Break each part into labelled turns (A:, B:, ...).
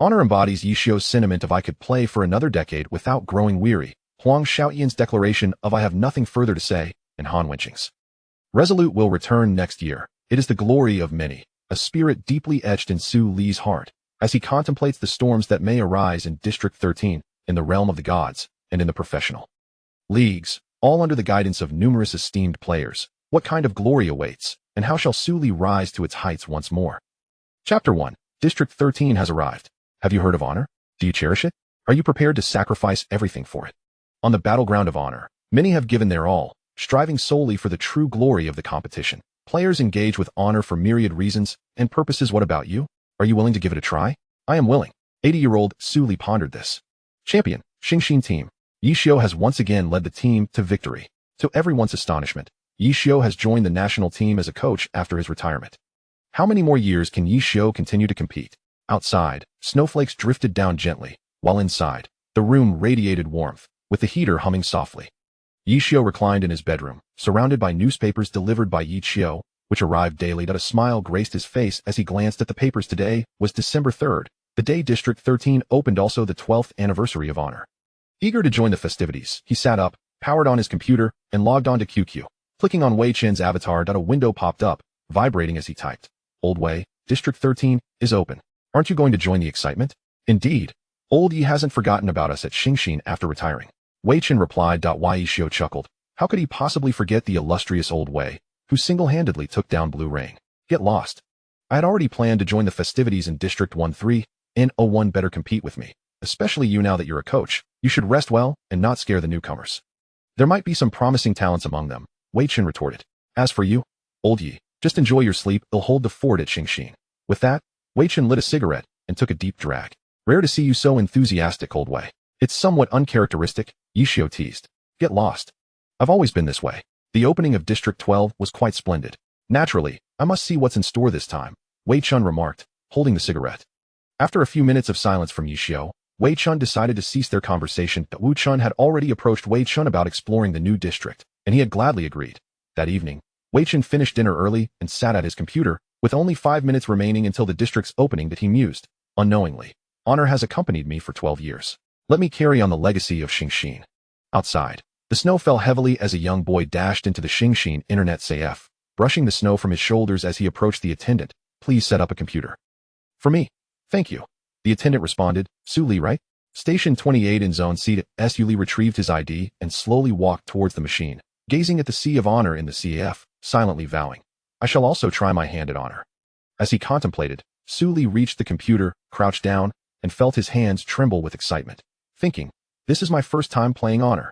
A: Honor embodies Ye Xiu's sentiment of I could play for another decade without growing weary, Huang Xiaoyan's declaration of I have nothing further to say, and Han Wenqing's resolute will return next year. It is the glory of many, a spirit deeply etched in Su Li's heart, as he contemplates the storms that may arise in District 13, in the realm of the gods, and in the professional leagues, all under the guidance of numerous esteemed players. What kind of glory awaits, and how shall Su Li rise to its heights once more? Chapter 1. District 13 has arrived. Have you heard of honor? Do you cherish it? Are you prepared to sacrifice everything for it? On the battleground of honor, many have given their all, striving solely for the true glory of the competition. Players engage with honor for myriad reasons and purposes. What about you? Are you willing to give it a try? I am willing. 80-year-old Su Li pondered this. Champion, Xingxin team. Ye Xiu has once again led the team to victory. To everyone's astonishment, Ye Xiu has joined the national team as a coach after his retirement. How many more years can Ye Xiu continue to compete? Outside, snowflakes drifted down gently, while inside, the room radiated warmth, with the heater humming softly. Ye Xiu reclined in his bedroom, surrounded by newspapers delivered by Ye Xiu, which arrived daily. A smile graced his face as he glanced at the papers. Today was December 3rd, the day District 13 opened, also the 12th anniversary of honor. Eager to join the festivities, he sat up, powered on his computer, and logged on to QQ. Clicking on Wei Chen's avatar, a window popped up, vibrating as he typed. Old Wei, District 13 is open. Aren't you going to join the excitement? Indeed. Old Ye hasn't forgotten about us at Xingxin after retiring. Wei Chen replied. Ye Xiu chuckled. How could he possibly forget the illustrious Old Wei, who single-handedly took down Blue Rain? Get lost. I had already planned to join the festivities in District 13, and N01 better compete with me, especially you now that you're a coach. You should rest well and not scare the newcomers. There might be some promising talents among them, Wei Chen retorted. As for you, Old Ye, just enjoy your sleep. You'll hold the fort at Xingxin. With that, Wei Chen lit a cigarette and took a deep drag. Rare to see you so enthusiastic, Old Wei. It's somewhat uncharacteristic, Ye Xiu teased. Get lost. I've always been this way. The opening of District 12 was quite splendid. Naturally, I must see what's in store this time, Wei Chen remarked, holding the cigarette. After a few minutes of silence from Ye Xiu, Wei Chen decided to cease their conversation. Wu Chun had already approached Wei Chen about exploring the new district, and he had gladly agreed. That evening, Wei Chen finished dinner early and sat at his computer, with only 5 minutes remaining until the district's opening. That he mused, unknowingly. Honor has accompanied me for 12 years. Let me carry on the legacy of Xingxin. Outside, the snow fell heavily as a young boy dashed into the Xingxin internet CF, brushing the snow from his shoulders as he approached the attendant. Please set up a computer. For me. Thank you. The attendant responded. Su Li, right? Station 28 in Zone C. Su Li retrieved his ID and slowly walked towards the machine, gazing at the sea of honor in the CF, silently vowing, I shall also try my hand at honor. As he contemplated, Su Li reached the computer, crouched down, and felt his hands tremble with excitement, thinking, this is my first time playing honor.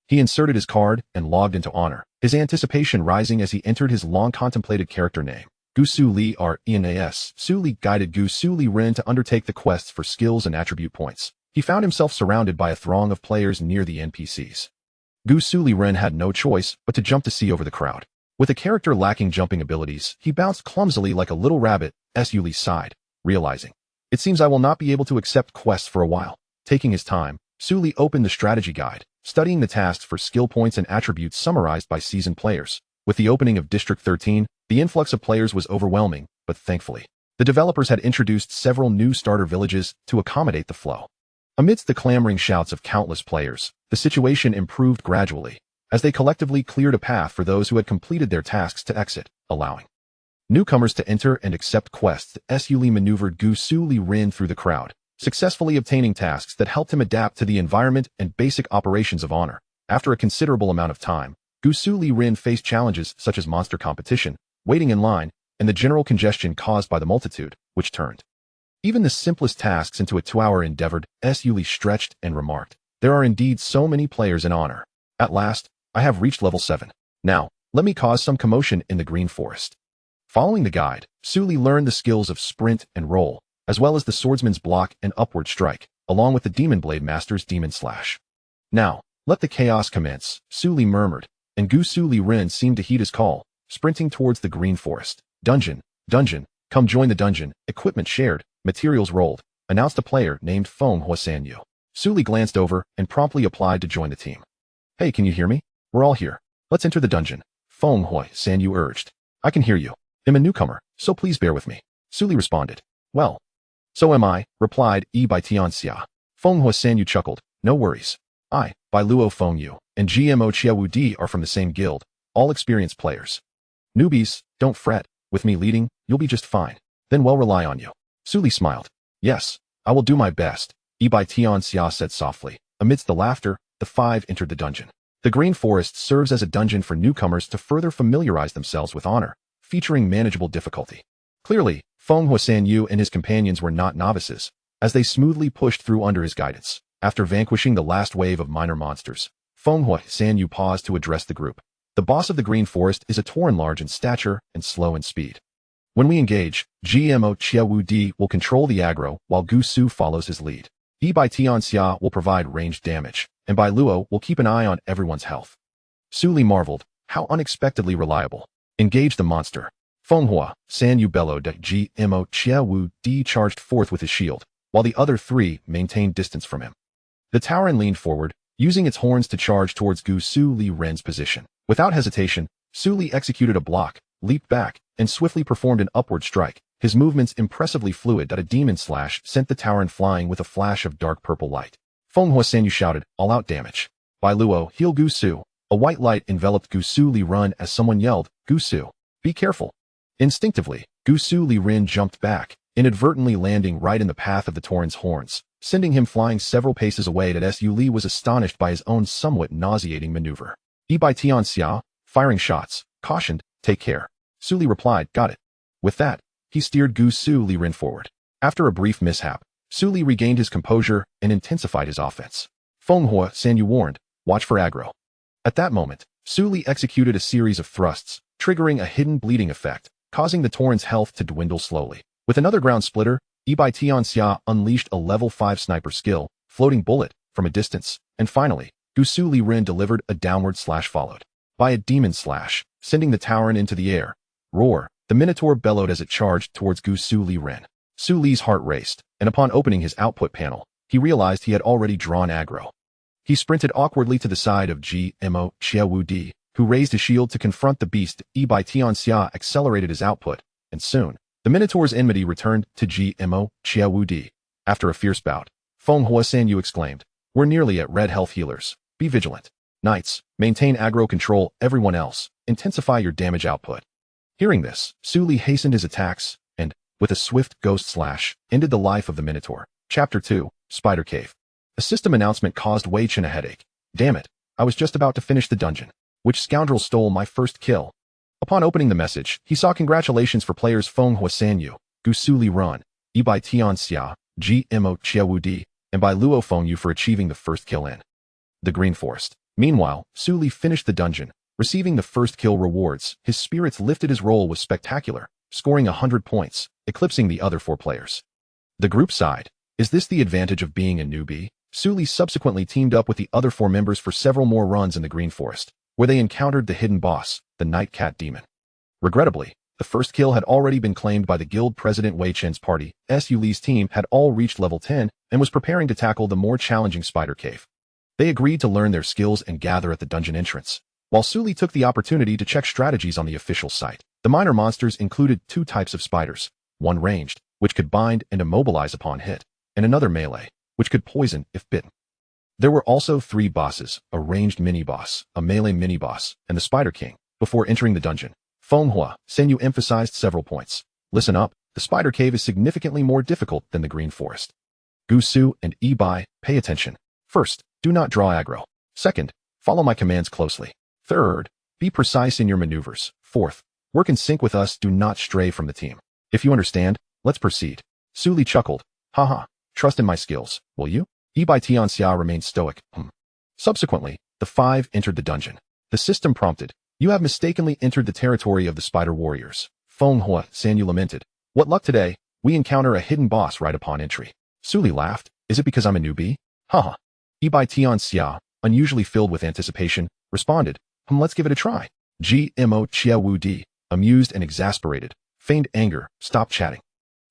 A: He inserted his card and logged into honor, his anticipation rising as he entered his long-contemplated character name. Gusu Liren. Su Li guided Gusu Liren to undertake the quests for skills and attribute points. He found himself surrounded by a throng of players near the NPCs. Gusu Liren had no choice but to jump to see over the crowd. With a character lacking jumping abilities, he bounced clumsily like a little rabbit. Su Li sighed, realizing, it seems I will not be able to accept quests for a while. Taking his time, Su Li opened the strategy guide, studying the tasks for skill points and attributes summarized by seasoned players. With the opening of District 13, the influx of players was overwhelming, but thankfully, the developers had introduced several new starter villages to accommodate the flow. Amidst the clamoring shouts of countless players, the situation improved gradually, as they collectively cleared a path for those who had completed their tasks to exit, allowing newcomers to enter and accept quests. Su Li maneuvered Gusu Liren through the crowd, successfully obtaining tasks that helped him adapt to the environment and basic operations of honor. After a considerable amount of time, Gusu Liren faced challenges such as monster competition, waiting in line, and the general congestion caused by the multitude, which turned even the simplest tasks into a 2-hour endeavor. Su Li stretched and remarked, there are indeed so many players in honor. At last, I have reached level 7. Now, let me cause some commotion in the green forest. Following the guide, Su Li learned the skills of sprint and roll, as well as the swordsman's block and upward strike, along with the demon blade master's demon slash. Now, let the chaos commence, Su Li murmured, and Gusu Liren seemed to heed his call, sprinting towards the green forest. Dungeon, come join the dungeon. Equipment shared, materials rolled, announced a player named Feng Hua Sanyu. Su Li glanced over and promptly applied to join the team. Hey, can you hear me? We're all here. Let's enter the dungeon, Feng Hua Sanyu urged. I can hear you. I'm a newcomer, so please bear with me. Su Li responded. Well, So am I, replied Yi by Tianxia. Feng Huasanyu chuckled. No worries. I, by Luo Fengyu, and GMO Chiawu Di are from the same guild, all experienced players. Newbies, don't fret, with me leading, you'll be just fine. Then we'll rely on you. Su Li smiled. Yes, I will do my best, Yi by Tianxia said softly. Amidst the laughter, the five entered the dungeon. The Green Forest serves as a dungeon for newcomers to further familiarize themselves with honor, featuring manageable difficulty. Clearly, Feng Huasanyu and his companions were not novices, as they smoothly pushed through under his guidance. After vanquishing the last wave of minor monsters, Feng Huasanyu paused to address the group. The boss of the Green Forest is a Tauren large in stature and slow in speed. When we engage, GMO Chiawu Di will control the aggro, while Gusu follows his lead. Yi by Tianxia will provide ranged damage, and Bai Luo will keep an eye on everyone's health. Su Li marveled, how unexpectedly reliable. Engage the monster. Feng Huasanyu bellowed that GMO Chiawu Di charged forth with his shield, while the other three maintained distance from him. The Tauren leaned forward, using its horns to charge towards Gusu Liren's position. Without hesitation, Su Li executed a block, leaped back, and swiftly performed an upward strike, his movements impressively fluid that a demon slash sent the Tauren flying with a flash of dark purple light. Feng Huasanyu shouted, all-out damage. Bai Luo, heal Gusu. A white light enveloped Gusu Liren as someone yelled, Gusu, be careful. Instinctively, Gusu Liren jumped back, inadvertently landing right in the path of the Tauren's horns, sending him flying several paces away. That Su Li was astonished by his own somewhat nauseating maneuver. Yi by Tianxia, firing shots, cautioned, take care. Su Li replied, got it. With that, he steered Gusu Liren forward. After a brief mishap, Su Li regained his composure and intensified his offense. Feng Huasanyu warned, watch for aggro. At that moment, Su Li executed a series of thrusts, triggering a hidden bleeding effect, causing the Tauren's health to dwindle slowly. With another ground splitter, Yi by Tianxia unleashed a level 5 sniper skill, floating bullet, from a distance, and finally, Gusu Liren delivered a downward slash followed by a demon slash, sending the Tauren into the air. Roar, the Minotaur bellowed as it charged towards Gusu Liren. Su Li's heart raced, and upon opening his output panel, he realized he had already drawn aggro. He sprinted awkwardly to the side of GMO Chiawu Di, who raised his shield to confront the beast. Yi by Tianxia accelerated his output, and soon, the Minotaur's enmity returned to GMO Chiawu Di. After a fierce bout, Feng Huasanyu exclaimed, we're nearly at red health healers. Be vigilant. Knights, maintain aggro control. Everyone else, intensify your damage output. Hearing this, Su Li hastened his attacks, and, with a swift ghost slash, ended the life of the Minotaur. Chapter 2, Spider Cave. A system announcement caused Wei Chen a headache. Damn it, I was just about to finish the dungeon. Which scoundrel stole my first kill? Upon opening the message, he saw congratulations for players Feng Huasanyu, Gusu Liren, Yi by Tianxia, GMO Chiawu Di, and Bai Luo Fengyu for achieving the first kill in the Green Forest. Meanwhile, Su Li finished the dungeon, receiving the first kill rewards. His spirits lifted. His roll was spectacular, scoring 100 points, eclipsing the other 4 players. The group sighed. Is this the advantage of being a newbie? Su Li subsequently teamed up with the other 4 members for several more runs in the Green Forest, where they encountered the hidden boss, the Night Cat Demon. Regrettably, the first kill had already been claimed by the guild president. Wei Chen's party. Su Li's team had all reached level 10 and was preparing to tackle the more challenging Spider Cave. They agreed to learn their skills and gather at the dungeon entrance, while Su Li took the opportunity to check strategies on the official site. The minor monsters included 2 types of spiders, one ranged, which could bind and immobilize upon hit, and another melee, which could poison if bitten. There were also 3 bosses, a ranged mini-boss, a melee mini-boss, and the Spider King. Before entering the dungeon, Feng Huasanyu emphasized several points. Listen up, the Spider Cave is significantly more difficult than the Green Forest. Gusu and Yi Bai, pay attention. First, do not draw aggro. Second, follow my commands closely. Third, be precise in your maneuvers. Fourth, work in sync with us. Do not stray from the team. If you understand, let's proceed. Su Li chuckled. Haha, trust in my skills, will you? Yi by Tianxia remained stoic. Subsequently, the 5 entered the dungeon. The system prompted, you have mistakenly entered the territory of the Spider Warriors. Feng Huasanyu lamented. What luck today, we encounter a hidden boss right upon entry. Su Li laughed. Is it because I'm a newbie? Haha. Yi by Tianxia, unusually filled with anticipation, responded, let's give it a try. GMO Chiawu Di, amused and exasperated, feigned anger, stop chatting.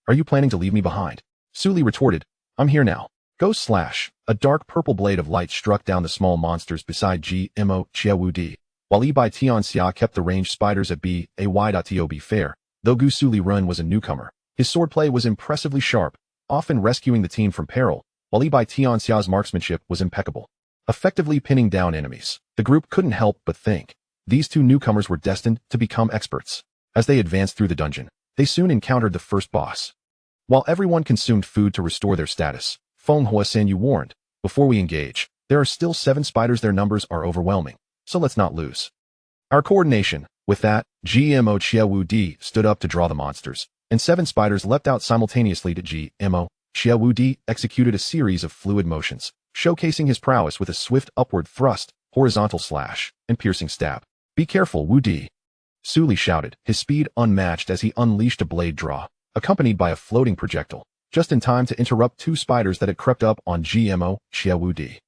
A: Are you planning to leave me behind? Su Li retorted, I'm here now. Ghost slash, a dark purple blade of light struck down the small monsters beside GMO Chiawu Di, while Yi by Tianxia kept the ranged spiders at bay. Fair, though Gusu Liren was a newcomer, his swordplay was impressively sharp, often rescuing the team from peril, while Yi Tianxia's marksmanship was impeccable, effectively pinning down enemies. The group couldn't help but think these two newcomers were destined to become experts. As they advanced through the dungeon, they soon encountered the first boss. While everyone consumed food to restore their status, Feng Huasanyu warned, "Before we engage, there are still 7 spiders. Their numbers are overwhelming, so let's not lose our coordination." With that, GMO Wu Di stood up to draw the monsters, and 7 spiders leapt out simultaneously to GMO. Wu Di executed a series of fluid motions, showcasing his prowess with a swift upward thrust, horizontal slash, and piercing stab. "Be careful, Wu Di," Su Li shouted, his speed unmatched as he unleashed a blade draw, accompanied by a floating projectile, just in time to interrupt 2 spiders that had crept up on GMO Wu Di.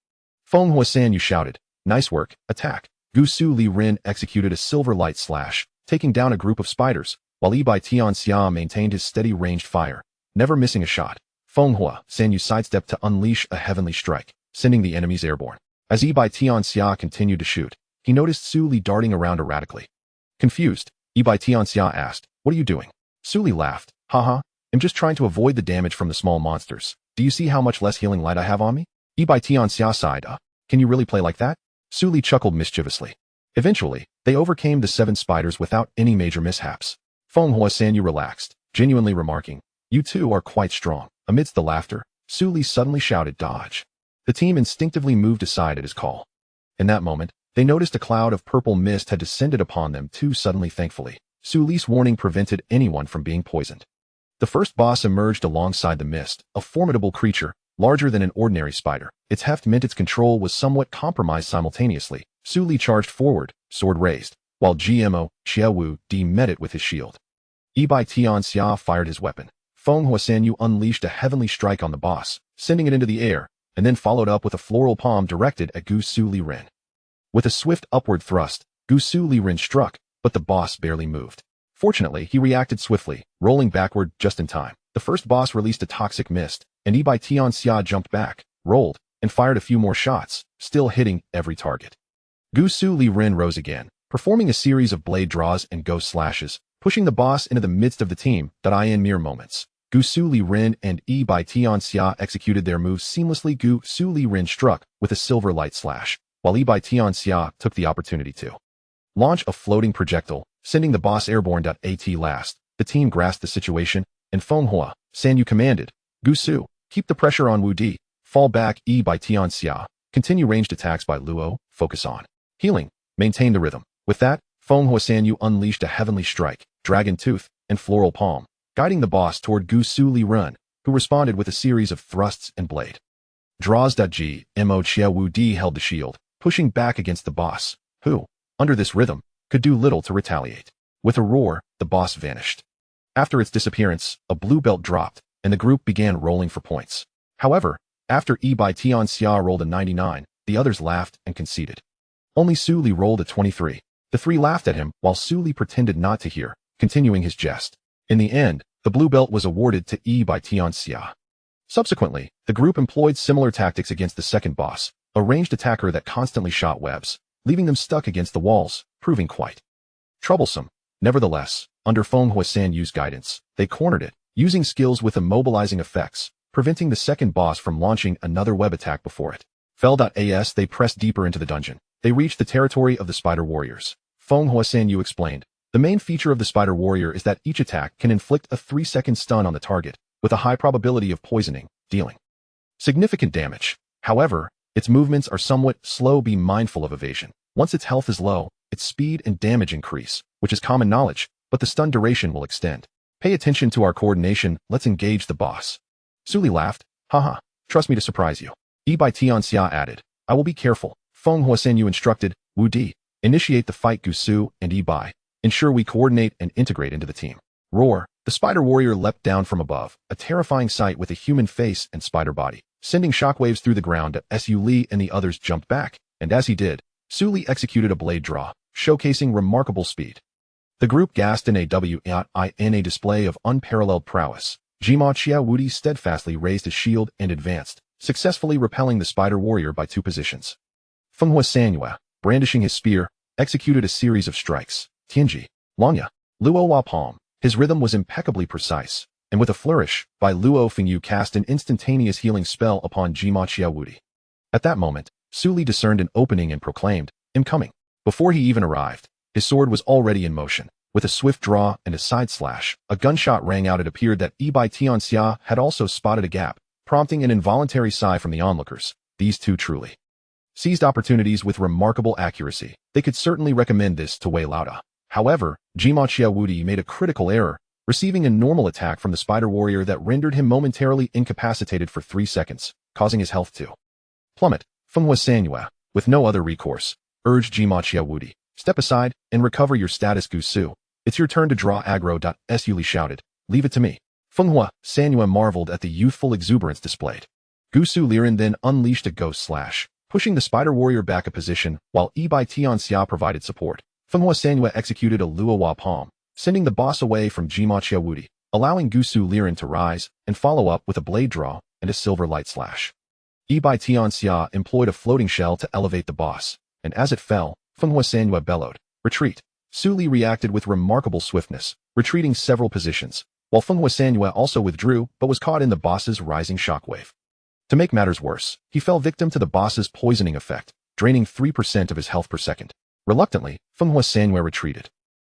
A: Feng Huasanyu shouted, "Nice work, attack." Gusu Liren executed a silver light slash, taking down a group of spiders, while Yi Tianxia maintained his steady ranged fire, never missing a shot. Feng Huasanyu sidestepped to unleash a heavenly strike, sending the enemies airborne. As Yi Tianxia continued to shoot, he noticed Su Li darting around erratically. Confused, Yi Tianxia asked, "What are you doing?" Su Li laughed, "Haha, I'm just trying to avoid the damage from the small monsters. Do you see how much less healing light I have on me?" Yi Tianxia sighed, "Can you really play like that?" Su Li chuckled mischievously. Eventually, they overcame the 7 spiders without any major mishaps. Feng Huasanyu relaxed, genuinely remarking, "You two are quite strong." Amidst the laughter, Su Li suddenly shouted, "Dodge." The team instinctively moved aside at his call. In that moment, they noticed a cloud of purple mist had descended upon them too suddenly. Thankfully, Su Li's warning prevented anyone from being poisoned. The first boss emerged alongside the mist, a formidable creature, larger than an ordinary spider. Its heft meant its control was somewhat compromised simultaneously. Su Li charged forward, sword raised, while GMO Wu Di met it with his shield. Yi Tianxia fired his weapon. Feng Huasanyu unleashed a heavenly strike on the boss, sending it into the air, and then followed up with a floral palm directed at Gusu Liren. With a swift upward thrust, Gusu Liren struck, but the boss barely moved. Fortunately, he reacted swiftly, rolling backward just in time. The first boss released a toxic mist, and Yi Tianxia jumped back, rolled, and fired a few more shots, still hitting every target. Gusu Liren rose again, performing a series of blade draws and ghost slashes, pushing the boss into the midst of the team. In mere moments, Gusu Liren and Yi Tianxia executed their moves seamlessly. Gusu Liren struck with a silver light slash, while Yi Tianxia took the opportunity to launch a floating projectile, sending the boss airborne. At last, the team grasped the situation, and Feng Huasanyu commanded, "Gusu, keep the pressure on Wu Di. Fall back, Yi Tianxia. Continue ranged attacks by Luo. Focus on healing. Maintain the rhythm." With that, Feng Huasanyu unleashed a heavenly strike, dragon tooth, and floral palm, guiding the boss toward Gusu Liren, who responded with a series of thrusts and blade draws. GMO Wu Di held the shield, pushing back against the boss, who, under this rhythm, could do little to retaliate. With a roar, the boss vanished. After its disappearance, a blue belt dropped, and the group began rolling for points. However, after Yi Tianxia rolled a 99, the others laughed and conceded. Only Su Li rolled a 23. The 3 laughed at him while Su Li pretended not to hear, continuing his jest. In the end, the blue belt was awarded to Yi Tianxia. Subsequently, the group employed similar tactics against the second boss, a ranged attacker that constantly shot webs, leaving them stuck against the walls, proving quite troublesome. Nevertheless, under Feng Huasanyu's guidance, they cornered it, using skills with immobilizing effects, preventing the second boss from launching another web attack before it fell. They pressed deeper into the dungeon. They reached the territory of the Spider Warriors. Feng Huasanyu explained, "The main feature of the Spider Warrior is that each attack can inflict a 3-second stun on the target, with a high probability of poisoning, dealing significant damage. However, its movements are somewhat slow. Be mindful of evasion. Once its health is low, its speed and damage increase, which is common knowledge, but the stun duration will extend. Pay attention to our coordination. Let's engage the boss." Su Li laughed, "Haha, trust me to surprise you." Yi Tianxia added, "I will be careful." Feng Huasanyu instructed, "Wu Di, initiate the fight." Gusu and Yi ensure we coordinate and integrate into the team. Roar. The Spider Warrior leapt down from above, a terrifying sight with a human face and spider body, sending shockwaves through the ground. Su Li and the others jumped back, and as he did, Su Li executed a blade draw, showcasing remarkable speed. The group gasped in a display of unparalleled prowess. Jima Wu Di steadfastly raised his shield and advanced, successfully repelling the Spider Warrior by 2 positions. Feng Huasanyu, brandishing his spear, executed a series of strikes. Tianji, Langya, Luo Wa Palm. His rhythm was impeccably precise, and with a flourish, Bai Luo Fengyu cast an instantaneous healing spell upon Jima Qiaowudi. At that moment, Su Li discerned an opening and proclaimed, "I'm coming." Before he even arrived, his sword was already in motion. With a swift draw and a side slash, a gunshot rang out. It appeared that Bai Tianxia had also spotted a gap, prompting an involuntary sigh from the onlookers. These two truly seized opportunities with remarkable accuracy. They could certainly recommend this to Wei Lauda. However, Jima Qiaowudi made a critical error, receiving a normal attack from the Spider Warrior that rendered him momentarily incapacitated for 3 seconds, causing his health to plummet. Fenghua Sanyue, with no other recourse, urged Jima Qiaowudi, "Step aside and recover your status, Gusu. It's your turn to draw aggro." Su Li shouted, "Leave it to me." Fenghua Sanyue marveled at the youthful exuberance displayed. Gusu Liren then unleashed a ghost slash, pushing the Spider Warrior back a position while Bai Tianxia provided support. Fenghua Sanyue executed a Luowa palm, sending the boss away from Jima Qiaowudi, allowing Gusu Liren to rise and follow up with a blade draw and a silver light slash. Bai Tianxia employed a floating shell to elevate the boss, and as it fell, Fenghua Sanyue bellowed, "Retreat." Su Li reacted with remarkable swiftness, retreating several positions, while Fenghua Sanyue also withdrew but was caught in the boss's rising shockwave. To make matters worse, he fell victim to the boss's poisoning effect, draining 3% of his health per second. Reluctantly, Fenghua Sanyue retreated.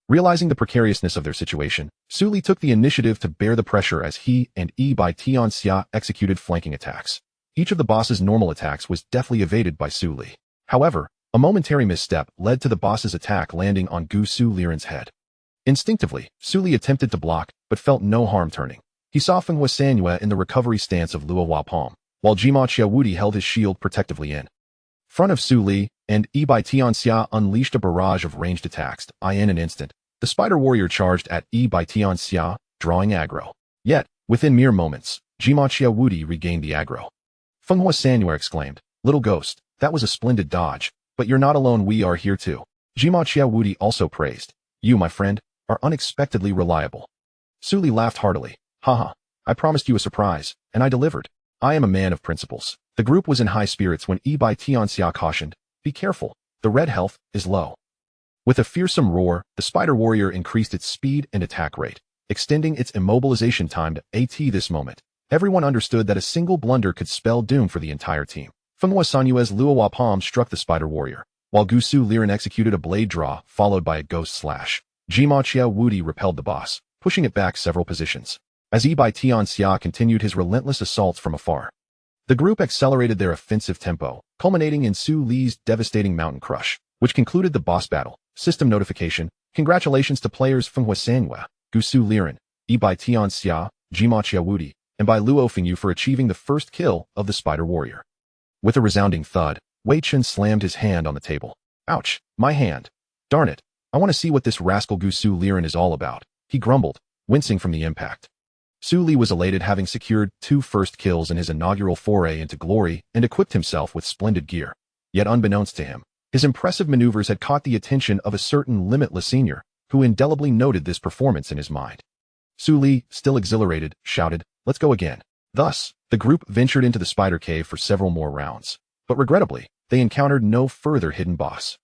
A: Realizing the precariousness of their situation, Su Li took the initiative to bear the pressure as he and Bai Tianxia executed flanking attacks. Each of the boss's normal attacks was deftly evaded by Su Li. However, a momentary misstep led to the boss's attack landing on Gusu Liren's head. Instinctively, Su Li attempted to block, but felt no harm turning. He saw Fenghua Sanyue in the recovery stance of Luowa palm, while Jima Qiaowudi held his shield protectively in front of Su Li, and Bai Tianxia unleashed a barrage of ranged attacks. In an instant, the Spider Warrior charged at Bai Tianxia, drawing aggro. Yet, within mere moments, Jima Qiaowudi regained the aggro. Fenghua Sanyue exclaimed, "Little ghost, that was a splendid dodge, but you're not alone, we are here too." Jima Qiaowudi also praised, "You, my friend, are unexpectedly reliable." Su Li laughed heartily, "Haha, I promised you a surprise, and I delivered. I am a man of principles." The group was in high spirits when Bai Tianxia cautioned, "Be careful, the red health is low." With a fearsome roar, the Spider Warrior increased its speed and attack rate, extending its immobilization time to this moment. Everyone understood that a single blunder could spell doom for the entire team. Fenghua Sanyue's Luowa palm struck the Spider Warrior, while Gusu Liren executed a blade draw followed by a ghost slash. Jima Qiaowudi repelled the boss, pushing it back several positions. As Bai Tianxia continued his relentless assaults from afar, the group accelerated their offensive tempo, culminating in Su Li's devastating mountain crush, which concluded the boss battle. System notification: congratulations to players Fenghua Sanyue, Gusu Liren, Bai Tianxia, Jima Qiaowudi, and Bai Luo Fengyu for achieving the first kill of the Spider Warrior. With a resounding thud, Wei Chen slammed his hand on the table. "Ouch, my hand. Darn it, I want to see what this rascal Gusu Liren is all about," he grumbled, wincing from the impact. Su Li was elated, having secured 2 first kills in his inaugural foray into glory and equipped himself with splendid gear. Yet unbeknownst to him, his impressive maneuvers had caught the attention of a certain limitless senior, who indelibly noted this performance in his mind. Su Li, still exhilarated, shouted, "Let's go again." Thus, the group ventured into the spider cave for several more rounds, but regrettably, they encountered no further hidden boss.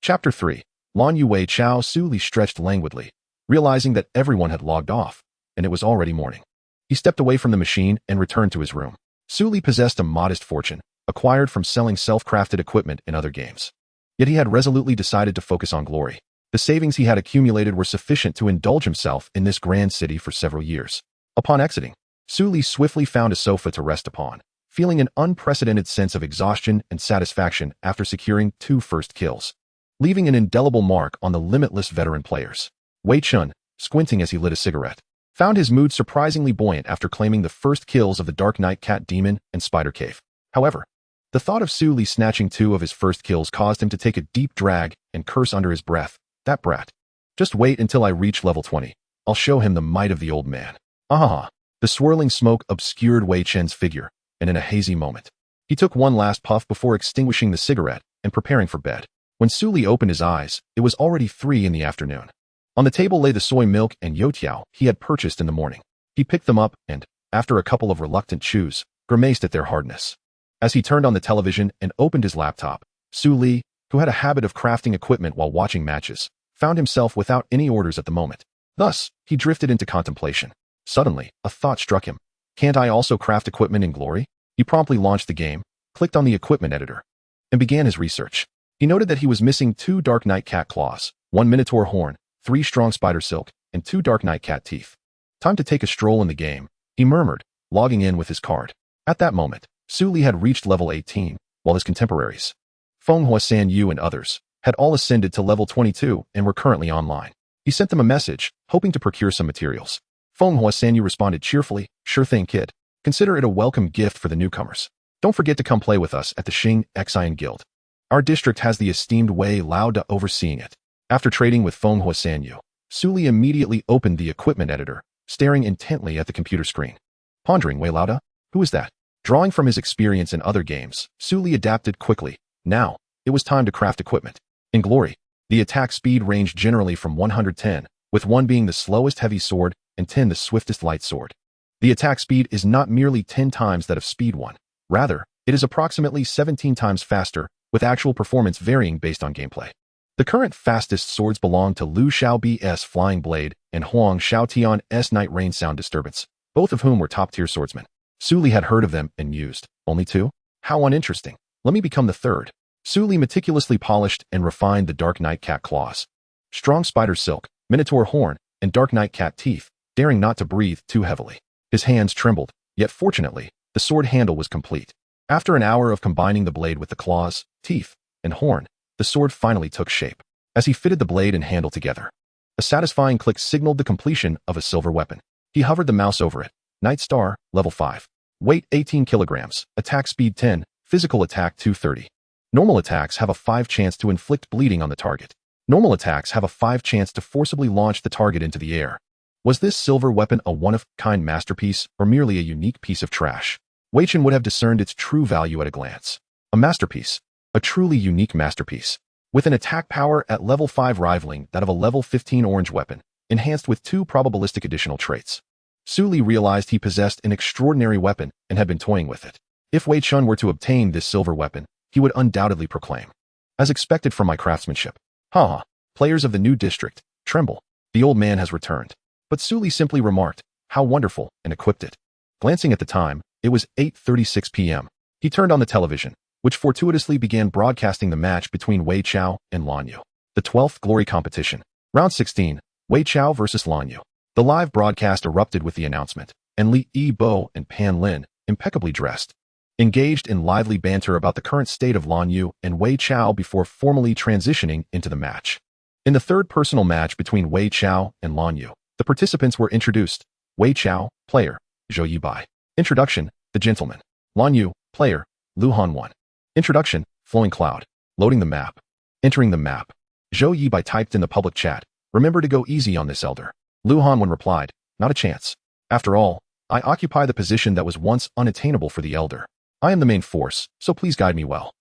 A: Chapter 3. Lan Yu Wei Chao. Su Li stretched languidly, realizing that everyone had logged off, and it was already morning. He stepped away from the machine and returned to his room. Su Li possessed a modest fortune, acquired from selling self-crafted equipment in other games. Yet he had resolutely decided to focus on glory. The savings he had accumulated were sufficient to indulge himself in this grand city for several years. Upon exiting, Su Li swiftly found a sofa to rest upon, feeling an unprecedented sense of exhaustion and satisfaction after securing 2 first kills, leaving an indelible mark on the limitless veteran players. Wei Chen, squinting as he lit a cigarette, found his mood surprisingly buoyant after claiming the first kills of the Dark Knight Cat Demon and Spider Cave. However, the thought of Su Li snatching 2 of his first kills caused him to take a deep drag and curse under his breath, "That brat. Just wait until I reach level 20. I'll show him the might of the old man." Ah! The swirling smoke obscured Wei Chen's figure, and in a hazy moment, he took one last puff before extinguishing the cigarette and preparing for bed. When Su Li opened his eyes, it was already 3 in the afternoon. On the table lay the soy milk and youtiao he had purchased in the morning. He picked them up and, after a couple of reluctant chews, grimaced at their hardness. As he turned on the television and opened his laptop, Su Li, who had a habit of crafting equipment while watching matches, found himself without any orders at the moment. Thus, he drifted into contemplation. Suddenly, a thought struck him. Can't I also craft equipment in Glory? He promptly launched the game, clicked on the equipment editor, and began his research. He noted that he was missing 2 Dark Knight cat claws, 1 Minotaur horn, 3 strong spider silk, and 2 Dark Knight cat teeth. Time to take a stroll in the game, he murmured, logging in with his card. At that moment, Su Li had reached level 18, while his contemporaries, Feng Hua San Yu and others, had all ascended to level 22 and were currently online. He sent them a message, hoping to procure some materials. Feng Hua San Yu responded cheerfully, "Sure thing, kid. Consider it a welcome gift for the newcomers. Don't forget to come play with us at the Xing Xian Guild. Our district has the esteemed Wei Lauda overseeing it." After trading with Feng Hua San Yu, Su Li immediately opened the equipment editor, staring intently at the computer screen. Pondering, Wei Lauda? Who is that? Drawing from his experience in other games, Su Li adapted quickly. Now, it was time to craft equipment. In Glory, the attack speed ranged generally from 110, with 1 being the slowest heavy sword and 10 the swiftest light sword. The attack speed is not merely 10 times that of Speed 1. Rather, it is approximately 17 times faster, with actual performance varying based on gameplay. The current fastest swords belong to Liu Xiaobi's Flying Blade and Huang Xiaotian's Night Rain Sound Disturbance, both of whom were top-tier swordsmen. Su Li had heard of them and used. Only 2? How uninteresting. Let me become the 3rd. Su Li meticulously polished and refined the Dark Knight cat claws, strong spider silk, Minotaur horn, and Dark Knight cat teeth, daring not to breathe too heavily. His hands trembled, yet fortunately, the sword handle was complete. After an hour of combining the blade with the claws, teeth, and horn, the sword finally took shape. As he fitted the blade and handle together, a satisfying click signaled the completion of a silver weapon. He hovered the mouse over it. Night Star, level 5. Weight 18 kilograms, attack speed 10, physical attack 230. Normal attacks have a 5 chance to inflict bleeding on the target. Normal attacks have a 5 chance to forcibly launch the target into the air. Was this silver weapon a one-of-kind masterpiece or merely a unique piece of trash? Wei Chen would have discerned its true value at a glance. A masterpiece. A truly unique masterpiece. With an attack power at level 5 rivaling that of a level 15 orange weapon, enhanced with 2 probabilistic additional traits. Su Li realized he possessed an extraordinary weapon and had been toying with it. If Wei Chen were to obtain this silver weapon, he would undoubtedly proclaim, "As expected from my craftsmanship. Ha! Players of the new district, tremble. The old man has returned." But Su Li simply remarked, "How wonderful," and equipped it. Glancing at the time, it was 8:36 p.m. He turned on the television, which fortuitously began broadcasting the match between Wei Xiao and Lan Yu. The 12th Glory Competition. Round 16, Wei Xiao versus Lan Yu. The live broadcast erupted with the announcement, and Li Yibo and Pan Lin, impeccably dressed, engaged in lively banter about the current state of Lan Yu and Wei Xiao before formally transitioning into the match. In the third personal match between Wei Xiao and Lan Yu, the participants were introduced. Wei Xiao, player, Zhou Yibai. Introduction, the gentleman. Lan Yu, player, Lu Han1. Introduction, flowing cloud. Loading the map. Entering the map. Zhou Yibai typed in the public chat, "Remember to go easy on this elder." Lu Han1 replied, "Not a chance. After all, I occupy the position that was once unattainable for the elder. I am the main force, so please guide me well."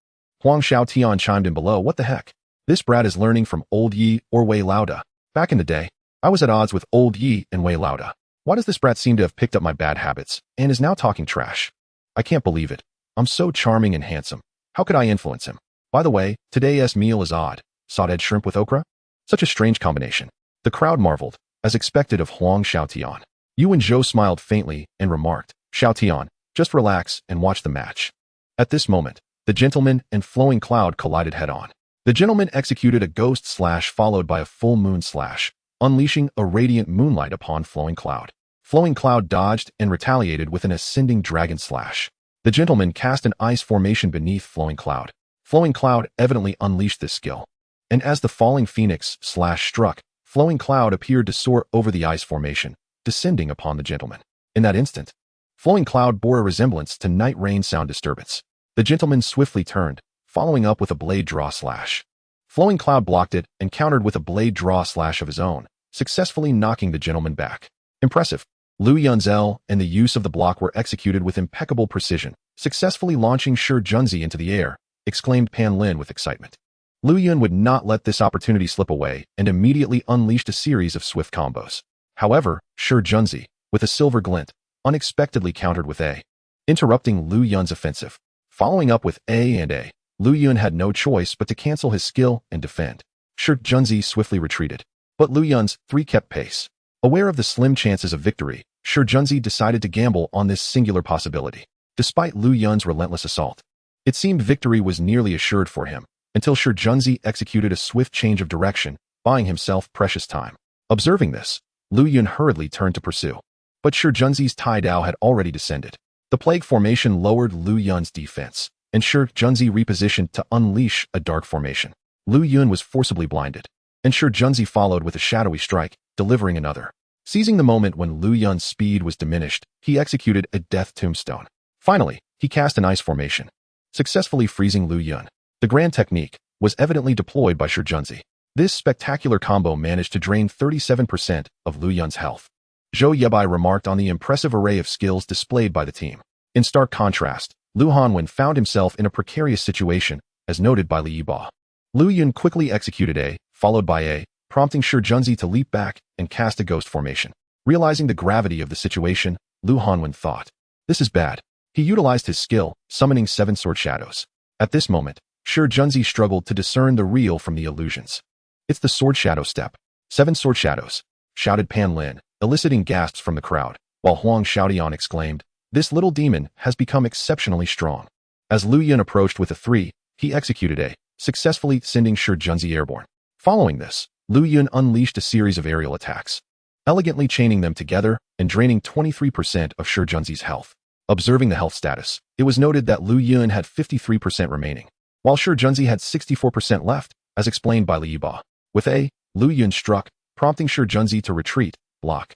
A: Huang Xiaotian chimed in below, "What the heck? This brat is learning from old Yi or Wei Lauda. Back in the day, I was at odds with old Yi and Wei Lauda. Why does this brat seem to have picked up my bad habits and is now talking trash? I can't believe it. I'm so charming and handsome. How could I influence him? By the way, today's meal is odd. Sauteed shrimp with okra? Such a strange combination." The crowd marveled, as expected of Huang Xiaotian. Yu and Zhou smiled faintly and remarked, "Xiaotian, just relax and watch the match." At this moment, the gentleman and flowing cloud collided head-on. The gentleman executed a ghost slash followed by a full moon slash, unleashing a radiant moonlight upon flowing cloud. Flowing cloud dodged and retaliated with an ascending dragon slash. The gentleman cast an ice formation beneath flowing cloud. Flowing cloud evidently unleashed this skill. And as the falling phoenix slash struck, flowing cloud appeared to soar over the ice formation, descending upon the gentleman. In that instant, flowing cloud bore a resemblance to night rain sound disturbance. The gentleman swiftly turned, following up with a blade draw slash. Flowing cloud blocked it and countered with a blade draw slash of his own, successfully knocking the gentleman back. Impressive. Lu Yun's L and the use of the block were executed with impeccable precision, successfully launching Shi Junzi into the air, exclaimed Pan Lin with excitement. Lu Yun would not let this opportunity slip away and immediately unleashed a series of swift combos. However, Shi Junzi, with a silver glint, unexpectedly countered with A, interrupting Lu Yun's offensive. Following up with A and A, Lu Yun had no choice but to cancel his skill and defend. Shi Junzi swiftly retreated, but Lu Yun's 3 kept pace. Aware of the slim chances of victory, Shi Junzi decided to gamble on this singular possibility. Despite Lu Yun's relentless assault, it seemed victory was nearly assured for him, until Shi Junzi executed a swift change of direction, buying himself precious time. Observing this, Lu Yun hurriedly turned to pursue. But Shi Junzi's Tai Dao had already descended. The plague formation lowered Lu Yun's defense, and Shi Junzi repositioned to unleash a dark formation. Lu Yun was forcibly blinded, and Shi Junzi followed with a shadowy strike, delivering another. Seizing the moment when Lu Yun's speed was diminished, he executed a death tombstone. Finally, he cast an ice formation, successfully freezing Lu Yun. The grand technique was evidently deployed by Shi Junzi. This spectacular combo managed to drain 37% of Lu Yun's health. Zhou Yebai remarked on the impressive array of skills displayed by the team. In stark contrast, Lu Hanwen found himself in a precarious situation, as noted by Li Yiba. Lu Yun quickly executed A, followed by A, prompting Shi Junzi to leap back and cast a ghost formation. Realizing the gravity of the situation, Lu Hanwen thought, "This is bad." He utilized his skill, summoning 7 sword shadows. At this moment, Shi Junzi struggled to discern the real from the illusions. "It's the sword shadow step. 7 sword shadows," shouted Pan Lin, eliciting gasps from the crowd, while Huang Xiaotian exclaimed, "This little demon has become exceptionally strong." As Lu Yun approached with a 3, he executed A, successfully sending Shi Junzi airborne. Following this, Lu Yun unleashed a series of aerial attacks, elegantly chaining them together and draining 23% of Shi Junzi's health. Observing the health status, it was noted that Lu Yun had 53% remaining, while Shi Junzi had 64% left, as explained by Li Yiba. With A, Lu Yun struck, prompting Shi Junzi to retreat, block,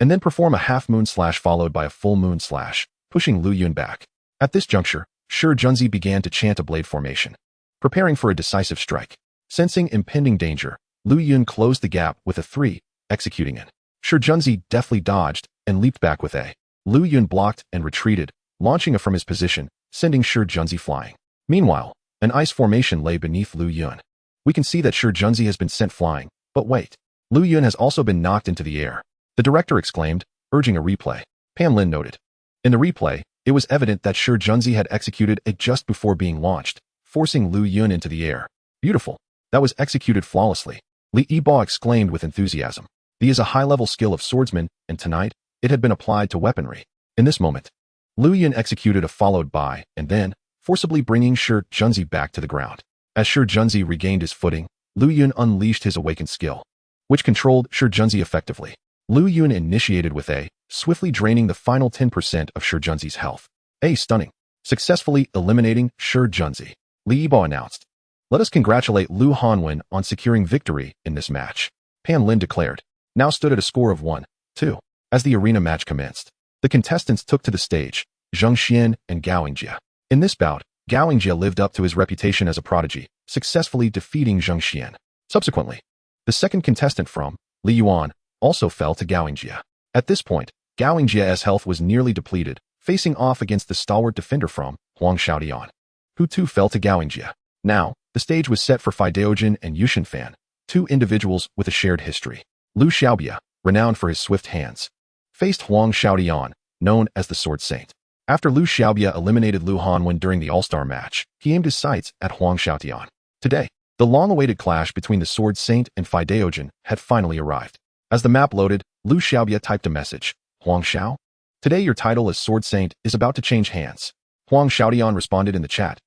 A: and then perform a half-moon slash followed by a full-moon slash, pushing Lu Yun back. At this juncture, Shi Junzi began to chant a blade formation, preparing for a decisive strike. Sensing impending danger, Lu Yun closed the gap with a 3, executing it. Shi Junzi deftly dodged and leaped back with A. Lu Yun blocked and retreated, launching A from his position, sending Shi Junzi flying. Meanwhile, an ice formation lay beneath Lu Yun. We can see that Shi Junzi has been sent flying, but wait. Lu Yun has also been knocked into the air. The director exclaimed, urging a replay. Pan Lin noted. In the replay, it was evident that Shi Junzi had executed it just before being launched, forcing Lu Yun into the air. Beautiful. That was executed flawlessly. Li Yiba exclaimed with enthusiasm. He is a high-level skill of swordsman, and tonight, it had been applied to weaponry. In this moment, Lu Yun executed a followed by, and then, forcibly bringing Shi Junzi back to the ground. As Shi Junzi regained his footing, Lu Yun unleashed his awakened skill, which controlled Shi Junzi effectively. Lu Yun initiated with A, swiftly draining the final 10% of Shi Junzi's health. A stunning, successfully eliminating Shi Junzi. Li Yiba announced, "Let us congratulate Lu Hanwen on securing victory in this match." Pan Lin declared, now stood at a score of 1-2. As the arena match commenced, the contestants took to the stage, Zheng Xian and Gao Yingjie. In this bout, Gao Yingjie lived up to his reputation as a prodigy, successfully defeating Zheng Xian. Subsequently, the second contestant from Li Yuan also fell to Gao Yingjie. At this point, Gao Yingjie's health was nearly depleted, facing off against the stalwart defender from Huang Xiaotian, who too fell to Gao Yingjie. Now, the stage was set for Fei Daojin and Yu Shenfan, 2 individuals with a shared history. Lu Xiaobia, renowned for his swift hands, faced Huang Xiaotian, known as the Sword Saint. After Lu Xiaobia eliminated Lu Hanwen during the All-Star match, he aimed his sights at Huang Xiaotian. Today, the long-awaited clash between the Sword Saint and Fei Daojin had finally arrived. As the map loaded, Lu Xiaobia typed a message. Huang Xiao? Today your title as Sword Saint is about to change hands. Huang Xiaotian responded in the chat.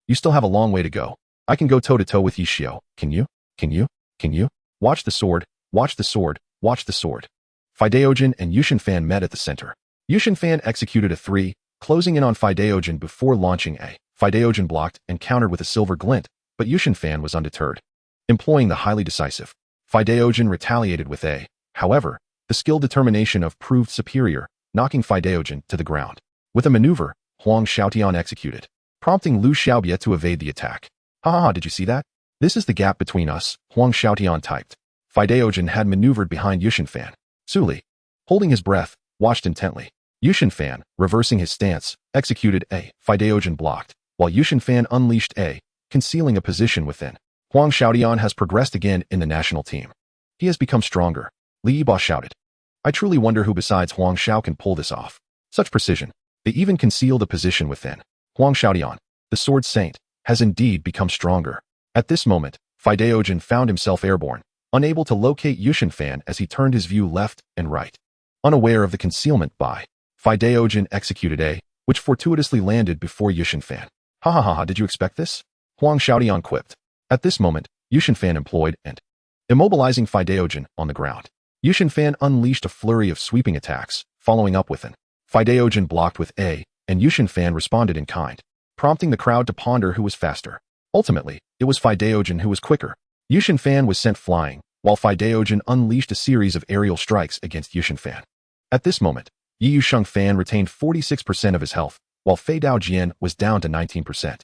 A: You still have a long way to go. I can go toe-to-toe with Ye Xiu. Can you? Watch the sword, watch the sword, watch the sword. Fei Daojin and Yu Shenfan met at the center. Yu Shenfan executed a 3, closing in on Fei Daojin before launching A. Fei Daojin blocked and countered with a silver glint, but Yu Shenfan was undeterred. Employing the highly decisive, Fei Daojin retaliated with A. However, the skill determination of proved superior, knocking Fei Daojin to the ground. With a maneuver, Huang Xiaotian executed, prompting Lu Xiaobia to evade the attack. Ha, did you see that? This is the gap between us, Huang Xiaotian typed. Fei Daojin had maneuvered behind Yu Shenfan. Su Li, holding his breath, watched intently. Yu Shenfan, reversing his stance, executed A. Fei Daojin blocked, while Yu Shenfan unleashed A, concealing a position within. Huang Xiaotian has progressed again in the national team. He has become stronger. Li Yiba shouted. I truly wonder who besides Huang Xiao can pull this off. Such precision. They even conceal the position within. Huang Xiaotian, the Sword Saint, has indeed become stronger. At this moment, Fei Daojin found himself airborne, unable to locate Yu Shenfan as he turned his view left and right. unaware of the concealment by Fideogen executed A, which fortuitously landed before Yushin Fan. Ha ha ha ha, did you expect this? Huang Xiaotian quipped. At this moment, Yushin Fan employed and immobilizing Fideogen on the ground. Yushin Fan unleashed a flurry of sweeping attacks, following up with an Fideogen blocked with A, and Yushin Fan responded in kind, prompting the crowd to ponder who was faster. Ultimately, it was Fideogen who was quicker. Yushin Fan was sent flying, while Fideogen unleashed a series of aerial strikes against Yushin Fan. At this moment, Ye Xiu Fan retained 46% of his health, while Fei Dao Jian was down to 19%.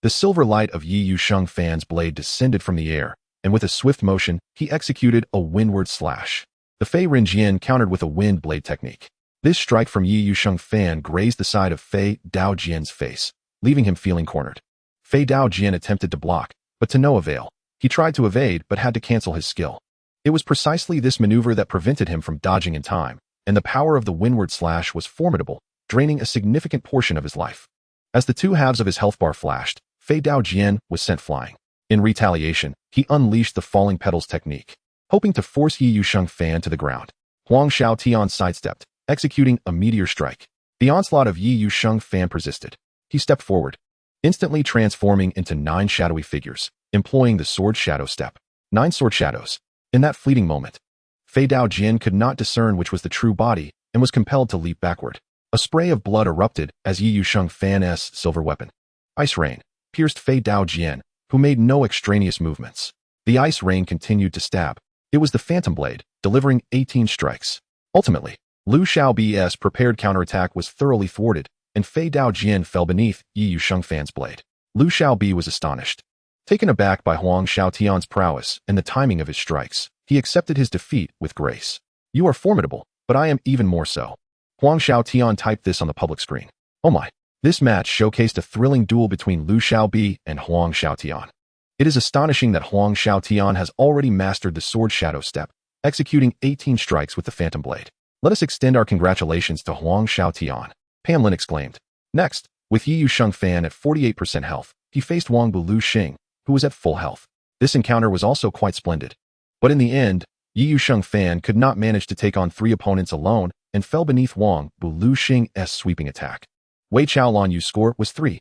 A: The silver light of Ye Xiu Fan's blade descended from the air, and with a swift motion, he executed a windward slash. The Fei Ren Jian countered with a wind blade technique. This strike from Ye Xiu Fan grazed the side of Fei Dao Jian's face, leaving him feeling cornered. Fei Dao Jian attempted to block, but to no avail. He tried to evade but had to cancel his skill. It was precisely this maneuver that prevented him from dodging in time, and the power of the windward slash was formidable, draining a significant portion of his life. As the two halves of his health bar flashed, Fei Dao Jian was sent flying. In retaliation, he unleashed the falling petals technique, hoping to force Ye Xiu Fan to the ground. Huang Xiaotian sidestepped, executing a meteor strike. The onslaught of Ye Xiu Fan persisted. He stepped forward, instantly transforming into 9 shadowy figures, employing the sword shadow step. 9 sword shadows. In that fleeting moment, Fei Dao Jian could not discern which was the true body and was compelled to leap backward. A spray of blood erupted as Ye Xiu Fan's silver weapon, Ice Rain, pierced Fei Dao Jian, who made no extraneous movements. The ice rain continued to stab. It was the Phantom Blade, delivering 18 strikes. Ultimately, Lu Xiaobi's prepared counterattack was thoroughly thwarted, and Fei Dao Jian fell beneath Ye Xiu Fan's blade. Lu Xiaobi was astonished. Taken aback by Huang Xiaotian's prowess and the timing of his strikes, he accepted his defeat with grace. You are formidable, but I am even more so. Huang Xiaotian typed this on the public screen. Oh my. This match showcased a thrilling duel between Lu Xiaobi and Huang Xiaotian. It is astonishing that Huang Xiaotian has already mastered the sword shadow step, executing 18 strikes with the Phantom Blade. Let us extend our congratulations to Huang Xiaotian, Pan Lin exclaimed. Next, with Ye Xiu Fan at 48% health, he faced Wang Bu Lu Xing, who was at full health. This encounter was also quite splendid. But in the end, Ye Xiu Fan could not manage to take on 3 opponents alone and fell beneath Wang Bu Lu Xing's sweeping attack. Wei Chen Yu's score was 3-2.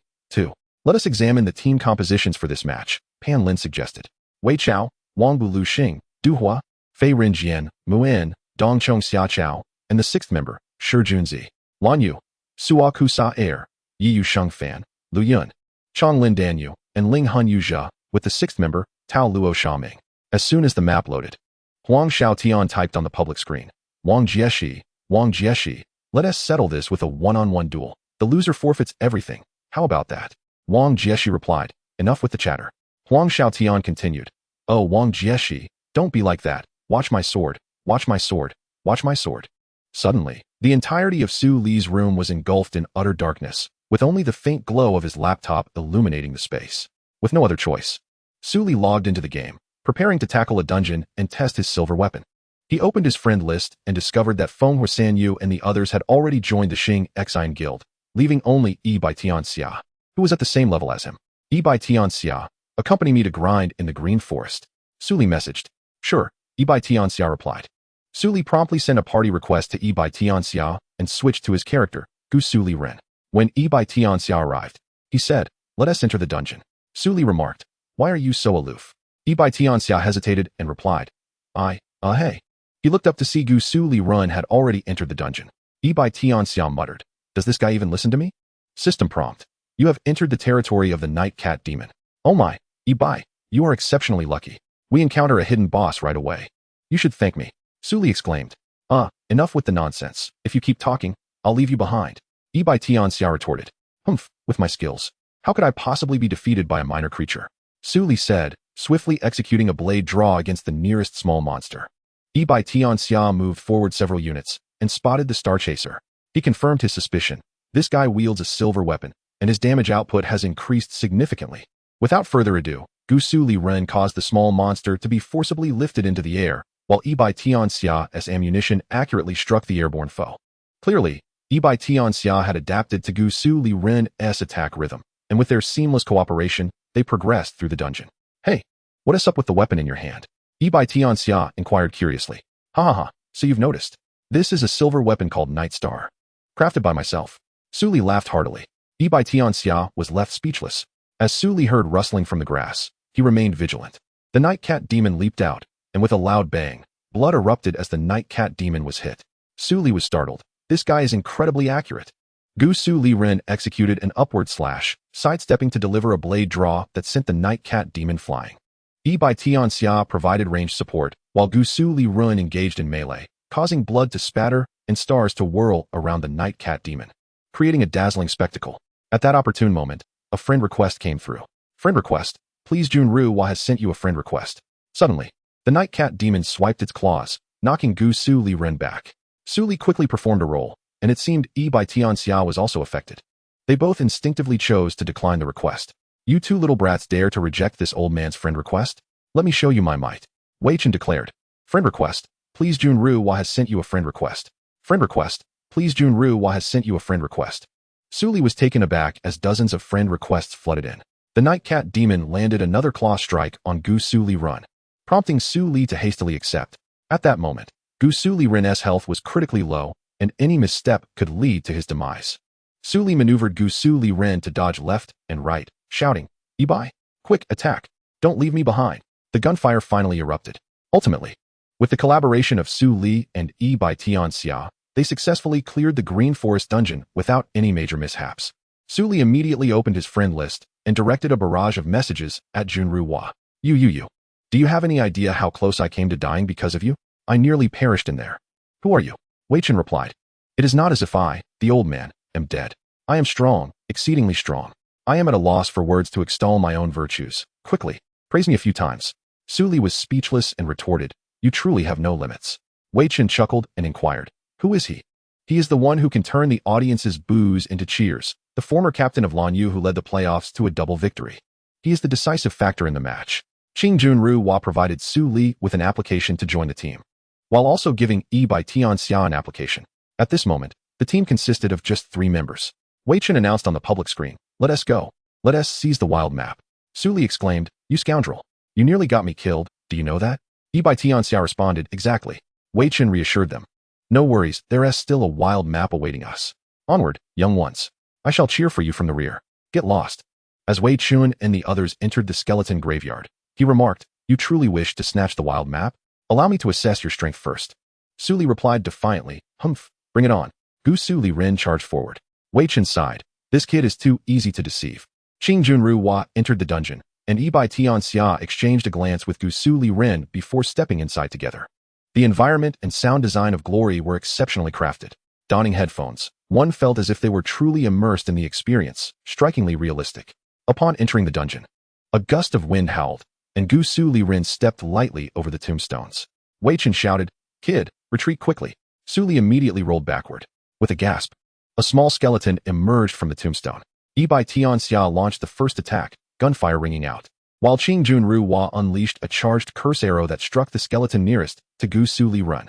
A: Let us examine the team compositions for this match, Pan Lin suggested. Wei Chao, Wang Bu Lu Xing, Du Hua, Fei Ren Jian, Muan, Dongchong Xia Chao, and the 6th member, Shi Junzi. Lan Yu, Sua Kusa Air, Ye Xiu Fan, Lu Yun, Chong Lin Dan Yu, and Ling Han Yu Jia, with the 6th member, Tao Luo Xiaoming. As soon as the map loaded, Huang Xiaotian typed on the public screen, Wang Jieshi, let us settle this with a one-on-one duel. The loser forfeits everything. How about that? Wang Jieshi replied, enough with the chatter. Huang Xiaotian continued, oh Wang Jieshi, don't be like that. Watch my sword, watch my sword, watch my sword. Suddenly, the entirety of Su Li's room was engulfed in utter darkness, with only the faint glow of his laptop illuminating the space. With no other choice, Su Li logged into the game, preparing to tackle a dungeon and test his silver weapon. He opened his friend list and discovered that Feng Huisan Yu and the others had already joined the Xing Exine Guild, leaving only Yi Bai Tianxia, who was at the same level as him. Yi Bai Tianxia, accompany me to grind in the green forest. Su Li messaged. Sure, Yi Bai Tianxia replied. Su Li promptly sent a party request to Yi Bai Tianxia and switched to his character, Gusu Liren. When Yi Bai Tianxia arrived, he said, let us enter the dungeon. Su Li remarked, why are you so aloof? Yi Bai Tianxia hesitated and replied, hey. He looked up to see Gusu Liren had already entered the dungeon. Yi Bai Tianxia muttered, does this guy even listen to me? System prompt. You have entered the territory of the Night Cat Demon. Oh my, Yi Bai, you are exceptionally lucky. We encounter a hidden boss right away. You should thank me. Su Li exclaimed. Enough with the nonsense. If you keep talking, I'll leave you behind. Yi Bai Tianxia retorted. Humph, with my skills, how could I possibly be defeated by a minor creature? Su Li said, swiftly executing a blade draw against the nearest small monster. Yi Bai Tianxia moved forward several units and spotted the Star Chaser. He confirmed his suspicion. This guy wields a silver weapon, and his damage output has increased significantly. Without further ado, Gusu Liren caused the small monster to be forcibly lifted into the air, while Yi Bai Tianxia's ammunition accurately struck the airborne foe. Clearly, Yi Bai Tianxia had adapted to Gusu Liren's attack rhythm, and with their seamless cooperation, they progressed through the dungeon. Hey, what is up with the weapon in your hand? Yi Bai Tianxia inquired curiously. Ha ha ha, so you've noticed. This is a silver weapon called Night Star. Crafted by myself. Su Li laughed heartily. Yi Bai Tianxia was left speechless. As Su Li heard rustling from the grass, he remained vigilant. The Night Cat Demon leaped out, and with a loud bang, blood erupted as the Night Cat Demon was hit. Su Li was startled. This guy is incredibly accurate. Gusu Liren executed an upward slash, sidestepping to deliver a blade draw that sent the Night Cat Demon flying. Yi Bai Tianxia provided ranged support, while Gusu Liren engaged in melee, causing blood to spatter and stars to whirl around the Night Cat Demon, creating a dazzling spectacle. At that opportune moment, a friend request came through. Friend request, please Junru Hua has sent you a friend request. Suddenly, the Night Cat Demon swiped its claws, knocking Gusu Liren back. Su Li quickly performed a roll, and it seemed Yi Bai Tianxia was also affected. They both instinctively chose to decline the request. You two little brats dare to reject this old man's friend request? Let me show you my might. Wei Chen declared. Friend request, please Junru Hua has sent you a friend request. Friend request, please Junru Hua has sent you a friend request. Su Li was taken aback as dozens of friend requests flooded in. The Night Cat Demon landed another claw strike on Gusu Liren, prompting Su Li to hastily accept. At that moment, Gusu Liren's health was critically low, and any misstep could lead to his demise. Su Li maneuvered Gusu Liren to dodge left and right, shouting, Yi Bai, quick, attack! Don't leave me behind! The gunfire finally erupted. Ultimately, with the collaboration of Su Li and Yi Bai Tianxia, they successfully cleared the Green Forest dungeon without any major mishaps. Su Li immediately opened his friend list and directed a barrage of messages at Junru Hua. You. Do you have any idea how close I came to dying because of you? I nearly perished in there. Who are you? Wei Chen replied. It is not as if I, the old man, am dead. I am strong, exceedingly strong. I am at a loss for words to extol my own virtues. Quickly, praise me a few times. Su Li was speechless and retorted, you truly have no limits. Wei Chen chuckled and inquired, who is he? He is the one who can turn the audience's boos into cheers, the former captain of Lan Yu who led the playoffs to a double victory. He is the decisive factor in the match. Qing Junru Hua provided Su Li with an application to join the team, while also giving Yi Bai Tianxia an application. At this moment, the team consisted of just 3 members. Wei Chen announced on the public screen, let us go. Let us seize the wild map. Su Li exclaimed, you scoundrel. You nearly got me killed, do you know that? Yi Bai Tianxia responded, exactly. Wei Chen reassured them. No worries, there is still a wild map awaiting us. Onward, young ones. I shall cheer for you from the rear. Get lost. As Wei Chen and the others entered the skeleton graveyard, he remarked, you truly wish to snatch the wild map? Allow me to assess your strength first. Su Li replied defiantly, humph, bring it on. Gusu Liren charged forward. Wei Chen sighed. This kid is too easy to deceive. Qing Junru Hua entered the dungeon, and Yi Bai Tianxia exchanged a glance with Gusu Liren before stepping inside together. The environment and sound design of Glory were exceptionally crafted. Donning headphones, one felt as if they were truly immersed in the experience, strikingly realistic. Upon entering the dungeon, a gust of wind howled, and Gusu Liren stepped lightly over the tombstones. Wei Chen shouted, kid, retreat quickly. Su Li immediately rolled backward. With a gasp, a small skeleton emerged from the tombstone. Yi Bai Tianxia launched the first attack, gunfire ringing out, while Qing Junru Hua unleashed a charged curse arrow that struck the skeleton nearest to Gusu Liren.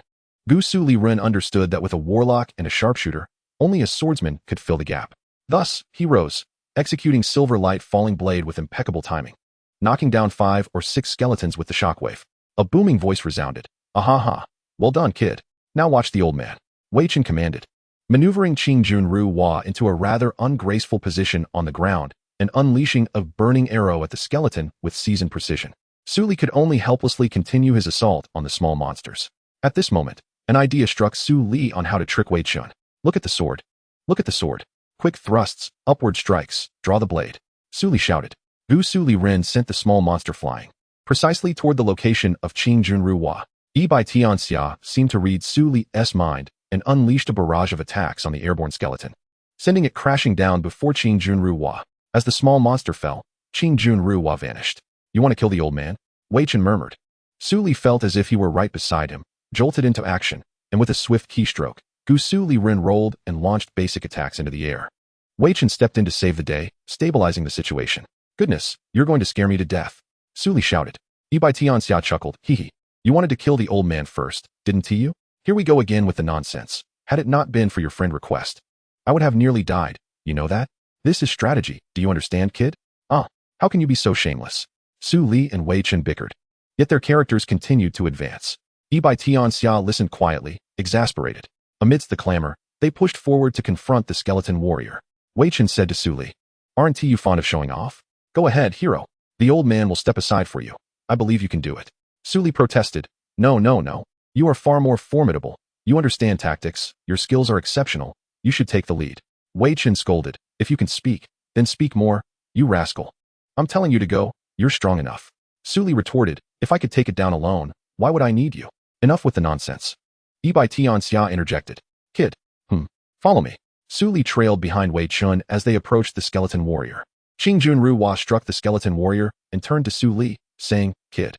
A: Gusu Liren understood that with a warlock and a sharpshooter, only a swordsman could fill the gap. Thus, he rose, executing Silver Light Falling Blade with impeccable timing, knocking down 5 or 6 skeletons with the shockwave. A booming voice resounded. Ahaha. Well done, kid. Now watch the old man. Wei Chen commanded, maneuvering Qing Junru Hua into a rather ungraceful position on the ground and unleashing a burning arrow at the skeleton with seasoned precision. Su Li could only helplessly continue his assault on the small monsters. At this moment, an idea struck Su Li on how to trick Wei Chen. Look at the sword. Look at the sword. Quick thrusts, upward strikes, draw the blade. Su Li shouted. Gusu Liren sent the small monster flying, precisely toward the location of Qing Junru Hua. Yi Bai Tianxia seemed to read Su Li's mind and unleashed a barrage of attacks on the airborne skeleton, sending it crashing down before Qing Junru Hua. As the small monster fell, Qing Junru Hua vanished. You want to kill the old man? Wei Chen murmured. Su Li felt as if he were right beside him, jolted into action, and with a swift keystroke, Gusu Liren rolled and launched basic attacks into the air. Wei Chen stepped in to save the day, stabilizing the situation. Goodness, you're going to scare me to death. Su Li shouted. Yi Bai Tianxia chuckled. Hee. You wanted to kill the old man first, didn't you? Here we go again with the nonsense. Had it not been for your friend request, I would have nearly died. You know that? This is strategy. Do you understand, kid? How can you be so shameless? Su Li and Wei Chen bickered. Yet their characters continued to advance. Yi Bai Tianxia listened quietly, exasperated. Amidst the clamor, they pushed forward to confront the skeleton warrior. Wei Chen said to Su Li, "Aren't you fond of showing off? Go ahead, hero. The old man will step aside for you. I believe you can do it." Su Li protested, "No, no, no. You are far more formidable. You understand tactics. Your skills are exceptional. You should take the lead." Wei Chen scolded, "If you can speak, then speak more, you rascal. I'm telling you to go. You're strong enough." Su Li retorted, "If I could take it down alone, why would I need you? Enough with the nonsense." Yi Bai Tianxia interjected, "Kid, follow me." Su Li trailed behind Wei Chen as they approached the skeleton warrior. Qing Junruo struck the skeleton warrior and turned to Su Li, saying, "Kid,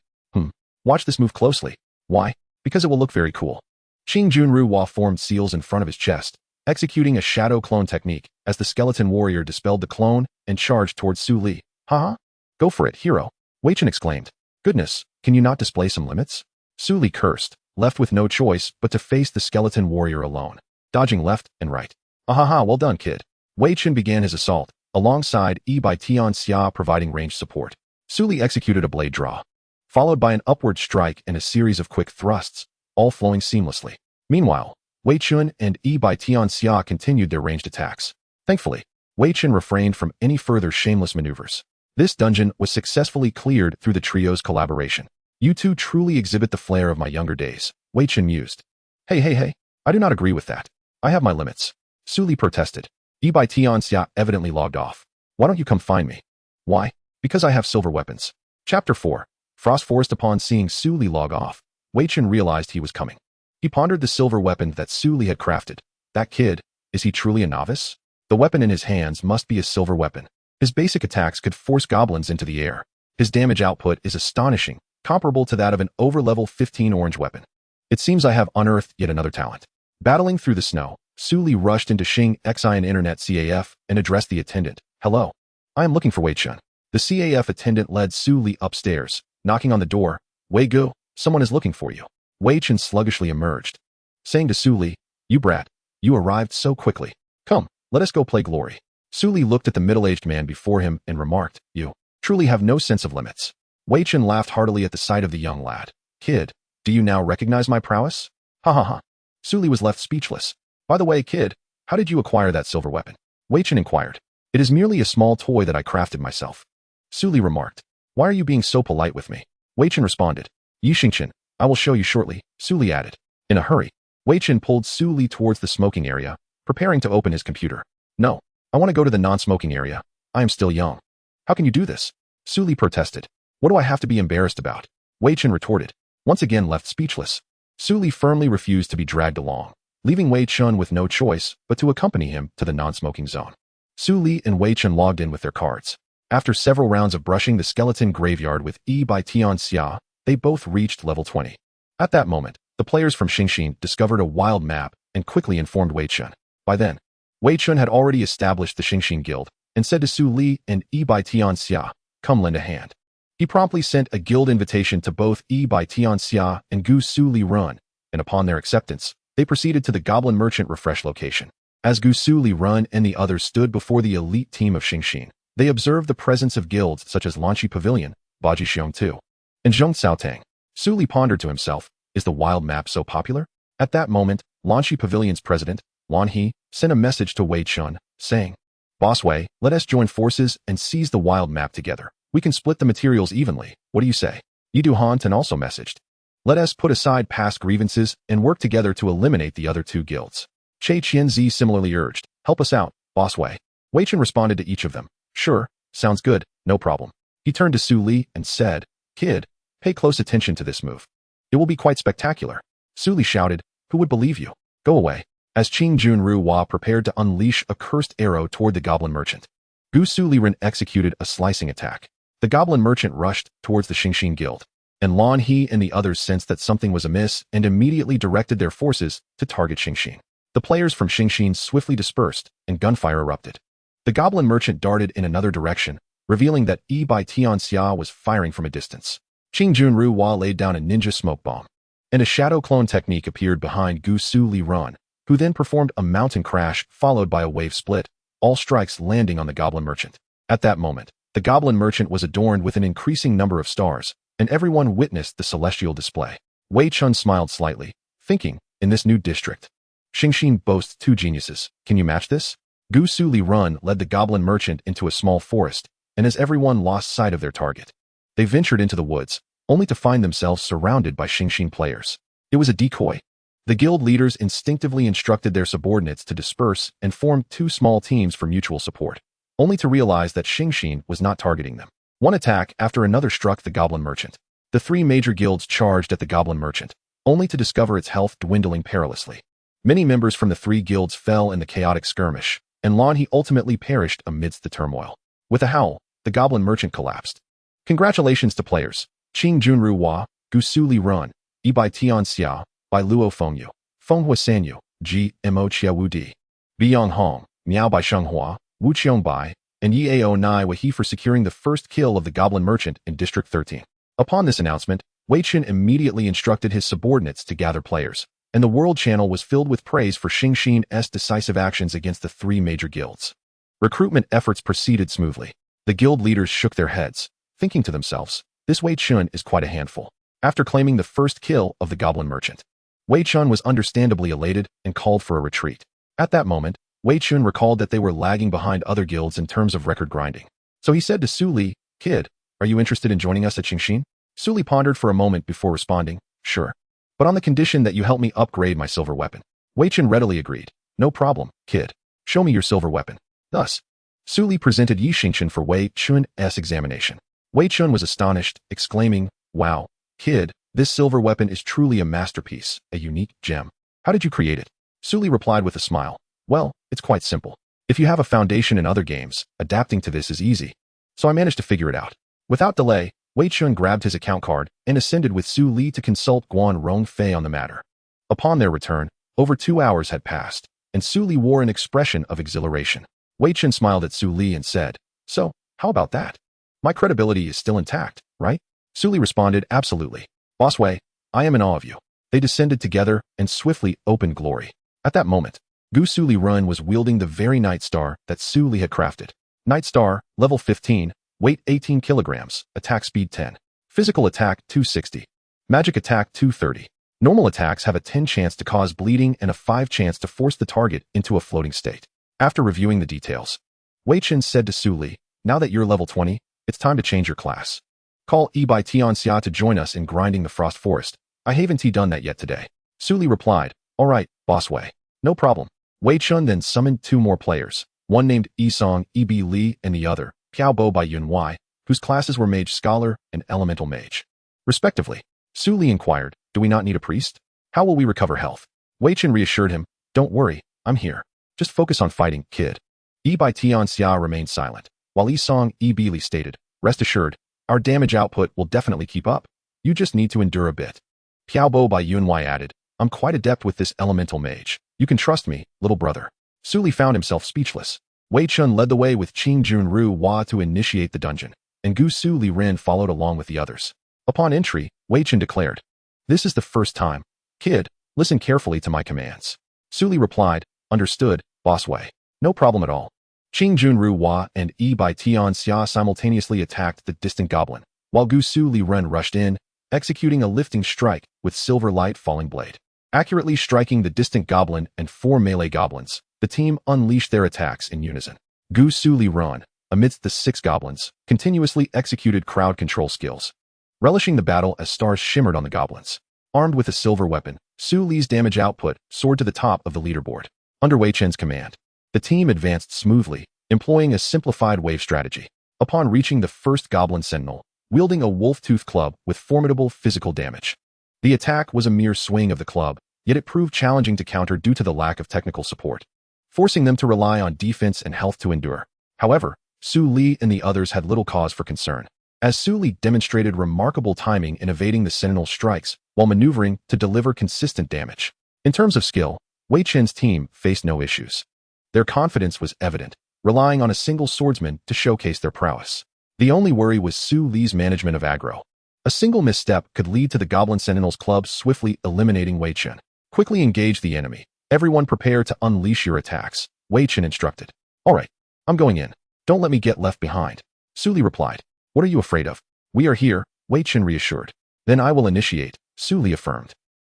A: watch this move closely." "Why?" "Because it will look very cool." Qing Junruo formed seals in front of his chest, executing a shadow clone technique as the skeleton warrior dispelled the clone and charged towards Su Li. "Haha! Go for it, hero!" Wei Chen exclaimed. "Goodness, can you not display some limits?" Su Li cursed, left with no choice but to face the skeleton warrior alone, dodging left and right. "Ahaha, well done, kid." Wei Chen began his assault, alongside Yi Bai Tianxia providing range support. Su Li executed a blade draw, followed by an upward strike and a series of quick thrusts, all flowing seamlessly. Meanwhile, Wei Chen and Yi Bai Tianxia continued their ranged attacks. Thankfully, Wei Chen refrained from any further shameless maneuvers. This dungeon was successfully cleared through the trio's collaboration. "You two truly exhibit the flair of my younger days," Wei Chen mused. Hey, I do not agree with that. I have my limits." Su Li protested. Yi Bai Tianxia evidently logged off. "Why don't you come find me?" "Why? Because I have silver weapons." Chapter 4. Frost Forest. Upon seeing Su Li log off, Wei Chen realized he was coming. He pondered the silver weapon that Su Li had crafted. That kid, is he truly a novice? The weapon in his hands must be a silver weapon. His basic attacks could force goblins into the air. His damage output is astonishing, comparable to that of an over-level 15 orange weapon. It seems I have unearthed yet another talent. Battling through the snow, Su Li rushed into Xing Xian Internet CAF and addressed the attendant. "Hello. I am looking for Wei Chen." The CAF attendant led Su Li upstairs, knocking on the door. "Wei Gu, someone is looking for you." Wei Chen sluggishly emerged, saying to Su Li, "You brat, you arrived so quickly. Come, let us go play glory." Su Li looked at the middle-aged man before him and remarked, "You truly have no sense of limits." Wei Chen laughed heartily at the sight of the young lad. "Kid, do you now recognize my prowess?" "Ha ha ha." Su Li was left speechless. "By the way, kid, how did you acquire that silver weapon?" Wei Chen inquired. "It is merely a small toy that I crafted myself." Su Li remarked. "Why are you being so polite with me?" Wei Chen responded. "Yi Xingchen, I will show you shortly," Su Li added. In a hurry, Wei Chen pulled Su Li towards the smoking area, preparing to open his computer. "No, I want to go to the non-smoking area. I am still young." "How can you do this?" Su Li protested. "What do I have to be embarrassed about?" Wei Chen retorted, once again left speechless. Su Li firmly refused to be dragged along, leaving Wei Chen with no choice but to accompany him to the non-smoking zone. Su Li and Wei Chen logged in with their cards. After several rounds of brushing the skeleton graveyard with Yi Bai Tianxia, they both reached level 20. At that moment, the players from Xingxin discovered a wild map and quickly informed Wei Chen. By then, Wei Chen had already established the Xingxin guild and said to Su Li and Yi Bai Tianxia, "Come lend a hand." He promptly sent a guild invitation to both Yi Bai Tianxia and Gusu Liren, and upon their acceptance, they proceeded to the Goblin Merchant refresh location. As Gusu Liren and the others stood before the elite team of Xingxin, they observed the presence of guilds such as Lanqi Pavilion, Baji Xiong Tu, and Zhong Xiaotang. Su Li pondered to himself, is the wild map so popular? At that moment, Lanqi Pavilion's president, Lan He, sent a message to Wei Chen, saying, "Boss Wei, let us join forces and seize the wild map together. We can split the materials evenly. What do you say?" Yidu Hantan also messaged, "Let us put aside past grievances and work together to eliminate the other two guilds." Che Qianzi similarly urged, "Help us out, Boss Wei." Wei Chen responded to each of them, "Sure, sounds good, no problem." He turned to Su Li and said, "Kid, pay close attention to this move. It will be quite spectacular." Su Li shouted, "Who would believe you? Go away." As Qing Junruo prepared to unleash a cursed arrow toward the Goblin Merchant, Gusu Liren executed a slicing attack. The Goblin Merchant rushed towards the Xingxin Guild, and Lan He and the others sensed that something was amiss and immediately directed their forces to target Xingxin. The players from Xingxin swiftly dispersed, and gunfire erupted. The Goblin Merchant darted in another direction, revealing that Yi Bai Tianxia was firing from a distance. Qing Junruo laid down a ninja smoke bomb, and a shadow clone technique appeared behind Gusu Liren, who then performed a mountain crash followed by a wave split, all strikes landing on the Goblin Merchant. At that moment, the Goblin Merchant was adorned with an increasing number of stars, and everyone witnessed the celestial display. Wei Chen smiled slightly, thinking, in this new district. Xingxin boasts 2 geniuses. Can you match this? Gusu Liren led the goblin merchant into a small forest, and as everyone lost sight of their target, they ventured into the woods, only to find themselves surrounded by Xingxin players. It was a decoy. The guild leaders instinctively instructed their subordinates to disperse and formed 2 small teams for mutual support, only to realize that Xingxin was not targeting them. One attack after another struck the goblin merchant. The 3 major guilds charged at the goblin merchant, only to discover its health dwindling perilously. Many members from the 3 guilds fell in the chaotic skirmish, and He ultimately perished amidst the turmoil. With a howl, the goblin merchant collapsed. Congratulations to players: Qing Junru Hua, Gusu Liren, Yi Bai Tian Xia, Bai Luo Fengyu, Fenghua Sanyu, Ji Mo Chia Wu Di, Biyong Hong, Miao Bai Shenghua, Wu Qiong Bai, and Ye Ao Nai Wei for securing the first kill of the goblin merchant in District 13. Upon this announcement, Wei Chen immediately instructed his subordinates to gather players, and the world channel was filled with praise for Xingxin's decisive actions against the 3 major guilds. Recruitment efforts proceeded smoothly. The guild leaders shook their heads, thinking to themselves, this Wei Chen is quite a handful. After claiming the first kill of the goblin merchant, Wei Chen was understandably elated and called for a retreat. At that moment, Wei Chen recalled that they were lagging behind other guilds in terms of record grinding. So he said to Su Li, "Kid, are you interested in joining us at Xingxin?" Su Li pondered for a moment before responding, "Sure. But on the condition that you help me upgrade my silver weapon." Wei Chen readily agreed. "No problem, kid. Show me your silver weapon." Thus, Su Li presented Ye Xiu for Wei Chen's examination. Wei Chen was astonished, exclaiming, "Wow, kid, this silver weapon is truly a masterpiece, a unique gem. How did you create it?" Su Li replied with a smile, "Well, it's quite simple. If you have a foundation in other games, adapting to this is easy. So I managed to figure it out." Without delay, Wei Chen grabbed his account card and ascended with Su Li to consult Guan Rongfei on the matter. Upon their return, over 2 hours had passed, and Su Li wore an expression of exhilaration. Wei Chen smiled at Su Li and said, "So, how about that? My credibility is still intact, right?" Su Li responded, "Absolutely. Boss Wei, I am in awe of you." They descended together and swiftly opened glory. At that moment, Gusu Liren was wielding the very Night Star that Su Li had crafted. Night Star, level 15, weight 18 kilograms, attack speed 10. Physical attack 260. Magic attack 230. Normal attacks have a 10 chance to cause bleeding and a 5 chance to force the target into a floating state. After reviewing the details, Wei Chen said to Su Li, "Now that you're level 20, it's time to change your class. Call Yi Bai Tian Xia to join us in grinding the Frost Forest. I haven't done that yet today." Su Li replied, "All right, Boss Wei. No problem." Wei Chen then summoned 2 more players, one named Yisong Eb Li and the other, Piao Bo by Yun Wei, whose classes were Mage Scholar and Elemental Mage, respectively. Su Li inquired, "Do we not need a priest? How will we recover health?" Wei Chen reassured him, "Don't worry, I'm here. Just focus on fighting, kid." Yi Bai Tian Xia remained silent, while Yisong Eb Li stated, "Rest assured, our damage output will definitely keep up. You just need to endure a bit." Piao Bo by Yun Wei added, "I'm quite adept with this Elemental Mage. You can trust me, little brother." Su Li found himself speechless. Wei Chen led the way with Qing Junru Hua to initiate the dungeon, and Gusu Liren followed along with the others. Upon entry, Wei Chen declared, "This is the first time. Kid, listen carefully to my commands." Su Li replied, "Understood, Boss Wei. No problem at all." Qing Junru Hua and Yi Bai Tian Xia simultaneously attacked the distant goblin, while Gusu Liren rushed in, executing a lifting strike with Silver Light Falling Blade. Accurately striking the distant goblin and 4 melee goblins, the team unleashed their attacks in unison. Gusu Liren, amidst the 6 goblins, continuously executed crowd control skills, relishing the battle as stars shimmered on the goblins. Armed with a silver weapon, Su Li's damage output soared to the top of the leaderboard. Under Wei Chen's command, the team advanced smoothly, employing a simplified wave strategy. Upon reaching the first goblin sentinel, wielding a wolf-tooth club with formidable physical damage. The attack was a mere swing of the club, yet it proved challenging to counter due to the lack of technical support, forcing them to rely on defense and health to endure. However, Su Li and the others had little cause for concern, as Su Li demonstrated remarkable timing in evading the sentinel strikes while maneuvering to deliver consistent damage. In terms of skill, Wei Chen's team faced no issues. Their confidence was evident, relying on a single swordsman to showcase their prowess. The only worry was Su Li's management of aggro. A single misstep could lead to the Goblin Sentinel's club swiftly eliminating Wei Chen. "Quickly engage the enemy. Everyone prepare to unleash your attacks," Wei Chen instructed. "All right, I'm going in. Don't let me get left behind." Su Li replied. "What are you afraid of? We are here," Wei Chen reassured. "Then I will initiate," Su Li affirmed.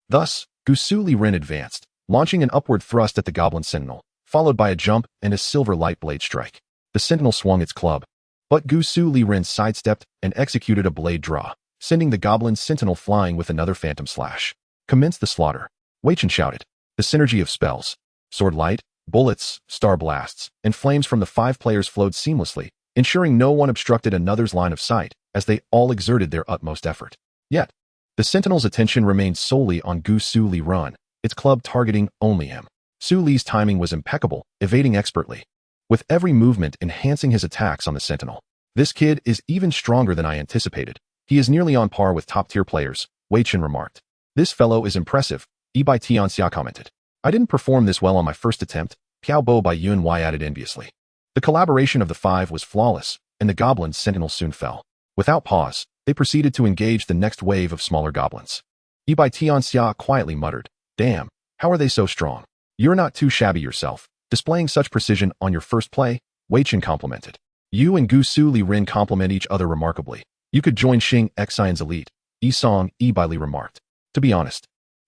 A: Thus, Gusu Liren advanced, launching an upward thrust at the goblin sentinel, followed by a jump and a silver light blade strike. The sentinel swung its club, but Gusu Liren sidestepped and executed a blade draw, sending the goblin sentinel flying with another phantom slash. Commence the slaughter. Wei Chen shouted. The synergy of spells, sword light, bullets, star blasts, and flames from the 5 players flowed seamlessly, ensuring no one obstructed another's line of sight as they all exerted their utmost effort. Yet, the sentinel's attention remained solely on Gusu Liren, its club targeting only him. Su Li's timing was impeccable, evading expertly, with every movement enhancing his attacks on the sentinel. This kid is even stronger than I anticipated. He is nearly on par with top-tier players, Wei Chen remarked. This fellow is impressive, Yi Bai Tianxia commented. I didn't perform this well on my first attempt, Piao Bo Bai Yunwei added enviously. The collaboration of the 5 was flawless, and the goblin sentinel soon fell. Without pause, they proceeded to engage the next wave of smaller goblins. Yi Bai Tianxia quietly muttered, Damn, how are they so strong? You're not too shabby yourself, displaying such precision on your first play, Wei Chen complimented. You and Gusu Liren complement each other remarkably. You could join Xing Xian's elite, Yi Song, Yi Bai Li remarked. To be honest,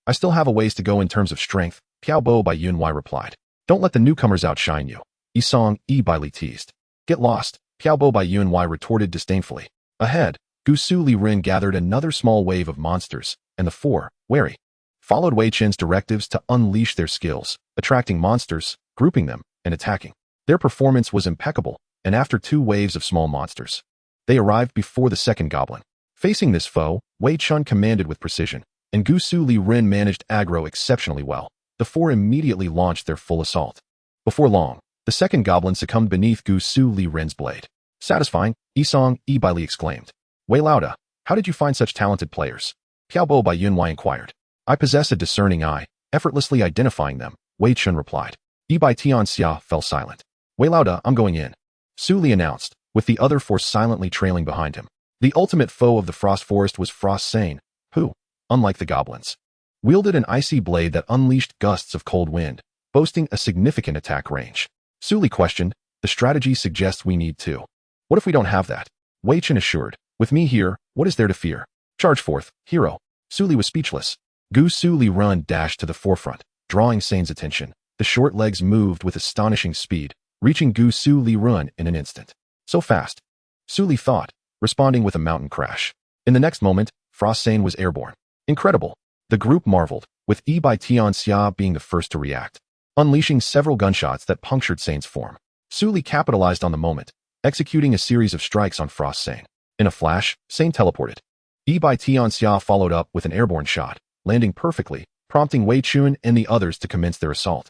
A: I still have a ways to go in terms of strength, Piao Bo Bai Yunwei replied. Don't let the newcomers outshine you, Yi Song, Yi Bai Li teased. Get lost, Piao Bo Bai Yunwei retorted disdainfully. Ahead, Gusu Liren gathered another small wave of monsters, and the 4, wary, followed Wei Chen's directives to unleash their skills, attracting monsters, grouping them, and attacking. Their performance was impeccable, and after 2 waves of small monsters, they arrived before the second goblin. Facing this foe, Wei Chen commanded with precision, and Gusu Liren managed aggro exceptionally well. The 4 immediately launched their full assault. Before long, the second goblin succumbed beneath Gusu Liren's blade. Satisfying, Yi Song, Yi Bai Li exclaimed. Wei Lauda, how did you find such talented players? Piao Bo Bai Yunwei inquired. I possess a discerning eye, effortlessly identifying them, Wei Chen replied. Yi Bai Tianxia fell silent. Wei Lauda, I'm going in, Su Li announced, with the other 4 silently trailing behind him. The ultimate foe of the Frost Forest was Frost Sane, who, unlike the goblins, wielded an icy blade that unleashed gusts of cold wind, boasting a significant attack range. Su Li questioned, the strategy suggests we need 2. What if we don't have that? Wei Chen assured, with me here, what is there to fear? Charge forth, hero. Su Li was speechless. Gusu Liren dashed to the forefront, drawing Sane's attention. The short legs moved with astonishing speed, reaching Gusu Liren in an instant. So fast, Su Li thought, responding with a mountain crash. In the next moment, Frost Sane was airborne. Incredible. The group marveled, with Yi Bai Tianxia being the first to react, unleashing several gunshots that punctured Sane's form. Su Li capitalized on the moment, executing a series of strikes on Frost Sane. In a flash, Sane teleported. Yi Bai Tianxia followed up with an airborne shot, landing perfectly, prompting Wei Chen and the others to commence their assault.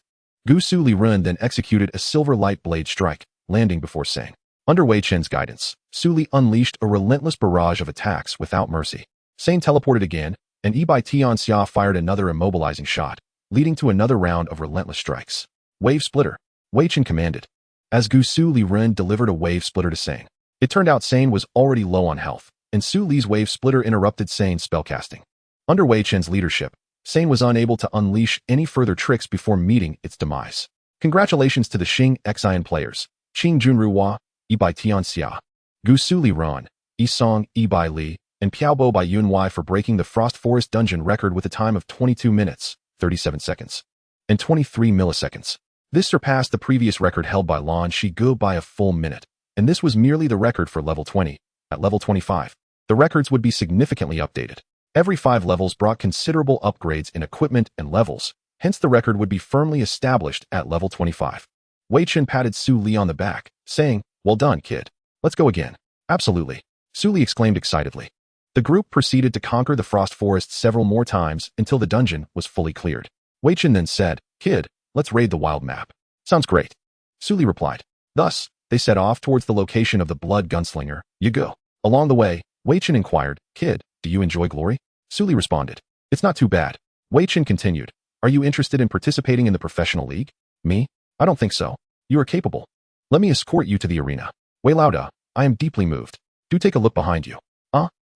A: Gusu Liren then executed a silver light blade strike, landing before Sane. Under Wei Chen's guidance, Su Li unleashed a relentless barrage of attacks without mercy. Sane teleported again, and Yi Bai Tianxia fired another immobilizing shot, leading to another round of relentless strikes. Wave Splitter, Wei Chen commanded, as Gusu Liren delivered a wave splitter to Sane. It turned out Sane was already low on health, and Su Li's wave splitter interrupted Sane's spellcasting. Under Wei Chen's leadership, Sane was unable to unleash any further tricks before meeting its demise. Congratulations to the Xing Xian players, Qing Junruhua, Yi Bai Tianxia, Gusu Liren, Yi Song, Yi Bai Li, and Piao Bo Bai Yunwei for breaking the Frost Forest dungeon record with a time of 22 minutes, 37 seconds, and 23 milliseconds. This surpassed the previous record held by Lan Shigu by a full minute, and this was merely the record for level 20. At level 25, the records would be significantly updated. Every 5 levels brought considerable upgrades in equipment and levels, hence the record would be firmly established at level 25. Wei Chen patted Su Li on the back, saying, Well done, kid. Let's go again. Absolutely, Su Li exclaimed excitedly. The group proceeded to conquer the Frost Forest several more times until the dungeon was fully cleared. Wei Chen then said, Kid, let's raid the wild map. Sounds great, Su Li replied. Thus, they set off towards the location of the blood gunslinger, Ye Xiu. Along the way, Wei Chen inquired, Kid, do you enjoy glory? Su Li responded, It's not too bad. Wei Chen continued, Are you interested in participating in the professional league? Me? I don't think so. You are capable. Let me escort you to the arena. Wei Lauda, I am deeply moved. Do take a look behind you.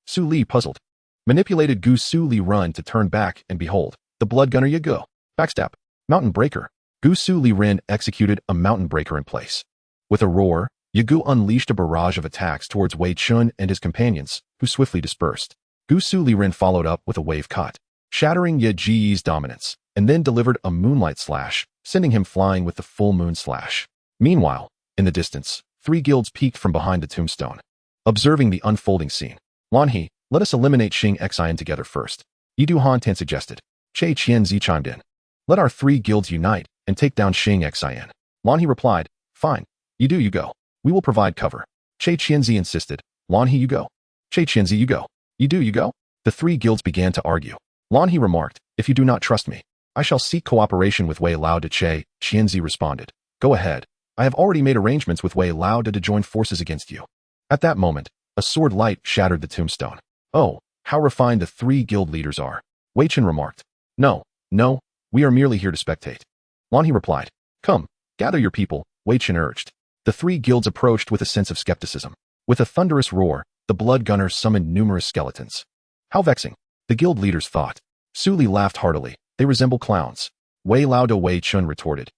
A: Su Li puzzled. Manipulated Gusu Liren to turn back and behold, the blood gunner Ye Xiu. Backstep. Mountain Breaker. Gusu Liren executed a mountain breaker in place. With a roar, Ye Xiu unleashed a barrage of attacks towards Wei Chen and his companions, who swiftly dispersed. Gusu Liren followed up with a wave cut. shattering Ye Xiu's dominance, and then delivered a moonlight slash, sending him flying with the full moon slash. Meanwhile, in the distance, 3 guilds peeked from behind the tombstone. Observing the unfolding scene, Lan He, let us eliminate Xing Xian together first. Yidu Han Tan suggested. Che Qianzi chimed in. Let our 3 guilds unite and take down Xing Xian. Lan He replied, fine. Yidu, you go. We will provide cover. Che Qianzi insisted. Lan He, you go. Che Qianzi, you go. Yidu, you go. The 3 guilds began to argue. Lan He remarked, if you do not trust me, I shall seek cooperation with Wei Lao. Che Qianzi responded. Go ahead. I have already made arrangements with Wei Lao to join forces against you. At that moment, a sword light shattered the tombstone. Oh, how refined the 3 guild leaders are. Wei Chen remarked. No, we are merely here to spectate. Lan He replied. Come, gather your people, Wei Chen urged. The 3 guilds approached with a sense of skepticism. With a thunderous roar, the blood gunners summoned numerous skeletons. How vexing, the guild leaders thought. Su Li laughed heartily. They resemble clowns. Wei Lao to Wei Chen retorted.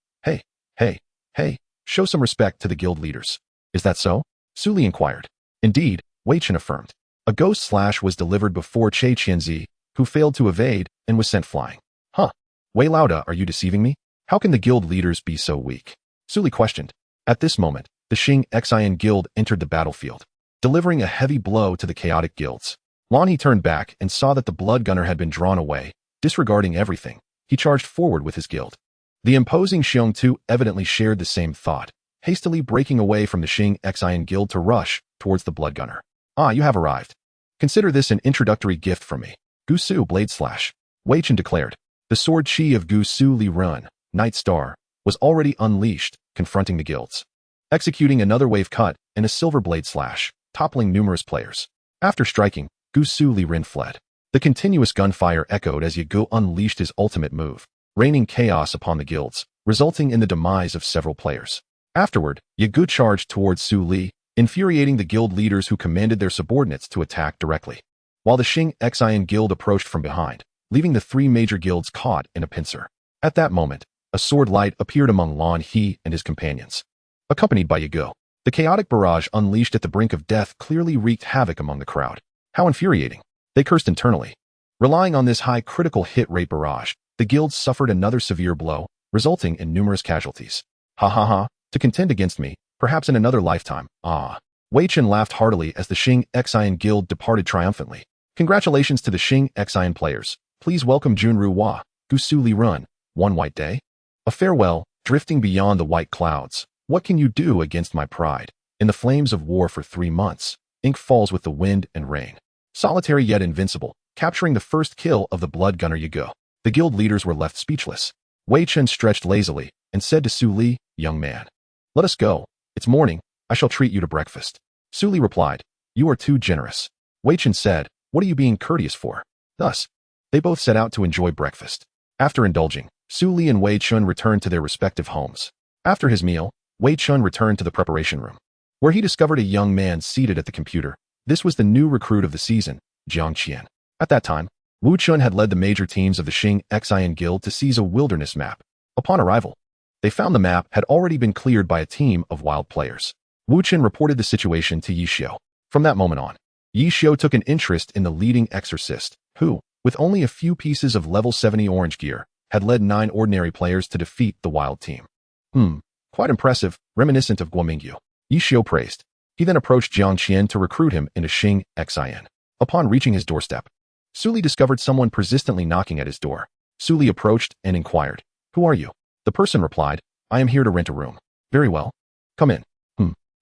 A: Hey, show some respect to the guild leaders. Is that so? Su Li inquired. Indeed, Wei Chen affirmed. A ghost slash was delivered before Che Qianzi, who failed to evade and was sent flying. Huh? Wei Lao, are you deceiving me? How can the guild leaders be so weak? Su Li questioned. At this moment, the Xing Xian guild entered the battlefield, delivering a heavy blow to the chaotic guilds. Lan He turned back and saw that the blood gunner had been drawn away. Disregarding everything, he charged forward with his guild. The imposing Xiong Tu evidently shared the same thought, hastily breaking away from the Xing Xian guild to rush towards the blood gunner. Ah, you have arrived. Consider this an introductory gift from me. Gusu blade slash. Wei Chen declared. The sword chi of Gusu Liren, Night Star, was already unleashed, confronting the guilds. Executing another wave cut and a silver blade slash, toppling numerous players. After striking, Gusu Liren fled. The continuous gunfire echoed as Ye Xiu unleashed his ultimate move, raining chaos upon the guilds, resulting in the demise of several players. Afterward, Ye Xiu charged towards Su Li, infuriating the guild leaders who commanded their subordinates to attack directly, while the Xing Xian guild approached from behind, leaving the 3 major guilds caught in a pincer. At that moment, a sword light appeared among Lan He and his companions. Accompanied by Ye Xiu, the chaotic barrage unleashed at the brink of death clearly wreaked havoc among the crowd. How infuriating! They cursed internally. Relying on this high critical hit rate barrage, the guilds suffered another severe blow, resulting in numerous casualties. Ha, to contend against me, perhaps in another lifetime, ah. Wei Chen laughed heartily as the Xing Xian guild departed triumphantly. Congratulations to the Xing Xian players. Please welcome Junru Hua, Gusu Liren, one white day. A farewell, drifting beyond the white clouds. What can you do against my pride? In the flames of war for 3 months, ink falls with the wind and rain. Solitary yet invincible, capturing the first kill of the blood gunner Ye Xiu. The guild leaders were left speechless. Wei Chen stretched lazily and said to Su Li, young man. Let us go. It's morning. I shall treat you to breakfast. Su Li replied, you are too generous. Wei Chen said, what are you being courteous for? Thus, they both set out to enjoy breakfast. After indulging, Su Li and Wei Chen returned to their respective homes. After his meal, Wei Chen returned to the preparation room, where he discovered a young man seated at the computer. This was the new recruit of the season, Jiang Qian. At that time, Wu Chun had led the major teams of the Xing Xian guild to seize a wilderness map. Upon arrival, they found the map had already been cleared by a team of wild players. Wu Chen reported the situation to Ye Xiu. From that moment on, Ye Xiu took an interest in the leading exorcist, who, with only a few pieces of level 70 orange gear, had led 9 ordinary players to defeat the wild team. Quite impressive, reminiscent of Guomingyu. Ye Xiu praised. He then approached Jiang Qian to recruit him into Xing Xian. Upon reaching his doorstep, Su Li discovered someone persistently knocking at his door. Su Li approached and inquired, who are you? The person replied, I am here to rent a room. Very well. Come in.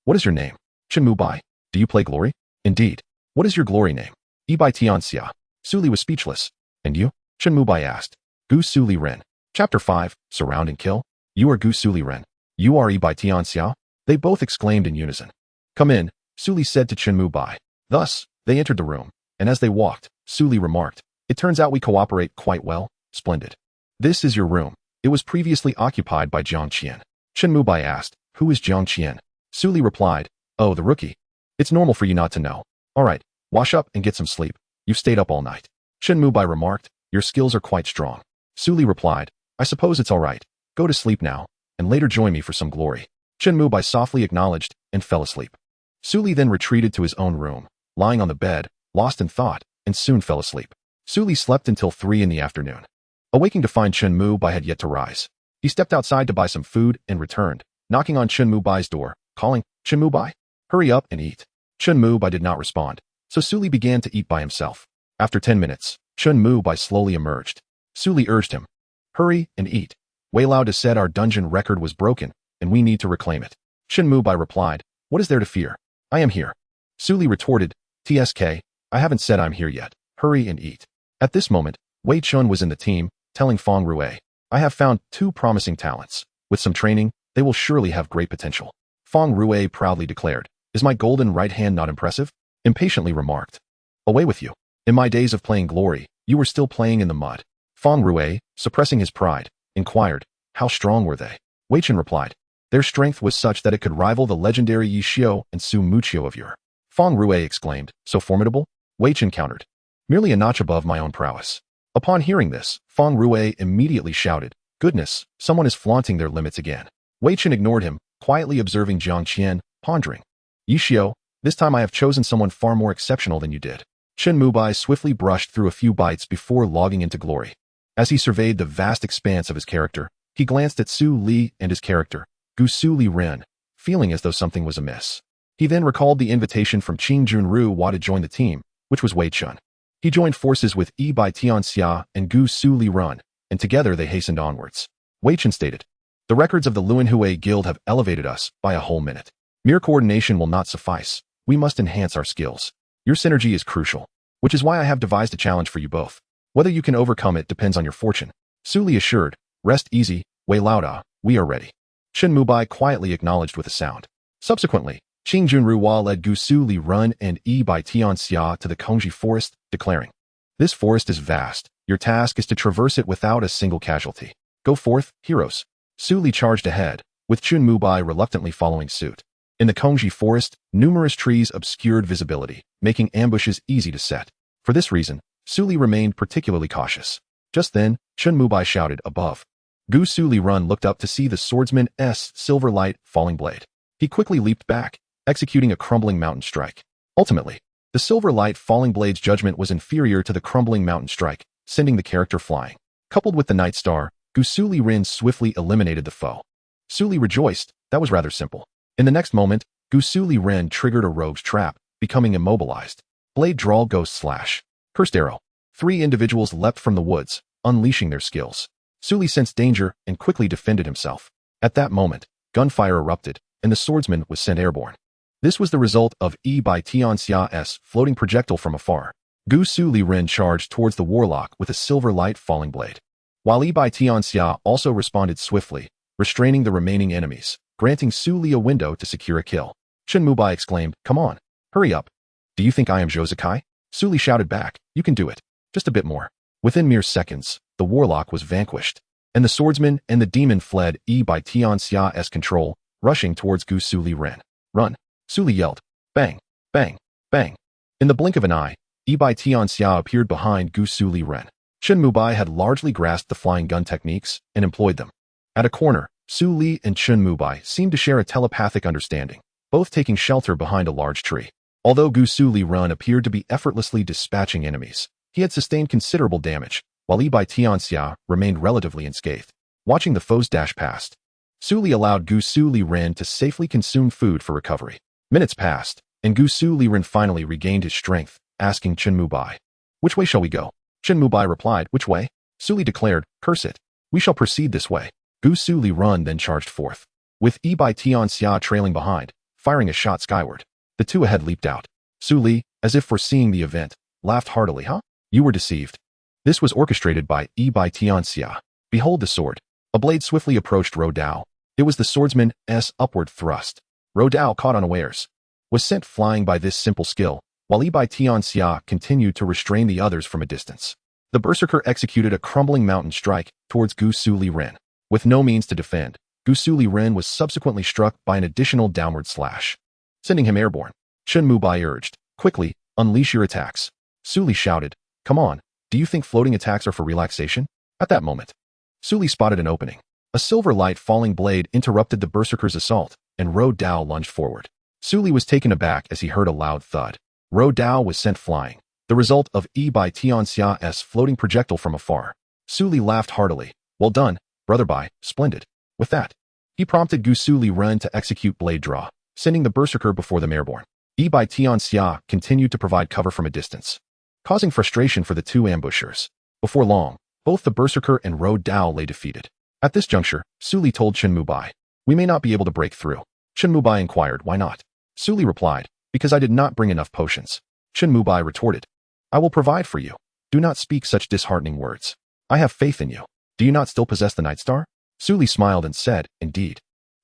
A: What is your name? Chen Mu Bai. Do you play glory? Indeed. What is your glory name? Yi Bai Tianxia. Su Li was speechless. And you? Chen Mu Bai asked. Gusu Liren. Chapter 5, Surround and Kill. You are Gusu Liren. You are Yi Bai Tianxia. They both exclaimed in unison. Come in, Su Li said to Chen Mu Bai. Thus, they entered the room, and as they walked, Su Li remarked, it turns out we cooperate quite well. Splendid. This is your room. It was previously occupied by Jiang Qian. Chen Mu Bai asked, who is Jiang Qian? Su Li replied, oh, the rookie. It's normal for you not to know. All right, wash up and get some sleep. You've stayed up all night. Chen Mu Bai remarked, your skills are quite strong. Su Li replied, I suppose it's all right. Go to sleep now, and later join me for some glory. Chen Mu Bai softly acknowledged and fell asleep. Su Li then retreated to his own room, lying on the bed, lost in thought, and soon fell asleep. Su Li slept until 3 in the afternoon. Awaking to find Chen Mu-bai had yet to rise. He stepped outside to buy some food and returned, knocking on Chen Mu-bai's door, calling, "Chen Mu-bai, hurry up and eat." Chen Mu-bai did not respond, so Su Li began to eat by himself. After 10 minutes, Chen Mu-bai slowly emerged. Su Li urged him, "Hurry and eat. Wei Lao said our dungeon record was broken, and we need to reclaim it." Chen Mu-bai replied, "What is there to fear? I am here." Su Li retorted, "TSK, I haven't said I'm here yet. Hurry and eat." At this moment, Wei Chen was in the team, telling Feng Rue, "I have found 2 promising talents. With some training, they will surely have great potential." Feng Rue proudly declared, "Is my golden right hand not impressive?" Impatiently remarked, "Away with you. In my days of playing glory, you were still playing in the mud." Feng Rue, suppressing his pride, inquired, "How strong were they?" Wei Chen replied, "Their strength was such that it could rival the legendary Ye Xiu and Su Muchio of yore." Feng Rue exclaimed, "So formidable?" Wei Chen countered, "Merely a notch above my own prowess." Upon hearing this, Feng Rue immediately shouted, "Goodness, someone is flaunting their limits again." Wei Chen ignored him, quietly observing Jiang Qian, pondering, "Ye Xiu, this time I have chosen someone far more exceptional than you did." Chen Mu-bai swiftly brushed through a few bites before logging into glory. As he surveyed the vast expanse of his character, he glanced at Su Li and his character, Gusu Liren, feeling as though something was amiss. He then recalled the invitation from Qing Junru to join the team, which was Wei Chen. He joined forces with Yi Bai Tianxia and Gusu Liren, and together they hastened onwards. Wei Chen stated, "The records of the Luanhui Guild have elevated us by a whole minute. Mere coordination will not suffice. We must enhance our skills. Your synergy is crucial, which is why I have devised a challenge for you both. Whether you can overcome it depends on your fortune." Su Li assured, "Rest easy, Wei Lao, we are ready." Chen Mu-bai quietly acknowledged with a sound. Subsequently, Qing Junru led Gusu Liren and Yi Bai Tianxia to the Kongji forest, declaring, "This forest is vast. Your task is to traverse it without a single casualty. Go forth, heroes." Su Li charged ahead, with Chen Mu-bai reluctantly following suit. In the Kongji forest, numerous trees obscured visibility, making ambushes easy to set. For this reason, Su Li remained particularly cautious. Just then, Chen Mu-bai shouted, "Above." Gusu Liren looked up to see the swordsman's silver light falling blade. He quickly leaped back, executing a crumbling mountain strike. Ultimately, the silver light falling blade's judgment was inferior to the crumbling mountain strike, sending the character flying. Coupled with the night star, Gusu Liren swiftly eliminated the foe. Su Li rejoiced, that was rather simple. In the next moment, Gusu Liren triggered a rogue's trap, becoming immobilized. Blade draw ghost slash. Cursed arrow. 3 individuals leapt from the woods, unleashing their skills. Su Li sensed danger and quickly defended himself. At that moment, gunfire erupted, and the swordsman was sent airborne. This was the result of Yi Bai Tianxia's floating projectile from afar. Gusu Liren charged towards the warlock with a silver light falling blade. While Yi Bai Tianxia also responded swiftly, restraining the remaining enemies, granting Su Li a window to secure a kill. Chen Mu-bai exclaimed, "Come on, hurry up. Do you think I am Josakai?" Su Li shouted back, "You can do it. Just a bit more." Within mere seconds, the warlock was vanquished, and the swordsman and the demon fled Yi Bai Tianxia's control, rushing towards Gusu Liren. "Run!" Su Li yelled. Bang, bang, bang. In the blink of an eye, Yi Bai Tianxia appeared behind Gusu Liren. Chen Mu-bai had largely grasped the flying gun techniques and employed them. At a corner, Su Li and Chen Mu-bai seemed to share a telepathic understanding, both taking shelter behind a large tree. Although Gusu Liren appeared to be effortlessly dispatching enemies, he had sustained considerable damage, while Yi Bai Tianxia remained relatively unscathed. Watching the foes dash past, Su Li allowed Gusu Liren to safely consume food for recovery. Minutes passed, and Gusu Liren finally regained his strength, asking Chen Mu-bai, "Which way shall we go?" Chen Mu-bai replied, "Which way?" Su Li declared, "Curse it. We shall proceed this way." Gusu Liren then charged forth, with Yi Bai Tianxia trailing behind, firing a shot skyward. The two ahead leaped out. Su Li, as if foreseeing the event, laughed heartily. "Huh? You were deceived. This was orchestrated by Yi Bai Tianxia. Behold the sword." A blade swiftly approached Ro Dao. It was the swordsman's upward thrust. Ro Dao, caught unawares, was sent flying by this simple skill, while Yi Bai Tianxia continued to restrain the others from a distance. The berserker executed a crumbling mountain strike towards Gusu Liren. With no means to defend, Gusu Liren was subsequently struck by an additional downward slash, sending him airborne. Chen Mu-bai urged, "Quickly, unleash your attacks." Su Li shouted, "Come on, do you think floating attacks are for relaxation?" At that moment, Su Li spotted an opening. A silver light falling blade interrupted the berserker's assault, and Ro Dao lunged forward. Su Li was taken aback as he heard a loud thud. Ro Dao was sent flying. the result of Yi Bai Tianxia's floating projectile from afar. Su Li laughed heartily. Well done, brother Bai, splendid. With that, he prompted Gusu Liren to execute blade draw, sending the berserker before them airborne. Yi Bai Tianxia continued to provide cover from a distance, causing frustration for the two ambushers. Before long, both the berserker and Ro Dao lay defeated. At this juncture, Su Li told Chen Mubai, "We may not be able to break through." Chen Mubai inquired, "Why not?" Su Li replied, "Because I did not bring enough potions." Chen Mubai retorted, "I will provide for you. Do not speak such disheartening words. I have faith in you. Do you not still possess the Night Star?" Su Li smiled and said, "Indeed.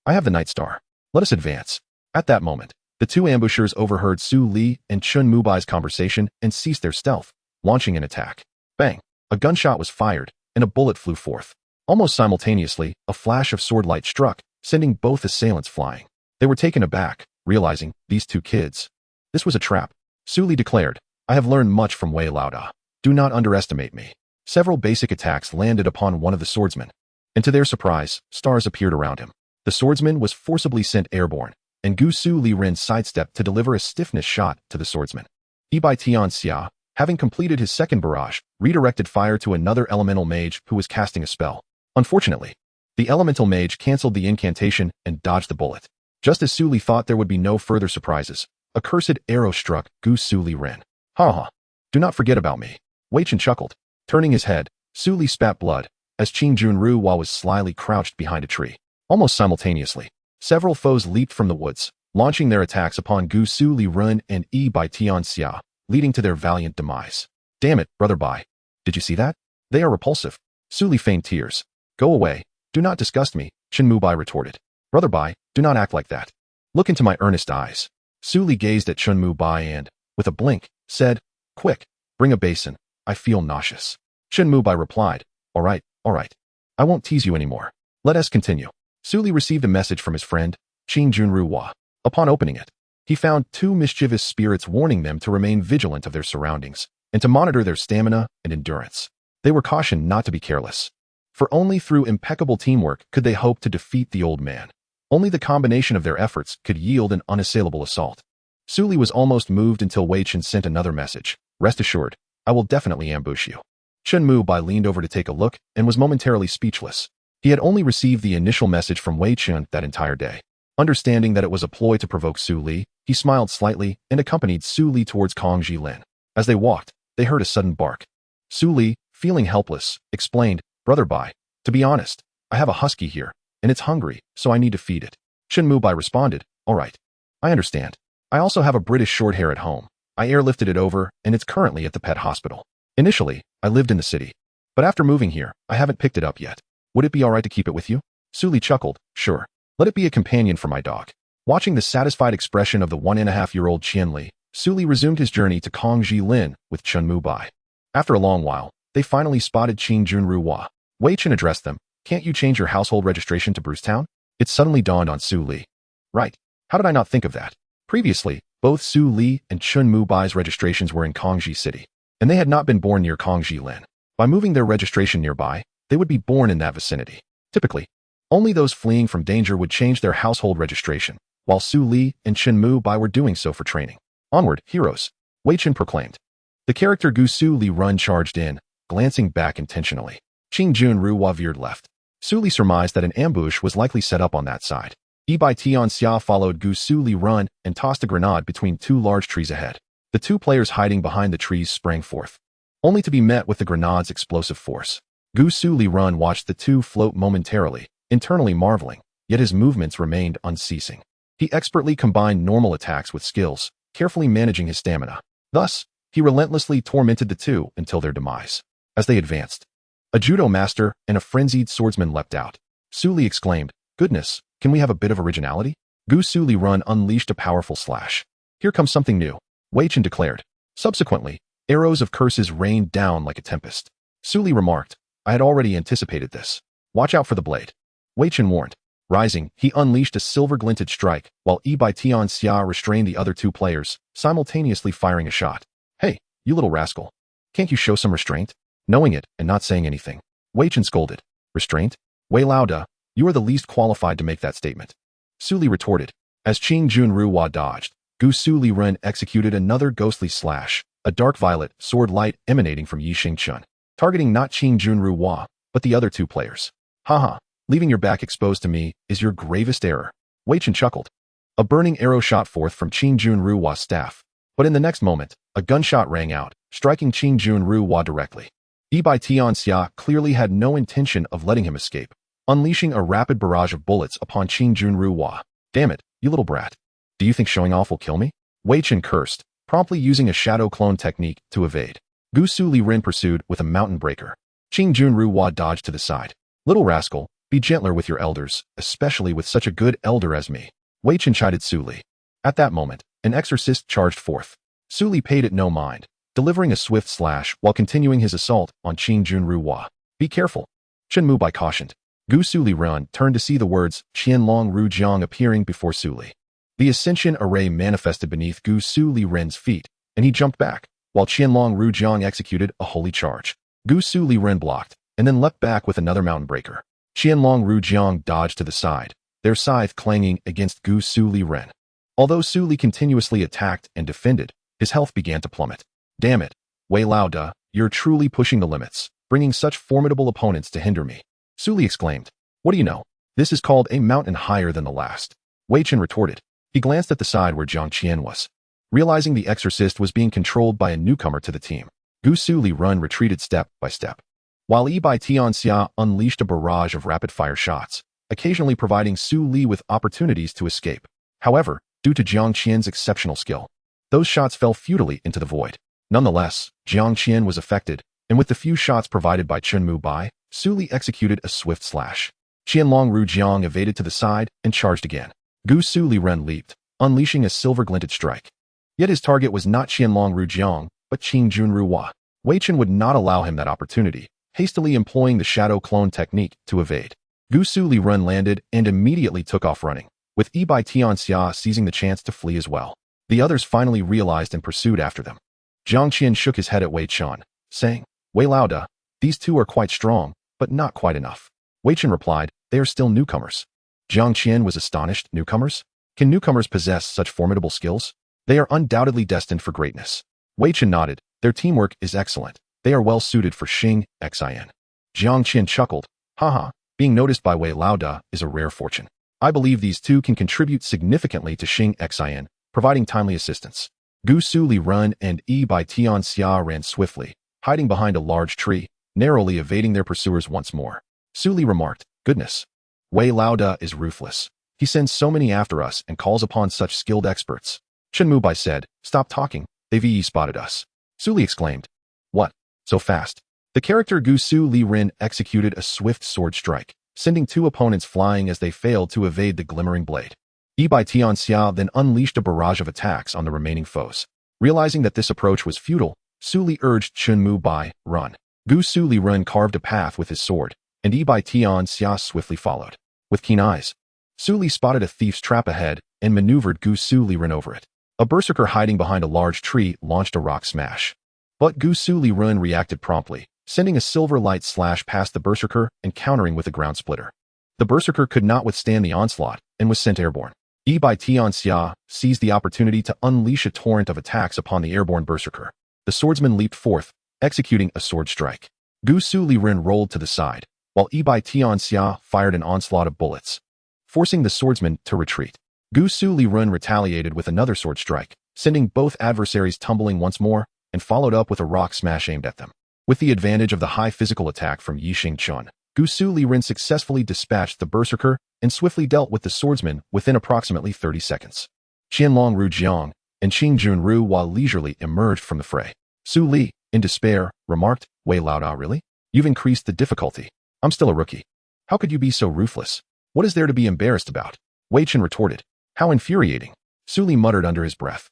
A: I have the Night Star. Let us advance." At that moment, the two ambushers overheard Su Li and Chen Mubai's conversation and ceased their stealth, launching an attack. Bang! A gunshot was fired, and a bullet flew forth. Almost simultaneously, a flash of sword light struck, sending both assailants flying. They were taken aback, realizing, these two kids. This was a trap. Su Li declared, "I have learned much from Wei Lauda. Do not underestimate me." Several basic attacks landed upon one of the swordsmen, and to their surprise, stars appeared around him. The swordsman was forcibly sent airborne, and Gusu Liren sidestepped to deliver a stiffness shot to the swordsman. Yi Bai Tianxia, having completed his second barrage, redirected fire to another elemental mage who was casting a spell. Unfortunately, the elemental mage cancelled the incantation and dodged the bullet. Just as Su Li thought there would be no further surprises, a cursed arrow struck Gusu Liren. "Ha ha! Do not forget about me." Wei Chen chuckled. Turning his head, Su Li spat blood, as Qing Junruwa was slyly crouched behind a tree. Almost simultaneously, several foes leaped from the woods, launching their attacks upon Gusu Liren and Yi Bai Tianxia, leading to their valiant demise. "Damn it, brother Bai. Did you see that? They are repulsive." Su Li feigned tears. "Go away. Do not disgust me," Chen Mubai retorted. "Brother Bai, do not act like that. Look into my earnest eyes." Su Li gazed at Chen Mubai and, with a blink, said, "Quick, bring a basin. I feel nauseous." Chen Mubai replied, all right. I won't tease you anymore. Let us continue." Su Li received a message from his friend, Qing Junruwa. Upon opening it, he found two mischievous spirits warning them to remain vigilant of their surroundings and to monitor their stamina and endurance. They were cautioned not to be careless, for only through impeccable teamwork could they hope to defeat the old man. Only the combination of their efforts could yield an unassailable assault. Su Li was almost moved until Wei Chen sent another message. "Rest assured, I will definitely ambush you." Chen Mubai leaned over to take a look and was momentarily speechless. He had only received the initial message from Wei Chen that entire day. Understanding that it was a ploy to provoke Su Li, he smiled slightly and accompanied Su Li towards Kongji Lin. As they walked, they heard a sudden bark. Su Li, feeling helpless, explained, "Brother Bai, to be honest, I have a husky here, and it's hungry, so I need to feed it." Chen Mubai responded, "All right. I understand. I also have a British shorthair at home. I airlifted it over, and it's currently at the pet hospital. Initially, I lived in the city, but after moving here, I haven't picked it up yet. Would it be all right to keep it with you?" Su Li chuckled, "Sure. Let it be a companion for my dog." Watching the satisfied expression of the 1.5-year-old Qianli, Su Li resumed his journey to Kongji Lin with Chen Mubai. After a long while, they finally spotted Qing Junruwa. Wei Chen addressed them, "Can't you change your household registration to Brucetown?" It suddenly dawned on Su Li. Right. How did I not think of that? Previously, both Su Li and Chen Mubai's registrations were in Kongji City, and they had not been born near Kongji Lin. By moving their registration nearby, they would be born in that vicinity. Typically, only those fleeing from danger would change their household registration, while Su Li and Chen Mubai were doing so for training. "Onward, heroes," Wei Chen proclaimed. The character Gusu Liren charged in, glancing back intentionally. Qing Junruwa veered left. Su Li surmised that an ambush was likely set up on that side. Yi Bai Tianxia followed Gusu Liren and tossed a grenade between two large trees ahead. The two players hiding behind the trees sprang forth, only to be met with the grenade's explosive force. Gusu Liren watched the two float momentarily, internally marveling, yet his movements remained unceasing. He expertly combined normal attacks with skills, carefully managing his stamina. Thus, he relentlessly tormented the two until their demise. As they advanced, a judo master and a frenzied swordsman leapt out. Su Li exclaimed, "Goodness, can we have a bit of originality?" Gusu Liren unleashed a powerful slash. "Here comes something new," Wei Chen declared. Subsequently, arrows of curses rained down like a tempest. Su Li remarked, "I had already anticipated this. Watch out for the blade." Wei Chen warned. Rising, he unleashed a silver-glinted strike, while Yi Bai Tianxia restrained the other two players, simultaneously firing a shot. "Hey, you little rascal. Can't you show some restraint?" Knowing it and not saying anything, Wei Chen scolded. "Restraint? Wei Lauda, you are the least qualified to make that statement." Su Li retorted. As Qing Junruwa dodged, Gusu Liren executed another ghostly slash, a dark violet sword light emanating from Ye Xiu, targeting not Qing Junru Hua, but the other two players. Haha, leaving your back exposed to me is your gravest error. Wei Chen chuckled. A burning arrow shot forth from Qing Junru Hua's staff, but in the next moment, a gunshot rang out, striking Qing Junru Hua directly. Yi Bai Tianxia clearly had no intention of letting him escape, unleashing a rapid barrage of bullets upon Qing Junru Hua. Damn it, you little brat. Do you think showing off will kill me? Wei Chen cursed, promptly using a shadow clone technique to evade. Gusu Liren pursued with a mountain breaker. Qing Junru Hua dodged to the side. Little rascal, be gentler with your elders, especially with such a good elder as me. Wei Chen chided Su Li. At that moment, an exorcist charged forth. Su Li paid it no mind, delivering a swift slash while continuing his assault on Qing Junru Hua. Be careful. Chen Mubai cautioned. Gusu Liren turned to see the words Qianlong Ru Jiang appearing before Su Li. The Ascension Array manifested beneath Gusu Liren's feet, and he jumped back, while Qianlong Ru Jiang executed a holy charge. Gusu Liren blocked, and then leapt back with another mountain breaker. Qianlong Ru Jiang dodged to the side, their scythe clanging against Gusu Liren. Although Su Li continuously attacked and defended, his health began to plummet. Damn it, Wei Lao, you're truly pushing the limits, bringing such formidable opponents to hinder me. Su Li exclaimed. What do you know? This is called a mountain higher than the last. Wei Chen retorted. He glanced at the side where Jiang Qian was. Realizing the exorcist was being controlled by a newcomer to the team, Gusu Liren retreated step by step. While Yi Bai Tianxia unleashed a barrage of rapid-fire shots, occasionally providing Su Li with opportunities to escape. However, due to Jiang Qian's exceptional skill, those shots fell futilely into the void. Nonetheless, Jiang Qian was affected, and with the few shots provided by Chen Mubai, Su Li executed a swift slash. Qianlong Ru Jiang evaded to the side and charged again. Gusu Liren leaped, unleashing a silver-glinted strike. Yet his target was not Qianlong Ru Jiang, but Qing Junru Hua. Wei Chen would not allow him that opportunity, hastily employing the shadow clone technique to evade. Gusu Liren landed and immediately took off running, with Yi Bai Tianxia seizing the chance to flee as well. The others finally realized and pursued after them. Jiang Qian shook his head at Wei Chen, saying, Wei Lao, these two are quite strong, but not quite enough. Wei Chen replied, they are still newcomers. Jiang Qian was astonished. Newcomers? Can newcomers possess such formidable skills? They are undoubtedly destined for greatness. Wei Chen nodded. Their teamwork is excellent. They are well suited for Xing, Xin. Jiang Qian chuckled. Haha, being noticed by Wei Lao is a rare fortune. I believe these two can contribute significantly to Xing, Xin, providing timely assistance. Gusu Liren and Yi Bai Tianxia ran swiftly, hiding behind a large tree, narrowly evading their pursuers once more. Su Li remarked, goodness. Wei Lao is ruthless. He sends so many after us and calls upon such skilled experts. Chen Mubai said, stop talking, they've spotted us. Su Li exclaimed. What? So fast? The character Gusu Liren executed a swift sword strike, sending two opponents flying as they failed to evade the glimmering blade. Yi Bai Tianxia then unleashed a barrage of attacks on the remaining foes. Realizing that this approach was futile, Su Li urged Chen Mubai, run. Gusu Liren carved a path with his sword, and Yi Bai Tianxia swiftly followed. With keen eyes, Su Li spotted a thief's trap ahead and maneuvered Gusu Liren over it. A berserker hiding behind a large tree launched a rock smash. But Gusu Liren reacted promptly, sending a silver light slash past the berserker and countering with a ground splitter. The berserker could not withstand the onslaught and was sent airborne. Yi Bai Tianxia seized the opportunity to unleash a torrent of attacks upon the airborne berserker. The swordsman leaped forth, executing a sword strike. Gusu Liren rolled to the side, while Yi Bai Tianxia fired an onslaught of bullets, forcing the swordsman to retreat. Gusu Liren retaliated with another sword strike, sending both adversaries tumbling once more, and followed up with a rock smash aimed at them. With the advantage of the high physical attack from Ye Xiu, Gusu Liren successfully dispatched the berserker and swiftly dealt with the swordsman within approximately 30 seconds. Qianlong Ru Jiang and Qing Junru Hua leisurely emerged from the fray. Su Li, in despair, remarked, Wei Lao, really? You've increased the difficulty. I'm still a rookie. How could you be so ruthless? What is there to be embarrassed about? Wei Chen retorted. How infuriating. Su Li muttered under his breath.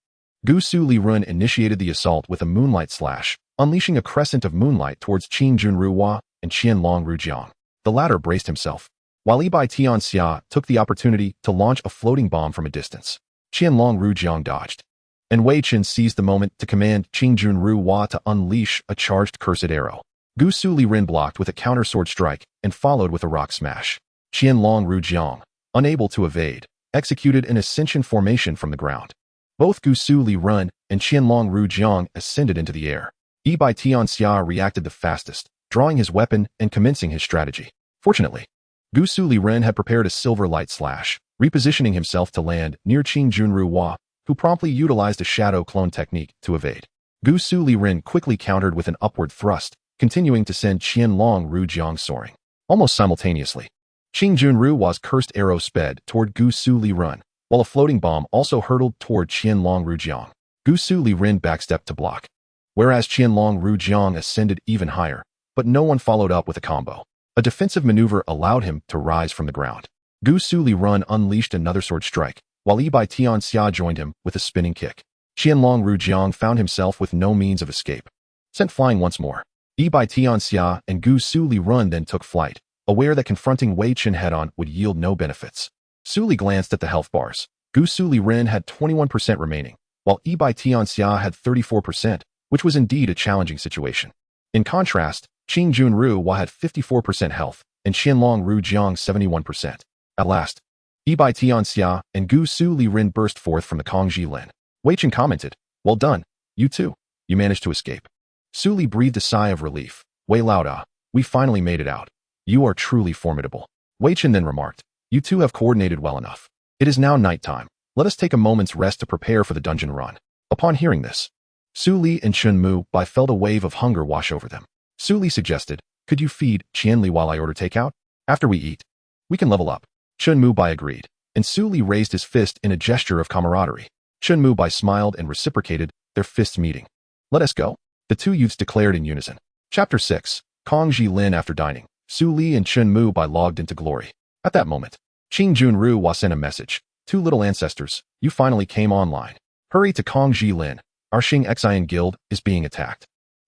A: Gusu Liren initiated the assault with a moonlight slash, unleashing a crescent of moonlight towards Qing Junru Hua and Qianlong Ru Jiang. The latter braced himself, while Yi Bai Tianxia took the opportunity to launch a floating bomb from a distance. Qianlong Ru Jiang dodged, and Wei Chen seized the moment to command Qing Junru Hua to unleash a charged cursed arrow. Gusu Liren blocked with a counter sword strike and followed with a rock smash. Qianlong Ru Jiang, unable to evade, executed an ascension formation from the ground. Both Gusu Liren and Qianlong Rujiang ascended into the air. Yi Bai Tianxia reacted the fastest, drawing his weapon and commencing his strategy. Fortunately, Gusu Liren had prepared a silver light slash, repositioning himself to land near Qing Junru Hua, who promptly utilized a shadow clone technique to evade. Gusu Liren quickly countered with an upward thrust, continuing to send Qianlong Rujiang soaring. Almost simultaneously, Qing Junru Hua's cursed arrow sped toward Gusu Liren, while a floating bomb also hurtled toward Qianlong Rujiang. Gusu Liren backstepped to block, whereas Qianlong Rujiang ascended even higher, but no one followed up with a combo. A defensive maneuver allowed him to rise from the ground. Gusu Liren unleashed another sword strike, while Yi Bai Tianxia joined him with a spinning kick. Qianlong Rujiang found himself with no means of escape. Sent flying once more, Yi Bai Tianxia and Gusu Liren then took flight, aware that confronting Wei Chen head-on would yield no benefits. Suli glanced at the health bars. Gusu Liren had 21% remaining, while Yi Bai Tianxia had 34%, which was indeed a challenging situation. In contrast, Qing Junru Hua had 54% health, and Qianlong Rujiang 71%. At last, Yi Bai Tianxia and Gusu Liren burst forth from the Kongji Lin. Wei Chen commented, "Well done, you two. You managed to escape." Suli breathed a sigh of relief. "Wei Lauda, we finally made it out. You are truly formidable." Wei Chen then remarked, "You two have coordinated well enough. It is now nighttime. Let us take a moment's rest to prepare for the dungeon run." Upon hearing this, Su Li and Chun Mu Bai felt a wave of hunger wash over them. Su Li suggested, "Could you feed Qianli while I order takeout? After we eat, we can level up." Chun Mu Bai agreed, and Su Li raised his fist in a gesture of camaraderie. Chun Mu Bai smiled and reciprocated, their fists meeting. "Let us go," the two youths declared in unison. Chapter 6, Kongji Lin. After dining, Su Li and Chun Mu Bai logged into glory. At that moment, Qing Junru Hua sent a message. "Two little ancestors, you finally came online. Hurry to Kongji Lin. Our Xing Xian guild is being attacked."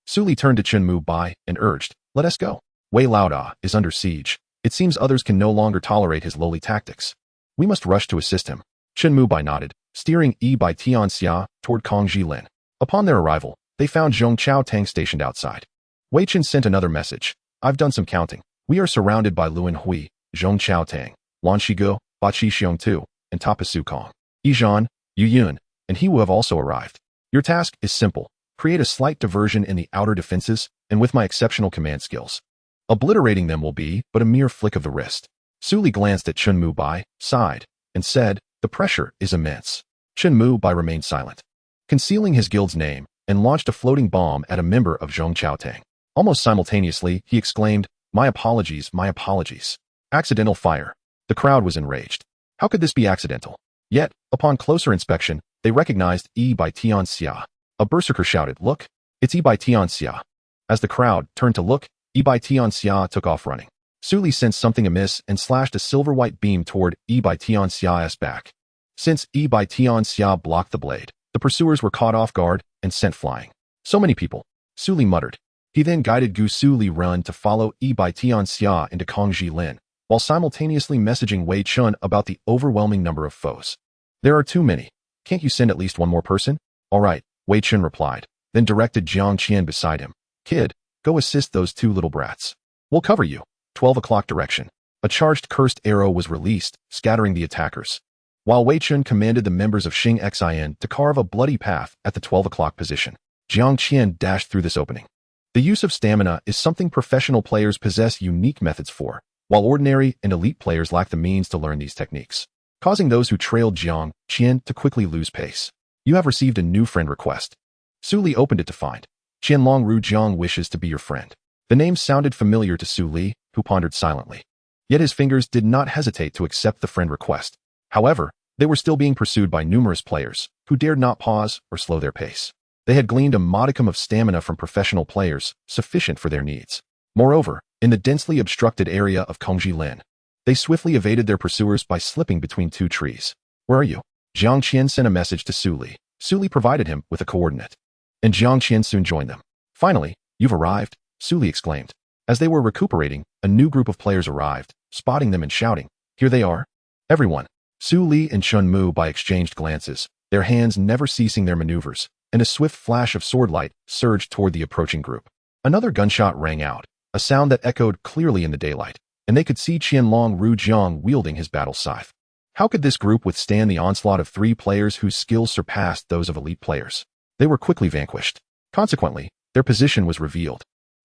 A: Su Li turned to Chun Mu Bai and urged, "Let us go. Wei Lauda is under siege. It seems others can no longer tolerate his lowly tactics. We must rush to assist him." Chun Mu Bai nodded, steering Yi Bai Tianxia toward Kongji Lin. Upon their arrival, they found Zhong Chao Tang stationed outside. Wei Chen sent another message. "I've done some counting. We are surrounded by Luan Hui, Zhong Chao Tang, Lan Shigo, Ba Chi Xiong Tu, and Tapasu Kong. Yizhan, Yu Yun, and He Wu have also arrived. Your task is simple. Create a slight diversion in the outer defenses, and with my exceptional command skills, obliterating them will be but a mere flick of the wrist." Su Li glanced at Chun Mu Bai, sighed, and said, "The pressure is immense." Chun Mu Bai remained silent, concealing his guild's name, and launched a floating bomb at a member of Zhong Chao Tang. Almost simultaneously, he exclaimed, my apologies, my apologies." Accidental fire. The crowd was enraged. How could this be accidental? Yet, upon closer inspection, they recognized Yi Bai Tianxia. A berserker shouted, "Look, it's Yi Bai Tianxia." As the crowd turned to look, Yi Bai Tianxia took off running. Su Li sensed something amiss and slashed a silver-white beam toward Yi Bai Tianxia's back. Since Yi Bai Tianxia blocked the blade, the pursuers were caught off guard and sent flying. So many people, Su Li muttered. He then guided Gusu Liren to follow Yi Bai Tianxia into Kongji Lin, while simultaneously messaging Wei Chen about the overwhelming number of foes. "There are too many. Can't you send at least one more person?" "All right," Wei Chen replied, then directed Jiang Qian beside him. "Kid, go assist those two little brats. We'll cover you." 12 o'clock direction. A charged cursed arrow was released, scattering the attackers, while Wei Chen commanded the members of Xing Xian to carve a bloody path at the 12 o'clock position. Jiang Qian dashed through this opening. The use of stamina is something professional players possess unique methods for, while ordinary and elite players lack the means to learn these techniques, causing those who trailed Jiang Qian to quickly lose pace. "You have received a new friend request." Su Li opened it to find, "Qianlong Rujiang wishes to be your friend." The name sounded familiar to Su Li, who pondered silently. Yet his fingers did not hesitate to accept the friend request. However, they were still being pursued by numerous players, who dared not pause or slow their pace. They had gleaned a modicum of stamina from professional players, sufficient for their needs. Moreover, in the densely obstructed area of Kongji Lin, they swiftly evaded their pursuers by slipping between two trees. "Where are you?" Jiang Qian sent a message to Su Li. Su Li provided him with a coordinate, and Jiang Qian soon joined them. "Finally, you've arrived," Su Li exclaimed. As they were recuperating, a new group of players arrived, spotting them and shouting, "Here they are!" Everyone. Su Li and Chun Mu Bai exchanged glances, their hands never ceasing their maneuvers, and a swift flash of sword light surged toward the approaching group. Another gunshot rang out, a sound that echoed clearly in the daylight, and they could see Qianlong Rujiang wielding his battle scythe. How could this group withstand the onslaught of three players whose skills surpassed those of elite players? They were quickly vanquished. Consequently, their position was revealed,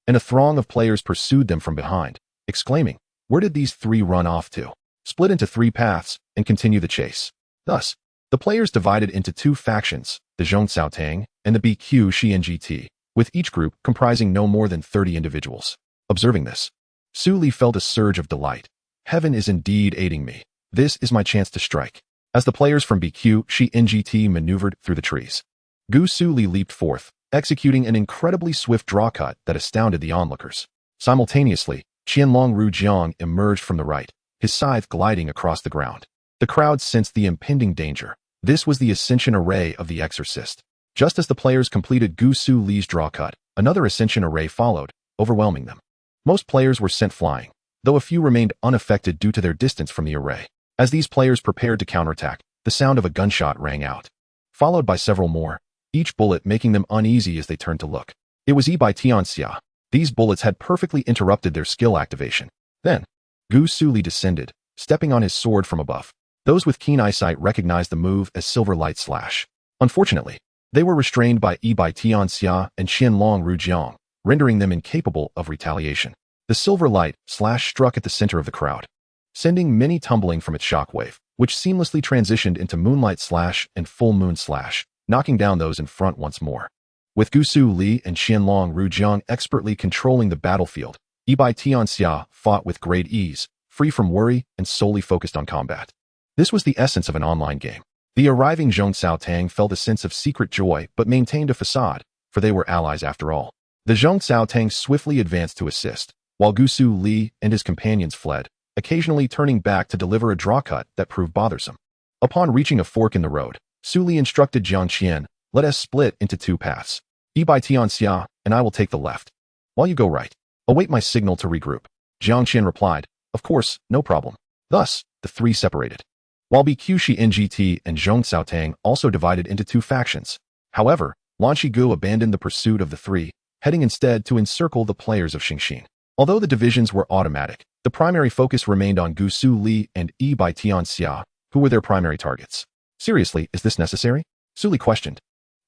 A: and a throng of players pursued them from behind, exclaiming, "Where did these three run off to?" Split into three paths and continue the chase. Thus, the players divided into two factions, the Zhongxiao Tang and the BQ Xiangt, with each group comprising no more than 30 individuals. Observing this, Su Li felt a surge of delight. Heaven is indeed aiding me. This is my chance to strike. As the players from BQ Xiangt maneuvered through the trees, Gusu Li leaped forth, executing an incredibly swift draw cut that astounded the onlookers. Simultaneously, Qianlong Rujiang emerged from the right, his scythe gliding across the ground. The crowd sensed the impending danger. This was the ascension array of the exorcist. Just as the players completed Gusu Li's draw cut, another ascension array followed, overwhelming them. Most players were sent flying, though a few remained unaffected due to their distance from the array. As these players prepared to counterattack, the sound of a gunshot rang out, followed by several more, each bullet making them uneasy as they turned to look. It was Yi by Tianxia. These bullets had perfectly interrupted their skill activation. Then, Gusu Li descended, stepping on his sword from above. Those with keen eyesight recognized the move as Silver Light Slash. Unfortunately, they were restrained by Yi by Tianxia and Qianlong Rujiang, rendering them incapable of retaliation. The Silver Light Slash struck at the center of the crowd, sending many tumbling from its shockwave, which seamlessly transitioned into Moonlight Slash and Full Moon Slash, knocking down those in front once more. With Gusu Li and Qianlong Rujiang expertly controlling the battlefield, Yi by Tianxia fought with great ease, free from worry and solely focused on combat. This was the essence of an online game. The arriving Zhongxiao Tang felt a sense of secret joy but maintained a facade, for they were allies after all. The Zhongxiao Tang swiftly advanced to assist, while Gusu Li and his companions fled, occasionally turning back to deliver a draw cut that proved bothersome. Upon reaching a fork in the road, Su Li instructed Jiang Qian, "Let us split into two paths. Yi by Tianxia and I will take the left, while you go right. Await my signal to regroup." Jiang Qian replied, "Of course, no problem." Thus, the three separated, while BQ Xiangt and Zhongxiao Tang also divided into two factions. However, Lan Shigu abandoned the pursuit of the three, heading instead to encircle the players of Xingxin. Although the divisions were automatic, the primary focus remained on Gusu Li and Yi by Tianxia, who were their primary targets. "Seriously, is this necessary?" Su Li questioned.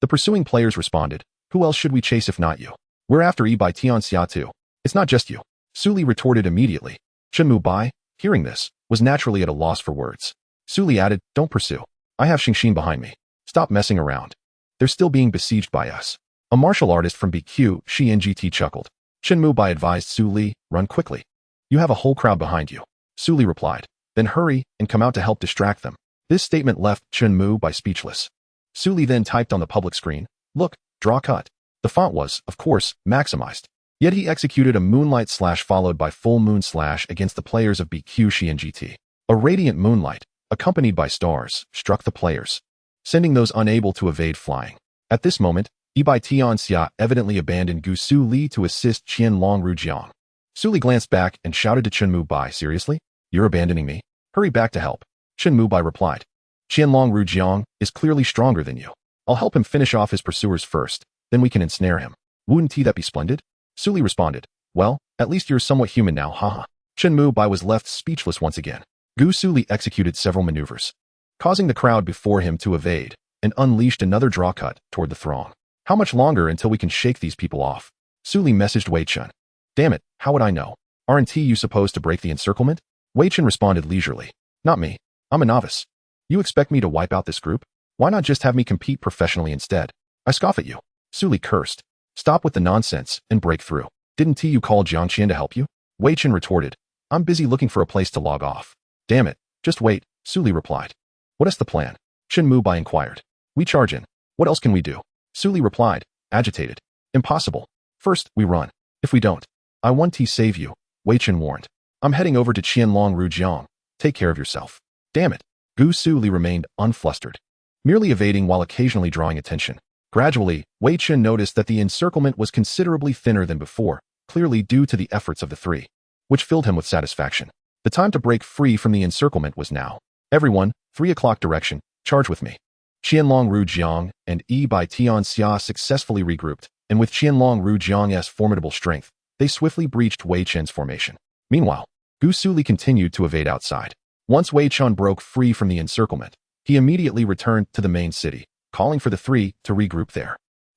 A: The pursuing players responded, "Who else should we chase if not you? We're after Yi by Tianxia too. It's not just you." Su Li retorted immediately. Chen Mu Bai, hearing this, was naturally at a loss for words. Su Li added, "Don't pursue. I have Xingxin behind me. Stop messing around. They're still being besieged by us." A martial artist from BQ Xiangt chuckled. Chen Mu Bai advised Su Li, "Run quickly. You have a whole crowd behind you." Su Li replied, "Then hurry and come out to help distract them." This statement left Chen Mu Bai speechless. Su Li then typed on the public screen, "Look, draw cut." The font was, of course, maximized. Yet he executed a Moonlight Slash followed by Full Moon Slash against the players of BQ Xiangt. A radiant moonlight, accompanied by stars, struck the players, sending those unable to evade flying. At this moment, Yi by Tianxia evidently abandoned Gusu Li to assist Qianlong Rujiang. Su Li glanced back and shouted to Chen Mu Bai, "Seriously? You're abandoning me? Hurry back to help." Chen Mu Bai replied, "Qianlong Rujiang is clearly stronger than you. I'll help him finish off his pursuers first, then we can ensnare him. Wouldn't that be splendid?" Su Li responded, "Well, at least you're somewhat human now, haha." Chen Mu Bai was left speechless once again. Gusu Li executed several maneuvers, causing the crowd before him to evade, and unleashed another draw cut toward the throng. "How much longer until we can shake these people off?" Su Li messaged Wei Chen. "Damn it, how would I know? Aren't you supposed to break the encirclement?" Wei Chen responded leisurely, "Not me. I'm a novice. You expect me to wipe out this group? Why not just have me compete professionally instead? I scoff at you." Su Li cursed. "Stop with the nonsense and break through. Didn't you call Jiang Qian to help you?" Wei Chen retorted, "I'm busy looking for a place to log off." "Damn it, just wait," Su Li replied. "What is the plan?" Chen Mu Bai inquired. "We charge in. What else can we do?" Su Li replied, agitated. "Impossible. First, we run. If we don't, I want to save you," Wei Chen warned. "I'm heading over to Qianlong Rujiang. Take care of yourself." "Damn it." Gusu Li remained unflustered, merely evading while occasionally drawing attention. Gradually, Wei Chen noticed that the encirclement was considerably thinner than before, clearly due to the efforts of the three, which filled him with satisfaction. The time to break free from the encirclement was now. "Everyone, 3 o'clock direction, charge with me." Qianlong Rujiang and Yi by Tianxia successfully regrouped, and with Qianlong Rujiang's formidable strength, they swiftly breached Wei Chen's formation. Meanwhile, Gusu Li continued to evade outside. Once Wei Chen broke free from the encirclement, he immediately returned to the main city, calling for the three to regroup there.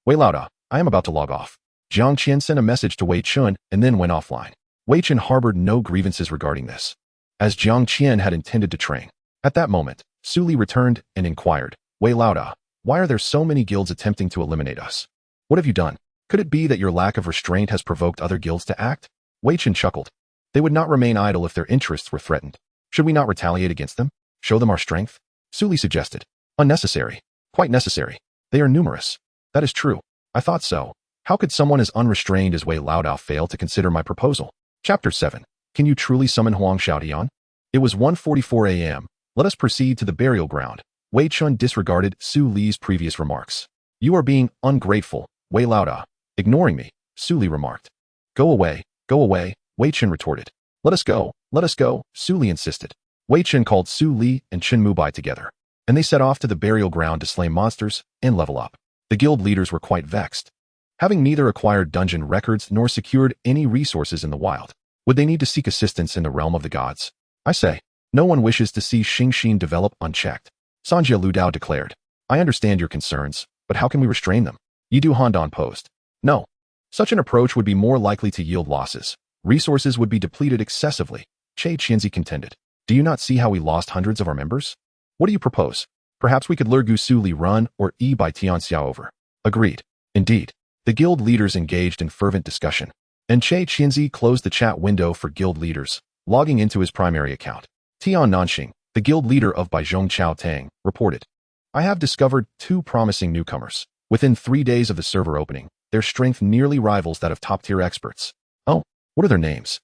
A: Wei Lauda, I am about to log off. Jiang Qian sent a message to Wei Chen and then went offline. Wei Chen harbored no grievances regarding this, as Jiang Qian had intended to train. At that moment, Su Li returned and inquired, Wei Lauda, why are there so many guilds attempting to eliminate us? What have you done? Could it be that your lack of restraint has provoked other guilds to act? Wei Chen chuckled. They would not remain idle if their interests were threatened. Should we not retaliate against them? Show them our strength? Su Li suggested. Unnecessary. Quite necessary. They are numerous. That is true. I thought so. How could someone as unrestrained as Wei Laodao fail to consider my proposal? Chapter 7. Can you truly summon Huang Xiaotian? It was 1:44 a.m. Let us proceed to the burial ground. Wei Chen disregarded Su Li's previous remarks. You are being ungrateful, Wei Laodao. Ignoring me, Su Li remarked. Go away, Wei Chen retorted. Let us go, Su Li insisted. Wei Chen called Su Li and Chen Mubai together, and they set off to the burial ground to slay monsters and level up. The guild leaders were quite vexed. Having neither acquired dungeon records nor secured any resources in the wild, would they need to seek assistance in the realm of the gods? I say, no one wishes to see Xingxin develop unchecked. Sanjia Ludao declared. I understand your concerns, but how can we restrain them? Yidu Handan posed. No. Such an approach would be more likely to yield losses. Resources would be depleted excessively, Che Qianzi contended. Do you not see how we lost hundreds of our members? What do you propose? Perhaps we could lure Gusu Liren or Yi by Tianxia over. Agreed. Indeed. The guild leaders engaged in fervent discussion, and Che Qianzi closed the chat window for guild leaders, logging into his primary account. Tian Nanxing, the guild leader of Baizhong Chao Tang, reported, I have discovered 2 promising newcomers. Within 3 days of the server opening, their strength nearly rivals that of top-tier experts. Oh, what are their names?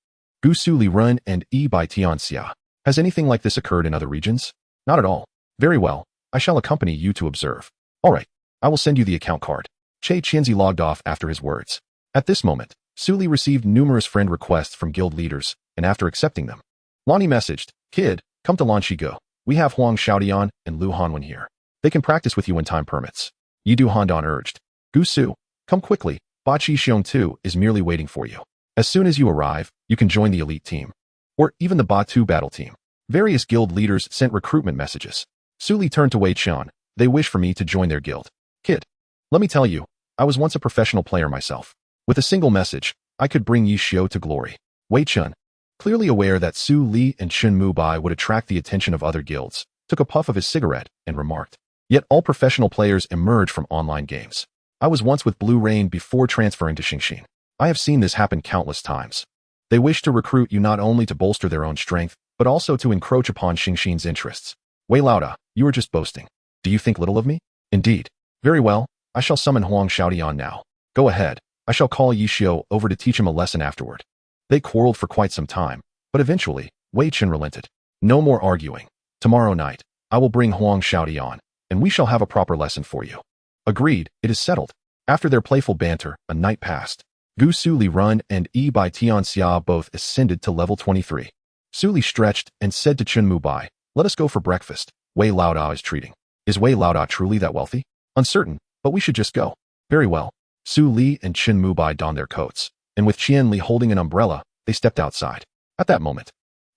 A: Gusu Liren and Yi by Tianxia. Has anything like this occurred in other regions? Not at all. Very well. I shall accompany you to observe. All right. I will send you the account card. Che Qianzi logged off after his words. At this moment, Su Li received numerous friend requests from guild leaders, and after accepting them, Lonnie messaged, Kid, come to Lanshi Go. We have Huang Xiaotian and Lu Hanwen here. They can practice with you when time permits. Yidu Handan urged. Gusu, come quickly. Ba Chi Xiong 2 is merely waiting for you. As soon as you arrive, you can join the elite team. Or even the Ba 2 battle team. Various guild leaders sent recruitment messages. Su Li turned to Wei Chen. They wish for me to join their guild. Kid, let me tell you, I was once a professional player myself. With a single message, I could bring Ye Xiu to glory. Wei Chen, clearly aware that Su Li and Chen Mubai would attract the attention of other guilds, took a puff of his cigarette and remarked, Yet all professional players emerge from online games. I was once with Blue Rain before transferring to Xingxin. I have seen this happen countless times. They wish to recruit you not only to bolster their own strength, but also to encroach upon Xingxin's interests. Wei Lauda, you are just boasting. Do you think little of me? Indeed. Very well. I shall summon Huang Xiaotian now. Go ahead. I shall call Ye Xiu over to teach him a lesson afterward. They quarreled for quite some time, but eventually, Wei Chen relented. No more arguing. Tomorrow night, I will bring Huang Xiaotian, and we shall have a proper lesson for you. Agreed, it is settled. After their playful banter, a night passed. Gusu Liren and Yi by Tianxia both ascended to level 23. Su Li stretched and said to Chen Mubai, Let us go for breakfast. Wei Laodao is treating. Is Wei Laodao truly that wealthy? Uncertain, but we should just go. Very well. Su Li and Chen Mubai donned their coats, and with Qian Li holding an umbrella, they stepped outside. At that moment,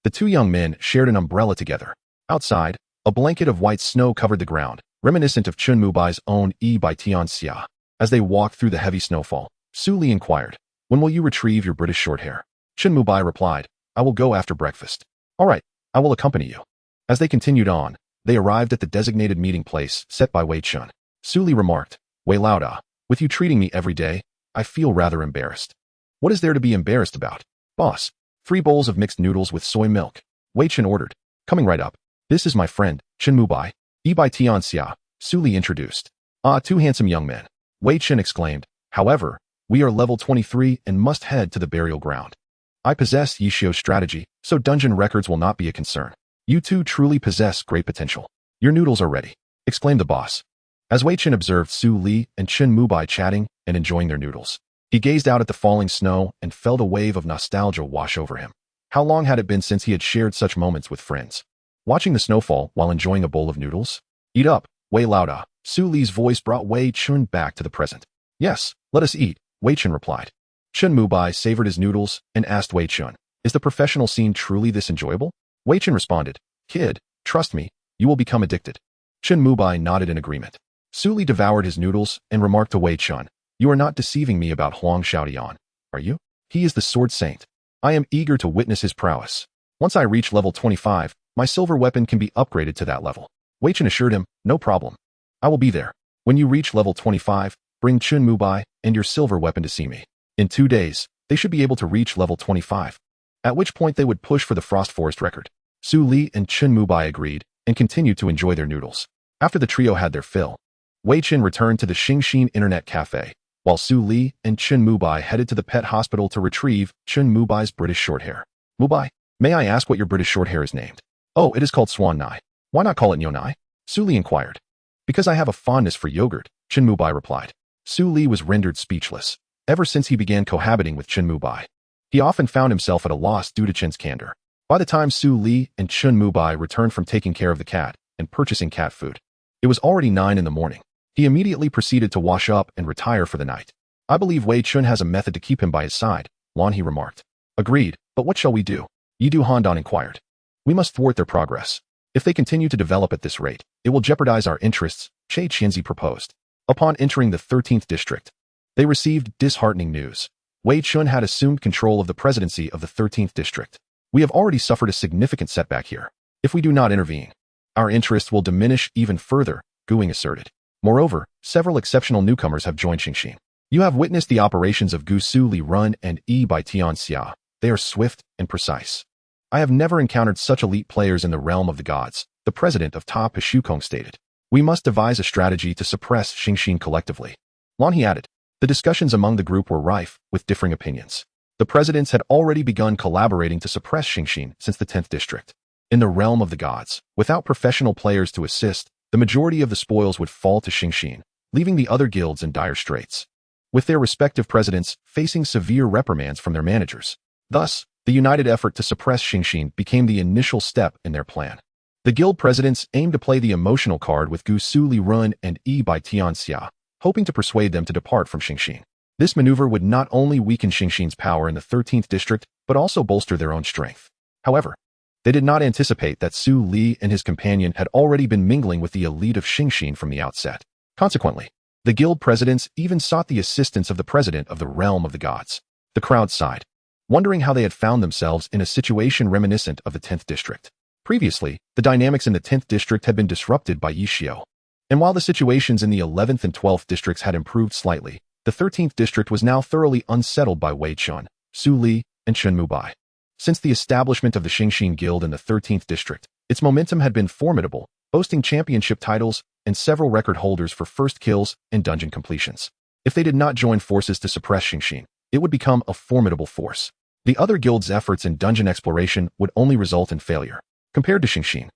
A: the 2 young men shared an umbrella together. Outside, a blanket of white snow covered the ground, reminiscent of Chen Mubai's own Yi by Tianxia. As they walked through the heavy snowfall, Su Li inquired, When will you retrieve your British short hair? Chen Mubai replied, I will go after breakfast. All right, I will accompany you. As they continued on, they arrived at the designated meeting place set by Wei Chen. Su Li remarked, Wei Laodao, with you treating me every day, I feel rather embarrassed. What is there to be embarrassed about? Boss, 3 bowls of mixed noodles with soy milk. Wei Chen ordered. Coming right up. This is my friend, Chen Mubai. Yi by Tianxia, Su Li introduced. Ah, 2 handsome young men. Wei Chen exclaimed. However, we are level 23 and must head to the burial ground. I possess Ye Xiu's strategy, so dungeon records will not be a concern. You 2 truly possess great potential. Your noodles are ready, exclaimed the boss. As Wei Chen observed Su Li and Chen Mubai chatting and enjoying their noodles, he gazed out at the falling snow and felt a wave of nostalgia wash over him. How long had it been since he had shared such moments with friends? Watching the snowfall while enjoying a bowl of noodles? Eat up, Wei Laodao. Su Li's voice brought Wei Chen back to the present. Yes, let us eat, Wei Chen replied. Chen Mubai savored his noodles and asked Wei Chen, Is the professional scene truly this enjoyable? Wei Chen responded, Kid, trust me, you will become addicted. Chen Mubai nodded in agreement. Su Li devoured his noodles and remarked to Wei Chen, You are not deceiving me about Huang Xiaotian, are you? He is the sword saint. I am eager to witness his prowess. Once I reach level 25, my silver weapon can be upgraded to that level. Wei Chen assured him, no problem. I will be there. When you reach level 25, bring Chun Mubai and your silver weapon to see me. In 2 days, they should be able to reach level 25, at which point they would push for the Frost Forest record. Su Li and Chun Mubai agreed and continued to enjoy their noodles. After the trio had their fill, Wei Chen returned to the Xingxin Internet Cafe, while Su Li and Chun Mubai headed to the pet hospital to retrieve Chun Mubai's British Shorthair. Mubai, may I ask what your British Shorthair is named? Oh, it is called Swan Nai. Why not call it Nyo Nai? Su Li inquired. Because I have a fondness for yogurt, Chun Mubai replied. Su Li was rendered speechless. Ever since he began cohabiting with Chun Mubai, he often found himself at a loss due to Chen's candor. By the time Su Li and Chun Mubai returned from taking care of the cat and purchasing cat food, it was already 9 in the morning. He immediately proceeded to wash up and retire for the night. I believe Wei Chen has a method to keep him by his side, Lan He remarked. Agreed, but what shall we do? Yidu Handan inquired. We must thwart their progress. If they continue to develop at this rate, it will jeopardize our interests, Che Qianzi proposed. Upon entering the 13th district, they received disheartening news. Wei Chen had assumed control of the presidency of the 13th district. We have already suffered a significant setback here. If we do not intervene, our interests will diminish even further, Guing asserted. Moreover, several exceptional newcomers have joined Xingxin. You have witnessed the operations of Gusu Liren and Yi by Tianxia. They are swift and precise. I have never encountered such elite players in the realm of the gods, the president of Ta Pishukong stated. We must devise a strategy to suppress Xingxin collectively. Lan He added. The discussions among the group were rife, with differing opinions. The presidents had already begun collaborating to suppress Xingxin since the 10th district. In the realm of the gods, without professional players to assist, the majority of the spoils would fall to Xingxin, leaving the other guilds in dire straits, with their respective presidents facing severe reprimands from their managers. Thus, the united effort to suppress Xingxin became the initial step in their plan. The guild presidents aimed to play the emotional card with Gusu Liren and Yi by Tianxia, hoping to persuade them to depart from Xingxin. This maneuver would not only weaken Xingxin's power in the 13th district, but also bolster their own strength. However, they did not anticipate that Su Li and his companion had already been mingling with the elite of Xingxin from the outset. Consequently, the guild presidents even sought the assistance of the president of the realm of the gods. The crowd sighed, wondering how they had found themselves in a situation reminiscent of the 10th district. Previously, the dynamics in the 10th district had been disrupted by Ye Xiu. And while the situations in the 11th and 12th districts had improved slightly, the 13th district was now thoroughly unsettled by Wei Chen, Su Li, and Chun Mubai. Since the establishment of the Xingxin Guild in the 13th district, its momentum had been formidable, boasting championship titles and several record holders for first kills and dungeon completions. If they did not join forces to suppress Xingxin, it would become a formidable force. The other guilds' efforts in dungeon exploration would only result in failure. Compared to Xingxin,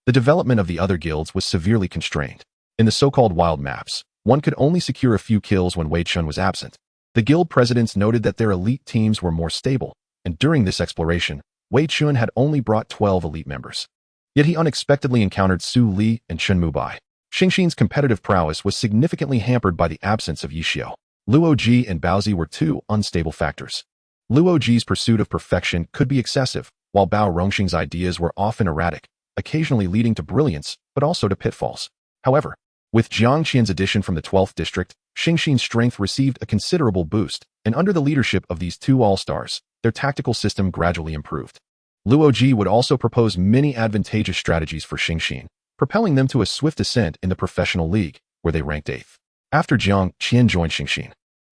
A: the development of the other guilds was severely constrained. In the so-called wild maps, one could only secure a few kills when Wei Chen was absent. The guild presidents noted that their elite teams were more stable, and during this exploration, Wei Chen had only brought 12 elite members. Yet he unexpectedly encountered Su Li and Chun Mubai. Xingxin's competitive prowess was significantly hampered by the absence of Ye Xiu. Luo Ji and Bao Zi were two unstable factors. Luo Ji's pursuit of perfection could be excessive, while Bao Rongxing's ideas were often erratic, occasionally leading to brilliance, but also to pitfalls. However, with Jiang Qian's addition from the 12th district, Xingxin's strength received a considerable boost, and under the leadership of these two all-stars, their tactical system gradually improved. Luo Ji would also propose many advantageous strategies for Xingxin, propelling them to a swift ascent in the professional league, where they ranked 8th. After Jiang Qian joined Xingxin,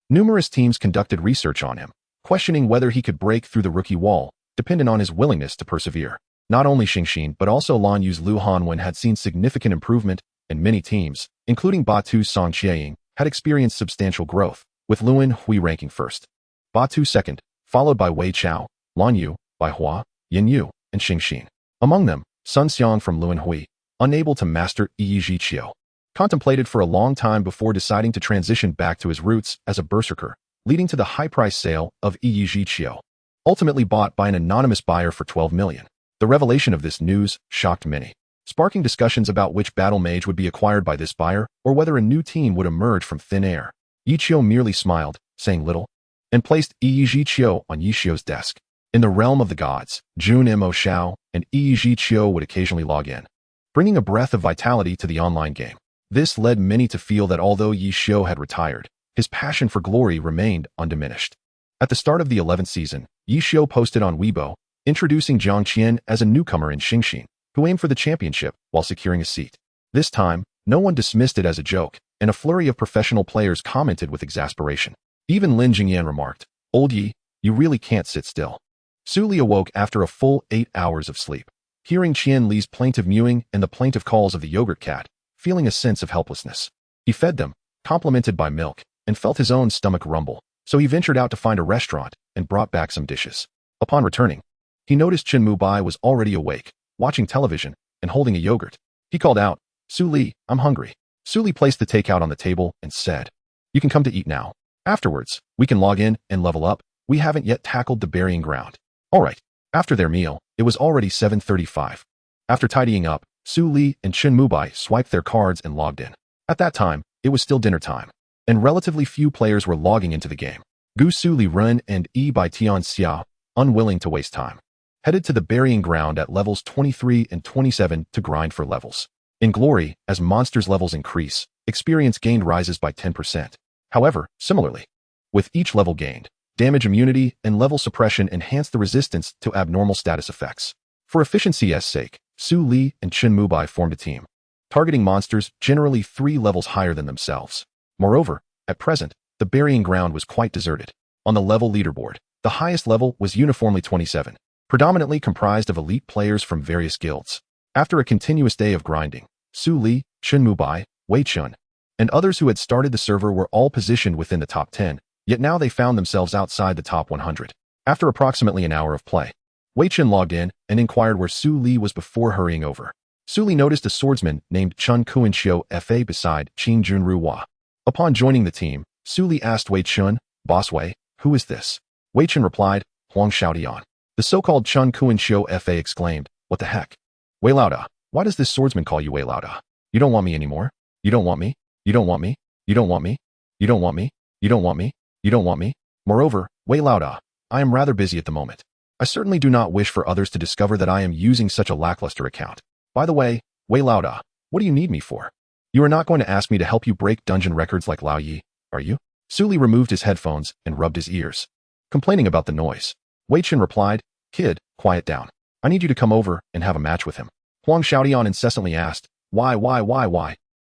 A: numerous teams conducted research on him, questioning whether he could break through the rookie wall, dependent on his willingness to persevere. Not only Xingxin but also Lan Yu's Lu Hanwen had seen significant improvement, and many teams, including Batu's Song Qiaying, had experienced substantial growth, with Luan Hui ranking first, Batu second, followed by Wei Chao, Lan Yu, Bai Hua, Yin Yu, and Xingxin. Among them, Sun Xiang from Luan Hui, unable to master Ye Xiu, contemplated for a long time before deciding to transition back to his roots as a berserker, leading to the high-price sale of Ye Xiu, ultimately bought by an anonymous buyer for 12 million. The revelation of this news shocked many, sparking discussions about which battle mage would be acquired by this buyer or whether a new team would emerge from thin air. Ye Xiu merely smiled, saying little, and placed Ye Xiu on Ye Xiu's desk. In the realm of the gods, Jun Mo Xiao and Ye Xiu would occasionally log in, bringing a breath of vitality to the online game. This led many to feel that although Ye Xiu had retired, his passion for glory remained undiminished. At the start of the 11th season, Ye Xiu posted on Weibo, introducing Jiang Qian as a newcomer in Xingxin, who aimed for the championship while securing a seat. This time, no one dismissed it as a joke, and a flurry of professional players commented with exasperation. Even Lin Jingyan remarked, "Old Yi, you really can't sit still." Su Li awoke after a full 8 hours of sleep, hearing Qian Li's plaintive mewing and the plaintive calls of the yogurt cat, feeling a sense of helplessness. He fed them, complimented by milk, and felt his own stomach rumble, so he ventured out to find a restaurant and brought back some dishes. Upon returning, he noticed Chen Mubai was already awake, watching television, and holding a yogurt. He called out, "Su Li, I'm hungry." Su Li placed the takeout on the table and said, "You can come to eat now. Afterwards, we can log in and level up. We haven't yet tackled the burying ground." All right. After their meal, it was already 7:35. After tidying up, Su Li and Chen Mubai swiped their cards and logged in. At that time, it was still dinner time, and relatively few players were logging into the game. Gusu Liren and Yi Bai Tian Xiao, unwilling to waste time, headed to the burying ground at levels 23 and 27 to grind for levels. In Glory, as monsters' levels increase, experience gained rises by 10%. However, similarly, with each level gained, damage immunity and level suppression enhance the resistance to abnormal status effects. For efficiency's sake, Su Li and Chen Mubai formed a team, targeting monsters generally 3 levels higher than themselves. Moreover, at present, the burying ground was quite deserted. On the level leaderboard, the highest level was uniformly 27, predominantly comprised of elite players from various guilds. After a continuous day of grinding, Su Li, Chen Mubai, Wei Chen, and others who had started the server were all positioned within the top 10, yet now they found themselves outside the top 100. After approximately an hour of play, Wei Chen logged in and inquired where Su Li was before hurrying over. Su Li noticed a swordsman named Chun Kuinxiu Fa beside Qin Junru Hua. Upon joining the team, Su Li asked Wei Chen, "Boss Wei, who is this?" Wei Chen replied, "Huang Xiaotian." The so-called Chun Kuinxiu Fa exclaimed, "What the heck? Wei Laoda, why does this swordsman call you Wei Laoda? You don't want me anymore? You don't want me? You don't want me? You don't want me? You don't want me? You don't want me? You don't want me?" Moreover, Wei Laoda, I am rather busy at the moment. I certainly do not wish for others to discover that I am using such a lackluster account. By the way, Wei Laoda, what do you need me for? You are not going to ask me to help you break dungeon records like Lao Yi, are you? Su Li removed his headphones and rubbed his ears, complaining about the noise. Wei Chen replied, "Kid, quiet down. I need you to come over and have a match with him." Huang Xiaotian incessantly asked, Why? Why?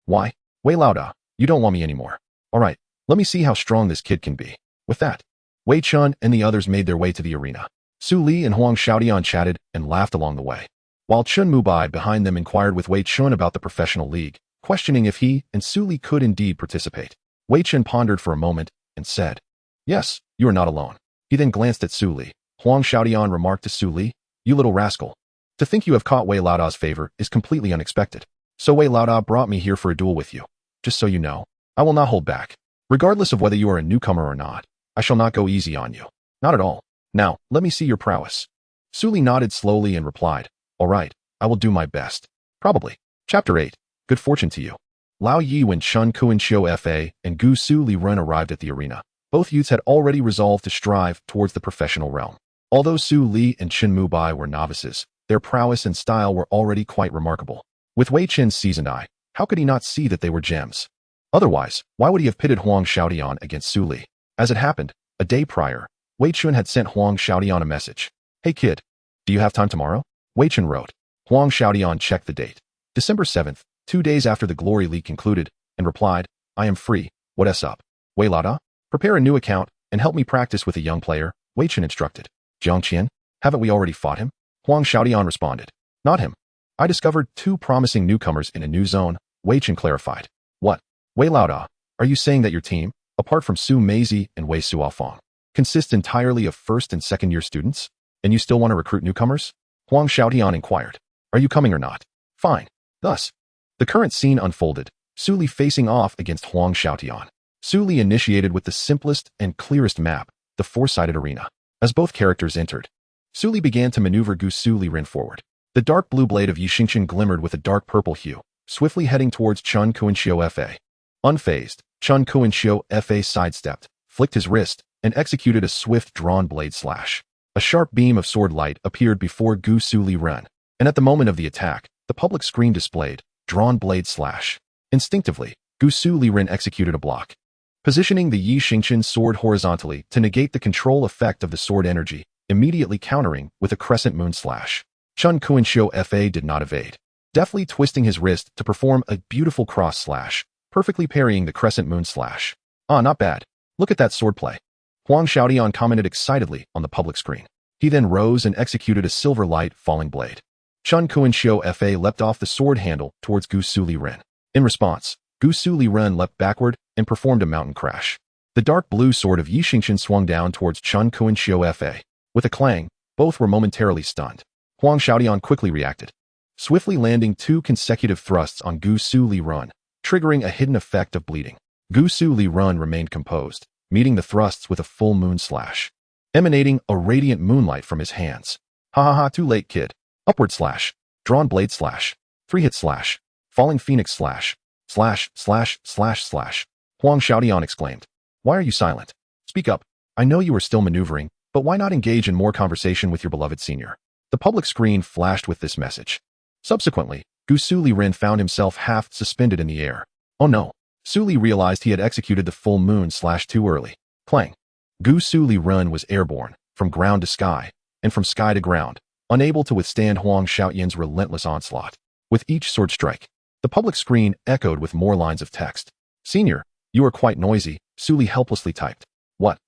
A: Wei Laoda, you don't want me anymore. All right, let me see how strong this kid can be. With that, Wei Chen and the others made their way to the arena. Su Li and Huang Xiaotian chatted and laughed along the way, while Chen Mubai behind them inquired with Wei Chen about the professional league, questioning if he and Su Li could indeed participate. Wei Chen pondered for a moment and said, "Yes, you are not alone." He then glanced at Su Li. Huang Xiaotian remarked to Su Li, "You little rascal. To think you have caught Wei Laoda's favor is completely unexpected. So Wei Laoda brought me here for a duel with you. Just so you know, I will not hold back. Regardless of whether you are a newcomer or not, I shall not go easy on you. Not at all. Now, let me see your prowess." Su Li nodded slowly and replied, "All right, I will do my best. Probably." Chapter 8. Good fortune to you. Lao Yi when Chun Kuinxiu Fa and Gusu Liren arrived at the arena. Both youths had already resolved to strive towards the professional realm. Although Su Li and Chen Mubai were novices, their prowess and style were already quite remarkable. With Wei Chen's seasoned eye, how could he not see that they were gems? Otherwise, why would he have pitted Huang Xiaotian against Su Li? As it happened, a day prior, Wei Chen had sent Huang Xiaotian a message. "Hey kid, do you have time tomorrow?" Wei Chen wrote. Huang Xiaotian checked the date. December 7th, 2 days after the Glory League concluded, and replied, "I am free, what's up?" "Wei Laoda, prepare a new account and help me practice with a young player," Wei Chen instructed. "Jiang Qian, haven't we already fought him?" Huang Xiaotian responded. "Not him. I discovered 2 promising newcomers in a new zone," Wei Chen clarified. "What? Wei Laoda, are you saying that your team, apart from Su Meizi and Wei Suofeng, consists entirely of first and second year students? And you still want to recruit newcomers?" Huang Xiaotian inquired. "Are you coming or not?" "Fine." Thus, the current scene unfolded, Su Li facing off against Huang Xiaotian. Su Li initiated with the simplest and clearest map, the 4-sided arena. As both characters entered, Su Li began to maneuver Gusu Liren forward. The dark blue blade of Ye Xiu glimmered with a dark purple hue, swiftly heading towards Chun Kuinxiu Fa. Unfazed, Chun Kuinxiu Fa sidestepped, flicked his wrist, and executed a swift drawn blade slash. A sharp beam of sword light appeared before Gusu Liren, and at the moment of the attack, the public screen displayed, drawn blade slash. Instinctively, Gusu Liren executed a block. positioning the Ye Xiu sword horizontally to negate the control effect of the sword energy, immediately countering with a crescent moon slash. Chen Kuinxiu Fa did not evade, deftly twisting his wrist to perform a beautiful cross slash, perfectly parrying the crescent moon slash. Ah, not bad. Look at that swordplay. Huang Xiaotian commented excitedly on the public screen. He then rose and executed a silver light falling blade. Chen Kuinxiu Fa leapt off the sword handle towards Gusu Liren. In response, Gusu Liren leapt backward and performed a mountain crash. The dark blue sword of Ye Xiu swung down towards Chen Kuinxiu Fa. With a clang, both were momentarily stunned. Huang Xiaotian quickly reacted, swiftly landing 2 consecutive thrusts on Gusu Liren, triggering a hidden effect of bleeding. Gusu Liren remained composed, meeting the thrusts with a full moon slash, emanating a radiant moonlight from his hands. Ha ha ha, too late, kid. Upward slash, drawn blade slash, 3-hit slash, falling phoenix slash, slash, slash, slash, slash. Huang Xiaotian exclaimed. Why are you silent? Speak up. I know you are still maneuvering, but why not engage in more conversation with your beloved senior? The public screen flashed with this message. Subsequently, Gusu Liren found himself half suspended in the air. Oh no. Su Li realized he had executed the full moon slash too early. Clang. Gusu Liren was airborne, from ground to sky, and from sky to ground, unable to withstand Huang Xiaotian's relentless onslaught. With each sword strike, the public screen echoed with more lines of text. Senior, you are quite noisy, Su Li helplessly typed. What?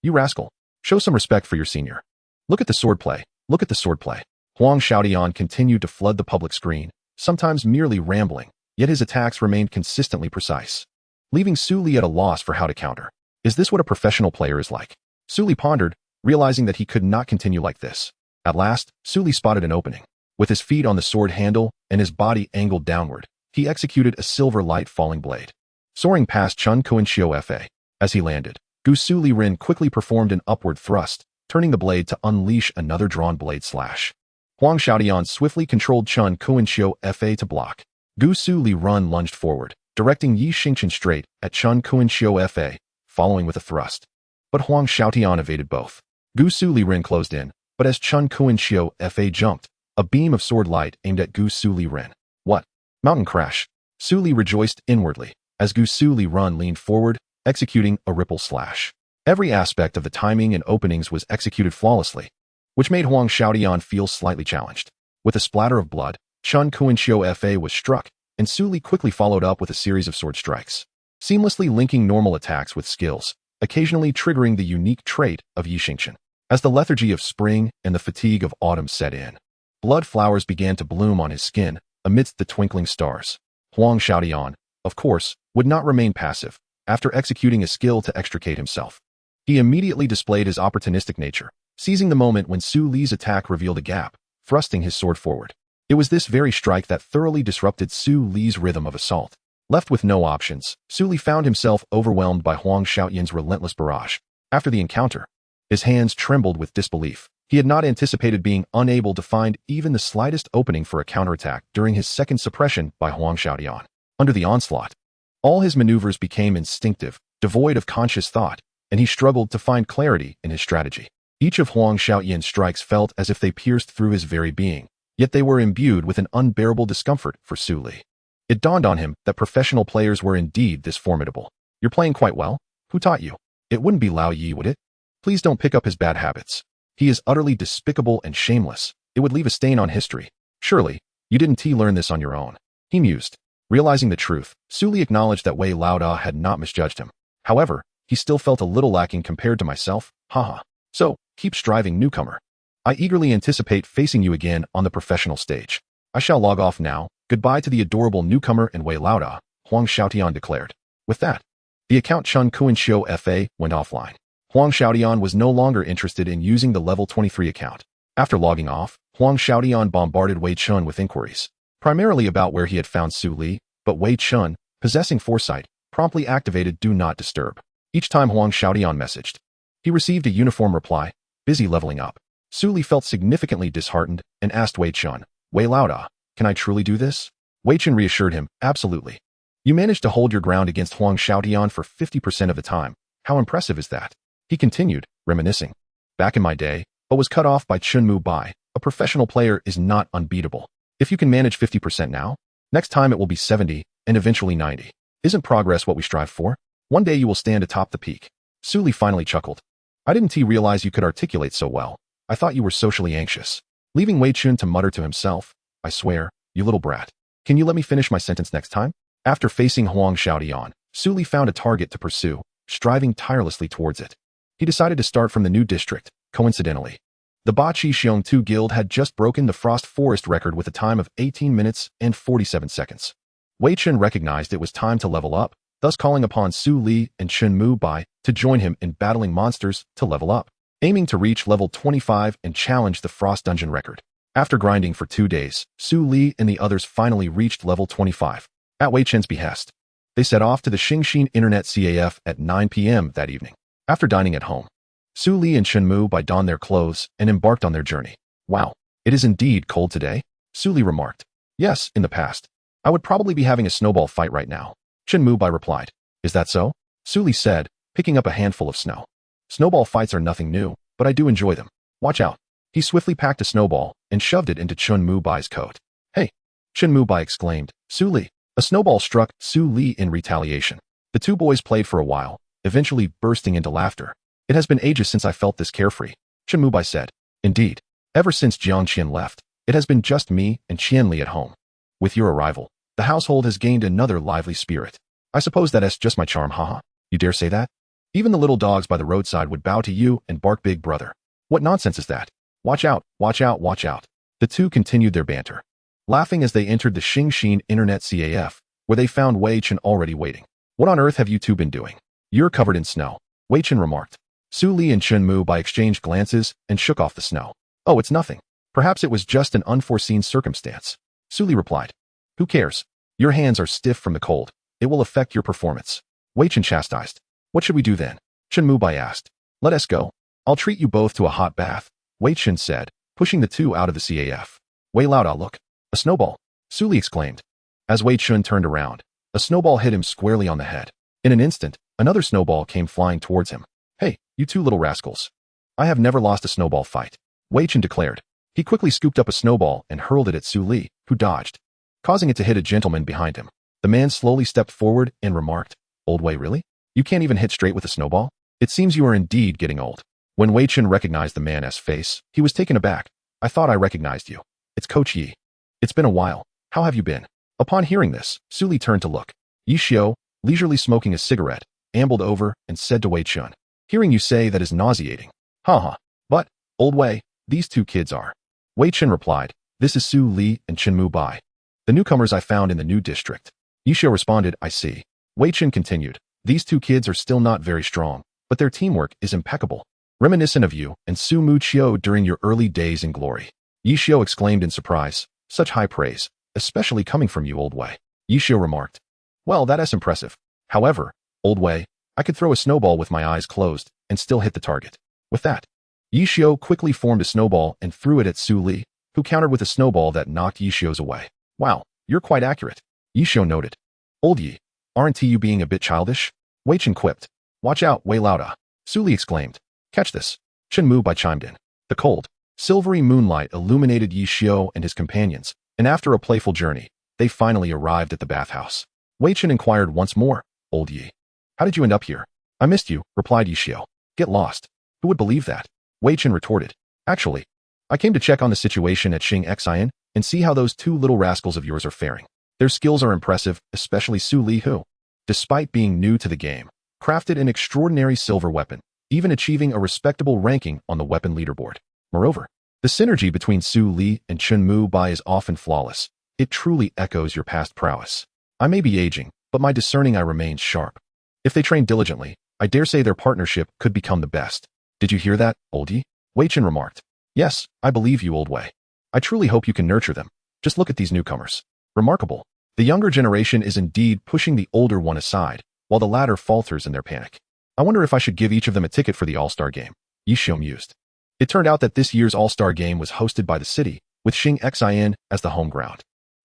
A: You rascal. Show some respect for your senior. Look at the swordplay. Look at the swordplay. Huang Xiaotian continued to flood the public screen, sometimes merely rambling, yet his attacks remained consistently precise, leaving Su Li at a loss for how to counter. Is this what a professional player is like? Su Li pondered, realizing that he could not continue like this. At last, Su Li spotted an opening. With his feet on the sword handle and his body angled downward, he executed a silver light falling blade, soaring past Chen Kuinxiu Fa. As he landed, Gusu Liren quickly performed an upward thrust, turning the blade to unleash another drawn blade slash. Huang Xiaotian swiftly controlled Chen Kuinxiu Fa to block. Gusu Liren lunged forward, directing Ye Xiu straight at Chen Kuinxiu Fa, following with a thrust. But Huang Xiaotian evaded both. Gusu Liren closed in, but as Chen Kuinxiu Fa jumped, a beam of sword light aimed at Gusu Liren. What? Mountain crash. Su Li rejoiced inwardly, as Gusu Liren leaned forward, executing a ripple slash. Every aspect of the timing and openings was executed flawlessly, which made Huang Xiaotian feel slightly challenged. With a splatter of blood, Chen Kuinxiu Fa was struck, and Su Li quickly followed up with a series of sword strikes, seamlessly linking normal attacks with skills, occasionally triggering the unique trait of Ye Xiu. As the lethargy of spring and the fatigue of autumn set in, blood flowers began to bloom on his skin amidst the twinkling stars. Huang Xiaotian, of course, would not remain passive. After executing a skill to extricate himself, he immediately displayed his opportunistic nature, seizing the moment when Su Li's attack revealed a gap, thrusting his sword forward. It was this very strike that thoroughly disrupted Su Li's rhythm of assault. Left with no options, Su Li found himself overwhelmed by Huang Xiaotian's relentless barrage. After the encounter, his hands trembled with disbelief. He had not anticipated being unable to find even the slightest opening for a counterattack during his second suppression by Huang Xiaotian. Under the onslaught, all his maneuvers became instinctive, devoid of conscious thought, and he struggled to find clarity in his strategy. Each of Huang Xiaotian's strikes felt as if they pierced through his very being, yet they were imbued with an unbearable discomfort for Su Li. It dawned on him that professional players were indeed this formidable. You're playing quite well. Who taught you? It wouldn't be Lao Yi, would it? Please don't pick up his bad habits. He is utterly despicable and shameless. It would leave a stain on history. Surely, you didn't learn this on your own. He mused. Realizing the truth, Su Li acknowledged that Wei Laoda had not misjudged him. However, he still felt a little lacking compared to myself. Haha. So, keep striving, newcomer. I eagerly anticipate facing you again on the professional stage. I shall log off now. Goodbye to the adorable newcomer and Wei Laoda, Huang Xiaotian declared. With that, the account Chen Kuinxiu Fa went offline. Huang Xiaotian was no longer interested in using the level 23 account. After logging off, Huang Xiaotian bombarded Wei Chen with inquiries, primarily about where he had found Su Li, but Wei Chen, possessing foresight, promptly activated Do Not Disturb. Each time Huang Xiaotian messaged, he received a uniform reply, busy leveling up. Su Li felt significantly disheartened and asked Wei Chen, Wei Laoda, can I truly do this? Wei Chen reassured him, absolutely. You managed to hold your ground against Huang Xiaotian for 50% of the time. How impressive is that? He continued, reminiscing. Back in my day, but was cut off by Chunmu Bai. A professional player is not unbeatable. If you can manage 50% now, next time it will be 70 and eventually 90. Isn't progress what we strive for? One day you will stand atop the peak. Su Li finally chuckled. I didn't realize you could articulate so well. I thought you were socially anxious. Leaving Wei Chen to mutter to himself, I swear, you little brat. Can you let me finish my sentence next time? After facing Huang Xiaodian, Su Li found a target to pursue, striving tirelessly towards it. He decided to start from the new district, coincidentally. The Ba Chi Xiong 2 Guild had just broken the Frost Forest record with a time of 18 minutes and 47 seconds. Wei Chen recognized it was time to level up, thus calling upon Su Li and Chen Mu Bai to join him in battling monsters to level up, aiming to reach level 25 and challenge the Frost Dungeon record. After grinding for 2 days, Su Li and the others finally reached level 25. At Wei Chen's behest, they set off to the Xingxin Internet CAF at 9 p.m. that evening. After dining at home, Su Li and Chen Mu Bai donned their clothes and embarked on their journey. Wow, it is indeed cold today, Su Li remarked. Yes, in the past. I would probably be having a snowball fight right now. Chen Mu Bai replied. Is that so? Su Li said, picking up a handful of snow. Snowball fights are nothing new, but I do enjoy them. Watch out. He swiftly packed a snowball and shoved it into Chen Mu Bai's coat. Hey! Chen Mu Bai exclaimed. Su Li. A snowball struck Su Li in retaliation. The two boys played for a while, eventually bursting into laughter. It has been ages since I felt this carefree, Chen Mu Bai said. Indeed. Ever since Jiang Qian left, it has been just me and Qianli at home. With your arrival, the household has gained another lively spirit. I suppose that's just my charm, haha. You dare say that? Even the little dogs by the roadside would bow to you and bark big brother. What nonsense is that? Watch out, watch out, watch out. The two continued their banter, laughing as they entered the Xingxin Internet CAF, where they found Wei Chen already waiting. What on earth have you two been doing? You're covered in snow, Wei Chen remarked. Su Li and Chen Mu Bai exchanged glances and shook off the snow. Oh, it's nothing. Perhaps it was just an unforeseen circumstance, Su Li replied. Who cares? Your hands are stiff from the cold. It will affect your performance, Wei Chen chastised. What should we do then? Chen Mu Bai asked. Let us go. I'll treat you both to a hot bath, Wei Chen said, pushing the two out of the CAF. Wei Lao, look. A snowball, Su Li exclaimed. As Wei Chen turned around, a snowball hit him squarely on the head. In an instant, another snowball came flying towards him. Hey, you two little rascals. I have never lost a snowball fight, Wei Chen declared. He quickly scooped up a snowball and hurled it at Su Li, who dodged, causing it to hit a gentleman behind him. The man slowly stepped forward and remarked, Old Wei, really? You can't even hit straight with a snowball? It seems you are indeed getting old. When Wei Chen recognized the man's face, he was taken aback. I thought I recognized you. It's Coach Yi. It's been a while. How have you been? Upon hearing this, Su Li turned to look. Ye Xiu, leisurely smoking a cigarette, ambled over and said to Wei Chen, Hearing you say that is nauseating. Haha. But, Old Wei, these two kids are. Wei Chen replied, This is Su Li and Chen Mu Bai. The newcomers I found in the new district. Ye Xiu responded, I see. Wei Chen continued, These two kids are still not very strong, but their teamwork is impeccable. Reminiscent of you and Su Mu Qiu during your early days in glory. Ye Xiu exclaimed in surprise. Such high praise, especially coming from you, Old Wei. Ye Xiu remarked. Well, that is impressive. However, Old Wei, I could throw a snowball with my eyes closed and still hit the target. With that, Ye Xiu quickly formed a snowball and threw it at Su Li, who countered with a snowball that knocked Ye Xiu's away. Wow, you're quite accurate, Ye Xiu noted. Old Yi, aren't you being a bit childish? Wei Chen quipped. Watch out, Wei Lao, Su Li exclaimed. Catch this. Chen Mu Bai chimed in. The cold, silvery moonlight illuminated Ye Xiu and his companions, and after a playful journey, they finally arrived at the bathhouse. Wei Chen inquired once more, Old Yi, how did you end up here? I missed you, replied Ye Xiu. Get lost. Who would believe that? Wei Chen retorted. Actually, I came to check on the situation at Xing Xian and see how those two little rascals of yours are faring. Their skills are impressive, especially Su Li, who, despite being new to the game, crafted an extraordinary silver weapon, even achieving a respectable ranking on the weapon leaderboard. Moreover, the synergy between Su Li and Chen Mu Bai is often flawless. It truly echoes your past prowess. I may be aging, but my discerning eye remains sharp. If they train diligently, I dare say their partnership could become the best. Did you hear that, Old Yi? Wei Chen remarked. Yes, I believe you, Old Wei. I truly hope you can nurture them. Just look at these newcomers. Remarkable. The younger generation is indeed pushing the older one aside, while the latter falters in their panic. I wonder if I should give each of them a ticket for the All-Star game. Ye Xiu mused. It turned out that this year's All-Star game was hosted by the city, with Xing Xian as the home ground.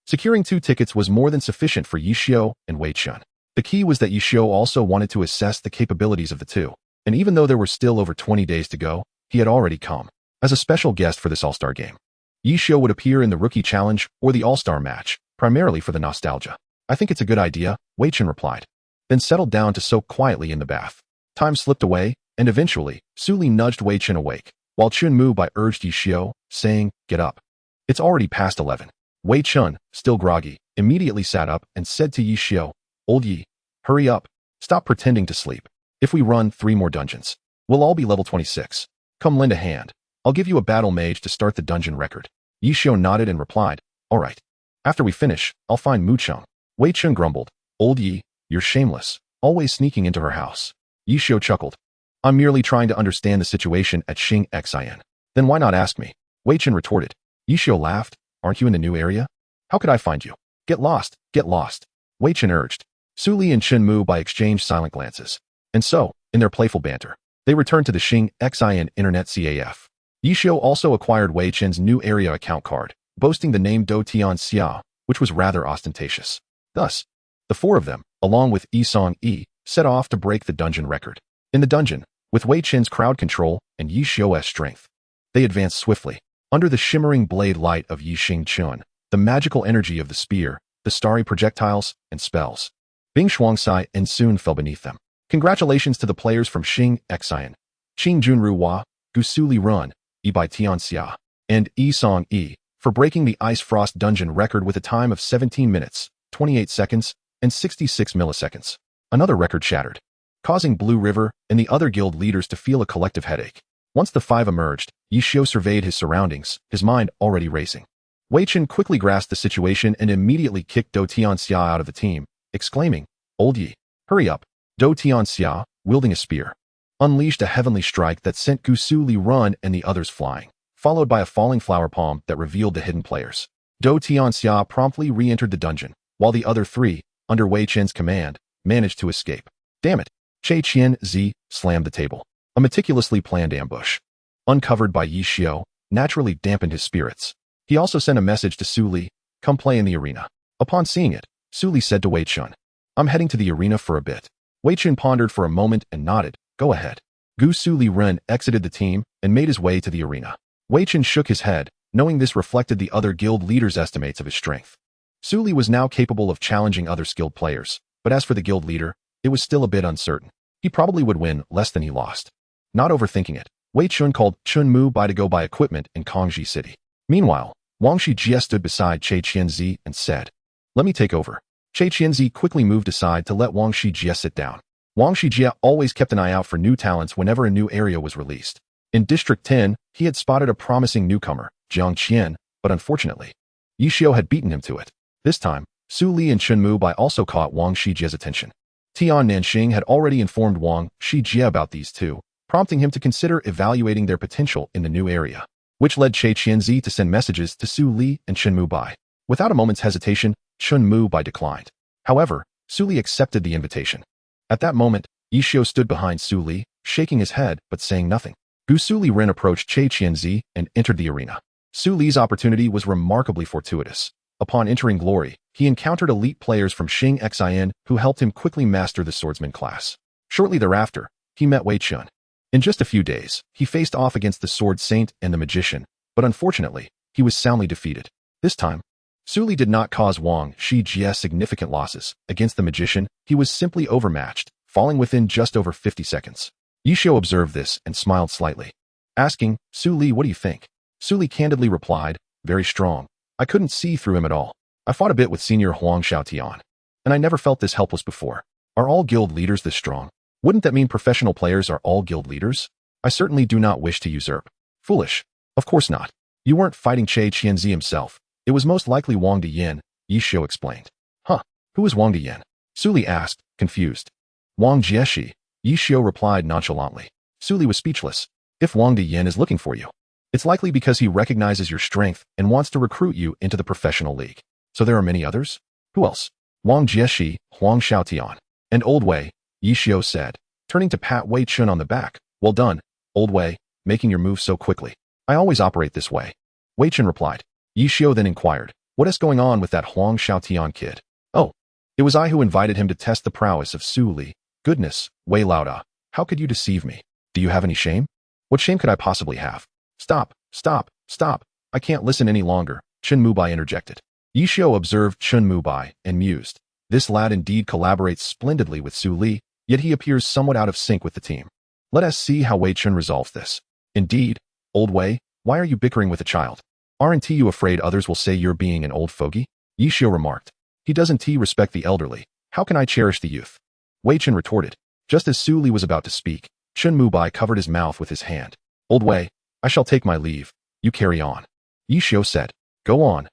A: Securing 2 tickets was more than sufficient for Ye Xiu and Wei Chen. The key was that Ye Xiu also wanted to assess the capabilities of the two, and even though there were still over 20 days to go, he had already come as a special guest for this All-Star game. Ye Xiu would appear in the Rookie Challenge or the All-Star match, primarily for the nostalgia. I think it's a good idea, Wei Chen replied. then settled down to soak quietly in the bath. Time slipped away, and eventually, Su Li nudged Wei Chen awake, while Chun Mu Bai urged Ye Xiu, saying, "Get up." It's already past 11. Wei Chen, still groggy, immediately sat up and said to Ye Xiu, "Old Yi, hurry up. Stop pretending to sleep. If we run 3 more dungeons, we'll all be level 26. Come lend a hand. I'll give you a battle mage to start the dungeon record." Ye Xiu nodded and replied, "All right. After we finish, I'll find Mu Cheng." Wei Chen grumbled, "Old Yi, you're shameless, always sneaking into her house." Ye Xiu chuckled, "I'm merely trying to understand the situation at Xing Xin. Then why not ask me?" Wei Chen retorted. Ye Xiu laughed, "Aren't you in the new area? How could I find you? Get lost, get lost." Wei Chen urged. Su Li and Chun Mu Bai exchanged silent glances. And so, in their playful banter, they returned to the Xing Xin Internet CAF. Ye Xiu also acquired Wei Chen's new area account card, boasting the name Do Tian Xia, which was rather ostentatious. Thus, the 4 of them, along with Yi Song Yi, set off to break the dungeon record. In the dungeon, with Wei Chen's crowd control and Ye Xiu's strength, they advanced swiftly. Under the shimmering blade light of Yi Xing Chun, the magical energy of the spear, the starry projectiles, and spells, Bing Shuangsai and soon fell beneath them. Congratulations to the players from Xing Xian, Qing Junru Hua, Gusu Liren, Yi Bai Tian Xia, and Yi Song Yi, for breaking the Ice Frost dungeon record with a time of 17 minutes, 28 seconds, and 66 milliseconds. Another record shattered, causing Blue River and the other guild leaders to feel a collective headache. Once the 5 emerged, Ye Xiu surveyed his surroundings, his mind already racing. Wei Chen quickly grasped the situation and immediately kicked Do Tian Xia out of the team, exclaiming, "Old Yi, hurry up." Do Tian Xia, wielding a spear, unleashed a heavenly strike that sent Gusu Liren and the others flying, followed by a falling flower palm that revealed the hidden players. Do Tian Xia promptly re-entered the dungeon, while the other 3, under Wei Chen's command, managed to escape. Damn it! Che Qian Zi slammed the table. A meticulously planned ambush, uncovered by Ye Xiu, naturally dampened his spirits. He also sent a message to Su Li, "Come play in the arena." Upon seeing it, Su Li said to Wei Chen, "I'm heading to the arena for a bit." Wei Chen pondered for a moment and nodded, "Go ahead." Gusu Liren exited the team and made his way to the arena. Wei Chen shook his head, knowing this reflected the other guild leaders' estimates of his strength. Su Li was now capable of challenging other skilled players, but as for the guild leader, it was still a bit uncertain. He probably would win less than he lost. Not overthinking it, Wei Chen called Chun Mu Bai to go buy equipment in Kongji City. Meanwhile, Wang Shijie stood beside Che Qianzi and said, "Let me take over." Che Qianzi quickly moved aside to let Wang Shijie sit down. Wang Shijie always kept an eye out for new talents whenever a new area was released. In District 10, he had spotted a promising newcomer, Jiang Qian, but unfortunately, Ye Xiu had beaten him to it. This time, Su Li and Chun Mu Bai also caught Wang Shijie's attention. Tian Nanxing had already informed Wang Shijie about these 2, prompting him to consider evaluating their potential in the new area, which led Che Qianzi to send messages to Su Li and Chun Mu Bai. Without a moment's hesitation, Chun Mu Bai declined. However, Su Li accepted the invitation. At that moment, Ye Xiu stood behind Su Li, shaking his head but saying nothing. Gusu Liren approached Che Qianzi and entered the arena. Su Li's opportunity was remarkably fortuitous. Upon entering Glory, he encountered elite players from Xing Xin who helped him quickly master the swordsman class. Shortly thereafter, he met Wei Chen. In just a few days, he faced off against the Sword Saint and the Magician, but unfortunately, he was soundly defeated. This time, Su Li did not cause Wang Shijie significant losses. Against the Magician, he was simply overmatched, falling within just over 50 seconds. Ye Xiu observed this and smiled slightly, asking, "Su Li, what do you think?" Su Li candidly replied, "Very strong. I couldn't see through him at all. I fought a bit with Senior Huang Xiaotian, and I never felt this helpless before. Are all guild leaders this strong? Wouldn't that mean professional players are all guild leaders? I certainly do not wish to usurp." "Foolish. Of course not. You weren't fighting Che Qianzi himself. It was most likely Wang Diyan," Ye Xiu explained. "Huh? Who is Wang Diyan?" Su Li asked, confused. "Wang Jieshi," Ye Xiu replied nonchalantly. Su Li was speechless. "If Wang Diyan is looking for you, it's likely because he recognizes your strength and wants to recruit you into the professional league. So there are many others? Who else?" "Wang Jieshi, Huang Xiaotian, and Old Wei," Ye Xiu said, turning to pat Wei Chen on the back. "Well done, Old Wei, making your move so quickly. I always operate this way." Wei Chen replied. Ye Xiu then inquired, "What is going on with that Huang Xiaotian kid?" "Oh, it was I who invited him to test the prowess of Su Li." "Goodness, Wei Laoda, how could you deceive me? Do you have any shame?" "What shame could I possibly have?" "Stop, stop, stop. I can't listen any longer," Chun Mu Bai interjected. Ye Xiu observed Chun Mu Bai and mused. This lad indeed collaborates splendidly with Su Li, yet he appears somewhat out of sync with the team. Let us see how Wei Chen resolves this. Indeed, old Wei, why are you bickering with a child? Aren't you afraid others will say you're being an old fogey? Ye Xiu remarked. He doesn't respect the elderly. How can I cherish the youth? Wei Chen retorted. Just as Su Li was about to speak, Chen Mubai covered his mouth with his hand. Old Wei, I shall take my leave. You carry on. Ye Xiu said. Go on.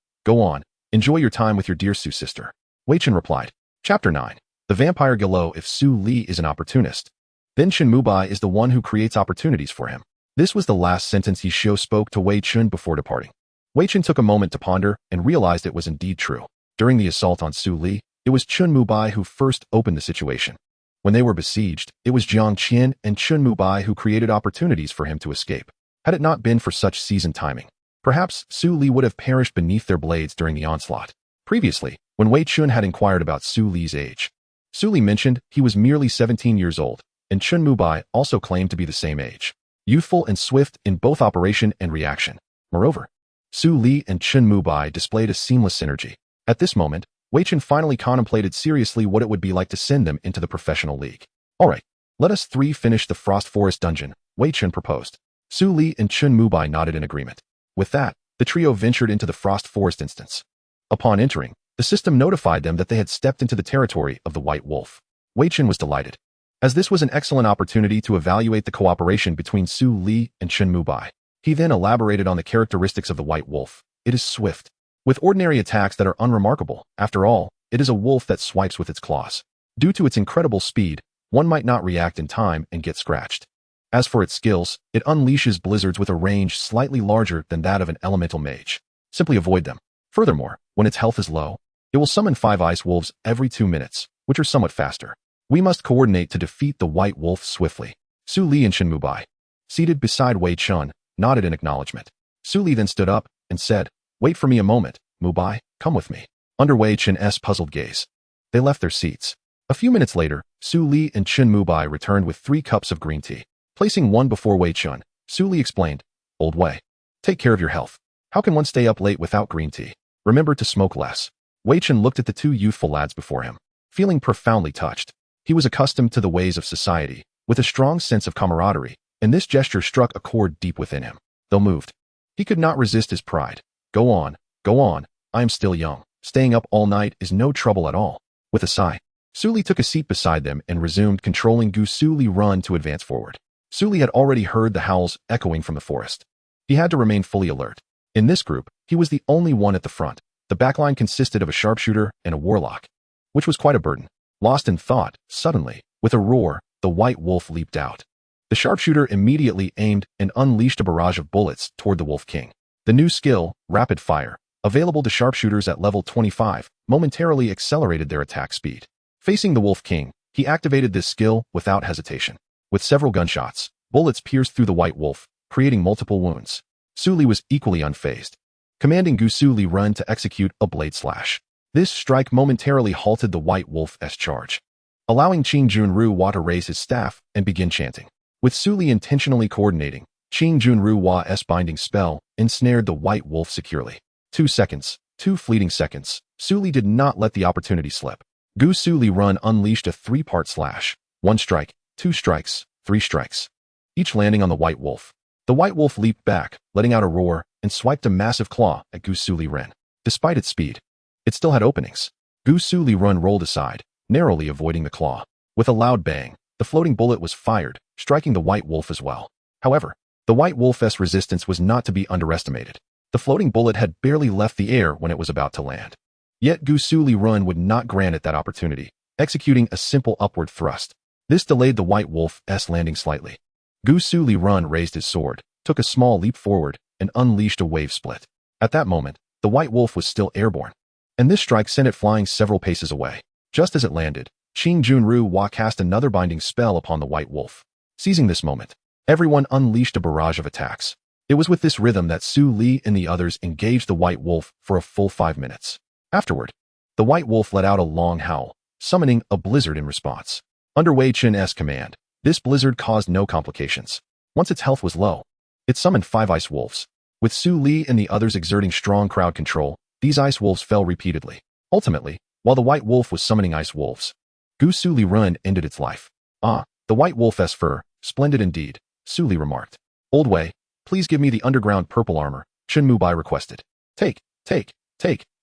A: Enjoy your time with your dear Su sister. Wei Chen replied. Chapter 9. The vampire Gilo. If Su Li is an opportunist, then Chen Mubai is the one who creates opportunities for him. This was the last sentence Ye Xiu spoke to Wei Chen before departing. Wei Chen took a moment to ponder and realized it was indeed true. During the assault on Su Li, it was Chen Mubai who first opened the situation. When they were besieged, it was Jiang Qian and Chen Mubai who created opportunities for him to escape. Had it not been for such seasoned timing, perhaps Su Li would have perished beneath their blades during the onslaught. Previously, when Wei Chen had inquired about Su Li's age, Su Li mentioned he was merely 17 years old, and Chen Mubai also claimed to be the same age. Youthful and swift in both operation and reaction. Moreover, Su Li and Chen Mubai displayed a seamless synergy. At this moment, Wei Chen finally contemplated seriously what it would be like to send them into the professional league. Alright, let us three finish the Frost Forest dungeon, Wei Chen proposed. Su Li and Chen Mubai nodded in agreement. With that, the trio ventured into the Frost Forest instance. Upon entering, the system notified them that they had stepped into the territory of the White Wolf. Wei Chen was delighted, as this was an excellent opportunity to evaluate the cooperation between Su Li and Chen Mubai. He then elaborated on the characteristics of the White Wolf. It is swift, with ordinary attacks that are unremarkable. After all, it is a wolf that swipes with its claws. Due to its incredible speed, one might not react in time and get scratched. As for its skills, it unleashes blizzards with a range slightly larger than that of an elemental mage. Simply avoid them. Furthermore, when its health is low, it will summon 5 ice wolves every 2 minutes, which are somewhat faster. We must coordinate to defeat the White Wolf swiftly. Su Li and Chen Mubai, seated beside Wei Chen, nodded in acknowledgement. Su Li then stood up and said, Wait for me a moment, Mubai, come with me. Under Wei Chen's puzzled gaze, they left their seats. A few minutes later, Su Li and Chen Mubai returned with 3 cups of green tea. Placing one before Wei Chen, Su Li explained, Old Wei, take care of your health. How can one stay up late without green tea? Remember to smoke less. Wei Chen looked at the 2 youthful lads before him, feeling profoundly touched. He was accustomed to the ways of society, with a strong sense of camaraderie, and this gesture struck a chord deep within him. Though moved, he could not resist his pride. Go on, I am still young. Staying up all night is no trouble at all. With a sigh, Su Li took a seat beside them and resumed controlling Gusu Liren to advance forward. Su Li had already heard the howls echoing from the forest. He had to remain fully alert. In this group, he was the only one at the front. The backline consisted of a sharpshooter and a warlock, which was quite a burden. Lost in thought, suddenly, with a roar, the White Wolf leaped out. The sharpshooter immediately aimed and unleashed a barrage of bullets toward the Wolf King. The new skill, Rapid Fire, available to sharpshooters at level 25, momentarily accelerated their attack speed. Facing the Wolf King, he activated this skill without hesitation. With several gunshots, bullets pierced through the White Wolf, creating multiple wounds. Su Li was equally unfazed, commanding Gusu Liren to execute a blade slash. This strike momentarily halted the White Wolf's charge, allowing Qing Junru Hua to raise his staff and begin chanting. With Su Li intentionally coordinating, Qing Junru Hua's binding spell ensnared the White Wolf securely. 2 seconds, 2 fleeting seconds, Su Li did not let the opportunity slip. Gusu Liren unleashed a 3-part slash. 1 strike, 2 strikes, 3 strikes, each landing on the White Wolf. The White Wolf leaped back, letting out a roar, and swiped a massive claw at Gusu Liren. Despite its speed, it still had openings. Gusu Liren rolled aside, narrowly avoiding the claw. With a loud bang, the floating bullet was fired, striking the White Wolf as well. However, the White Wolf's resistance was not to be underestimated. The floating bullet had barely left the air when it was about to land. Yet Gusu Liren would not grant it that opportunity, executing a simple upward thrust. This delayed the White Wolf's landing slightly. Gusu Liren raised his sword, took a small leap forward, and unleashed a wave split. At that moment, the White Wolf was still airborne, and this strike sent it flying several paces away. Just as it landed, Qing Junru Hua cast another binding spell upon the White Wolf. Seizing this moment, everyone unleashed a barrage of attacks. It was with this rhythm that Su Li and the others engaged the White Wolf for a full 5 minutes. Afterward, the White Wolf let out a long howl, summoning a blizzard in response. Under Wei Chen's command, this blizzard caused no complications. Once its health was low, it summoned 5 ice wolves. With Su Li and the others exerting strong crowd control, these ice wolves fell repeatedly. Ultimately, while the white wolf was summoning ice wolves. Gusu Liren ended its life. Ah, the white wolf's fur, splendid indeed, Su Li remarked. Old Wei, please give me the underground purple armor, Chen Mubai requested. Take,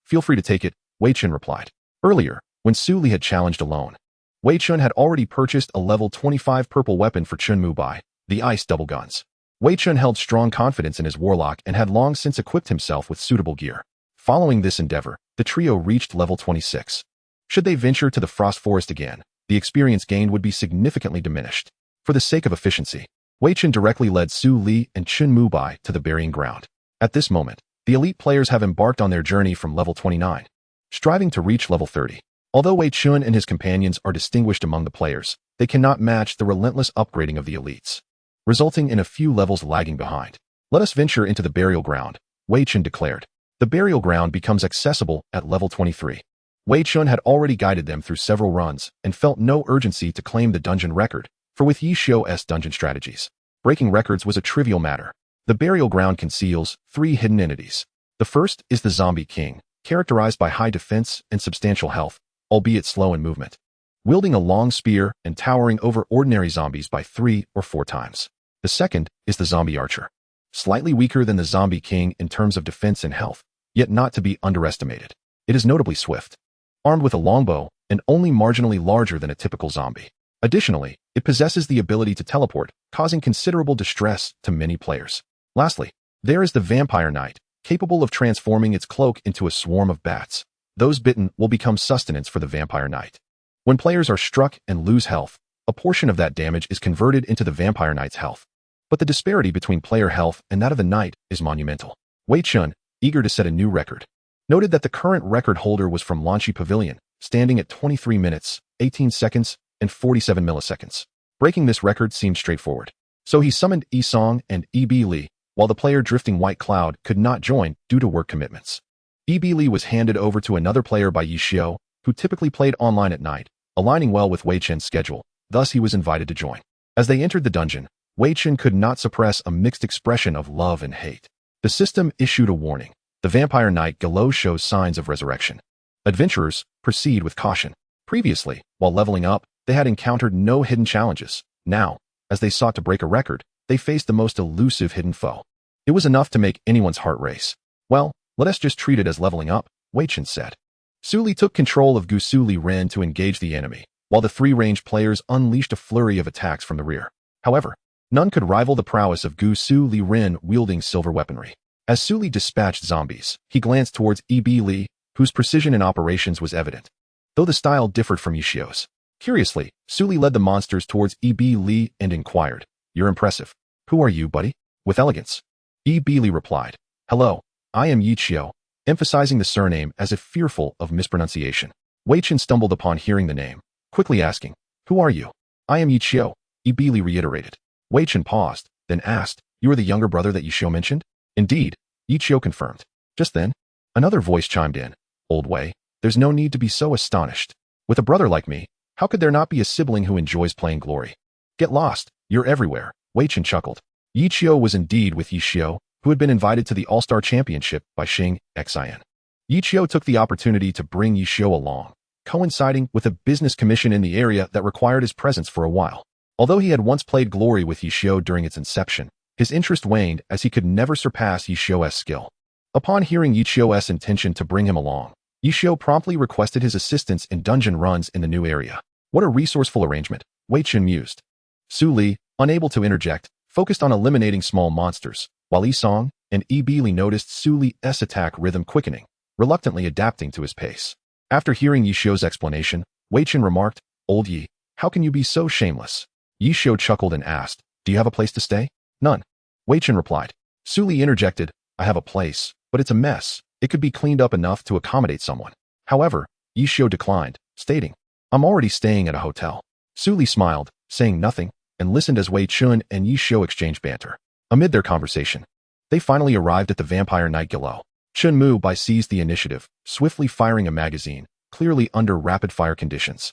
A: feel free to take it, Wei Chen replied. Earlier, when Su Li had challenged alone, Wei Chen had already purchased a level 25 purple weapon for Chen Mubai, the ice double guns. Wei Chen held strong confidence in his warlock and had long since equipped himself with suitable gear. Following this endeavor, the trio reached level 26. Should they venture to the Frost Forest again, the experience gained would be significantly diminished. For the sake of efficiency, Wei Chen directly led Su Li and Chen Mubai to the burying ground. At this moment, the elite players have embarked on their journey from level 29, striving to reach level 30. Although Wei Chen and his companions are distinguished among the players, they cannot match the relentless upgrading of the elites, resulting in a few levels lagging behind. Let us venture into the burial ground, Wei Chen declared. The burial ground becomes accessible at level 23. Wei Chen had already guided them through several runs and felt no urgency to claim the dungeon record, for with Ye Xiu's dungeon strategies, breaking records was a trivial matter. The burial ground conceals 3 hidden entities. The first is the Zombie King, characterized by high defense and substantial health, albeit slow in movement, wielding a long spear and towering over ordinary zombies by 3 or 4 times. The second is the Zombie Archer, slightly weaker than the Zombie King in terms of defense and health, yet not to be underestimated. It is notably swift, armed with a longbow, and only marginally larger than a typical zombie. Additionally, it possesses the ability to teleport, causing considerable distress to many players. Lastly, there is the Vampire Knight, capable of transforming its cloak into a swarm of bats. Those bitten will become sustenance for the Vampire Knight. When players are struck and lose health, a portion of that damage is converted into the Vampire Knight's health. But the disparity between player health and that of the Knight is monumental. Wei Chen, eager to set a new record, noted that the current record holder was from Lanchi Pavilion, standing at 23 minutes, 18 seconds, and 47 milliseconds. Breaking this record seemed straightforward. So he summoned Yi Song and Yi Li, while the player drifting White Cloud could not join due to work commitments. Yi Li was handed over to another player by Ye Xiu, who typically played online at night, aligning well with Wei Chen's schedule, thus he was invited to join. As they entered the dungeon, Wei Chen could not suppress a mixed expression of love and hate. The system issued a warning. The Vampire Knight Galo shows signs of resurrection. Adventurers, proceed with caution. Previously, while leveling up, they had encountered no hidden challenges. Now, as they sought to break a record, they faced the most elusive hidden foe. It was enough to make anyone's heart race. Well, let us just treat it as leveling up, Wei Chen said. Su Li took control of Gusu Liren to engage the enemy, while the 3 ranged players unleashed a flurry of attacks from the rear. However, none could rival the prowess of Gusu Liren wielding silver weaponry. As Su Li dispatched zombies, he glanced towards Yi Li, whose precision in operations was evident, though the style differed from Ye Xiu's. Curiously, Su Li led the monsters towards Yi Li and inquired, "You're impressive. Who are you, buddy?" With elegance, Yi Li replied, "Hello, I am Ye Xiu," emphasizing the surname as if fearful of mispronunciation. Wei Chen stumbled upon hearing the name, quickly asking, "Who are you?" "I am Ye Xiu," Yi Li reiterated. Wei Chen paused, then asked, "You are the younger brother that Ye Xiu mentioned?" "Indeed," Ye Xiu confirmed. Just then, another voice chimed in, "Old Wei, there's no need to be so astonished. With a brother like me, how could there not be a sibling who enjoys playing glory? Get lost, you're everywhere," Wei Chen chuckled. Ye Xiu was indeed with Ye Xiu, who had been invited to the All-Star Championship by Xing Xian. Ye Xiu took the opportunity to bring Ye Xiu along, coinciding with a business commission in the area that required his presence for a while. Although he had once played glory with Ye Xiu during its inception, his interest waned as he could never surpass Ye Xiu's skill. Upon hearing Ye Xiu's intention to bring him along, Ye Xiu promptly requested his assistance in dungeon runs in the new area. What a resourceful arrangement, Wei Chen mused. Su Li, unable to interject, focused on eliminating small monsters, while Yi Song and Yi Li noticed Su Li's attack rhythm quickening, reluctantly adapting to his pace. After hearing Ye Xiu's explanation, Wei Chen remarked, "Old Yi, how can you be so shameless?" Ye Xiu chuckled and asked, "Do you have a place to stay?" "None," Wei Chen replied. Su Li interjected, "I have a place, but it's a mess. It could be cleaned up enough to accommodate someone." However, Ye Xiu declined, stating, "I'm already staying at a hotel." Su Li smiled, saying nothing, and listened as Wei Chen and Ye Xiu exchanged banter. Amid their conversation, they finally arrived at the Vampire Knight Galo. Chen Mubai seized the initiative, swiftly firing a magazine, clearly under rapid-fire conditions.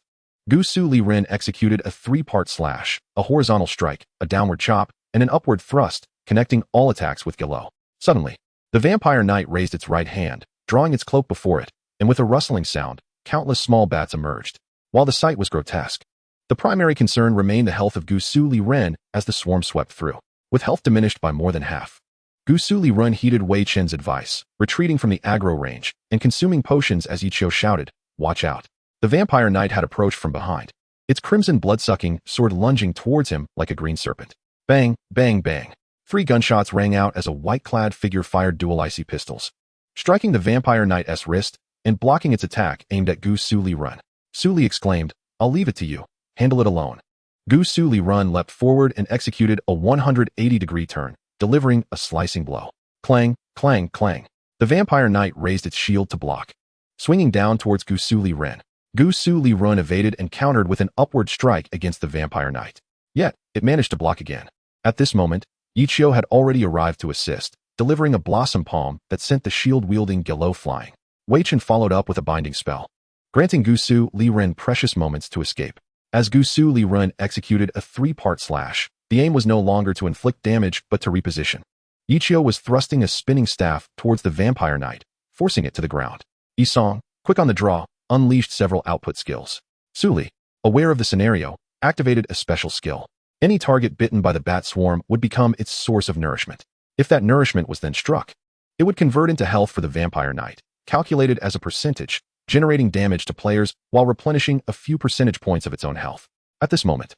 A: Gusu Liren executed a 3-part slash, a horizontal strike, a downward chop, and an upward thrust, connecting all attacks with Galo. Suddenly, the Vampire Knight raised its right hand, drawing its cloak before it, and with a rustling sound, countless small bats emerged. While the sight was grotesque, the primary concern remained the health of Gusu Liren as the swarm swept through. With health diminished by more than half, Gusu Liren heeded Wei Chen's advice, retreating from the aggro range and consuming potions as Ye Xiu shouted, "Watch out." The vampire knight had approached from behind, its crimson blood-sucking sword lunging towards him like a green serpent. Bang, bang, bang. 3 gunshots rang out as a white-clad figure fired dual icy pistols, striking the vampire knight's wrist and blocking its attack aimed at Gusu Liren. Su Li exclaimed, "I'll leave it to you. Handle it alone." Gusu Liren leapt forward and executed a 180-degree turn, delivering a slicing blow. Clang, clang, clang. The vampire knight raised its shield to block, swinging down towards Gusu Liren. Gusu Liren evaded and countered with an upward strike against the vampire knight. Yet, it managed to block again. At this moment, Ye Xiu had already arrived to assist, delivering a blossom palm that sent the shield-wielding Gelo flying. Wei Chen followed up with a binding spell, granting Gusu Liren precious moments to escape. As Gusu Liren executed a 3-part slash, the aim was no longer to inflict damage but to reposition. Ye Xiu was thrusting a spinning staff towards the vampire knight, forcing it to the ground. Yi Song, quick on the draw, unleashed several output skills. Su Li, aware of the scenario, activated a special skill. Any target bitten by the bat swarm would become its source of nourishment. If that nourishment was then struck, it would convert into health for the vampire knight, calculated as a percentage, generating damage to players while replenishing a few percentage points of its own health. At this moment,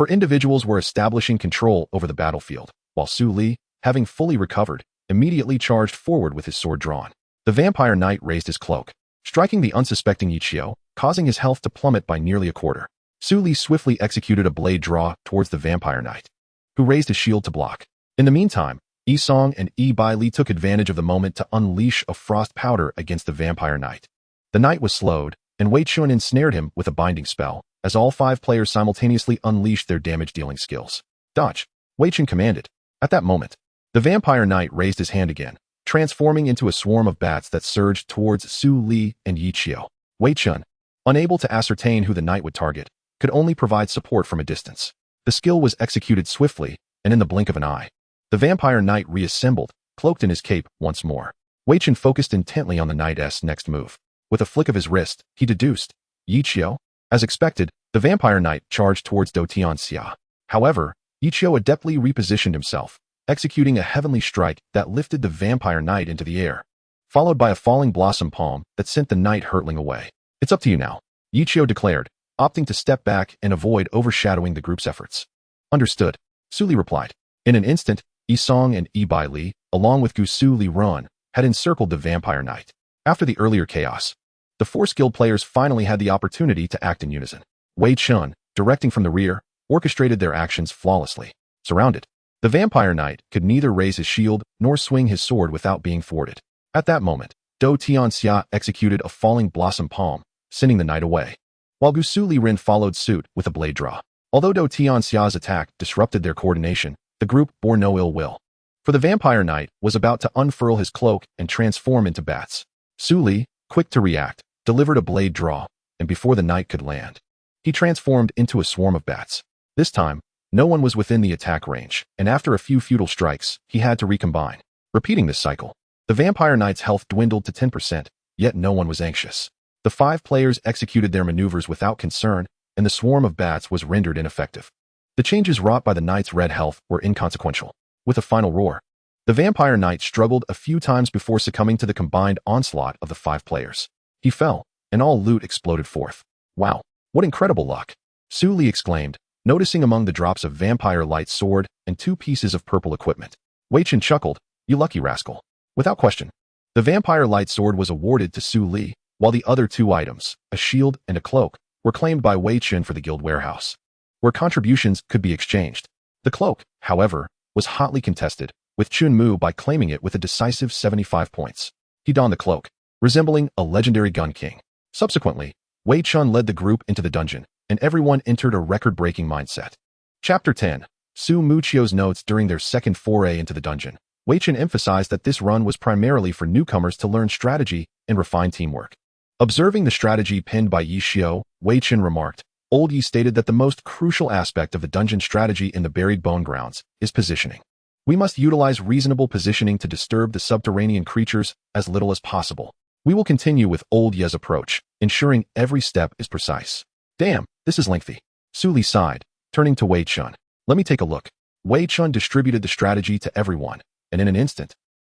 A: individuals were establishing control over the battlefield, while Su Li, having fully recovered, immediately charged forward with his sword drawn. The vampire knight raised his cloak, striking the unsuspecting Ye Xiu, causing his health to plummet by nearly a quarter. Su Li swiftly executed a blade draw towards the vampire knight, who raised his shield to block. In the meantime, Yi Song and Yi Bai Li took advantage of the moment to unleash a frost powder against the vampire knight. The knight was slowed, and Wei Chen ensnared him with a binding spell, as all 5 players simultaneously unleashed their damage-dealing skills. Dodge, Wei Chen commanded. At that moment, the vampire knight raised his hand again, transforming into a swarm of bats that surged towards Su Li and Ye Xiu. Wei Chen, unable to ascertain who the knight would target, could only provide support from a distance. The skill was executed swiftly, and in the blink of an eye, the vampire knight reassembled, cloaked in his cape once more. Wei Chen focused intently on the knight's next move. With a flick of his wrist, he deduced, Ye Xiu. As expected, the vampire knight charged towards Do Tianxia. However, Ye Xiu adeptly repositioned himself, executing a heavenly strike that lifted the vampire knight into the air, followed by a falling blossom palm that sent the knight hurtling away. "It's up to you now," Ye Xiu declared, opting to step back and avoid overshadowing the group's efforts. "Understood," Su Li replied. In an instant, Yi Song and Yi Bai Li, along with Gusu Liren, had encircled the vampire knight. After the earlier chaos, the 4 skilled players finally had the opportunity to act in unison. Wei Chen, directing from the rear, orchestrated their actions flawlessly. Surrounded, the vampire knight could neither raise his shield nor swing his sword without being thwarted. At that moment, Do Tianxia executed a falling blossom palm, sending the knight away, while Gusu Liren followed suit with a blade draw. Although Do Tianxia's attack disrupted their coordination, the group bore no ill will, for the vampire knight was about to unfurl his cloak and transform into bats. Su Li, quick to react, delivered a blade draw, and before the knight could land, he transformed into a swarm of bats. This time, no one was within the attack range, and after a few futile strikes, he had to recombine. Repeating this cycle, the vampire knight's health dwindled to 10%, yet no one was anxious. The 5 players executed their maneuvers without concern, and the swarm of bats was rendered ineffective. The changes wrought by the knight's red health were inconsequential. With a final roar, the vampire knight struggled a few times before succumbing to the combined onslaught of the 5 players. He fell, and all loot exploded forth. "Wow, what incredible luck!" Su Li exclaimed, noticing among the drops of vampire light sword and 2 pieces of purple equipment. Wei Chen chuckled, "You lucky rascal." Without question, the vampire light sword was awarded to Su Li, while the other 2 items, a shield and a cloak, were claimed by Wei Chen for the guild warehouse, where contributions could be exchanged. The cloak, however, was hotly contested, with Chun Mu by claiming it with a decisive 75 points. He donned the cloak, resembling a legendary gun king. Subsequently, Wei Chen led the group into the dungeon, and everyone entered a record-breaking mindset. Chapter 10. Su Muchio's notes during their second foray into the dungeon. Wei Chen emphasized that this run was primarily for newcomers to learn strategy and refine teamwork. Observing the strategy penned by Ye Xiu, Wei Chen remarked, "Old Yi stated that the most crucial aspect of the dungeon strategy in the buried bone grounds is positioning. We must utilize reasonable positioning to disturb the subterranean creatures as little as possible. We will continue with Old Ye's approach, ensuring every step is precise. Damn, this is lengthy. Su Li sighed, turning to Wei Chen. Let me take a look. Wei Chen distributed the strategy to everyone, and in an instant,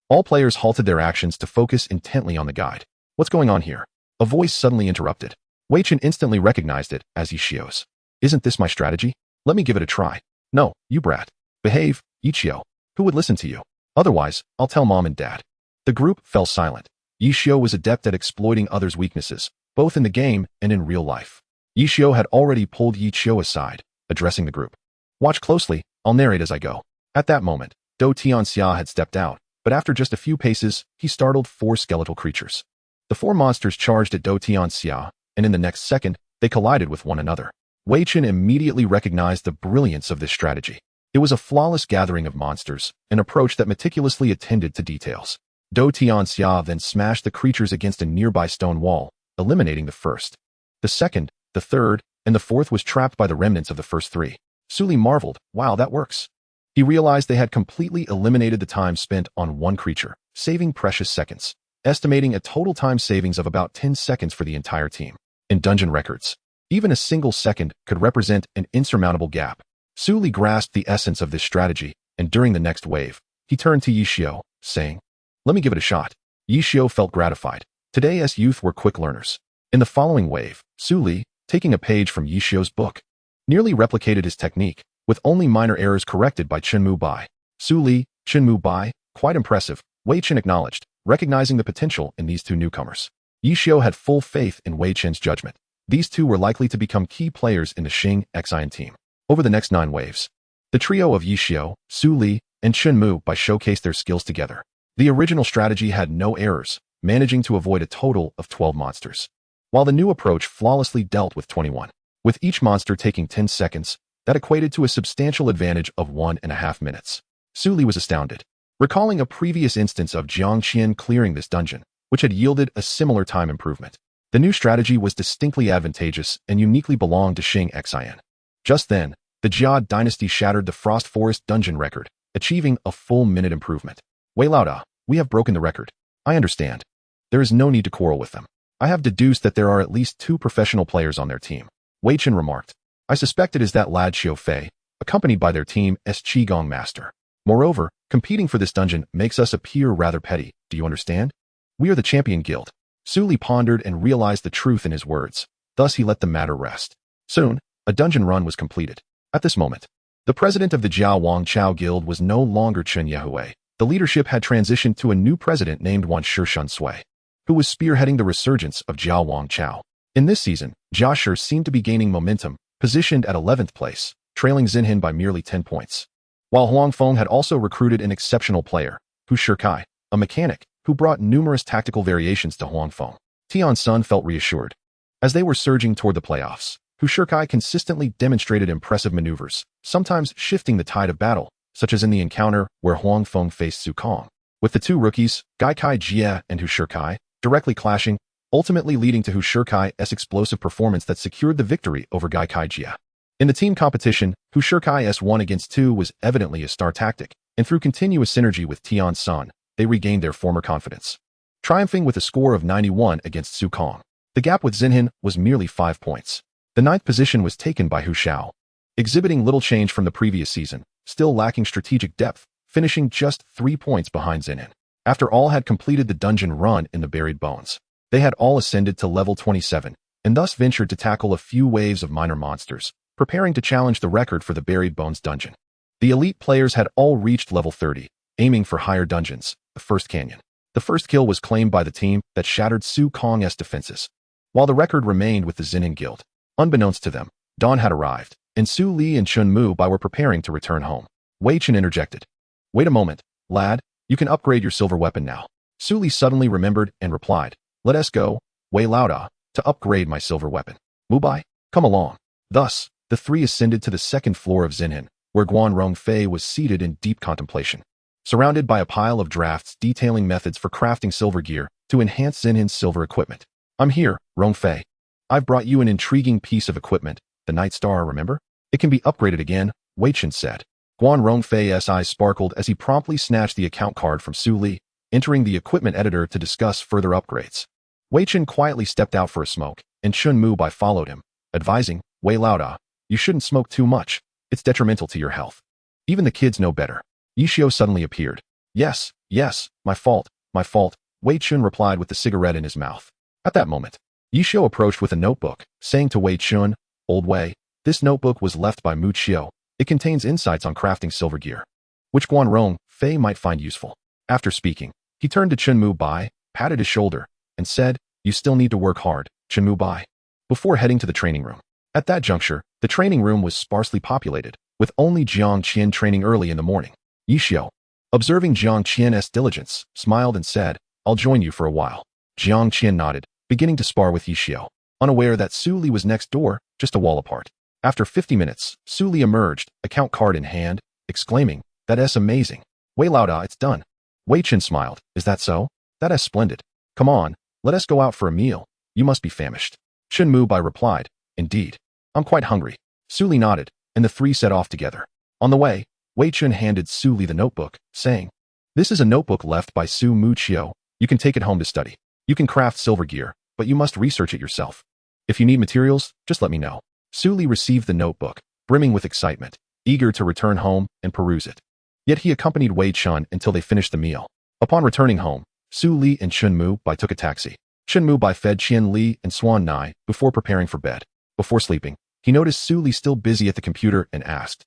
A: all players halted their actions to focus intently on the guide. What's going on here? A voice suddenly interrupted. Wei Chen instantly recognized it as Ye Xiu's. Isn't this my strategy? Let me give it a try. No, you brat. Behave, Ye Xiu. Who would listen to you? Otherwise, I'll tell mom and dad. The group fell silent. Ye Xiu was adept at exploiting others' weaknesses, both in the game and in real life. Ye Xiu had already pulled Ye Xiu aside, addressing the group. Watch closely, I'll narrate as I go. At that moment, Do Tianxia had stepped out, but after just a few paces, he startled 4 skeletal creatures. The 4 monsters charged at Do Tianxia, and in the next second, they collided with one another. Wei Chen immediately recognized the brilliance of this strategy. It was a flawless gathering of monsters, an approach that meticulously attended to details. Do Tianxia then smashed the creatures against a nearby stone wall, eliminating the first. The second, the third, and the fourth was trapped by the remnants of the first 3. Su Li marveled, wow, that works. He realized they had completely eliminated the time spent on one creature, saving precious seconds, estimating a total time savings of about 10 seconds for the entire team. In dungeon records, even a single second could represent an insurmountable gap. Su Li grasped the essence of this strategy, and during the next wave, he turned to Ye Xiu, saying, let me give it a shot. Ye Xiu felt gratified. Today's youth were quick learners. In the following wave, Su Li, taking a page from Ye Xiu's book, nearly replicated his technique, with only minor errors corrected by Chenmu Bai. Su Li, Chenmu Bai, quite impressive, Wei Chen acknowledged, recognizing the potential in these 2 newcomers. Ye Xiu had full faith in Wei Chen's judgment. These 2 were likely to become key players in the Xing Xian team. Over the next 9 waves, the trio of Ye Xiu, Su Li, and Chenmu Bai showcased their skills together. The original strategy had no errors, managing to avoid a total of 12 monsters, while the new approach flawlessly dealt with 21. With each monster taking 10 seconds, that equated to a substantial advantage of 1.5 minutes. Su Li was astounded, recalling a previous instance of Jiang Qian clearing this dungeon, which had yielded a similar time improvement. The new strategy was distinctly advantageous and uniquely belonged to Xing Xian. Just then, the Jia dynasty shattered the Frost Forest dungeon record, achieving a full minute improvement. Wei Laoda, we have broken the record. I understand. There is no need to quarrel with them. I have deduced that there are at least 2 professional players on their team. Wei Chen remarked. I suspect it is that lad Xiu Fei, accompanied by their team as Qigong Master. Moreover, competing for this dungeon makes us appear rather petty, do you understand? We are the champion guild. Su Li pondered and realized the truth in his words. Thus he let the matter rest. Soon, a dungeon run was completed. At this moment, the president of the Jiao Wang Chao Guild was no longer Chen Yahui. The leadership had transitioned to a new president named Wan Shishun Sui, who was spearheading the resurgence of Jiao Wang Chao. In this season, Jia Shi seemed to be gaining momentum, positioned at 11th place, trailing Xinhin by merely 10 points. While Huang Feng had also recruited an exceptional player, Hu Shikai, a mechanic, who brought numerous tactical variations to Huang Feng. Tian Sun felt reassured. As they were surging toward the playoffs, Hu Shikai consistently demonstrated impressive maneuvers, sometimes shifting the tide of battle, such as in the encounter where Huang Feng faced Su Kong. With the 2 rookies, Gai Kai Jia and Hu Shikai, directly clashing, ultimately leading to Hu Shikai's explosive performance that secured the victory over Gai Kai Jia. In the team competition, Hu Shikai's 1 against 2 was evidently a star tactic, and through continuous synergy with Tian Sun, they regained their former confidence, triumphing with a score of 91 against Su Kong. The gap with Xinhin was merely 5 points. The 9th position was taken by Hu Xiao, exhibiting little change from the previous season, still lacking strategic depth, finishing just 3 points behind Xinhin. After all had completed the dungeon run in the Buried Bones, they had all ascended to level 27, and thus ventured to tackle a few waves of minor monsters, preparing to challenge the record for the Buried Bones dungeon. The elite players had all reached level 30, aiming for higher dungeons, the first canyon. The first kill was claimed by the team that shattered Su Kong's defenses, while the record remained with the Xinhin Guild. Unbeknownst to them, dawn had arrived, and Su Li and Chenmu Bai were preparing to return home. Wei Chen interjected. Wait a moment, lad, you can upgrade your silver weapon now. Su Li suddenly remembered and replied, let us go, Wei Laoda, to upgrade my silver weapon. Mu Bai, come along. Thus, the 3 ascended to the 2nd floor of Xinhin, where Guan Rongfei was seated in deep contemplation, surrounded by a pile of drafts detailing methods for crafting silver gear to enhance Xinhin's silver equipment. I'm here, Rongfei. I've brought you an intriguing piece of equipment, the Night Star, remember? It can be upgraded again, Wei Chen said. Guan Rongfei's eyes sparkled as he promptly snatched the account card from Su Li, entering the equipment editor to discuss further upgrades. Wei Chen quietly stepped out for a smoke, and Chun Mu-bai followed him, advising, Wei Lauda, you shouldn't smoke too much. It's detrimental to your health. Even the kids know better. Ye Xiu suddenly appeared. Yes, my fault, Wei Chen replied with the cigarette in his mouth. At that moment, Ye Xiu approached with a notebook, saying to Wei Chen, Old Wei, this notebook was left by Mu Qiu. It contains insights on crafting silver gear, which Guanrong Fei might find useful. After speaking, he turned to Chun Mu-bai, patted his shoulder, and said, you still need to work hard, Chun Mu-bai, before heading to the training room. At that juncture, the training room was sparsely populated, with only Jiang Qian training early in the morning. Ye Xiu, observing Jiang Qian's diligence, smiled and said, I'll join you for a while. Jiang Qian nodded, beginning to spar with Ye Xiu, unaware that Su Li was next door, just a wall apart. After 50 minutes, Su Li emerged, account card in hand, exclaiming, That's amazing. Wei Lauda, it's done. Wei Chen smiled, Is that so? That's splendid. Come on, let us go out for a meal. You must be famished. Chun Mu-bai replied, Indeed. I'm quite hungry. Su Li nodded, and the three set off together. On the way, Wei Chen handed Su Li the notebook, saying, This is a notebook left by Su Mu Qiu. You can take it home to study. You can craft silver gear, but you must research it yourself. If you need materials, just let me know. Su Li received the notebook, brimming with excitement, eager to return home and peruse it. Yet he accompanied Wei Chen until they finished the meal. Upon returning home, Su Li and Chun Mu-bai took a taxi. Chun Mu-bai fed Qian Li and Swan Nai before preparing for bed. Before sleeping, he noticed Su Li still busy at the computer and asked,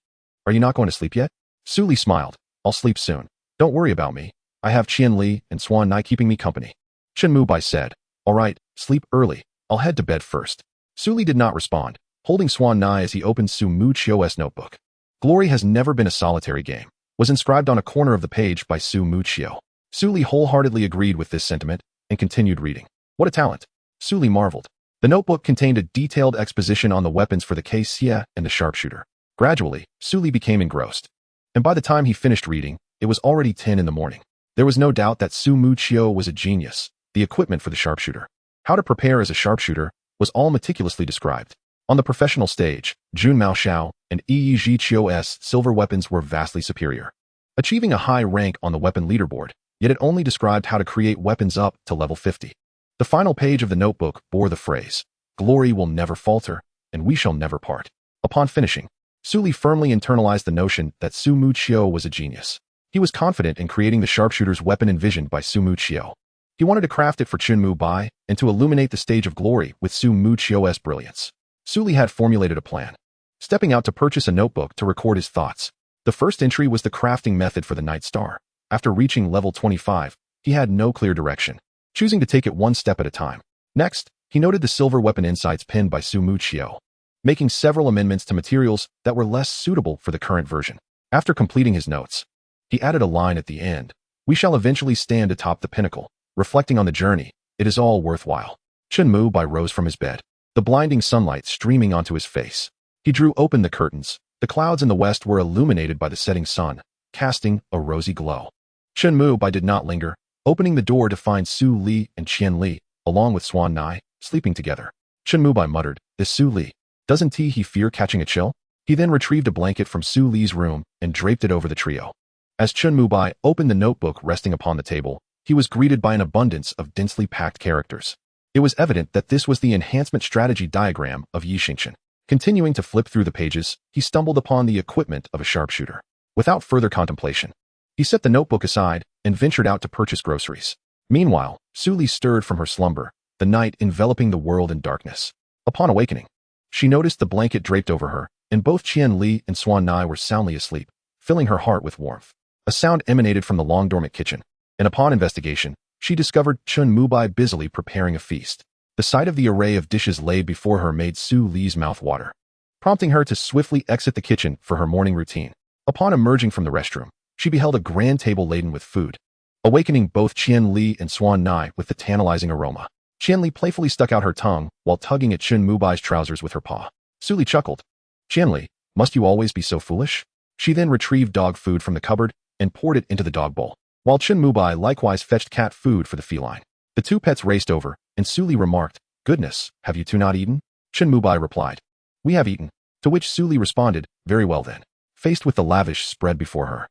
A: Are you not going to sleep yet? Su Li smiled, I'll sleep soon. Don't worry about me. I have Qian Li and Swan Nai keeping me company. Chun Mu-bai said, All right, sleep early. I'll head to bed first. Su Li did not respond, holding Swan Nai as he opened Su Mu Qiu's notebook. Glory has never been a solitary game, was inscribed on a corner of the page by Su Mu Qiu. Su Li wholeheartedly agreed with this sentiment and continued reading. What a talent! Su Li marveled. The notebook contained a detailed exposition on the weapons for the Xie and the sharpshooter. Gradually, Su Li became engrossed. And by the time he finished reading, it was already 10 in the morning. There was no doubt that Su Mu Qiu was a genius. The equipment for the sharpshooter, how to prepare as a sharpshooter, was all meticulously described. On the professional stage, Jun Mao Xiao and Ye Xiu's silver weapons were vastly superior, achieving a high rank on the weapon leaderboard, yet it only described how to create weapons up to level 50. The final page of the notebook bore the phrase, Glory will never falter, and we shall never part. Upon finishing, Su Li firmly internalized the notion that Su Mu Qiu was a genius. He was confident in creating the sharpshooter's weapon envisioned by Su Mu Qiu. He wanted to craft it for Chun Mu-bai and to illuminate the stage of glory with Su Mu Qiu's brilliance. Su Li had formulated a plan, stepping out to purchase a notebook to record his thoughts. The first entry was the crafting method for the Night Star. After reaching level 25, he had no clear direction, choosing to take it one step at a time. Next, he noted the silver weapon insights penned by Su Mu Qiu, making several amendments to materials that were less suitable for the current version. After completing his notes, he added a line at the end, We shall eventually stand atop the pinnacle. Reflecting on the journey, it is all worthwhile. Chun Mu-bai rose from his bed, the blinding sunlight streaming onto his face. He drew open the curtains. The clouds in the west were illuminated by the setting sun, casting a rosy glow. Chun Mu-bai did not linger, opening the door to find Su Li and Qian Li, along with Swan Nai, sleeping together. Chun Mu-bai muttered, This Su Li, doesn't he fear catching a chill? He then retrieved a blanket from Su Li's room and draped it over the trio. As Chun Mu-bai opened the notebook resting upon the table, he was greeted by an abundance of densely packed characters. It was evident that this was the enhancement strategy diagram of Ye Xiu. Continuing to flip through the pages, he stumbled upon the equipment of a sharpshooter. Without further contemplation, he set the notebook aside and ventured out to purchase groceries. Meanwhile, Su Li stirred from her slumber, the night enveloping the world in darkness. Upon awakening, she noticed the blanket draped over her, and both Qian Li and Swan Nai were soundly asleep, filling her heart with warmth. A sound emanated from the long-dormant kitchen, and upon investigation, she discovered Chun Mu-bai busily preparing a feast. The sight of the array of dishes laid before her made Su Li's mouth water, prompting her to swiftly exit the kitchen for her morning routine. Upon emerging from the restroom, she beheld a grand table laden with food, awakening both Qian Li and Swan Nai with the tantalizing aroma. Qian Li playfully stuck out her tongue while tugging at Chun Mu-bai's trousers with her paw. Su Li chuckled. Qian Li, must you always be so foolish? She then retrieved dog food from the cupboard and poured it into the dog bowl, while Chun Mu-bai likewise fetched cat food for the feline. The two pets raced over, and Su Li remarked, Goodness, have you two not eaten? Chun Mu-bai replied, We have eaten. To which Su Li responded, Very well then. Faced with the lavish spread before her,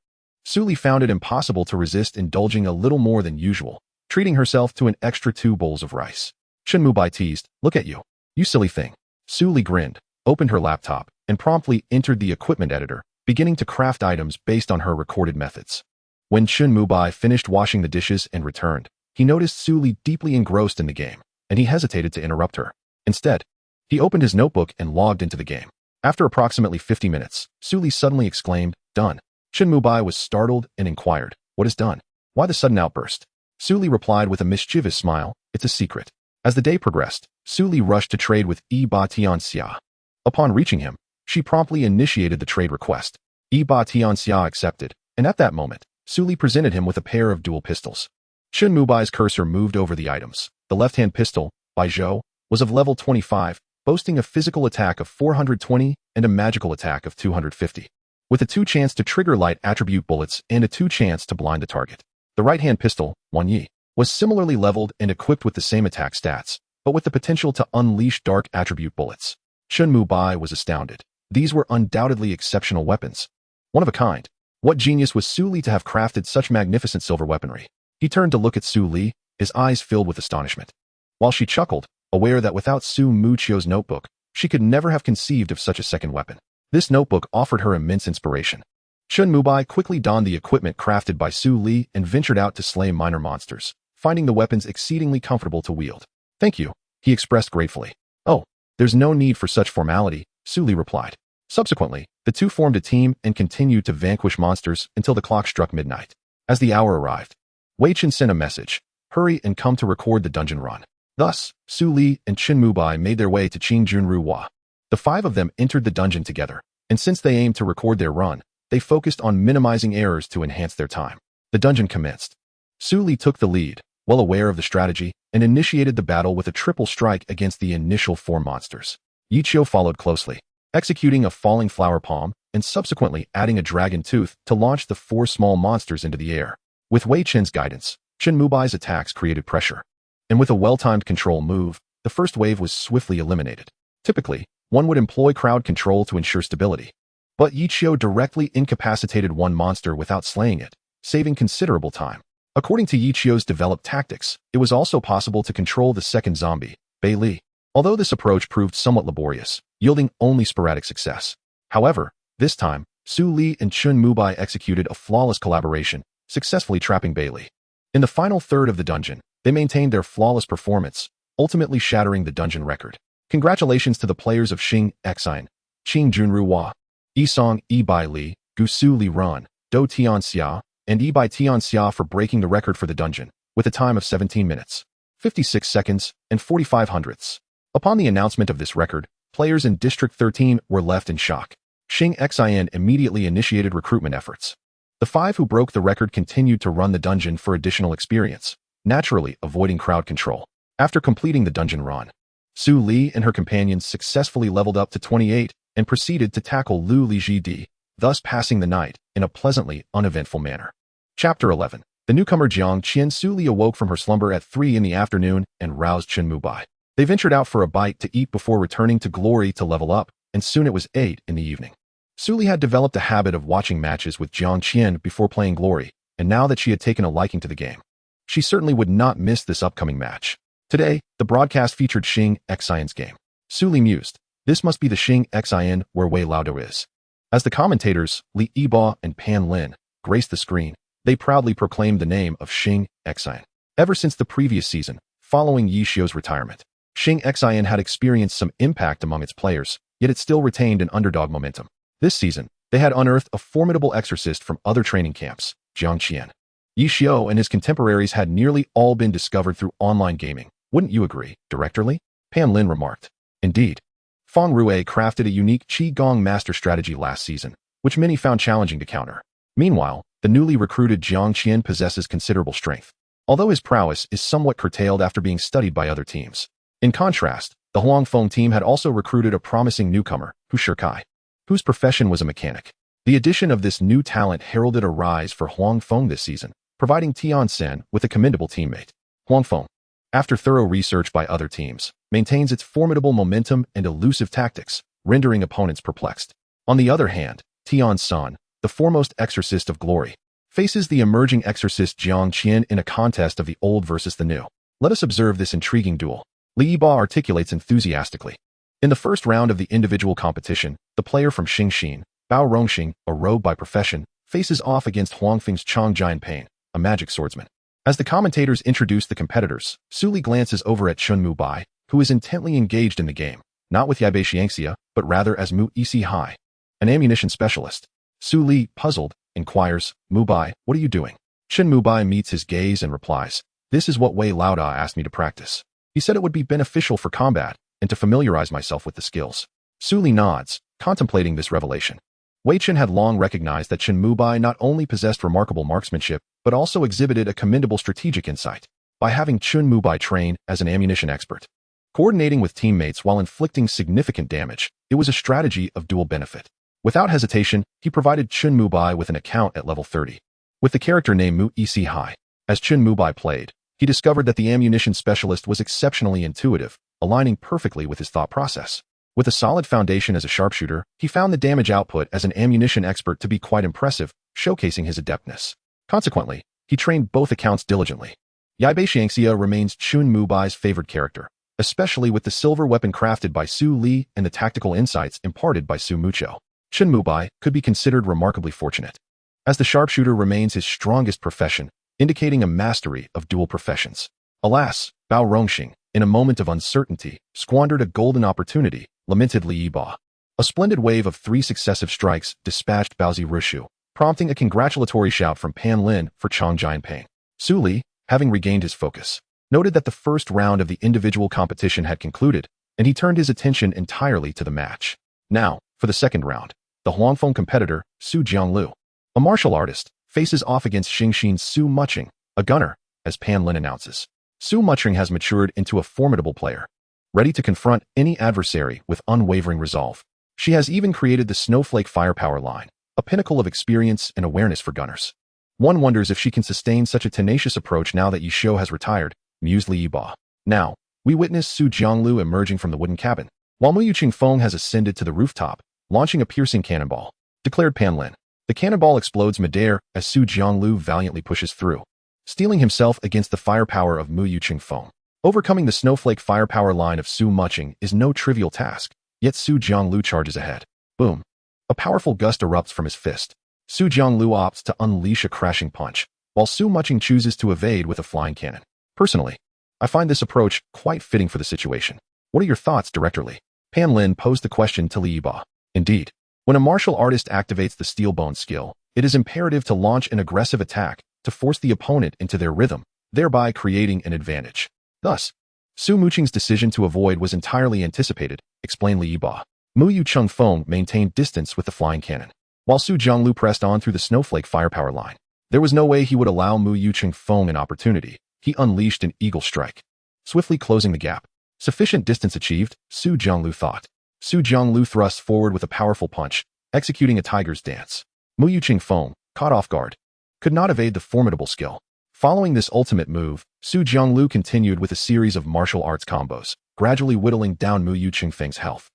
A: Su Li found it impossible to resist indulging a little more than usual, treating herself to an extra 2 bowls of rice. Chen Mubai teased, look at you. You silly thing. Gusu Liren grinned, opened her laptop, and promptly entered the equipment editor, beginning to craft items based on her recorded methods. When Chen Mubai finished washing the dishes and returned, he noticed Gusu Liren deeply engrossed in the game, and he hesitated to interrupt her. Instead, he opened his notebook and logged into the game. After approximately 50 minutes, Gusu Liren suddenly exclaimed, done. Chen Mubai was startled and inquired, what is done? Why the sudden outburst? Gusu Liren replied with a mischievous smile, it's a secret. As the day progressed, Gusu Liren rushed to trade with Ye Xiu. Upon reaching him, she promptly initiated the trade request. Ye Xiu accepted, and at that moment, Gusu Liren presented him with a pair of dual pistols. Chen Mubai's cursor moved over the items. The left-hand pistol, by Zhou, was of level 25, boasting a physical attack of 420 and a magical attack of 250, with a 2 chance to trigger light attribute bullets and a 2 chance to blind the target. The right-hand pistol, Wan Yi, was similarly leveled and equipped with the same attack stats, but with the potential to unleash dark attribute bullets. Chen Mubai was astounded. These were undoubtedly exceptional weapons. One of a kind. What genius was Gusu Liren to have crafted such magnificent silver weaponry? He turned to look at Gusu Liren, his eyes filled with astonishment. While she chuckled, aware that without Su Muchio's notebook, she could never have conceived of such a second weapon. This notebook offered her immense inspiration. Chen Mubai quickly donned the equipment crafted by Gusu Liren and ventured out to slay minor monsters, finding the weapons exceedingly comfortable to wield. Thank you, he expressed gratefully. Oh, there's no need for such formality, Gusu Liren replied. Subsequently, the two formed a team and continued to vanquish monsters until the clock struck midnight. As the hour arrived, Wei Chen sent a message, hurry and come to record the dungeon run. Thus, Gusu Liren and Chen Mubai made their way to Qingjunruhua. The 5 of them entered the dungeon together, and since they aimed to record their run, they focused on minimizing errors to enhance their time. The dungeon commenced. Gusu Liren took the lead, well aware of the strategy, and initiated the battle with a triple strike against the initial 4 monsters. Ye Xiu followed closely, executing a falling flower palm, and subsequently adding a dragon tooth to launch the 4 small monsters into the air. With Wei Chen's guidance, Chen Mubai's attacks created pressure. And with a well-timed control move, the first wave was swiftly eliminated. Typically, one would employ crowd control to ensure stability. But Ye Xiu directly incapacitated one monster without slaying it, saving considerable time. According to Ye Xiu's developed tactics, it was also possible to control the second zombie, Bei Li, although this approach proved somewhat laborious, yielding only sporadic success. However, this time, Gusu Liren and Chen Mubai executed a flawless collaboration, successfully trapping Bei Li. In the final third of the dungeon, they maintained their flawless performance, ultimately shattering the dungeon record. Congratulations to the players of Xing Xian, Qingjunruhua, Yisong Bei Li, Gusu Liren, Do Tianxia, and Bei Tianxia for breaking the record for the dungeon, with a time of 17 minutes, 56 seconds, and 45 hundredths. Upon the announcement of this record, players in District 13 were left in shock. Xing Xian immediately initiated recruitment efforts. The 5 who broke the record continued to run the dungeon for additional experience, naturally avoiding crowd control. After completing the dungeon run, Gusu Liren and her companions successfully leveled up to 28 and proceeded to tackle Lu Lijidi, thus passing the night in a pleasantly uneventful manner. Chapter 11. The newcomer Jiang Qian. Gusu Liren awoke from her slumber at 3 in the afternoon and roused Chen Mubai. They ventured out for a bite to eat before returning to Glory to level up, and soon it was 8 in the evening. Gusu Liren had developed a habit of watching matches with Jiang Qian before playing Glory, and now that she had taken a liking to the game, she certainly would not miss this upcoming match. Today, the broadcast featured Xing Xian's game. Gusu Liren mused, this must be the Xing Xian where Wei Laodou is. As the commentators, Li Yiba and Pan Lin, graced the screen, they proudly proclaimed the name of Xing Xian. Ever since the previous season, following Ye Xiu's retirement, Xing Xian had experienced some impact among its players, yet it still retained an underdog momentum. This season, they had unearthed a formidable exorcist from other training camps, Jiang Qian. Ye Xiu and his contemporaries had nearly all been discovered through online gaming. Wouldn't you agree, Directorly? Pan Lin remarked. Indeed. Feng Rue crafted a unique Qigong master strategy last season, which many found challenging to counter. Meanwhile, the newly recruited Jiang Qian possesses considerable strength, although his prowess is somewhat curtailed after being studied by other teams. In contrast, the Huangfeng team had also recruited a promising newcomer, Hu Shikai, whose profession was a mechanic. The addition of this new talent heralded a rise for Huangfeng this season, providing Tiansen with a commendable teammate. Huangfeng, after thorough research by other teams, maintains its formidable momentum and elusive tactics, rendering opponents perplexed. On the other hand, Tiansen, the foremost exorcist of Glory, faces the emerging exorcist Jiang Qian in a contest of the old versus the new. Let us observe this intriguing duel. Li Yiba articulates enthusiastically. In the first round of the individual competition, the player from Xingxin, Bao Rongxing, a rogue by profession, faces off against Huangfeng's Chang Jianpain, a magic swordsman. As the commentators introduce the competitors, Su Li glances over at Chun Mu Bai, who is intently engaged in the game, not with Ye Xiu, but rather as Mu Hai, an ammunition specialist. Su Li, puzzled, inquires, Mu Bai, what are you doing? Chen Mu Bai meets his gaze and replies, this is what Wei Lauda asked me to practice. He said it would be beneficial for combat, and to familiarize myself with the skills. Su Li nods, contemplating this revelation. Wei Chen had long recognized that Chen Mu Bai not only possessed remarkable marksmanship, but also exhibited a commendable strategic insight, by having Chen Mu Bai train as an ammunition expert. Coordinating with teammates while inflicting significant damage, it was a strategy of dual benefit. Without hesitation, he provided Chen Mu Bai with an account at level 30. With the character name Mu Hai. As Chen Mu Bai played, he discovered that the ammunition specialist was exceptionally intuitive, aligning perfectly with his thought process. With a solid foundation as a sharpshooter, he found the damage output as an ammunition expert to be quite impressive, showcasing his adeptness. Consequently, he trained both accounts diligently. Ye Xiu remains Chun Mu Bai's favored character, especially with the silver weapon crafted by Su Li and the tactical insights imparted by Su Muqiu. Chen Mu Bai could be considered remarkably fortunate, as the sharpshooter remains his strongest profession, indicating a mastery of dual professions. Alas, Bao Rongxing, in a moment of uncertainty, squandered a golden opportunity, lamented Li Yiba. A splendid wave of 3 successive strikes dispatched Baozi Rexue, prompting a congratulatory shout from Pan Lin for Chang Jianpain. Su Li, having regained his focus, noted that the first round of the individual competition had concluded, and he turned his attention entirely to the match. Now, for the second round, the Huangfeng competitor, Su Jianglu, a martial artist, faces off against Xingxin's Su Muqing, a gunner, as Pan Lin announces. Su Muqing has matured into a formidable player, ready to confront any adversary with unwavering resolve. She has even created the Snowflake Firepower line, a pinnacle of experience and awareness for gunners. One wonders if she can sustain such a tenacious approach now that Ye Xiu has retired, mused Li Yiba. Now, we witness Su Jianglu emerging from the wooden cabin, while Mu Yuqingfeng has ascended to the rooftop, launching a piercing cannonball, declared Pan Lin. The cannonball explodes midair as Su Jianglu valiantly pushes through, steeling himself against the firepower of Mu Yuqingfeng. Overcoming the Snowflake Firepower line of Su Muqing is no trivial task, yet Su Jianglu charges ahead. Boom. A powerful gust erupts from his fist. Su Jianglu opts to unleash a crashing punch, while Su Muqing chooses to evade with a flying cannon. Personally, I find this approach quite fitting for the situation. What are your thoughts, Director Li? Pan Lin posed the question to Li Yiba. Indeed, when a martial artist activates the steel bone skill, it is imperative to launch an aggressive attack to force the opponent into their rhythm, thereby creating an advantage. Thus, Su Muqing's decision to avoid was entirely anticipated, explained Li Yiba. Mu Yuqingfeng maintained distance with the flying cannon, while Su Jianglu pressed on through the Snowflake Firepower line. There was no way he would allow Mu Yuqingfeng an opportunity. He unleashed an eagle strike, swiftly closing the gap. Sufficient distance achieved, Su Jianglu thought. Su Jianglu thrust forward with a powerful punch, executing a tiger's dance. Mu Yuqingfeng, caught off guard, could not evade the formidable skill. Following this ultimate move, Su Jianglu continued with a series of martial arts combos, gradually whittling down Mu Yuqingfeng's health.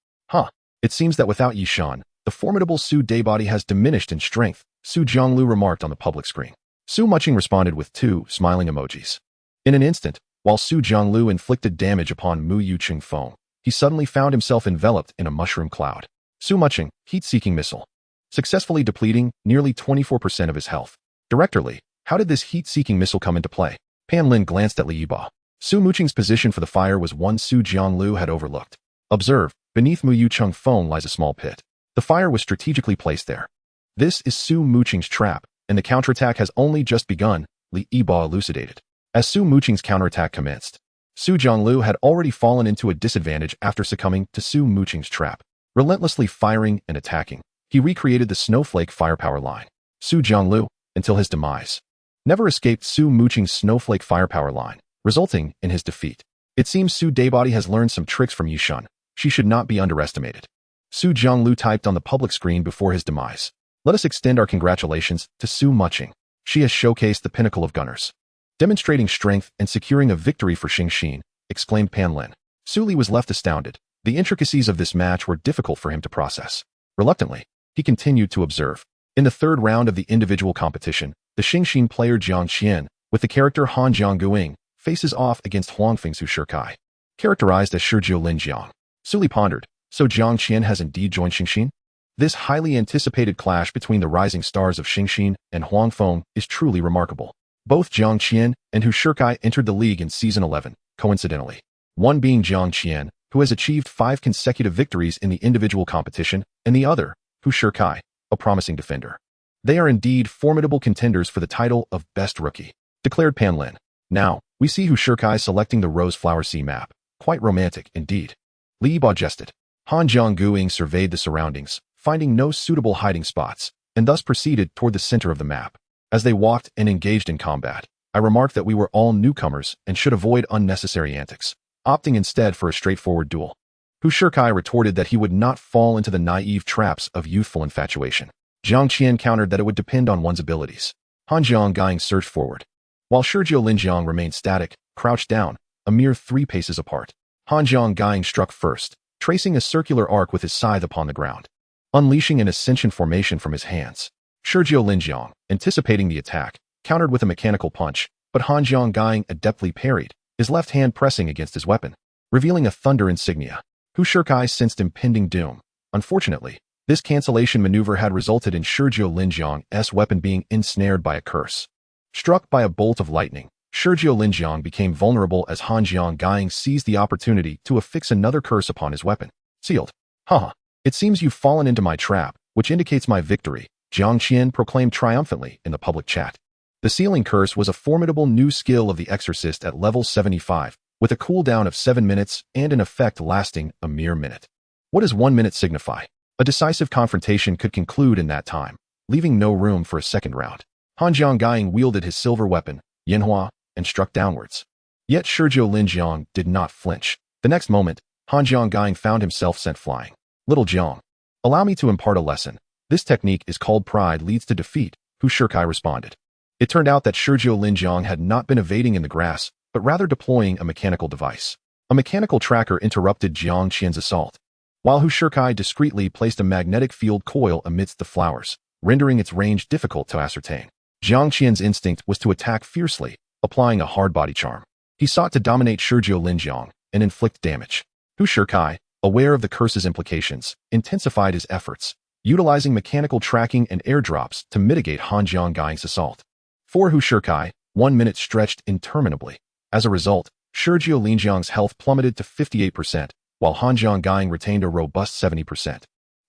A: It seems that without Ye Xiu, the formidable Su Daybody has diminished in strength, Su Jianglu remarked on the public screen. Su Muqing responded with 2 smiling emojis. In an instant, while Su Jianglu inflicted damage upon Mu Yuqingfeng, he suddenly found himself enveloped in a mushroom cloud. Su Muqing, heat-seeking missile, successfully depleting nearly 24% of his health. Director Li, how did this heat-seeking missile come into play? Pan Lin glanced at Li Yiba. Su Muqing's position for the fire was one Su Jianglu had overlooked. Observe, beneath Mu Yuqingfeng lies a small pit. The fire was strategically placed there. This is Su Muqing's trap, and the counterattack has only just begun, Li Yiba elucidated. As Su Muqing's counterattack commenced, Su Jianglu had already fallen into a disadvantage after succumbing to Su Muqing's trap. Relentlessly firing and attacking, he recreated the Snowflake Firepower line. Su Jianglu, until his demise, never escaped Su Muqing's Snowflake Firepower line, resulting in his defeat. It seems Su Daybody has learned some tricks from Ye Xiu. She should not be underestimated. Su Jianglu typed on the public screen before his demise. Let us extend our congratulations to Su Muqing. She has showcased the pinnacle of gunners, demonstrating strength and securing a victory for Xingxin, exclaimed Pan Lin. Su Li was left astounded. The intricacies of this match were difficult for him to process. Reluctantly, he continued to observe. In the third round of the individual competition, the Xingxin player Jiang Qian, with the character Han Jiangguing, faces off against Huangfeng's Su Shikai, characterized as Shizhou Linjiang. Suli pondered, so Jiang Qian has indeed joined Xingxin? This highly anticipated clash between the rising stars of Xingxin and Huang Feng is truly remarkable. Both Jiang Qian and Hu Shikai entered the league in Season 11, coincidentally. One being Jiang Qian, who has achieved 5 consecutive victories in the individual competition, and the other, Hu Shikai, a promising defender. They are indeed formidable contenders for the title of Best Rookie, declared Pan Lin. Now, we see Hu Shikai selecting the Rose Flower Sea map. Quite romantic, indeed. Li Ba jested. Han Jiangguing surveyed the surroundings, finding no suitable hiding spots, and thus proceeded toward the center of the map. As they walked and engaged in combat, I remarked that we were all newcomers and should avoid unnecessary antics, opting instead for a straightforward duel. Hu Shikai retorted that he would not fall into the naive traps of youthful infatuation. Jiang Qian countered that it would depend on one's abilities. Han Jiangguing surged forward, while Shizhou Linjiang remained static, crouched down, a mere 3 paces apart. Han Jiangguing struck first, tracing a circular arc with his scythe upon the ground, unleashing an ascension formation from his hands. Shizhou Linjiang, anticipating the attack, countered with a mechanical punch, but Han Jiangguing adeptly parried, his left hand pressing against his weapon, revealing a thunder insignia. Hu Shikai sensed impending doom. Unfortunately, this cancellation maneuver had resulted in Shizhou Linjiang's weapon being ensnared by a curse. Struck by a bolt of lightning, Shizhou Linjiang became vulnerable as Han Jiangguing seized the opportunity to affix another curse upon his weapon. Sealed. Haha. It seems you've fallen into my trap, which indicates my victory, Jiang Qian proclaimed triumphantly in the public chat. The sealing curse was a formidable new skill of the exorcist at level 75, with a cooldown of 7 minutes and an effect lasting a mere minute. What does 1 minute signify? A decisive confrontation could conclude in that time, leaving no room for a second round. Han Jiangguing wielded his silver weapon, Yanhua, and struck downwards. Yet Shizhou Linjiang did not flinch. The next moment, Han Jiangguing found himself sent flying. Little Jiang, allow me to impart a lesson. This technique is called pride leads to defeat, Hu Shikai responded. It turned out that Shizhou Linjiang had not been evading in the grass, but rather deploying a mechanical device. A mechanical tracker interrupted Jiang Qian's assault, while Hu Shikai discreetly placed a magnetic field coil amidst the flowers, rendering its range difficult to ascertain. Jiang Qian's instinct was to attack fiercely, applying a hard body charm. He sought to dominate Shizhou Linjiang and inflict damage. Hu Shikai, aware of the curse's implications, intensified his efforts, utilizing mechanical tracking and airdrops to mitigate Han Jiangguing's assault. For Hu Shikai, 1 minute stretched interminably. As a result, Shizhou Linjiang's health plummeted to 58%, while Han Jiangguing retained a robust 70%.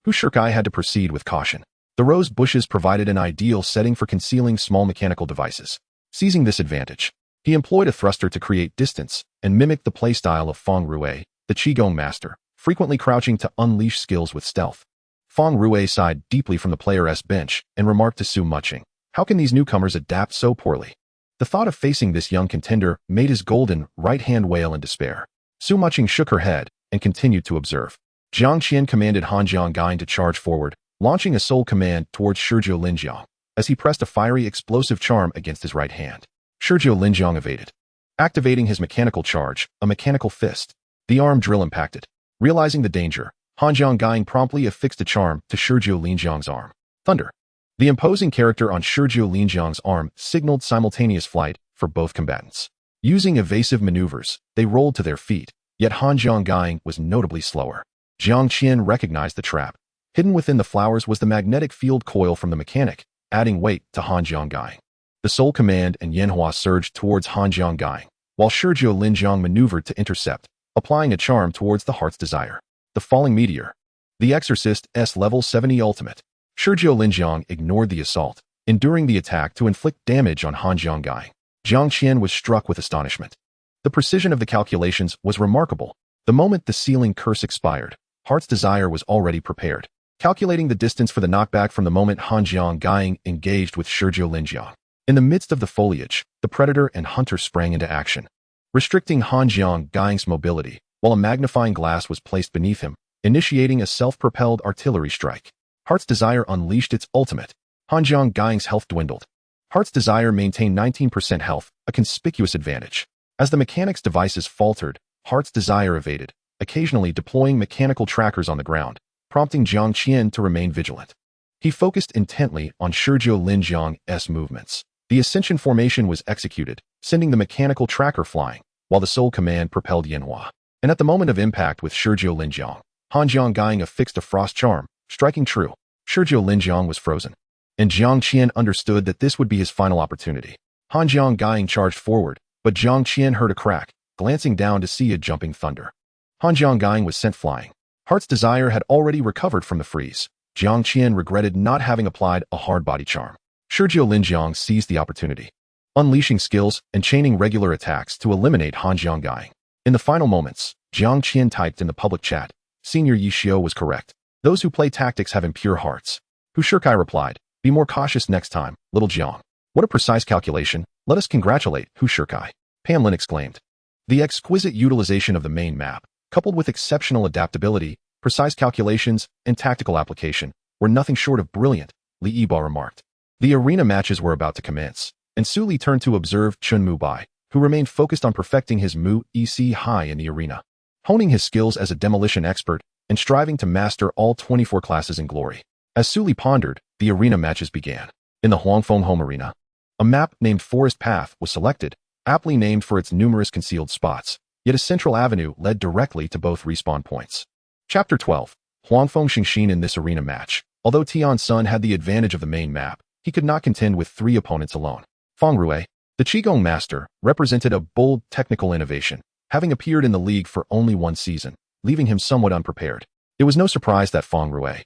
A: Hu Shikai had to proceed with caution. The rose bushes provided an ideal setting for concealing small mechanical devices. Seizing this advantage, he employed a thruster to create distance and mimicked the playstyle of Feng Rue, the Qigong master, frequently crouching to unleash skills with stealth. Feng Rue sighed deeply from the player's bench and remarked to Su Muching, "How can these newcomers adapt so poorly?" The thought of facing this young contender made his golden right hand wail in despair. Su Muching shook her head and continued to observe. Jiang Qian commanded Han Jiangguing to charge forward, launching a soul command towards Shizhou Linjiang, as he pressed a fiery explosive charm against his right hand. Shizhou Linjiang evaded, activating his mechanical charge, a mechanical fist. The arm drill impacted. Realizing the danger, Han Jiangguing promptly affixed a charm to Shizhou Linjiang's arm. Thunder. The imposing character on Shizhou Linjiang's arm signaled simultaneous flight for both combatants. Using evasive maneuvers, they rolled to their feet, yet Han Jiangguing was notably slower. Jiang Qian recognized the trap. Hidden within the flowers was the magnetic field coil from the mechanic, adding weight to Han Jiangguing. The Soul Command and Yanhua surged towards Han Jiangguing, while Shizhou Linjiang maneuvered to intercept, applying a charm towards the Heart's Desire. The Falling Meteor. The Exorcist's level 70 ultimate. Shizhou Linjiang ignored the assault, enduring the attack to inflict damage on Han Jiangguing. Jiang Qian was struck with astonishment. The precision of the calculations was remarkable. The moment the sealing curse expired, Heart's Desire was already prepared, calculating the distance for the knockback from the moment Han Jiangguing engaged with Shizhou Linjiang. In the midst of the foliage, the predator and hunter sprang into action, restricting Han Jiangguing's mobility, while a magnifying glass was placed beneath him, initiating a self-propelled artillery strike. Heart's Desire unleashed its ultimate. Han Jiangguing's health dwindled. Heart's Desire maintained 19% health, a conspicuous advantage. As the mechanic's devices faltered, Heart's Desire evaded, occasionally deploying mechanical trackers on the ground, prompting Jiang Qian to remain vigilant. He focused intently on Shizhou Linjiang's movements. The Ascension formation was executed, sending the mechanical tracker flying, while the Soul Command propelled Yanhua. And at the moment of impact with Sergio Linjiang, Han Jianggying affixed a frost charm, striking true. Sergio Linjiang was frozen. And Jiang Qian understood that this would be his final opportunity. Han Jianggying charged forward, but Jiang Qian heard a crack, glancing down to see a jumping thunder. Han Jianggying was sent flying. Heart's Desire had already recovered from the freeze. Jiang Qian regretted not having applied a hard body charm. Sergio Linjiang seized the opportunity, unleashing skills and chaining regular attacks to eliminate Han Jianggying. In the final moments, Jiang Qian typed in the public chat, Senior Ye Xiu was correct. Those who play tactics have impure hearts. Hu Shikai replied, be more cautious next time, little Jiang. What a precise calculation. Let us congratulate Hu Shikai. Pan Lin exclaimed. The exquisite utilization of the main map, coupled with exceptional adaptability, precise calculations, and tactical application, were nothing short of brilliant, Li Yiba remarked. The arena matches were about to commence, and Su Li turned to observe Chun Mu Bai, who remained focused on perfecting his Mu EC high in the arena, honing his skills as a demolition expert and striving to master all 24 classes in glory. As Su Li pondered, the arena matches began. In the Huangfeng home arena, a map named Forest Path was selected, aptly named for its numerous concealed spots, yet a central avenue led directly to both respawn points. Chapter 12. Huangfeng Xingxin. In this arena match, although Tian Sun had the advantage of the main map, he could not contend with 3 opponents alone. Feng Rue, the Qigong master, represented a bold technical innovation, having appeared in the league for only 1 season, leaving him somewhat unprepared. It was no surprise that Feng Rue,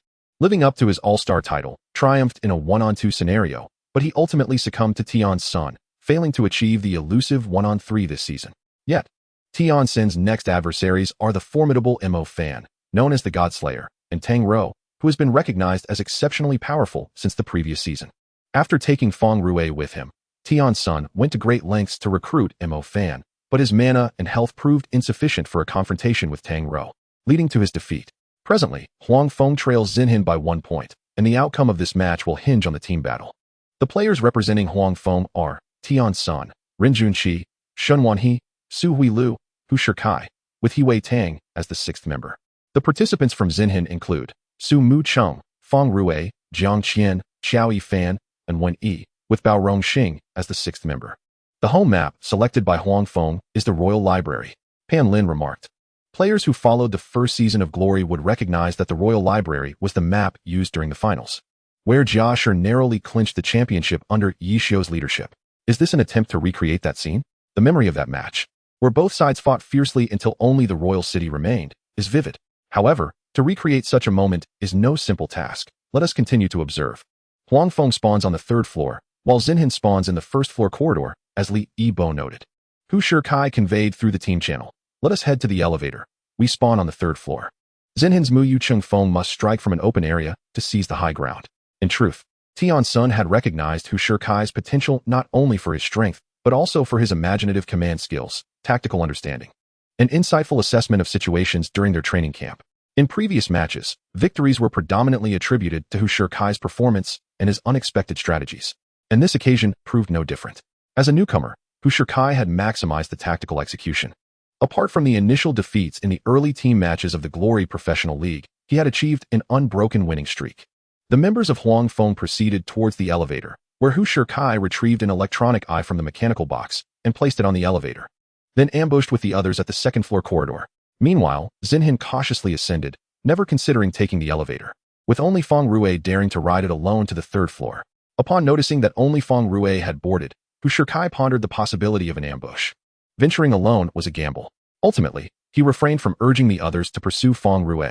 A: living up to his all-star title, triumphed in a 1-on-2 scenario, but he ultimately succumbed to Tian Sun, failing to achieve the elusive 1-on-3 this season. Yet, Tian Sun's next adversaries are the formidable Mo Fan, known as the Godslayer, and Tang Rou, who has been recognized as exceptionally powerful since the previous season. After taking Feng Rue with him, Tian Sun went to great lengths to recruit Mo Fan, but his mana and health proved insufficient for a confrontation with Tang Rou, leading to his defeat. Presently, Huangfeng trails Xinhin by 1 point, and the outcome of this match will hinge on the team battle. The players representing Huangfeng are Tian Sun, Ren Junqi, Shen Wanhe, Su Huilu, Hu Shikai, with Wei Tang as the 6th member. The participants from Xinhin include Su Mu Cheng, Feng Rue, Jiang Qian, Xiao Yifan, and Wen Yi, with Bao Rongxing as the 6th member. The home map selected by Huangfeng is the Royal Library. Pan Lin remarked. Players who followed the first season of Glory would recognize that the Royal Library was the map used during the finals, where Jiashi narrowly clinched the championship under Ye Xiu's leadership. Is this an attempt to recreate that scene? The memory of that match, where both sides fought fiercely until only the royal city remained, is vivid. However, to recreate such a moment is no simple task. Let us continue to observe. Huangfeng spawns on the 3rd floor, while Xinhin spawns in the 1st floor corridor, as Li Yibo noted. Hu Shikai conveyed through the team channel. Let us head to the elevator. We spawn on the 3rd floor. Xinhin's Mu Yucheng Feng must strike from an open area to seize the high ground. In truth, Tian Sun had recognized Hu Shikai's potential not only for his strength, but also for his imaginative command skills, tactical understanding, and insightful assessment of situations during their training camp. In previous matches, victories were predominantly attributed to Hu Shikai's performance and his unexpected strategies, and this occasion proved no different. As a newcomer, Hu Shikai had maximized the tactical execution. Apart from the initial defeats in the early team matches of the Glory Professional League, he had achieved an unbroken winning streak. The members of Huangfeng proceeded towards the elevator, where Hu Shikai retrieved an electronic eye from the mechanical box and placed it on the elevator, then ambushed with the others at the 2nd floor corridor. Meanwhile, Xinhin cautiously ascended, never considering taking the elevator, with only Feng Rue daring to ride it alone to the 3rd floor. Upon noticing that only Feng Rue had boarded, Hu Shikai pondered the possibility of an ambush. Venturing alone was a gamble. Ultimately, he refrained from urging the others to pursue Feng Rue.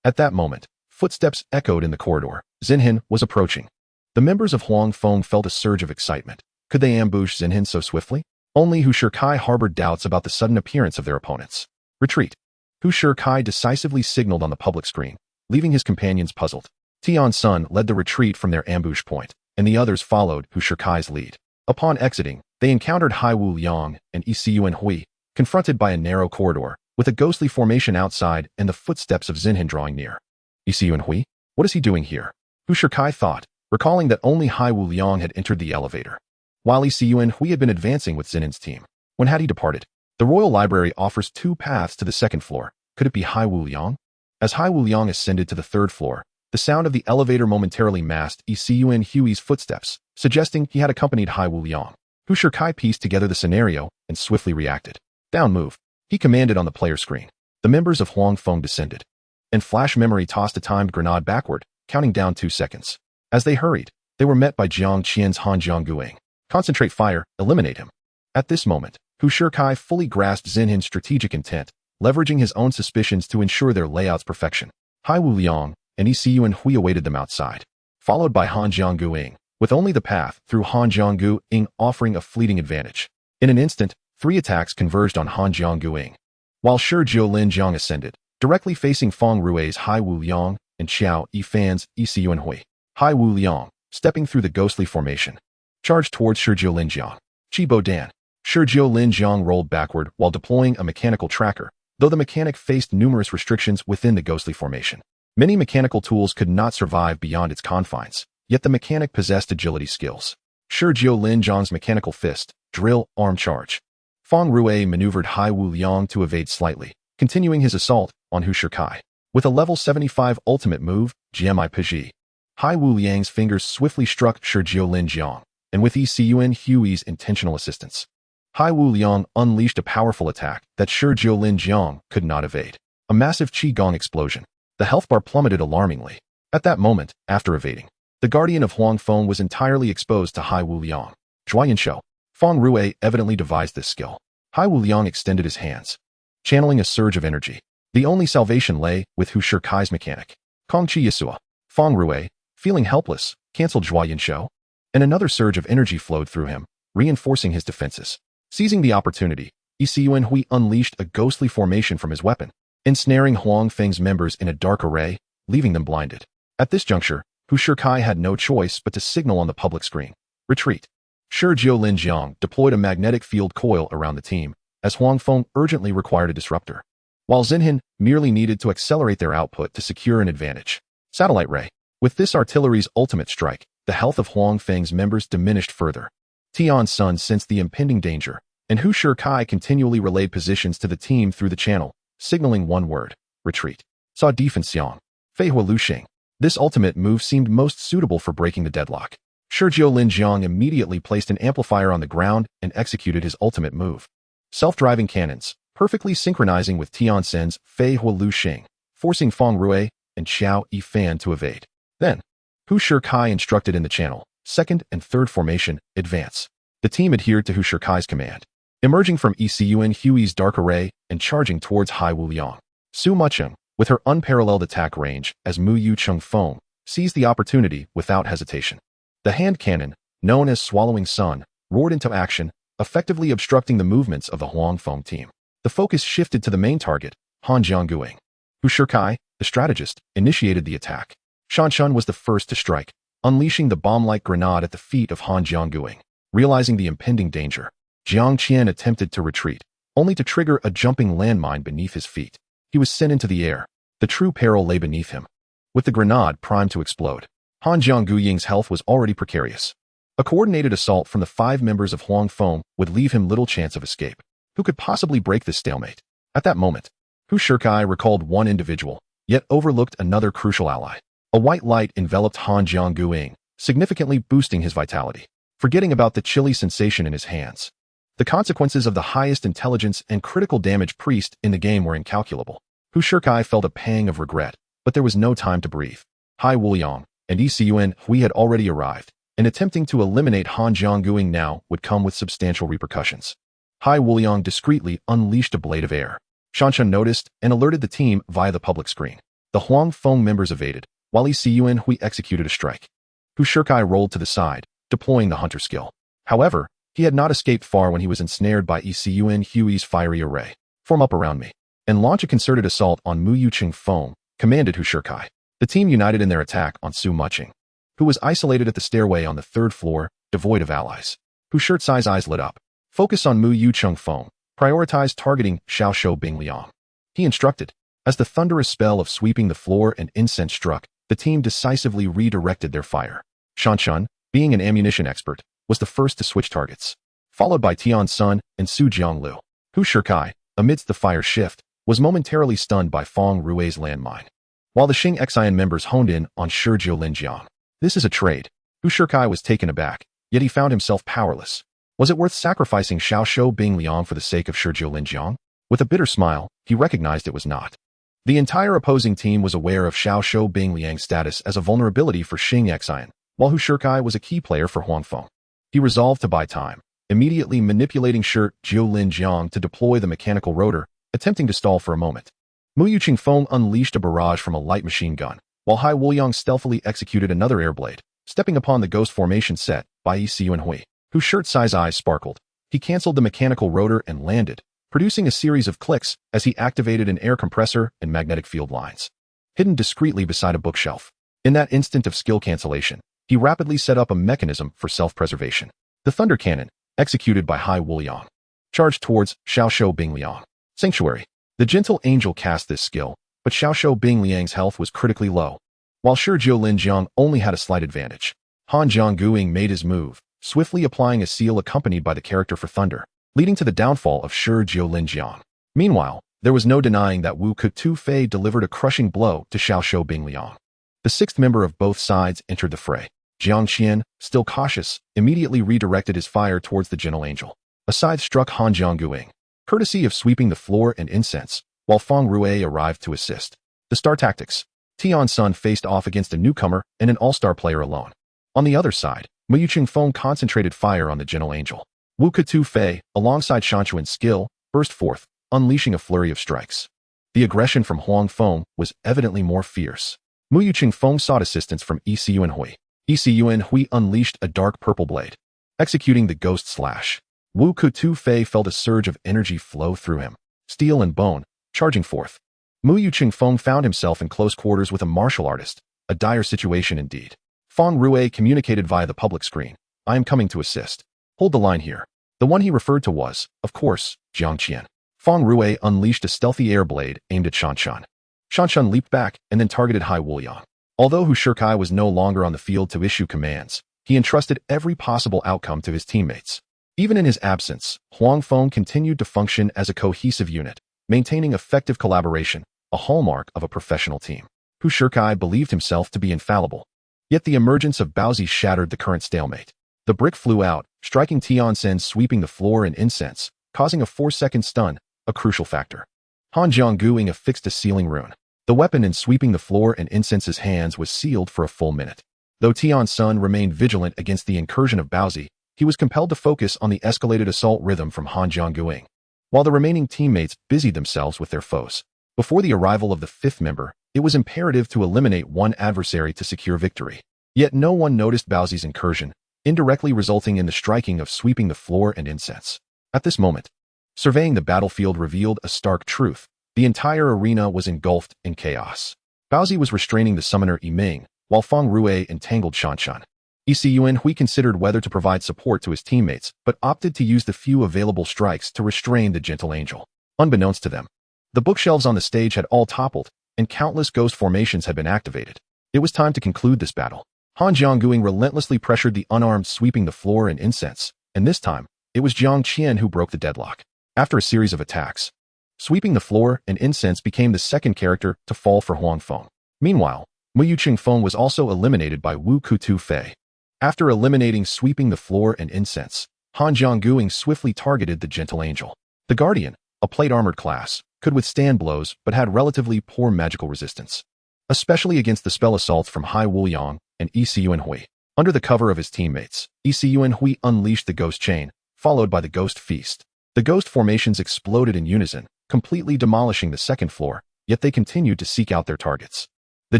A: At that moment, footsteps echoed in the corridor. Xinhin was approaching. The members of Huangfeng felt a surge of excitement. Could they ambush Xinhin so swiftly? Only Hu Shikai harbored doubts about the sudden appearance of their opponents. Retreat. Hu Shikai decisively signaled on the public screen, leaving his companions puzzled. Tian Sun led the retreat from their ambush point, and the others followed Hu Shikai's lead. Upon exiting, they encountered Hai Wu Liang and Ye Xiu and Hui, confronted by a narrow corridor, with a ghostly formation outside and the footsteps of Xinhin drawing near. Ye Xiu and Hui? What is he doing here? Hu Shikai thought, recalling that only Hai Wu Liang had entered the elevator, while Ye Xiu and Hui had been advancing with Xinhin's team. When had he departed? The Royal Library offers 2 paths to the 2nd floor. Could it be Hai Wu Liang? As Hai Wu Liang ascended to the 3rd floor, the sound of the elevator momentarily masked Ye Xiu and Hui's footsteps, suggesting he had accompanied Hai Wu Liang. Hu Shikai pieced together the scenario and swiftly reacted. Down move. He commanded on the player screen. The members of Huang Feng descended, and Flash Memory tossed a timed grenade backward, counting down 2 seconds. As they hurried, they were met by Jiang Qian's Han Jiangguing. Concentrate fire, eliminate him. At this moment, Hu Shikai fully grasped Xinhin's strategic intent, leveraging his own suspicions to ensure their layout's perfection. Hai Wu Liang and Ye Xiu and Hui awaited them outside, followed by Han Jiangguing, with only the path through Han Jiangguing offering a fleeting advantage. In an instant, 3 attacks converged on Han Jiangguing, while Shi Jiulin Jiang ascended, directly facing Feng Rui's Hai Wu Liang and Xiao Yifan's Ye Xiu and Hui. Hai Wu Liang, stepping through the ghostly formation, charged towards Shi Jiulin Jiang. Qi Bo Dan. Shi Jiulin Jiang rolled backward while deploying a mechanical tracker, though the mechanic faced numerous restrictions within the ghostly formation. Many mechanical tools could not survive beyond its confines, yet the mechanic possessed agility skills. Shi Jiulin Jiang's mechanical fist, drill, arm charge. Feng Rui maneuvered Hai Wu Liang to evade slightly, continuing his assault on Hu Shikai. With a level 75 ultimate move, GMI Piji, Hai Wu Liang's fingers swiftly struck Shi Jiulin Jiang, and with Ye Xiu and Hui's intentional assistance, Hai Wu Liang unleashed a powerful attack that Shi Jiulin Jiang could not evade. A massive Qi Gong explosion. The health bar plummeted alarmingly. At that moment, after evading, the guardian of Huang Feng was entirely exposed to Hai Wu Liang. Zhuayanshou. Feng Rui evidently devised this skill. Hai Wu Liang extended his hands, channeling a surge of energy. The only salvation lay with Hu Shikai's mechanic. Kongqi Yisua. Feng Rui, feeling helpless, cancelled Zhuayanshou, and another surge of energy flowed through him, reinforcing his defenses. Seizing the opportunity, Ye Xiu and Hui unleashed a ghostly formation from his weapon, ensnaring Huang Feng's members in a dark array, leaving them blinded. At this juncture, Hu Shikai had no choice but to signal on the public screen. Retreat. Shi Jiulin Jiang deployed a magnetic field coil around the team, as Huang Feng urgently required a disruptor, while Xinhin merely needed to accelerate their output to secure an advantage. Satellite Ray. With this artillery's ultimate strike, the health of Huang Feng's members diminished further. Tian Sun sensed the impending danger, and Hu Shikai continually relayed positions to the team through the channel, signaling one word: retreat. Saw Defense Xiang. Fei Hua Luxing. This ultimate move seemed most suitable for breaking the deadlock. Shi Jiulin Jiang immediately placed an amplifier on the ground and executed his ultimate move. Self-driving cannons, perfectly synchronizing with Tian Sun's Fei Hua Luxing, forcing Feng Rui and Xiao Yifan to evade. Then, Hu Shikai instructed in the channel, second and third formation, advance. The team adhered to Hu Shikai's command, emerging from Ye Xiu and Hui's dark array and charging towards Hai Wu Liang. Su Mucheng, with her unparalleled attack range as Mu Yu Cheng Feng, seized the opportunity without hesitation. The hand cannon, known as Swallowing Sun, roared into action, effectively obstructing the movements of the Huang Feng team. The focus shifted to the main target, Han Jiangguing. Hu Shikai, the strategist, initiated the attack. Shanshan was the first to strike, unleashing the bomb-like grenade at the feet of Han Jiangguing. Realizing the impending danger, Jiang Qian attempted to retreat, only to trigger a jumping landmine beneath his feet. He was sent into the air. The true peril lay beneath him, with the grenade primed to explode. Han Jiangguying's health was already precarious. A coordinated assault from the 5 members of Huang Feng would leave him little chance of escape. Who could possibly break this stalemate? At that moment, Hu Shikai recalled one individual, yet overlooked another crucial ally. A white light enveloped Han Jiangguing, significantly boosting his vitality, forgetting about the chilly sensation in his hands. The consequences of the highest intelligence and critical damage priest in the game were incalculable. Hu Shikai felt a pang of regret, but there was no time to breathe. Hai Wu Liang and Ye Xiu and Hui had already arrived, and attempting to eliminate Han Jiangguing now would come with substantial repercussions. Hai Wu Liang discreetly unleashed a blade of air. Shanshan noticed and alerted the team via the public screen. The Huang Feng members evaded, while Ye Xiu and Hui executed a strike. Hu Shikai rolled to the side, deploying the hunter skill. However, he had not escaped far when he was ensnared by Ye Xiu and Hui's fiery array. Form up around me, and launch a concerted assault on Mu Yu Cheng Feng, commanded Hu Shikai. The team united in their attack on Su Mucheng, who was isolated at the stairway on the 3rd floor, devoid of allies. Hu Shirtsai's eyes lit up. Focus on Mu Yu Cheng Feng. Prioritize targeting Xiao Shou Bing Liang. He instructed. As the thunderous spell of sweeping the floor and incense struck, the team decisively redirected their fire. Shanshan, being an ammunition expert, was the first to switch targets, followed by Tian Sun and Su Jianglu. Hu Shikai, amidst the fire shift, was momentarily stunned by Feng Rui's landmine, while the Xing Xian members honed in on Shi Jiulin Jiang. This is a trade. Hu Shikai was taken aback, yet he found himself powerless. Was it worth sacrificing Xiao Shou Bing Liang for the sake of Shi Jiulin Jiang? With a bitter smile, he recognized it was not. The entire opposing team was aware of Xiao Shou Bingliang's status as a vulnerability for Xing Xian, while Hu Shikai was a key player for Huang Feng. He resolved to buy time, immediately manipulating Shi Jiulin Jiang to deploy the mechanical rotor, attempting to stall for a moment. Mu Yuqing Feng unleashed a barrage from a light machine gun, while Hai Wuliang stealthily executed another airblade, stepping upon the ghost formation set by Ye Xiu and Hui, whose shirt-size eyes sparkled. He canceled the mechanical rotor and landed, producing a series of clicks as he activated an air compressor and magnetic field lines. Hidden discreetly beside a bookshelf. In that instant of skill cancellation, he rapidly set up a mechanism for self-preservation. The Thunder Cannon, executed by Hai Wuliang, charged towards Xiao Shou Bingliang. Sanctuary. The gentle angel cast this skill, but Xiao Shou Bingliang's health was critically low. While Shi Jiulin Jiang only had a slight advantage, Han Jiangguing made his move, swiftly applying a seal accompanied by the character for Thunder, leading to the downfall of Shi Jiulin Jiang. Meanwhile, there was no denying that Wu Kutu Fei delivered a crushing blow to Xiao Shou Bingliang. The sixth member of both sides entered the fray. Jiang Qian, still cautious, immediately redirected his fire towards the gentle angel. A scythe struck Han Jiangguing, courtesy of sweeping the floor and incense, while Feng Rue arrived to assist. The Star Tactics. Tian Sun faced off against a newcomer and an all-star player alone. On the other side, Mu Yuqing Feng concentrated fire on the gentle angel. Wu Kutu Fei, alongside Shanchuan's skill, burst forth, unleashing a flurry of strikes. The aggression from Huang Feng was evidently more fierce. Mu Yuqing Feng sought assistance from Ye Xiu and Hui. Ye Xiu and Hui unleashed a dark purple blade, executing the ghost slash. Wu Kutu Fei felt a surge of energy flow through him, steel and bone, charging forth. Mu Yuqing Feng found himself in close quarters with a martial artist, a dire situation indeed. Feng Rue communicated via the public screen. I am coming to assist. Hold the line here. The one he referred to was, of course, Jiang Qian. Feng Rue unleashed a stealthy air blade aimed at Shanshan. Shanshan leaped back and then targeted Hai Wuliang. Although Hu Shikai was no longer on the field to issue commands, he entrusted every possible outcome to his teammates. Even in his absence, Huang Feng continued to function as a cohesive unit, maintaining effective collaboration, a hallmark of a professional team. Hu Shikai believed himself to be infallible. Yet the emergence of Baozi shattered the current stalemate. The brick flew out, striking Tiansen, sweeping the floor in incense, causing a 4-second stun, a crucial factor. Han Jiangguing affixed a sealing rune. The weapon in sweeping the floor in incense's hands was sealed for a full minute. Though Tiansen remained vigilant against the incursion of Baozi, he was compelled to focus on the escalated assault rhythm from Han Jiangguing, while the remaining teammates busied themselves with their foes. Before the arrival of the fifth member, it was imperative to eliminate one adversary to secure victory. Yet no one noticed Baozi's incursion, indirectly resulting in the striking of sweeping the floor and incense. At this moment, surveying the battlefield revealed a stark truth. The entire arena was engulfed in chaos. Baozi was restraining the summoner Yiming, while Feng Rue entangled Shanshan. Ye Xiu and Hui considered whether to provide support to his teammates, but opted to use the few available strikes to restrain the gentle angel. Unbeknownst to them, the bookshelves on the stage had all toppled, and countless ghost formations had been activated. It was time to conclude this battle. Han Jiangguing relentlessly pressured the unarmed, sweeping the floor in incense, and this time, it was Jiang Qian who broke the deadlock. After a series of attacks, sweeping the floor and incense became the second character to fall for Huang Feng. Meanwhile, Mu Yuqing Feng was also eliminated by Wu Kutu Fei. After eliminating sweeping the floor and incense, Han Jiangguing swiftly targeted the gentle angel. The Guardian, a plate-armored class, could withstand blows but had relatively poor magical resistance, especially against the spell assaults from Hai Wuliang and Ye Xiu and Hui. Under the cover of his teammates, Ye Xiu and Hui unleashed the Ghost Chain, followed by the Ghost Feast. The ghost formations exploded in unison, completely demolishing the second floor, yet they continued to seek out their targets. The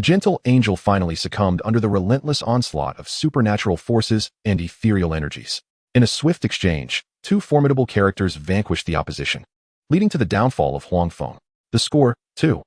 A: gentle angel finally succumbed under the relentless onslaught of supernatural forces and ethereal energies. In a swift exchange, two formidable characters vanquished the opposition, leading to the downfall of Huang Feng. The score, 2-8,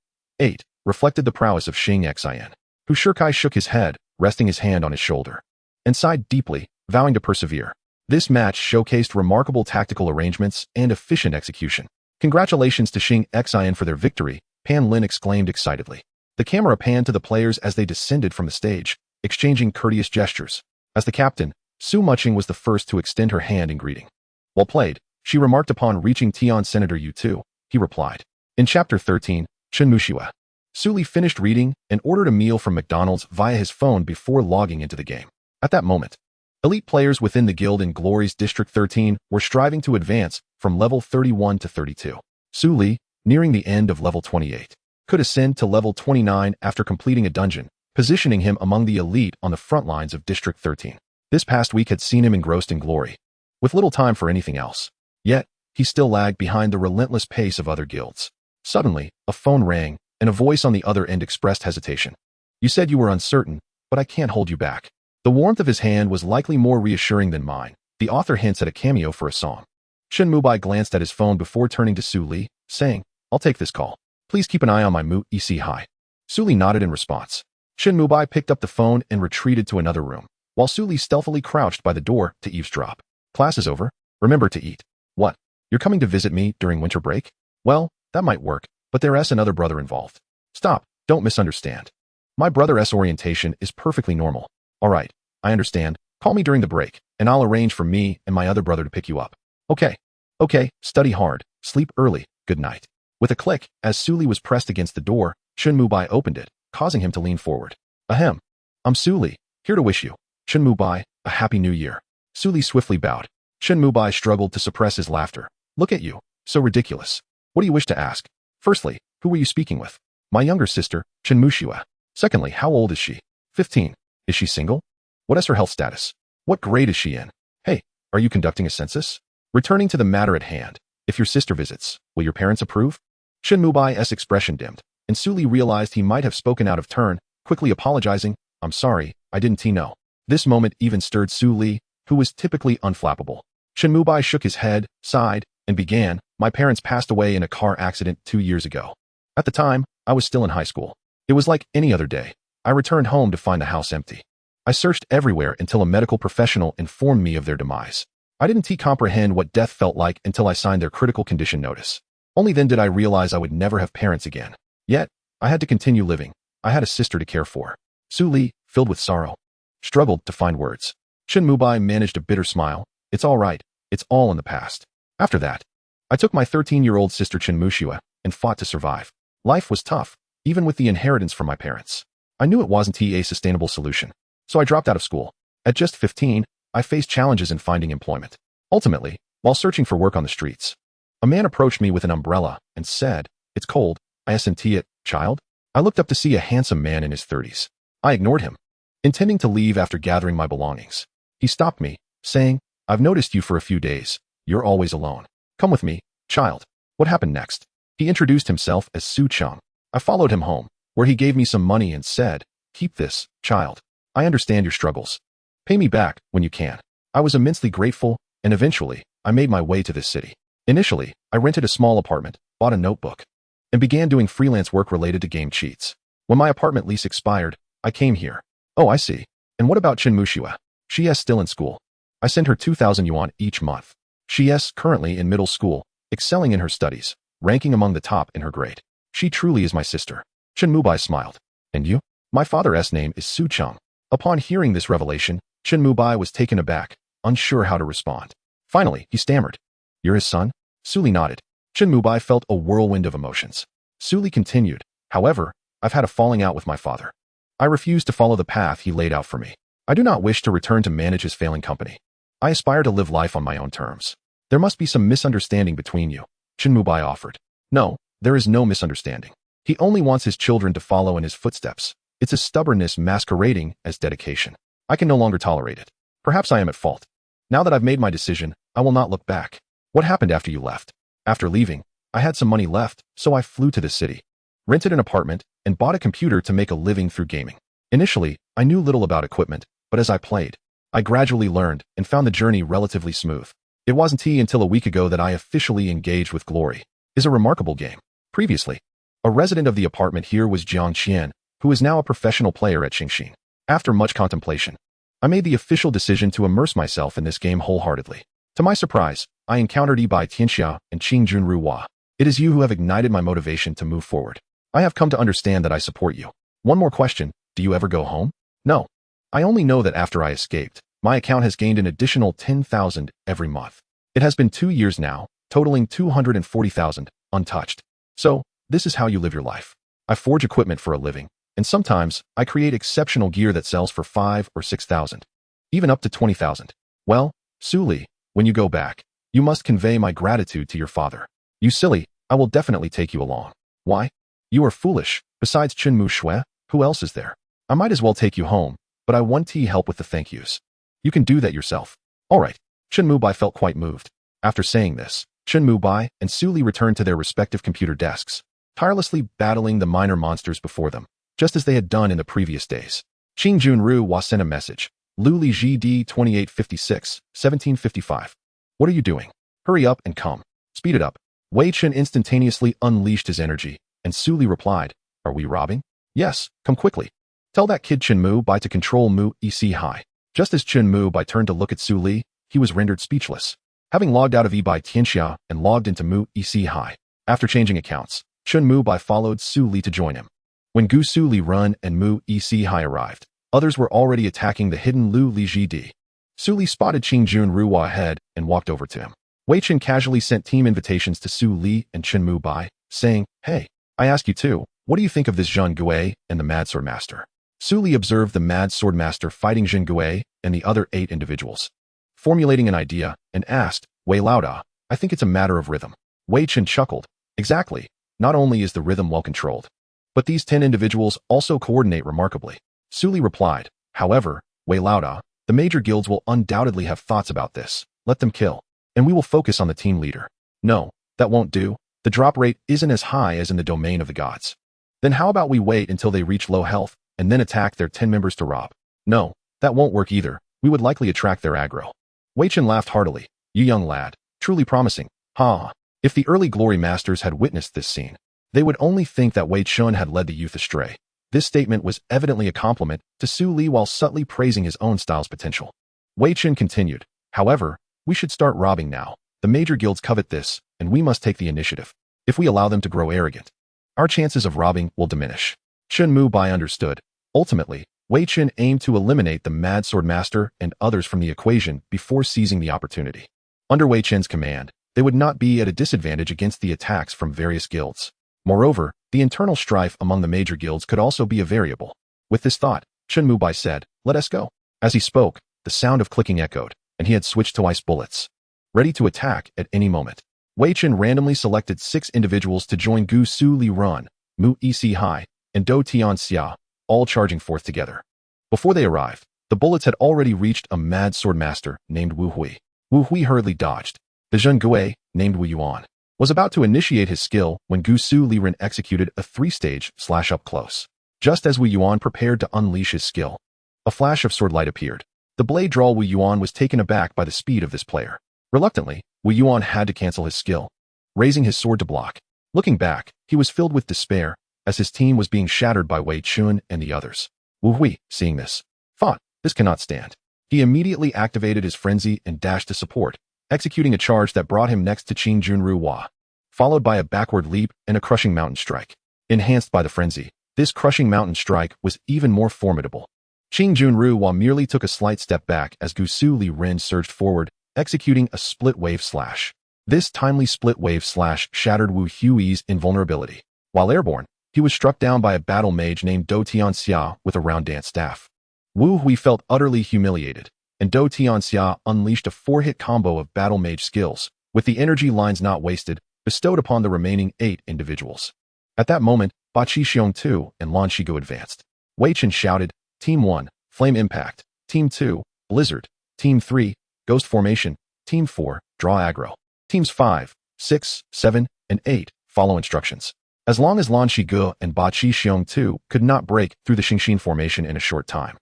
A: reflected the prowess of Xing Xian. Hu Shikai shook his head, resting his hand on his shoulder, and sighed deeply, vowing to persevere. This match showcased remarkable tactical arrangements and efficient execution. Congratulations to Xing Xian for their victory, Pan Lin exclaimed excitedly. The camera panned to the players as they descended from the stage, exchanging courteous gestures. As the captain, Su Muching was the first to extend her hand in greeting. Well played, she remarked upon reaching Tian. Senator Yu too, he replied. In Chapter 13, Chen Mushiwa. Su Li finished reading and ordered a meal from McDonald's via his phone before logging into the game. At that moment, elite players within the guild in Glory's District 13 were striving to advance from level 31 to 32. Su Li, nearing the end of level 28, could ascend to level 29 after completing a dungeon, positioning him among the elite on the front lines of District 13. This past week had seen him engrossed in glory, with little time for anything else. Yet, he still lagged behind the relentless pace of other guilds. Suddenly, a phone rang, and a voice on the other end expressed hesitation. You said you were uncertain, but I can't hold you back. The warmth of his hand was likely more reassuring than mine. The author hints at a cameo for a song. Shen Mubai glanced at his phone before turning to Su Li, saying, I'll take this call. Please keep an eye on my Mu EC high. Su Li nodded in response. Shen Mubai picked up the phone and retreated to another room, while Su Li stealthily crouched by the door to eavesdrop. Class is over. Remember to eat. What? You're coming to visit me during winter break? Well, that might work, but there's another brother involved. Stop, don't misunderstand. My brother's orientation is perfectly normal. All right, I understand. Call me during the break, and I'll arrange for me and my other brother to pick you up. Okay. Okay, study hard, sleep early, good night. With a click, as Su Li was pressed against the door, Shen Mubai opened it, causing him to lean forward. Ahem. I'm Su Li, here to wish you, Shen Mubai, a happy new year. Su Li swiftly bowed. Shen Mubai struggled to suppress his laughter. Look at you, so ridiculous. What do you wish to ask? Firstly, who were you speaking with? My younger sister, Chen Muxue. Secondly, how old is she? 15. Is she single? What is her health status? What grade is she in? Hey, are you conducting a census? Returning to the matter at hand, if your sister visits, will your parents approve? Shen Mubai's expression dimmed, and Su Li realized he might have spoken out of turn, quickly apologizing, I'm sorry, I didn't know. This moment even stirred Su Li, who was typically unflappable. Shen Mubai shook his head, sighed, and began, my parents passed away in a car accident 2 years ago. At the time, I was still in high school. It was like any other day. I returned home to find the house empty. I searched everywhere until a medical professional informed me of their demise. I didn't comprehend what death felt like until I signed their critical condition notice. Only then did I realize I would never have parents again. Yet, I had to continue living. I had a sister to care for. Su Li, filled with sorrow, struggled to find words. Shen Mubai managed a bitter smile. It's all right. It's all in the past. After that, I took my 13-year-old sister Chen Muxue and fought to survive. Life was tough, even with the inheritance from my parents. I knew it wasn't a sustainable solution, so I dropped out of school. At just 15, I faced challenges in finding employment. Ultimately, while searching for work on the streets, a man approached me with an umbrella and said, It's cold. I sent it, child. I looked up to see a handsome man in his 30s. I ignored him, intending to leave after gathering my belongings. He stopped me, saying, I've noticed you for a few days. You're always alone. Come with me, child. What happened next? He introduced himself as Su Cheng. I followed him home, where he gave me some money and said, Keep this, child. I understand your struggles. Pay me back when you can. I was immensely grateful, and eventually, I made my way to this city. Initially, I rented a small apartment, bought a notebook, and began doing freelance work related to game cheats. When my apartment lease expired, I came here. Oh, I see. And what about Chen Muxue? She is still in school. I send her 2,000 yuan each month. She is currently in middle school, excelling in her studies, ranking among the top in her grade. She truly is my sister. Chen Mubai smiled. And you? My father's name is Su Cheng. Upon hearing this revelation, Chen Mubai was taken aback, unsure how to respond. Finally, he stammered. You're his son? Su Li nodded. Chen Mubai felt a whirlwind of emotions. Su Li continued, however, I've had a falling out with my father. I refuse to follow the path he laid out for me. I do not wish to return to manage his failing company. I aspire to live life on my own terms. There must be some misunderstanding between you, Chen Mubai offered. No, there is no misunderstanding. He only wants his children to follow in his footsteps. It's a stubbornness masquerading as dedication. I can no longer tolerate it. Perhaps I am at fault. Now that I've made my decision, I will not look back. What happened after you left? After leaving, I had some money left, so I flew to the city, rented an apartment, and bought a computer to make a living through gaming. Initially, I knew little about equipment, but as I played, I gradually learned and found the journey relatively smooth. It wasn't until a week ago that I officially engaged with Glory. It's a remarkable game. Previously, a resident of the apartment here was Jiang Qian, who is now a professional player at Xingxin. After much contemplation, I made the official decision to immerse myself in this game wholeheartedly. To my surprise, I encountered Bai Tianxia and Qing Junru Hua. It is you who have ignited my motivation to move forward. I have come to understand that I support you. One more question, do you ever go home? No. I only know that after I escaped, my account has gained an additional 10,000 every month. It has been 2 years now, totaling 240,000, untouched. So, this is how you live your life. I forge equipment for a living, and sometimes I create exceptional gear that sells for 5 or 6,000, even up to 20,000. Well, Su Li, when you go back, you must convey my gratitude to your father. You silly, I will definitely take you along. Why? You are foolish. Besides Chen Mu Shui, who else is there? I might as well take you home, but I want to help with the thank yous. You can do that yourself. All right. Chen Mu Bai felt quite moved. After saying this, Chen Mu Bai and Su Li returned to their respective computer desks, tirelessly battling the minor monsters before them, just as they had done in the previous days. Qing Junru Hua sent a message. Lu Li GD 2856, 1755. What are you doing? Hurry up and come. Speed it up. Wei Chen instantaneously unleashed his energy, and Su Li replied, Are we robbing? Yes, come quickly. Tell that kid Chen Mu Bai to control Mu EC High. Just as Chen Mu Bai turned to look at Su Li, he was rendered speechless. Having logged out of Bai Tianxia and logged into Mu EC High. After changing accounts, Chen Mu Bai followed Su Li to join him. When Gusu Liren and Mu EC High arrived, others were already attacking the hidden Lu Li GD. Su Li spotted Qing Junru Hua ahead and walked over to him. Wei Chen casually sent team invitations to Su Li and Chen Mu Bai, saying, Hey, I ask you too, what do you think of this Zheng Gui and the Mad Sword Master? Su Li observed the Mad Sword Master fighting Zheng Gui and the other 8 individuals, formulating an idea, and asked, Wei Lauda, I think it's a matter of rhythm. Wei Chen chuckled. Exactly. Not only is the rhythm well controlled, but these 10 individuals also coordinate remarkably. Su Li replied, However, Wei Lauda, the major guilds will undoubtedly have thoughts about this. Let them kill, and we will focus on the team leader. No, that won't do. The drop rate isn't as high as in the domain of the gods. Then how about we wait until they reach low health, and then attack their 10 members to rob? No, that won't work either. We would likely attract their aggro. Wei Chen laughed heartily. You young lad, truly promising. Ha! If the early glory masters had witnessed this scene, they would only think that Wei Chen had led the youth astray. This statement was evidently a compliment to Su Li while subtly praising his own style's potential. Wei Chen continued, However, we should start robbing now. The major guilds covet this, and we must take the initiative. If we allow them to grow arrogant, our chances of robbing will diminish. Chen Mu Bai understood. Ultimately, Wei Chen aimed to eliminate the Mad Sword Master and others from the equation before seizing the opportunity. Under Wei Chen's command, they would not be at a disadvantage against the attacks from various guilds. Moreover, the internal strife among the major guilds could also be a variable. With this thought, Chen Mu Bai said, Let us go. As he spoke, the sound of clicking echoed, and he had switched to ice bullets, ready to attack at any moment. Wei Chen randomly selected 6 individuals to join Gusu Liren, Mu EC High, and Do Tianxia, all charging forth together. Before they arrived, the bullets had already reached a Mad Sword Master named Wu Hui. Wu Hui hurriedly dodged. The Zheng Gui, named Wu Yuan, was about to initiate his skill when Gusu Liren executed a 3-stage slash up close. Just as Wu Yuan prepared to unleash his skill, a flash of sword light appeared. The blade draw Wu Yuan was taken aback by the speed of this player. Reluctantly, Wu Yuan had to cancel his skill, raising his sword to block. Looking back, he was filled with despair as his team was being shattered by Wei Chen and the others. Wu Hui, seeing this, thought, This cannot stand. He immediately activated his frenzy and dashed to support, executing a charge that brought him next to Qing Junru Hua, followed by a backward leap and a crushing mountain strike. Enhanced by the frenzy, this crushing mountain strike was even more formidable. Qing Junru Hua merely took a slight step back as Gusu Liren surged forward, executing a split wave slash. This timely split wave slash shattered Wu Hui's invulnerability. While airborne, he was struck down by a battle mage named Do Tianxia with a round dance staff. Wu Hui felt utterly humiliated, and Do Tianxia unleashed a 4-hit combo of battle mage skills, with the energy lines not wasted, bestowed upon the remaining 8 individuals. At that moment, Ba Qi Xiong 2 and Lan Shigo advanced. Wei Chen shouted, Team 1, Flame Impact, Team 2, Blizzard, Team 3, Ghost Formation, Team 4, Draw Aggro. Teams 5, 6, 7, and 8, follow instructions. As long as Lan Shigo and Ba Qi Xiong 2 could not break through the Xingxin formation in a short time,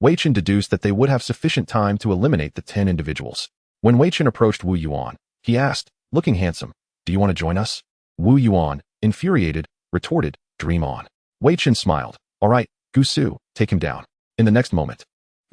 A: Wei Chen deduced that they would have sufficient time to eliminate the 10 individuals. When Wei Chen approached Wu Yuan, he asked, looking handsome, Do you want to join us? Wu Yuan, infuriated, retorted, Dream on. Wei Chen smiled. All right, Gusu, take him down. In the next moment,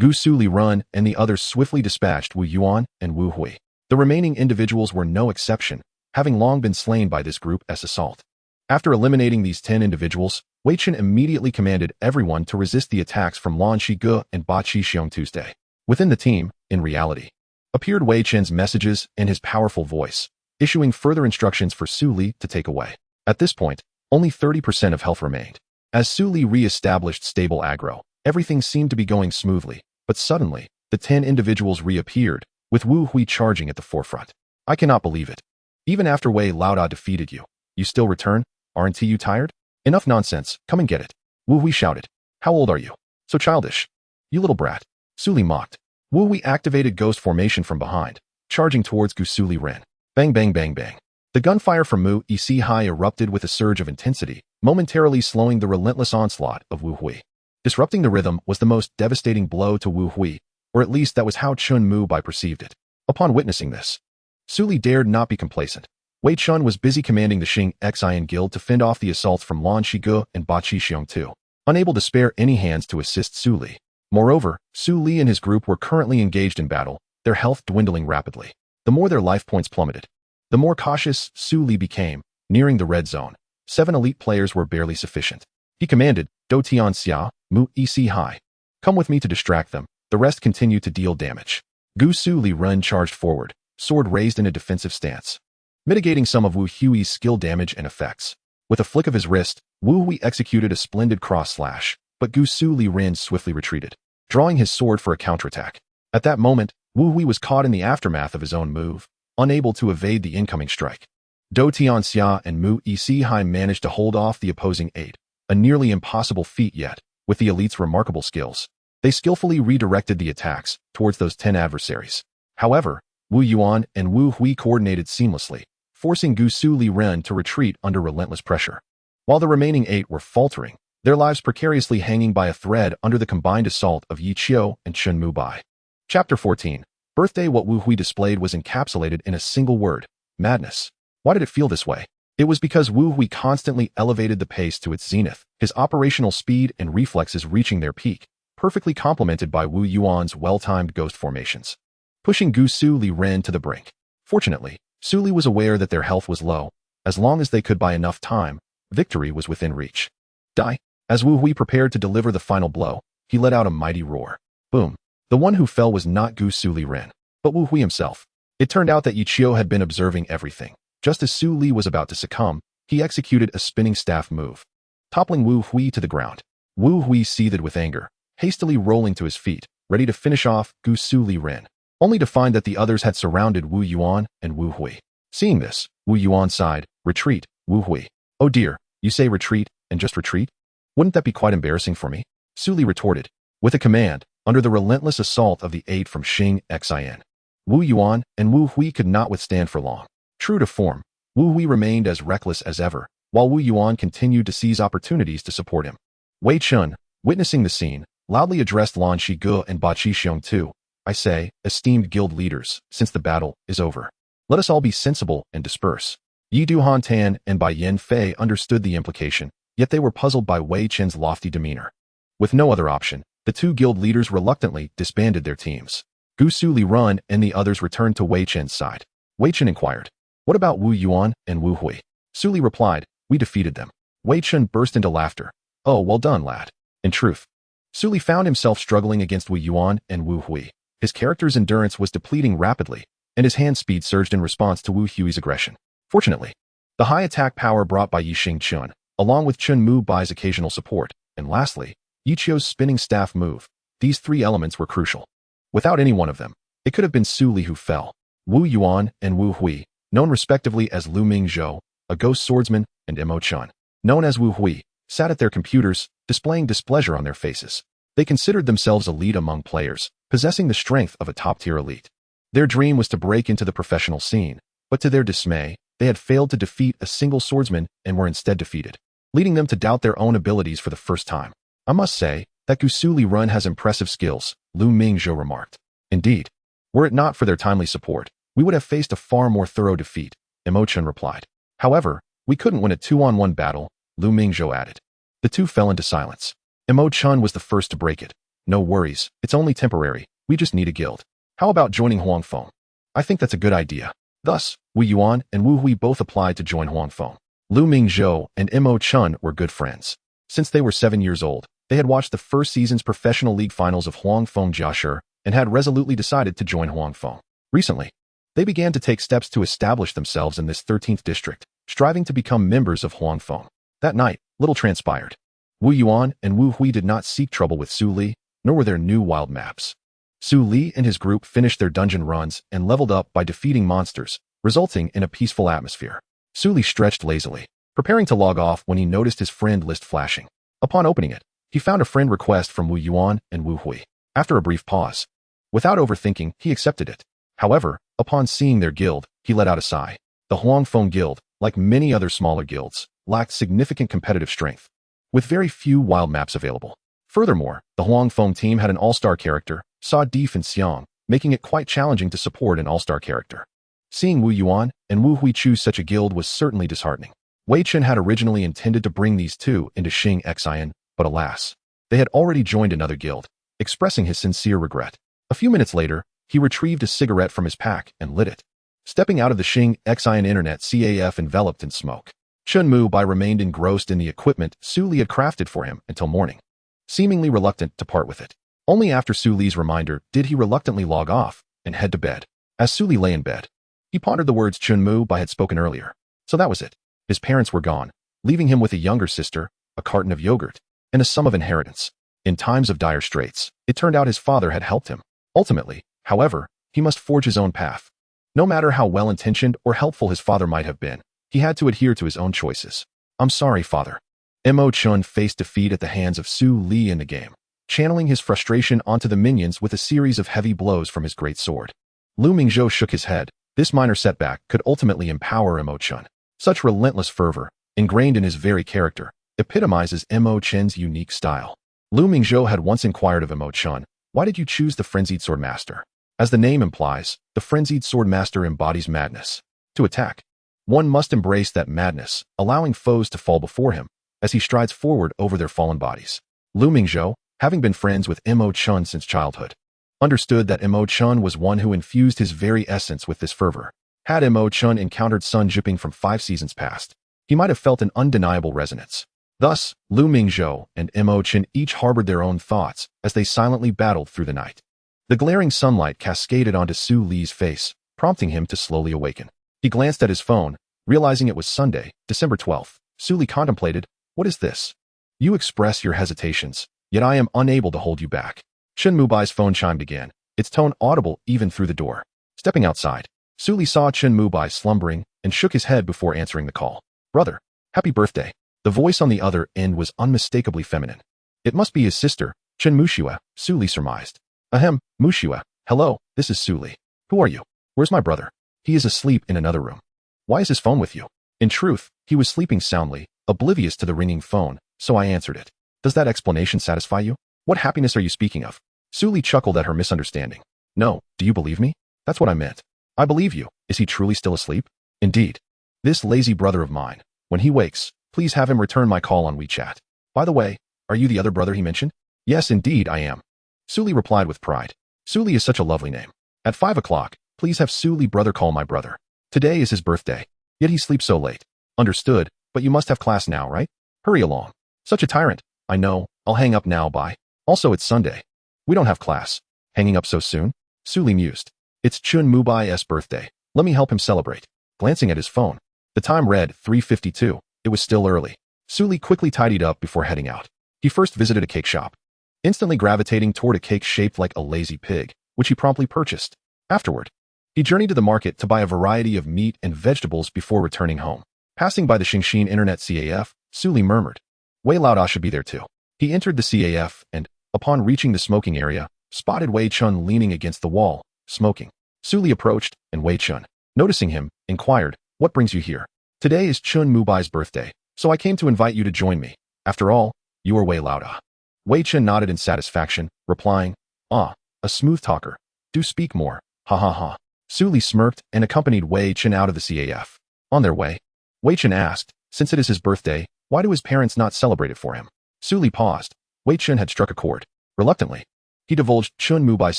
A: Gusu Liren and the others swiftly dispatched Wu Yuan and Wu Hui. The remaining individuals were no exception, having long been slain by this group as assault. After eliminating these 10 individuals, Wei Chen immediately commanded everyone to resist the attacks from Lan Shigo and Ba Qi Xiong Tuesday. Within the team, in reality, appeared Wei Chen's messages and his powerful voice, issuing further instructions for Su Li to take away. At this point, only 30% of health remained. As Su Li re-established stable aggro, everything seemed to be going smoothly, but suddenly, the 10 individuals reappeared, with Wu Hui charging at the forefront. I cannot believe it. Even after Wei Lauda defeated you, You still return? Aren't you tired? Enough nonsense, come and get it. Wu Hui shouted. How old are you? So childish. You little brat. Su Li mocked. Wu Hui activated ghost formation from behind, charging towards Gusu Liren. Bang bang bang bang. The gunfire from Mu Ec Hai erupted with a surge of intensity, momentarily slowing the relentless onslaught of Wu Hui. Disrupting the rhythm was the most devastating blow to Wu Hui, or at least that was how Chun Mu Bai perceived it. Upon witnessing this, Su Li dared not be complacent. Wei Chen was busy commanding the Xing Xian Guild to fend off the assaults from Lan Shigu and Ba Chi Xiong too, unable to spare any hands to assist Su Li. Moreover, Su Li and his group were currently engaged in battle, their health dwindling rapidly. The more their life points plummeted, the more cautious Su Li became. Nearing the red zone, 7 elite players were barely sufficient. He commanded, Do Tian Xia, Mu Ec Hai. Come with me to distract them, the rest continue to deal damage. Gusu Liren charged forward, sword raised in a defensive stance, mitigating some of Wu Hui's skill damage and effects. With a flick of his wrist, Wu Hui executed a splendid cross slash, but Gusu Liren swiftly retreated, drawing his sword for a counterattack. At that moment, Wu Hui was caught in the aftermath of his own move, unable to evade the incoming strike. Do Tian Xia and Mu Ec Hai managed to hold off the opposing 8, a nearly impossible feat yet, with the elite's remarkable skills. They skillfully redirected the attacks towards those 10 adversaries. However, Wu Yuan and Wu Hui coordinated seamlessly, forcing Gusu Liren to retreat under relentless pressure. While the remaining 8 were faltering, their lives precariously hanging by a thread under the combined assault of Ye Xiu and Chun Mu Bai. Chapter 14. Birthday. What Wu Hui displayed was encapsulated in a single word: madness. Why did it feel this way? It was because Wu Hui constantly elevated the pace to its zenith, his operational speed and reflexes reaching their peak, perfectly complemented by Wu Yuan's well-timed ghost formations, pushing Gusu Liren to the brink. Fortunately, Su Li was aware that their health was low. As long as they could buy enough time, victory was within reach. Die. As Wu Hui prepared to deliver the final blow, he let out a mighty roar. Boom. The one who fell was not Gusu Liren, but Wu Hui himself. It turned out that Ye Xiu had been observing everything. Just as Su Li was about to succumb, he executed a spinning staff move, toppling Wu Hui to the ground. Wu Hui seethed with anger, hastily rolling to his feet, ready to finish off Gusu Liren, only to find that the others had surrounded Wu Yuan and Wu Hui. Seeing this, Wu Yuan sighed. Retreat, Wu Hui. Oh dear, you say retreat, and just retreat? Wouldn't that be quite embarrassing for me? Su Li retorted, with a command, under the relentless assault of the 8 from Xing Xian. Wu Yuan and Wu Hui could not withstand for long. True to form, Wu Hui remained as reckless as ever, while Wu Yuan continued to seize opportunities to support him. Wei Chen, witnessing the scene, loudly addressed Lan Shigu and Ba Chi Xiong too. I say, esteemed guild leaders, since the battle is over, let us all be sensible and disperse. Yi Du Han Tan and Bai Yen Fei understood the implication, yet they were puzzled by Wei Chen's lofty demeanor. With no other option, the 2 guild leaders reluctantly disbanded their teams. Gusu Liren and the others returned to Wei Chen's side. Wei Chen inquired, what about Wu Yuan and Wu Hui? Su Li replied, we defeated them. Wei Chen burst into laughter. Oh, well done, lad. In truth, Su Li found himself struggling against Wu Yuan and Wu Hui. His character's endurance was depleting rapidly, and his hand speed surged in response to Wu Hui's aggression. Fortunately, the high attack power brought by Yi Xing Chun, along with Chun Mu Bai's occasional support, and lastly, Ye Xiu's spinning staff move, these 3 elements were crucial. Without any one of them, it could have been Su Li who fell. Wu Yuan and Wu Hui, known respectively as Lu Mingzhou, a ghost swordsman, and Mo Chun, known as Wu Hui, sat at their computers, displaying displeasure on their faces. They considered themselves elite among players, possessing the strength of a top-tier elite. Their dream was to break into the professional scene, but to their dismay, they had failed to defeat a single swordsman and were instead defeated, leading them to doubt their own abilities for the first time. I must say that Gusu Liren has impressive skills, Lu Mingzhou remarked. Indeed, were it not for their timely support, we would have faced a far more thorough defeat, Mo Chen replied. However, we couldn't win a 2-on-1 battle, Lu Mingzhou added. The 2 fell into silence. Mo Chen was the first to break it. No worries, it's only temporary, we just need a guild. How about joining Huangfeng? I think that's a good idea. Thus, Wu Yuan and Wu Hui both applied to join Huangfeng. Lu Mingzhou and Mo Chen were good friends. Since they were 7 years old, they had watched the first season's professional league finals of Huangfeng Jiashi and had resolutely decided to join Huangfeng. Recently, they began to take steps to establish themselves in this 13th district, striving to become members of Huangfeng. That night, little transpired. Wu Yuan and Wu Hui did not seek trouble with Su Li, nor were there new wild maps. Su Li and his group finished their dungeon runs and leveled up by defeating monsters, resulting in a peaceful atmosphere. Su Li stretched lazily, preparing to log off when he noticed his friend list flashing. Upon opening it, he found a friend request from Wu Yuan and Wu Hui. After a brief pause, without overthinking, he accepted it. However, upon seeing their guild, he let out a sigh. The Huangfeng Guild, like many other smaller guilds, lacked significant competitive strength, with very few wild maps available. Furthermore, the Huangfeng team had an all-star character, Sa Dief and Xiang, making it quite challenging to support an all-star character. Seeing Wu Yuan and Wu Hui choose such a guild was certainly disheartening. Wei Chen had originally intended to bring these two into Xian, but alas, they had already joined another guild, expressing his sincere regret. A few minutes later, he retrieved a cigarette from his pack and lit it. Stepping out of the Xian internet CAF enveloped in smoke, Chen Mubai remained engrossed in the equipment Su Li had crafted for him until morning, seemingly reluctant to part with it. Only after Su Li's reminder did he reluctantly log off and head to bed. As Su Li lay in bed, he pondered the words Chen Mubai had spoken earlier. So that was it. His parents were gone, leaving him with a younger sister, a carton of yogurt, and a sum of inheritance. In times of dire straits, it turned out his father had helped him. Ultimately, however, he must forge his own path. No matter how well-intentioned or helpful his father might have been, he had to adhere to his own choices. I'm sorry, father. Mo Chun faced defeat at the hands of Su Li in the game, channeling his frustration onto the minions with a series of heavy blows from his great sword. Lu Mingzhou shook his head. This minor setback could ultimately empower Mo Chun. Such relentless fervor, ingrained in his very character, epitomizes Mo Chen's unique style. Lu Mingzhou had once inquired of Mo Chun, why did you choose the Frenzied Sword Master? As the name implies, the Frenzied Sword Master embodies madness. To attack, one must embrace that madness, allowing foes to fall before him, as he strides forward over their fallen bodies. Lu Mingzhou, having been friends with Mo Chun since childhood, understood that Mo Chun was one who infused his very essence with this fervor. Had Mo Chun encountered Sun Jipping from 5 seasons past, he might have felt an undeniable resonance. Thus, Lu Mingzhou and Mo Chun each harbored their own thoughts as they silently battled through the night. The glaring sunlight cascaded onto Su Li's face, prompting him to slowly awaken. He glanced at his phone, realizing it was Sunday, December 12th. Su Li contemplated, what is this? You express your hesitations, yet I am unable to hold you back. Chen Mubai's phone chimed again, its tone audible even through the door. Stepping outside, Su Li saw Chen Mubai slumbering and shook his head before answering the call. Brother, happy birthday. The voice on the other end was unmistakably feminine. It must be his sister, Chen Mushua, Su Li surmised. Ahem, Mushua, hello, this is Su Li. Who are you? Where's my brother? He is asleep in another room. Why is his phone with you? In truth, he was sleeping soundly, oblivious to the ringing phone, so I answered it. Does that explanation satisfy you? What happiness are you speaking of? Su Li chuckled at her misunderstanding. No, do you believe me? That's what I meant. I believe you. Is he truly still asleep? Indeed. This lazy brother of mine. When he wakes, please have him return my call on WeChat. By the way, are you the other brother he mentioned? Yes, indeed, I am. Su Li replied with pride. Su Li is such a lovely name. At 5 o'clock, please have Su Li brother call my brother. Today is his birthday. Yet he sleeps so late. Understood, but you must have class now, right? Hurry along. Such a tyrant. I know. I'll hang up now, bye. Also, it's Sunday. We don't have class. Hanging up so soon? Su Li mused. It's Chun Mubai's birthday. Let me help him celebrate. Glancing at his phone, the time read 3:52. It was still early. Su Li quickly tidied up before heading out. He first visited a cake shop, instantly gravitating toward a cake shaped like a lazy pig, which he promptly purchased. Afterward, he journeyed to the market to buy a variety of meat and vegetables before returning home. Passing by the Xingxin Internet CAF, Su Li murmured, Wei Laoda should be there too. He entered the CAF and, upon reaching the smoking area, spotted Wei Chen leaning against the wall, smoking. Su Li approached, and Wei Chen, noticing him, inquired, what brings you here? Today is Chun Mubai's birthday, so I came to invite you to join me. After all, you are Wei Laoda. Wei Chen nodded in satisfaction, replying, a smooth talker. Do speak more. Ha ha ha. Su Li smirked and accompanied Wei Chen out of the CAF. On their way, Wei Chen asked, since it is his birthday, why do his parents not celebrate it for him? Su Li paused. Wei Chen had struck a chord. Reluctantly, he divulged Chun Mubai's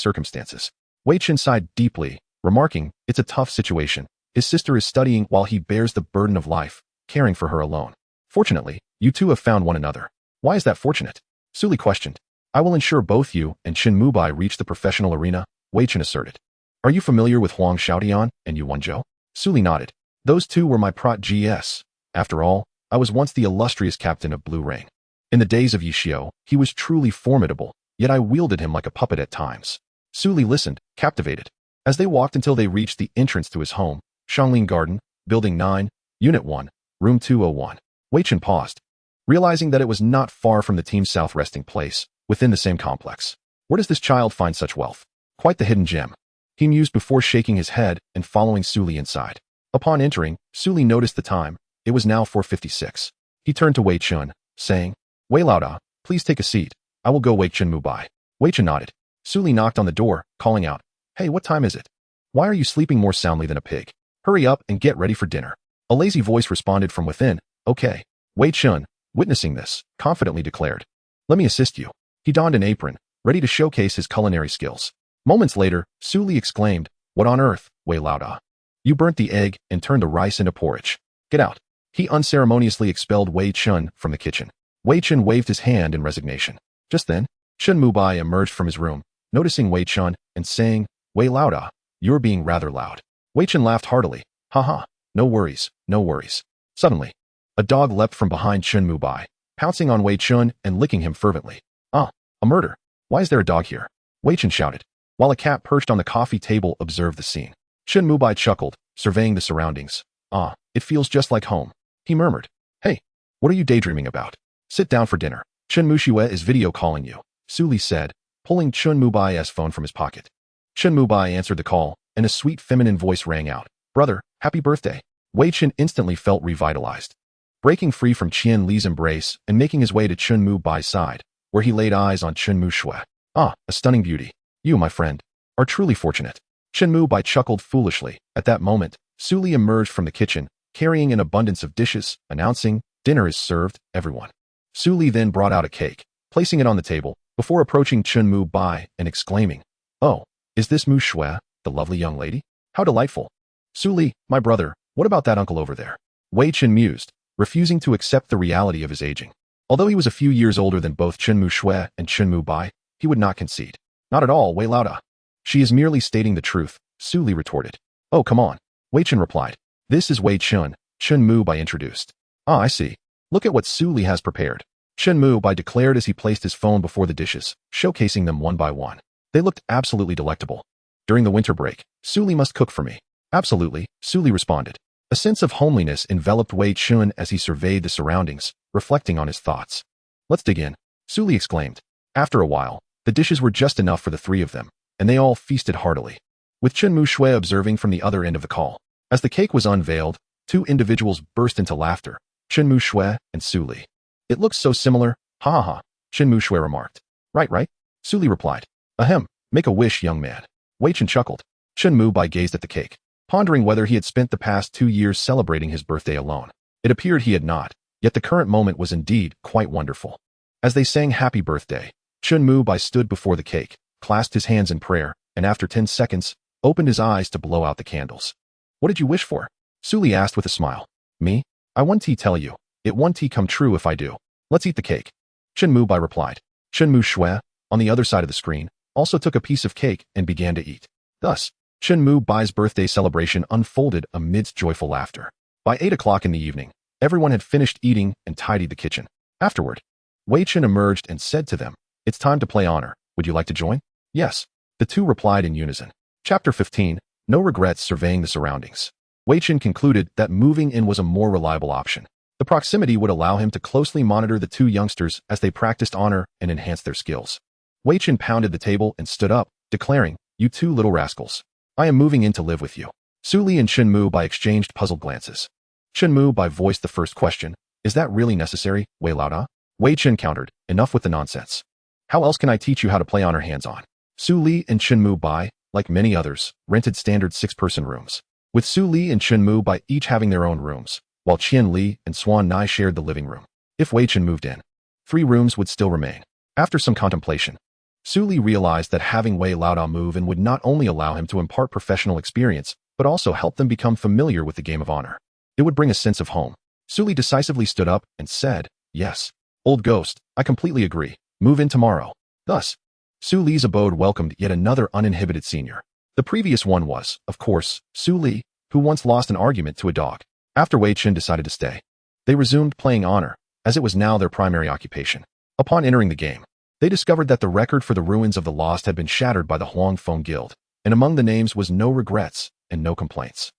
A: circumstances. Wei Chen sighed deeply, remarking, it's a tough situation. His sister is studying while he bears the burden of life, caring for her alone. Fortunately, you two have found one another. Why is that fortunate? Su Li questioned. I will ensure both you and Chen Mubai reach the professional arena, Wei Chen asserted. Are you familiar with Huang Xiaotian and Yu Wenzhou? Su Li nodded. Those two were my prot GS. After all, I was once the illustrious captain of Blue Rain. In the days of Ye Xiu, he was truly formidable, yet I wielded him like a puppet at times. Su Li listened, captivated. As they walked until they reached the entrance to his home, Shangling Garden, Building 9, Unit 1, Room 201. Wei Chen paused, realizing that it was not far from the Team South resting place, within the same complex. Where does this child find such wealth? Quite the hidden gem, he mused before shaking his head and following Su Li inside. Upon entering, Su Li noticed the time. It was now 4:56. He turned to Wei Chen, saying, Wei Laoda, please take a seat. I will go Wei Chen move by. Wei Chen nodded. Su Li knocked on the door, calling out, Hey, what time is it? Why are you sleeping more soundly than a pig? Hurry up and get ready for dinner. A lazy voice responded from within, Okay. Wei Chen, witnessing this, confidently declared, Let me assist you. He donned an apron, ready to showcase his culinary skills. Moments later, Su Li exclaimed, What on earth, Wei Laoda? You burnt the egg and turned the rice into porridge. Get out. He unceremoniously expelled Wei Chen from the kitchen. Wei Chen waved his hand in resignation. Just then, Chen Mubai emerged from his room, noticing Wei Chen and saying, Wei Laoda, you're being rather loud. Wei Chen laughed heartily. Haha, no worries, no worries. Suddenly, a dog leapt from behind Chen Mubai, pouncing on Wei Chen and licking him fervently. Ah, a murder. Why is there a dog here? Wei Chen shouted, while a cat perched on the coffee table observed the scene. Chen Mubai chuckled, surveying the surroundings. Ah, it feels just like home. He murmured. Hey, what are you daydreaming about? Sit down for dinner. Chen Muxue is video calling you, Su Li said, pulling Chen Mubai's phone from his pocket. Chen Mubai answered the call, and a sweet feminine voice rang out. Brother, happy birthday. Wei Chen instantly felt revitalized. Breaking free from Qian Li's embrace and making his way to Chen Mubai's side, where he laid eyes on Chen Muxue. Ah, a stunning beauty. You, my friend, are truly fortunate. Chen Mubai chuckled foolishly. At that moment, Su Li emerged from the kitchen, carrying an abundance of dishes, announcing, Dinner is served, everyone. Su Li then brought out a cake, placing it on the table, before approaching Chen Mubai and exclaiming, Oh, is this Muxue, the lovely young lady? How delightful. Su Li, my brother, what about that uncle over there? Wei Chen mused, refusing to accept the reality of his aging. Although he was a few years older than both Chen Muxue and Chen Mubai, he would not concede. Not at all, Wei Laoda. She is merely stating the truth, Su Li retorted. Oh, come on. Wei Chen replied. This is Wei Chen, Chen Mubai introduced. Ah, I see. Look at what Su Li has prepared. Chen Mubai declared as he placed his phone before the dishes, showcasing them one by one. They looked absolutely delectable. During the winter break, Su Li must cook for me. Absolutely, Su Li responded. A sense of homeliness enveloped Wei Chen as he surveyed the surroundings, reflecting on his thoughts. Let's dig in, Su Li exclaimed. After a while, the dishes were just enough for the three of them, and they all feasted heartily. With Chen Muxue observing from the other end of the call. As the cake was unveiled, two individuals burst into laughter, Chen Muxue and Su Li. It looks so similar, ha ha ha, Chen Muxue remarked. Right, Su Li replied. Ahem, make a wish, young man. Wei Chen chuckled. Chen Mubai gazed at the cake, pondering whether he had spent the past 2 years celebrating his birthday alone. It appeared he had not, yet the current moment was indeed quite wonderful. As they sang happy birthday, Chen Mubai stood before the cake, clasped his hands in prayer, and after 10 seconds, opened his eyes to blow out the candles. What did you wish for? Su Li asked with a smile. Me? I want to tell you. It won't come true if I do. Let's eat the cake. Chen Mubai replied. Chen Muxue, on the other side of the screen, also took a piece of cake and began to eat. Thus, Chen Mubai's birthday celebration unfolded amidst joyful laughter. By 8 o'clock in the evening, everyone had finished eating and tidied the kitchen. Afterward, Wei Chen emerged and said to them, It's time to play honor. Would you like to join? Yes. The two replied in unison. Chapter 15, No regrets surveying the surroundings. Wei Chen concluded that moving in was a more reliable option. The proximity would allow him to closely monitor the two youngsters as they practiced honor and enhanced their skills. Wei Chen pounded the table and stood up, declaring, You two little rascals. I am moving in to live with you. Su Li and Chen Mubai exchanged puzzled glances. Chen Mubai voiced the first question. Is that really necessary, Wei Laoda? Wei Chen countered, Enough with the nonsense. How else can I teach you how to play honor hands-on? Su Li and Chen Mubai, like many others, rented standard 6-person rooms, with Su Li and Chen Mubai each having their own rooms, while Qian Li and Swan Nai shared the living room. If Wei Chen moved in, 3 rooms would still remain. After some contemplation, Su Li realized that having Wei Laoda move in would not only allow him to impart professional experience, but also help them become familiar with the game of honor. It would bring a sense of home. Su Li decisively stood up and said, Yes, old ghost, I completely agree. Move in tomorrow. Thus, Su Li's abode welcomed yet another uninhibited senior. The previous one was, of course, Su Li, who once lost an argument to a dog. After Wei Chen decided to stay, they resumed playing honor, as it was now their primary occupation. Upon entering the game, they discovered that the record for the ruins of the lost had been shattered by the Huang Feng Guild, and among the names was No Regrets and No Complaints.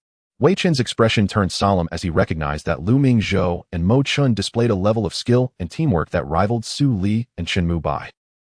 A: Wei Chen's expression turned solemn as he recognized that Lu Mingzhou and Mo Chun displayed a level of skill and teamwork that rivaled Su Li and Chen Mubai.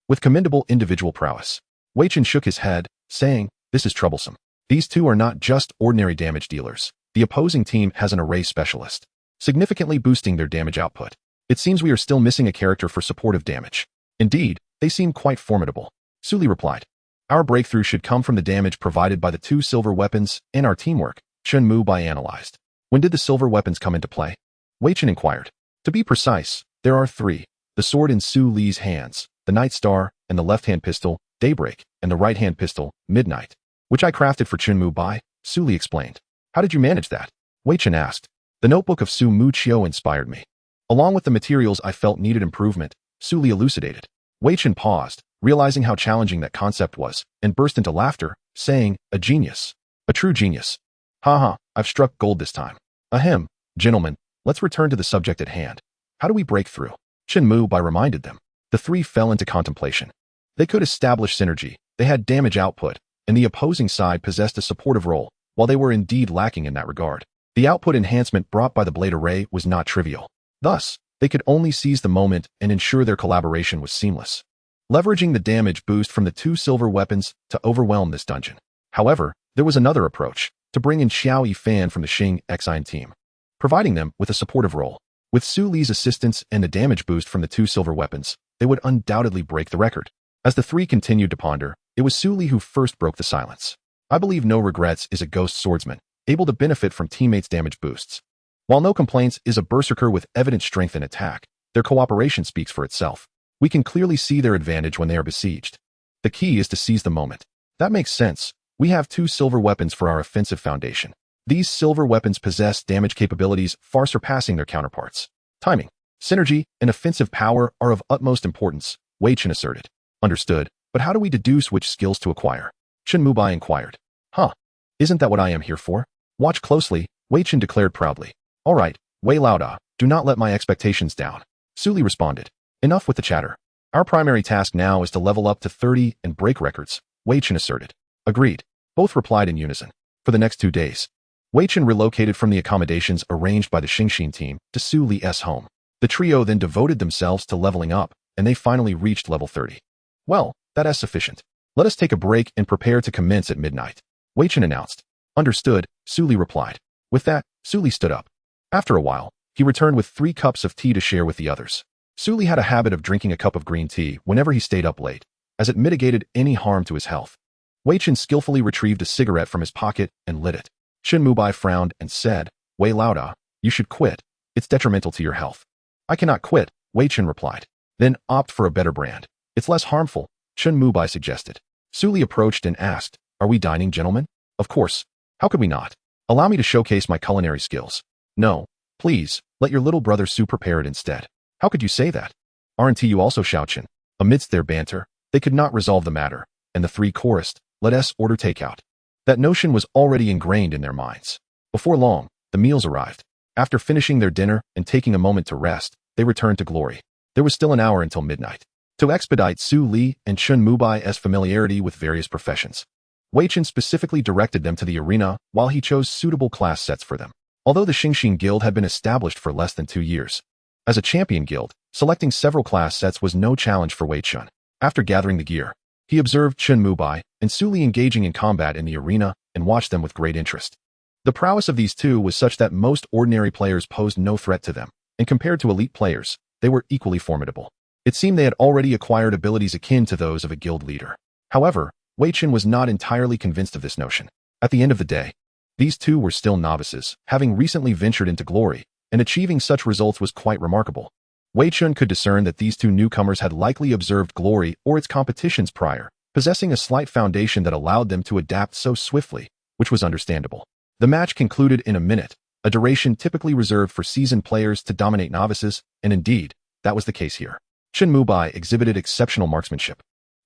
A: With commendable individual prowess, Wei Chen shook his head, saying, "This is troublesome. These two are not just ordinary damage dealers. The opposing team has an array specialist, significantly boosting their damage output. It seems we are still missing a character for supportive damage. Indeed, they seem quite formidable." Su Li replied, "Our breakthrough should come from the damage provided by the two silver weapons and our teamwork." Chen Mubai analyzed. "When did the silver weapons come into play?" Wei Chen inquired. "To be precise, there are three. The sword in Su Li's hands, the Night Star, and the left-hand pistol, Daybreak, and the right-hand pistol, Midnight, which I crafted for Chen Mubai," Su Li explained. "How did you manage that?" Wei Chen asked. "The notebook of Su Muqiu inspired me. Along with the materials I felt needed improvement," Su Li elucidated. Wei Chen paused, realizing how challenging that concept was, and burst into laughter, saying, "A genius. A true genius. Haha, I've struck gold this time. Ahem, gentlemen, let's return to the subject at hand. How do we break through?" Chen Mubai reminded them. The three fell into contemplation. They could establish synergy, they had damage output, and the opposing side possessed a supportive role, while they were indeed lacking in that regard. The output enhancement brought by the blade array was not trivial. Thus, they could only seize the moment and ensure their collaboration was seamless, leveraging the damage boost from the two silver weapons to overwhelm this dungeon. However, there was another approach, to bring in Xiao Yifan from the Xing Xine team, providing them with a supportive role. With Su Li's assistance and the damage boost from the two silver weapons, they would undoubtedly break the record. As the three continued to ponder, it was Su Li who first broke the silence. "I believe No Regrets is a ghost swordsman, able to benefit from teammates' damage boosts. While No Complaints is a berserker with evident strength in attack, their cooperation speaks for itself. We can clearly see their advantage when they are besieged. The key is to seize the moment." "That makes sense. We have two silver weapons for our offensive foundation. These silver weapons possess damage capabilities far surpassing their counterparts. Timing, synergy, and offensive power are of utmost importance," Wei Chen asserted. "Understood, but how do we deduce which skills to acquire?" Chen Mubai inquired. "Huh, isn't that what I am here for?" "Watch closely," Wei Chen declared proudly. "All right, Wei Laoda, do not let my expectations down," Su Li responded. "Enough with the chatter. Our primary task now is to level up to 30 and break records," Wei Chen asserted. "Agreed," both replied in unison. For the next 2 days, Wei Chen relocated from the accommodations arranged by the Xingxin team to Su Li's home. The trio then devoted themselves to leveling up, and they finally reached level 30. "Well, that is sufficient. Let us take a break and prepare to commence at midnight," Wei Chen announced. "Understood," Su Li replied. With that, Su Li stood up. After a while, he returned with 3 cups of tea to share with the others. Su Li had a habit of drinking a cup of green tea whenever he stayed up late, as it mitigated any harm to his health. Wei Chen skillfully retrieved a cigarette from his pocket and lit it. Chen Mubai frowned and said, "Wei Laoda, you should quit. It's detrimental to your health." "I cannot quit," Wei Chen replied. "Then opt for a better brand. It's less harmful," Chen Mubai suggested. Su Li approached and asked, "Are we dining, gentlemen?" "Of course. How could we not? Allow me to showcase my culinary skills." "No, please, let your little brother Su prepare it instead." "How could you say that? Aren't you also Xiaochen?" Amidst their banter, they could not resolve the matter, and the three chorused, "Let us order takeout." That notion was already ingrained in their minds. Before long, the meals arrived. After finishing their dinner and taking a moment to rest, they returned to glory. There was still an hour until midnight. To expedite Su Li and Chen Mubai's familiarity with various professions, Wei Chen specifically directed them to the arena while he chose suitable class sets for them. Although the Xingxin Guild had been established for less than 2 years, as a champion guild, selecting several class sets was no challenge for Wei Chen. After gathering the gear, he observed Chen Mubai and Su Li engaging in combat in the arena and watched them with great interest. The prowess of these two was such that most ordinary players posed no threat to them, and compared to elite players, they were equally formidable. It seemed they had already acquired abilities akin to those of a guild leader. However, Wei Chen was not entirely convinced of this notion. At the end of the day, these two were still novices, having recently ventured into glory, and achieving such results was quite remarkable. Wei Chen could discern that these two newcomers had likely observed glory or its competitions prior, possessing a slight foundation that allowed them to adapt so swiftly, which was understandable. The match concluded in a minute, a duration typically reserved for seasoned players to dominate novices, and indeed, that was the case here. Chen Mubai exhibited exceptional marksmanship,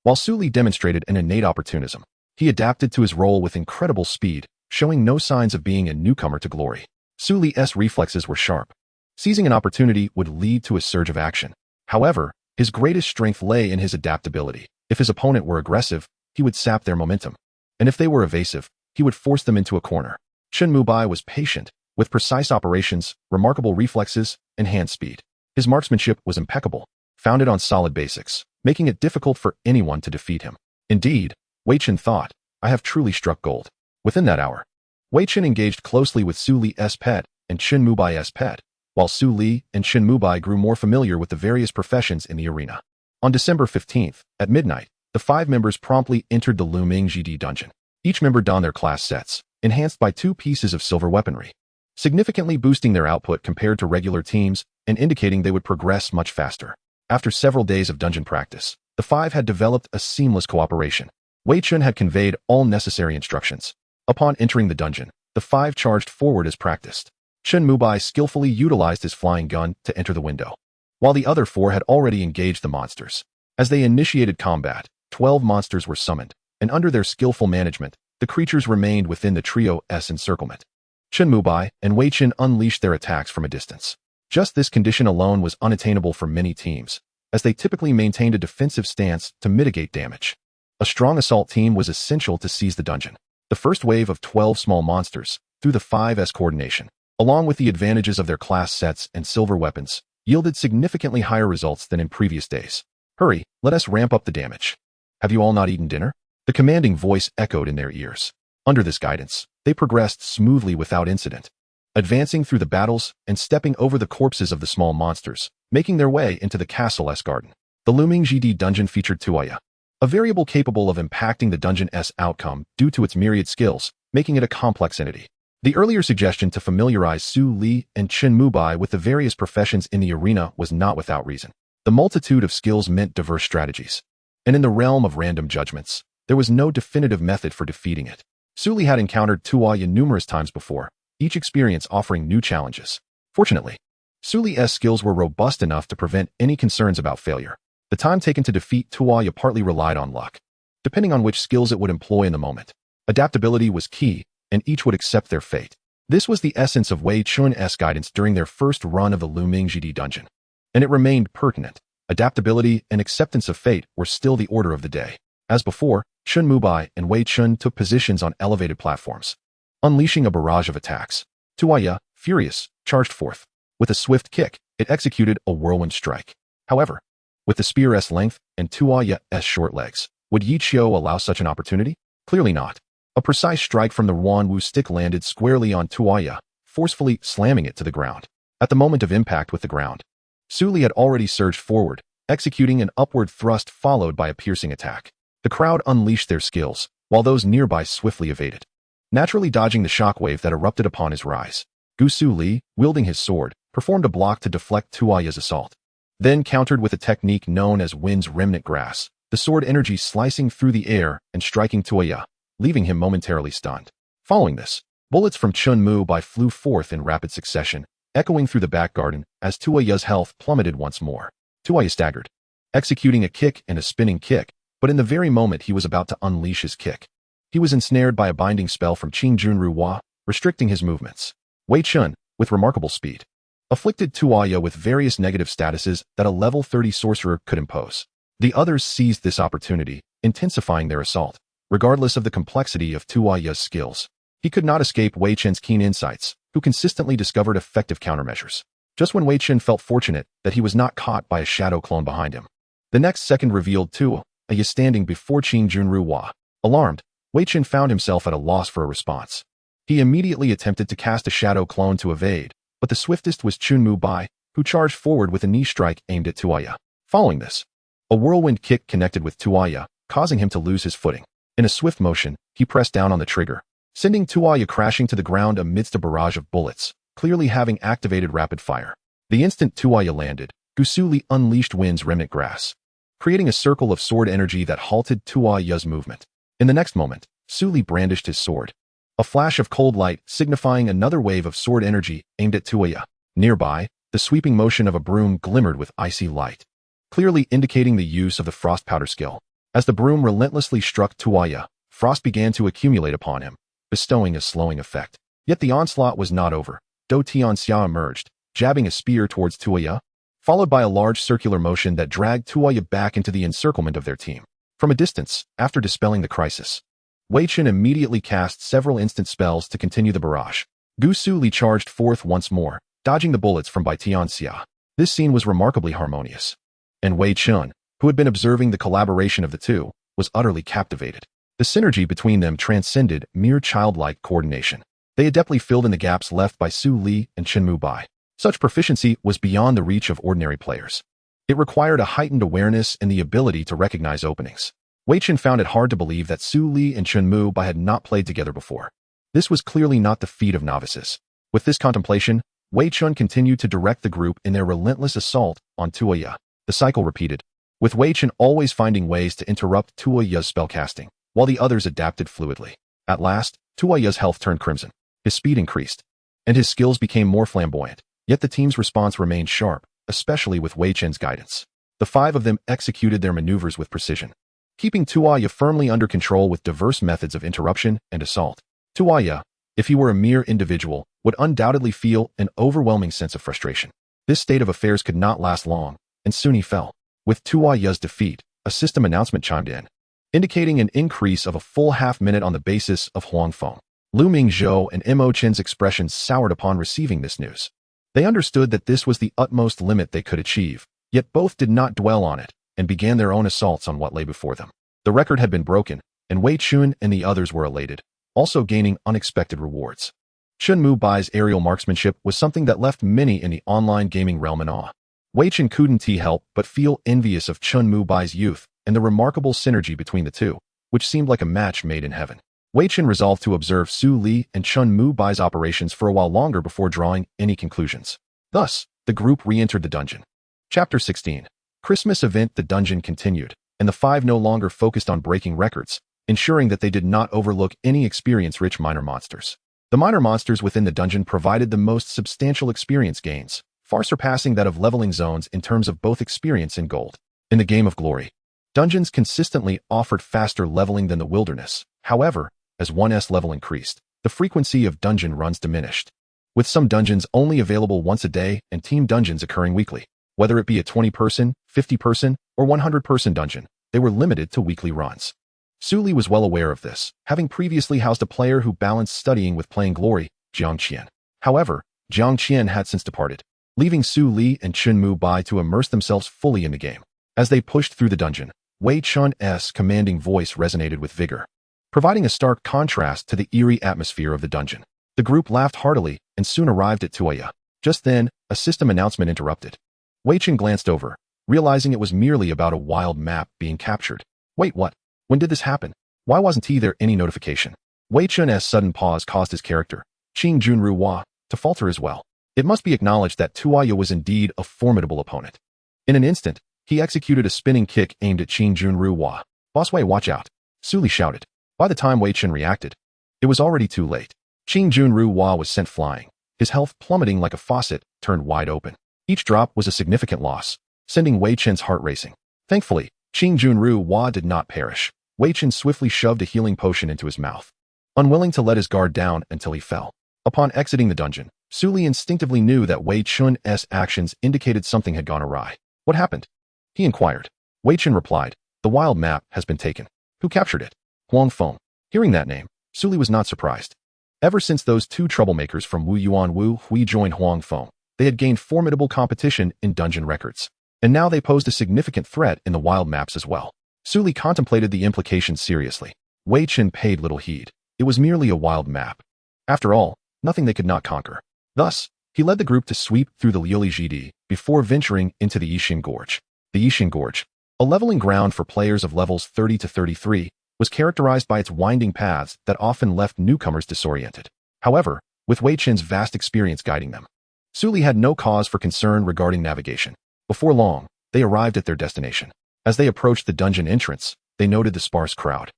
A: while Su Li demonstrated an innate opportunism. He adapted to his role with incredible speed, showing no signs of being a newcomer to glory. Su Li's reflexes were sharp. Seizing an opportunity would lead to a surge of action. However, his greatest strength lay in his adaptability. If his opponent were aggressive, he would sap their momentum. And if they were evasive, he would force them into a corner. Chen Mubai was patient, with precise operations, remarkable reflexes, and hand speed. His marksmanship was impeccable, founded on solid basics, making it difficult for anyone to defeat him. Indeed, Wei Chen thought, I have truly struck gold. Within that hour, Wei Chen engaged closely with Su Li's pet and Chen Mubai's pet, while Su Li and Chen Mubai grew more familiar with the various professions in the arena. On December 15th, at midnight, the 5 members promptly entered the Luming GD dungeon. Each member donned their class sets, enhanced by 2 pieces of silver weaponry, significantly boosting their output compared to regular teams and indicating they would progress much faster. After several days of dungeon practice, the 5 had developed a seamless cooperation. Wei Chen had conveyed all necessary instructions. Upon entering the dungeon, the 5 charged forward as practiced. Chen Mubai skillfully utilized his flying gun to enter the window, while the other 4 had already engaged the monsters. As they initiated combat, 12 monsters were summoned, and under their skillful management, the creatures remained within the trio's encirclement. Chen Mubai and Wei Chen unleashed their attacks from a distance. Just this condition alone was unattainable for many teams, as they typically maintained a defensive stance to mitigate damage. A strong assault team was essential to seize the dungeon. The first wave of 12 small monsters, through the 5's coordination, along with the advantages of their class sets and silver weapons, yielded significantly higher results than in previous days. Hurry, let us ramp up the damage. Have you all not eaten dinner? The commanding voice echoed in their ears. Under this guidance, they progressed smoothly without incident, advancing through the battles and stepping over the corpses of the small monsters, making their way into the castle's garden. The Luming GD dungeon featured Tuoya, a variable capable of impacting the dungeon's outcome due to its myriad skills, making it a complex entity. The earlier suggestion to familiarize Su Li and Chen Mubai with the various professions in the arena was not without reason. The multitude of skills meant diverse strategies, and in the realm of random judgments, there was no definitive method for defeating it. Su Li had encountered Tuoya numerous times before, each experience offering new challenges. Fortunately, Su Li's skills were robust enough to prevent any concerns about failure. The time taken to defeat Tuoya partly relied on luck, depending on which skills it would employ in the moment. Adaptability was key, and each would accept their fate. This was the essence of Wei Chen's guidance during their first run of the Luming GD dungeon, and it remained pertinent. Adaptability and acceptance of fate were still the order of the day. As before, Chen Mubai and Wei Chen took positions on elevated platforms, unleashing a barrage of attacks. Tuoya, furious, charged forth. With a swift kick, it executed a whirlwind strike. However, with the spear's length and Tuoya's short legs, would Ye Xiu allow such an opportunity? Clearly not. A precise strike from the Wanwu stick landed squarely on Tuoya, forcefully slamming it to the ground. At the moment of impact with the ground, Su Li had already surged forward, executing an upward thrust followed by a piercing attack. The crowd unleashed their skills, while those nearby swiftly evaded, naturally dodging the shockwave that erupted upon his rise. Gusu Li, wielding his sword, performed a block to deflect Tuoya's assault, then countered with a technique known as Wind's Remnant Grass, the sword energy slicing through the air and striking Tuoya, leaving him momentarily stunned. Following this, bullets from Chen Mubai flew forth in rapid succession, echoing through the back garden as Tuoya's health plummeted once more. Tuoya staggered, executing a kick and a spinning kick, but in the very moment he was about to unleash his kick, he was ensnared by a binding spell from Qing Junru Hua, restricting his movements. Wei Chen, with remarkable speed, afflicted Tuoya with various negative statuses that a level 30 sorcerer could impose. The others seized this opportunity, intensifying their assault. Regardless of the complexity of Tuoya's skills, he could not escape Wei Chen's keen insights, who consistently discovered effective countermeasures. Just when Wei Chen felt fortunate that he was not caught by a shadow clone behind him, the next second revealed Tuoya standing before Qing Junru Hua. Alarmed, Wei Chen found himself at a loss for a response. He immediately attempted to cast a shadow clone to evade, but the swiftest was Chen Mubai, who charged forward with a knee strike aimed at Tuoya. Following this, a whirlwind kick connected with Tuoya, causing him to lose his footing. In a swift motion, he pressed down on the trigger, sending Tuoya crashing to the ground amidst a barrage of bullets, clearly having activated rapid fire. The instant Tuoya landed, Gusu Li unleashed Wind's Remnant Grass, creating a circle of sword energy that halted Tuoya's movement. In the next moment, Su Li brandished his sword, a flash of cold light signifying another wave of sword energy aimed at Tuoya. Nearby, the sweeping motion of a broom glimmered with icy light, clearly indicating the use of the frost powder skill. As the broom relentlessly struck Tuoya, frost began to accumulate upon him, bestowing a slowing effect. Yet the onslaught was not over. Do Tianxia emerged, jabbing a spear towards Tuoya, followed by a large circular motion that dragged Tuoya back into the encirclement of their team. From a distance, after dispelling the crisis, Wei Chen immediately cast several instant spells to continue the barrage. Gusu Li charged forth once more, dodging the bullets from Bai Tianxia. This scene was remarkably harmonious. And Wei Chen, who had been observing the collaboration of the two, was utterly captivated. The synergy between them transcended mere childlike coordination. They adeptly filled in the gaps left by Su Li and Chenmu Bai. Such proficiency was beyond the reach of ordinary players. It required a heightened awareness and the ability to recognize openings. Wei Chen found it hard to believe that Su Li and Chenmu Bai had not played together before. This was clearly not the feat of novices. With this contemplation, Wei Chen continued to direct the group in their relentless assault on Tuoya. The cycle repeated, with Wei Chen always finding ways to interrupt Tuoya's spellcasting, while the others adapted fluidly. At last, Tuoya's health turned crimson. His speed increased, and his skills became more flamboyant. Yet the team's response remained sharp, especially with Wei Chen's guidance. The five of them executed their maneuvers with precision, keeping Tuoya firmly under control with diverse methods of interruption and assault. Tuoya, if he were a mere individual, would undoubtedly feel an overwhelming sense of frustration. This state of affairs could not last long, and soon he fell. With Tuoya's defeat, a system announcement chimed in, indicating an increase of a full half-minute on the basis of Huangfeng. Lu Mingzhou and Mo Chen's expressions soured upon receiving this news. They understood that this was the utmost limit they could achieve, yet both did not dwell on it, and began their own assaults on what lay before them. The record had been broken, and Wei Chen and the others were elated, also gaining unexpected rewards. Chenmu Bai's aerial marksmanship was something that left many in the online gaming realm in awe. Wei Chen couldn't help but feel envious of Chenmu Bai's youth and the remarkable synergy between the two, which seemed like a match made in heaven. Wei Chen resolved to observe Su Li and Chenmu Bai's operations for a while longer before drawing any conclusions. Thus, the group re-entered the dungeon. Chapter 16. Christmas event. The dungeon continued, and the five no longer focused on breaking records, ensuring that they did not overlook any experience-rich minor monsters. The minor monsters within the dungeon provided the most substantial experience gains, far surpassing that of leveling zones in terms of both experience and gold. In the game of glory, dungeons consistently offered faster leveling than the wilderness. However, as 1's level increased, the frequency of dungeon runs diminished, with some dungeons only available once a day and team dungeons occurring weekly. Whether it be a 20-person, 50-person, or 100-person dungeon, they were limited to weekly runs. Su Li was well aware of this, having previously housed a player who balanced studying with playing glory, Jiang Qian. However, Jiang Qian had since departed, leaving Su Li and Chenmu Bai to immerse themselves fully in the game. As they pushed through the dungeon, Wei Chen's commanding voice resonated with vigor, providing a stark contrast to the eerie atmosphere of the dungeon. The group laughed heartily and soon arrived at Tuoya. Just then, a system announcement interrupted. Wei Chen glanced over, realizing it was merely about a wild map being captured. Wait, what? When did this happen? Why wasn't there any notification? Wei Chen's sudden pause caused his character, Qing Junru Hua, to falter as well. It must be acknowledged that Tuoya was indeed a formidable opponent. In an instant, he executed a spinning kick aimed at Qing Junru Hua. Boss Wei, watch out! Su Li shouted. By the time Wei Chen reacted, it was already too late. Qing Junru Hua was sent flying, his health plummeting like a faucet turned wide open. Each drop was a significant loss, sending Wei Chen's heart racing. Thankfully, Qing Junru Hua did not perish. Wei Chen swiftly shoved a healing potion into his mouth, unwilling to let his guard down until he fell. Upon exiting the dungeon, Su Li instinctively knew that Wei Chen's actions indicated something had gone awry. What happened? He inquired. Wei Chen replied, the wild map has been taken. Who captured it? Huangfeng. Hearing that name, Su Li was not surprised. Ever since those two troublemakers from Wu Yuan Wu Hui joined Huangfeng, they had gained formidable competition in dungeon records. And now they posed a significant threat in the wild maps as well. Su Li contemplated the implications seriously. Wei Chen paid little heed. It was merely a wild map. After all, nothing they could not conquer. Thus, he led the group to sweep through the Liuli Jidi before venturing into the Yixin Gorge. The Yixin Gorge, a leveling ground for players of levels 30 to 33, was characterized by its winding paths that often left newcomers disoriented. However, with Wei Chen's vast experience guiding them, Su Li had no cause for concern regarding navigation. Before long, they arrived at their destination. As they approached the dungeon entrance, they noted the sparse crowd.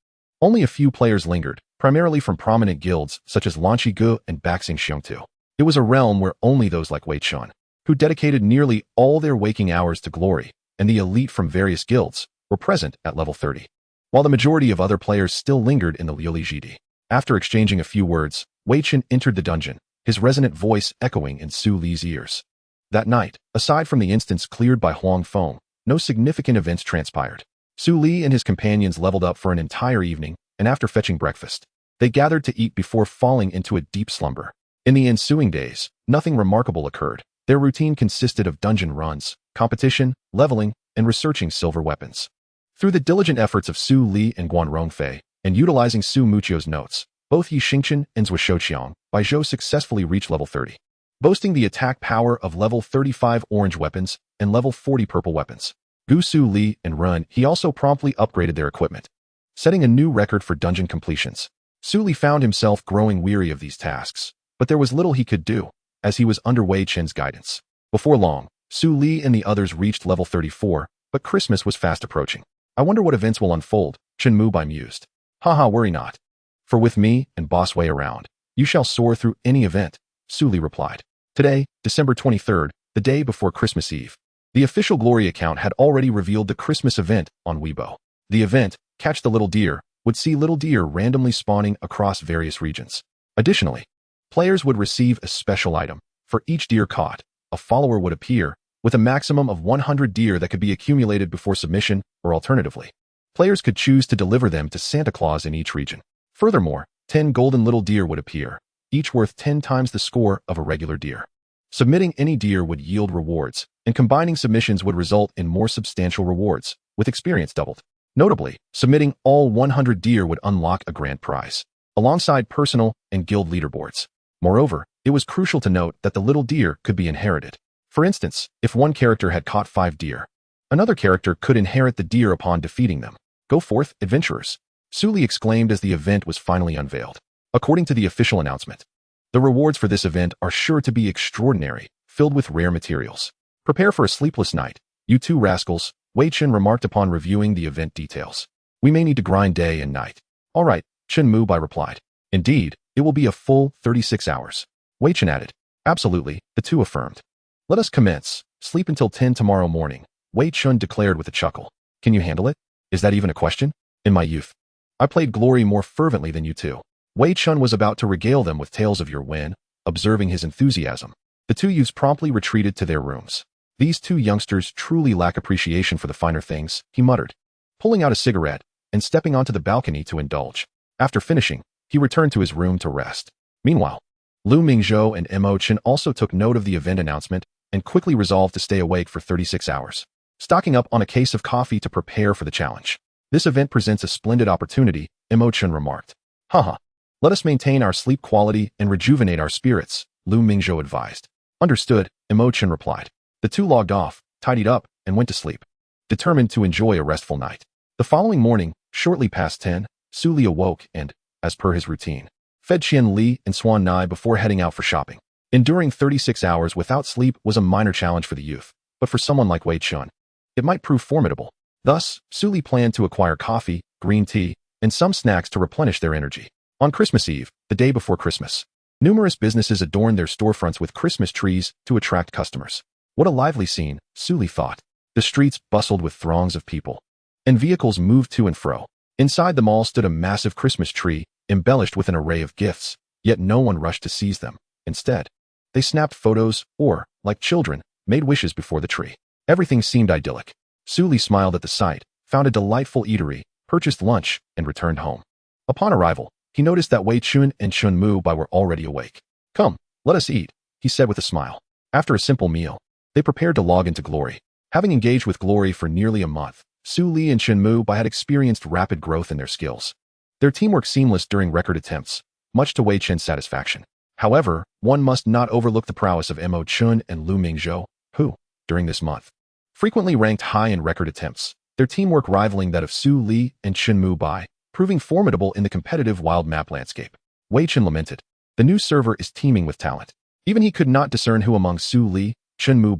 A: Only a few players lingered, primarily from prominent guilds such as Lanqi Gu and Baxing Xiongtu. It was a realm where only those like Wei Chen, who dedicated nearly all their waking hours to glory, and the elite from various guilds, were present at level 30. While the majority of other players still lingered in the Liuli Jidi. After exchanging a few words, Wei Chen entered the dungeon, his resonant voice echoing in Su Li's ears. That night, aside from the instance cleared by Huangfeng, no significant events transpired. Su Li and his companions leveled up for an entire evening, and after fetching breakfast, they gathered to eat before falling into a deep slumber. In the ensuing days, nothing remarkable occurred. Their routine consisted of dungeon runs, competition, leveling, and researching silver weapons. Through the diligent efforts of Su Li and Guan Rongfei, and utilizing Su Muchio's notes, both Ye Xiu and Zhou Xiaoqiang by Zhou successfully reached level 30, boasting the attack power of level 35 orange weapons and level 40 purple weapons. Gusu Li and Run he also promptly upgraded their equipment, setting a new record for dungeon completions. Su Li found himself growing weary of these tasks, but there was little he could do, as he was under Wei Chen's guidance. Before long, Su Li and the others reached level 34, but Christmas was fast approaching. I wonder what events will unfold, Chen Mu mused. Haha, worry not. For with me and Boss Wei around, you shall soar through any event, Su Li replied. Today, December 23rd, the day before Christmas Eve, the official Glory account had already revealed the Christmas event on Weibo. The event, Catch the Little Deer, would see little deer randomly spawning across various regions. Additionally, players would receive a special item. For each deer caught, a follower would appear, with a maximum of 100 deer that could be accumulated before submission, or alternatively, players could choose to deliver them to Santa Claus in each region. Furthermore, 10 golden little deer would appear, each worth 10 times the score of a regular deer. Submitting any deer would yield rewards, and combining submissions would result in more substantial rewards, with experience doubled. Notably, submitting all 100 deer would unlock a grand prize, alongside personal and guild leaderboards. Moreover, it was crucial to note that the little deer could be inherited. For instance, if one character had caught 5 deer, another character could inherit the deer upon defeating them. Go forth, adventurers, Su Li exclaimed as the event was finally unveiled. According to the official announcement, the rewards for this event are sure to be extraordinary, filled with rare materials. Prepare for a sleepless night, you two rascals, Wei Chen remarked upon reviewing the event details. We may need to grind day and night. All right, Chen Mu replied. Indeed, it will be a full 36 hours. Wei Chen added. Absolutely, the two affirmed. Let us commence. Sleep until 10 tomorrow morning, Wei Chen declared with a chuckle. Can you handle it? Is that even a question? In my youth, I played Glory more fervently than you two. Wei Chen was about to regale them with tales of your win. Observing his enthusiasm, the two youths promptly retreated to their rooms. These two youngsters truly lack appreciation for the finer things, he muttered, pulling out a cigarette and stepping onto the balcony to indulge. After finishing, he returned to his room to rest. Meanwhile, Lu Mingzhou and Mo Chen also took note of the event announcement and quickly resolved to stay awake for 36 hours, stocking up on a case of coffee to prepare for the challenge. This event presents a splendid opportunity, Mo Chen remarked. Haha. Let us maintain our sleep quality and rejuvenate our spirits, Lu Mingzhou advised. Understood, Mo Chen replied. The two logged off, tidied up, and went to sleep, determined to enjoy a restful night. The following morning, shortly past 10, Su Li awoke and, as per his routine, fed Qian Li and Swan Nai before heading out for shopping. Enduring 36 hours without sleep was a minor challenge for the youth, but for someone like Wei Chen, it might prove formidable. Thus, Su Li planned to acquire coffee, green tea, and some snacks to replenish their energy. On Christmas Eve, the day before Christmas, numerous businesses adorned their storefronts with Christmas trees to attract customers. What a lively scene, Su Li thought. The streets bustled with throngs of people, and vehicles moved to and fro. Inside the mall stood a massive Christmas tree, embellished with an array of gifts, yet no one rushed to seize them. Instead, they snapped photos or, like children, made wishes before the tree. Everything seemed idyllic. Su Li smiled at the sight, found a delightful eatery, purchased lunch, and returned home. Upon arrival, he noticed that Wei Chen and Chen Mu were already awake. Come, let us eat, he said with a smile. After a simple meal, they prepared to log into Glory. Having engaged with Glory for nearly a month, Su Li and Chen Mu had experienced rapid growth in their skills. Their teamwork seamless during record attempts, much to Wei Chen's satisfaction. However, one must not overlook the prowess of Mo Chen and Lu Mingzhou, who, during this month, frequently ranked high in record attempts, their teamwork rivaling that of Su Li and Chen Mu proving formidable in the competitive wild map landscape. Wei Chen lamented. The new server is teeming with talent. Even he could not discern who among Su Li, Chen Mu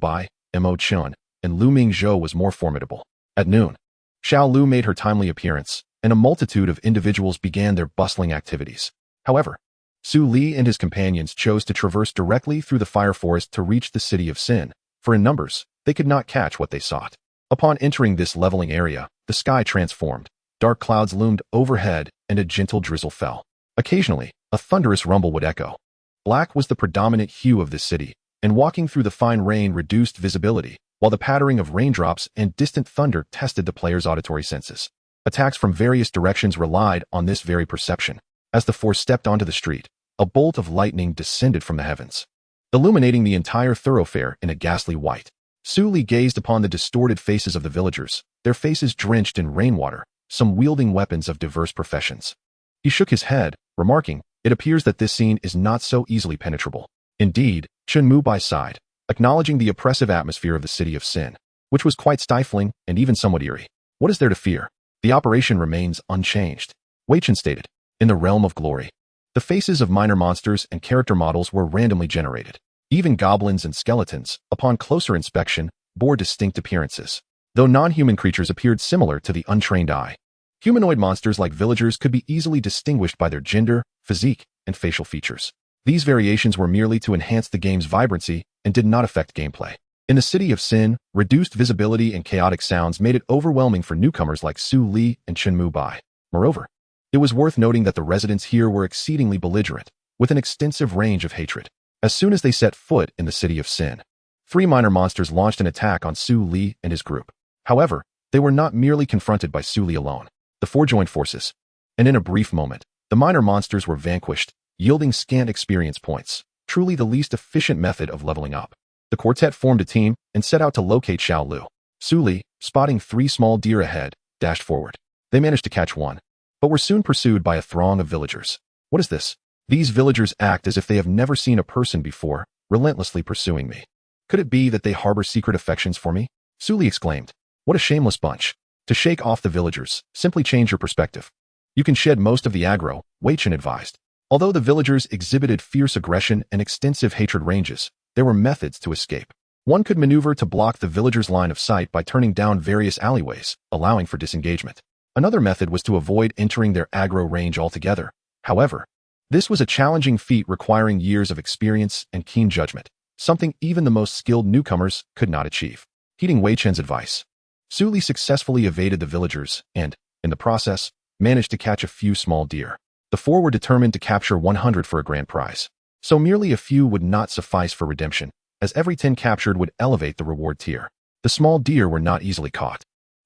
A: Mo Chen, and Lu Mingzhou was more formidable. At noon, Xiao Lu made her timely appearance, and a multitude of individuals began their bustling activities. However, Su Li and his companions chose to traverse directly through the fire forest to reach the city of Sin, for in numbers, they could not catch what they sought. Upon entering this leveling area, the sky transformed. Dark clouds loomed overhead, and a gentle drizzle fell. Occasionally, a thunderous rumble would echo. Black was the predominant hue of this city, and walking through the fine rain reduced visibility, while the pattering of raindrops and distant thunder tested the player's auditory senses. Attacks from various directions relied on this very perception. As the four stepped onto the street, a bolt of lightning descended from the heavens, illuminating the entire thoroughfare in a ghastly white. Su Li gazed upon the distorted faces of the villagers, their faces drenched in rainwater, some wielding weapons of diverse professions. He shook his head, remarking, "It appears that this scene is not so easily penetrable." Indeed, Chen Mubai sighed, acknowledging the oppressive atmosphere of the city of sin, which was quite stifling and even somewhat eerie. What is there to fear? The operation remains unchanged, Wei Chen stated. In the realm of glory, the faces of minor monsters and character models were randomly generated. Even goblins and skeletons, upon closer inspection, bore distinct appearances, though non-human creatures appeared similar to the untrained eye. Humanoid monsters like villagers could be easily distinguished by their gender, physique, and facial features. These variations were merely to enhance the game's vibrancy and did not affect gameplay. In the City of Sin, reduced visibility and chaotic sounds made it overwhelming for newcomers like Su Li and Chen Mubai. Moreover, it was worth noting that the residents here were exceedingly belligerent, with an extensive range of hatred. As soon as they set foot in the City of Sin, 3 minor monsters launched an attack on Su Li and his group. However, they were not merely confronted by Su Li alone. The 4 joined forces, and in a brief moment, the minor monsters were vanquished, yielding scant experience points, truly the least efficient method of leveling up. The quartet formed a team and set out to locate Xiao Lu. Su Li, spotting 3 small deer ahead, dashed forward. They managed to catch one, but were soon pursued by a throng of villagers. What is this? These villagers act as if they have never seen a person before, relentlessly pursuing me. Could it be that they harbor secret affections for me? Su Li exclaimed. What a shameless bunch. To shake off the villagers, simply change your perspective. You can shed most of the aggro, Wei Chen advised. Although the villagers exhibited fierce aggression and extensive hatred ranges, there were methods to escape. One could maneuver to block the villagers' line of sight by turning down various alleyways, allowing for disengagement. Another method was to avoid entering their aggro range altogether. However, this was a challenging feat requiring years of experience and keen judgment, something even the most skilled newcomers could not achieve. Heeding Wei Chen's advice, Su Li successfully evaded the villagers and, in the process, managed to catch a few small deer. The 4 were determined to capture 100 for a grand prize, so merely a few would not suffice for redemption, as every 10 captured would elevate the reward tier. The small deer were not easily caught.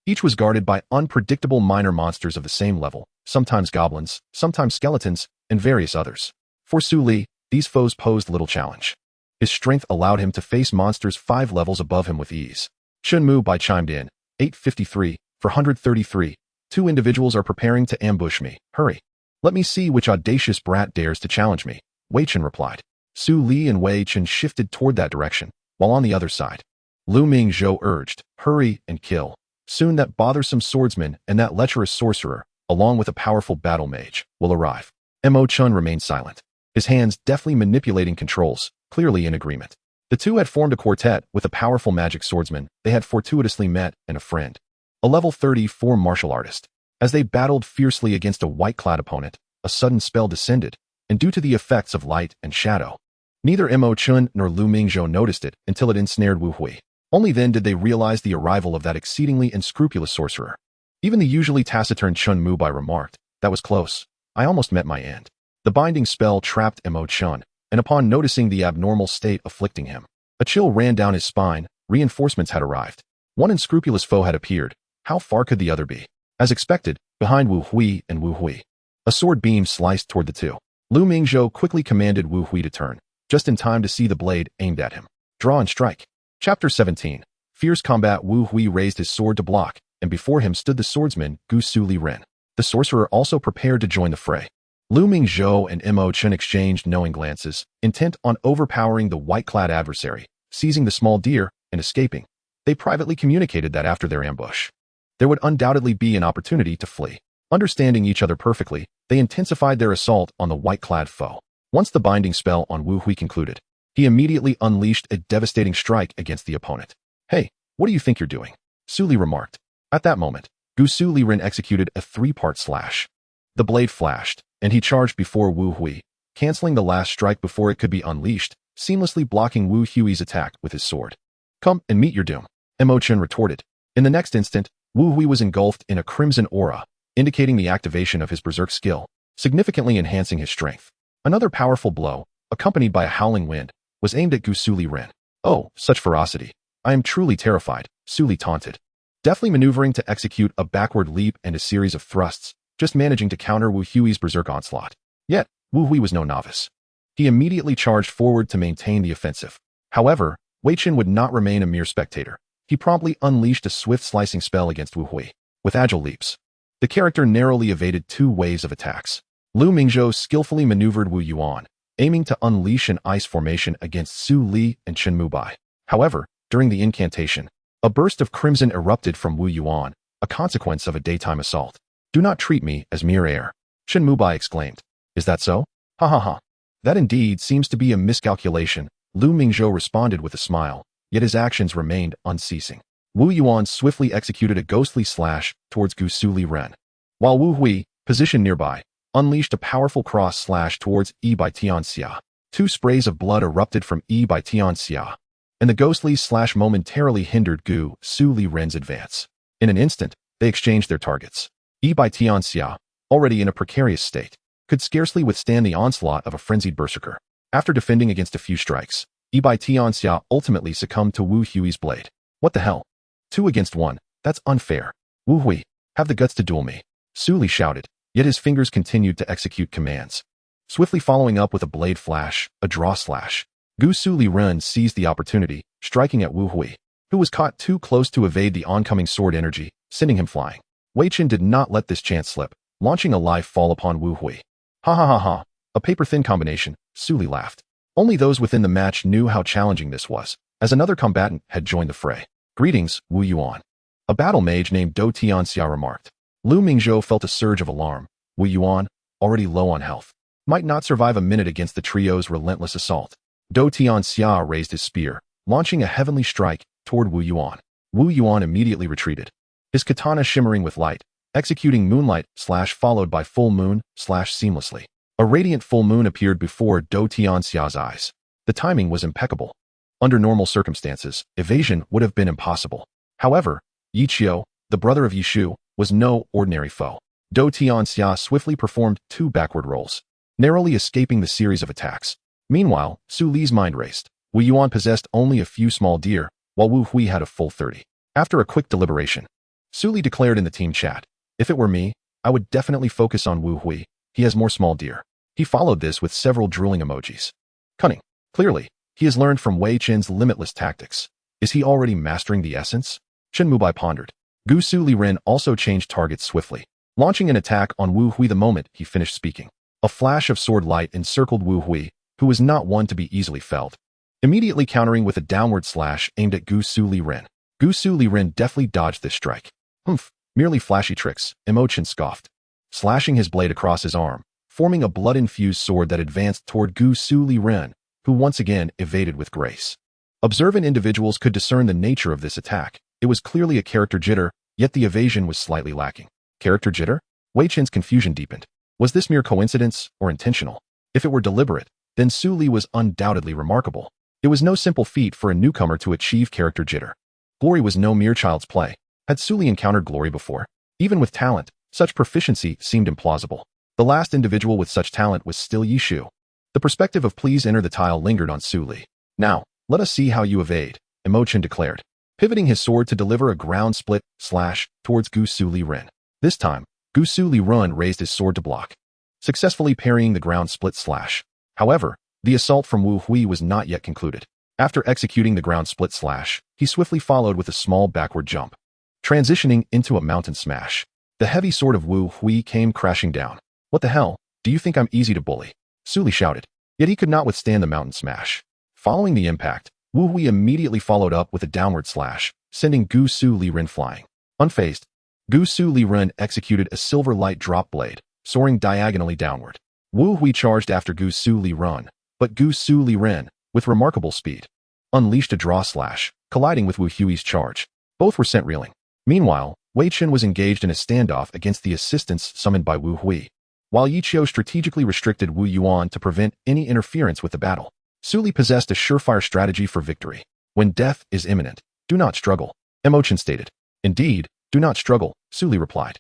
A: Each was guarded by unpredictable minor monsters of the same level, sometimes goblins, sometimes skeletons, and various others. For Su Li, these foes posed little challenge. His strength allowed him to face monsters 5 levels above him with ease. Chen Mubai chimed in, 853, for 133. 2 individuals are preparing to ambush me. Hurry. Let me see which audacious brat dares to challenge me, Wei Chen replied. Su Li and Wei Chen shifted toward that direction, while on the other side, Lu Mingzhou urged, hurry and kill. Soon that bothersome swordsman and that lecherous sorcerer, along with a powerful battle mage, will arrive. Mo Chun remained silent, his hands deftly manipulating controls, clearly in agreement. The 2 had formed a quartet with a powerful magic swordsman they had fortuitously met and a friend, a level 34 martial artist. As they battled fiercely against a white-clad opponent, a sudden spell descended, and due to the effects of light and shadow, neither Mo Chun nor Lu Mingzhou noticed it until it ensnared Wu Hui. Only then did they realize the arrival of that exceedingly unscrupulous sorcerer. Even the usually taciturn Chen Mubai remarked, that was close. I almost met my end. The binding spell trapped Mo Chun, and upon noticing the abnormal state afflicting him, a chill ran down his spine. Reinforcements had arrived. One unscrupulous foe had appeared. How far could the other be? As expected, behind Wu Hui and Wu Hui, a sword beam sliced toward the 2. Lu Mingzhou quickly commanded Wu Hui to turn, just in time to see the blade aimed at him. Draw and strike. Chapter 17. Fierce combat. Wu Hui raised his sword to block, and before him stood the swordsman, Gusu Liren. The sorcerer also prepared to join the fray. Lu Mingzhou and Mo Chen exchanged knowing glances, intent on overpowering the white-clad adversary, seizing the small deer, and escaping. They privately communicated that after their ambush, there would undoubtedly be an opportunity to flee. Understanding each other perfectly, they intensified their assault on the white-clad foe. Once the binding spell on Wu Hui concluded, he immediately unleashed a devastating strike against the opponent. Hey, what do you think you're doing? Su Li remarked. At that moment, Gusu Liren executed a 3-part slash. The blade flashed, and he charged before Wu Hui, canceling the last strike before it could be unleashed, seamlessly blocking Wu Hui's attack with his sword. Come and meet your doom, Mo Chen retorted. In the next instant, Wu Hui was engulfed in a crimson aura, indicating the activation of his berserk skill, significantly enhancing his strength. Another powerful blow, accompanied by a howling wind, was aimed at Gusu Liren. Oh, such ferocity. I am truly terrified, Su Li taunted. deftly maneuvering to execute a backward leap and a series of thrusts, just managing to counter Wu Hui's berserk onslaught. Yet, Wu Hui was no novice. He immediately charged forward to maintain the offensive. However, Wei Chen would not remain a mere spectator. He promptly unleashed a swift slicing spell against Wu Hui. With agile leaps, the character narrowly evaded 2 waves of attacks. Lu Mingzhou skillfully maneuvered Wu Yuan, aiming to unleash an ice formation against Su Li and Chen Mubai. However, during the incantation, a burst of crimson erupted from Wu Yuan, a consequence of a daytime assault. "Do not treat me as mere air," Chen Mubai exclaimed. "Is that so? Ha ha ha. That indeed seems to be a miscalculation," Lu Mingzhou responded with a smile, yet his actions remained unceasing. Wu Yuan swiftly executed a ghostly slash towards Gusu Liren, while Wu Hui, positioned nearby, unleashed a powerful cross slash towards Yi by Tianxia. 2 sprays of blood erupted from Yi by Tianxia, and the ghostly slash momentarily hindered Gusu Liren's advance. In an instant, they exchanged their targets. Yi by Tianxia, already in a precarious state, could scarcely withstand the onslaught of a frenzied berserker. After defending against a few strikes, Yi by Tianxia ultimately succumbed to Wu Hui's blade. "What the hell? 2 against 1, that's unfair. Wu Hui, have the guts to duel me," Su Li shouted, yet his fingers continued to execute commands. Swiftly following up with a blade flash, a draw slash, Gusu Liren seized the opportunity, striking at Wu Hui, who was caught too close to evade the oncoming sword energy, sending him flying. Wei Chen did not let this chance slip, launching a live fall upon Wu Hui. "Ha ha ha ha, a paper-thin combination," Su Li laughed. Only those within the match knew how challenging this was, as another combatant had joined the fray. "Greetings, Wu Yuan," a battle mage named Do Tianxia remarked. Lu Mingzhou felt a surge of alarm. Wu Yuan, already low on health, might not survive a minute against the trio's relentless assault. Do Tianxia raised his spear, launching a heavenly strike toward Wu Yuan. Wu Yuan immediately retreated, his katana shimmering with light, executing moonlight slash followed by full moon slash seamlessly. A radiant full moon appeared before Do Tianxia's eyes. The timing was impeccable. Under normal circumstances, evasion would have been impossible. However, Ye Xiu, the brother of Ye Xiu, was no ordinary foe. Do Tianxia swiftly performed 2 backward rolls, narrowly escaping the series of attacks. Meanwhile, Su Li's mind raced. Wu Yuan possessed only a few small deer, while Wu Hui had a full 30. After a quick deliberation, Su Li declared in the team chat, "If it were me, I would definitely focus on Wu Hui. He has more small deer." He followed this with several drooling emojis. Cunning. Clearly, he has learned from Wei Chen's limitless tactics. Is he already mastering the essence? Chen Mubai pondered. Gusu Liren also changed targets swiftly, launching an attack on Wu Hui the moment he finished speaking. A flash of sword light encircled Wu Hui, who was not one to be easily felled, immediately countering with a downward slash aimed at Gusu Liren. Gusu Liren deftly dodged this strike. "Humph, merely flashy tricks," Chen scoffed, slashing his blade across his arm, forming a blood-infused sword that advanced toward Gusu Liren, who once again evaded with grace. Observant individuals could discern the nature of this attack. It was clearly a character jitter, yet the evasion was slightly lacking. Character jitter? Wei Chen's confusion deepened. Was this mere coincidence or intentional? If it were deliberate, then Su Li was undoubtedly remarkable. It was no simple feat for a newcomer to achieve character jitter. Glory was no mere child's play. Had Su Li encountered glory before? Even with talent, such proficiency seemed implausible. The last individual with such talent was still Ye Xiu. The perspective of "please enter the tile" lingered on Su Li. "Now, let us see how you evade," Chen declared, pivoting his sword to deliver a ground split slash towards Gusu Liren. This time, Gusu Liren raised his sword to block, successfully parrying the ground split slash. However, the assault from Wu Hui was not yet concluded. After executing the ground split slash, he swiftly followed with a small backward jump, transitioning into a mountain smash. The heavy sword of Wu Hui came crashing down. "What the hell? Do you think I'm easy to bully?" Su Li shouted, yet he could not withstand the mountain smash. Following the impact, Wu Hui immediately followed up with a downward slash, sending Gusu Liren flying. Unfazed, Gusu Liren executed a silver light drop blade, soaring diagonally downward. Wu Hui charged after Gusu Liren, but Gusu Liren, with remarkable speed, unleashed a draw slash, colliding with Wu Hui's charge. Both were sent reeling. Meanwhile, Wei Chen was engaged in a standoff against the assistance summoned by Wu Hui, while Ye Xiu strategically restricted Wu Yuan to prevent any interference with the battle. Su Li possessed a surefire strategy for victory. "When death is imminent, do not struggle," Chen stated. "Indeed, do not struggle," Su Li replied.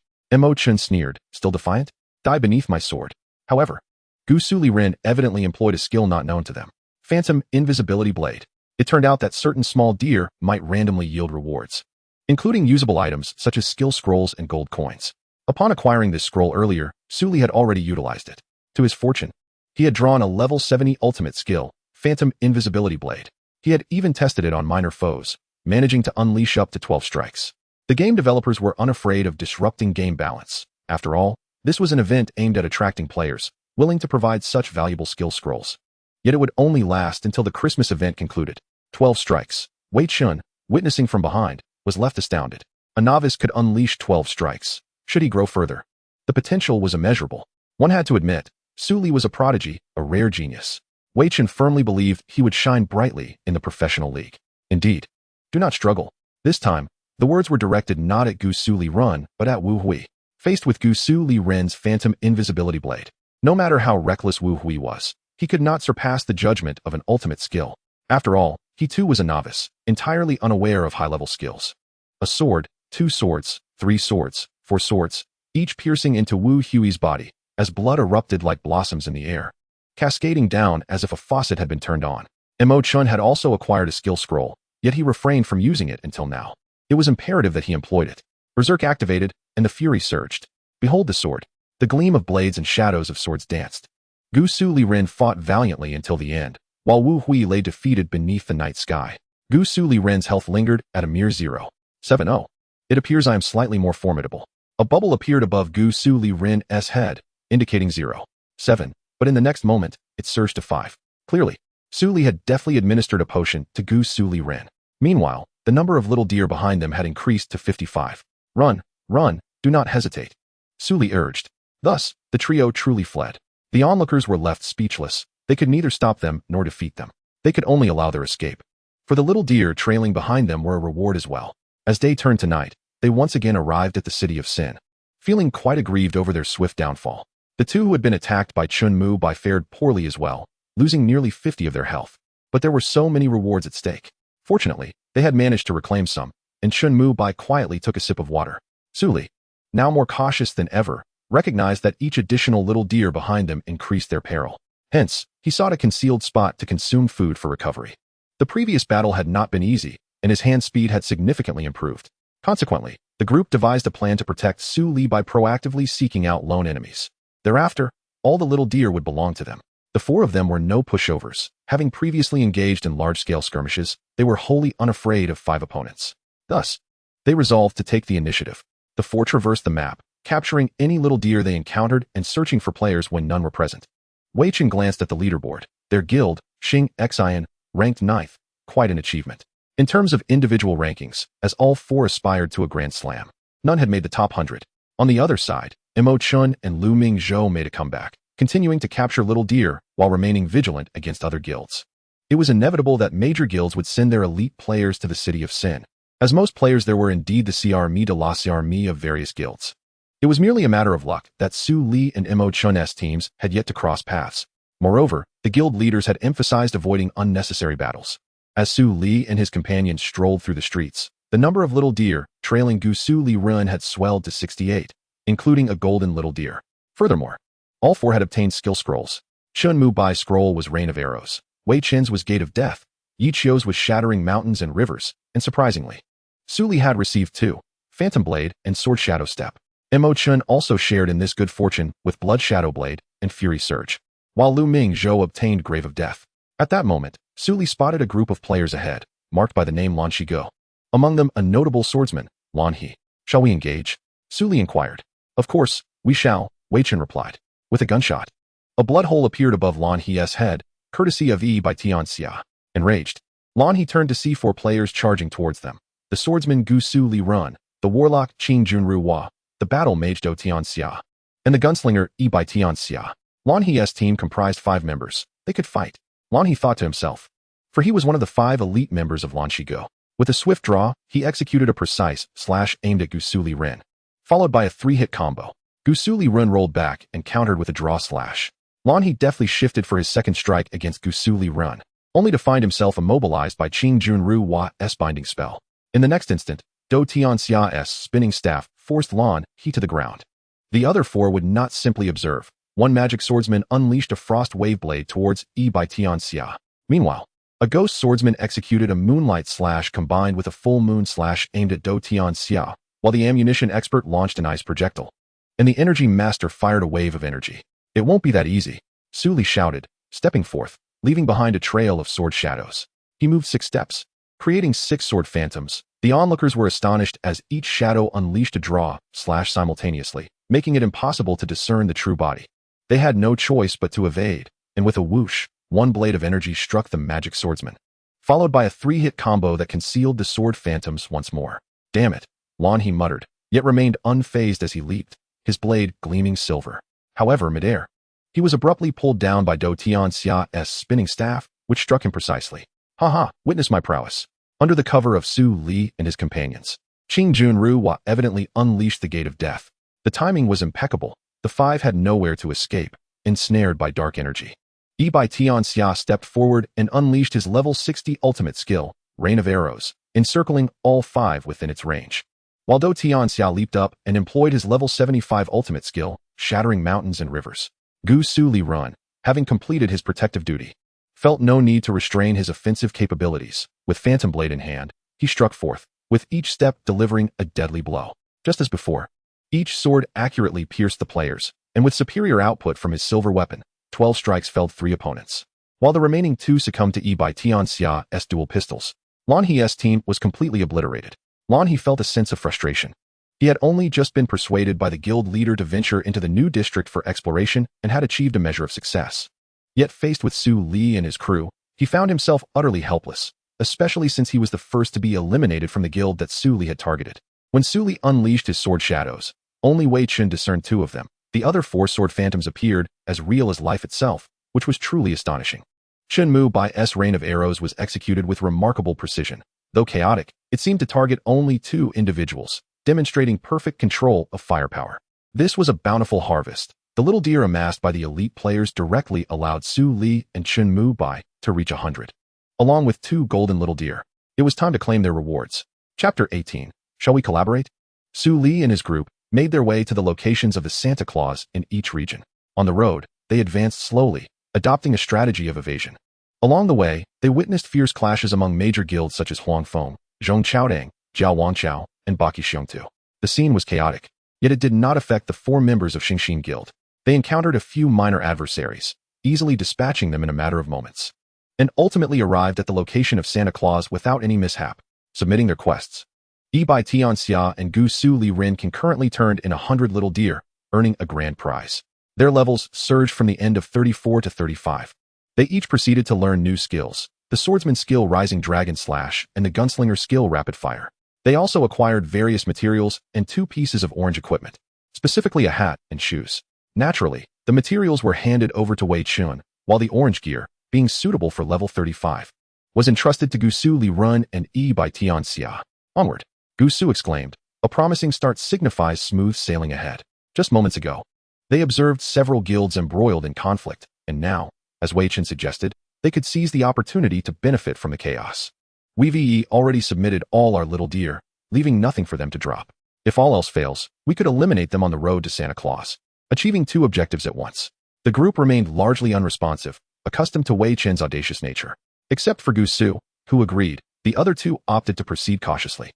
A: Chen sneered, still defiant. "Die beneath my sword." However, Gusu Liren evidently employed a skill not known to them. Phantom Invisibility Blade. It turned out that certain small deer might randomly yield rewards. including usable items such as skill scrolls and gold coins. Upon acquiring this scroll earlier, Su Li had already utilized it. To his fortune, he had drawn a level 70 ultimate skill, Phantom Invisibility Blade. He had even tested it on minor foes, managing to unleash up to 12 strikes. The game developers were unafraid of disrupting game balance. After all, this was an event aimed at attracting players, willing to provide such valuable skill scrolls. Yet it would only last until the Christmas event concluded. 12 strikes. Wei Chen, witnessing from behind, was left astounded. A novice could unleash 12 strikes. Should he grow further? The potential was immeasurable. One had to admit, Su Li was a prodigy, a rare genius. Wei Chen firmly believed he would shine brightly in the professional league. Indeed. Do not struggle. This time, the words were directed not at Gusu Liren, but at Wu Hui. Faced with Gusu Liren's Phantom Invisibility Blade, no matter how reckless Wu Hui was, he could not surpass the judgment of an ultimate skill. After all, he too was a novice, entirely unaware of high-level skills. A sword, 2 swords, 3 swords, 4 swords, each piercing into Wu Hui's body, as blood erupted like blossoms in the air, cascading down as if a faucet had been turned on. Mo Chun had also acquired a skill scroll, yet he refrained from using it until now. It was imperative that he employed it. Berserk activated, and the fury surged. Behold the sword. The gleam of blades and shadows of swords danced. Gusu Liren fought valiantly until the end, while Wu Hui lay defeated beneath the night sky. Gusu Liren's health lingered at a mere 0.70. It appears I am slightly more formidable. A bubble appeared above Gusu Liren's head, indicating 0.7, but in the next moment, it surged to 5. Clearly, Su Li had deftly administered a potion to Gusu Liren. Meanwhile, the number of little deer behind them had increased to 55. Run, run, do not hesitate, Su Li urged. Thus, the trio truly fled. The onlookers were left speechless. They could neither stop them nor defeat them. They could only allow their escape. For the little deer trailing behind them were a reward as well. As day turned to night, they once again arrived at the city of Sin. Feeling quite aggrieved over their swift downfall, the two who had been attacked by Chun Mu Bai fared poorly as well, losing nearly 50 of their health. But there were so many rewards at stake. Fortunately, they had managed to reclaim some, and Chun Mu Bai quietly took a sip of water. Su Li, now more cautious than ever, recognized that each additional little deer behind them increased their peril. Hence, he sought a concealed spot to consume food for recovery. The previous battle had not been easy, and his hand speed had significantly improved. Consequently, the group devised a plan to protect Su Li by proactively seeking out lone enemies. Thereafter, all the little deer would belong to them. The 4 of them were no pushovers. Having previously engaged in large-scale skirmishes, they were wholly unafraid of 5 opponents. Thus, they resolved to take the initiative. The 4 traversed the map, capturing any little deer they encountered and searching for players when none were present. Wei Chen glanced at the leaderboard. Their guild, Xing Xian, ranked 9th, quite an achievement. In terms of individual rankings, as all 4 aspired to a Grand Slam, none had made the top 100. On the other side, Mo Chun and Lu Ming Zhou made a comeback, continuing to capture little deer while remaining vigilant against other guilds. It was inevitable that major guilds would send their elite players to the city of Sin. As most players, there were indeed the CRME de la CRME of various guilds. It was merely a matter of luck that Su Li and Mo Chun's teams had yet to cross paths. Moreover, the guild leaders had emphasized avoiding unnecessary battles. As Su Li and his companions strolled through the streets, the number of little deer trailing Gusu Liren had swelled to 68, including a golden little deer. Furthermore, all 4 had obtained skill scrolls. Chun Mu Bai's scroll was Rain of Arrows. Wei Chen's was Gate of Death. Ye Xiu's was Shattering Mountains and Rivers, and surprisingly, Su Li had received 2, Phantom Blade and Sword Shadow Step. Mo Chun also shared in this good fortune with Blood Shadow Blade and Fury Surge, while Lu Ming Zhou obtained Grave of Death. At that moment, Su Li spotted a group of players ahead, marked by the name Lan Shigo. Among them, a notable swordsman, Lan He. Shall we engage? Su Li inquired. Of course, we shall, Wei Chen replied. With a gunshot, a blood hole appeared above Lan He's head, courtesy of Yi by Tianxia. Enraged, Lan He turned to see 4 players charging towards them. The swordsman Gusu Liren, the warlock Qing Junru Hua, the battle mage Do Tianxia, and the gunslinger Yi by Tianxia. Lan He's team comprised 5 members. They could fight, Lan He thought to himself, for he was one of the 5 elite members of Lan Shigo. With a swift draw, he executed a precise slash aimed at Gusu Liren, followed by a 3-hit combo. Gusu Liren rolled back and countered with a draw slash. Lan He deftly shifted for his second strike against Gusu Liren, only to find himself immobilized by Qing Junru Hua's binding spell. In the next instant, Do Tianxia's spinning staff forced Lan He to the ground. The other 4 would not simply observe. One magic swordsman unleashed a frost wave blade towards Yi by Tianxia. Meanwhile, A ghost swordsman executed a moonlight slash combined with a full moon slash aimed at Do Tianxia, while the ammunition expert launched an ice projectile. And the energy master fired a wave of energy. It won't be that easy, Su Li shouted, stepping forth, leaving behind a trail of sword shadows. He moved 6 steps, creating 6 sword phantoms. The onlookers were astonished as each shadow unleashed a draw, slash simultaneously, making it impossible to discern the true body. They had no choice but to evade, and with a whoosh, one blade of energy struck the magic swordsman, followed by a 3-hit combo that concealed the sword phantoms once more. Damn it, Lan He muttered, yet remained unfazed as he leaped, his blade gleaming silver. However, midair, he was abruptly pulled down by Do Tianxia's spinning staff, which struck him precisely. Haha, witness my prowess. Under the cover of Su Li and his companions, Qing Junru evidently unleashed the gate of death. The timing was impeccable. The 5 had nowhere to escape, ensnared by dark energy. Ye Tianxia stepped forward and unleashed his level 60 ultimate skill, Rain of Arrows, encircling all 5 within its range. While Do Tianxia leaped up and employed his level 75 ultimate skill, shattering mountains and rivers. Gusu Liren, having completed his protective duty, felt no need to restrain his offensive capabilities. With Phantom Blade in hand, he struck forth, with each step delivering a deadly blow. Just as before, each sword accurately pierced the players, and with superior output from his silver weapon, 12 strikes felled 3 opponents. While the remaining 2 succumbed to Ye Tianxia's dual pistols, Lan He's team was completely obliterated. Lan He felt a sense of frustration. He had only just been persuaded by the guild leader to venture into the new district for exploration and had achieved a measure of success. Yet faced with Su Li and his crew, he found himself utterly helpless, especially since he was the first to be eliminated from the guild that Su Li had targeted. When Su Li unleashed his sword shadows, only Wei Chen discerned 2 of them. The other 4 sword phantoms appeared, as real as life itself, which was truly astonishing. Chen Mu Bai's rain of arrows was executed with remarkable precision. Though chaotic, it seemed to target only 2 individuals, demonstrating perfect control of firepower. This was a bountiful harvest. The little deer amassed by the elite players directly allowed Su Li and Chen Mu Bai to reach 100. Along with 2 golden little deer, it was time to claim their rewards. Chapter 18. Shall we collaborate? Su Li and his group made their way to the locations of the Santa Claus in each region. On the road, they advanced slowly, adopting a strategy of evasion. Along the way, they witnessed fierce clashes among major guilds such as Huang Feng, Zhong Chaodang, Jiao Wangchao, and Baki Xiongtu. The scene was chaotic, yet it did not affect the 4 members of Xingxin Guild. They encountered a few minor adversaries, easily dispatching them in a matter of moments, and ultimately arrived at the location of Santa Claus without any mishap, submitting their quests. Ye Tianxia and Gusu Liren concurrently turned in 100 little deer, earning a grand prize. Their levels surged from the end of 34 to 35. They each proceeded to learn new skills, the swordsman skill Rising Dragon Slash and the gunslinger skill Rapid Fire. They also acquired various materials and 2 pieces of orange equipment, specifically a hat and shoes. Naturally, the materials were handed over to Wei Chen, while the orange gear, being suitable for level 35, was entrusted to Gusu Liren and Ye Tianxia. Onward, Gusu exclaimed. A promising start signifies smooth sailing ahead. Just moments ago, they observed several guilds embroiled in conflict, and now, as Wei Chen suggested, they could seize the opportunity to benefit from the chaos. We've already submitted all our little deer, leaving nothing for them to drop. If all else fails, we could eliminate them on the road to Santa Claus, achieving 2 objectives at once. The group remained largely unresponsive, accustomed to Wei Chen's audacious nature. Except for Gusu, who agreed, the other 2 opted to proceed cautiously.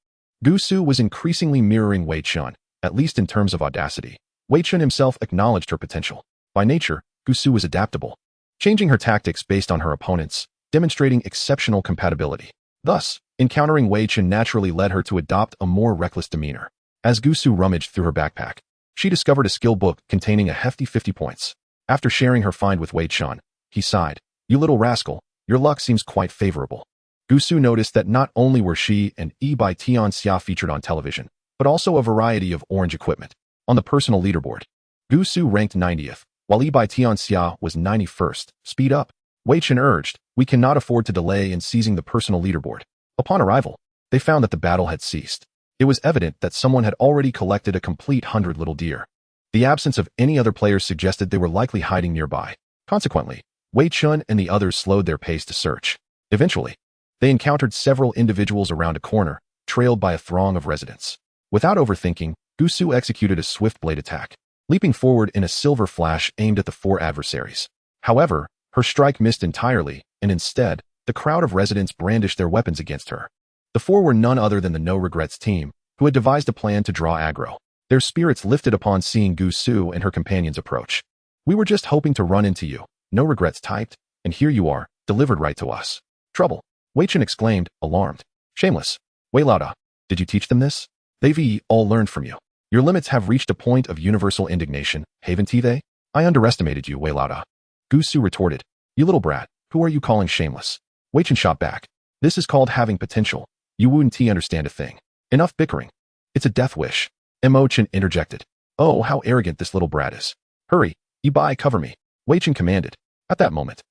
A: Gusu was increasingly mirroring Wei Chen, at least in terms of audacity. Wei Chen himself acknowledged her potential. By nature, Gusu was adaptable, changing her tactics based on her opponents, demonstrating exceptional compatibility. Thus, encountering Wei Chen naturally led her to adopt a more reckless demeanor. As Gusu rummaged through her backpack, she discovered a skill book containing a hefty 50 points. After sharing her find with Wei Chen, he sighed, "You little rascal, your luck seems quite favorable." Gusu noticed that not only were she and Ye Tianxia featured on television, but also a variety of orange equipment. On the personal leaderboard, Gusu ranked 90th, while Ye Tianxia was 91st. Speed up, Wei Chen urged. We cannot afford to delay in seizing the personal leaderboard. Upon arrival, they found that the battle had ceased. It was evident that someone had already collected a complete 100 little deer. The absence of any other players suggested they were likely hiding nearby. Consequently, Wei Chen and the others slowed their pace to search. Eventually, they encountered several individuals around a corner, trailed by a throng of residents. Without overthinking, Gusu executed a swift blade attack, leaping forward in a silver flash aimed at the 4 adversaries. However, her strike missed entirely, and instead, the crowd of residents brandished their weapons against her. The four were none other than the No Regrets team, who had devised a plan to draw aggro. Their spirits lifted upon seeing Gusu and her companions approach. "We were just hoping to run into you," No Regrets typed, "and here you are, delivered right to us." "Trouble," Wei Chen exclaimed, alarmed. "Shameless. Wei Lauda, did you teach them this? They've all learned from you. Your limits have reached a point of universal indignation, haven't they? I underestimated you, Wei Lauda." Gusu retorted. "You little brat, who are you calling shameless?" Wei Chen shot back. "This is called having potential. You wouldn't understand a thing. Enough bickering. It's a death wish." Mo Chen interjected. "Oh, how arrogant this little brat is. Hurry, Ibai, cover me," Wei Chen commanded. At that moment,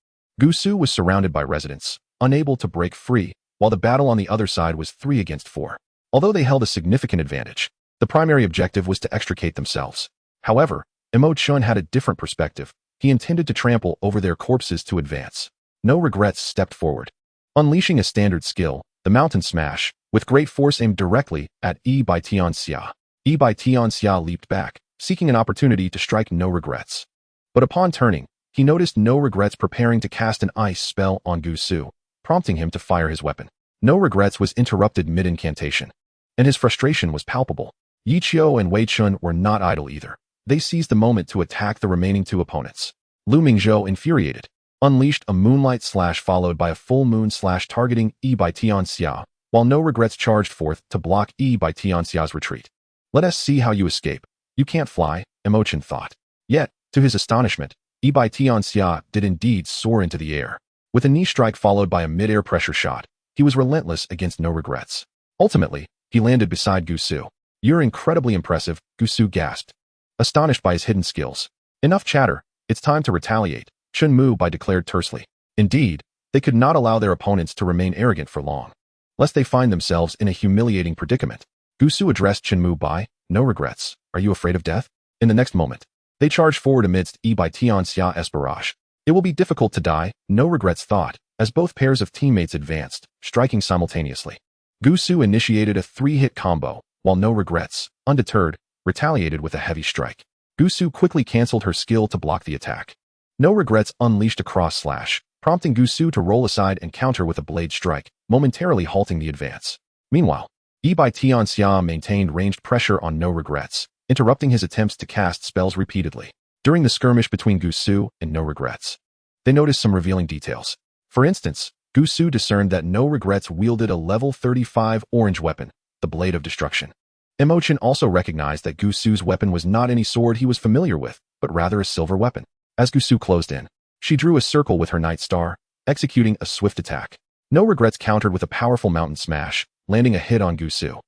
A: Gusu was surrounded by residents, unable to break free, while the battle on the other side was 3 against 4. Although they held a significant advantage, the primary objective was to extricate themselves. However, Mo Chen had a different perspective. He intended to trample over their corpses to advance. No Regrets stepped forward. Unleashing a standard skill, the Mountain Smash, with great force aimed directly at Bai Tianxia. Bai Tianxia leaped back, seeking an opportunity to strike No Regrets. But upon turning, he noticed No Regrets preparing to cast an ice spell on Gusu, prompting him to fire his weapon. No Regrets was interrupted mid-incantation, and his frustration was palpable. Ye Xiu and Wei Chen were not idle either. They seized the moment to attack the remaining 2 opponents. Lu Mingzhou, infuriated, unleashed a moonlight slash followed by a full moon slash targeting Bai Tianxia, while No Regrets charged forth to block Bai Tianxia's retreat. "Let us see how you escape. You can't fly," Mo Chen thought. Yet, to his astonishment, Bai Tianxia did indeed soar into the air. With a knee strike followed by a mid-air pressure shot, he was relentless against No Regrets. Ultimately, he landed beside Gusu. "You're incredibly impressive," Gusu gasped, astonished by his hidden skills. "Enough chatter, it's time to retaliate," Chen Mu Bai declared tersely. Indeed, they could not allow their opponents to remain arrogant for long, lest they find themselves in a humiliating predicament. Gusu addressed Chen Mu Bai. "No Regrets, are you afraid of death?" In the next moment, they charged forward amidst Bai Tianxia's barrage. "It will be difficult to die," No Regrets thought, as both pairs of teammates advanced, striking simultaneously. Gusu initiated a 3-hit combo, while No Regrets, undeterred, retaliated with a heavy strike. Gusu quickly cancelled her skill to block the attack. No Regrets unleashed a cross slash, prompting Gusu to roll aside and counter with a blade strike, momentarily halting the advance. Meanwhile, Bai Tianxia maintained ranged pressure on No Regrets, interrupting his attempts to cast spells repeatedly. During the skirmish between Gusu and No Regrets, they noticed some revealing details. For instance, Gusu discerned that No Regrets wielded a level 35 orange weapon, the Blade of Destruction. Mo Chen also recognized that Gusu's weapon was not any sword he was familiar with, but rather a silver weapon. As Gusu closed in, she drew a circle with her Night Star, executing a swift attack. No Regrets countered with a powerful Mountain Smash, landing a hit on Gusu.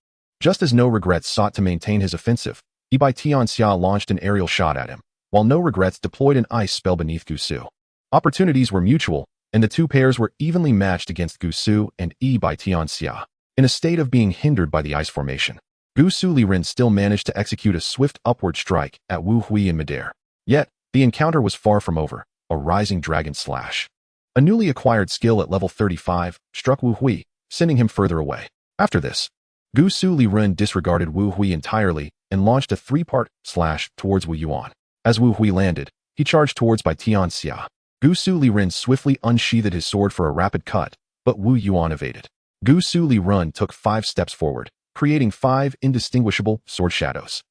A: Just as No Regrets sought to maintain his offensive, Bai Tianxia launched an aerial shot at him, while No Regrets deployed an ice spell beneath Gusu. Opportunities were mutual, and the 2 pairs were evenly matched against Gusu and Bai Tianxia. In a state of being hindered by the ice formation, Gusu Liren still managed to execute a swift upward strike at Wu Hui in midair. Yet, the encounter was far from over. A Rising Dragon Slash, a newly acquired skill at level 35, struck Wu Hui, sending him further away. After this, Gusu Liren disregarded Wu Hui entirely and launched a 3-part slash towards Wu Yuan. As Wu Hui landed, he charged towards Bai Tianxia. Gusu Liren swiftly unsheathed his sword for a rapid cut, but Wu Yuan evaded. Gusu Liren took 5 steps forward, creating 5 indistinguishable sword shadows.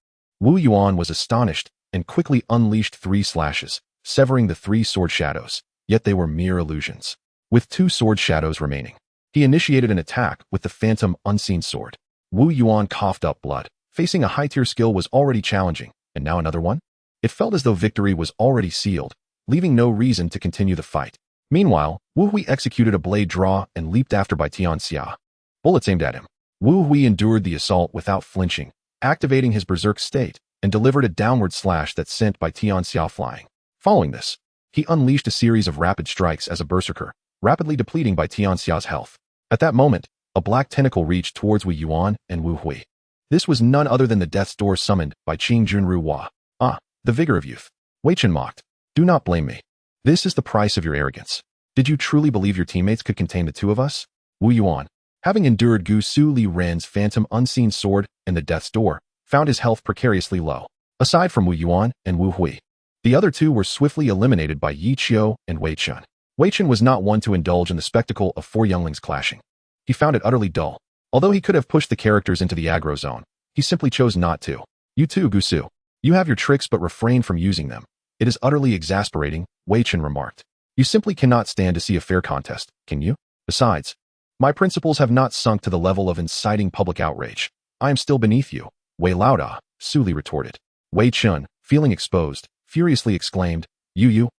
A: Wu Yuan was astonished and quickly unleashed 3 slashes, severing the 3 sword shadows, yet they were mere illusions. With 2 sword shadows remaining, he initiated an attack with the Phantom Unseen Sword. Wu Yuan coughed up blood. Facing a high-tier skill was already challenging, and now another one? It felt as though victory was already sealed, leaving no reason to continue the fight. Meanwhile, Wu Hui executed a blade draw and leaped after Bai Tianxia. Bullets aimed at him. Wu Hui endured the assault without flinching, activating his berserk state, and delivered a downward slash that sent Bai Tianxia flying. Following this, he unleashed a series of rapid strikes as a berserker, rapidly depleting Bai Tianxia's health. At that moment, a black tentacle reached towards Wu Yuan and Wu Hui. This was none other than the Death's Door summoned by Qing Junru Hua. "Ah, the vigor of youth," Wei Chen mocked. "Do not blame me. This is the price of your arrogance. Did you truly believe your teammates could contain the 2 of us?" Wu Yuan, having endured Gusu Liren's Phantom Unseen Sword and the Death's Door, found his health precariously low. Aside from Wu Yuan and Wu Hui, the other 2 were swiftly eliminated by Ye Xiu and Wei Chen. Wei Chen was not one to indulge in the spectacle of four younglings clashing. He found it utterly dull. Although he could have pushed the characters into the aggro zone, he simply chose not to. You too, Gusu. You have your tricks but refrain from using them. It is utterly exasperating, Wei Chen remarked. You simply cannot stand to see a fair contest, can you? Besides, my principles have not sunk to the level of inciting public outrage. I am still beneath you, Wei Lauda, Su Li retorted. Wei Chen, feeling exposed, furiously exclaimed, You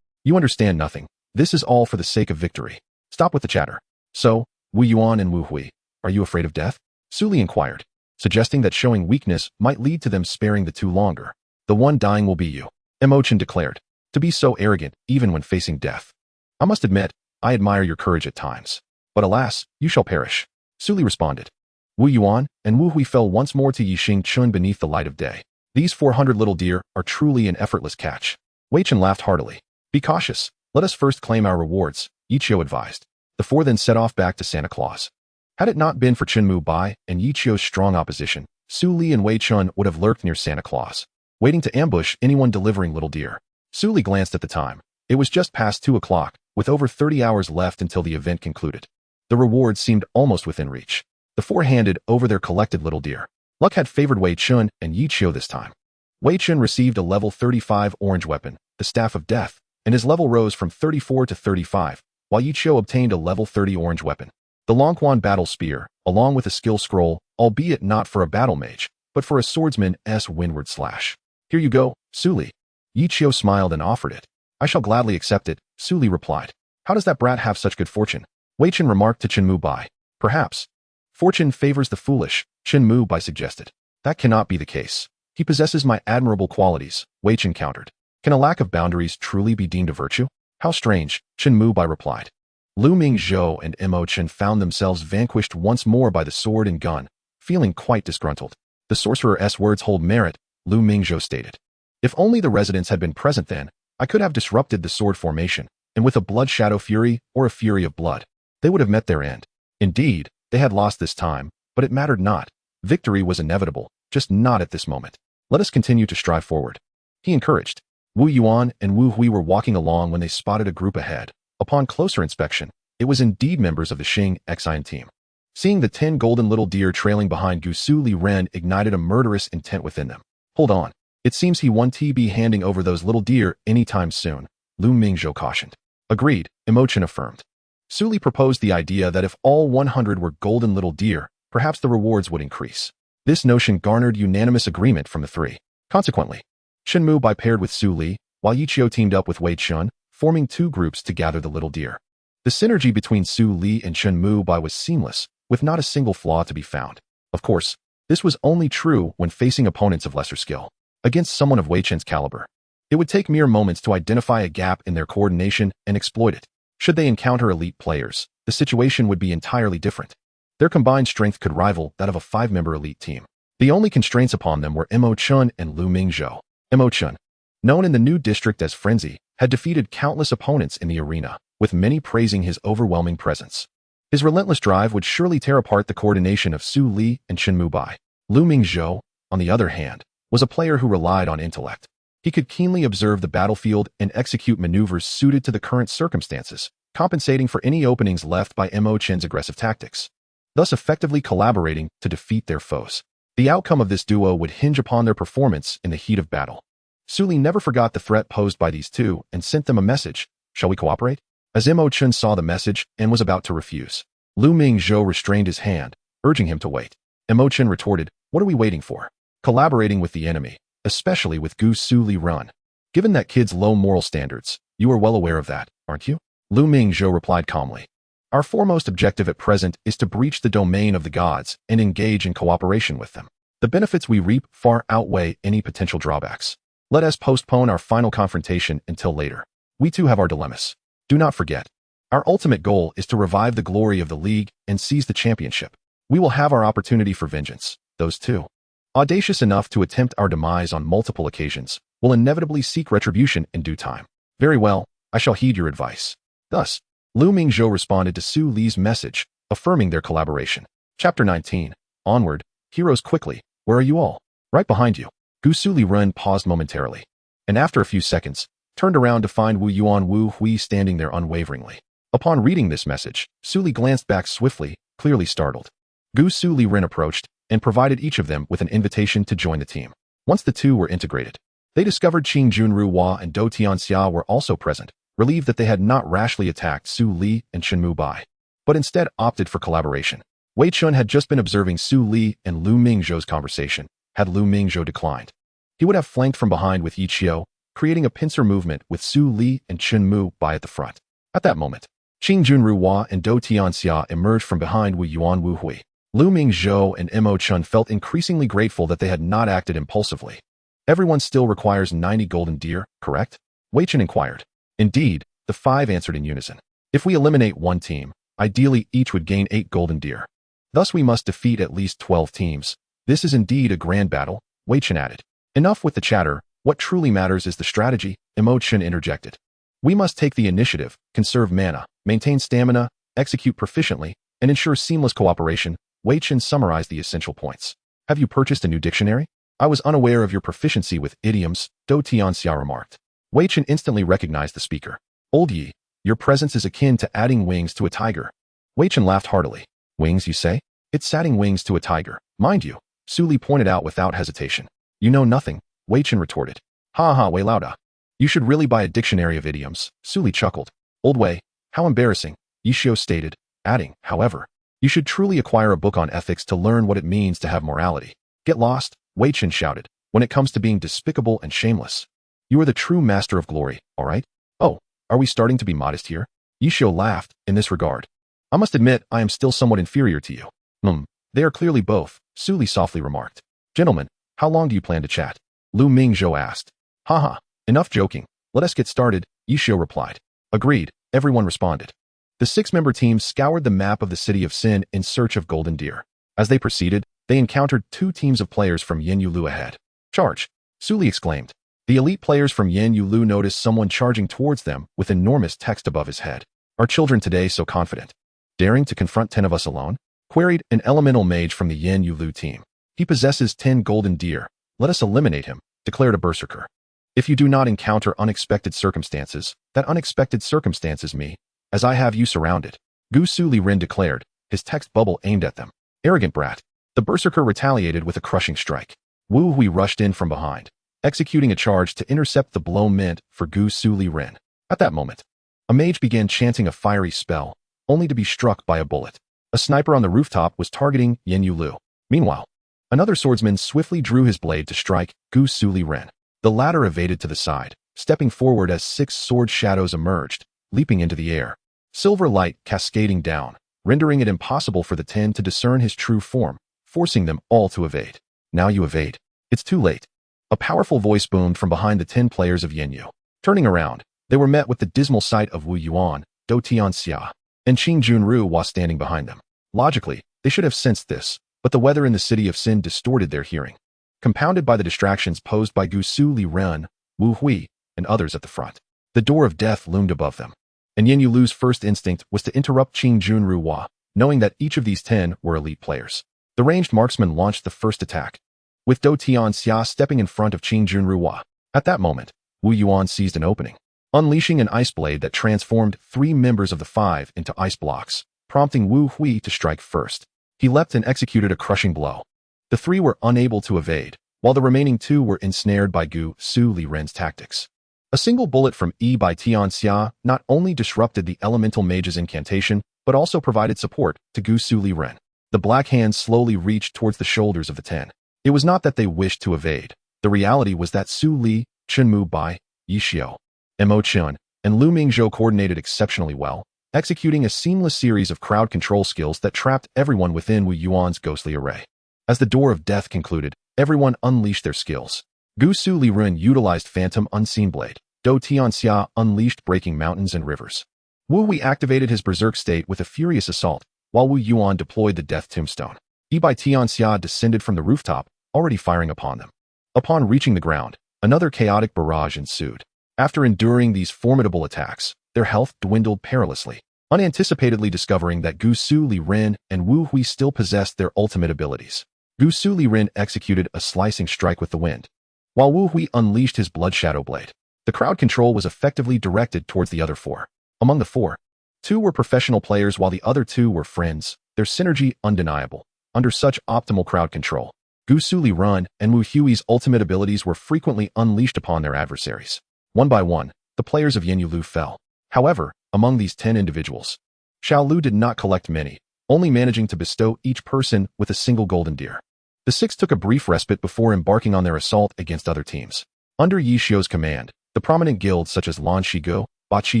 A: understand nothing. This is all for the sake of victory. Stop with the chatter. So, Wu Yuan and Wu Hui, are you afraid of death? Su Li inquired, suggesting that showing weakness might lead to them sparing the two longer. The one dying will be you, Mo Chen declared. To be so arrogant, even when facing death. I must admit, I admire your courage at times. But alas, you shall perish. Su Li responded. Wu Yuan and Wu Hui fell once more to Ye Xiu beneath the light of day. These 400 little deer are truly an effortless catch. Wei Chen laughed heartily. Be cautious. Let us first claim our rewards, Ye Xiu advised. The four then set off back to Santa Claus. Had it not been for Chen Mu Bai and Ye Xiu's strong opposition, Su Li and Wei Chen would have lurked near Santa Claus, waiting to ambush anyone delivering little deer. Su Li glanced at the time. It was just past 2 o'clock, with over 30 hours left until the event concluded. The rewards seemed almost within reach. The four handed over their collected little deer. Luck had favored Wei Chen and Ye Xiu this time. Wei Chen received a level 35 orange weapon, the Staff of Death, and his level rose from 34 to 35, while Ye Xiu obtained a level 30 orange weapon, the Longquan Battle Spear, along with a skill scroll, albeit not for a battle mage, but for a swordsman's windward slash. Here you go, Su Li. Ye Xiu smiled and offered it. I shall gladly accept it, Su Li replied. How does that brat have such good fortune? Wei Chen remarked to Chen Mu Bai. Perhaps. Fortune favors the foolish, Chen Mu Bai suggested. That cannot be the case. He possesses my admirable qualities, Wei Chen countered. Can a lack of boundaries truly be deemed a virtue? How strange, Chen Mu Bai replied. Lu Mingzhou and Mo Chen found themselves vanquished once more by the sword and gun, feeling quite disgruntled. The sorcerer's words hold merit, Lu Mingzhou stated. If only the residents had been present then, I could have disrupted the sword formation, and with a blood shadow fury or a fury of blood, they would have met their end. Indeed, they had lost this time, but it mattered not. Victory was inevitable, just not at this moment. Let us continue to strive forward. He encouraged. Wu Yuan and Wu Hui were walking along when they spotted a group ahead. Upon closer inspection, it was indeed members of the Xing Xian team. Seeing the 10 golden little deer trailing behind Gusu Liren ignited a murderous intent within them. Hold on. It seems he won't be handing over those little deer anytime soon, Lu Mingzhou cautioned. Agreed, Mo Chen affirmed. Su Li proposed the idea that if all 100 were golden little deer, perhaps the rewards would increase. This notion garnered unanimous agreement from the three. Consequently, Chen Mu Bai paired with Su Li, while Ye Xiu teamed up with Wei Chen, forming 2 groups to gather the little deer. The synergy between Su Li and Chen Mu Bai was seamless, with not a single flaw to be found. Of course, this was only true when facing opponents of lesser skill. Against someone of Wei Chen's caliber, it would take mere moments to identify a gap in their coordination and exploit it. Should they encounter elite players, the situation would be entirely different. Their combined strength could rival that of a 5-member elite team. The only constraints upon them were Mo Chen and Lu Mingzhou. Mo Chen, known in the new district as Frenzy, had defeated countless opponents in the arena, with many praising his overwhelming presence. His relentless drive would surely tear apart the coordination of Su Li and Chen Mu Bai. Lu Mingzhou, on the other hand, was a player who relied on intellect. He could keenly observe the battlefield and execute maneuvers suited to the current circumstances, compensating for any openings left by Mo Chen's aggressive tactics, thus effectively collaborating to defeat their foes. The outcome of this duo would hinge upon their performance in the heat of battle. Su Li never forgot the threat posed by these two and sent them a message. Shall we cooperate? As Mo Chen saw the message and was about to refuse, Lu Mingzhou restrained his hand, urging him to wait. Mo Chen retorted, what are we waiting for? Collaborating with the enemy, especially with Gusu Liren. Given that kid's low moral standards, you are well aware of that, aren't you? Lu Mingzhou replied calmly. Our foremost objective at present is to breach the domain of the gods and engage in cooperation with them. The benefits we reap far outweigh any potential drawbacks. Let us postpone our final confrontation until later. We too have our dilemmas. Do not forget, our ultimate goal is to revive the glory of the league and seize the championship. We will have our opportunity for vengeance, those two, audacious enough to attempt our demise on multiple occasions, will inevitably seek retribution in due time. Very well, I shall heed your advice. Thus, Lu Mingzhou responded to Su Li's message, affirming their collaboration. Chapter 19. Onward, heroes quickly, where are you all? Right behind you. Gusu Liren paused momentarily. And after a few seconds, turned around to find Wu Yuan Wu Hui standing there unwaveringly. Upon reading this message, Su Li glanced back swiftly, clearly startled. Gusu Liren approached and provided each of them with an invitation to join the team. Once the two were integrated, they discovered Qing Junru Hua and Dou Tianxia were also present, relieved that they had not rashly attacked Su Li and Shenmu Bai, but instead opted for collaboration. Wei Chen had just been observing Su Li and Lu Mingzhou's conversation. Had Lu Mingzhou declined, he would have flanked from behind with Ye Xiu, creating a pincer movement with Su Li and Shenmu Bai at the front. At that moment, Qing Junru Hua and Dou Tianxia emerged from behind Wu Yuan Wu Hui. Lu Mingzhou and Mo Chun felt increasingly grateful that they had not acted impulsively. Everyone still requires 90 golden deer, correct? Wei Chen inquired. Indeed, the five answered in unison. If we eliminate one team, ideally each would gain 8 golden deer. Thus we must defeat at least 12 teams. This is indeed a grand battle, Wei Chen added. Enough with the chatter, what truly matters is the strategy, Mo Chen interjected. We must take the initiative, conserve mana, maintain stamina, execute proficiently, and ensure seamless cooperation. Wei Chen summarized the essential points. Have you purchased a new dictionary? I was unaware of your proficiency with idioms, Dou Tianxia remarked. Wei Chen instantly recognized the speaker. Old Yi, your presence is akin to adding wings to a tiger. Wei Chen laughed heartily. Wings, you say? It's adding wings to a tiger, mind you, Su Li pointed out without hesitation. You know nothing, Wei Chen retorted. Ha ha, Wei Lauda. You should really buy a dictionary of idioms, Su Li chuckled. Old Wei, how embarrassing, Ye Xiu stated, adding, however, you should truly acquire a book on ethics to learn what it means to have morality. Get lost, Wei Chen shouted, when it comes to being despicable and shameless. You are the true master of glory, all right? Oh, are we starting to be modest here? Ye Xiu laughed, in this regard. I must admit I am still somewhat inferior to you. They are clearly both, Su Li softly remarked. Gentlemen, how long do you plan to chat? Lu Mingzhou asked. Haha, enough joking. Let us get started, Ye Xiu replied. Agreed, everyone responded. The 6-member team scoured the map of the city of Sin in search of golden deer. As they proceeded, they encountered 2 teams of players from Yen Yulu ahead. Charge! Su Li exclaimed. The elite players from Yen Yulu noticed someone charging towards them with enormous text above his head. Are children today so confident? Daring to confront 10 of us alone? Queried an elemental mage from the Yen Yulu team. He possesses 10 golden deer. Let us eliminate him, declared a berserker. If you do not encounter unexpected circumstances, that unexpected circumstance is me, as I have you surrounded, Gusu Liren declared, his text bubble aimed at them. Arrogant brat. The berserker retaliated with a crushing strike. Wu Hui rushed in from behind, executing a charge to intercept the blow meant for Gusu Liren. At that moment, a mage began chanting a fiery spell, only to be struck by a bullet. A sniper on the rooftop was targeting Yen Yulu. Meanwhile, another swordsman swiftly drew his blade to strike Gusu Liren. The latter evaded to the side, stepping forward as 6 sword shadows emerged, leaping into the air. Silver light cascading down, rendering it impossible for the 10 to discern his true form, forcing them all to evade. Now you evade. It's too late. A powerful voice boomed from behind the 10 players of Yenyu. Turning around, they were met with the dismal sight of Wu Yuan, Dou Tianxia, and Qing Junru Hua standing behind them. Logically, they should have sensed this, but the weather in the city of Sin distorted their hearing. Compounded by the distractions posed by Gusu Liren, Wu Hui, and others at the front, the door of death loomed above them. And Yen Yulu's first instinct was to interrupt Qing Junru Hua, knowing that each of these 10 were elite players. The ranged marksman launched the first attack, with Dou Tianxia stepping in front of Qing Junru Hua. At that moment, Wu Yuan seized an opening, unleashing an ice blade that transformed 3 members of the 5 into ice blocks, prompting Wu Hui to strike first. He leapt and executed a crushing blow. The 3 were unable to evade, while the remaining 2 were ensnared by Gusu Liren's tactics. A single bullet from Yi by Tianxia not only disrupted the elemental mage's incantation, but also provided support to Gusu Liren. The black hand slowly reached towards the shoulders of the 10. It was not that they wished to evade. The reality was that Su Li, Shenmu Bai, Ye Xiu, Mo Chen, and Lu Mingzhou coordinated exceptionally well, executing a seamless series of crowd control skills that trapped everyone within Wu Yuan's ghostly array. As the door of death concluded, everyone unleashed their skills. Gusu Liren utilized Phantom Unseen Blade. Dou Tianxia unleashed Breaking Mountains and Rivers. Wu Hui activated his berserk state with a furious assault, while Wu Yuan deployed the Death Tombstone. Yi by Tianxia descended from the rooftop, already firing upon them. Upon reaching the ground, another chaotic barrage ensued. After enduring these formidable attacks, their health dwindled perilously, unanticipatedly discovering that Gusu Liren and Wu Hui still possessed their ultimate abilities. Gusu Liren executed a slicing strike with the wind, while Wu Hui unleashed his Blood Shadow Blade. The crowd control was effectively directed towards the other four. Among the four, two were professional players while the other two were friends, their synergy undeniable. Under such optimal crowd control, Gusu Liren and Wu Hui's ultimate abilities were frequently unleashed upon their adversaries. One by one, the players of Ye Xiu fell. However, among these 10 individuals, Xiao Lu did not collect many, only managing to bestow each person with a single golden deer. The six took a brief respite before embarking on their assault against other teams. Under Ye Xiu's command, the prominent guilds such as Lan Shigo, Ba Qi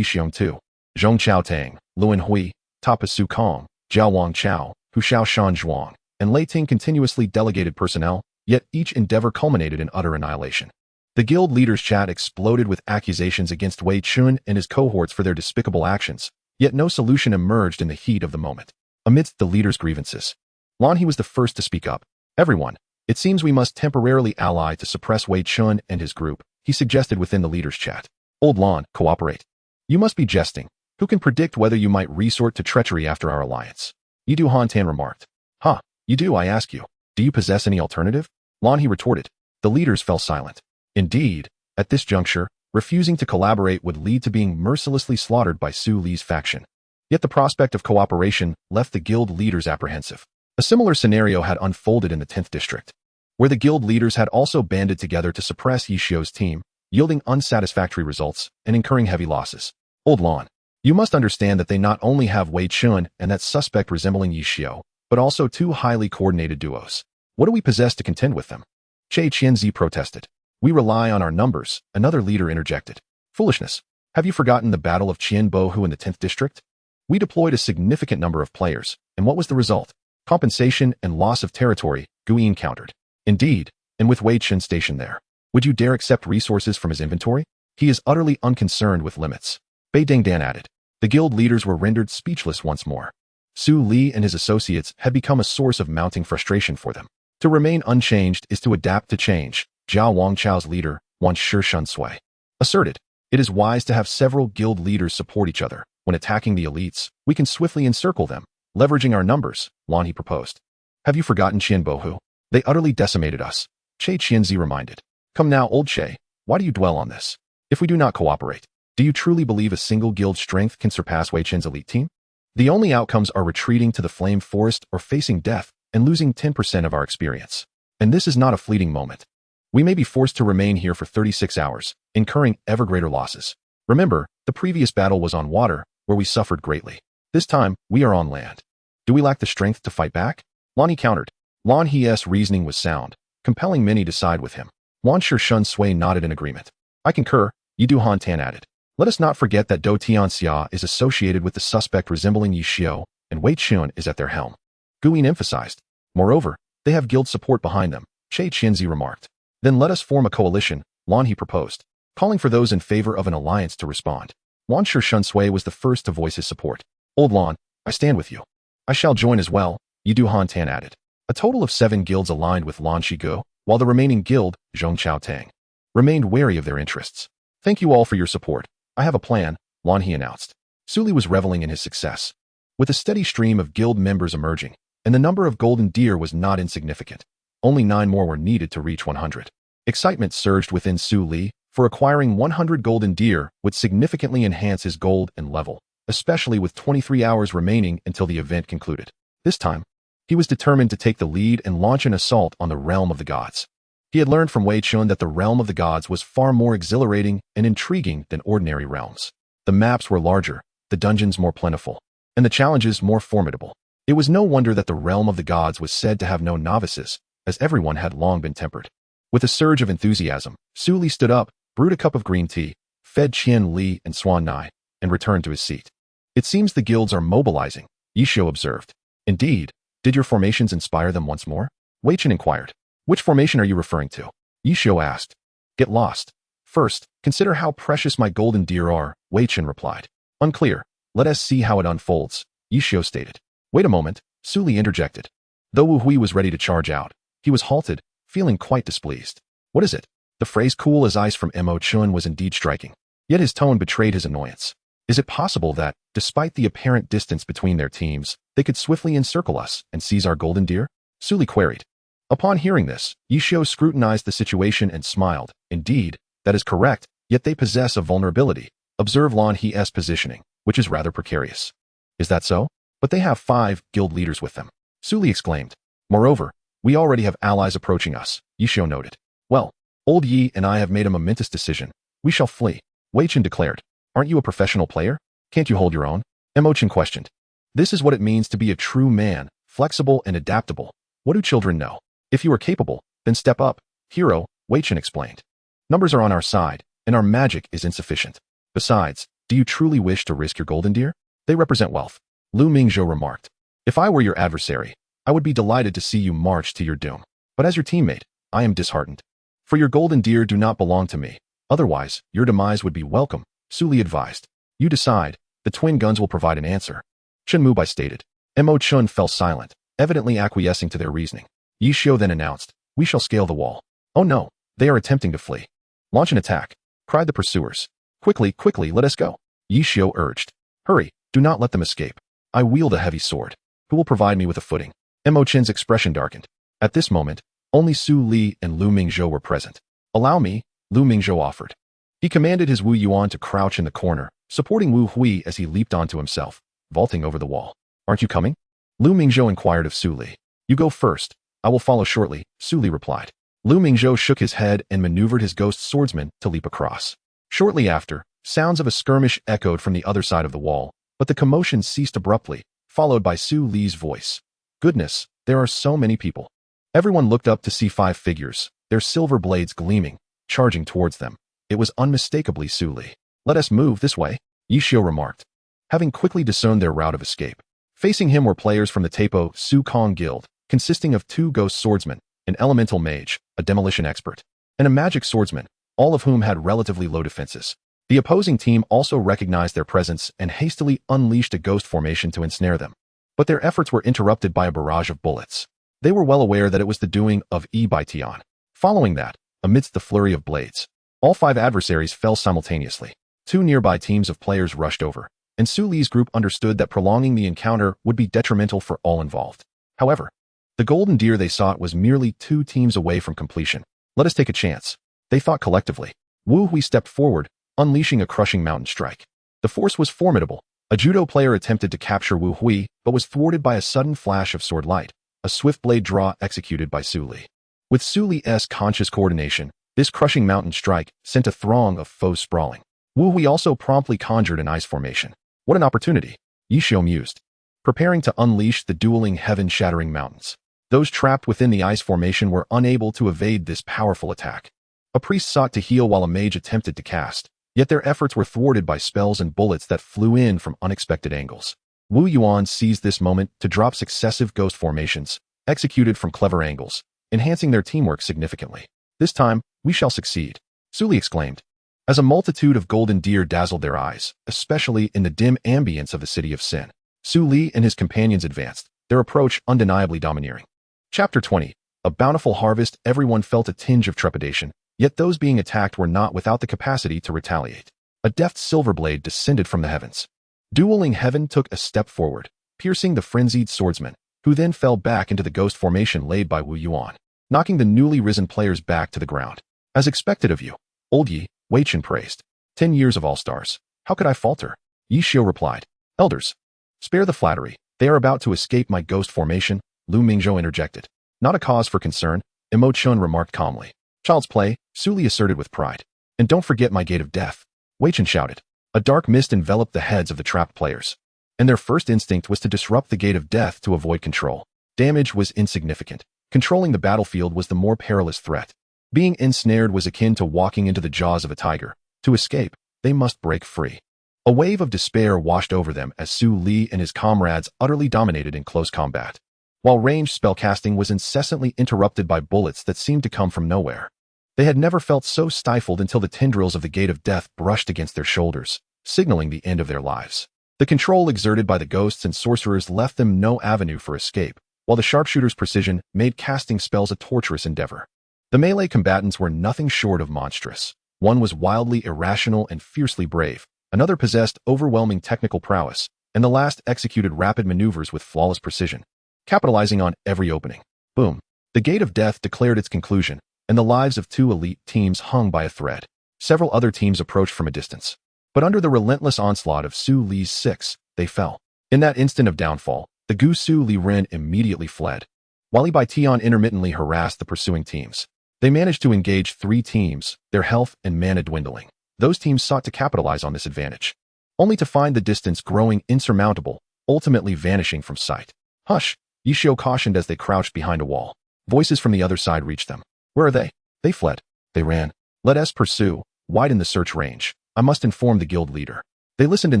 A: Xiong Tu, Zhong Chao Tang, Luan Hui, Tapa Su Kong, Jiao Wang Chao, Hu Xiao Shan Zhuang, and Lei Ting continuously delegated personnel, yet each endeavor culminated in utter annihilation. The guild leaders' chat exploded with accusations against Wei Chen and his cohorts for their despicable actions, yet no solution emerged in the heat of the moment. Amidst the leaders' grievances, Lan He was the first to speak up. Everyone, it seems we must temporarily ally to suppress Wei Chen and his group, he suggested within the leaders' chat. Old Lan, cooperate. You must be jesting. Who can predict whether you might resort to treachery after our alliance? Yidu Hantan remarked. Huh, you do, I ask you. Do you possess any alternative? Lan He retorted. The leaders fell silent. Indeed, at this juncture, refusing to collaborate would lead to being mercilessly slaughtered by Su Li's faction. Yet the prospect of cooperation left the guild leaders apprehensive. A similar scenario had unfolded in the 10th district, where the guild leaders had also banded together to suppress Ye Xiu's team, yielding unsatisfactory results and incurring heavy losses. Old Lan, you must understand that they not only have Wei Chen and that suspect resembling Ye Xiu, but also two highly coordinated duos. What do we possess to contend with them? Che Qianzi protested. We rely on our numbers, another leader interjected. Foolishness. Have you forgotten the Battle of Qianbohu in the 10th district? We deployed a significant number of players, and what was the result? Compensation and loss of territory, Guiyin countered. Indeed, and with Wei Chen stationed there, would you dare accept resources from his inventory? He is utterly unconcerned with limits. Bei Dingdan added. The guild leaders were rendered speechless once more. Su Li and his associates had become a source of mounting frustration for them. To remain unchanged is to adapt to change, Jiao Wangchao's leader, Wan Shishun Sui, asserted. It is wise to have several guild leaders support each other. When attacking the elites, we can swiftly encircle them, leveraging our numbers, Lan He proposed. Have you forgotten Qianbohu? They utterly decimated us, Che Qianzi reminded. Come now, old Che, why do you dwell on this? If we do not cooperate, do you truly believe a single guild's strength can surpass Wei Chen's elite team? The only outcomes are retreating to the flame forest or facing death and losing 10% of our experience. And this is not a fleeting moment. We may be forced to remain here for 36 hours, incurring ever greater losses. Remember, the previous battle was on water, where we suffered greatly. This time, we are on land. Do we lack the strength to fight back? Lan He countered. Lan He's reasoning was sound, compelling many to side with him. Wan Shishun Sui nodded in agreement. I concur, Yidu Han Tan added. Let us not forget that Do Tianxia is associated with the suspect resembling Ye Xiu, and Wei Chen is at their helm. Guiyin emphasized. Moreover, they have guild support behind them, Che Qianzi remarked. Then let us form a coalition, Lan He proposed, calling for those in favor of an alliance to respond. Wan Shishun Sui was the first to voice his support. Old Lan, I stand with you. I shall join as well, Yidu Han Tan added. A total of 7 guilds aligned with Lan Shigo, while the remaining guild, Zhong Chao Tang, remained wary of their interests. Thank you all for your support. I have a plan, Lan He announced. Su Li was reveling in his success. With a steady stream of guild members emerging, and the number of golden deer was not insignificant. Only 9 more were needed to reach 100. Excitement surged within Su Li, for acquiring 100 golden deer would significantly enhance his gold and level, especially with 23 hours remaining until the event concluded. This time, he was determined to take the lead and launch an assault on the realm of the gods. He had learned from Wei Chen that the realm of the gods was far more exhilarating and intriguing than ordinary realms. The maps were larger, the dungeons more plentiful, and the challenges more formidable. It was no wonder that the realm of the gods was said to have no novices, as everyone had long been tempered. With a surge of enthusiasm, Su Li stood up, brewed a cup of green tea, fed Qian Li and Swan Nai, and returned to his seat. It seems the guilds are mobilizing, Ye Xiu observed. Indeed, did your formations inspire them once more? Wei Chen inquired. Which formation are you referring to? Ye Xiu asked. Get lost. First, consider how precious my golden deer are, Wei Chen replied. Unclear. Let us see how it unfolds, Ye Xiu stated. Wait a moment, Su Li interjected. Though Wu Hui was ready to charge out, he was halted, feeling quite displeased. What is it? The phrase cool as ice from Mo Chun was indeed striking, yet his tone betrayed his annoyance. Is it possible that, despite the apparent distance between their teams, they could swiftly encircle us and seize our golden deer? Su Li queried. Upon hearing this, Ye Xiu scrutinized the situation and smiled. Indeed, that is correct, yet they possess a vulnerability. Observe Lan He's positioning, which is rather precarious. Is that so? But they have 5 guild leaders with them. Su Li exclaimed. Moreover, we already have allies approaching us, Ye Xiu noted. Well, old Yi and I have made a momentous decision. We shall flee. Wei Chen declared. Aren't you a professional player? Can't you hold your own? Mo Chen questioned. This is what it means to be a true man, flexible and adaptable. What do children know? If you are capable, then step up. Hero, Wei Chen explained. Numbers are on our side, and our magic is insufficient. Besides, do you truly wish to risk your golden deer? They represent wealth. Lu Mingzhou remarked. If I were your adversary, I would be delighted to see you march to your doom. But as your teammate, I am disheartened. For your golden deer do not belong to me. Otherwise, your demise would be welcome, Su Li advised. You decide. The twin guns will provide an answer. Chen Mubai stated. Mo Chun fell silent, evidently acquiescing to their reasoning. Ye Xiu then announced, we shall scale the wall. Oh no, they are attempting to flee. Launch an attack, cried the pursuers. Quickly, quickly, let us go. Ye Xiu urged. Hurry, do not let them escape. I wield a heavy sword. Who will provide me with a footing? Mo Chen's expression darkened. At this moment, only Su Li and Lu Mingzhou were present. Allow me, Lu Mingzhou offered. He commanded his Wu Yuan to crouch in the corner, supporting Wu Hui as he leaped onto himself, vaulting over the wall. Aren't you coming? Lu Mingzhou inquired of Su Li. You go first. I will follow shortly, Su Li replied. Lu Mingzhou shook his head and maneuvered his ghost swordsman to leap across. Shortly after, sounds of a skirmish echoed from the other side of the wall, but the commotion ceased abruptly, followed by Su Li's voice. Goodness, there are so many people. Everyone looked up to see 5 figures, their silver blades gleaming, charging towards them. It was unmistakably Su Li. Let us move this way, Ye Xiu remarked, having quickly discerned their route of escape. Facing him were players from the Tapo Su Kong Guild, consisting of 2 ghost swordsmen, an elemental mage, a demolition expert, and a magic swordsman, all of whom had relatively low defenses. The opposing team also recognized their presence and hastily unleashed a ghost formation to ensnare them. But their efforts were interrupted by a barrage of bullets. They were well aware that it was the doing of Yi Baitian. Following that, amidst the flurry of blades, all 5 adversaries fell simultaneously. 2 nearby teams of players rushed over, and Su Li's group understood that prolonging the encounter would be detrimental for all involved. However, the golden deer they sought was merely 2 teams away from completion. Let us take a chance, they thought collectively. Wu Hui stepped forward, unleashing a crushing mountain strike. The force was formidable. A judo player attempted to capture Wu Hui, but was thwarted by a sudden flash of sword light, a swift blade draw executed by Su Li. With Su Li's conscious coordination, this crushing mountain strike sent a throng of foes sprawling. Wu Hui also promptly conjured an ice formation. What an opportunity, Ye Xiu mused, preparing to unleash the dueling heaven-shattering mountains. Those trapped within the ice formation were unable to evade this powerful attack. A priest sought to heal while a mage attempted to cast, yet their efforts were thwarted by spells and bullets that flew in from unexpected angles. Wu Yuan seized this moment to drop successive ghost formations, executed from clever angles, enhancing their teamwork significantly. This time, we shall succeed, Su Li exclaimed, as a multitude of golden deer dazzled their eyes, especially in the dim ambience of the city of Sin. Su Li and his companions advanced, their approach undeniably domineering. Chapter 20. A bountiful harvest. Everyone felt a tinge of trepidation, yet those being attacked were not without the capacity to retaliate. A deft silver blade descended from the heavens. Dueling heaven took a step forward, piercing the frenzied swordsman, who then fell back into the ghost formation laid by Wu Yuan, knocking the newly risen players back to the ground. As expected of you, old Yi, Wei Chen praised. 10 years of all-stars. How could I falter? Ye Xiu replied. Elders, spare the flattery. They are about to escape my ghost formation, Lu Mingzhou interjected. Not a cause for concern, Mo Chun remarked calmly. Child's play, Su Li asserted with pride. And don't forget my gate of death, Wei Chen shouted. A dark mist enveloped the heads of the trapped players, and their first instinct was to disrupt the gate of death to avoid control. Damage was insignificant. Controlling the battlefield was the more perilous threat. Being ensnared was akin to walking into the jaws of a tiger. To escape, they must break free. A wave of despair washed over them as Su Li and his comrades utterly dominated in close combat, while ranged spellcasting was incessantly interrupted by bullets that seemed to come from nowhere. They had never felt so stifled until the tendrils of the gate of death brushed against their shoulders, signaling the end of their lives. The control exerted by the ghosts and sorcerers left them no avenue for escape, while the sharpshooter's precision made casting spells a torturous endeavor. The melee combatants were nothing short of monstrous. One was wildly irrational and fiercely brave, another possessed overwhelming technical prowess, and the last executed rapid maneuvers with flawless precision, capitalizing on every opening. Boom. The gate of death declared its conclusion, and the lives of 2 elite teams hung by a thread. Several other teams approached from a distance. But under the relentless onslaught of Su Li's 6, they fell. In that instant of downfall, the Gusu Liren immediately fled. While Li Baitian intermittently harassed the pursuing teams, they managed to engage 3 teams, their health and mana dwindling. Those teams sought to capitalize on this advantage, only to find the distance growing insurmountable, ultimately vanishing from sight. Hush, Ye Xiu cautioned as they crouched behind a wall. Voices from the other side reached them. Where are they? They fled. They ran. Let us pursue, widen the search range. I must inform the guild leader. They listened in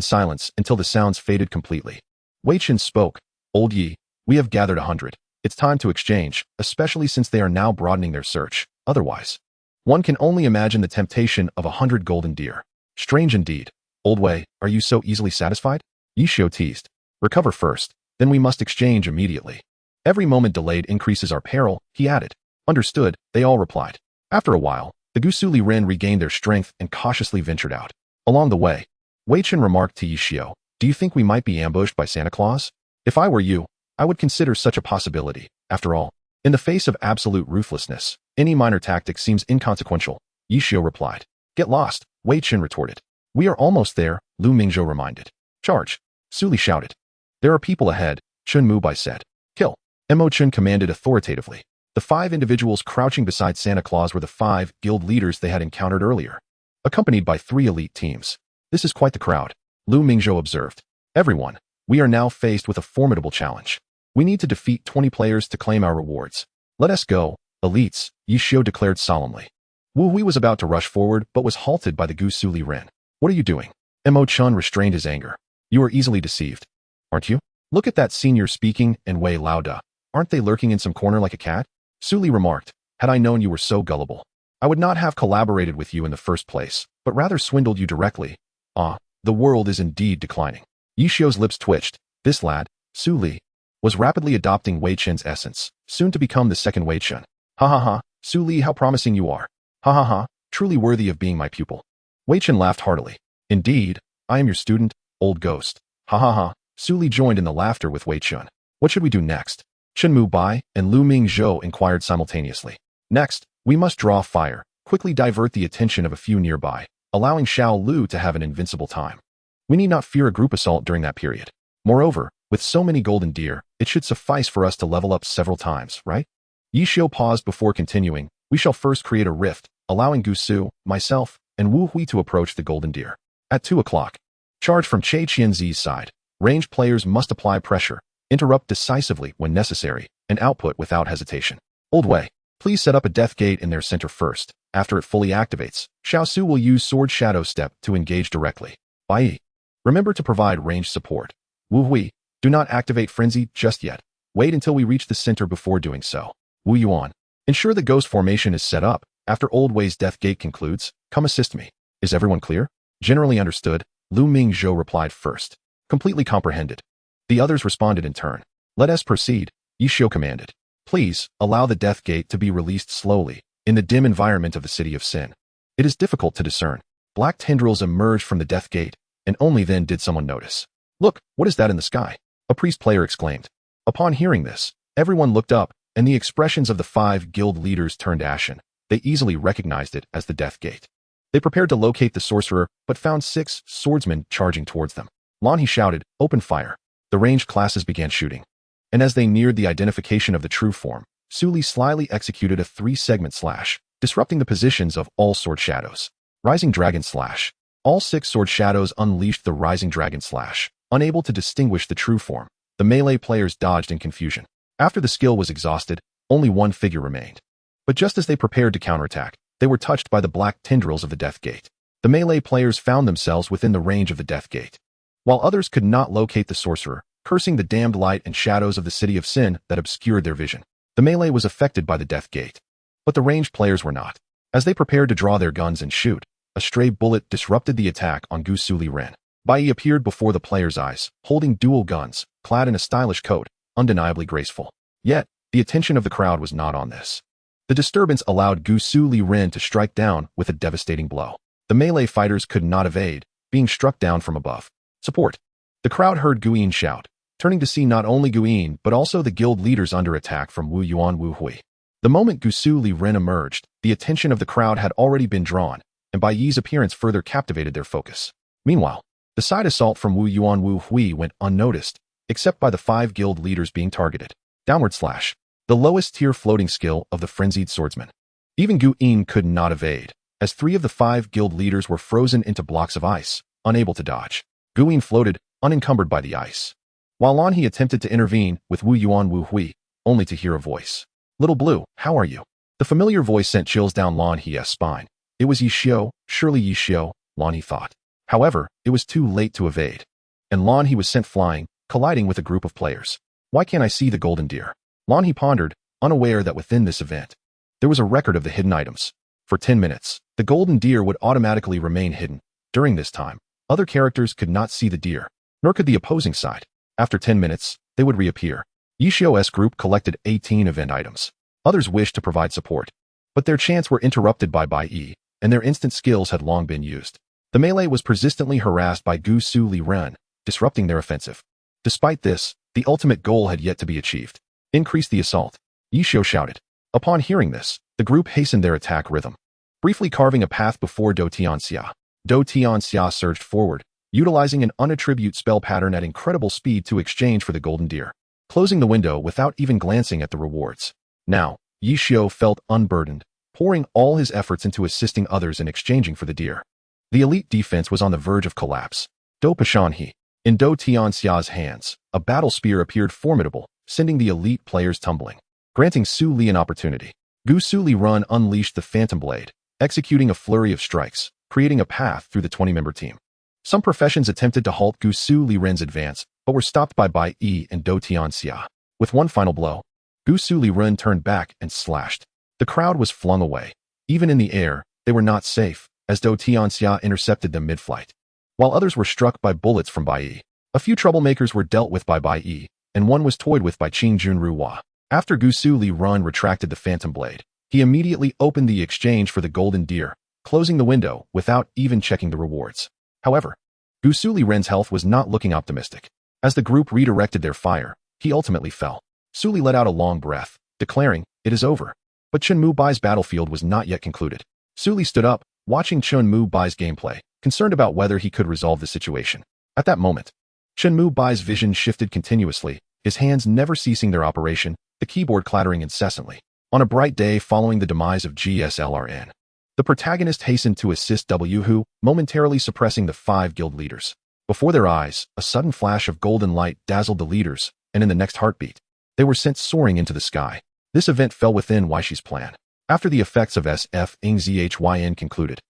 A: silence until the sounds faded completely. Wei Chen spoke. Old Yi, we have gathered 100. It's time to exchange, especially since they are now broadening their search. Otherwise, one can only imagine the temptation of 100 golden deer. Strange indeed. Old Wei, are you so easily satisfied? Ye Xiu teased. Recover first, then we must exchange immediately. Every moment delayed increases our peril, he added. Understood, they all replied. After a while, the Gusu Liren regained their strength and cautiously ventured out. Along the way, Wei Chen remarked to Ye Xiu, do you think we might be ambushed by Santa Claus? If I were you, I would consider such a possibility. After all, in the face of absolute ruthlessness, any minor tactic seems inconsequential, Ye Xiu replied. Get lost, Wei Chen retorted. We are almost there, Lu Mingzhou reminded. Charge, Su Li shouted. There are people ahead, Chun Mu Bai said. Kill, Mo Chun commanded authoritatively. The 5 individuals crouching beside Santa Claus were the 5 guild leaders they had encountered earlier, accompanied by 3 elite teams. This is quite the crowd, Lu Mingzhou observed. Everyone, we are now faced with a formidable challenge. We need to defeat 20 players to claim our rewards. Let us go, elites, Ye Xiu declared solemnly. Wu Hui was about to rush forward but was halted by the Gusu Liren. What are you doing? Mo Chun restrained his anger. You are easily deceived, aren't you? Look at that senior speaking and Wei Lauda. Aren't they lurking in some corner like a cat? Su Li remarked. Had I known you were so gullible, I would not have collaborated with you in the first place, but rather swindled you directly. Ah, the world is indeed declining. Ye Xiu's lips twitched. This lad, Su Li, was rapidly adopting Wei Chen's essence, soon to become the second Wei Chen. Ha ha ha, Su Li, how promising you are. Ha ha ha, truly worthy of being my pupil. Wei Chen laughed heartily. Indeed, I am your student, old ghost. Ha ha ha, Su Li joined in the laughter with Wei Chen. What should we do next? Chun Mu Bai and Lu Mingzhou inquired simultaneously. Next, we must draw fire, quickly divert the attention of a few nearby, allowing Xiao Lu to have an invincible time. We need not fear a group assault during that period. Moreover, with so many golden deer, it should suffice for us to level up several times, right? Ye Xiu paused before continuing. We shall first create a rift, allowing Gusu, myself, and Wu Hui to approach the golden deer. At 2 o'clock, charge from Che Qianzi's side. Ranged players must apply pressure, interrupt decisively when necessary, and output without hesitation. Old Wei, please set up a death gate in their center first. After it fully activates, Xiao Su will use Sword Shadow Step to engage directly. Bai, remember to provide ranged support. Wu Hui, do not activate Frenzy just yet. Wait until we reach the center before doing so. Wu Yuan, ensure the ghost formation is set up. After Old Wei's death gate concludes, come assist me. Is everyone clear? Generally understood, Lu Mingzhou replied first. Completely comprehended. The others responded in turn. Let us proceed, Ye Xiu commanded. Please, allow the death gate to be released slowly, in the dim environment of the city of Sin. It is difficult to discern. Black tendrils emerged from the death gate, and only then did someone notice. Look, what is that in the sky? A priest player exclaimed. Upon hearing this, everyone looked up, and the expressions of the 5 guild leaders turned ashen. They easily recognized it as the death gate. They prepared to locate the sorcerer, but found 6 swordsmen charging towards them. Lan He shouted, open fire. The ranged classes began shooting. And as they neared the identification of the true form, Su Li slyly executed a 3-segment slash, disrupting the positions of all sword shadows. Rising Dragon Slash. All 6 sword shadows unleashed the Rising Dragon Slash. Unable to distinguish the true form, the melee players dodged in confusion. After the skill was exhausted, only one figure remained. But just as they prepared to counterattack, they were touched by the black tendrils of the Death Gate. The melee players found themselves within the range of the Death Gate, while others could not locate the sorcerer, cursing the damned light and shadows of the city of Sin that obscured their vision. The melee was affected by the Death Gate, but the ranged players were not. As they prepared to draw their guns and shoot, a stray bullet disrupted the attack on Gusu Liren. Bai appeared before the players' eyes, holding dual guns, clad in a stylish coat, undeniably graceful. Yet, the attention of the crowd was not on this. The disturbance allowed Gusu Liren to strike down with a devastating blow. The melee fighters could not evade, being struck down from above. Support! The crowd heard Guyin shout, turning to see not only Guyin but also the guild leaders under attack from Wu Yuan Wu Hui. The moment Gusu Liren emerged, the attention of the crowd had already been drawn, and Bai Yi's appearance further captivated their focus. Meanwhile, the side assault from Wu Yuan Wu Hui went unnoticed, except by the 5 guild leaders being targeted. Downward slash, the lowest tier floating skill of the frenzied swordsman. Even Gu Yin could not evade, as 3 of the 5 guild leaders were frozen into blocks of ice, unable to dodge. Gu Yin floated, unencumbered by the ice. While Lan He attempted to intervene with Wu Yuan Wu Hui, only to hear a voice. "Little Blue, how are you?" The familiar voice sent chills down Lan He's spine. It was Ye Xiu, surely Ye Xiu, Lan He thought. However, it was too late to evade. And Lan He was sent flying, colliding with a group of players. Why can't I see the golden deer? Lan He pondered, unaware that within this event, there was a record of the hidden items. For 10 minutes, the golden deer would automatically remain hidden. During this time, other characters could not see the deer, nor could the opposing side. After 10 minutes, they would reappear. Ye Xiu's group collected 18 event items. Others wished to provide support, but their chants were interrupted by Bai Yi, and their instant skills had long been used. The melee was persistently harassed by Gusu Liren, disrupting their offensive. Despite this, the ultimate goal had yet to be achieved. Increase the assault. Ye Xiu shouted. Upon hearing this, the group hastened their attack rhythm, briefly carving a path before Do Tianxia. Do Tianxia surged forward, utilizing an unattribute spell pattern at incredible speed to exchange for the golden deer, closing the window without even glancing at the rewards. Now, Ye Xiu felt unburdened, pouring all his efforts into assisting others in exchanging for the deer. The elite defense was on the verge of collapse. Do Pashan He. In Do Tianxia's hands, a battle spear appeared formidable, sending the elite players tumbling, granting Su Li an opportunity. Gusu Liren unleashed the Phantom Blade, executing a flurry of strikes, creating a path through the 20-member team. Some professions attempted to halt Gusu Liren's advance, but were stopped by Bai Yi and Do Tianxia. With one final blow, Gusu Liren turned back and slashed. The crowd was flung away. Even in the air, they were not safe, as Do Tianxia intercepted them mid-flight. While others were struck by bullets from Bai Yi, a few troublemakers were dealt with by Bai Yi, and one was toyed with by Qing Junruhua. After Gusu Liren retracted the Phantom Blade, he immediately opened the exchange for the golden deer, closing the window without even checking the rewards. However, Gusu Liren's health was not looking optimistic. As the group redirected their fire, he ultimately fell. Su Li let out a long breath, declaring, "It is over." But Chen Mu Bai's battlefield was not yet concluded. Su Li stood up, watching Chen Mu Bai's gameplay, concerned about whether he could resolve the situation. At that moment, Chen Mu Bai's vision shifted continuously, his hands never ceasing their operation, the keyboard clattering incessantly. On a bright day following the demise of GSLRN, the protagonist hastened to assist W Hu, momentarily suppressing the 5 guild leaders. Before their eyes, a sudden flash of golden light dazzled the leaders, and in the next heartbeat, they were sent soaring into the sky. This event fell within Wei Xi's plan. After the effects of SF Zhyn concluded,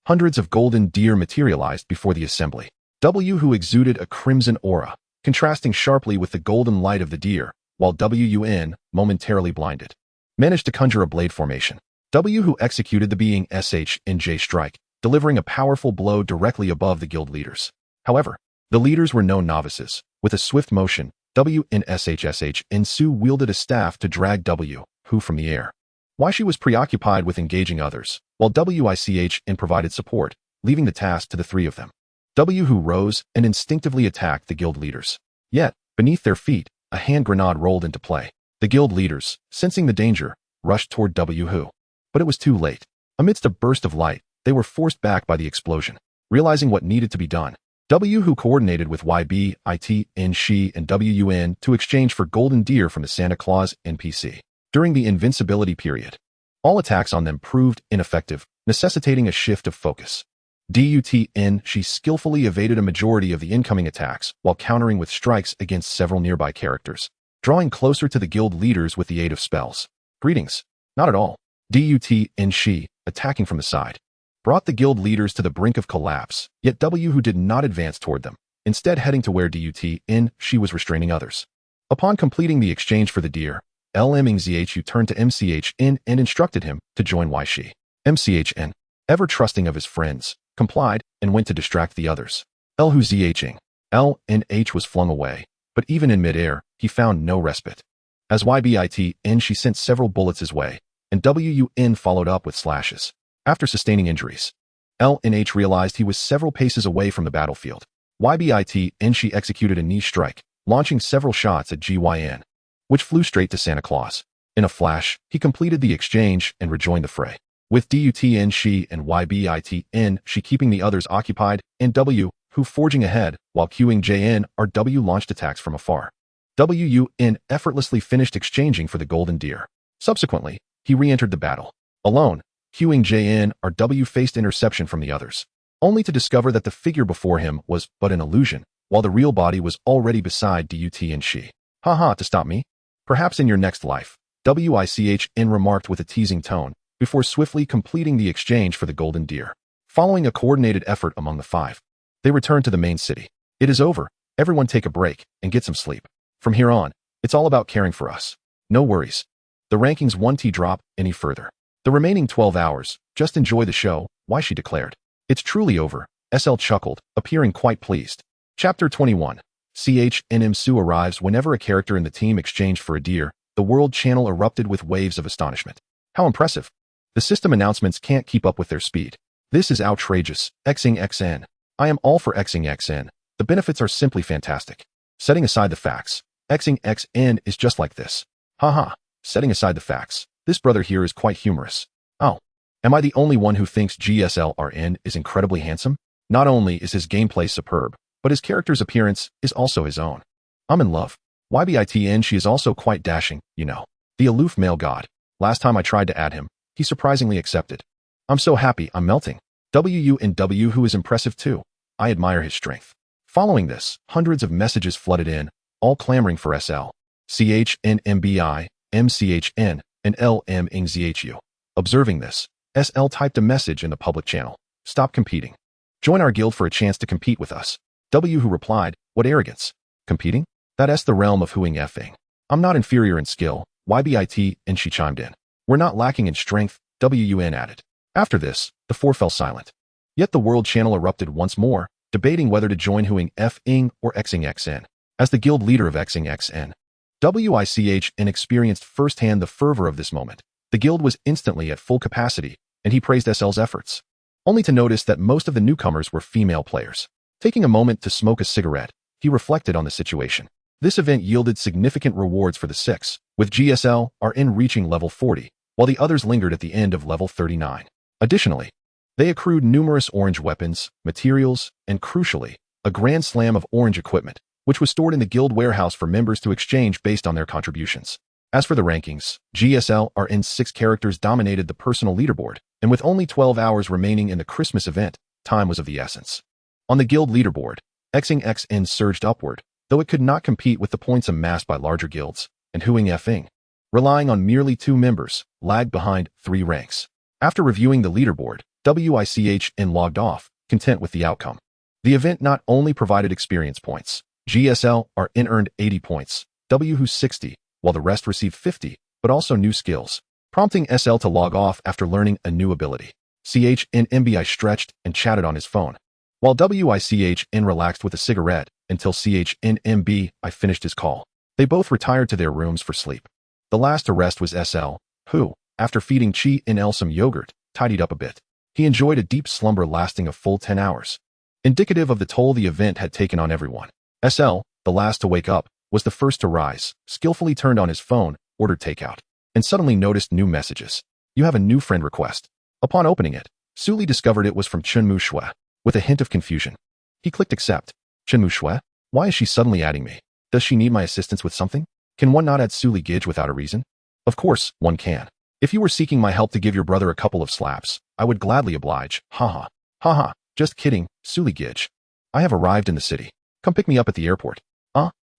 A: hundreds of golden deer materialized before the assembly. W Hu exuded a crimson aura, contrasting sharply with the golden light of the deer, while Wun, momentarily blinded, managed to conjure a blade formation. W Hu executed the being SHNJ strike, delivering a powerful blow directly above the guild leaders. However, the leaders were no novices. With a swift motion, WNSHSH and Su wielded a staff to drag W Hu from the air. Wei Xiu was preoccupied with engaging others, while WICH provided support, leaving the task to the 3 of them. W Hu rose and instinctively attacked the guild leaders. Yet, beneath their feet, a hand grenade rolled into play. The guild leaders, sensing the danger, rushed toward W Hu. But it was too late. Amidst a burst of light, they were forced back by the explosion. Realizing what needed to be done, W Hu coordinated with YB, IT, Shi, and WUN to exchange for golden deer from the Santa Claus NPC. During the invincibility period, all attacks on them proved ineffective, necessitating a shift of focus. She skillfully evaded a majority of the incoming attacks while countering with strikes against several nearby characters, drawing closer to the guild leaders with the aid of spells. Greetings. Not at all. She, attacking from the side, brought the guild leaders to the brink of collapse, yet W Hu did not advance toward them, instead heading to where She was restraining others. Upon completing the exchange for the deer, Zhu turned to MCHN and instructed him to join Wei Xiu. MCHN, ever trusting of his friends, complied and went to distract the others. Hu Zhing. LNH was flung away, but even in midair, he found no respite. As YBIT, she sent several bullets his way, and WUN followed up with slashes. After sustaining injuries, LNH realized he was several paces away from the battlefield. YBIT, she executed a knee strike, launching several shots at GYN, which flew straight to Santa Claus. In a flash, he completed the exchange and rejoined the fray. with DUTN Shi and YBITN Shi keeping the others occupied, and W, who forging ahead, while queuing JN, RW launched attacks from afar. WUN effortlessly finished exchanging for the golden deer. Subsequently, he re-entered the battle. Alone, queuing JN, RW faced interception from the others, only to discover that the figure before him was but an illusion, while the real body was already beside DUTN Shi. Haha, to stop me? Perhaps in your next life, WICHN remarked with a teasing tone, before swiftly completing the exchange for the golden deer. Following a coordinated effort among the five, they returned to the main city. It is over. Everyone take a break and get some sleep. From here on, it's all about caring for us. No worries. The rankings won't drop any further. The remaining 12 hours, just enjoy the show, why she declared. It's truly over. SL chuckled, appearing quite pleased. Chapter 21. CHNM Su arrives whenever a character in the team exchanged for a deer. The world channel erupted with waves of astonishment. How impressive. The system announcements can't keep up with their speed. This is outrageous. Xing XN. I am all for Xing XN. The benefits are simply fantastic. Setting aside the facts, Xing XN is just like this. Haha. Setting aside the facts, this brother here is quite humorous. Oh. Am I the only one who thinks GSLRN is incredibly handsome? Not only is his gameplay superb, but his character's appearance is also his own. I'm in love. YBITN She is also quite dashing, you know. The aloof male god. Last time I tried to add him, he surprisingly accepted. I'm so happy I'm melting. WUNW who is impressive too. I admire his strength. Following this, hundreds of messages flooded in, all clamoring for SL. CHNMBI, MCHN, and LMNGZHU. Observing this, SL typed a message in the public channel. Stop competing. Join our guild for a chance to compete with us. W who replied, what arrogance. Competing? That's the realm of hooing effing. I'm not inferior in skill, YBIT, and she chimed in. We're not lacking in strength, WUN added. After this, the four fell silent. Yet the world channel erupted once more, debating whether to join hooing F-ing or Xing XN. As the guild leader of Xing XN, WICHN experienced firsthand the fervor of this moment. The guild was instantly at full capacity, and he praised SL's efforts. Only to notice that most of the newcomers were female players. Taking a moment to smoke a cigarette, he reflected on the situation. This event yielded significant rewards for the six, with GSLRN reaching level 40, while the others lingered at the end of level 39. Additionally, they accrued numerous orange weapons, materials, and crucially, a grand slam of orange equipment, which was stored in the guild warehouse for members to exchange based on their contributions. As for the rankings, GSLRN's 6 characters dominated the personal leaderboard, and with only 12 hours remaining in the Christmas event, time was of the essence. On the guild leaderboard, Xing XN surged upward, though it could not compete with the points amassed by larger guilds, and hooing Fing, relying on merely 2 members, lagged behind 3 ranks. After reviewing the leaderboard, WICHN logged off, content with the outcome. The event not only provided experience points, GSLRN earned 80 points, WHU 60, while the rest received 50, but also new skills, prompting SL to log off after learning a new ability. CHNMBI stretched and chatted on his phone, while WICHN relaxed with a cigarette until CHNMBI finished his call. They both retired to their rooms for sleep. The last to rest was SL, who, after feeding Chi and L some yogurt, tidied up a bit. He enjoyed a deep slumber lasting a full 10 hours, indicative of the toll the event had taken on everyone. SL, the last to wake up, was the first to rise, skillfully turned on his phone, ordered takeout, and suddenly noticed new messages. You have a new friend request. Upon opening it, Suli discovered it was from Chunmu Shui, with a hint of confusion. He clicked accept. Chunmu Shui? Why is she suddenly adding me? Does she need my assistance with something? Can one not add Suli Gij without a reason? Of course, one can. If you were seeking my help to give your brother a couple of slaps, I would gladly oblige. Haha. Haha. Just kidding, Suli Gij. I have arrived in the city. Come pick me up at the airport.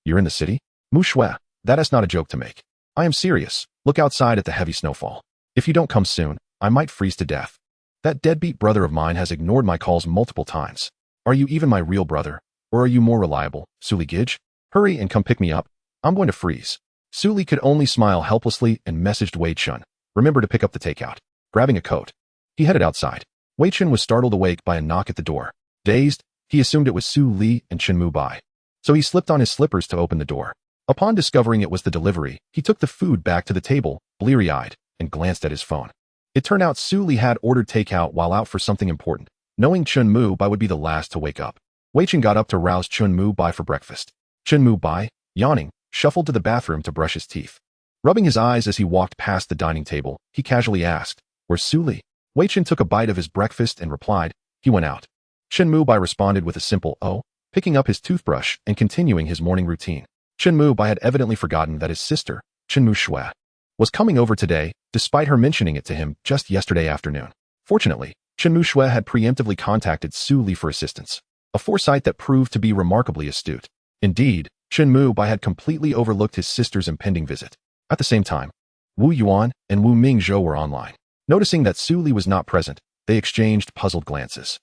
A: You're in the city? Mu Shui, that is not a joke to make. I am serious. Look outside at the heavy snowfall. If you don't come soon, I might freeze to death. That deadbeat brother of mine has ignored my calls multiple times. Are you even my real brother? Or are you more reliable, Suli Gij? Hurry and come pick me up. I'm going to freeze. Suli could only smile helplessly and messaged Wei Chen. Remember to pick up the takeout. Grabbing a coat, he headed outside. Wei Chen was startled awake by a knock at the door. Dazed, he assumed it was Su Li and Chenmu Bai. So he slipped on his slippers to open the door. Upon discovering it was the delivery, he took the food back to the table, bleary-eyed, and glanced at his phone. It turned out Su Li had ordered takeout while out for something important, knowing Chunmu Bai would be the last to wake up. Wei Chen got up to rouse Chunmu Bai for breakfast. Chunmu Bai, yawning, shuffled to the bathroom to brush his teeth. Rubbing his eyes as he walked past the dining table, he casually asked, Where's Su Li? Wei Chen took a bite of his breakfast and replied, he went out. Chen Mubai responded with a simple "oh," picking up his toothbrush and continuing his morning routine. Chen Mubai had evidently forgotten that his sister, Chen Mushui, was coming over today, despite her mentioning it to him just yesterday afternoon. Fortunately, Chen Mushui had preemptively contacted Su Li for assistance, a foresight that proved to be remarkably astute. Indeed, Chen Mubai had completely overlooked his sister's impending visit. At the same time, Wu Yuan and Wu Mingzhou were online. Noticing that Su Li was not present, they exchanged puzzled glances.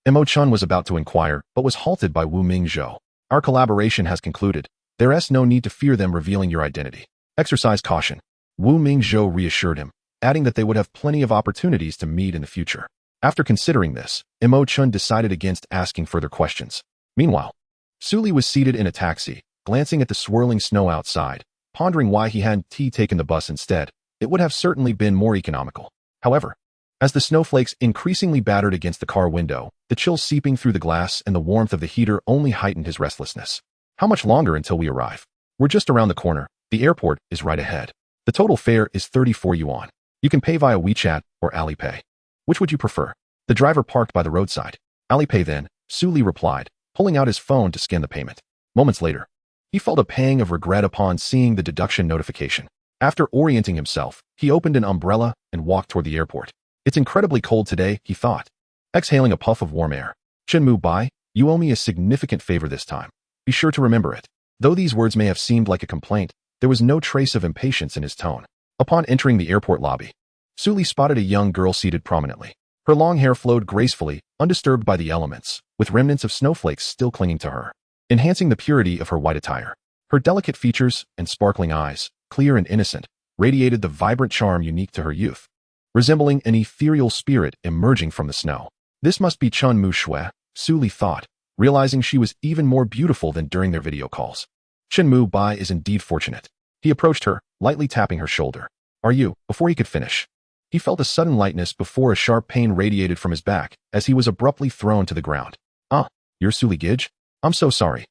A: Mo Chun was about to inquire, but was halted by Wu Mingzhou. Our collaboration has concluded. There's no need to fear them revealing your identity. Exercise caution. Wu Mingzhou reassured him, adding that they would have plenty of opportunities to meet in the future. After considering this, Mo Chun decided against asking further questions. Meanwhile, Su Li was seated in a taxi, glancing at the swirling snow outside, pondering why he hadn't taken the bus instead. It would have certainly been more economical. However, as the snowflakes increasingly battered against the car window, the chill seeping through the glass and the warmth of the heater only heightened his restlessness. How much longer until we arrive? We're just around the corner. The airport is right ahead. The total fare is 34 yuan. You can pay via WeChat or Alipay. Which would you prefer? The driver parked by the roadside. Alipay then, Su Li replied, pulling out his phone to scan the payment. Moments later, he felt a pang of regret upon seeing the deduction notification. After orienting himself, he opened an umbrella and walked toward the airport. It's incredibly cold today, he thought. Exhaling a puff of warm air. Chen Mubai, you owe me a significant favor this time. Be sure to remember it. Though these words may have seemed like a complaint, there was no trace of impatience in his tone. Upon entering the airport lobby, Su Li spotted a young girl seated prominently. Her long hair flowed gracefully, undisturbed by the elements, with remnants of snowflakes still clinging to her, enhancing the purity of her white attire. Her delicate features and sparkling eyes, clear and innocent, radiated the vibrant charm unique to her youth, resembling an ethereal spirit emerging from the snow. This must be Chen Mushui, Su Li thought, realizing she was even more beautiful than during their video calls. Chen Mubai is indeed fortunate. He approached her, lightly tapping her shoulder. Are you? Before he could finish, he felt a sudden lightness before a sharp pain radiated from his back as he was abruptly thrown to the ground. Ah, you're Su Li Gij? I'm so sorry.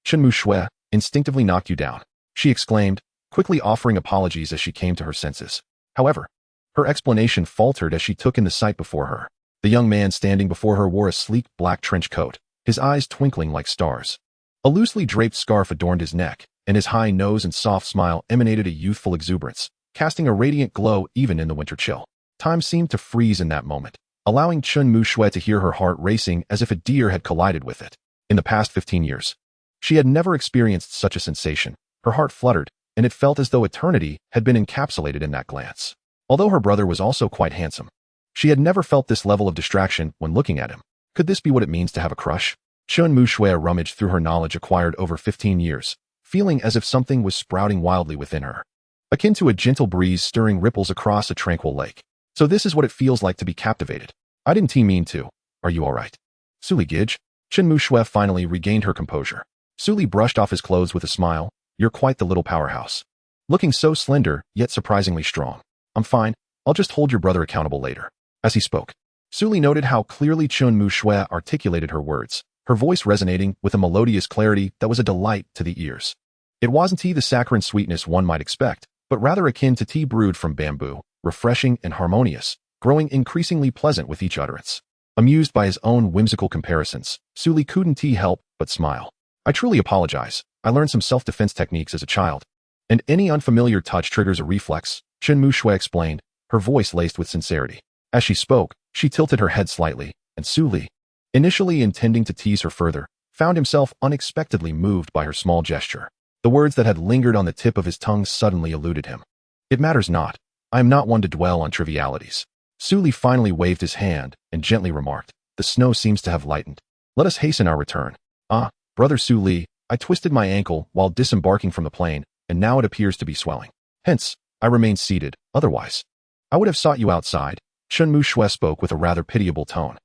A: Chen Mushui, instinctively knocked you down, she exclaimed, quickly offering apologies as she came to her senses. However, her explanation faltered as she took in the sight before her. The young man standing before her wore a sleek black trench coat, his eyes twinkling like stars. A loosely draped scarf adorned his neck, and his high nose and soft smile emanated a youthful exuberance, casting a radiant glow even in the winter chill. Time seemed to freeze in that moment, allowing Chen Mushui to hear her heart racing as if a deer had collided with it. In the past 15 years, she had never experienced such a sensation. Her heart fluttered, and it felt as though eternity had been encapsulated in that glance. Although her brother was also quite handsome, she had never felt this level of distraction when looking at him. Could this be what it means to have a crush? Chen Mushui rummaged through her knowledge acquired over 15 years, feeling as if something was sprouting wildly within her, akin to a gentle breeze stirring ripples across a tranquil lake. So this is what it feels like to be captivated. I didn't mean to. Are you all right? Su Li Gij? Chen Mushui finally regained her composure. Su Li brushed off his clothes with a smile. You're quite the little powerhouse. Looking so slender, yet surprisingly strong. I'm fine. I'll just hold your brother accountable later. As he spoke, Su Li noted how clearly Chen Mushui articulated her words, her voice resonating with a melodious clarity that was a delight to the ears. It wasn't the saccharine sweetness one might expect, but rather akin to tea brewed from bamboo, refreshing and harmonious, growing increasingly pleasant with each utterance. Amused by his own whimsical comparisons, Su Li couldn't help but smile. I truly apologize. I learned some self-defense techniques as a child, and any unfamiliar touch triggers a reflex, Chen Mushui explained, her voice laced with sincerity. As she spoke, she tilted her head slightly, and Su Li, initially intending to tease her further, found himself unexpectedly moved by her small gesture. The words that had lingered on the tip of his tongue suddenly eluded him. It matters not. I am not one to dwell on trivialities. Su Li finally waved his hand and gently remarked, the snow seems to have lightened. Let us hasten our return. Brother Su Li, I twisted my ankle while disembarking from the plane, and now it appears to be swelling. Hence, I remain seated. Otherwise, I would have sought you outside. Chen Mushui spoke with a rather pitiable tone.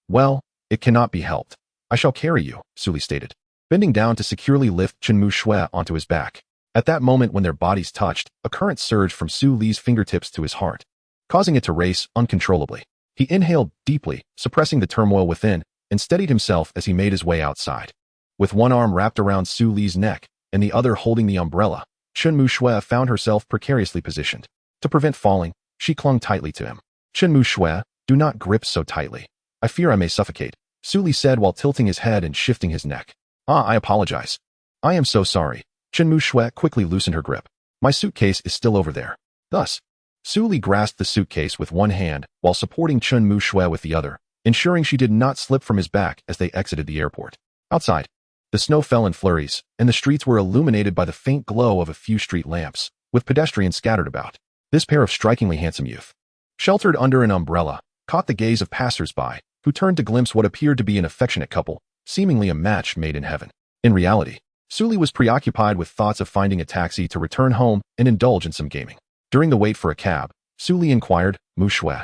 A: Well, it cannot be helped. I shall carry you, Su Li stated, bending down to securely lift Chen Mushui onto his back. At that moment when their bodies touched, a current surged from Su Li's fingertips to his heart, causing it to race uncontrollably. He inhaled deeply, suppressing the turmoil within, and steadied himself as he made his way outside. With one arm wrapped around Su Li's neck and the other holding the umbrella, Chen Mushui found herself precariously positioned. To prevent falling, she clung tightly to him. Chen Mu Shui, do not grip so tightly. I fear I may suffocate, Su Li said while tilting his head and shifting his neck. Ah, I apologize. I am so sorry. Chen Mu Shui quickly loosened her grip. My suitcase is still over there. Thus, Su Li grasped the suitcase with one hand while supporting Chen Mu Shui with the other, ensuring she did not slip from his back as they exited the airport. Outside, the snow fell in flurries, and the streets were illuminated by the faint glow of a few street lamps, with pedestrians scattered about. This pair of strikingly handsome youth, sheltered under an umbrella, caught the gaze of passers-by, who turned to glimpse what appeared to be an affectionate couple, seemingly a match made in heaven. In reality, Su Li was preoccupied with thoughts of finding a taxi to return home and indulge in some gaming. During the wait for a cab, Su Li inquired, Mu Shui,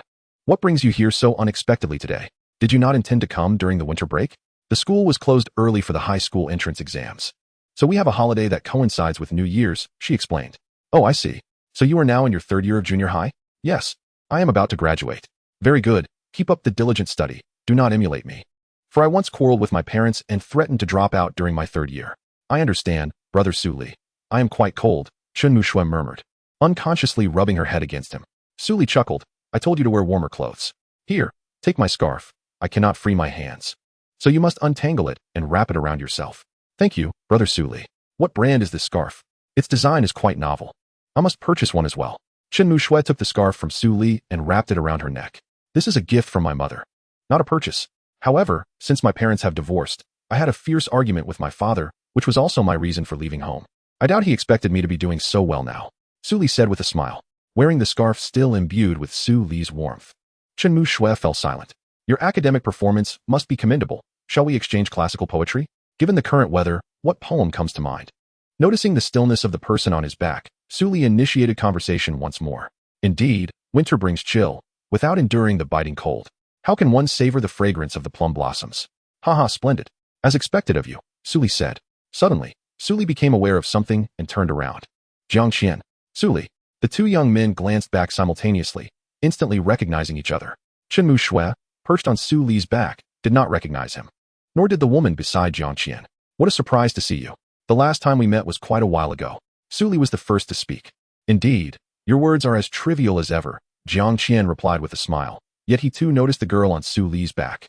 A: what brings you here so unexpectedly today? Did you not intend to come during the winter break? The school was closed early for the high school entrance exams. So we have a holiday that coincides with New Year's, she explained. Oh, I see. So you are now in your third year of junior high? Yes. I am about to graduate. Very good. Keep up the diligent study. Do not emulate me. For I once quarreled with my parents and threatened to drop out during my third year. I understand, brother Su Li. I am quite cold, Chen Mu Shui murmured, unconsciously rubbing her head against him. Su Li chuckled. I told you to wear warmer clothes. Here, take my scarf. I cannot free my hands. So you must untangle it and wrap it around yourself. Thank you, brother Su Li. What brand is this scarf? Its design is quite novel. I must purchase one as well. Chen Mu Shui took the scarf from Su Li and wrapped it around her neck. This is a gift from my mother. Not a purchase. However, since my parents have divorced, I had a fierce argument with my father, which was also my reason for leaving home. I doubt he expected me to be doing so well now, Su Li said with a smile, wearing the scarf still imbued with Su Li's warmth. Chen Mu Shui fell silent. Your academic performance must be commendable. Shall we exchange classical poetry? Given the current weather, what poem comes to mind? Noticing the stillness of the person on his back, Su Li initiated conversation once more. Indeed, winter brings chill, without enduring the biting cold. How can one savor the fragrance of the plum blossoms? Haha, splendid. As expected of you, Su Li said. Suddenly, Su Li became aware of something and turned around. Jiang Qian, Su Li. The two young men glanced back simultaneously, instantly recognizing each other. Chen Mu Shui, perched on Su Li's back, did not recognize him. Nor did the woman beside Jiang Qian. What a surprise to see you. The last time we met was quite a while ago. Su Li was the first to speak. Indeed, your words are as trivial as ever, Jiang Qian replied with a smile. Yet he too noticed the girl on Su Li's back.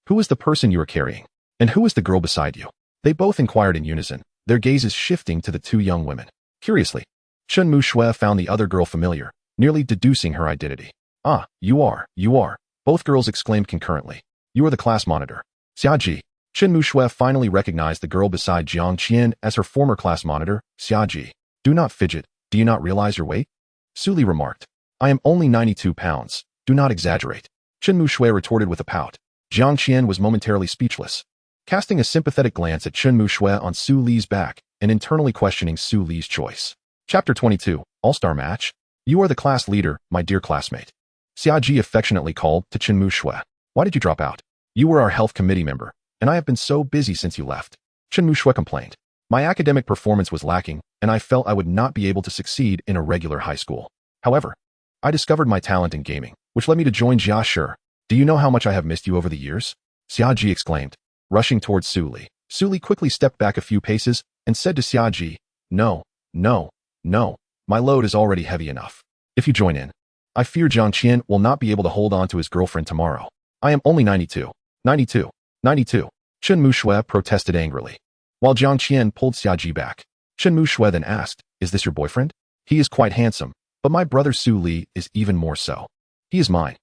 A: Who is the person you are carrying? And who is the girl beside you? They both inquired in unison, their gazes shifting to the two young women. Curiously, Chen Mu Shui found the other girl familiar, nearly deducing her identity. Ah, you are. Both girls exclaimed concurrently. You are the class monitor. Xiaji. Chen Mu Shui finally recognized the girl beside Jiang Qian as her former class monitor, Xiaji. Do not fidget. Do you not realize your weight? Su Li remarked. I am only 92 pounds. Do not exaggerate. Chen Mu Shui retorted with a pout. Jiang Qian was momentarily speechless, casting a sympathetic glance at Chen Mu Shui on Su Li's back and internally questioning Su Li's choice. Chapter 22, All-Star Match. You are the class leader, my dear classmate. Xiaji affectionately called to Chen Mu Shui. Why did you drop out? You were our health committee member, and I have been so busy since you left. Chen Mu Shui complained. My academic performance was lacking, and I felt I would not be able to succeed in a regular high school. However, I discovered my talent in gaming, which led me to join Ye Xiu. Do you know how much I have missed you over the years? Xiaji exclaimed, rushing towards Su Li. Su Li quickly stepped back a few paces and said to Xiaji, No, my load is already heavy enough. If you join in, I fear Jiang Qian will not be able to hold on to his girlfriend tomorrow. I am only 92. Chen Mu Shui protested angrily, while Jiang Qian pulled Xiaji back. Chen Mu Shui then asked, Is this your boyfriend? He is quite handsome, but my brother Su Li is even more so. He is mine.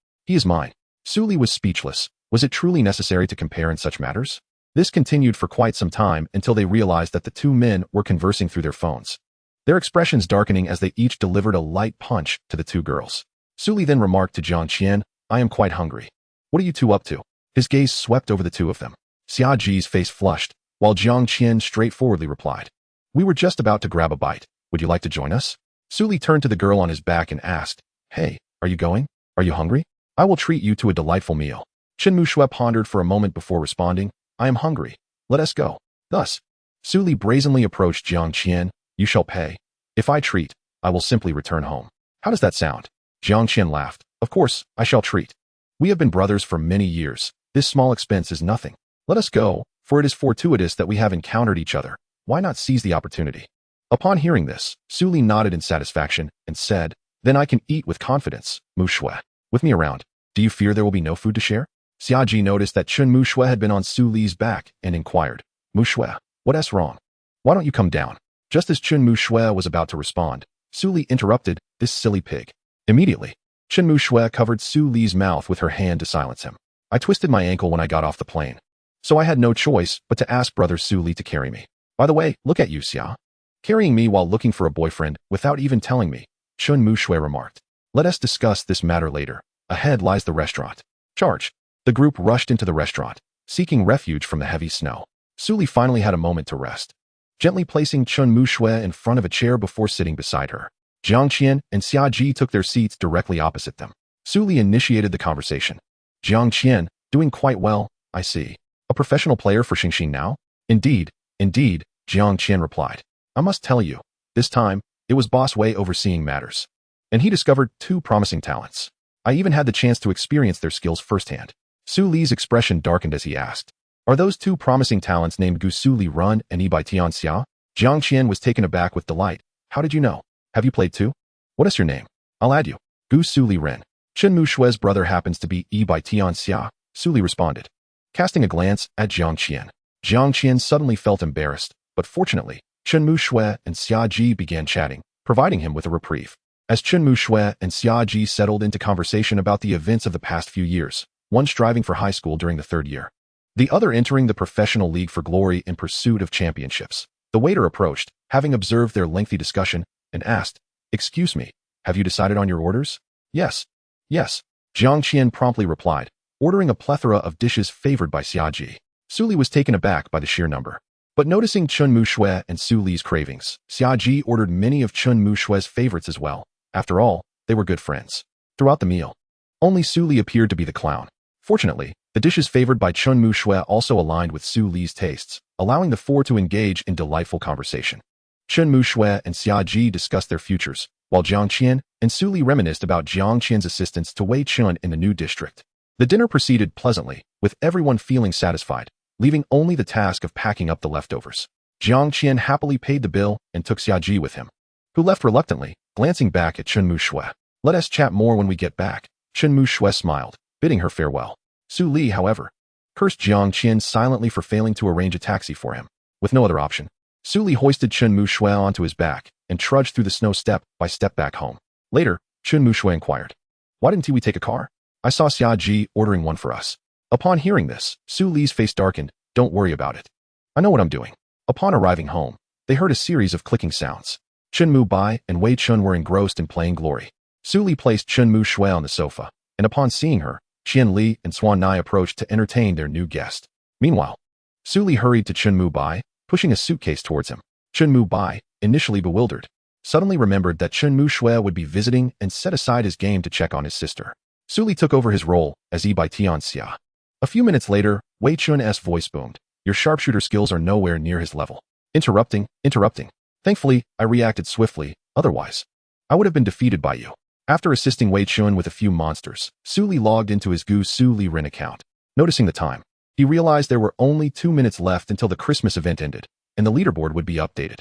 A: Su Li was speechless. Was it truly necessary to compare in such matters? This continued for quite some time until they realized that the two men were conversing through their phones, their expressions darkening as they each delivered a light punch to the two girls. Su Li then remarked to Jiang Qian, I am quite hungry. What are you two up to? His gaze swept over the two of them. Xiaji's face flushed, while Jiang Qian straightforwardly replied, We were just about to grab a bite. Would you like to join us? Su Li turned to the girl on his back and asked, Hey, are you going? Are you hungry? I will treat you to a delightful meal. Chen Mu Shui pondered for a moment before responding, I am hungry. Let us go. Thus, Su Li brazenly approached Jiang Qian. You shall pay. If I treat, I will simply return home. How does that sound? Jiang Qian laughed. Of course, I shall treat. We have been brothers for many years. This small expense is nothing. Let us go, for it is fortuitous that we have encountered each other. Why not seize the opportunity? Upon hearing this, Su Li nodded in satisfaction and said, Then I can eat with confidence, Mu Shui. With me around, do you fear there will be no food to share? Xiaji noticed that Chun Mushui had been on Su Li's back and inquired, Mushui, what's wrong? Why don't you come down? Just as Chun Mushui was about to respond, Su Li interrupted, this silly pig. Immediately, Chun Mushui covered Su Li's mouth with her hand to silence him. I twisted my ankle when I got off the plane, so I had no choice but to ask brother Su Li to carry me. By the way, look at you, Xia. Carrying me while looking for a boyfriend without even telling me, Chun Mushui remarked. Let us discuss this matter later. Ahead lies the restaurant. Charge. The group rushed into the restaurant, seeking refuge from the heavy snow. Su Li finally had a moment to rest, gently placing Chun Mushui in front of a chair before sitting beside her. Jiang Qian and Xiaji took their seats directly opposite them. Su Li initiated the conversation. Jiang Qian, doing quite well, I see. A professional player for Xingxin now? Indeed, Jiang Qian replied. I must tell you, this time, it was Boss Wei overseeing matters. And he discovered 2 promising talents. I even had the chance to experience their skills firsthand. Su Li's expression darkened as he asked, are those 2 promising talents named Gusu Liren and Ye Xiu? Jiang Qian was taken aback with delight. How did you know? Have you played too? What is your name? I'll add you. Gusu Liren. Chun Mushui's brother happens to be Ye Xiu, Su Li responded. Casting a glance at Jiang Qian suddenly felt embarrassed, but fortunately, Chun Mushui and Xiaji began chatting, providing him with a reprieve. As Chun Mushui and Xiaji settled into conversation about the events of the past few years, one striving for high school during the 3rd year, the other entering the professional league for glory in pursuit of championships, the waiter approached, having observed their lengthy discussion, and asked, excuse me, have you decided on your orders? Yes. Jiang Qian promptly replied, ordering a plethora of dishes favored by Xiaji. Su Li was taken aback by the sheer number. But noticing Chun Mushui and Su Li's cravings, Xiaji ordered many of Chun Mushui's favorites as well. After all, they were good friends. Throughout the meal, only Su Li appeared to be the clown. Fortunately, the dishes favored by Chun Mushui also aligned with Su Li's tastes, allowing the 4 to engage in delightful conversation. Chun Mushui and Xiaji discussed their futures, while Jiang Qian and Su Li reminisced about Jiang Qian's assistance to Wei Chen in the new district. The dinner proceeded pleasantly, with everyone feeling satisfied, leaving only the task of packing up the leftovers. Jiang Qian happily paid the bill and took Xiaji with him, who left reluctantly, glancing back at Chun Mushui. Let us chat more when we get back. Chun Mushui smiled, bidding her farewell. Su Li, however, cursed Jiang Qian silently for failing to arrange a taxi for him. With no other option, Su Li hoisted Chun Mushui onto his back and trudged through the snow step by step back home. Later, Chun Mushui inquired, why didn't we take a car? I saw Xiaji ordering one for us. Upon hearing this, Su Li's face darkened. Don't worry about it. I know what I'm doing. Upon arriving home, they heard a series of clicking sounds. Chun Mu Bai and Wei Chen were engrossed in playing Glory. Su Li placed Chun Mushui on the sofa, and upon seeing her, Qian Li and Swan Nai approached to entertain their new guest. Meanwhile, Su Li hurried to Chun Mu Bai, pushing a suitcase towards him. Chun Mu Bai, initially bewildered, suddenly remembered that Chun Mushui would be visiting and set aside his game to check on his sister. Su Li took over his role as Ye Xiu. A few minutes later, Wei Chen's voice boomed. Your sharpshooter skills are nowhere near his level. Interrupting. Thankfully, I reacted swiftly, otherwise, I would have been defeated by you. After assisting Wei Chen with a few monsters, Su Li logged into his Gusu Liren account. Noticing the time, he realized there were only 2 minutes left until the Christmas event ended, and the leaderboard would be updated.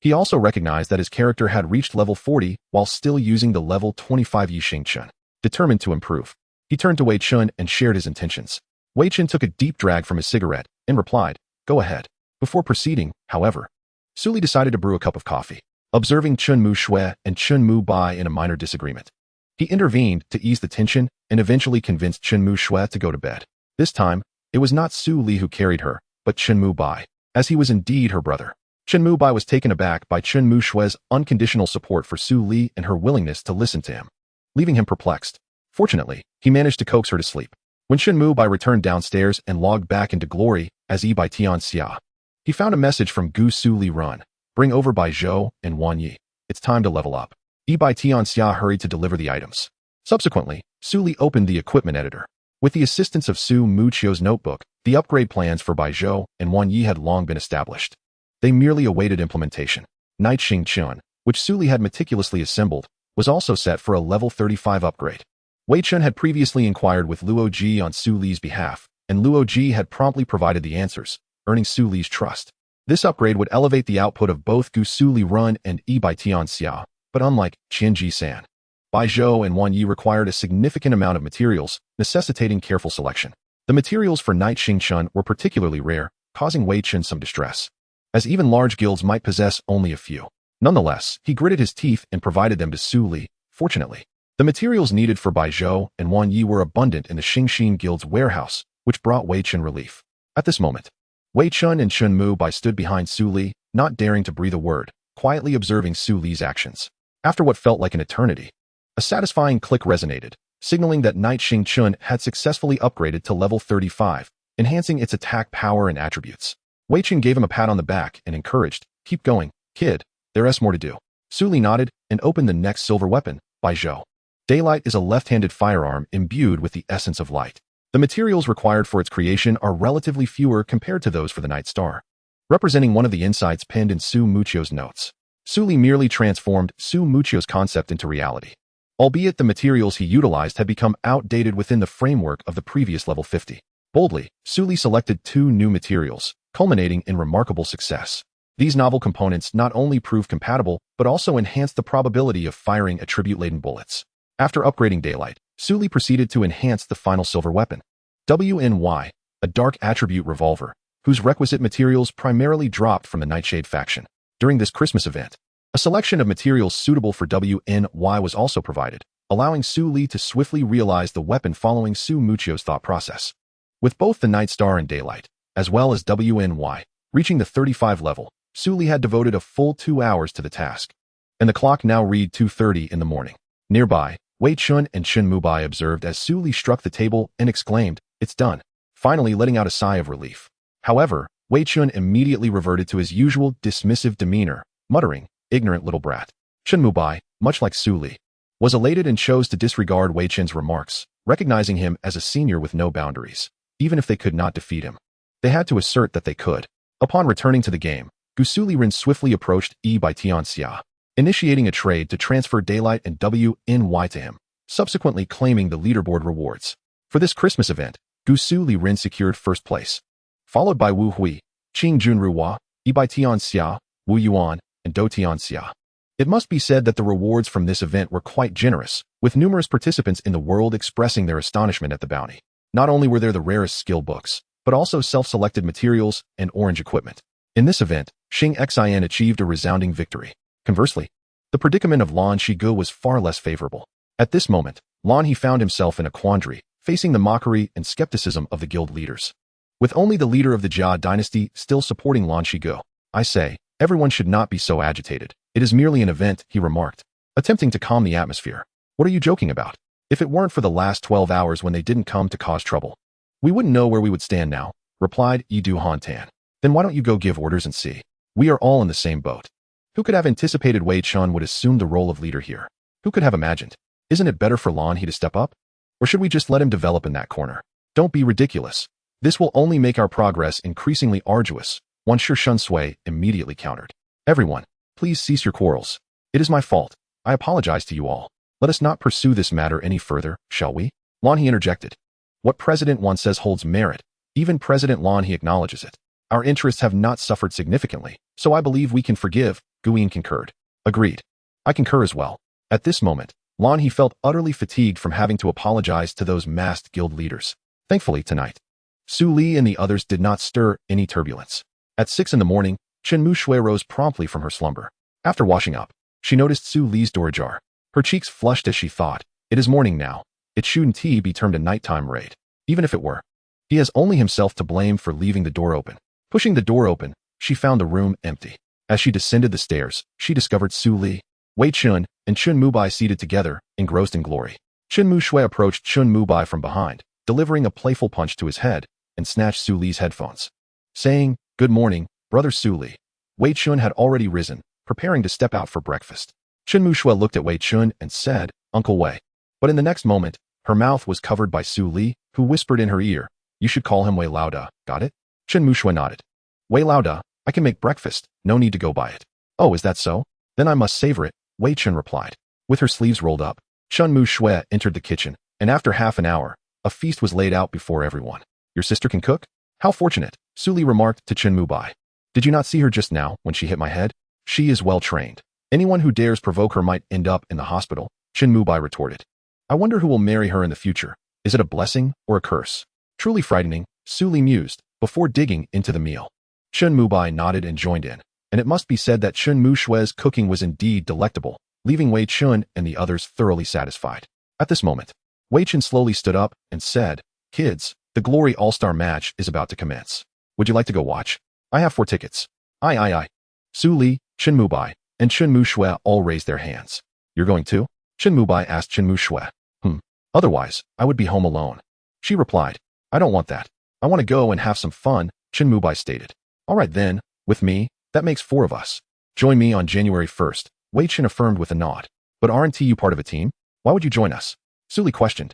A: He also recognized that his character had reached level 40 while still using the level 25 Ye Xiu. Determined to improve, he turned to Wei Chen and shared his intentions. Wei Chen took a deep drag from his cigarette and replied, go ahead. Before proceeding, however, Su Li decided to brew a cup of coffee. Observing Chun Mushui and Chun Mu Bai in a minor disagreement, he intervened to ease the tension and eventually convinced Chun Mushui to go to bed. This time, it was not Su Li who carried her, but Chun Mu Bai, as he was indeed her brother. Chun Mu Bai was taken aback by Chun Mushui's unconditional support for Su Li and her willingness to listen to him, leaving him perplexed. Fortunately, he managed to coax her to sleep. When Chun Mu Bai returned downstairs and logged back into glory as Ye Xiu, he found a message from Gusu Liren. Bring over by Zhou and Wan Yi. It's time to level up. Ye Xiu hurried to deliver the items. Subsequently, Su Li opened the equipment editor. With the assistance of Su Muchio's notebook, the upgrade plans for Bai Zhou and Wan Yi had long been established. They merely awaited implementation. Night Xing Chun, which Su Li had meticulously assembled, was also set for a level 35 upgrade. Wei Chen had previously inquired with Luo Ji on Su Li's behalf, and Luo Ji had promptly provided the answers, earning Su Li's trust. This upgrade would elevate the output of both Gusu Liren and Ye Xiu, but unlike Qian Ji San, Bai Zhou and Wan Yi required a significant amount of materials, necessitating careful selection. The materials for Knight Xingchun were particularly rare, causing Wei Chen some distress, as even large guilds might possess only a few. Nonetheless, he gritted his teeth and provided them to Su Li. Fortunately, the materials needed for Bai Zhou and Wan Yi were abundant in the Xingxin Guild's warehouse, which brought Wei Chen relief. At this moment, Wei Chen and Chun Mu Bai stood behind Su Li, not daring to breathe a word, quietly observing Su Li's actions. After what felt like an eternity, a satisfying click resonated, signaling that Knight Xingchun had successfully upgraded to level 35, enhancing its attack power and attributes. Wei Chen gave him a pat on the back and encouraged, "Keep going, kid, there's more to do." Su Li nodded and opened the next silver weapon, Bai Zhou. Daylight is a left-handed firearm imbued with the essence of light. The materials required for its creation are relatively fewer compared to those for the Night Star, representing one of the insights penned in Su Muchio's notes. Su Li merely transformed Su Muchio's concept into reality, albeit the materials he utilized had become outdated within the framework of the previous level 50. Boldly, Su Li selected 2 new materials, culminating in remarkable success. These novel components not only proved compatible, but also enhanced the probability of firing attribute-laden bullets. After upgrading Daylight, Su Li proceeded to enhance the final silver weapon, WNY, a dark attribute revolver, whose requisite materials primarily dropped from the Nightshade faction. During this Christmas event, a selection of materials suitable for WNY was also provided, allowing Su Li to swiftly realize the weapon following Su Muchio's thought process. With both the Night Star and Daylight, as well as WNY, reaching the 35 level, Su Li had devoted a full 2 hours to the task, and the clock now read 2:30 in the morning. Nearby, Wei Chen and Chun Mu Bai observed as Su Li struck the table and exclaimed, "It's done," finally letting out a sigh of relief. However, Wei Chen immediately reverted to his usual dismissive demeanor, muttering, "Ignorant little brat." Chun Mu Bai, much like Su Li, was elated and chose to disregard Wei Chen's remarks, recognizing him as a senior with no boundaries. Even if they could not defeat him, they had to assert that they could. Upon returning to the game, Gusu Liren swiftly approached Bai Tianxia, initiating a trade to transfer Daylight and WNY to him, subsequently claiming the leaderboard rewards. For this Christmas event, Gusu Liren secured first place, followed by Wu Hui, Qing Junruhua, Bai Tianxia, Wu Yuan, and Do Tianxia. It must be said that the rewards from this event were quite generous, with numerous participants in the world expressing their astonishment at the bounty. Not only were there the rarest skill books, but also self-selected materials and orange equipment. In this event, Xing Xian achieved a resounding victory. Conversely, the predicament of Lan Shigu was far less favorable. At this moment, Lan He found himself in a quandary, facing the mockery and skepticism of the guild leaders. With only the leader of the Jia dynasty still supporting Lan Shigu, "I say, everyone should not be so agitated. It is merely an event," he remarked, attempting to calm the atmosphere. "What are you joking about? If it weren't for the last 12 hours when they didn't come to cause trouble, we wouldn't know where we would stand now," replied Yidu Hantan. "Then why don't you go give orders and see? We are all in the same boat." Who could have anticipated Wei Chen would assume the role of leader here? Who could have imagined? Isn't it better for Lan He to step up? Or should we just let him develop in that corner? Don't be ridiculous. This will only make our progress increasingly arduous, one Shi Shun Sui immediately countered. "Everyone, please cease your quarrels. It is my fault. I apologize to you all. Let us not pursue this matter any further, shall we?" Lan He interjected. "What President Wan says holds merit. Even President Lan He acknowledges it. Our interests have not suffered significantly, so I believe we can forgive." Guiyin concurred. "Agreed. I concur as well." At this moment, Lan He felt utterly fatigued from having to apologize to those masked guild leaders. Thankfully, tonight, Su Li and the others did not stir any turbulence. At 6 in the morning, Chen Mu Shui rose promptly from her slumber. After washing up, she noticed Su Li's door ajar. Her cheeks flushed as she thought, "It is morning now. It shouldn't be termed a nighttime raid. Even if it were, he has only himself to blame for leaving the door open." Pushing the door open, she found the room empty. As she descended the stairs, she discovered Su Li, Wei Chen, and Chun Mu Bai seated together, engrossed in glory. Chen Mu Shui approached Chun Mu Bai from behind, delivering a playful punch to his head, and snatched Su Li's headphones. Saying, "Good morning, brother Su Li." Wei Chen had already risen, preparing to step out for breakfast. Chen Mu Shui looked at Wei Chen and said, "Uncle Wei." But in the next moment, her mouth was covered by Su Li, who whispered in her ear, "You should call him Wei Lauda, got it?" Chen Mu Shui nodded. "Wei Lauda, I can make breakfast, no need to go buy it." "Oh, is that so? Then I must savor it," Wei Chen replied. With her sleeves rolled up, Chen Mu Shui entered the kitchen, and after half an hour, a feast was laid out before everyone. "Your sister can cook? How fortunate," Su Li remarked to Chen Mu Bai. "Did you not see her just now when she hit my head? She is well trained. Anyone who dares provoke her might end up in the hospital." Chen Mubai retorted. I wonder who will marry her in the future. Is it a blessing or a curse? Truly frightening, Su Li mused, before digging into the meal. Chen Mubai nodded and joined in, and it must be said that Chen Mushue's cooking was indeed delectable, leaving Wei Chen and the others thoroughly satisfied. At this moment, Wei Chen slowly stood up and said, Kids, the Glory All-Star match is about to commence. Would you like to go watch? I have 4 tickets. Aye. Su Li, Chen Mubai, and Chen Mushue all raised their hands. You're going too? Chen Mubai asked Chen Mushue. Otherwise, I would be home alone. She replied, I don't want that. I want to go and have some fun, Chen Mubai stated. All right then, with me, that makes 4 of us. Join me on January 1st, Wei Chen affirmed with a nod. But aren't you part of a team? Why would you join us? Su Li questioned.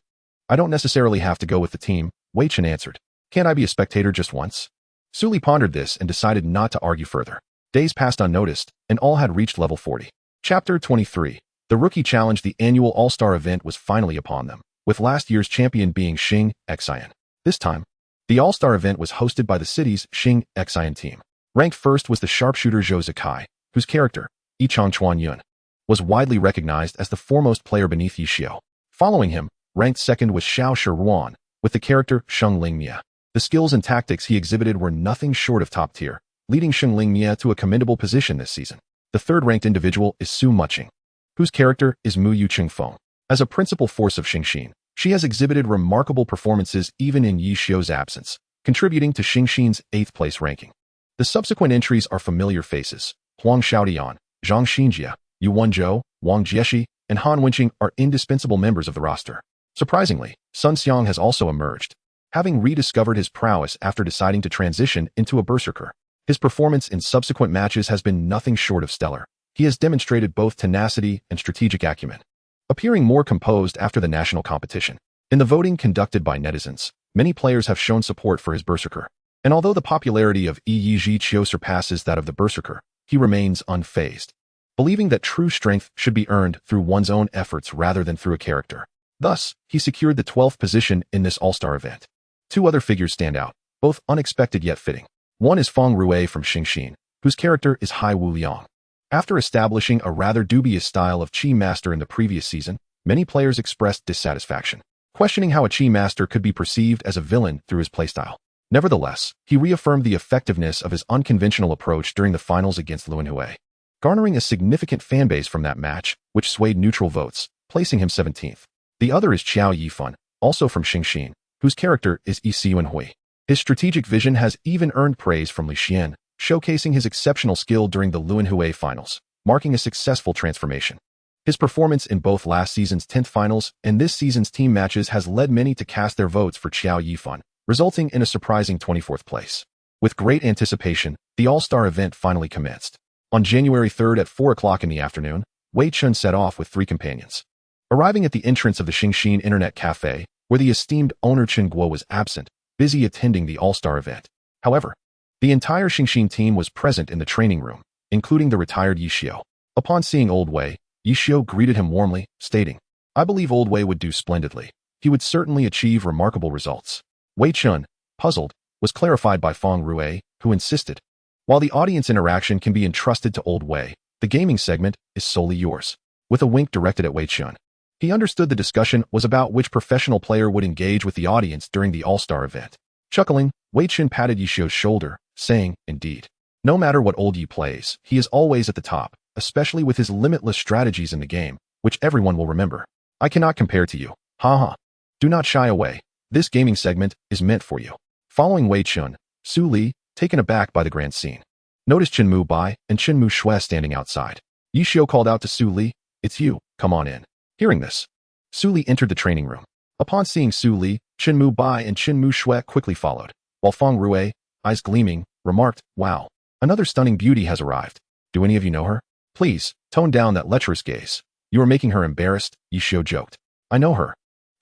A: I don't necessarily have to go with the team, Wei Chen answered. Can't I be a spectator just once? Su Li pondered this and decided not to argue further. Days passed unnoticed, and all had reached level 40. Chapter 23. The Rookie Challenge. The annual All-Star event was finally upon them, with last year's champion being Xing Xian. This time, the All-Star event was hosted by the city's Xing Xian team. Ranked first was the sharpshooter Zhou Zikai, whose character, Yichang Chuan Yun, was widely recognized as the foremost player beneath Ye Xiu. Following him, ranked second was Xiao Shiruan, with the character Sheng Lingmia. The skills and tactics he exhibited were nothing short of top tier, leading Sheng Lingmia to a commendable position this season. The third-ranked individual is Su Muqing, whose character is Mu Yu Qingfeng. As a principal force of Xingxin, she has exhibited remarkable performances even in Ye Xiu's absence, contributing to Xingxin's 8th place ranking. The subsequent entries are familiar faces. Huang Xiaodian, Zhang Xinjia, Yu Wenzhou, Wang Jieshi, and Han Wenqing are indispensable members of the roster. Surprisingly, Sun Xiang has also emerged, having rediscovered his prowess after deciding to transition into a berserker. His performance in subsequent matches has been nothing short of stellar. He has demonstrated both tenacity and strategic acumen, appearing more composed after the national competition. In the voting conducted by netizens, many players have shown support for his berserker, and although the popularity of Ye Xiu surpasses that of the berserker, he remains unfazed, believing that true strength should be earned through one's own efforts rather than through a character. Thus, he secured the 12th position in this all-star event. 2 other figures stand out, both unexpected yet fitting. One is Feng Rui from Xingxin, whose character is Hai Wu Liang. After establishing a rather dubious style of Qi Master in the previous season, many players expressed dissatisfaction, questioning how a Qi Master could be perceived as a villain through his playstyle. Nevertheless, he reaffirmed the effectiveness of his unconventional approach during the finals against Luanhui, garnering a significant fanbase from that match, which swayed neutral votes, placing him 17th. The other is Qiao Yifan, also from Xingxin, whose character is Yi Xiuanhui. His strategic vision has even earned praise from Li Xian, showcasing his exceptional skill during the Luanhui finals, marking a successful transformation. His performance in both last season's 10th finals and this season's team matches has led many to cast their votes for Qiao Yifan, resulting in a surprising 24th place. With great anticipation, the All-Star event finally commenced. On January 3rd at 4 o'clock in the afternoon, Wei Chen set off with 3 companions. Arriving at the entrance of the Xingxin Internet Cafe, where the esteemed owner Chen Guo was absent, busy attending the All-Star event. However, the entire Xingxin team was present in the training room, including the retired Ye Xiu. Upon seeing Old Wei, Ye Xiu greeted him warmly, stating, I believe Old Wei would do splendidly. He would certainly achieve remarkable results. Wei Chen, puzzled, was clarified by Feng Rui, who insisted, while the audience interaction can be entrusted to Old Wei, the gaming segment is solely yours. With a wink directed at Wei Chen, he understood the discussion was about which professional player would engage with the audience during the All-Star event. Chuckling, Wei Chen patted Ye Xiu's shoulder, saying, Indeed. No matter what Old Ye plays, he is always at the top, especially with his limitless strategies in the game, which everyone will remember. I cannot compare to you. Haha. Do not shy away. This gaming segment is meant for you. Following Wei Chen, Su Li, taken aback by the grand scene, noticed Chen Mubai and Chen Mushue standing outside. Ye Xiu called out to Su Li, It's you, come on in. Hearing this, Su Li entered the training room. Upon seeing Su Li, Chen Mubai and Chen Mushue quickly followed, while Feng Rui, eyes gleaming, remarked, Wow, another stunning beauty has arrived. Do any of you know her? Please, tone down that lecherous gaze. You are making her embarrassed, Ye Xiu joked. I know her.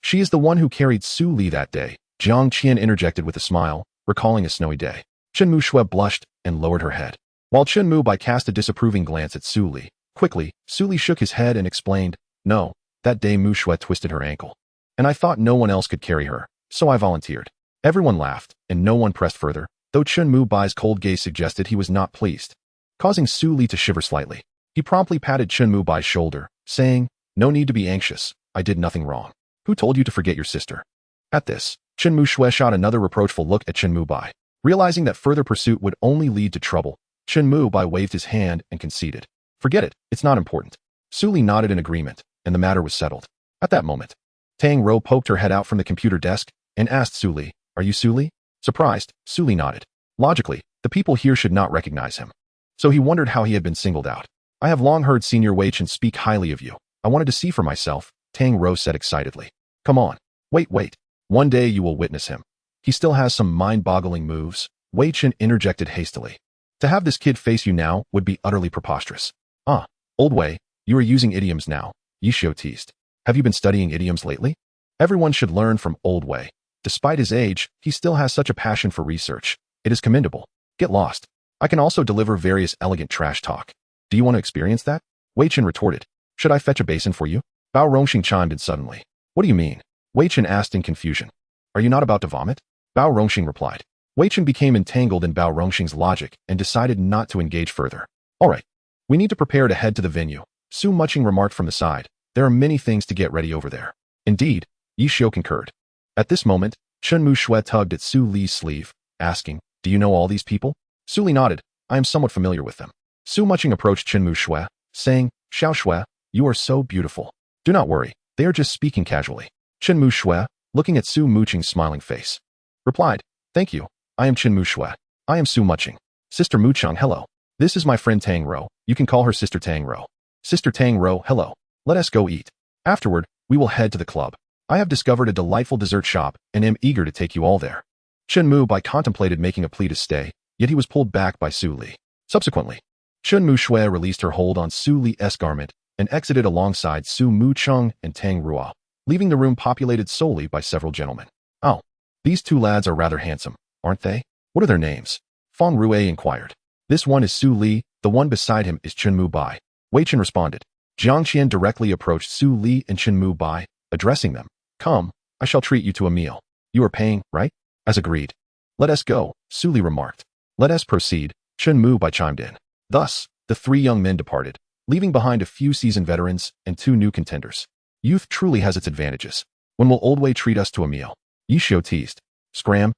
A: She is the one who carried Su Li that day, Jiang Qian interjected with a smile, recalling a snowy day. Chen Mushue blushed and lowered her head, while Chen Mubai cast a disapproving glance at Su Li. Quickly, Su Li shook his head and explained, No, that day Mushue twisted her ankle, and I thought no one else could carry her, so I volunteered. Everyone laughed, and no one pressed further, though Chen Mubai's cold gaze suggested he was not pleased, causing Su Li to shiver slightly. He promptly patted Chen Mubai's shoulder, saying, No need to be anxious. I did nothing wrong. Who told you to forget your sister? At this, Chen Shui shot another reproachful look at Chen Bai. Realizing that further pursuit would only lead to trouble, Chen Bai waved his hand and conceded. Forget it, it's not important. Su Li nodded in agreement, and the matter was settled. At that moment, Tang Rou poked her head out from the computer desk and asked Su Li, "Are you Su Li?" Surprised, Su Li nodded. Logically, the people here should not recognize him. So he wondered how he had been singled out. "I have long heard Senior Wei Chen speak highly of you. I wanted to see for myself," Tang Rou said excitedly. "Come on. Wait. One day you will witness him. He still has some mind-boggling moves," Wei Chen interjected hastily. "To have this kid face you now would be utterly preposterous." "Ah, old Wei, you are using idioms now," Ye Xiu teased. "Have you been studying idioms lately? Everyone should learn from old Wei. Despite his age, he still has such a passion for research. It is commendable. Get lost. I can also deliver various elegant trash talk. Do you want to experience that?" Wei Chen retorted. "Should I fetch a basin for you?" Bao Rongxing chimed in suddenly. "What do you mean?" Wei Chen asked in confusion. "Are you not about to vomit?" Bao Rongxing replied. Wei Chen became entangled in Bao Rongxing's logic and decided not to engage further. "All right. We need to prepare to head to the venue," Su Muching remarked from the side. "There are many things to get ready over there." "Indeed," Ye Xiu concurred. At this moment, Chen Shui tugged at Su Li's sleeve, asking, "Do you know all these people?" Su Li nodded. "I am somewhat familiar with them." Su Muching approached Chen Shui, saying, "Xiao Shui, you are so beautiful. Do not worry, they are just speaking casually." Chen Shui, looking at Su Muching's smiling face, replied, "Thank you. I am Chen Shui. I am Su Muching. Sister Muchang, hello. This is my friend Tang Rou. You can call her Sister Tang Rou. Sister Tang Rou, hello. Let us go eat. Afterward, we will head to the club. I have discovered a delightful dessert shop and am eager to take you all there." Chen Bai contemplated making a plea to stay, yet he was pulled back by Su Li. Subsequently, Chen Shui released her hold on Su Li's garment and exited alongside Su Mucheng and Tang Rua, leaving the room populated solely by several gentlemen. "Oh, these two lads are rather handsome, aren't they? What are their names?" Feng Rue inquired. "This one is Su Li, the one beside him is Chen Bai." Wei Chen responded. Jiang Qian directly approached Su Li and Chen Bai, addressing them. "Come, I shall treat you to a meal. You are paying, right?" "As agreed." "Let us go," Su Li remarked. "Let us proceed," Chen Bai chimed in. Thus, the three young men departed, leaving behind a few seasoned veterans and two new contenders. Youth truly has its advantages. "When will old Wei treat us to a meal?" Ye Xiu teased. Scram,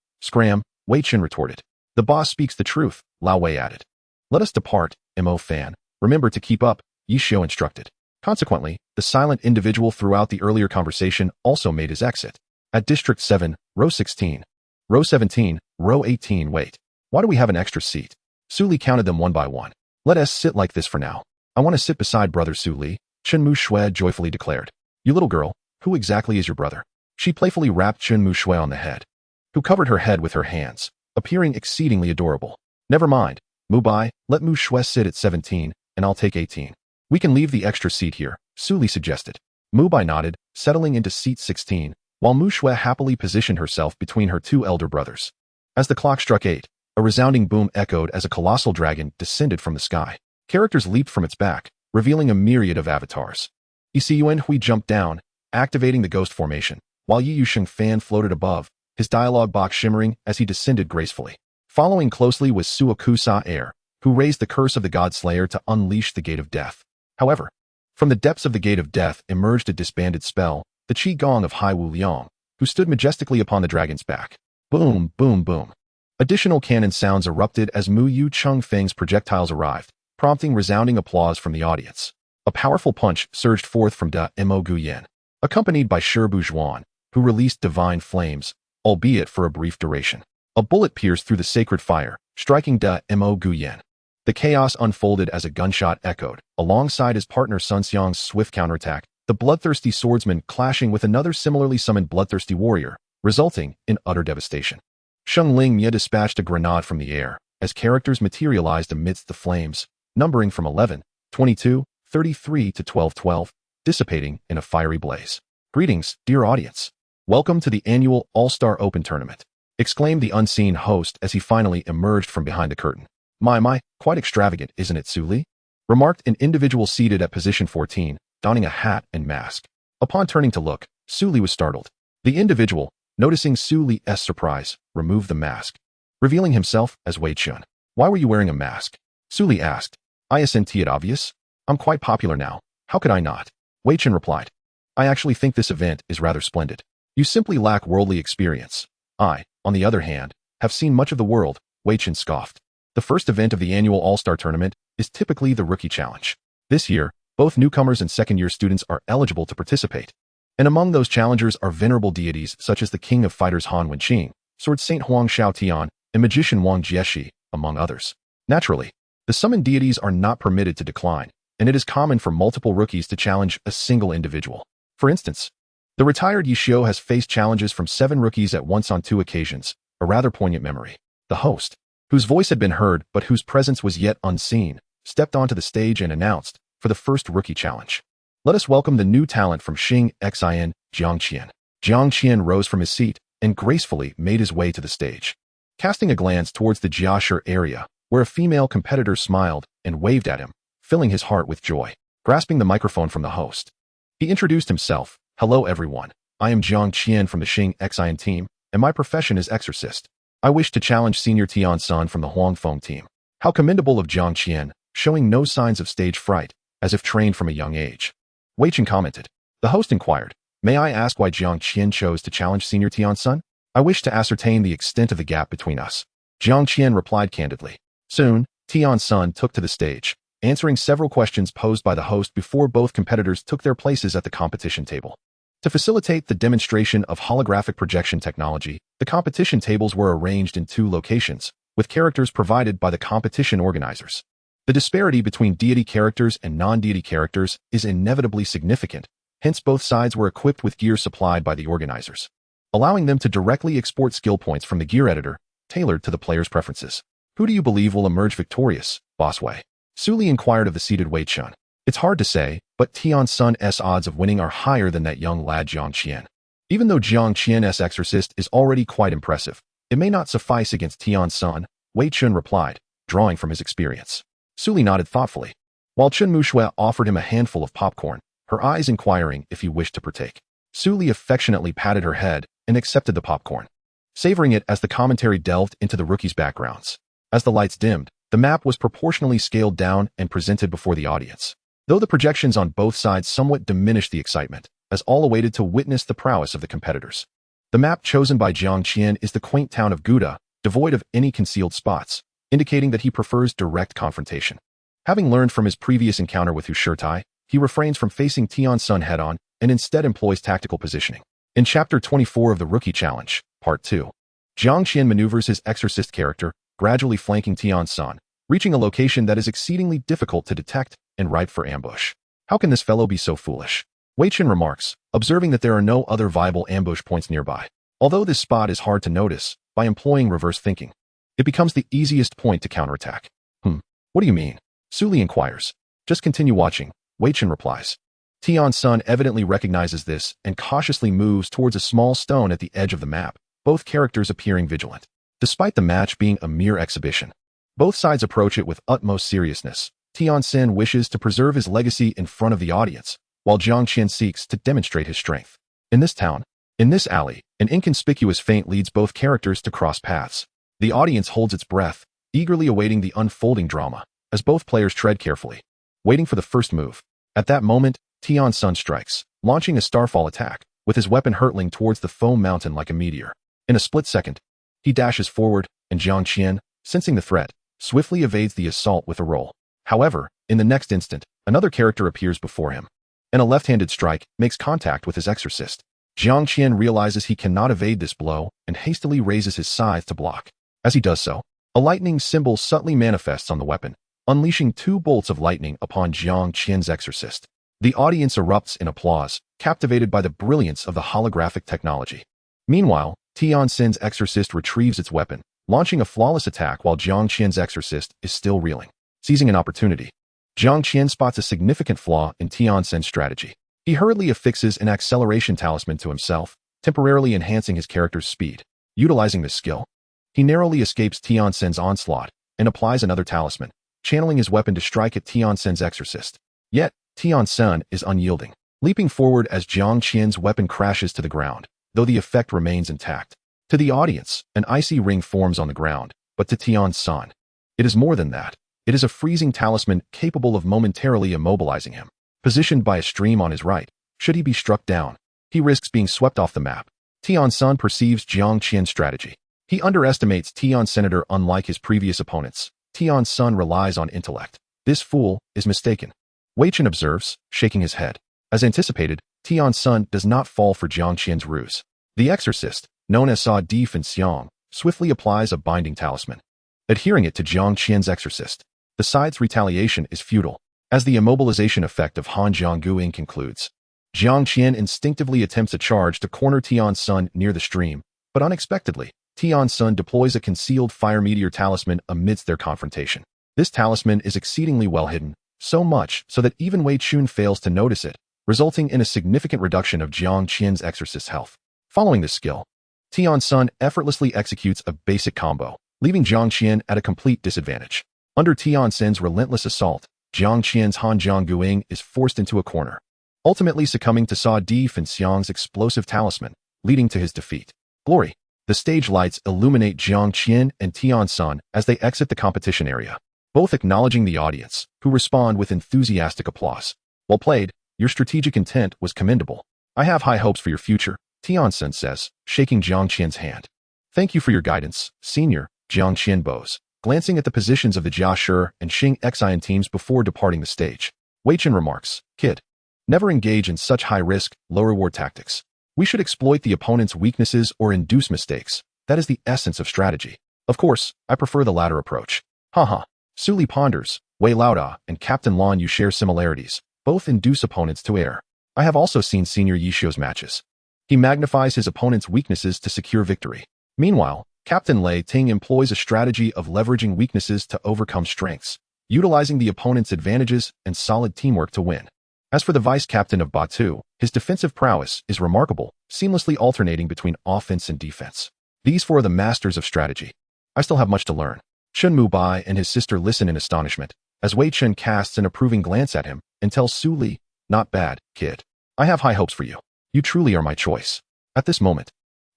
A: Wei Chen retorted. "The boss speaks the truth," Lao Wei added. "Let us depart, Mo Fan. Remember to keep up," Ye Xiu instructed. Consequently, the silent individual throughout the earlier conversation also made his exit. At District 7, Row 16. Row 17, Row 18, wait. Why do we have an extra seat? Su Li counted them one by one. "Let us sit like this for now. I want to sit beside brother Su Li," Chen Shui joyfully declared. "You little girl, who exactly is your brother?" She playfully rapped Chen Shui on the head, who covered her head with her hands, appearing exceedingly adorable. "Never mind, Bai, let Shui sit at 17, and I'll take 18. We can leave the extra seat here," Su Li suggested. Bai nodded, settling into seat 16, while Shui happily positioned herself between her two elder brothers. As the clock struck 8, a resounding boom echoed as a colossal dragon descended from the sky. Characters leaped from its back, revealing a myriad of avatars. Ye Xiu and Hui jumped down, activating the ghost formation, while Ye Yusheng Fan floated above, his dialogue box shimmering as he descended gracefully. Following closely was Suakusa Air, who raised the curse of the God Slayer to unleash the Gate of Death. However, from the depths of the Gate of Death emerged a disbanded spell, the Qi Gong of Hai Wu Liang, who stood majestically upon the dragon's back. Boom, boom, boom. Additional cannon sounds erupted as Mu Yu Chung Feng's projectiles arrived, prompting resounding applause from the audience. A powerful punch surged forth from Da Mo Guyan, accompanied by Shi Bujuan, who released divine flames, albeit for a brief duration. A bullet pierced through the sacred fire, striking Da Mo Guyan. The chaos unfolded as a gunshot echoed, alongside his partner Sun Xiang's swift counterattack, the bloodthirsty swordsman clashing with another similarly summoned bloodthirsty warrior, resulting in utter devastation. Sheng Ling Mia dispatched a grenade from the air, as characters materialized amidst the flames, numbering from 11, 22, 33 to 12, dissipating in a fiery blaze. "Greetings, dear audience. Welcome to the annual All-Star Open Tournament," exclaimed the unseen host as he finally emerged from behind the curtain. My, quite extravagant, isn't it, Su Li?" remarked an individual seated at position 14, donning a hat and mask. Upon turning to look, Su Li was startled. The individual, noticing Su Li's surprise, removed the mask, revealing himself as Wei Chen. "Why were you wearing a mask?" Su Li asked. "Isn't it obvious? I'm quite popular now. How could I not?" Wei Chen replied. I actually think this event is rather splendid. You simply lack worldly experience. I, on the other hand, have seen much of the world, Wei Chen scoffed. The first event of the annual All-Star Tournament is typically the Rookie Challenge. This year, both newcomers and second-year students are eligible to participate. And among those challengers are venerable deities such as the King of Fighters Han Wenqing, Sword Saint Huang Xiaotian, and Magician Wang Jieshi, among others. Naturally, the summoned deities are not permitted to decline, and it is common for multiple rookies to challenge a single individual. For instance, the retired Ye Xiu has faced challenges from 7 rookies at once on 2 occasions, a rather poignant memory. The host, whose voice had been heard but whose presence was yet unseen, stepped onto the stage and announced, for the first rookie challenge, let us welcome the new talent from Xing Xin, Jiang Qian. Jiang Qian rose from his seat and gracefully made his way to the stage. Casting a glance towards the Jiashi area, where a female competitor smiled and waved at him, filling his heart with joy. Grasping the microphone from the host, he introduced himself. Hello everyone, I am Jiang Qian from the Xing Xin team, and my profession is exorcist. I wish to challenge Senior Tian Sun from the Huangfeng team. How commendable of Jiang Qian, showing no signs of stage fright, as if trained from a young age. Wei Chen commented. The host inquired, may I ask why Jiang Qian chose to challenge Senior Tian Sun? I wish to ascertain the extent of the gap between us. Jiang Qian replied candidly. Soon, Tian Sun took to the stage, answering several questions posed by the host before both competitors took their places at the competition table. To facilitate the demonstration of holographic projection technology, the competition tables were arranged in 2 locations, with characters provided by the competition organizers. The disparity between deity characters and non-deity characters is inevitably significant, hence both sides were equipped with gear supplied by the organizers, allowing them to directly export skill points from the gear editor, tailored to the player's preferences. Who do you believe will emerge victorious, Boss Wei? Suli inquired of the seated Wei Chen. It's hard to say, but Tian Sun's odds of winning are higher than that young lad Jiang Qian. Even though Jiang Qian's exorcist is already quite impressive, it may not suffice against Tian Sun, Wei Chen replied, drawing from his experience. Suli nodded thoughtfully, while Chen Mushui offered him a handful of popcorn, her eyes inquiring if he wished to partake. Suli affectionately patted her head and accepted the popcorn, savoring it as the commentary delved into the rookies' backgrounds. As the lights dimmed, the map was proportionally scaled down and presented before the audience, though the projections on both sides somewhat diminished the excitement, as all awaited to witness the prowess of the competitors. The map chosen by Jiang Qian is the quaint town of Guda, devoid of any concealed spots, indicating that he prefers direct confrontation. Having learned from his previous encounter with Hu Shirtai, he refrains from facing Tian Sun head-on and instead employs tactical positioning. In Chapter 24 of the Rookie Challenge, Part 2, Jiang Qian maneuvers his exorcist character, gradually flanking Tian Sun, reaching a location that is exceedingly difficult to detect and ripe for ambush. How can this fellow be so foolish? Wei Chen remarks, observing that there are no other viable ambush points nearby. Although this spot is hard to notice, by employing reverse thinking, it becomes the easiest point to counterattack. What do you mean? Suli inquires. Just continue watching, Wei Chen replies. Tian Sun evidently recognizes this and cautiously moves towards a small stone at the edge of the map, both characters appearing vigilant. Despite the match being a mere exhibition, both sides approach it with utmost seriousness. Tian Sun wishes to preserve his legacy in front of the audience, while Jiang Qian seeks to demonstrate his strength. In this town, in this alley, an inconspicuous feint leads both characters to cross paths. The audience holds its breath, eagerly awaiting the unfolding drama, as both players tread carefully, waiting for the first move. At that moment, Tian Sun strikes, launching a starfall attack, with his weapon hurtling towards the foam mountain like a meteor. In a split second, he dashes forward, and Jiang Qian, sensing the threat, swiftly evades the assault with a roll. However, in the next instant, another character appears before him, and a left-handed strike makes contact with his exorcist. Jiang Qian realizes he cannot evade this blow and hastily raises his scythe to block. As he does so, a lightning symbol subtly manifests on the weapon, unleashing 2 bolts of lightning upon Jiang Qian's exorcist. The audience erupts in applause, captivated by the brilliance of the holographic technology. Meanwhile, Tian Sun's exorcist retrieves its weapon, launching a flawless attack while Jiang Qian's exorcist is still reeling. Seizing an opportunity, Jiang Qian spots a significant flaw in Tian Sun's strategy. He hurriedly affixes an acceleration talisman to himself, temporarily enhancing his character's speed. Utilizing this skill, he narrowly escapes Tian Sun's onslaught and applies another talisman, channeling his weapon to strike at Tian Sun's exorcist. Yet, Tian Sun is unyielding, leaping forward as Jiang Qian's weapon crashes to the ground, though the effect remains intact. To the audience, an icy ring forms on the ground, but to Tian Sun, it is more than that. It is a freezing talisman capable of momentarily immobilizing him. positioned by a stream on his right. Should he be struck down, he risks being swept off the map. Tian Sun perceives Jiang Qian's strategy. He underestimates Tian Senator. Unlike his previous opponents, Tian Sun relies on intellect. This fool is mistaken. Wei Chen observes, shaking his head. As anticipated, Tian Sun does not fall for Jiang Qian's ruse. The exorcist, known as Sa Di Fin Xiang, swiftly applies a binding talisman, adhering it to Jiang Qian's exorcist. The side's retaliation is futile. As the immobilization effect of Han Jiangguing concludes, Jiang Qian instinctively attempts a charge to corner Tian Sun near the stream, but unexpectedly, Tian Sun deploys a concealed fire meteor talisman amidst their confrontation. This talisman is exceedingly well hidden, so much so that even Wei Chen fails to notice it, resulting in a significant reduction of Jiang Qian's exorcist's health. Following this skill, Tian Sun effortlessly executes a basic combo, leaving Jiang Qian at a complete disadvantage. Under Tian Sun's relentless assault, Jiang Qian's Han Jiangguing is forced into a corner, ultimately succumbing to Sa Di Fin Xiang's explosive talisman, leading to his defeat. Glory. The stage lights illuminate Jiang Qian and Tian Sun as they exit the competition area, both acknowledging the audience, who respond with enthusiastic applause. Well played, your strategic intent was commendable. I have high hopes for your future, Tian Sun says, shaking Jiang Qian's hand. Thank you for your guidance, Senior, Jiang Qian bows, glancing at the positions of the Jia Shi and Xing Xian teams before departing the stage. Wei Chen remarks, Kid, never engage in such high-risk, low-reward tactics. We should exploit the opponent's weaknesses or induce mistakes. That is the essence of strategy. Of course, I prefer the latter approach. Haha. Su Li ponders, Wei Laoda and Captain Lan Yu share similarities. Both induce opponents to err. I have also seen Senior Ye Xiu's matches. He magnifies his opponent's weaknesses to secure victory. Meanwhile, Captain Lei Ting employs a strategy of leveraging weaknesses to overcome strengths, utilizing the opponent's advantages and solid teamwork to win. As for the vice-captain of Batu, his defensive prowess is remarkable, seamlessly alternating between offense and defense. These four are the masters of strategy. I still have much to learn. Chen Mubai and his sister listen in astonishment, as Wei Chen casts an approving glance at him and tells Su Li, not bad, kid. I have high hopes for you. You truly are my choice. At this moment,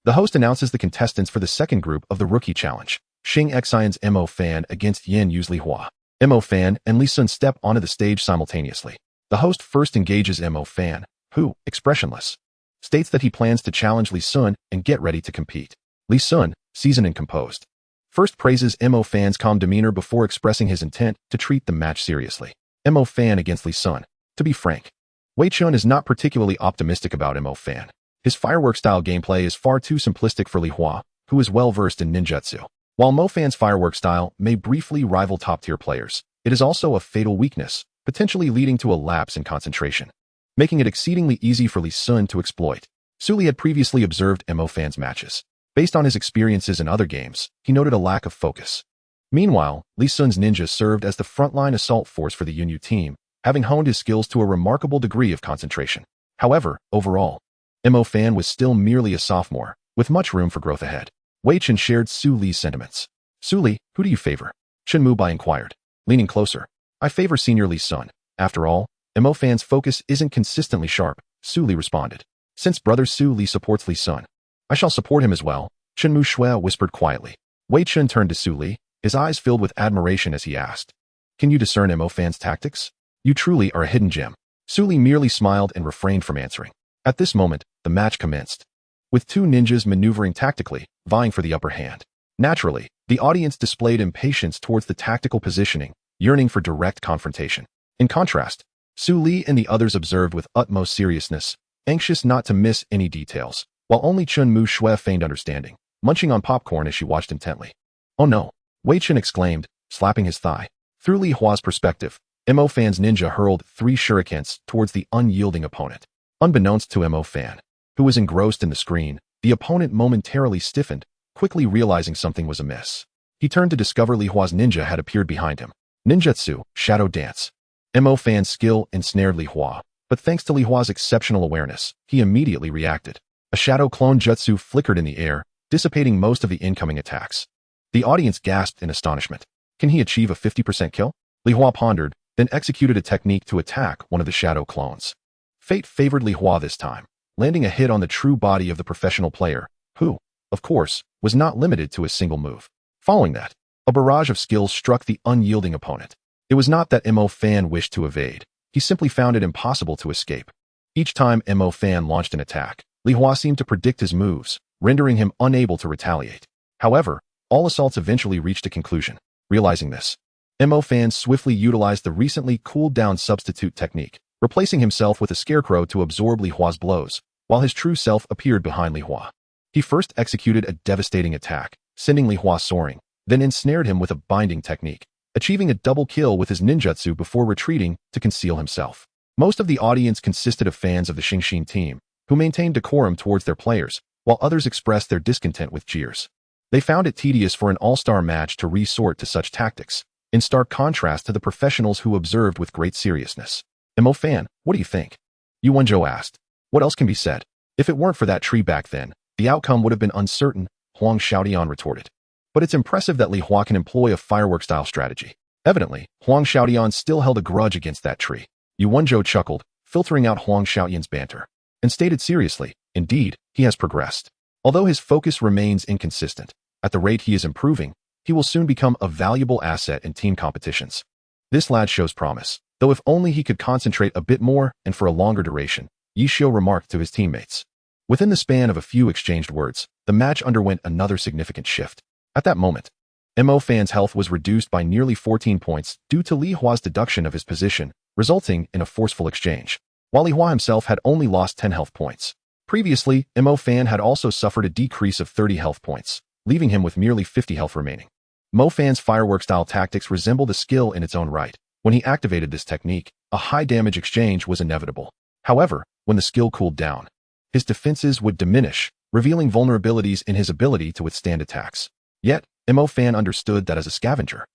A: the host announces the contestants for the second group of the Rookie Challenge. Xing Xian's Mo Fan against Yen Yu's Li Hua. Mo Fan and Li Sun step onto the stage simultaneously. The host first engages Mo Fan, who, expressionless, states that he plans to challenge Li Sun and get ready to compete. Li Sun, seasoned and composed, first praises Mo Fan's calm demeanor before expressing his intent to treat the match seriously. Mo Fan against Li Sun. To be frank, Wei Chen is not particularly optimistic about Mo Fan. His firework-style gameplay is far too simplistic for Li Hua, who is well-versed in ninjutsu. While Mo Fan's firework style may briefly rival top-tier players, it is also a fatal weakness, potentially leading to a lapse in concentration, making it exceedingly easy for Li Sun to exploit. Su Li had previously observed Mo Fan's matches. Based on his experiences in other games, he noted a lack of focus. Meanwhile, Li Sun's ninja served as the frontline assault force for the Yunyu team, having honed his skills to a remarkable degree of concentration. However, overall, Mo Fan was still merely a sophomore, with much room for growth ahead. Wei Chen shared Su Li's sentiments. Su Li, who do you favor? Chen Mubai inquired, leaning closer. I favor Senior Li Sun. After all, Mo Fan's focus isn't consistently sharp, Su Li responded. Since brother Su Li supports Li Sun, I shall support him as well, Chen Mu Shui whispered quietly. Wei Chen turned to Su Li, his eyes filled with admiration as he asked, Can you discern Mo Fan's tactics? You truly are a hidden gem. Su Li merely smiled and refrained from answering. At this moment, the match commenced, with two ninjas maneuvering tactically, vying for the upper hand. Naturally, the audience displayed impatience towards the tactical positioning, yearning for direct confrontation. In contrast, Su Li and the others observed with utmost seriousness, anxious not to miss any details, while only Chen Mu Shui feigned understanding, munching on popcorn as she watched intently. Oh no, Wei Chen exclaimed, slapping his thigh. Through Li Hua's perspective, Mo Fan's ninja hurled 3 shurikens towards the unyielding opponent. Unbeknownst to Mo Fan, who was engrossed in the screen, the opponent momentarily stiffened, quickly realizing something was amiss. He turned to discover Li Hua's ninja had appeared behind him. Ninjutsu, Shadow Dance. Mo Fan's skill ensnared Li Hua, but thanks to Li Hua's exceptional awareness, he immediately reacted. A shadow clone jutsu flickered in the air, dissipating most of the incoming attacks. The audience gasped in astonishment. Can he achieve a 50% kill? Li Hua pondered, then executed a technique to attack one of the shadow clones. Fate favored Li Hua this time, landing a hit on the true body of the professional player, who, of course, was not limited to a single move. Following that, a barrage of skills struck the unyielding opponent. It was not that Mo Fan wished to evade. He simply found it impossible to escape. Each time Mo Fan launched an attack, Li Hua seemed to predict his moves, rendering him unable to retaliate. However, all assaults eventually reached a conclusion. Realizing this, Mo Fan swiftly utilized the recently cooled-down substitute technique, replacing himself with a scarecrow to absorb Li Hua's blows, while his true self appeared behind Li Hua. He first executed a devastating attack, sending Li Hua soaring, then ensnared him with a binding technique, achieving a double kill with his ninjutsu before retreating to conceal himself. Most of the audience consisted of fans of the Xingxin team, who maintained decorum towards their players, while others expressed their discontent with jeers. They found it tedious for an all-star match to resort to such tactics, in stark contrast to the professionals who observed with great seriousness. Mo Fan, what do you think? Yu Wenzhou asked. What else can be said? If it weren't for that tree back then, the outcome would have been uncertain, Huang Xiaodian retorted. But it's impressive that Li Hua can employ a firework-style strategy. Evidently, Huang Xiaodian still held a grudge against that tree. Yu Wenzhou chuckled, filtering out Huang Xiaodian's banter, and stated seriously, indeed, he has progressed. Although his focus remains inconsistent, at the rate he is improving, he will soon become a valuable asset in team competitions. This lad shows promise, though if only he could concentrate a bit more and for a longer duration, Ye Xiu remarked to his teammates. Within the span of a few exchanged words, the match underwent another significant shift. At that moment, Mo Fan's health was reduced by nearly 14 points due to Li Hua's deduction of his position, resulting in a forceful exchange, while Li Hua himself had only lost 10 health points. Previously, Mo Fan had also suffered a decrease of 30 health points, leaving him with merely 50 health remaining. Mo Fan's firework-style tactics resembled a skill in its own right. When he activated this technique, a high-damage exchange was inevitable. However, when the skill cooled down, his defenses would diminish, revealing vulnerabilities in his ability to withstand attacks. Yet, Mo Fan understood that as a scavenger,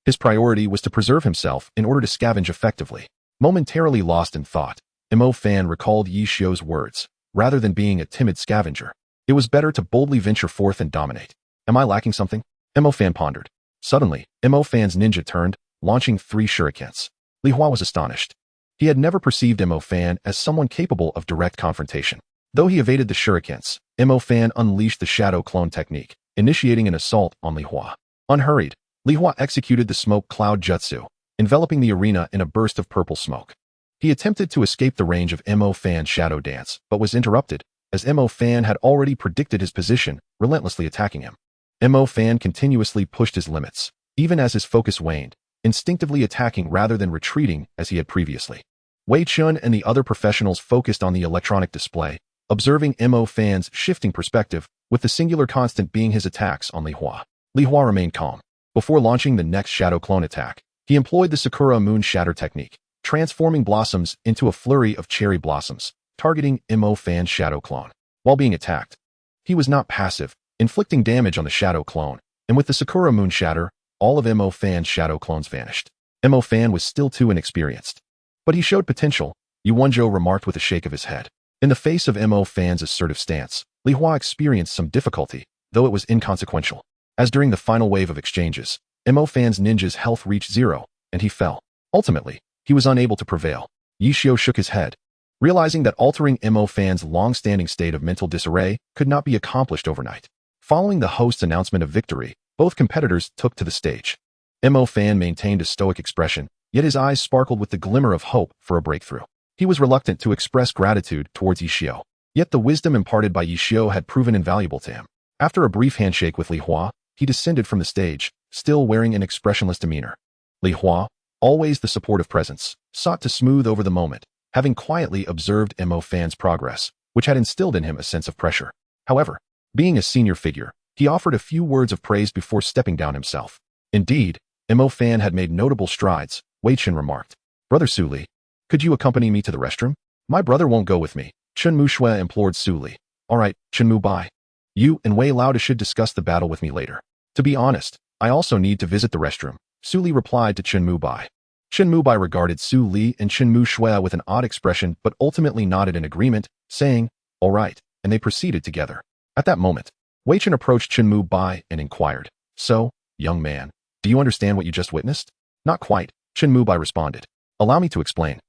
A: his priority was to preserve himself in order to scavenge effectively. Momentarily lost in thought, Mo Fan recalled Ye Xiu's words. Rather than being a timid scavenger, it was better to boldly venture forth and dominate. Am I lacking something? Mo Fan pondered. Suddenly, Mo Fan's ninja turned, launching 3 shurikens. Li Hua was astonished. He had never perceived Mo Fan as someone capable of direct confrontation. Though he evaded the shurikens, Mo Fan unleashed the shadow clone technique, initiating an assault on Li Hua. Unhurried, Li Hua executed the smoke cloud jutsu, enveloping the arena in a burst of purple smoke. He attempted to escape the range of Mo Fan's shadow dance, but was interrupted, as Mo Fan had already predicted his position, relentlessly attacking him. Mo Fan continuously pushed his limits, even as his focus waned, instinctively attacking rather than retreating as he had previously. Wei Chen and the other professionals focused on the electronic display, observing Mo Fan's shifting perspective, with the singular constant being his attacks on Li Hua. Li Hua remained calm. Before launching the next shadow clone attack, he employed the Sakura Moon Shatter technique, transforming blossoms into a flurry of cherry blossoms, targeting Mo Fan's shadow clone. While being attacked, he was not passive, inflicting damage on the shadow clone, and with the Sakura Moon Shatter, all of Mo Fan's shadow clones vanished. Mo Fan was still too inexperienced. But he showed potential, Yu Wenzhou remarked with a shake of his head. In the face of Mo Fan's assertive stance, Li Hua experienced some difficulty, though it was inconsequential. As during the final wave of exchanges, Mo Fan's ninja's health reached 0, and he fell. Ultimately, he was unable to prevail. Ye Xiu shook his head, realizing that altering Mo Fan's long-standing state of mental disarray could not be accomplished overnight. Following the host's announcement of victory, both competitors took to the stage. Mo Fan maintained a stoic expression, yet his eyes sparkled with the glimmer of hope for a breakthrough. He was reluctant to express gratitude towards Ye Xiu, yet the wisdom imparted by Ye Xiu had proven invaluable to him. After a brief handshake with Li Hua, he descended from the stage, still wearing an expressionless demeanor. Li Hua, always the supportive presence, sought to smooth over the moment, having quietly observed Mo Fan's progress, which had instilled in him a sense of pressure. However, being a senior figure, he offered a few words of praise before stepping down himself. Indeed, Mo Fan had made notable strides, Wei Chen remarked. Brother Su Li, could you accompany me to the restroom? My brother won't go with me, Chen Mu Shui implored Su Li. All right, Chen Mu bye. You and Wei Lao should discuss the battle with me later. To be honest, I also need to visit the restroom, Su Li replied to Chen Mu Bai. Chen Mu Bai regarded Su Li and Chen Mu Shui with an odd expression but ultimately nodded in agreement, saying, all right, and they proceeded together. At that moment, Wei Chen approached Chen Mu Bai and inquired, so, young man, do you understand what you just witnessed? Not quite, Chen Mu Bai responded. Allow me to explain.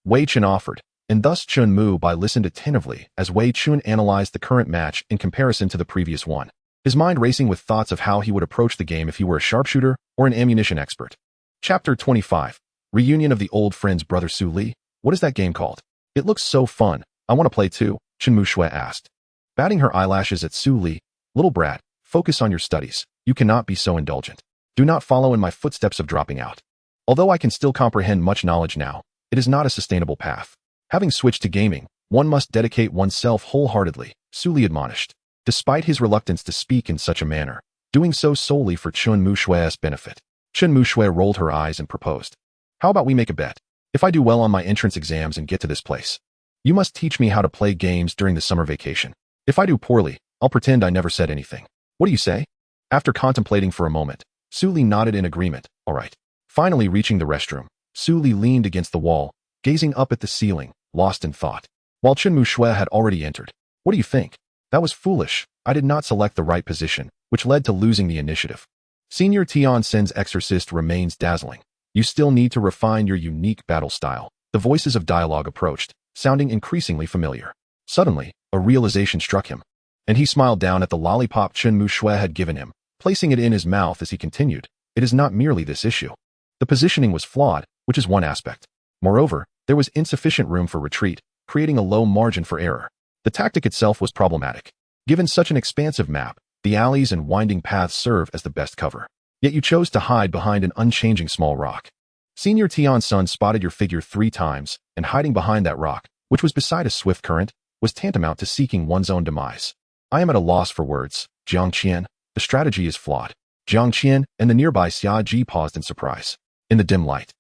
A: Wei Chen offered, and thus Chen Mu Bai listened attentively as Wei Chen analyzed the current match in comparison to the previous one, his mind racing with thoughts of how he would approach the game if he were a sharpshooter or an ammunition expert. Chapter 25. Reunion of the old friends Brother Su Li. What is that game called? It looks so fun. I want to play too, Chen Mushui asked. Batting her eyelashes at Su Li, little brat, focus on your studies. You cannot be so indulgent. Do not follow in my footsteps of dropping out. Although I can still comprehend much knowledge now, it is not a sustainable path. Having switched to gaming, one must dedicate oneself wholeheartedly, Su Li admonished. Despite his reluctance to speak in such a manner, doing so solely for Chen Mushui's benefit, Chen Mushui rolled her eyes and proposed. How about we make a bet? If I do well on my entrance exams and get to this place, you must teach me how to play games during the summer vacation. If I do poorly, I'll pretend I never said anything. What do you say? After contemplating for a moment, Su Li nodded in agreement. All right. Finally reaching the restroom, Su Li leaned against the wall, gazing up at the ceiling, lost in thought. While Chen Mushui had already entered. What do you think? That was foolish. I did not select the right position, which led to losing the initiative. Senior Tian Sen's exorcist remains dazzling. You still need to refine your unique battle style. The voices of dialogue approached, sounding increasingly familiar. Suddenly, a realization struck him, and he smiled down at the lollipop Chen Mushui had given him, placing it in his mouth as he continued. It is not merely this issue. The positioning was flawed, which is one aspect. Moreover, there was insufficient room for retreat, creating a low margin for error. The tactic itself was problematic. Given such an expansive map, the alleys and winding paths serve as the best cover. Yet you chose to hide behind an unchanging small rock. Senior Tian's son spotted your figure 3 times, and hiding behind that rock, which was beside a swift current, was tantamount to seeking one's own demise. I am at a loss for words, Jiang Qian. The strategy is flawed. Jiang Qian and the nearby Xia Ji paused in surprise. In the dim light,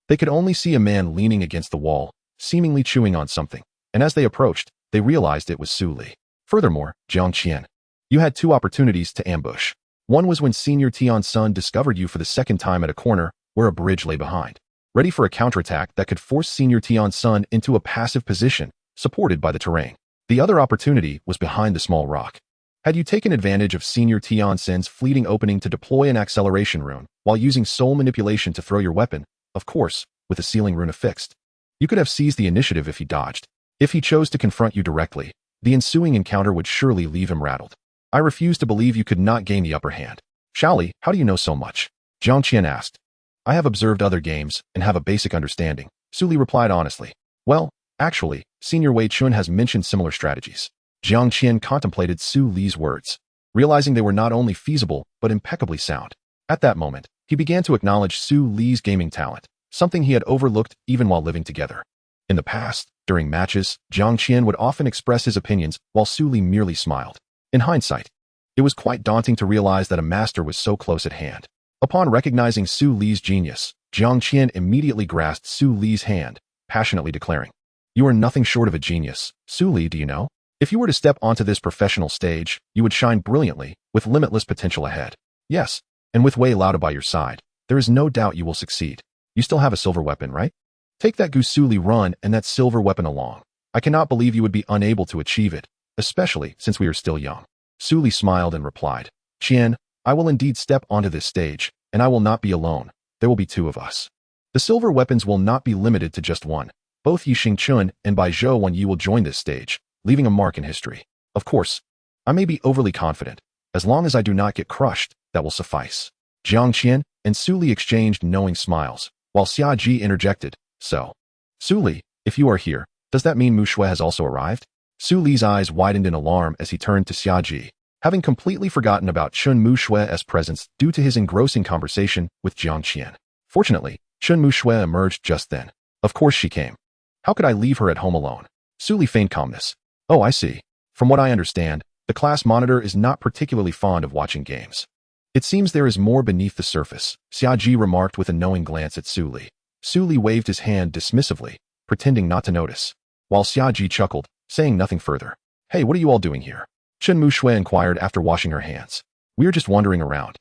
A: they could only see a man leaning against the wall, seemingly chewing on something, and as they approached, they realized it was Su Li. Furthermore, Jiang Qian, you had 2 opportunities to ambush. One was when Senior Tian's son discovered you for the second time at a corner where a bridge lay behind, ready for a counterattack that could force Senior Tian's son into a passive position, supported by the terrain. The other opportunity was behind the small rock. Had you taken advantage of Senior Tian Sen's fleeting opening to deploy an acceleration rune, while using soul manipulation to throw your weapon, of course, with a sealing rune affixed, you could have seized the initiative if he dodged. If he chose to confront you directly, the ensuing encounter would surely leave him rattled. I refuse to believe you could not gain the upper hand. Shaoli, how do you know so much? Jiang Qian asked. I have observed other games and have a basic understanding, Su Li replied honestly. Well, actually, Senior Wei Chen has mentioned similar strategies. Jiang Qian contemplated Su Li's words, realizing they were not only feasible, but impeccably sound. At that moment, he began to acknowledge Su Li's gaming talent, something he had overlooked even while living together. In the past, during matches, Jiang Qian would often express his opinions while Su Li merely smiled. In hindsight, it was quite daunting to realize that a master was so close at hand. Upon recognizing Su Li's genius, Jiang Qian immediately grasped Su Li's hand, passionately declaring, You are nothing short of a genius. Su Li, do you know? If you were to step onto this professional stage, you would shine brilliantly, with limitless potential ahead. Yes, and with Wei Lauda by your side, there is no doubt you will succeed. You still have a silver weapon, right? Take that Gusu Liren and that silver weapon along. I cannot believe you would be unable to achieve it, especially since we are still young. Su Li smiled and replied, Qian, I will indeed step onto this stage, and I will not be alone. There will be 2 of us. The silver weapons will not be limited to just one. Both Ye Xiu and Bai Zhou Wen Yi will join this stage, leaving a mark in history. Of course, I may be overly confident. As long as I do not get crushed, that will suffice. Jiang Qian and Su Li exchanged knowing smiles, while Xia Ji interjected, So, Su Li, if you are here, does that mean Mushui has also arrived? Su Li's eyes widened in alarm as he turned to Xia Ji, having completely forgotten about Chen Mushui's presence due to his engrossing conversation with Jiang Qian. Fortunately, Chen Mushui emerged just then. Of course she came. How could I leave her at home alone? Su Li feigned calmness. Oh, I see. From what I understand, the class monitor is not particularly fond of watching games. It seems there is more beneath the surface, Xia Ji remarked with a knowing glance at Su Li. Su Li waved his hand dismissively, pretending not to notice, while Xia Ji chuckled, saying nothing further. Hey, what are you all doing here? Chen Mushui inquired after washing her hands. We are just wandering around.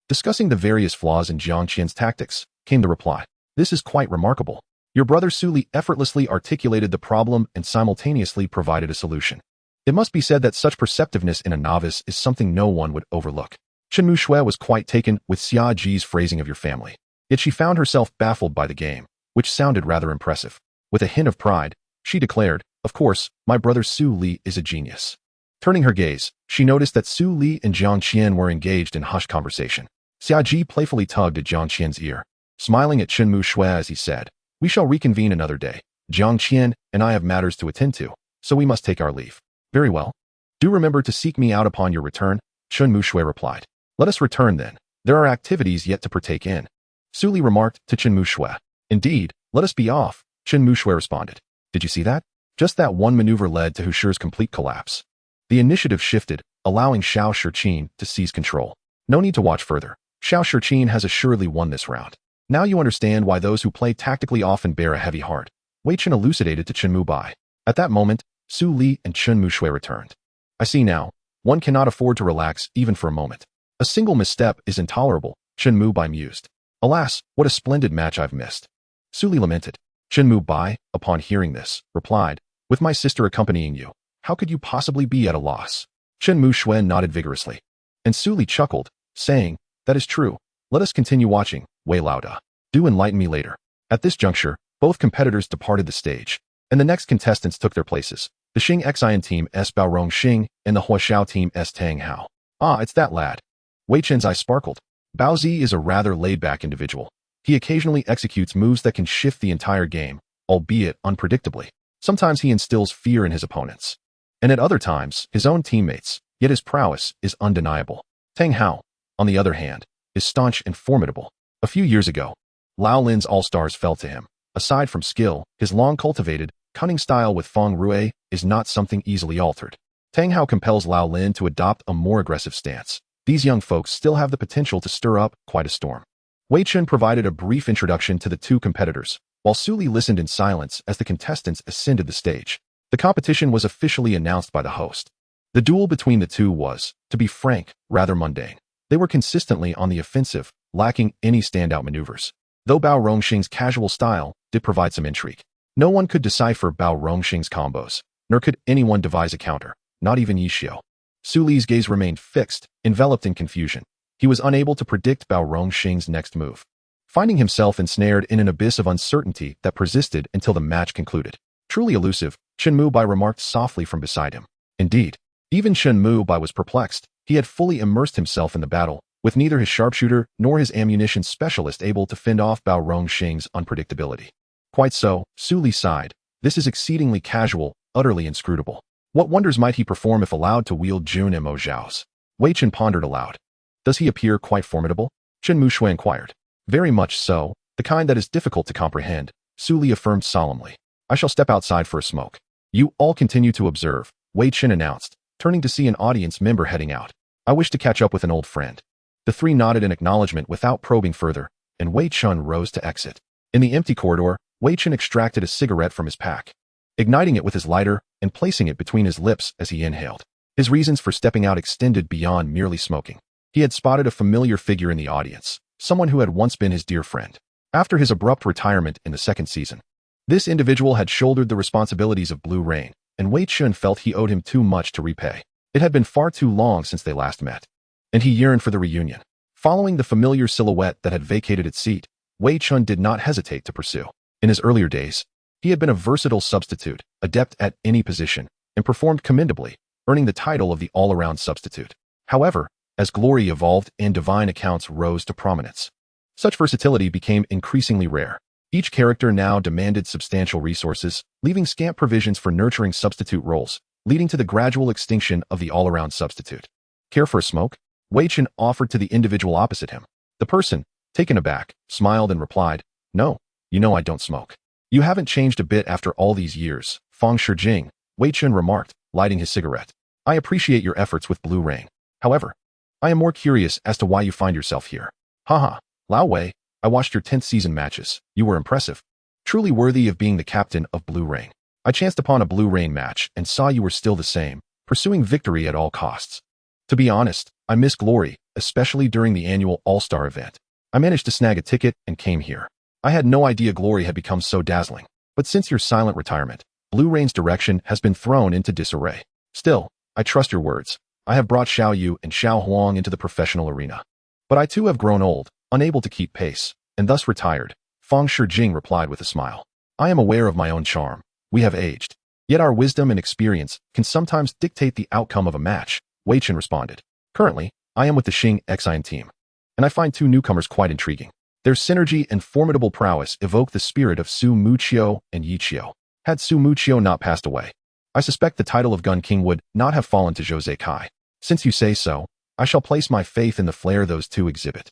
A: Discussing the various flaws in Jiang Qian's tactics, came the reply. This is quite remarkable. Your brother Su Li effortlessly articulated the problem and simultaneously provided a solution. It must be said that such perceptiveness in a novice is something no one would overlook. Chen Mushui was quite taken with Xia Ji's phrasing of your family. Yet she found herself baffled by the game, which sounded rather impressive. With a hint of pride, she declared, Of course, my brother Su Li is a genius. Turning her gaze, she noticed that Su Li and Jiang Qian were engaged in hushed conversation. Xia Ji playfully tugged at Jiang Qian's ear, smiling at Chen Mushui as he said, We shall reconvene another day. Jiang Qian and I have matters to attend to, so we must take our leave. Very well. Do remember to seek me out upon your return, Chen Mushui replied. Let us return then. There are activities yet to partake in. Su Li remarked to Chen Mushui. Indeed, let us be off, Chen Mushui responded. Did you see that? Just that one maneuver led to Hu Shi's complete collapse. The initiative shifted, allowing Xiao Shiqin to seize control. No need to watch further. Xiao Shiqin has assuredly won this round. Now you understand why those who play tactically often bear a heavy heart. Wei Chen elucidated to Chen Mubai. At that moment, Su Li and Chen Mushui returned. I see now. One cannot afford to relax even for a moment. A single misstep is intolerable, Chen Mubai mused. Alas, what a splendid match I've missed. Su Li lamented. Chen Mubai, upon hearing this, replied, with my sister accompanying you, how could you possibly be at a loss? Chen Mushui nodded vigorously. And Su Li chuckled, saying, that is true. Let us continue watching, Wei Lauda. Do enlighten me later. At this juncture, both competitors departed the stage, and the next contestants took their places. The Xing Xian team S. Baorong Xing and the Huaxiao team S. Tang Hao. Ah, it's that lad. Wei Chen's eye sparkled. Bao Zi is a rather laid-back individual. He occasionally executes moves that can shift the entire game, albeit unpredictably. Sometimes he instills fear in his opponents, and at other times, his own teammates, yet his prowess is undeniable. Tang Hao, on the other hand, is staunch and formidable. A few years ago, Lao Lin's all-stars fell to him. Aside from skill, his long-cultivated, cunning style with Feng Rui is not something easily altered. Tang Hao compels Lao Lin to adopt a more aggressive stance. These young folks still have the potential to stir up quite a storm. Wei Chen provided a brief introduction to the two competitors, while Su Li listened in silence as the contestants ascended the stage. The competition was officially announced by the host. The duel between the two was, to be frank, rather mundane. They were consistently on the offensive, lacking any standout maneuvers. Though Bao Rongxing's casual style did provide some intrigue. No one could decipher Bao Rongxing's combos, nor could anyone devise a counter, not even Ye Xiu. Su Li's gaze remained fixed, enveloped in confusion. He was unable to predict Bao Rongxing's next move, finding himself ensnared in an abyss of uncertainty that persisted until the match concluded. Truly elusive, Chen Mubai remarked softly from beside him. Indeed, even Chen Mubai was perplexed. He had fully immersed himself in the battle, with neither his sharpshooter nor his ammunition specialist able to fend off Bao Rongxing's unpredictability. Quite so, Su Li sighed. This is exceedingly casual, utterly inscrutable. What wonders might he perform if allowed to wield Jun and Mo Zhao's? Wei Chen pondered aloud. Does he appear quite formidable? Chen Mushui inquired. Very much so, the kind that is difficult to comprehend, Su Li affirmed solemnly. I shall step outside for a smoke. You all continue to observe, Wei Chen announced, turning to see an audience member heading out. I wish to catch up with an old friend. The three nodded in acknowledgement without probing further, and Wei Chen rose to exit. In the empty corridor, Wei Chen extracted a cigarette from his pack, igniting it with his lighter and placing it between his lips as he inhaled. His reasons for stepping out extended beyond merely smoking. He had spotted a familiar figure in the audience, someone who had once been his dear friend. After his abrupt retirement in the second season, this individual had shouldered the responsibilities of Blue Rain, and Wei Chen felt he owed him too much to repay. It had been far too long since they last met, and he yearned for the reunion. Following the familiar silhouette that had vacated its seat, Wei Chen did not hesitate to pursue. In his earlier days, he had been a versatile substitute, adept at any position, and performed commendably, earning the title of the all-around substitute. However, as glory evolved and divine accounts rose to prominence, such versatility became increasingly rare. Each character now demanded substantial resources, leaving scant provisions for nurturing substitute roles, leading to the gradual extinction of the all-around substitute. Care for a smoke? Wei Chen offered to the individual opposite him. The person, taken aback, smiled and replied, No, you know I don't smoke. You haven't changed a bit after all these years, Feng Shijing, Wei Chen remarked, lighting his cigarette. I appreciate your efforts with Blue Rain. However, I am more curious as to why you find yourself here. Haha, Lao Wei, I watched your 10th season matches. You were impressive. Truly worthy of being the captain of Blue Rain. I chanced upon a Blue Rain match and saw you were still the same, pursuing victory at all costs. To be honest, I miss glory, especially during the annual All-Star event. I managed to snag a ticket and came here. I had no idea glory had become so dazzling. But since your silent retirement, Blue Rain's direction has been thrown into disarray. Still, I trust your words. I have brought Xiao Yu and Xiao Huang into the professional arena. But I too have grown old, unable to keep pace, and thus retired. Feng Shijing replied with a smile. I am aware of my own charm. We have aged. Yet our wisdom and experience can sometimes dictate the outcome of a match, Wei Chen responded. Currently, I am with the Xing Xian team, and I find two newcomers quite intriguing. Their synergy and formidable prowess evoke the spirit of Su Muqiu and Ye Xiu. Had Su Muqiu not passed away, I suspect the title of Gun King would not have fallen to Jose Kai. Since you say so, I shall place my faith in the flair those two exhibit.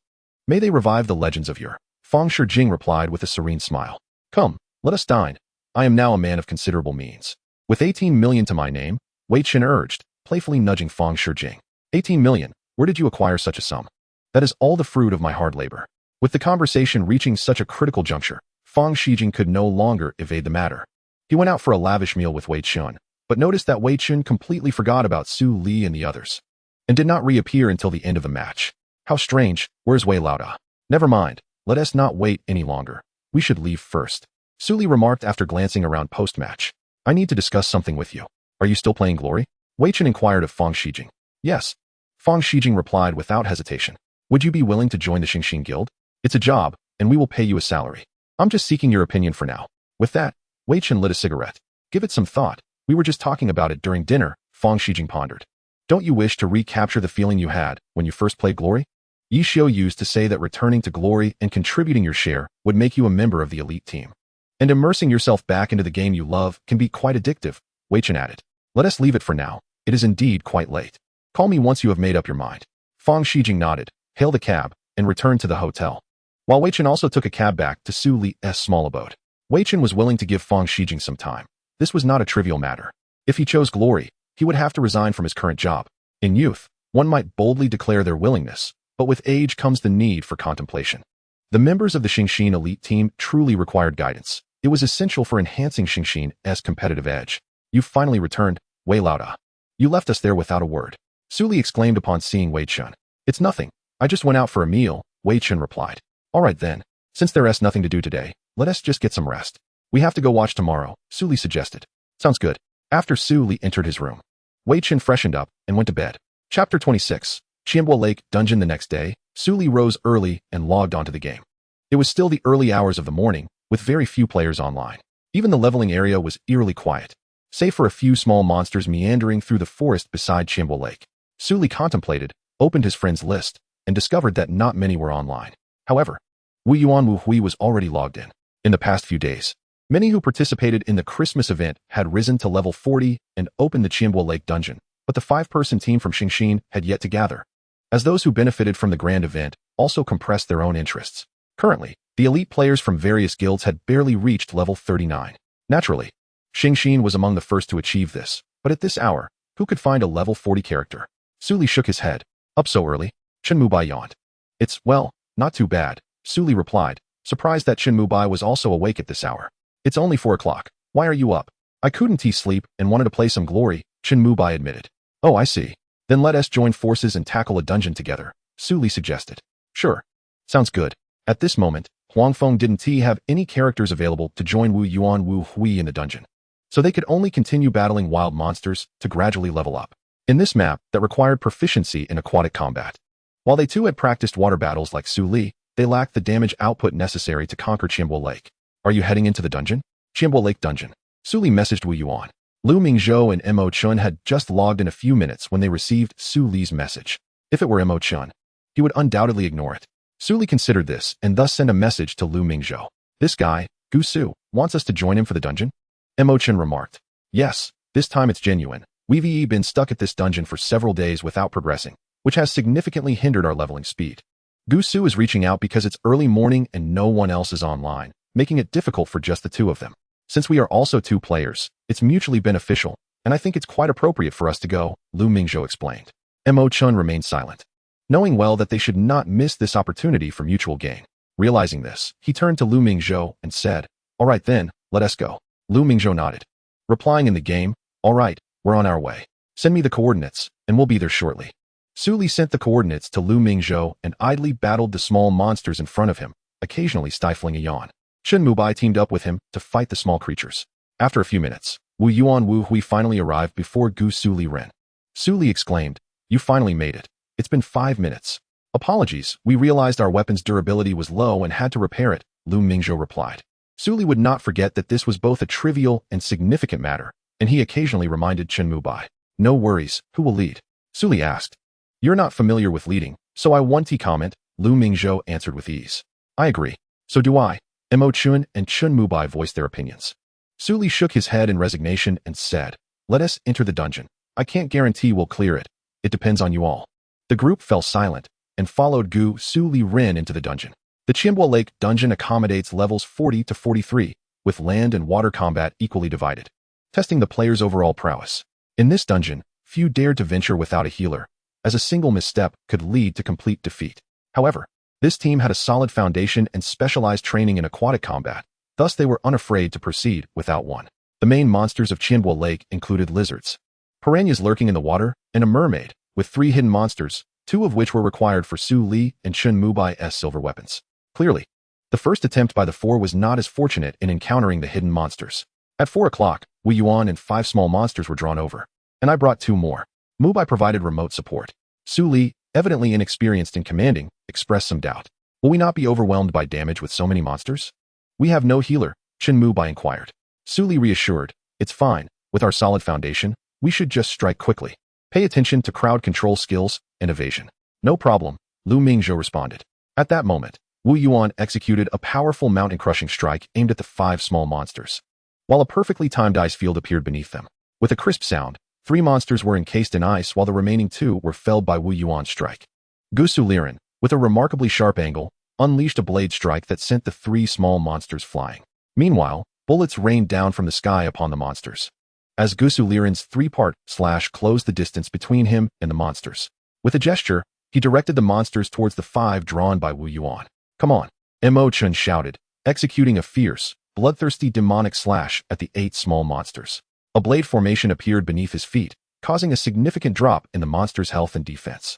A: May they revive the legends of yore. Fang Shijing replied with a serene smile. Come, let us dine. I am now a man of considerable means. With 18 million to my name, Wei Chen urged, playfully nudging Fang Shijing. 18 million, where did you acquire such a sum? That is all the fruit of my hard labor. With the conversation reaching such a critical juncture, Fang Shijing could no longer evade the matter. He went out for a lavish meal with Wei Chen, but noticed that Wei Chen completely forgot about Su Li and the others, and did not reappear until the end of the match. How strange, where's Wei Lauda? Never mind, let us not wait any longer. We should leave first. Su Li remarked after glancing around post-match. I need to discuss something with you. Are you still playing Glory? Wei Chen inquired of Fang Shijing. Yes. Fang Shijing replied without hesitation. Would you be willing to join the Xingxin Guild? It's a job, and we will pay you a salary. I'm just seeking your opinion for now. With that, Wei Chen lit a cigarette. Give it some thought. We were just talking about it during dinner, Fang Shijing pondered. Don't you wish to recapture the feeling you had when you first played Glory? Ye Xiu used to say that returning to Glory and contributing your share would make you a member of the elite team. And immersing yourself back into the game you love can be quite addictive, Wei Chen added. Let us leave it for now. It is indeed quite late. Call me once you have made up your mind. Fang Shijing nodded, hailed a cab, and returned to the hotel. While Wei Chen also took a cab back to Su Li's small abode. Wei Chen was willing to give Fang Shijing some time. This was not a trivial matter. If he chose Glory, he would have to resign from his current job. In youth, one might boldly declare their willingness, but with age comes the need for contemplation. The members of the Xingxin elite team truly required guidance. It was essential for enhancing Xingxin's competitive edge. You finally returned, Wei Lauda. You left us there without a word. Su Li exclaimed upon seeing Wei Chen. It's nothing. I just went out for a meal, Wei Chen replied. All right then. Since there's nothing to do today, let us just get some rest. We have to go watch tomorrow, Su Li suggested. Sounds good. After Su Li entered his room, Wei Chen freshened up and went to bed. Chapter 26. Qianbo Lake Dungeon. The next day, Su Li rose early and logged onto the game. It was still the early hours of the morning, with very few players online. Even the leveling area was eerily quiet, save for a few small monsters meandering through the forest beside Qianbo Lake. Su Li contemplated, opened his friends list, and discovered that not many were online. However, Wu Yuan Wu Hui was already logged in. In the past few days, many who participated in the Christmas event had risen to level 40 and opened the Qianbo Lake dungeon, but the 5-person team from Xingxin had yet to gather, as those who benefited from the grand event also compressed their own interests. Currently, the elite players from various guilds had barely reached level 39. Naturally, Xingxin was among the first to achieve this, but at this hour, who could find a level 40 character? Su Li shook his head. Up so early? Chen Mubai yawned. It's, well, not too bad, Su Li replied, surprised that Chen Mubai was also awake at this hour. It's only 4 o'clock. Why are you up? I couldn't sleep and wanted to play some Glory, Chen Mubai admitted. Oh, I see. Then let us join forces and tackle a dungeon together, Su Li suggested. Sure. Sounds good. At this moment, Huangfeng didn't have any characters available to join Wu Yuan Wu Hui in the dungeon, so they could only continue battling wild monsters to gradually level up. In this map that required proficiency in aquatic combat, while they too had practiced water battles like Su Li, they lacked the damage output necessary to conquer Qianbo Lake. Are you heading into the dungeon? Qianbo Lake dungeon. Su Li messaged Wu Yuan. Lu Mingzhou and Mo Chun had just logged in a few minutes when they received Su Li's message. If it were Mo Chun, he would undoubtedly ignore it. Su Li considered this and thus sent a message to Lu Mingzhou. This guy, Gusu, wants us to join him for the dungeon? Mo Chun remarked. Yes, this time it's genuine. We've been stuck at this dungeon for several days without progressing, which has significantly hindered our leveling speed. Gusu is reaching out because it's early morning and no one else is online, making it difficult for just the two of them. Since we are also 2 players, it's mutually beneficial, and I think it's quite appropriate for us to go, Lu Mingzhou explained. Mo Chun remained silent, knowing well that they should not miss this opportunity for mutual gain. Realizing this, he turned to Lu Mingzhou and said, All right then, let us go. Lu Mingzhou nodded, replying in the game, All right, we're on our way. Send me the coordinates, and we'll be there shortly. Su Li sent the coordinates to Lu Mingzhou and idly battled the small monsters in front of him, occasionally stifling a yawn. Chen Mubai teamed up with him to fight the small creatures. After a few minutes, Wu Yuan Wu Hui finally arrived before Gusu Liren. Su Li exclaimed, You finally made it. It's been 5 minutes. Apologies, we realized our weapon's durability was low and had to repair it, Lu Mingzhou replied. Su Li would not forget that this was both a trivial and significant matter, and he occasionally reminded Chen Mubai. No worries, who will lead? Su Li asked. You're not familiar with leading, so I want to comment, Lu Mingzhou answered with ease. I agree. So do I. Mo Chun and Chen Mubai voiced their opinions. Su Li shook his head in resignation and said, "Let us enter the dungeon. I can't guarantee we'll clear it. It depends on you all." The group fell silent and followed Gusu Liren into the dungeon. The Qianbo Lake dungeon accommodates levels 40 to 43, with land and water combat equally divided, testing the player's overall prowess. In this dungeon, few dared to venture without a healer, as a single misstep could lead to complete defeat. However, this team had a solid foundation and specialized training in aquatic combat, thus they were unafraid to proceed without one. The main monsters of Qianbo Lake included lizards, piranhas lurking in the water, and a mermaid, with 3 hidden monsters, 2 of which were required for Su Li and Chen Mubai's silver weapons. Clearly, the first attempt by the 4 was not as fortunate in encountering the hidden monsters. At 4 o'clock, Wu Yuan and 5 small monsters were drawn over, and I brought 2 more. Mubai provided remote support. Su Li, evidently inexperienced in commanding, expressed some doubt. Will we not be overwhelmed by damage with so many monsters? We have no healer, Chen Mubai inquired. Su Li reassured, it's fine, with our solid foundation, we should just strike quickly. Pay attention to crowd control skills and evasion. No problem, Lu Mingzhou responded. At that moment, Wu Yuan executed a powerful mountain-crushing strike aimed at the 5 small monsters, while a perfectly timed ice field appeared beneath them. With a crisp sound, 3 monsters were encased in ice while the remaining 2 were felled by Wu Yuan's strike. Gusu Liren, with a remarkably sharp angle, unleashed a blade strike that sent the 3 small monsters flying. Meanwhile, bullets rained down from the sky upon the monsters, as Gusu Liren's 3-part slash closed the distance between him and the monsters. With a gesture, he directed the monsters towards the 5 drawn by Wu Yuan. Come on, Wei Chen shouted, executing a fierce, bloodthirsty demonic slash at the 8 small monsters. A blade formation appeared beneath his feet, causing a significant drop in the monster's health and defense.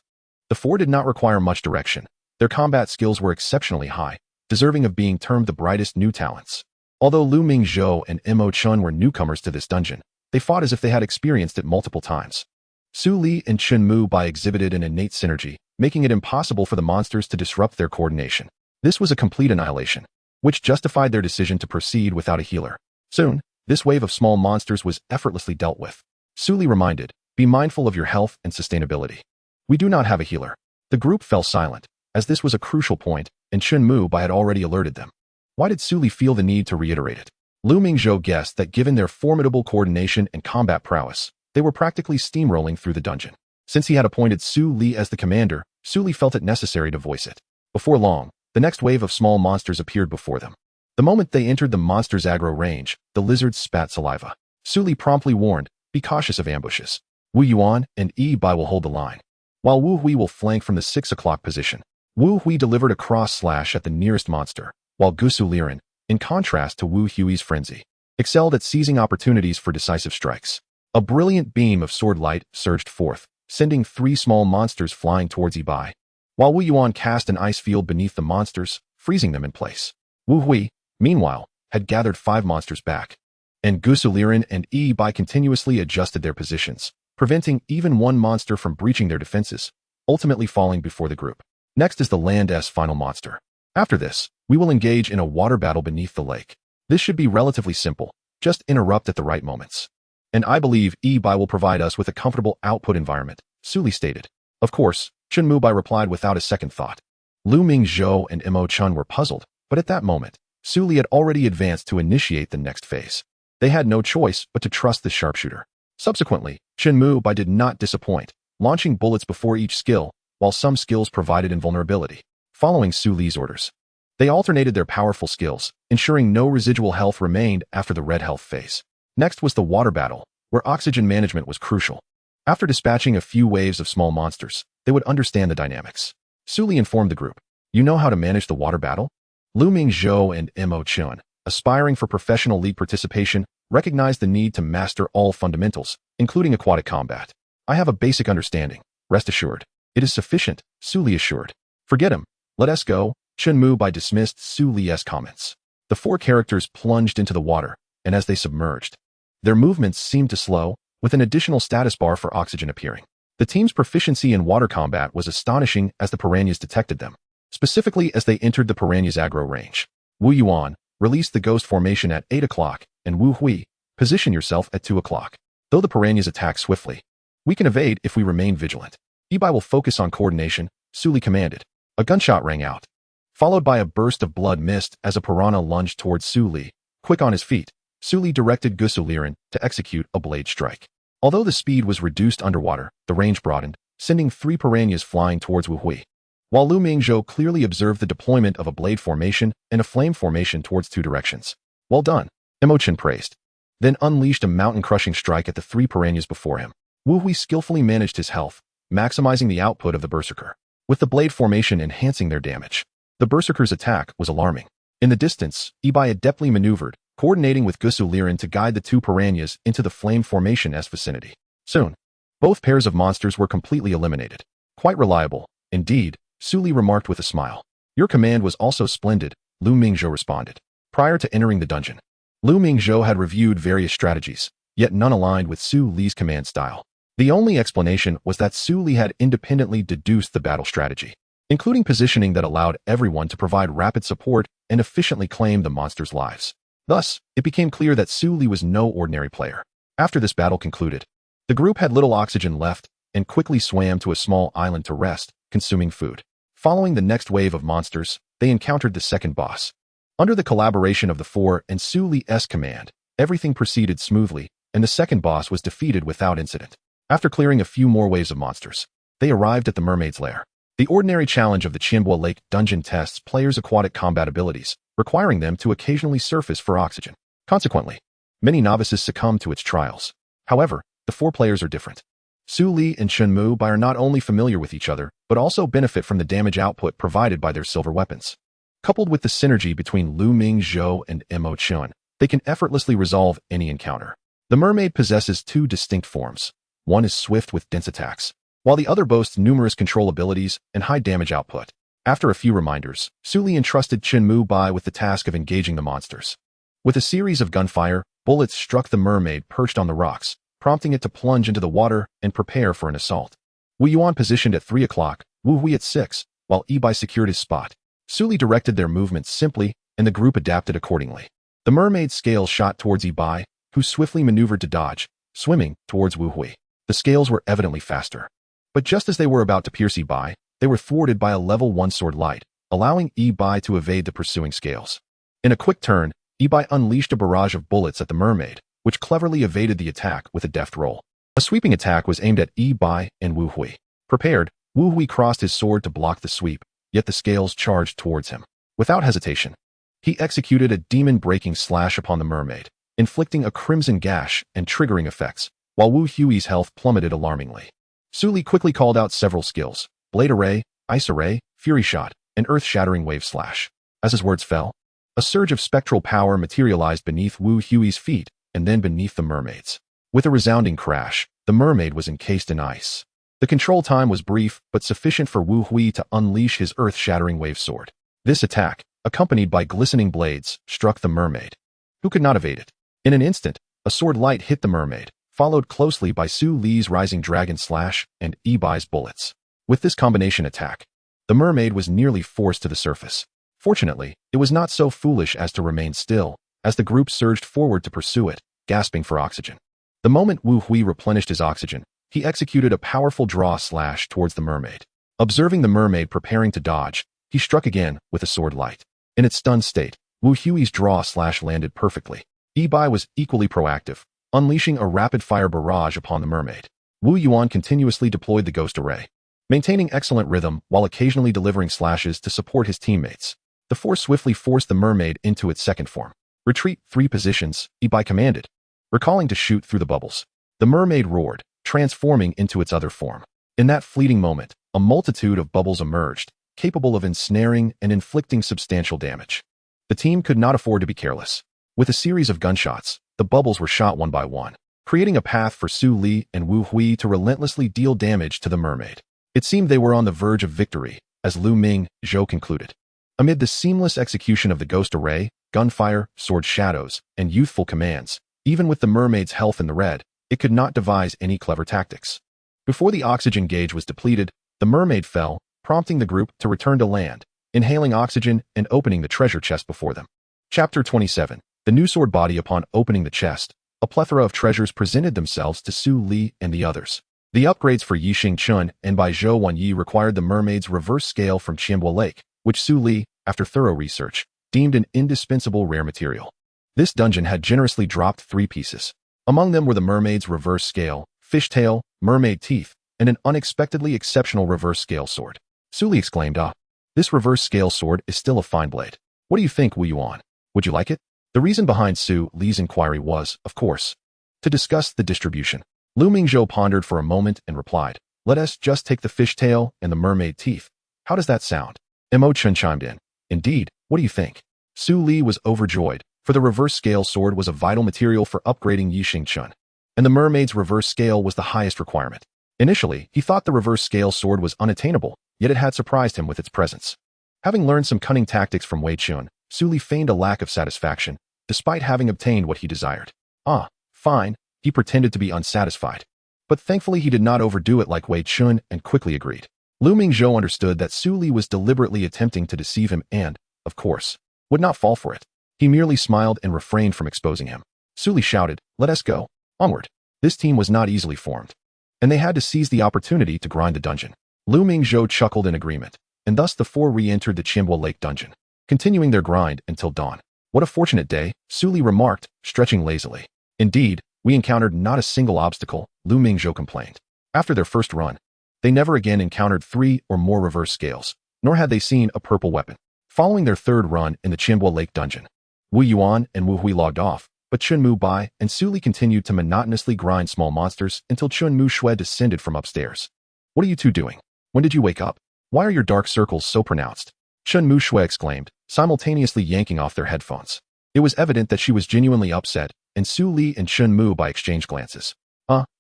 A: The 4 did not require much direction. Their combat skills were exceptionally high, deserving of being termed the brightest new talents. Although Lu Mingzhou and Wei Chen were newcomers to this dungeon, they fought as if they had experienced it multiple times. Su Li and Chen Mubai exhibited an innate synergy, making it impossible for the monsters to disrupt their coordination. This was a complete annihilation, which justified their decision to proceed without a healer. Soon, this wave of small monsters was effortlessly dealt with. Su Li reminded, be mindful of your health and sustainability. We do not have a healer. The group fell silent, as this was a crucial point, and Chen Mubai had already alerted them. Why did Su Li feel the need to reiterate it? Lu Mingzhou guessed that given their formidable coordination and combat prowess, they were practically steamrolling through the dungeon. Since he had appointed Su Li as the commander, Su Li felt it necessary to voice it. Before long, the next wave of small monsters appeared before them. The moment they entered the monster's aggro range, the lizards spat saliva. Su Li promptly warned, be cautious of ambushes. Wu Yuan and Yi Bai will hold the line, while Wu Hui will flank from the 6 o'clock position. Wu Hui delivered a cross slash at the nearest monster, while Gusu Liren, in contrast to Wu Hui's frenzy, excelled at seizing opportunities for decisive strikes. A brilliant beam of sword light surged forth, sending 3 small monsters flying towards Yi Bai, while Wu Yuan cast an ice field beneath the monsters, freezing them in place. Wu Hui, meanwhile, had gathered 5 monsters back, and Gusu Liren and Yi Bai continuously adjusted their positions, preventing even one monster from breaching their defenses, ultimately falling before the group. Next is the land's final monster. After this, we will engage in a water battle beneath the lake. This should be relatively simple, just interrupt at the right moments. And I believe Yi Bai will provide us with a comfortable output environment, Su Li stated. Of course, Chen Mubai replied without a second thought. Lu Mingzhou and Wei Chen were puzzled, but at that moment, Su Li had already advanced to initiate the next phase. They had no choice but to trust the sharpshooter. Subsequently, Chen Mubai did not disappoint, launching bullets before each skill, while some skills provided invulnerability. Following Su Li's orders, they alternated their powerful skills, ensuring no residual health remained after the red health phase. Next was the water battle, where oxygen management was crucial. After dispatching a few waves of small monsters, they would understand the dynamics. Su Li informed the group, you know how to manage the water battle? Lu Mingzhou and Wei Chen, aspiring for professional league participation, recognized the need to master all fundamentals, including aquatic combat. I have a basic understanding, rest assured. It is sufficient, Su Li assured. Forget him. Let us go. Chen Mubai dismissed Su Li's comments. The 4 characters plunged into the water, and as they submerged, their movements seemed to slow, with an additional status bar for oxygen appearing. The team's proficiency in water combat was astonishing as the piranhas detected them, specifically as they entered the piranhas' aggro range. Wu Yuan released the ghost formation at 8 o'clock, and Wu Hui, position yourself at 2 o'clock. Though the piranhas attack swiftly, we can evade if we remain vigilant. Yi Bai will focus on coordination, Su Li commanded. A gunshot rang out, followed by a burst of blood mist as a piranha lunged towards Su Li, quick on his feet, Su Li directed Gusu Liren to execute a blade strike. Although the speed was reduced underwater, the range broadened, sending 3 piranhas flying towards Wu Hui. While Lu Mingzhou clearly observed the deployment of a blade formation and a flame formation towards 2 directions. Well done, Wei Chen praised. Then unleashed a mountain-crushing strike at the 3 piranhas before him. Wu Hui skillfully managed his health, maximizing the output of the berserker, with the blade formation enhancing their damage. The berserker's attack was alarming. In the distance, Ibai adeptly maneuvered, coordinating with Gusu Liren to guide the 2 piranhas into the flame formation's vicinity. Soon, both pairs of monsters were completely eliminated. Quite reliable, indeed, Su Li remarked with a smile. Your command was also splendid, Lu Mingzhou responded. Prior to entering the dungeon, Lu Mingzhou had reviewed various strategies, yet none aligned with Su Li's command style. The only explanation was that Su Li had independently deduced the battle strategy, including positioning that allowed everyone to provide rapid support and efficiently claim the monsters' lives. Thus, it became clear that Su Li was no ordinary player. After this battle concluded, the group had little oxygen left and quickly swam to a small island to rest, consuming food. Following the next wave of monsters, they encountered the second boss. Under the collaboration of the 4 and Su Li's command, everything proceeded smoothly, and the second boss was defeated without incident. After clearing a few more waves of monsters, they arrived at the mermaid's lair. The ordinary challenge of the Qianbo Lake dungeon tests players' aquatic combat abilities, requiring them to occasionally surface for oxygen. Consequently, many novices succumb to its trials. However, the 4 players are different. Su Li and Chen Mu Bai are not only familiar with each other, but also benefit from the damage output provided by their silver weapons. Coupled with the synergy between Lu Mingzhou and Wei Chen, they can effortlessly resolve any encounter. The mermaid possesses 2 distinct forms. One is swift with dense attacks, while the other boasts numerous control abilities and high damage output. After a few reminders, Su Li entrusted Chen Mu Bai with the task of engaging the monsters. With a series of gunfire, bullets struck the mermaid perched on the rocks, prompting it to plunge into the water and prepare for an assault. Wu Yuan positioned at 3 o'clock, Wu Hui at 6, while Ibai secured his spot. Su Li directed their movements simply, and the group adapted accordingly. The mermaid's scales shot towards Ibai, who swiftly maneuvered to dodge, swimming towards Wu Hui. The scales were evidently faster. But just as they were about to pierce Ibai, they were thwarted by a level 1 sword light, allowing Ibai to evade the pursuing scales. In a quick turn, Ibai unleashed a barrage of bullets at the mermaid, which cleverly evaded the attack with a deft roll. A sweeping attack was aimed at Ibai and Wu Hui. Prepared, Wu Hui crossed his sword to block the sweep, yet the scales charged towards him. Without hesitation, he executed a demon-breaking slash upon the mermaid, inflicting a crimson gash and triggering effects, while Wu Hui's health plummeted alarmingly. Su Li quickly called out several skills: Blade Array, Ice Array, Fury Shot, and Earth-Shattering Wave Slash. As his words fell, a surge of spectral power materialized beneath Wu Hui's feet and then beneath the mermaid's. With a resounding crash, the mermaid was encased in ice. The control time was brief but sufficient for Wu Hui to unleash his Earth-Shattering Wave Sword. This attack, accompanied by glistening blades, struck the mermaid, who could not evade it. In an instant, a sword light hit the mermaid, followed closely by Su Li's Rising Dragon Slash and Ibai's bullets. With this combination attack, the mermaid was nearly forced to the surface. Fortunately, it was not so foolish as to remain still, as the group surged forward to pursue it, gasping for oxygen. The moment Wu Hui replenished his oxygen, he executed a powerful draw slash towards the mermaid. Observing the mermaid preparing to dodge, he struck again with a sword light. In its stunned state, Wu Hui's draw slash landed perfectly. Ibai was equally proactive, unleashing a rapid-fire barrage upon the mermaid. Wu Yuan continuously deployed the ghost array, maintaining excellent rhythm while occasionally delivering slashes to support his teammates. The 4 swiftly forced the mermaid into its second form. Retreat 3 positions, Ibai commanded. Recalling to shoot through the bubbles, the mermaid roared, transforming into its other form. In that fleeting moment, a multitude of bubbles emerged, capable of ensnaring and inflicting substantial damage. The team could not afford to be careless. With a series of gunshots, the bubbles were shot one by one, creating a path for Su Li and Wu Hui to relentlessly deal damage to the mermaid. It seemed they were on the verge of victory, as Lu Mingzhou concluded. Amid the seamless execution of the ghost array, gunfire, sword shadows, and youthful commands, even with the mermaid's health in the red, it could not devise any clever tactics. Before the oxygen gauge was depleted, the mermaid fell, prompting the group to return to land, inhaling oxygen and opening the treasure chest before them. Chapter 27. The new sword body. Upon opening the chest, a plethora of treasures presented themselves to Su Li and the others. The upgrades for Yi Chun and Bai Zhou Wanyi required the mermaid's reverse scale from Qianbo Lake, which Su Li, after thorough research, deemed an indispensable rare material. This dungeon had generously dropped 3 pieces. Among them were the mermaid's reverse scale, fishtail, mermaid teeth, and an unexpectedly exceptional reverse scale sword. Su Li exclaimed, "Ah, this reverse scale sword is still a fine blade. What do you think, Wu Yuan? Would you like it?" The reason behind Su Li's inquiry was, of course, to discuss the distribution. Lu Mingzhou pondered for a moment and replied, "Let us just take the fishtail and the mermaid teeth. How does that sound?" Mo Chen chimed in, "Indeed, what do you think?" Su Li was overjoyed, for the reverse scale sword was a vital material for upgrading Ye Xiu, and the mermaid's reverse scale was the highest requirement. Initially, he thought the reverse scale sword was unattainable, yet it had surprised him with its presence. Having learned some cunning tactics from Wei Chen, Su Li feigned a lack of satisfaction, despite having obtained what he desired. "Ah, fine," he pretended to be unsatisfied. But thankfully he did not overdo it like Wei Chen and quickly agreed. Lu Mingzhou understood that Su Li was deliberately attempting to deceive him and, of course, would not fall for it. He merely smiled and refrained from exposing him. Su Li shouted, "Let us go. Onward." This team was not easily formed, and they had to seize the opportunity to grind the dungeon. Lu Mingzhou chuckled in agreement, and thus the 4 re-entered the Qianbo Lake dungeon, continuing their grind until dawn. "What a fortunate day," Su Li remarked, stretching lazily. "Indeed, we encountered not a single obstacle," Lu Mingzhou complained. After their first run, they never again encountered 3 or more reverse scales, nor had they seen a purple weapon. Following their 3rd run in the Qianbo Lake dungeon, Wu Yuan and Wu Hui logged off, but Chun Mu Bai and Su Li continued to monotonously grind small monsters until Chun Mu Shui descended from upstairs. "What are you two doing? When did you wake up? Why are your dark circles so pronounced?" Chun Mu Shui exclaimed, simultaneously yanking off their headphones. It was evident that she was genuinely upset, and Su Li and Chun Mu Bai exchanged glances.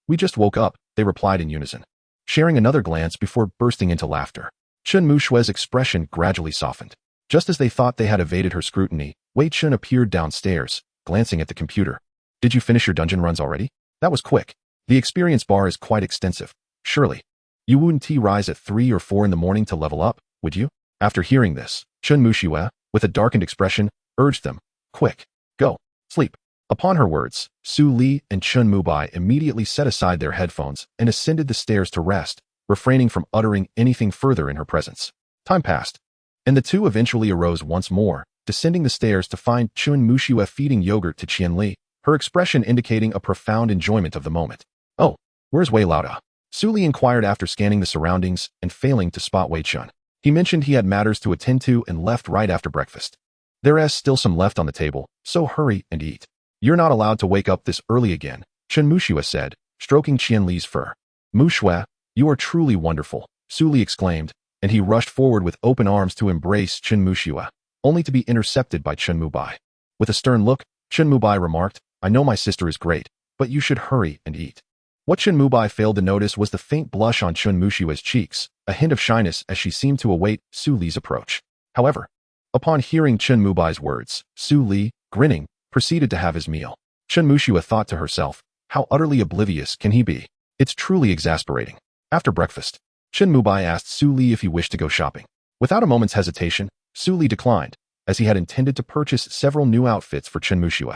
A: We just woke up," they replied in unison, sharing another glance before bursting into laughter. Chun Mu Shui's expression gradually softened. Just as they thought they had evaded her scrutiny, Wei Chen appeared downstairs, glancing at the computer. "Did you finish your dungeon runs already? That was quick. The experience bar is quite extensive, surely. You wouldn't rise at 3 or 4 in the morning to level up, would you?" After hearing this, Chun Mu Shui, with a darkened expression, urged them, "Quick, go, sleep." Upon her words, Su Li and Chun Mu Bai immediately set aside their headphones and ascended the stairs to rest, refraining from uttering anything further in her presence. Time passed, and the two eventually arose once more, descending the stairs to find Chun Mu Shui feeding yogurt to Qian Li, her expression indicating a profound enjoyment of the moment. "Oh, where's Wei Lauda?" Su Li inquired after scanning the surroundings and failing to spot Wei Chen. He mentioned he had matters to attend to and left right after breakfast. "There's still some left on the table, so hurry and eat. You're not allowed to wake up this early again," Chun Mu Shui said, stroking Qian Li's fur. "Mu Shui, you are truly wonderful," Su Li exclaimed, and he rushed forward with open arms to embrace Chun Mu Shui, only to be intercepted by Chun Mu Bai. With a stern look, Chun Mu Bai remarked, "I know my sister is great, but you should hurry and eat." What Chun Mu Bai failed to notice was the faint blush on Chun Mu Shui's cheeks, a hint of shyness as she seemed to await Su Li's approach. However, upon hearing Chun Mu Bai's words, Su Li, grinning, proceeded to have his meal. Chun Mu Shui thought to herself, how utterly oblivious can he be? It's truly exasperating. After breakfast, Chun Mu Bai asked Su Li if he wished to go shopping. Without a moment's hesitation, Su Li declined, as he had intended to purchase several new outfits for Chun Mu Shui.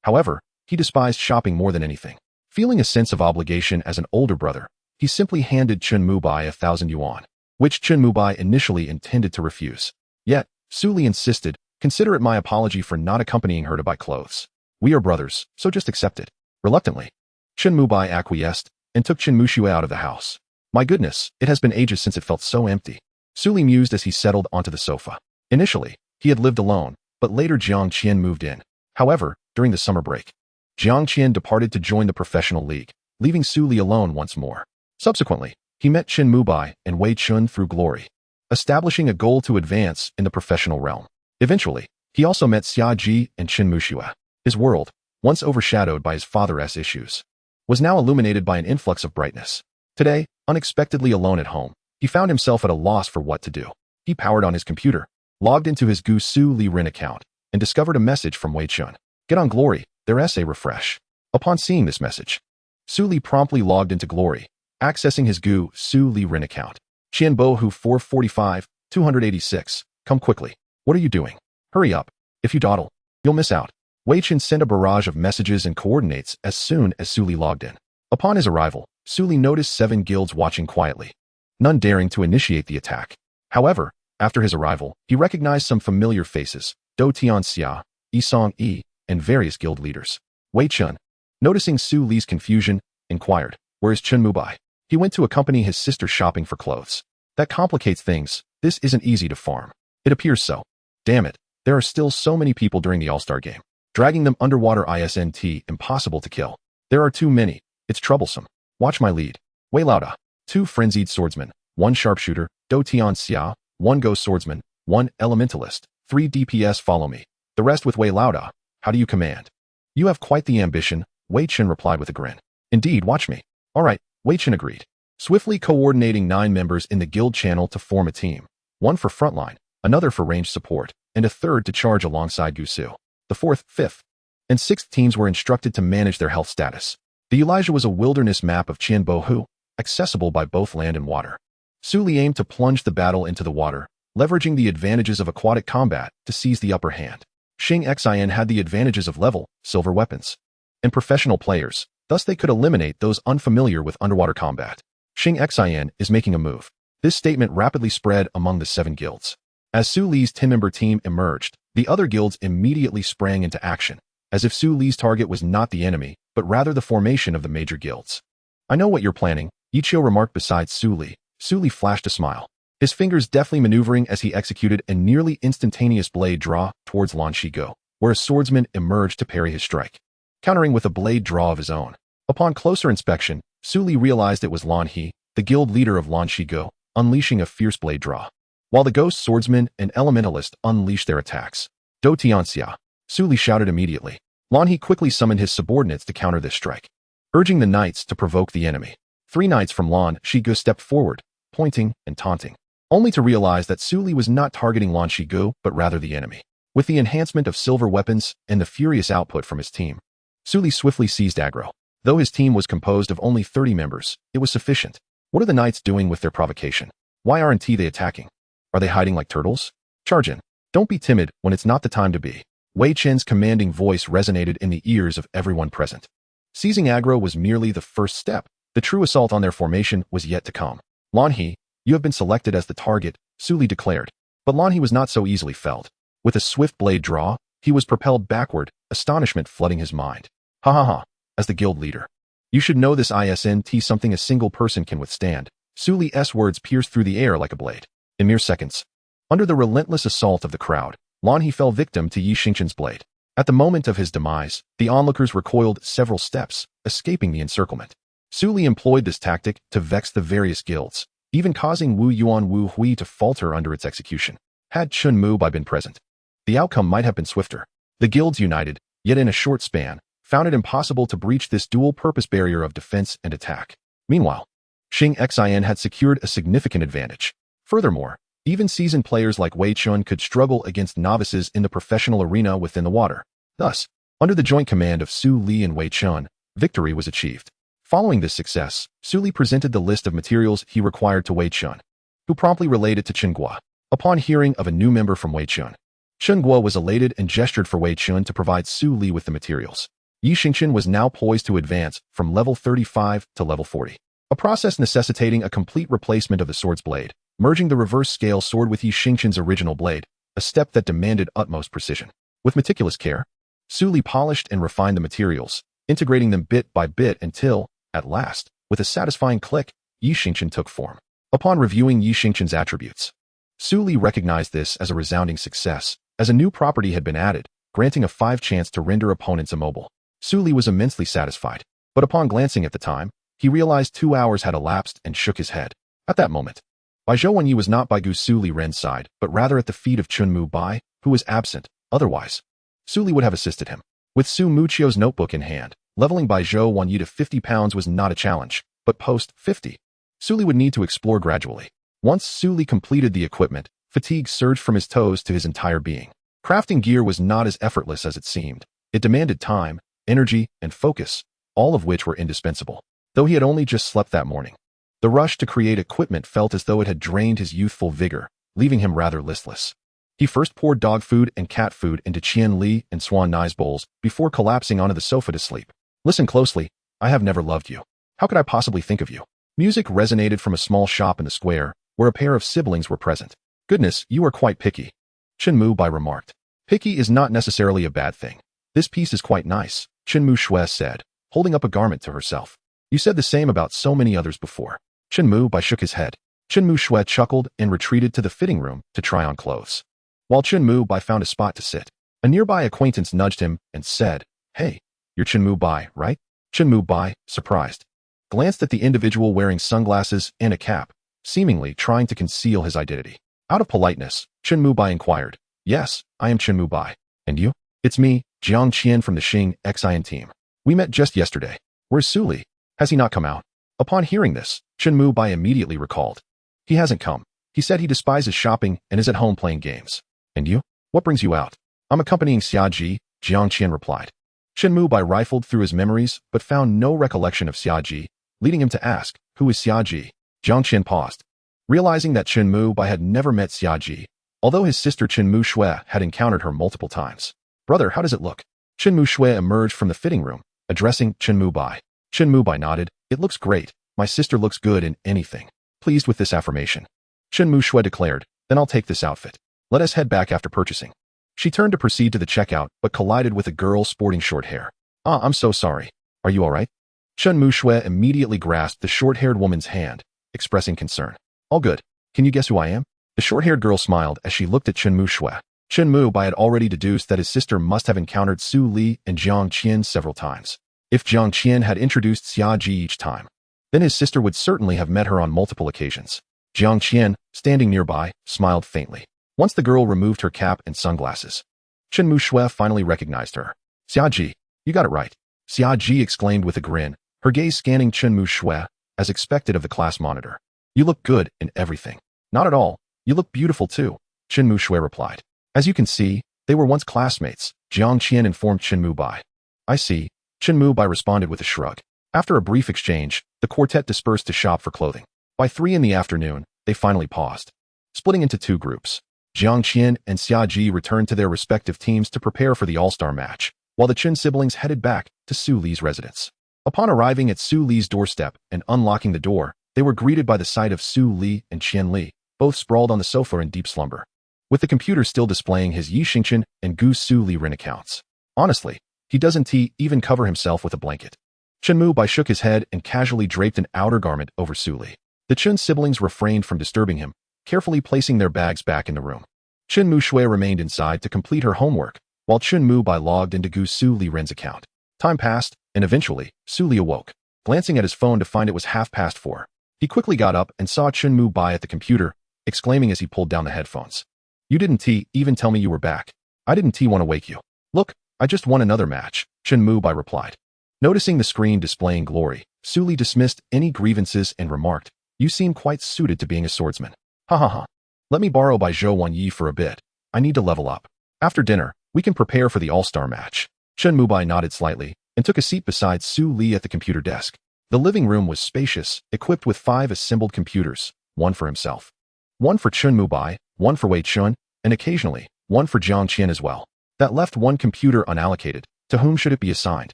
A: However, he despised shopping more than anything. Feeling a sense of obligation as an older brother, he simply handed Chun Mu Bai 1,000 yuan, which Chun Mu Bai initially intended to refuse. Yet, Su Li insisted, "Consider it my apology for not accompanying her to buy clothes. We are brothers, so just accept it." Reluctantly, Chun Mu Bai acquiesced and took Chun Mu Shui out of the house. "My goodness, it has been ages since it felt so empty," Su Li mused as he settled onto the sofa. Initially, he had lived alone, but later Jiang Qian moved in. However, during the summer break, Jiang Qian departed to join the professional league, leaving Su Li alone once more. Subsequently, he met Chun Mu Bai and Wei Chen through glory, establishing a goal to advance in the professional realm. Eventually, he also met Xia Ji and Chun Mu Shui. His world, once overshadowed by his father's issues, was now illuminated by an influx of brightness. Today, unexpectedly alone at home, he found himself at a loss for what to do. He powered on his computer, logged into his Gusu Liren account, and discovered a message from Wei Chen. "Get on Glory, there's a refresh." Upon seeing this message, Su Li promptly logged into Glory, accessing his Gusu Liren account. "Qianbo Hu 445, 286, come quickly. What are you doing? Hurry up. If you dawdle, you'll miss out." Wei Chen sent a barrage of messages and coordinates as soon as Su Li logged in. Upon his arrival, Su Li noticed 7 guilds watching quietly, none daring to initiate the attack. However, after his arrival, he recognized some familiar faces: Do Tian Xia, Yi Song Yi, and various guild leaders. Wei Chen, noticing Su Li's confusion, inquired, "Where is Chen Mubai?" He went to accompany his sister shopping for clothes. That complicates things. This isn't easy to farm. It appears so. Damn it. There are still so many people during the All-Star game. Dragging them underwater isn't impossible to kill. There are too many. It's troublesome. Watch my lead. Wei Lauda. 2 frenzied swordsmen, 1 sharpshooter, Do Tian Xia, 1 ghost swordsman, 1 elementalist, 3 DPS follow me. The rest with Wei Lauda. How do you command? You have quite the ambition, Wei Chen replied with a grin. Indeed, watch me. All right, Wei Chen agreed. Swiftly coordinating 9 members in the guild channel to form a team. 1 for frontline, another for ranged support, and a third to charge alongside Gusu. The 4th, 5th, and 6th teams were instructed to manage their health status. The Elijah was a wilderness map of Qianbohu, accessible by both land and water. Su Li aimed to plunge the battle into the water, leveraging the advantages of aquatic combat to seize the upper hand. Xing Xian had the advantages of level, silver weapons, and professional players, thus they could eliminate those unfamiliar with underwater combat. Xing Xian is making a move. This statement rapidly spread among the 7 guilds. As Su Li's 10-member team emerged, the other guilds immediately sprang into action, as if Su Li's target was not the enemy, but rather the formation of the major guilds. I know what you're planning, Ye Xiu remarked beside Su Li. Su Li flashed a smile, his fingers deftly maneuvering as he executed a nearly instantaneous blade draw towards Lan Shigo, where a swordsman emerged to parry his strike, countering with a blade draw of his own. Upon closer inspection, Su Li realized it was Lan He, the guild leader of Lan Shigo, unleashing a fierce blade draw, while the ghost swordsman and elementalist unleashed their attacks. Do Tianxia, Su Li shouted immediately. Lan He quickly summoned his subordinates to counter this strike, urging the knights to provoke the enemy. 3 knights from Lan Shigo stepped forward, pointing and taunting, only to realize that Su Li was not targeting Lan Shigo but rather the enemy. With the enhancement of silver weapons and the furious output from his team, Su Li swiftly seized aggro. Though his team was composed of only 30 members, it was sufficient. What are the knights doing with their provocation? Why aren't they attacking? Are they hiding like turtles? Charge in. Don't be timid when it's not the time to be. Wei Chen's commanding voice resonated in the ears of everyone present. Seizing aggro was merely the first step. The true assault on their formation was yet to come. Lan He, you have been selected as the target, Su Li declared. But Lan He was not so easily felled. With a swift blade draw, he was propelled backward, astonishment flooding his mind. Ha ha ha, as the guild leader. You should know this isn't something a single person can withstand. Su Li's words pierced through the air like a blade. In mere seconds, under the relentless assault of the crowd, Lan He fell victim to Ye Xiu's blade. At the moment of his demise, the onlookers recoiled several steps, escaping the encirclement. Su Li employed this tactic to vex the various guilds, even causing Wu Yuan Wu Hui to falter under its execution. Had Chen Mubai been present, the outcome might have been swifter. The guilds united, yet in a short span, found it impossible to breach this dual-purpose barrier of defense and attack. Meanwhile, Xing Xian had secured a significant advantage. Furthermore, even seasoned players like Wei Chen could struggle against novices in the professional arena within the water. Thus, under the joint command of Su Li and Wei Chen, victory was achieved. Following this success, Su Li presented the list of materials he required to Wei Chen, who promptly relayed it to Chen Guo. Upon hearing of a new member from Wei Chen, Chen Guo was elated and gestured for Wei Chen to provide Su Li with the materials. Ye Xiu was now poised to advance from level 35 to level 40, a process necessitating a complete replacement of the sword's blade, merging the reverse scale sword with Ye Xiu's original blade, a step that demanded utmost precision. With meticulous care, Su Li polished and refined the materials, integrating them bit by bit until, at last, with a satisfying click, Ye Xiu took form. Upon reviewing Ye Xiu's attributes, Su Li recognized this as a resounding success, as a new property had been added, granting a 5 chance to render opponents immobile. Su Li was immensely satisfied, but upon glancing at the time, he realized 2 hours had elapsed and shook his head. At that moment, Bai Zhouwenyi was not by Gusu Liren's side, but rather at the feet of Chen Mubai, who was absent. Otherwise, Su Li would have assisted him. With Su Muchio's notebook in hand, leveling Bai Zhouwenyi to 50 pounds was not a challenge, but post 50, Su Li would need to explore gradually. Once Su Li completed the equipment, fatigue surged from his toes to his entire being. Crafting gear was not as effortless as it seemed. It demanded time, energy, and focus, all of which were indispensable. Though he had only just slept that morning, the rush to create equipment felt as though it had drained his youthful vigor, leaving him rather listless. He first poured dog food and cat food into Qian Li and Swan Nai's bowls before collapsing onto the sofa to sleep. Listen closely, I have never loved you. How could I possibly think of you? Music resonated from a small shop in the square, where a pair of siblings were present. Goodness, you are quite picky, Chen Mubai remarked. Picky is not necessarily a bad thing. This piece is quite nice, Chen Shui said, holding up a garment to herself. You said the same about so many others before. Chen Bai shook his head. Chen Shui chuckled and retreated to the fitting room to try on clothes. While Chen Bai found a spot to sit, a nearby acquaintance nudged him and said, "Hey, you're Chen Bai, right?" Chen Bai, surprised, glanced at the individual wearing sunglasses and a cap, seemingly trying to conceal his identity. Out of politeness, Chen Bai inquired, "Yes, I am Chen Bai. And you?" "It's me, Jiang Qian from the Xing Xian team. We met just yesterday. Where's Su Li? Has he not come out?" Upon hearing this, Chen Bai immediately recalled. "He hasn't come. He said he despises shopping and is at home playing games. And you? What brings you out?" "I'm accompanying Xia Ji," Jiang Qian replied. Chen Bai rifled through his memories but found no recollection of Xia Ji, leading him to ask, "Who is Xia Ji?" Jiang Qian paused. Realizing that Chen Bai had never met Xia Ji, although his sister Chen Shui had encountered her multiple times. "Brother, how does it look?" Chen Shui emerged from the fitting room, addressing Chen Bai. Chen Bai nodded. "It looks great. My sister looks good in anything." Pleased with this affirmation, Chen Shui declared, "Then I'll take this outfit. Let us head back after purchasing." She turned to proceed to the checkout, but collided with a girl sporting short hair. I'm so sorry. Are you all right?" Chen Shui immediately grasped the short-haired woman's hand, expressing concern. "All good. Can you guess who I am?" The short-haired girl smiled as she looked at Chen Shui. Chen Bai had already deduced that his sister must have encountered Su Li and Jiang Qian several times. If Jiang Qian had introduced Xia Ji each time, then his sister would certainly have met her on multiple occasions. Jiang Qian, standing nearby, smiled faintly. Once the girl removed her cap and sunglasses, Chen Shui finally recognized her. "Xia Ji, you got it right," Xia Ji exclaimed with a grin, her gaze scanning Chen Shui, as expected of the class monitor. "You look good in everything." "Not at all. You look beautiful too," Chen Shui replied. "As you can see, they were once classmates," Jiang Qian informed Chen Bai. "I see," Chen Bai responded with a shrug. After a brief exchange, the quartet dispersed to shop for clothing. By 3 in the afternoon, they finally paused. Splitting into 2 groups, Jiang Qian and Xia Ji returned to their respective teams to prepare for the all-star match, while the Chen siblings headed back to Su Li's residence. Upon arriving at Su Li's doorstep and unlocking the door, they were greeted by the sight of Su Li and Qian Li, both sprawled on the sofa in deep slumber, with the computer still displaying his Ye Xiu and Gusu Liren accounts. Honestly, he doesn't even cover himself with a blanket. Chen Bai shook his head and casually draped an outer garment over Su Li. The Chen siblings refrained from disturbing him, carefully placing their bags back in the room. Chen Shui remained inside to complete her homework, while Chen Bai logged into Gusu Liren's account. Time passed, and eventually, Su Li awoke, glancing at his phone to find it was 4:30. He quickly got up and saw Chen Bai at the computer, exclaiming as he pulled down the headphones. "You didn't even tell me you were back. I didn't want to wake you." "Look, I just won another match," Chen Bai replied. Noticing the screen displaying glory, Su Li dismissed any grievances and remarked, "You seem quite suited to being a swordsman. Ha ha ha. Let me borrow by Zhou Wanyi for a bit. I need to level up. After dinner, we can prepare for the all-star match." Chen Bai nodded slightly and took a seat beside Su Li at the computer desk. The living room was spacious, equipped with 5 assembled computers, one for himself, one for Chen Bai, one for Wei Chen, and occasionally, one for Jiang Qian as well. That left one computer unallocated. To whom should it be assigned?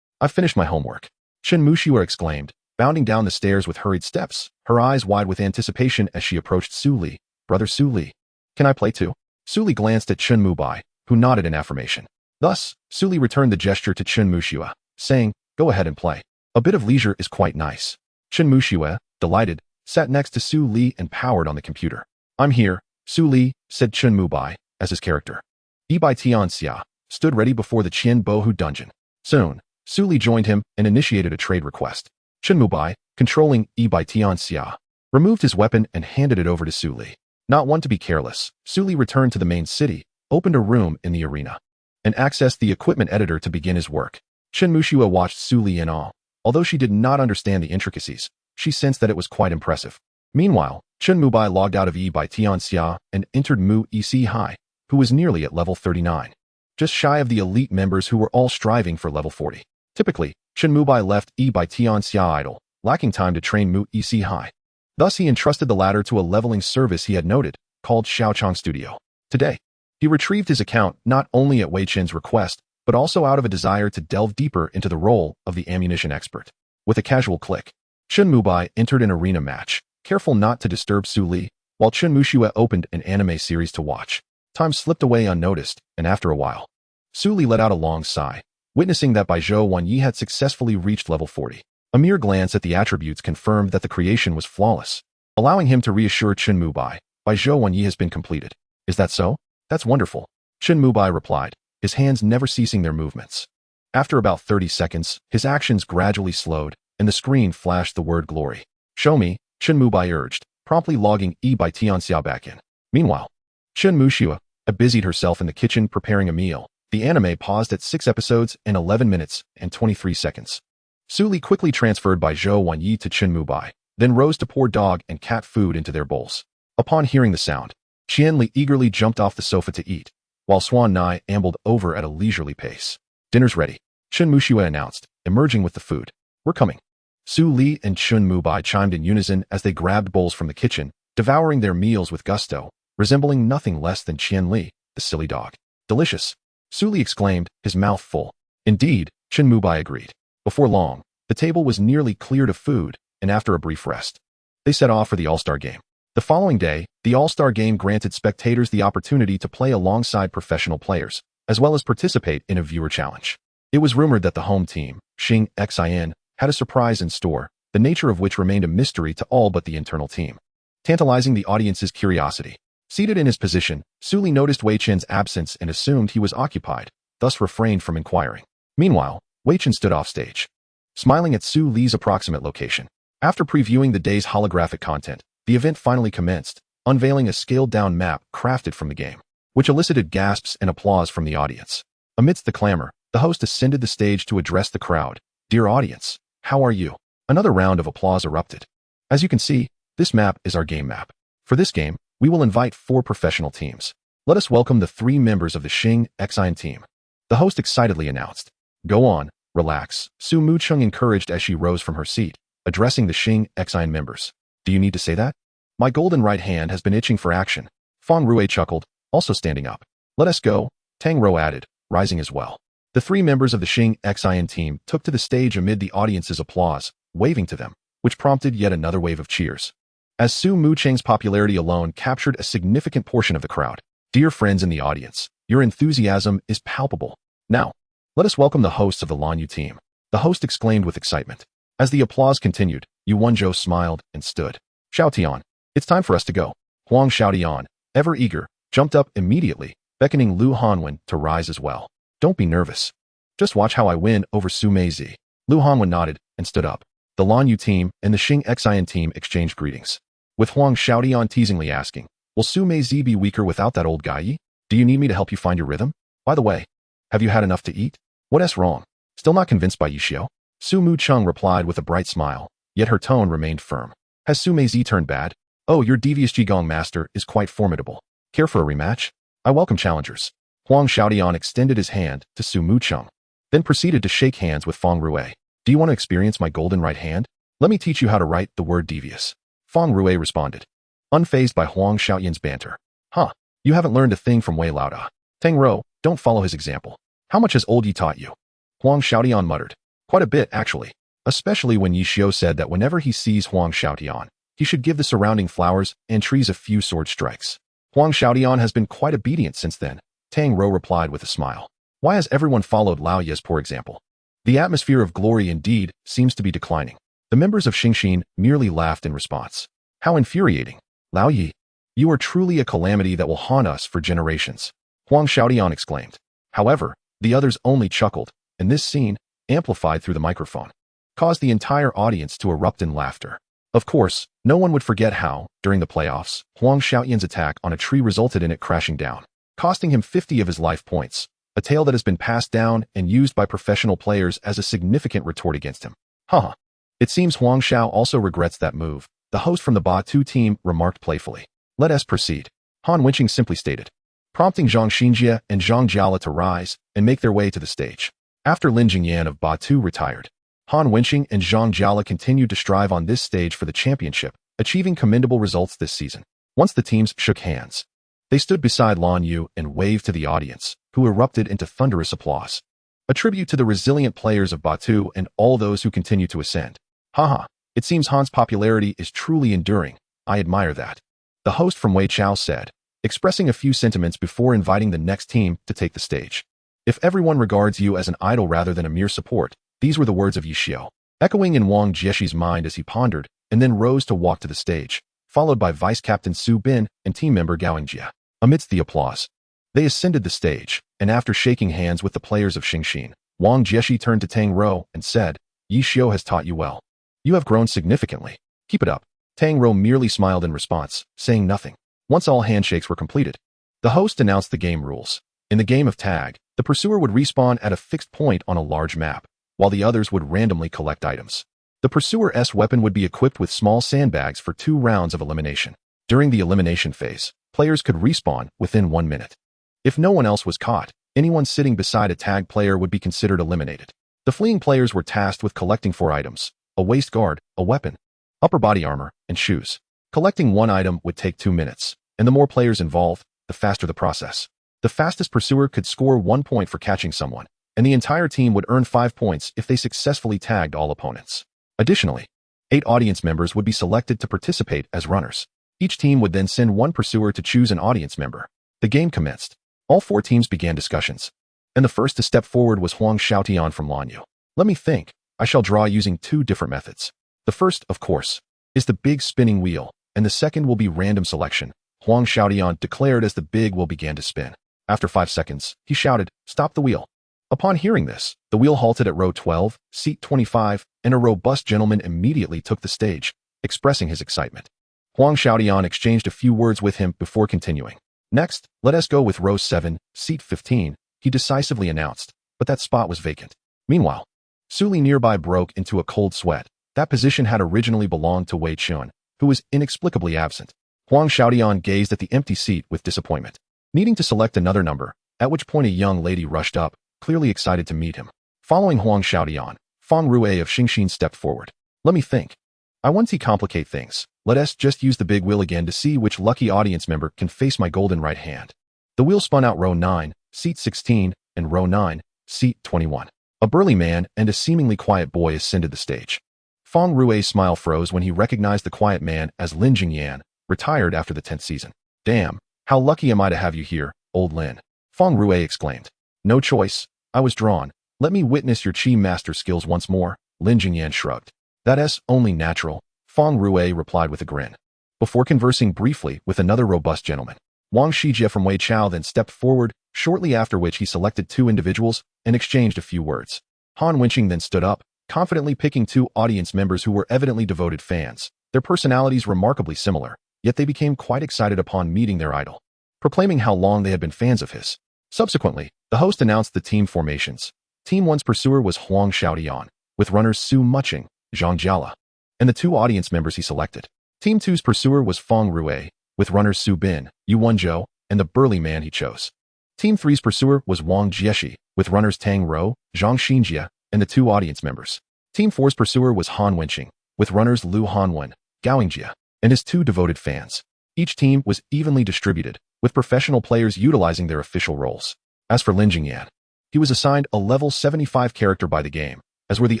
A: "I've finished my homework," Chen Shui exclaimed, bounding down the stairs with hurried steps, her eyes wide with anticipation as she approached Su Li. "Brother Su Li, can I play too?" Su Li glanced at Chen Bai, who nodded in affirmation. Thus, Su Li returned the gesture to Chen Shui, saying, "Go ahead and play. A bit of leisure is quite nice." Chen Shui, delighted, sat next to Su Li and powered on the computer. "I'm here, Su Li," said Chen Bai, as his character, Yi Bai Tian Xia, stood ready before the Qian Bohu dungeon. Soon, Su Li joined him and initiated a trade request. Chen Bai, controlling Yi Bai Tian Xia, removed his weapon and handed it over to Su Li. Not one to be careless, Su Li returned to the main city, opened a room in the arena, and accessed the equipment editor to begin his work. Chen Shui watched Su Li in awe. Although she did not understand the intricacies, she sensed that it was quite impressive. Meanwhile, Chen Bai logged out of Yi Bai Tian Xia and entered Mu Ec High, who was nearly at level 39, just shy of the elite members who were all striving for level 40. Typically, Chen Bai left Yi Bai Tian Xia idle, lacking time to train Mu Ec High. Thus he entrusted the latter to a leveling service he had noted, called Xiaochang Studio. Today, he retrieved his account not only at Wei Chen's request, but also out of a desire to delve deeper into the role of the ammunition expert. With a casual click, Chen Bai entered an arena match, careful not to disturb Su Li, while Chen Shui opened an anime series to watch. Time slipped away unnoticed, and after a while, Su Li let out a long sigh, witnessing that Bai Zhou Wanyi had successfully reached level 40. A mere glance at the attributes confirmed that the creation was flawless, allowing him to reassure Chen Mubai. Bai Zhou Wanyi has been completed. Is that so? That's wonderful. Chen Mubai replied, his hands never ceasing their movements. After about 30 seconds, his actions gradually slowed, and the screen flashed the word glory. Show me, Chen Mubai urged, promptly logging E by Tianxia back in. Meanwhile, Chen Muxua busied herself in the kitchen preparing a meal. The anime paused at 6 episodes and 11 minutes and 23 seconds. Su Li quickly transferred Bai Zhou Wanyi to Chen Mubai, then rose to pour dog and cat food into their bowls. Upon hearing the sound, Qian Li eagerly jumped off the sofa to eat, while Swan Nai ambled over at a leisurely pace. Dinner's ready, Chen Muxua announced, emerging with the food. We're coming. Su Li and Chen Mubai chimed in unison as they grabbed bowls from the kitchen, devouring their meals with gusto, resembling nothing less than Qian Li, the silly dog. Delicious, Su Li exclaimed, his mouth full. Indeed, Chen Mubai agreed. Before long, the table was nearly cleared of food, and after a brief rest, they set off for the All-Star Game. The following day, the All-Star Game granted spectators the opportunity to play alongside professional players, as well as participate in a viewer challenge. It was rumored that the home team, Xing Xin, had a surprise in store, the nature of which remained a mystery to all but the internal team, tantalizing the audience's curiosity. Seated in his position, Su Li noticed Wei Chen's absence and assumed he was occupied, thus refrained from inquiring. Meanwhile, Wei Chen stood off stage, smiling at Su Li's approximate location. After previewing the day's holographic content, the event finally commenced, unveiling a scaled-down map crafted from the game, which elicited gasps and applause from the audience. Amidst the clamor, the host ascended the stage to address the crowd. Dear audience, how are you? Another round of applause erupted. As you can see, this map is our game map. For this game, we will invite 4 professional teams. Let us welcome the 3 members of the Xing Xin team. The host excitedly announced. Go on, relax, Su Mucheng encouraged as she rose from her seat, addressing the Xing Xin members. Do you need to say that? My golden right hand has been itching for action. Fang Rue chuckled, also standing up. Let us go, Tang Rou added, rising as well. The 3 members of the Xing Xin team took to the stage amid the audience's applause, waving to them, which prompted yet another wave of cheers. As Su Mucheng's popularity alone captured a significant portion of the crowd. Dear friends in the audience, your enthusiasm is palpable. Now, let us welcome the hosts of the Lanyu team. The host exclaimed with excitement. As the applause continued, Yu Wenzhou smiled and stood. Xiaotian, it's time for us to go. Huang Xiaotian, ever eager, jumped up immediately, beckoning Lu Hanwen to rise as well. Don't be nervous. Just watch how I win over Su Meizi. Lu Hanwen nodded and stood up. The Lanyu team and the Xing Xin team exchanged greetings, with Huang Xiaotian teasingly asking, will Su Meizi be weaker without that old guy? Do you need me to help you find your rhythm? By the way, have you had enough to eat? What's wrong? Still not convinced by Ye Xiu? Su Mucheng replied with a bright smile, yet her tone remained firm. Has Su Meizi turned bad? Oh, your devious Qigong master is quite formidable. Care for a rematch? I welcome challengers. Huang Xiaotian extended his hand to Su Mucheng, then proceeded to shake hands with Fang Rue. Do you want to experience my golden right hand? Let me teach you how to write the word devious. Fang Rue responded, unfazed by Huang Xiaotian's banter. Huh, you haven't learned a thing from Wei Laoda. Tang Rou, don't follow his example. How much has old Yi taught you? Huang Xiaotian muttered. Quite a bit, actually. Especially when Ye Xiu said that whenever he sees Huang Xiaotian, he should give the surrounding flowers and trees a few sword strikes. Huang Xiaotian has been quite obedient since then, Tang Rou replied with a smile. Why has everyone followed Lao Ye's poor example? The atmosphere of glory indeed seems to be declining. The members of Xingxin merely laughed in response. How infuriating. Lao Ye, you are truly a calamity that will haunt us for generations, Huang Xiaotian exclaimed. However, the others only chuckled, and this scene, amplified through the microphone, caused the entire audience to erupt in laughter. Of course, no one would forget how, during the playoffs, Huang Xiaotian's attack on a tree resulted in it crashing down, costing him 50 of his life points, a tale that has been passed down and used by professional players as a significant retort against him. Haha. It seems Huang Xiao also regrets that move, the host from the Ba2 team remarked playfully. Let us proceed, Han Wenqing simply stated, prompting Zhang Xinjie and Zhang Jiala to rise and make their way to the stage. After Lin Jingyan of Ba2 retired, Han Wenqing and Zhang Jiala continued to strive on this stage for the championship, achieving commendable results this season. Once the teams shook hands, they stood beside Lan Yu and waved to the audience, who erupted into thunderous applause. A tribute to the resilient players of Ba2 and all those who continue to ascend. Haha, it seems Han's popularity is truly enduring. I admire that, the host from Wei Chao said, expressing a few sentiments before inviting the next team to take the stage. If everyone regards you as an idol rather than a mere support, these were the words of Ye Xiu, echoing in Wang Jieshi's mind as he pondered, and then rose to walk to the stage, followed by Vice Captain Su Bin and team member Gao Jie. Amidst the applause, they ascended the stage, and after shaking hands with the players of Xingxin, Wang Jieshi turned to Tang Rou and said, Ye Xiu has taught you well. You have grown significantly. Keep it up. Tang Rou merely smiled in response, saying nothing. Once all handshakes were completed, the host announced the game rules. In the game of tag, the pursuer would respawn at a fixed point on a large map, while the others would randomly collect items. The pursuer's weapon would be equipped with small sandbags for 2 rounds of elimination. During the elimination phase, players could respawn within 1 minute. If no one else was caught, anyone sitting beside a tag player would be considered eliminated. The fleeing players were tasked with collecting 4 items, a waist guard, a weapon, upper body armor, and shoes. Collecting 1 item would take 2 minutes, and the more players involved, the faster the process. The fastest pursuer could score 1 point for catching someone, and the entire team would earn 5 points if they successfully tagged all opponents. Additionally, 8 audience members would be selected to participate as runners. Each team would then send 1 pursuer to choose an audience member. The game commenced. All 4 teams began discussions, and the first to step forward was Huang Xiaotian from Lanyu. Let me think. I shall draw using 2 different methods. The first, of course, is the big spinning wheel, and the second will be random selection. Huang Xiaotian declared as the big wheel began to spin. After 5 seconds, he shouted, Stop the wheel. Upon hearing this, the wheel halted at row 12, seat 25, and a robust gentleman immediately took the stage, expressing his excitement. Huang Xiaotian exchanged a few words with him before continuing. Next, let us go with row 7, seat 15, he decisively announced, but that spot was vacant. Meanwhile, Suli nearby broke into a cold sweat. That position had originally belonged to Wei Chen, who was inexplicably absent. Huang Xiaotian gazed at the empty seat with disappointment, needing to select another number, at which point a young lady rushed up, clearly excited to meet him. Following Huang Xiaotian, Fang Rue of Xingxin stepped forward. Let me think. I want to complicate things. Let us just use the big wheel again to see which lucky audience member can face my golden right hand. The wheel spun out row 9, seat 16, and row 9, seat 21. A burly man and a seemingly quiet boy ascended the stage. Fang Rue's smile froze when he recognized the quiet man as Lin Jingyan, retired after the 10th season. Damn, how lucky am I to have you here, old Lin. Fang Rue exclaimed. No choice. I was drawn. Let me witness your chi master skills once more, Lin Jingyan shrugged. That's only natural, Fang Rue replied with a grin. Before conversing briefly with another robust gentleman, Wang Shijie from Wei Chao then stepped forward, shortly after which he selected 2 individuals and exchanged a few words. Han Wenqing then stood up, confidently picking 2 audience members who were evidently devoted fans, their personalities remarkably similar, yet they became quite excited upon meeting their idol, proclaiming how long they had been fans of his. Subsequently, the host announced the team formations. Team 1's pursuer was Huang Xiaotian, with runners Su Muqing, Zhang Jiala, and the 2 audience members he selected. Team 2's pursuer was Fang Rue, with runners Su Bin, Yu Wenzhou, and the burly man he chose. Team 3's pursuer was Wang Jieshi, with runners Tang Rou, Zhang Xinjie, and the 2 audience members. Team 4's pursuer was Han Wenqing, with runners Lu Hanwen, Gao Jie, and his 2 devoted fans. Each team was evenly distributed, with professional players utilizing their official roles. As for Lin Jingyan, he was assigned a level 75 character by the game, as were the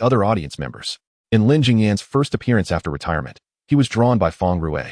A: other audience members. In Lin Jingyan's first appearance after retirement, he was drawn by Fang Rue.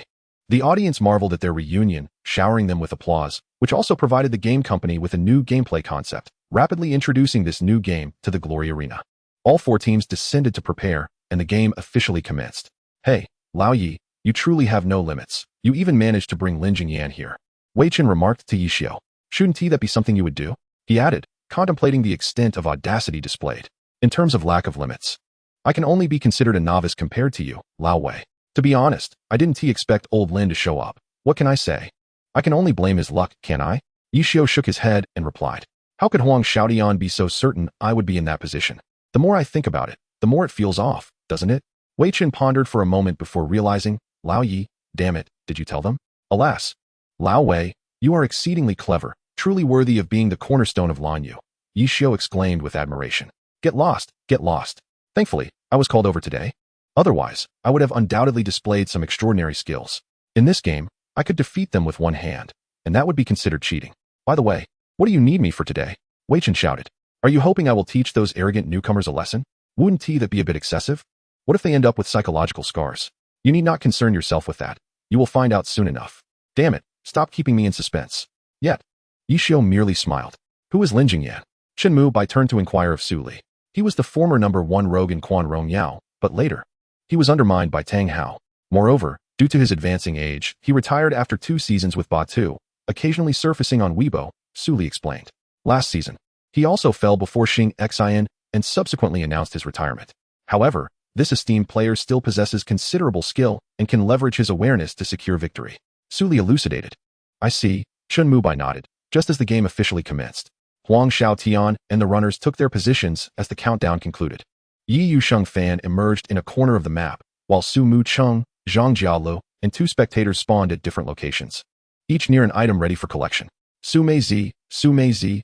A: The audience marveled at their reunion, showering them with applause, which also provided the game company with a new gameplay concept, rapidly introducing this new game to the Glory Arena. All 4 teams descended to prepare, and the game officially commenced. Hey, Lao Yi, you truly have no limits. You even managed to bring Lin Jingyan here. Wei Chen remarked to Ye Xiu. Shouldn't that be something you would do? He added, contemplating the extent of audacity displayed. In terms of lack of limits, I can only be considered a novice compared to you, Lao Wei. To be honest, I didn't expect old Lin to show up. What can I say? I can only blame his luck, can't I? Ye Xiu shook his head and replied. How could Huang Xiaotian be so certain I would be in that position? The more I think about it, the more it feels off, doesn't it? Wei Chen pondered for a moment before realizing, Lao Yi, damn it, did you tell them? Alas, Lao Wei, you are exceedingly clever, truly worthy of being the cornerstone of Lanyu. Ye Xiu exclaimed with admiration. Get lost, get lost. Thankfully, I was called over today. Otherwise, I would have undoubtedly displayed some extraordinary skills. In this game, I could defeat them with one hand, and that would be considered cheating. By the way, what do you need me for today? Wei Chen shouted. Are you hoping I will teach those arrogant newcomers a lesson? Wouldn't that be a bit excessive? What if they end up with psychological scars? You need not concern yourself with that. You will find out soon enough. Damn it, stop keeping me in suspense. Yet, Ye Xiu merely smiled. Who is Lin Jingyan? Chen Mu Bai turned to inquire of Su Li. He was the former #1 rogue in Quan Rong Yao, but later, he was undermined by Tang Hao. Moreover, due to his advancing age, he retired after 2 seasons with Batu, occasionally surfacing on Weibo, Su Li explained. Last season, he also fell before Xing Xian and subsequently announced his retirement. However, this esteemed player still possesses considerable skill and can leverage his awareness to secure victory. Su Li elucidated. I see, Chen Mu Bai nodded, just as the game officially commenced. Huang Xiaotian and the runners took their positions as the countdown concluded. Ye Xiu fan emerged in a corner of the map, while Su Mu Cheng, Zhang Jialu, and 2 spectators spawned at different locations, each near an item ready for collection. Su Meizi, Zhang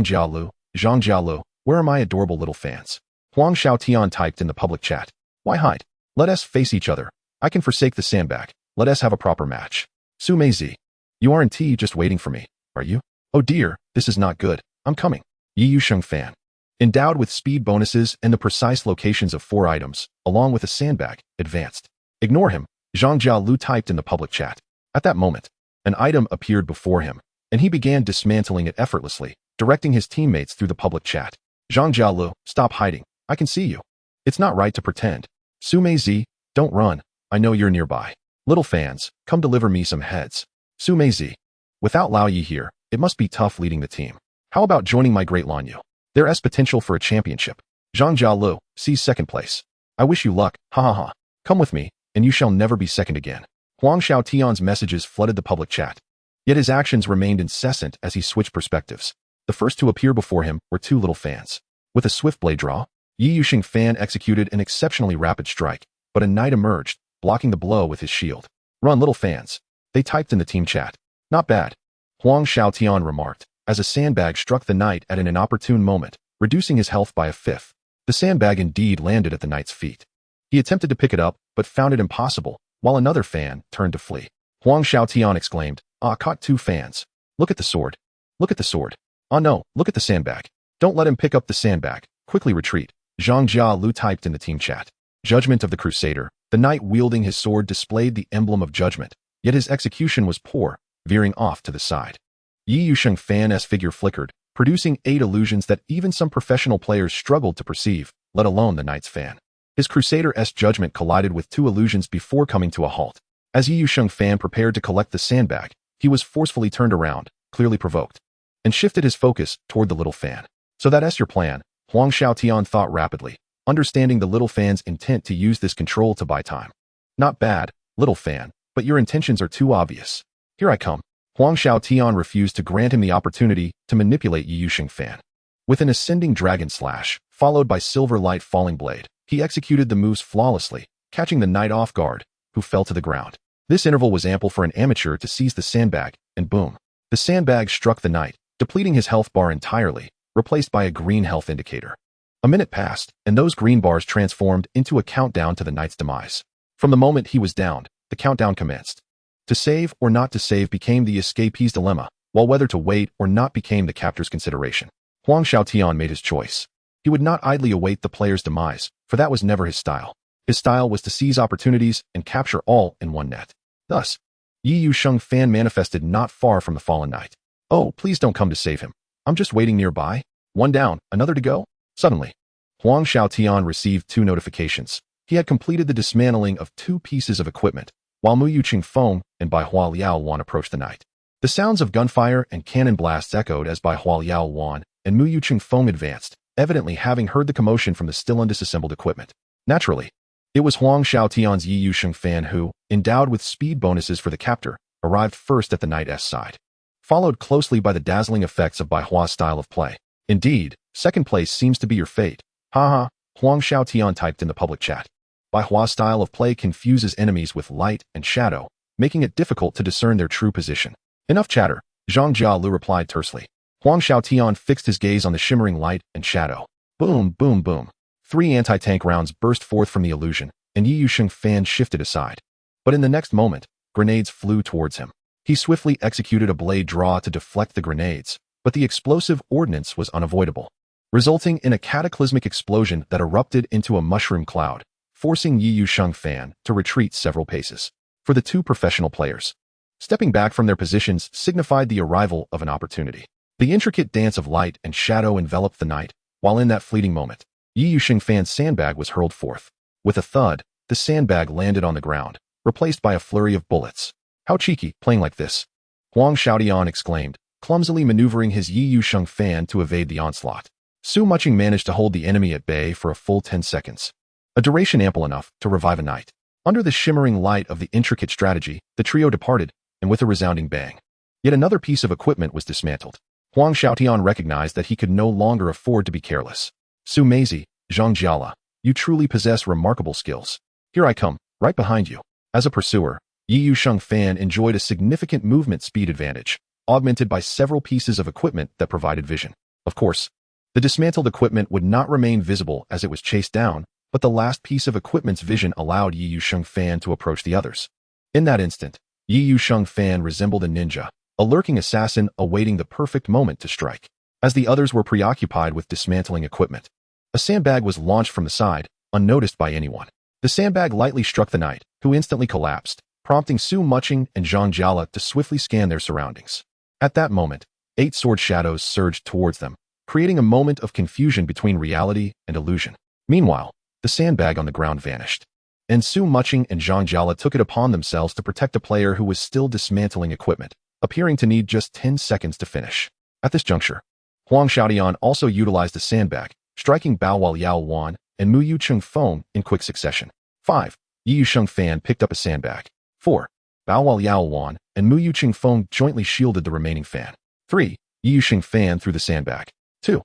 A: Jialu, where are my adorable little fans? Huang Xiaotian typed in the public chat. Why hide? Let us face each other. I can forsake the sandbag. Let us have a proper match. Su Meizi. You aren't just waiting for me, are you? Oh dear, this is not good. I'm coming. Ye Xiu fan. Endowed with speed bonuses and the precise locations of 4 items, along with a sandbag, advanced. Ignore him, Zhang Jialu typed in the public chat. At that moment, an item appeared before him, and he began dismantling it effortlessly, directing his teammates through the public chat. Zhang Jialu, stop hiding. I can see you. It's not right to pretend. Su Meizi, don't run. I know you're nearby. Little fans, come deliver me some heads. Su Meizi. Without Lao Yi here, it must be tough leading the team. How about joining my great Lan Yu? There is potential for a championship. Zhang Jialu, seize second place. I wish you luck, ha ha ha. Come with me, and you shall never be second again. Huang Xiaotian's messages flooded the public chat. Yet his actions remained incessant as he switched perspectives. The first to appear before him were 2 little fans. With a swift blade draw, Ye Xiu fan executed an exceptionally rapid strike, but a knight emerged, blocking the blow with his shield. Run, little fans. They typed in the team chat. Not bad. Huang Xiaotian remarked, as a sandbag struck the knight at an inopportune moment, reducing his health by a 5th. The sandbag indeed landed at the knight's feet. He attempted to pick it up, but found it impossible, while another fan turned to flee. Huang Xiaotian exclaimed, caught 2 fans. Look at the sword. Look at the sword. Oh no, look at the sandbag. Don't let him pick up the sandbag. Quickly retreat. Zhang Jialu typed in the team chat. Judgment of the Crusader. The knight wielding his sword displayed the emblem of judgment, yet his execution was poor, veering off to the side. Ye Xiu fan's figure flickered, producing 8 illusions that even some professional players struggled to perceive, let alone the knight's fan. His Crusader's judgment collided with 2 illusions before coming to a halt. As Ye Xiu fan prepared to collect the sandbag, he was forcefully turned around, clearly provoked, and shifted his focus toward the little fan. So that's your plan, Huang Xiaotian thought rapidly, understanding the little fan's intent to use this control to buy time. Not bad, little fan, but your intentions are too obvious. Here I come. Huang Xiaotian refused to grant him the opportunity to manipulate Ye Xiu fan. With an ascending dragon slash, followed by silver light falling blade, he executed the moves flawlessly, catching the knight off guard, who fell to the ground. This interval was ample for an amateur to seize the sandbag, and boom. The sandbag struck the knight, depleting his health bar entirely, replaced by a green health indicator. A minute passed, and those green bars transformed into a countdown to the knight's demise. From the moment he was downed, the countdown commenced. To save or not to save became the escapee's dilemma, while whether to wait or not became the captor's consideration. Huang Xiaotian made his choice. He would not idly await the player's demise, for that was never his style. His style was to seize opportunities and capture all in one net. Thus, Ye Xiu fan manifested not far from the fallen knight. Oh, please don't come to save him. I'm just waiting nearby. 1 down, another to go. Suddenly, Huang Xiaotian received 2 notifications. He had completed the dismantling of 2 pieces of equipment, while Mu Yuqing Feng and Bai Hua Liao Wan approached the knight. The sounds of gunfire and cannon blasts echoed as Bai Hua Liao Wan and Mu Yuqing Feng advanced, evidently having heard the commotion from the still undisassembled equipment. Naturally, it was Huang Xiaotian's Ye Xiu fan who, endowed with speed bonuses for the captor, arrived first at the knight's side, followed closely by the dazzling effects of Bai Hua's style of play. Indeed, second place seems to be your fate. Haha, Huang Xiaotian typed in the public chat. Bai Hua's style of play confuses enemies with light and shadow, making it difficult to discern their true position. Enough chatter, Zhang Jialu replied tersely. Huang Xiaotian fixed his gaze on the shimmering light and shadow. Boom, boom, boom. 3 anti-tank rounds burst forth from the illusion, and Ye Xiu fan shifted aside. But in the next moment, grenades flew towards him. He swiftly executed a blade draw to deflect the grenades, but the explosive ordnance was unavoidable, resulting in a cataclysmic explosion that erupted into a mushroom cloud, forcing Ye Xiu fan to retreat several paces. For the 2 professional players, stepping back from their positions signified the arrival of an opportunity. The intricate dance of light and shadow enveloped the night, while in that fleeting moment, Ye Xiu Fan's sandbag was hurled forth. With a thud, the sandbag landed on the ground, replaced by a flurry of bullets. How cheeky, playing like this! Huang Xiaotian exclaimed, clumsily maneuvering his Ye Xiu Fan to evade the onslaught. Su Muching managed to hold the enemy at bay for a full 10 seconds. A duration ample enough to revive a knight. Under the shimmering light of the intricate strategy, the trio departed, and with a resounding bang. Yet another piece of equipment was dismantled. Huang Xiaotian recognized that he could no longer afford to be careless. Su Meizi, Zhang Jiala, you truly possess remarkable skills. Here I come, right behind you. As a pursuer, Ye Xiu Fan enjoyed a significant movement speed advantage, augmented by several pieces of equipment that provided vision. Of course, the dismantled equipment would not remain visible as it was chased down, but the last piece of equipment's vision allowed Ye Xiu Fan to approach the others. In that instant, Ye Xiu Fan resembled a ninja, a lurking assassin awaiting the perfect moment to strike. As the others were preoccupied with dismantling equipment, a sandbag was launched from the side, unnoticed by anyone. The sandbag lightly struck the knight, who instantly collapsed, prompting Su Muching and Zhang Jiala to swiftly scan their surroundings. At that moment, 8 sword shadows surged towards them, creating a moment of confusion between reality and illusion. Meanwhile, the sandbag on the ground vanished, and Su Muching and Zhang Jiala took it upon themselves to protect a player who was still dismantling equipment, appearing to need just 10 seconds to finish. At this juncture, Huang Xiaotian also utilized the sandbag, striking Bao Yao Wan and Mu Yu Chung Feng in quick succession. 5. Ye Xiu Fan picked up a sandbag. 4. Bao Yao Wan and Mu Yu Chung Feng jointly shielded the remaining fan. 3. Ye Xiu Fan threw the sandbag. 2.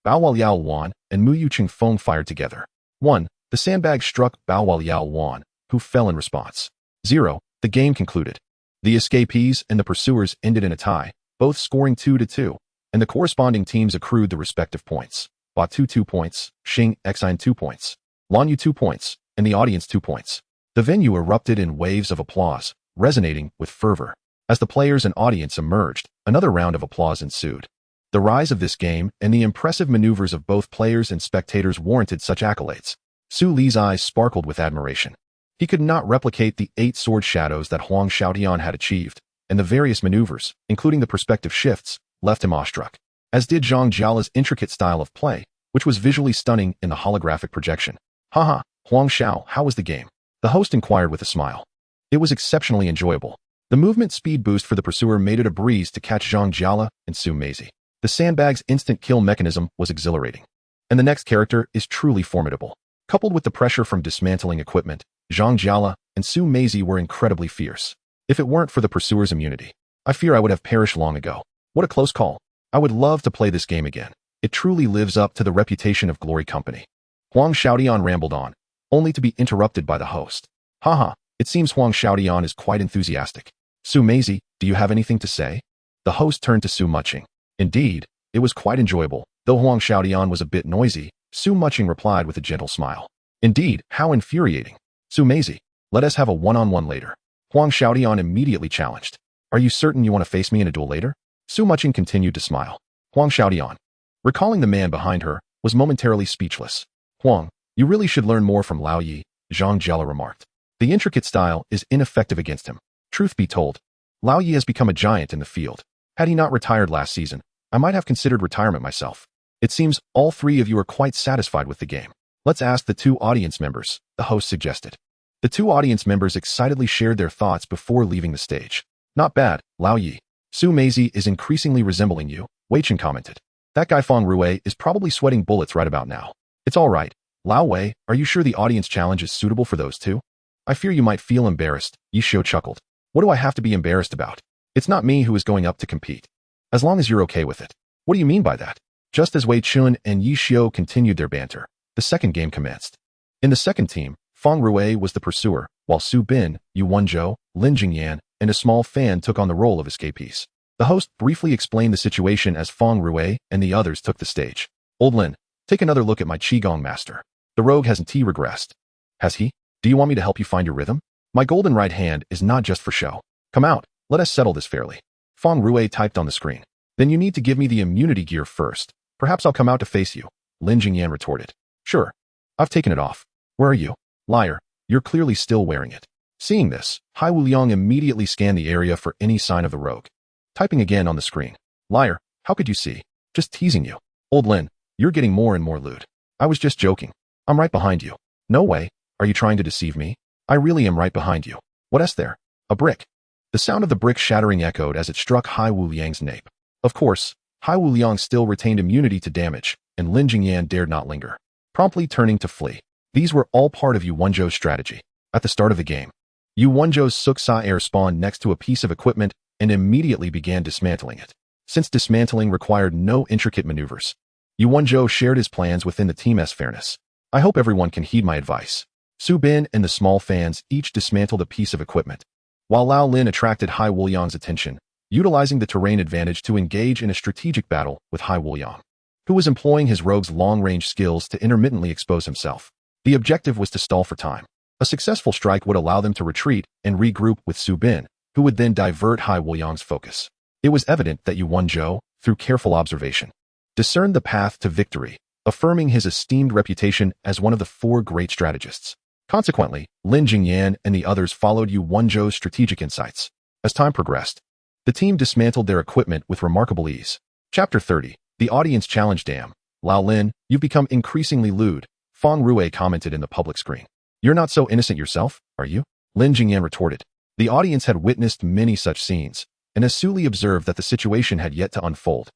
A: Bao Yao Wan and Mu Yu Chung Feng fired together. 1. The sandbag struck Bao Yao Wan, who fell in response. 0. The game concluded. The escapees and the pursuers ended in a tie, both scoring 2-2, and the corresponding teams accrued the respective points. Batu 2 points, Xing Xin 2 points, Lanyu 2 points, and the audience 2 points. The venue erupted in waves of applause, resonating with fervor. As the players and audience emerged, another round of applause ensued. The rise of this game and the impressive maneuvers of both players and spectators warranted such accolades. Su Li's eyes sparkled with admiration. He could not replicate the 8 sword shadows that Huang Xiaotian had achieved, and the various maneuvers, including the perspective shifts, left him awestruck, as did Zhang Jiala's intricate style of play, which was visually stunning in the holographic projection. Haha, Huang Xiao, how was the game? The host inquired with a smile. It was exceptionally enjoyable. The movement speed boost for the pursuer made it a breeze to catch Zhang Jiala and Su Meizi. The sandbag's instant kill mechanism was exhilarating. And the next character is truly formidable. Coupled with the pressure from dismantling equipment, Zhang Jiala and Su Meizi were incredibly fierce. If it weren't for the pursuer's immunity, I fear I would have perished long ago. What a close call. I would love to play this game again. It truly lives up to the reputation of Glory Company. Huang Xiaotian rambled on, only to be interrupted by the host. Haha, it seems Huang Xiaotian is quite enthusiastic. Su Meizi, do you have anything to say? The host turned to Su Muching. Indeed, it was quite enjoyable. Though Huang Xiaotian was a bit noisy, Su Muching replied with a gentle smile. Indeed, how infuriating. Su Meizi, let us have a one-on-one later. Huang Xiaotian immediately challenged. Are you certain you want to face me in a duel later? Su Muching continued to smile. Huang Xiaotian, recalling the man behind her, was momentarily speechless. Huang, you really should learn more from Lao Yi, Zhang Jiala remarked. The intricate style is ineffective against him. Truth be told, Lao Yi has become a giant in the field. Had he not retired last season, I might have considered retirement myself. It seems all 3 of you are quite satisfied with the game. Let's ask the 2 audience members, the host suggested. The 2 audience members excitedly shared their thoughts before leaving the stage. Not bad, Lao Yi. Su Meizi is increasingly resembling you, Wei Chen commented. That guy Feng Rue is probably sweating bullets right about now. It's all right. Lao Wei, are you sure the audience challenge is suitable for those 2? I fear you might feel embarrassed, Ye Xiu chuckled. What do I have to be embarrassed about? It's not me who is going up to compete. As long as you're okay with it. What do you mean by that? Just as Wei Chen and Ye Xiu continued their banter, the second game commenced. In the second team, Feng Rue was the pursuer, while Su Bin, Yu Wenzhou, Lin Jingyan, and a small fan took on the role of escapees. The host briefly explained the situation as Feng Rue and the others took the stage. Old Lin, take another look at my Qigong master. The rogue hasn't regressed. Has he? Do you want me to help you find your rhythm? My golden right hand is not just for show. Come out, let us settle this fairly. Feng Rue typed on the screen. Then you need to give me the immunity gear first. Perhaps I'll come out to face you, Lin Jingyan retorted. Sure. I've taken it off. Where are you? Liar, you're clearly still wearing it. Seeing this, Hai Wuliang immediately scanned the area for any sign of the rogue. Typing again on the screen. Liar, How could you see? Just teasing you. Old Lin, you're getting more and more lewd. I was just joking. I'm right behind you. No way. Are you trying to deceive me? I really am right behind you. What is there? A brick. The sound of the brick shattering echoed as it struck Hai Wu Liang's nape. Of course, Hai Wu Liang still retained immunity to damage, and Lin Jingyan dared not linger, promptly turning to flee. These were all part of Yu Wenzhou's strategy. At the start of the game, Yu Wenzhou's Suksa air spawned next to a piece of equipment and immediately began dismantling it. Since dismantling required no intricate maneuvers, Yu Wenzhou shared his plans within the team's fairness. I hope everyone can heed my advice. Su Bin and the small fans each dismantled a piece of equipment, while Lao Lin attracted Hai Wu Liang's attention, utilizing the terrain advantage to engage in a strategic battle with Hai Wu Liang, who was employing his rogue's long-range skills to intermittently expose himself. The objective was to stall for time. A successful strike would allow them to retreat and regroup with Su Bin, who would then divert Hai Wu Liang's focus. It was evident that Yu Wenzhou, through careful observation, discerned the path to victory, affirming his esteemed reputation as one of the four great strategists. Consequently, Lin Jingyan and the others followed Yu Wenzhou's strategic insights. As time progressed, the team dismantled their equipment with remarkable ease. Chapter 30. The audience challenge. Damn. Lao Lin, you've become increasingly lewd, Feng Rue commented in the public screen. You're not so innocent yourself, are you? Lin Jingyan retorted. The audience had witnessed many such scenes, and as Su Li observed that the situation had yet to unfold,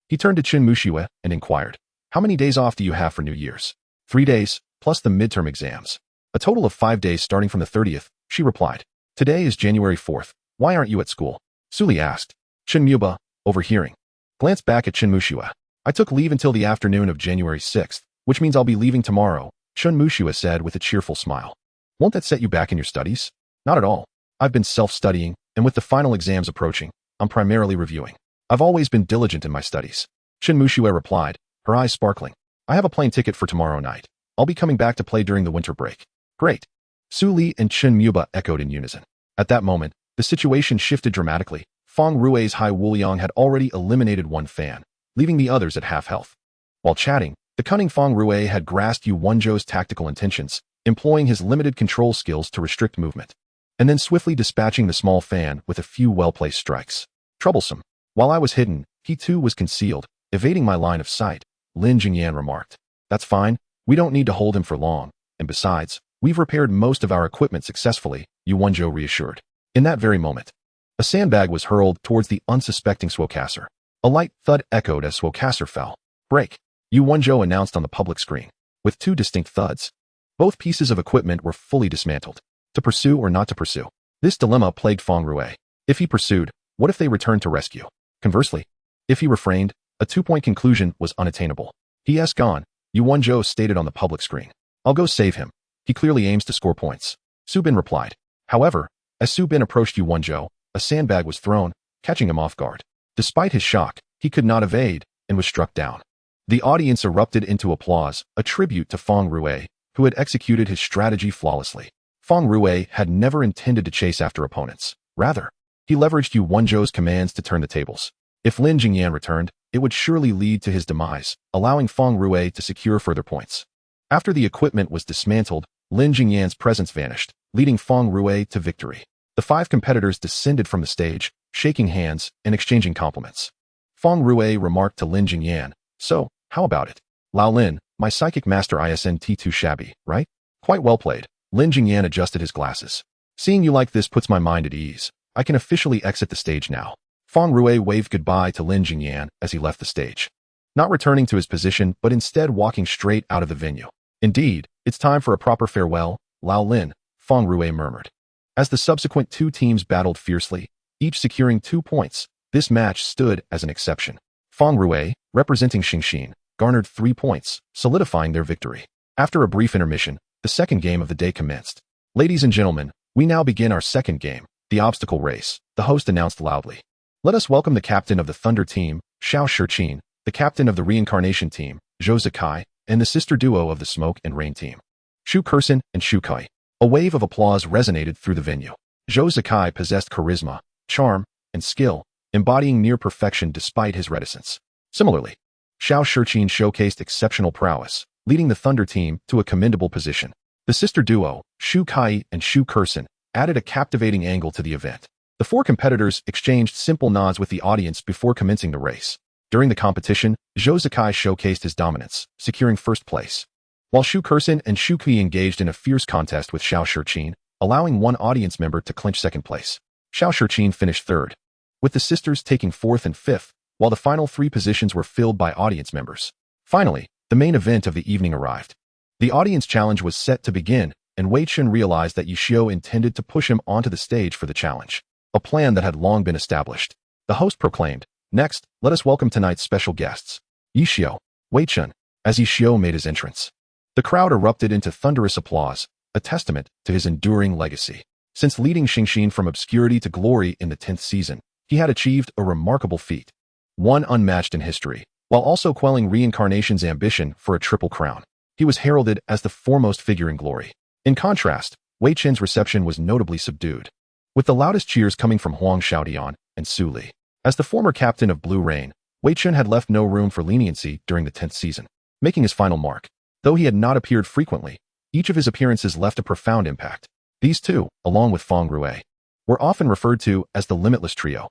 A: he turned to Qin Muxue and inquired, how many days off do you have for New Year's? 3 days, plus the midterm exams. A total of 5 days starting from the 30th, she replied. Today is January 4th. Why aren't you at school? Su Li asked. Qin Muba, overhearing, glanced back at Qin Muxue. I took leave until the afternoon of January 6th, which means I'll be leaving tomorrow, Qin Muxue said with a cheerful smile. Won't that set you back in your studies? Not at all. I've been self-studying, and with the final exams approaching, I'm primarily reviewing. I've always been diligent in my studies. Qin Muxue replied, her eyes sparkling. I have a plane ticket for tomorrow night. I'll be coming back to play during the winter break. Great. Su Li and Qin Muba echoed in unison. At that moment, the situation shifted dramatically. Feng Rue's Hai Wu Liang had already eliminated one fan, leaving the others at half health. While chatting, the cunning Feng Rue had grasped Yu Wenzhou's tactical intentions, employing his limited control skills to restrict movement, and then swiftly dispatching the small fan with a few well-placed strikes. Troublesome. While I was hidden, he too was concealed, evading my line of sight, Lin Jingyan remarked. That's fine. We don't need to hold him for long, and besides, we've repaired most of our equipment successfully, Yu Wenzhou reassured. In that very moment, a sandbag was hurled towards the unsuspecting Swokasser. A light thud echoed as Swokasser fell. Break, Yu Wenzhou announced on the public screen. With 2 distinct thuds, both pieces of equipment were fully dismantled. To pursue or not to pursue? This dilemma plagued Feng Rue. If he pursued, what if they returned to rescue? Conversely, if he refrained, a 2-point conclusion was unattainable. He gone, Yu Wenzhou stated on the public screen. I'll go save him. He clearly aims to score points. Su Bin replied. However, as Su Bin approached Yu Wenzhou, a sandbag was thrown, catching him off guard. Despite his shock, he could not evade and was struck down. The audience erupted into applause, a tribute to Feng Rue, who had executed his strategy flawlessly. Feng Rue had never intended to chase after opponents. Rather, he leveraged Yu Wenzhou's commands to turn the tables. If Lin Jingyan returned, it would surely lead to his demise, allowing Feng Rue to secure further points. After the equipment was dismantled, Lin Jingyan's presence vanished, leading Feng Rue to victory. The 5 competitors descended from the stage, shaking hands and exchanging compliments. Feng Rue remarked to Lin Jingyan, so, how about it? Lao Lin, my psychic master isn't too shabby, right? Quite well played. Lin Jingyan adjusted his glasses. Seeing you like this puts my mind at ease. I can officially exit the stage now. Feng Rue waved goodbye to Lin Jingyan as he left the stage, not returning to his position but instead walking straight out of the venue. Indeed, it's time for a proper farewell, Lao Lin, Feng Rue murmured. As the subsequent 2 teams battled fiercely, each securing 2 points, this match stood as an exception. Feng Rue, representing Xingxin, garnered 3 points, solidifying their victory. After a brief intermission, the second game of the day commenced. Ladies and gentlemen, we now begin our second game, the obstacle race, the host announced loudly. Let us welcome the captain of the Thunder team, Xiao Shiqin, the captain of the Reincarnation team, Zhou Zikai, and the sister duo of the Smoke and Rain team, Shu Kursin and Shu Kai. A wave of applause resonated through the venue. Zhou Zikai possessed charisma, charm, and skill, embodying near perfection despite his reticence. Similarly, Xiao Shiqin showcased exceptional prowess, leading the Thunder team to a commendable position. The sister duo, Shu Kai and Shu Kursin, added a captivating angle to the event. The 4 competitors exchanged simple nods with the audience before commencing the race. During the competition, Zhou Zikai showcased his dominance, securing first place. While Shu Kursin and Shu Kui engaged in a fierce contest with Xiao Shiqin, allowing one audience member to clinch second place. Xiao Shiqin finished third, with the sisters taking fourth and fifth, while the final three positions were filled by audience members. Finally, the main event of the evening arrived. The audience challenge was set to begin, and Wei Chen realized that Ye Xiu intended to push him onto the stage for the challenge, a plan that had long been established. The host proclaimed, "Next, let us welcome tonight's special guests, Ye Xiu, Wei Chen," as Ye Xiu made his entrance. The crowd erupted into thunderous applause, a testament to his enduring legacy. Since leading Xingxin from obscurity to glory in the 10th season, he had achieved a remarkable feat, one unmatched in history, while also quelling reincarnation's ambition for a triple crown. He was heralded as the foremost figure in glory. In contrast, Wei Chen's reception was notably subdued, with the loudest cheers coming from Huang Xiaotian and Su Li. As the former captain of Blue Rain, Wei Chen had left no room for leniency during the 10th season, making his final mark. Though he had not appeared frequently, each of his appearances left a profound impact. These two, along with Feng Rue, were often referred to as the Limitless Trio.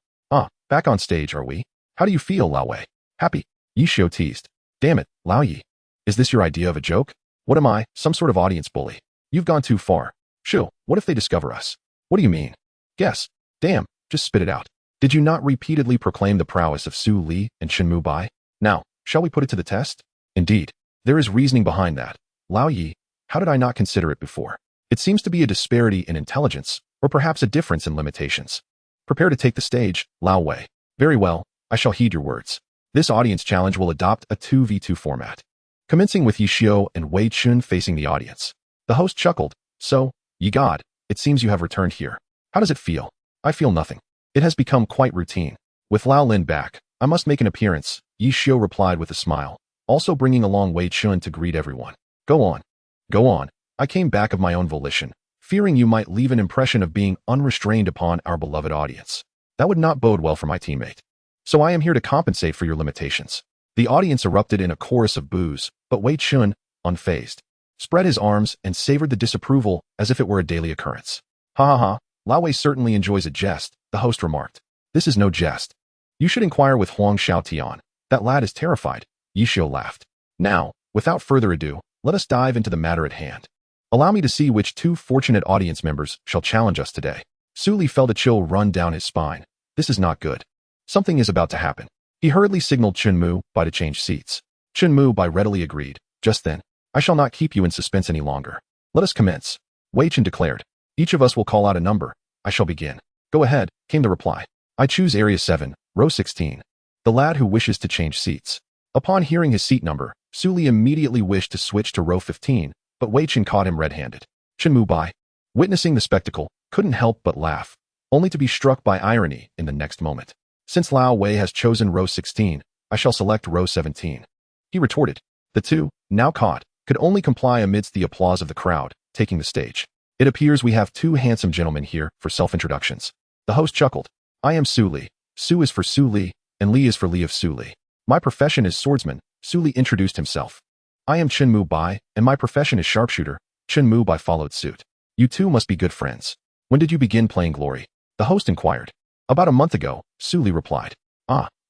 A: Back on stage, are we? How do you feel, Lao Wei? Happy? Ye Xiu teased. Damn it, Lao Yi. Is this your idea of a joke? What am I, some sort of audience bully? You've gone too far. Shu, what if they discover us? What do you mean? Guess. Damn, just spit it out. Did you not repeatedly proclaim the prowess of Su Li and Qinmu Bai? Now, shall we put it to the test? Indeed, there is reasoning behind that. Lao Yi, how did I not consider it before? It seems to be a disparity in intelligence, or perhaps a difference in limitations. Prepare to take the stage, Lao Wei. Very well, I shall heed your words. This audience challenge will adopt a 2v2 format, commencing with Ye Xiu and Wei Chen facing the audience. The host chuckled. So, ye god, it seems you have returned here. How does it feel? I feel nothing. It has become quite routine. With Lao Lin back, I must make an appearance, Ye Xiu replied with a smile, also bringing along Wei Chen to greet everyone. Go on. Go on. I came back of my own volition, fearing you might leave an impression of being unrestrained upon our beloved audience. That would not bode well for my teammate. So I am here to compensate for your limitations. The audience erupted in a chorus of boos, but Wei Chen, unfazed, spread his arms and savored the disapproval as if it were a daily occurrence. Ha ha ha, Lao Wei certainly enjoys a jest, the host remarked. This is no jest. You should inquire with Huang Xiaotian. That lad is terrified. Ye Xiu laughed. Now, without further ado, let us dive into the matter at hand. Allow me to see which two fortunate audience members shall challenge us today. Su Li felt a chill run down his spine. This is not good. Something is about to happen. He hurriedly signaled Qinmu Bai to change seats. Qinmu Bai readily agreed. Just then, I shall not keep you in suspense any longer. Let us commence. Wei Chen declared. Each of us will call out a number. I shall begin. Go ahead, came the reply. I choose Area 7, Row 16. The lad who wishes to change seats. Upon hearing his seat number, Su Li immediately wished to switch to Row 15, but Wei Chen caught him red-handed. Qinmu Bai, witnessing the spectacle, couldn't help but laugh, only to be struck by irony in the next moment. Since Lao Wei has chosen Row 16, I shall select Row 17. He retorted. The two, now caught, could only comply amidst the applause of the crowd, taking the stage. It appears we have two handsome gentlemen here for self-introductions. The host chuckled. I am Su Li. Su is for Su Li, and Li is for Li of Su Li. My profession is swordsman. Su Li introduced himself. I am Qinmu Bai, and my profession is sharpshooter. Qinmu Bai followed suit. You two must be good friends. When did you begin playing Glory? The host inquired. About a month ago, Su Li replied.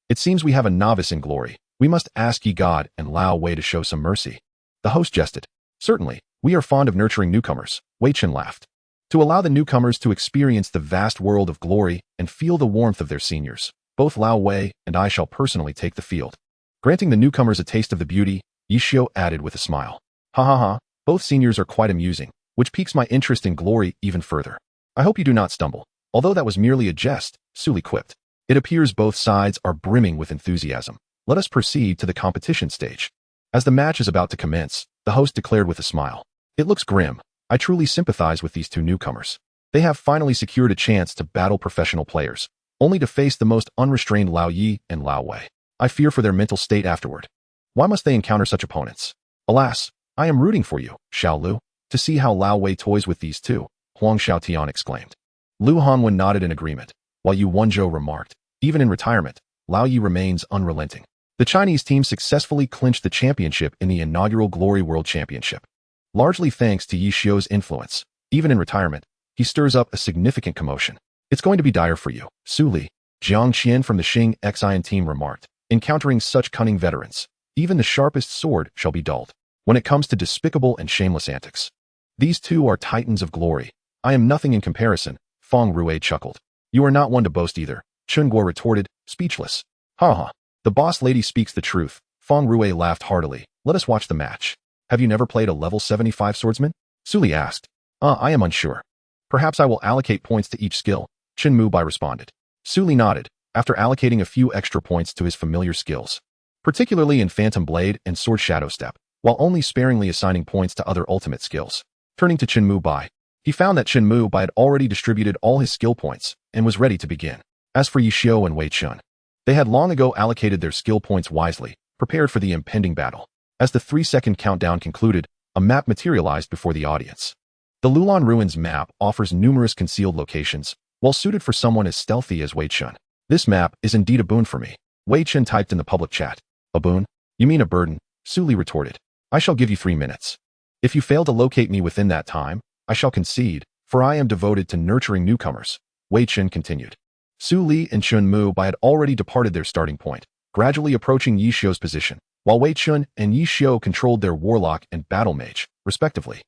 A: It seems we have a novice in Glory. We must ask ye God and Lao Wei to show some mercy. The host jested. Certainly, we are fond of nurturing newcomers. Wei Chen laughed. To allow the newcomers to experience the vast world of Glory and feel the warmth of their seniors, both Lao Wei and I shall personally take the field. Granting the newcomers a taste of the beauty, Ye Xiu added with a smile. Ha ha ha, both seniors are quite amusing, which piques my interest in Glory even further. I hope you do not stumble. Although that was merely a jest, Su Li quipped. It appears both sides are brimming with enthusiasm. Let us proceed to the competition stage. As the match is about to commence, the host declared with a smile. It looks grim. I truly sympathize with these two newcomers. They have finally secured a chance to battle professional players, only to face the most unrestrained Lao Yi and Lao Wei. I fear for their mental state afterward. Why must they encounter such opponents? Alas, I am rooting for you, Xiao Lu, to see how Lao Wei toys with these two, Huang Xiaotian exclaimed. Lu Hanwen nodded in agreement, while Yu Wenzhou remarked, even in retirement, Lao Yi remains unrelenting. The Chinese team successfully clinched the championship in the inaugural Glory World Championship. Largely thanks to Ye Xiu's influence, even in retirement, he stirs up a significant commotion. It's going to be dire for you, Su Li, Jiang Qian from the Xing Xian team remarked. Encountering such cunning veterans, even the sharpest sword shall be dulled. When it comes to despicable and shameless antics, these two are titans of glory. I am nothing in comparison, Feng Rue chuckled. You are not one to boast either, Chen Guo retorted, speechless. Ha ha. The boss lady speaks the truth, Feng Rue laughed heartily. Let us watch the match. Have you never played a level 75 swordsman? Su Li asked. I am unsure. Perhaps I will allocate points to each skill, Chen Mubai responded. Su Li nodded, after allocating a few extra points to his familiar skills, particularly in Phantom Blade and Sword Shadow Step, while only sparingly assigning points to other ultimate skills. Turning to Chen Mubai, he found that Chen Mubai had already distributed all his skill points and was ready to begin. As for Ye Xiu and Wei Chen, they had long ago allocated their skill points wisely, prepared for the impending battle. As the 3-second countdown concluded, a map materialized before the audience. The Lulan Ruins map offers numerous concealed locations, well suited for someone as stealthy as Wei Chen. This map is indeed a boon for me, Wei Chen typed in the public chat. A boon? You mean a burden? Su Li retorted. I shall give you 3 minutes. If you fail to locate me within that time, I shall concede, for I am devoted to nurturing newcomers, Wei Chen continued. Su Li and Chen Mubai had already departed their starting point, gradually approaching Ye Xiu's position, while Wei Chen and Ye Xiu controlled their warlock and battle mage, respectively.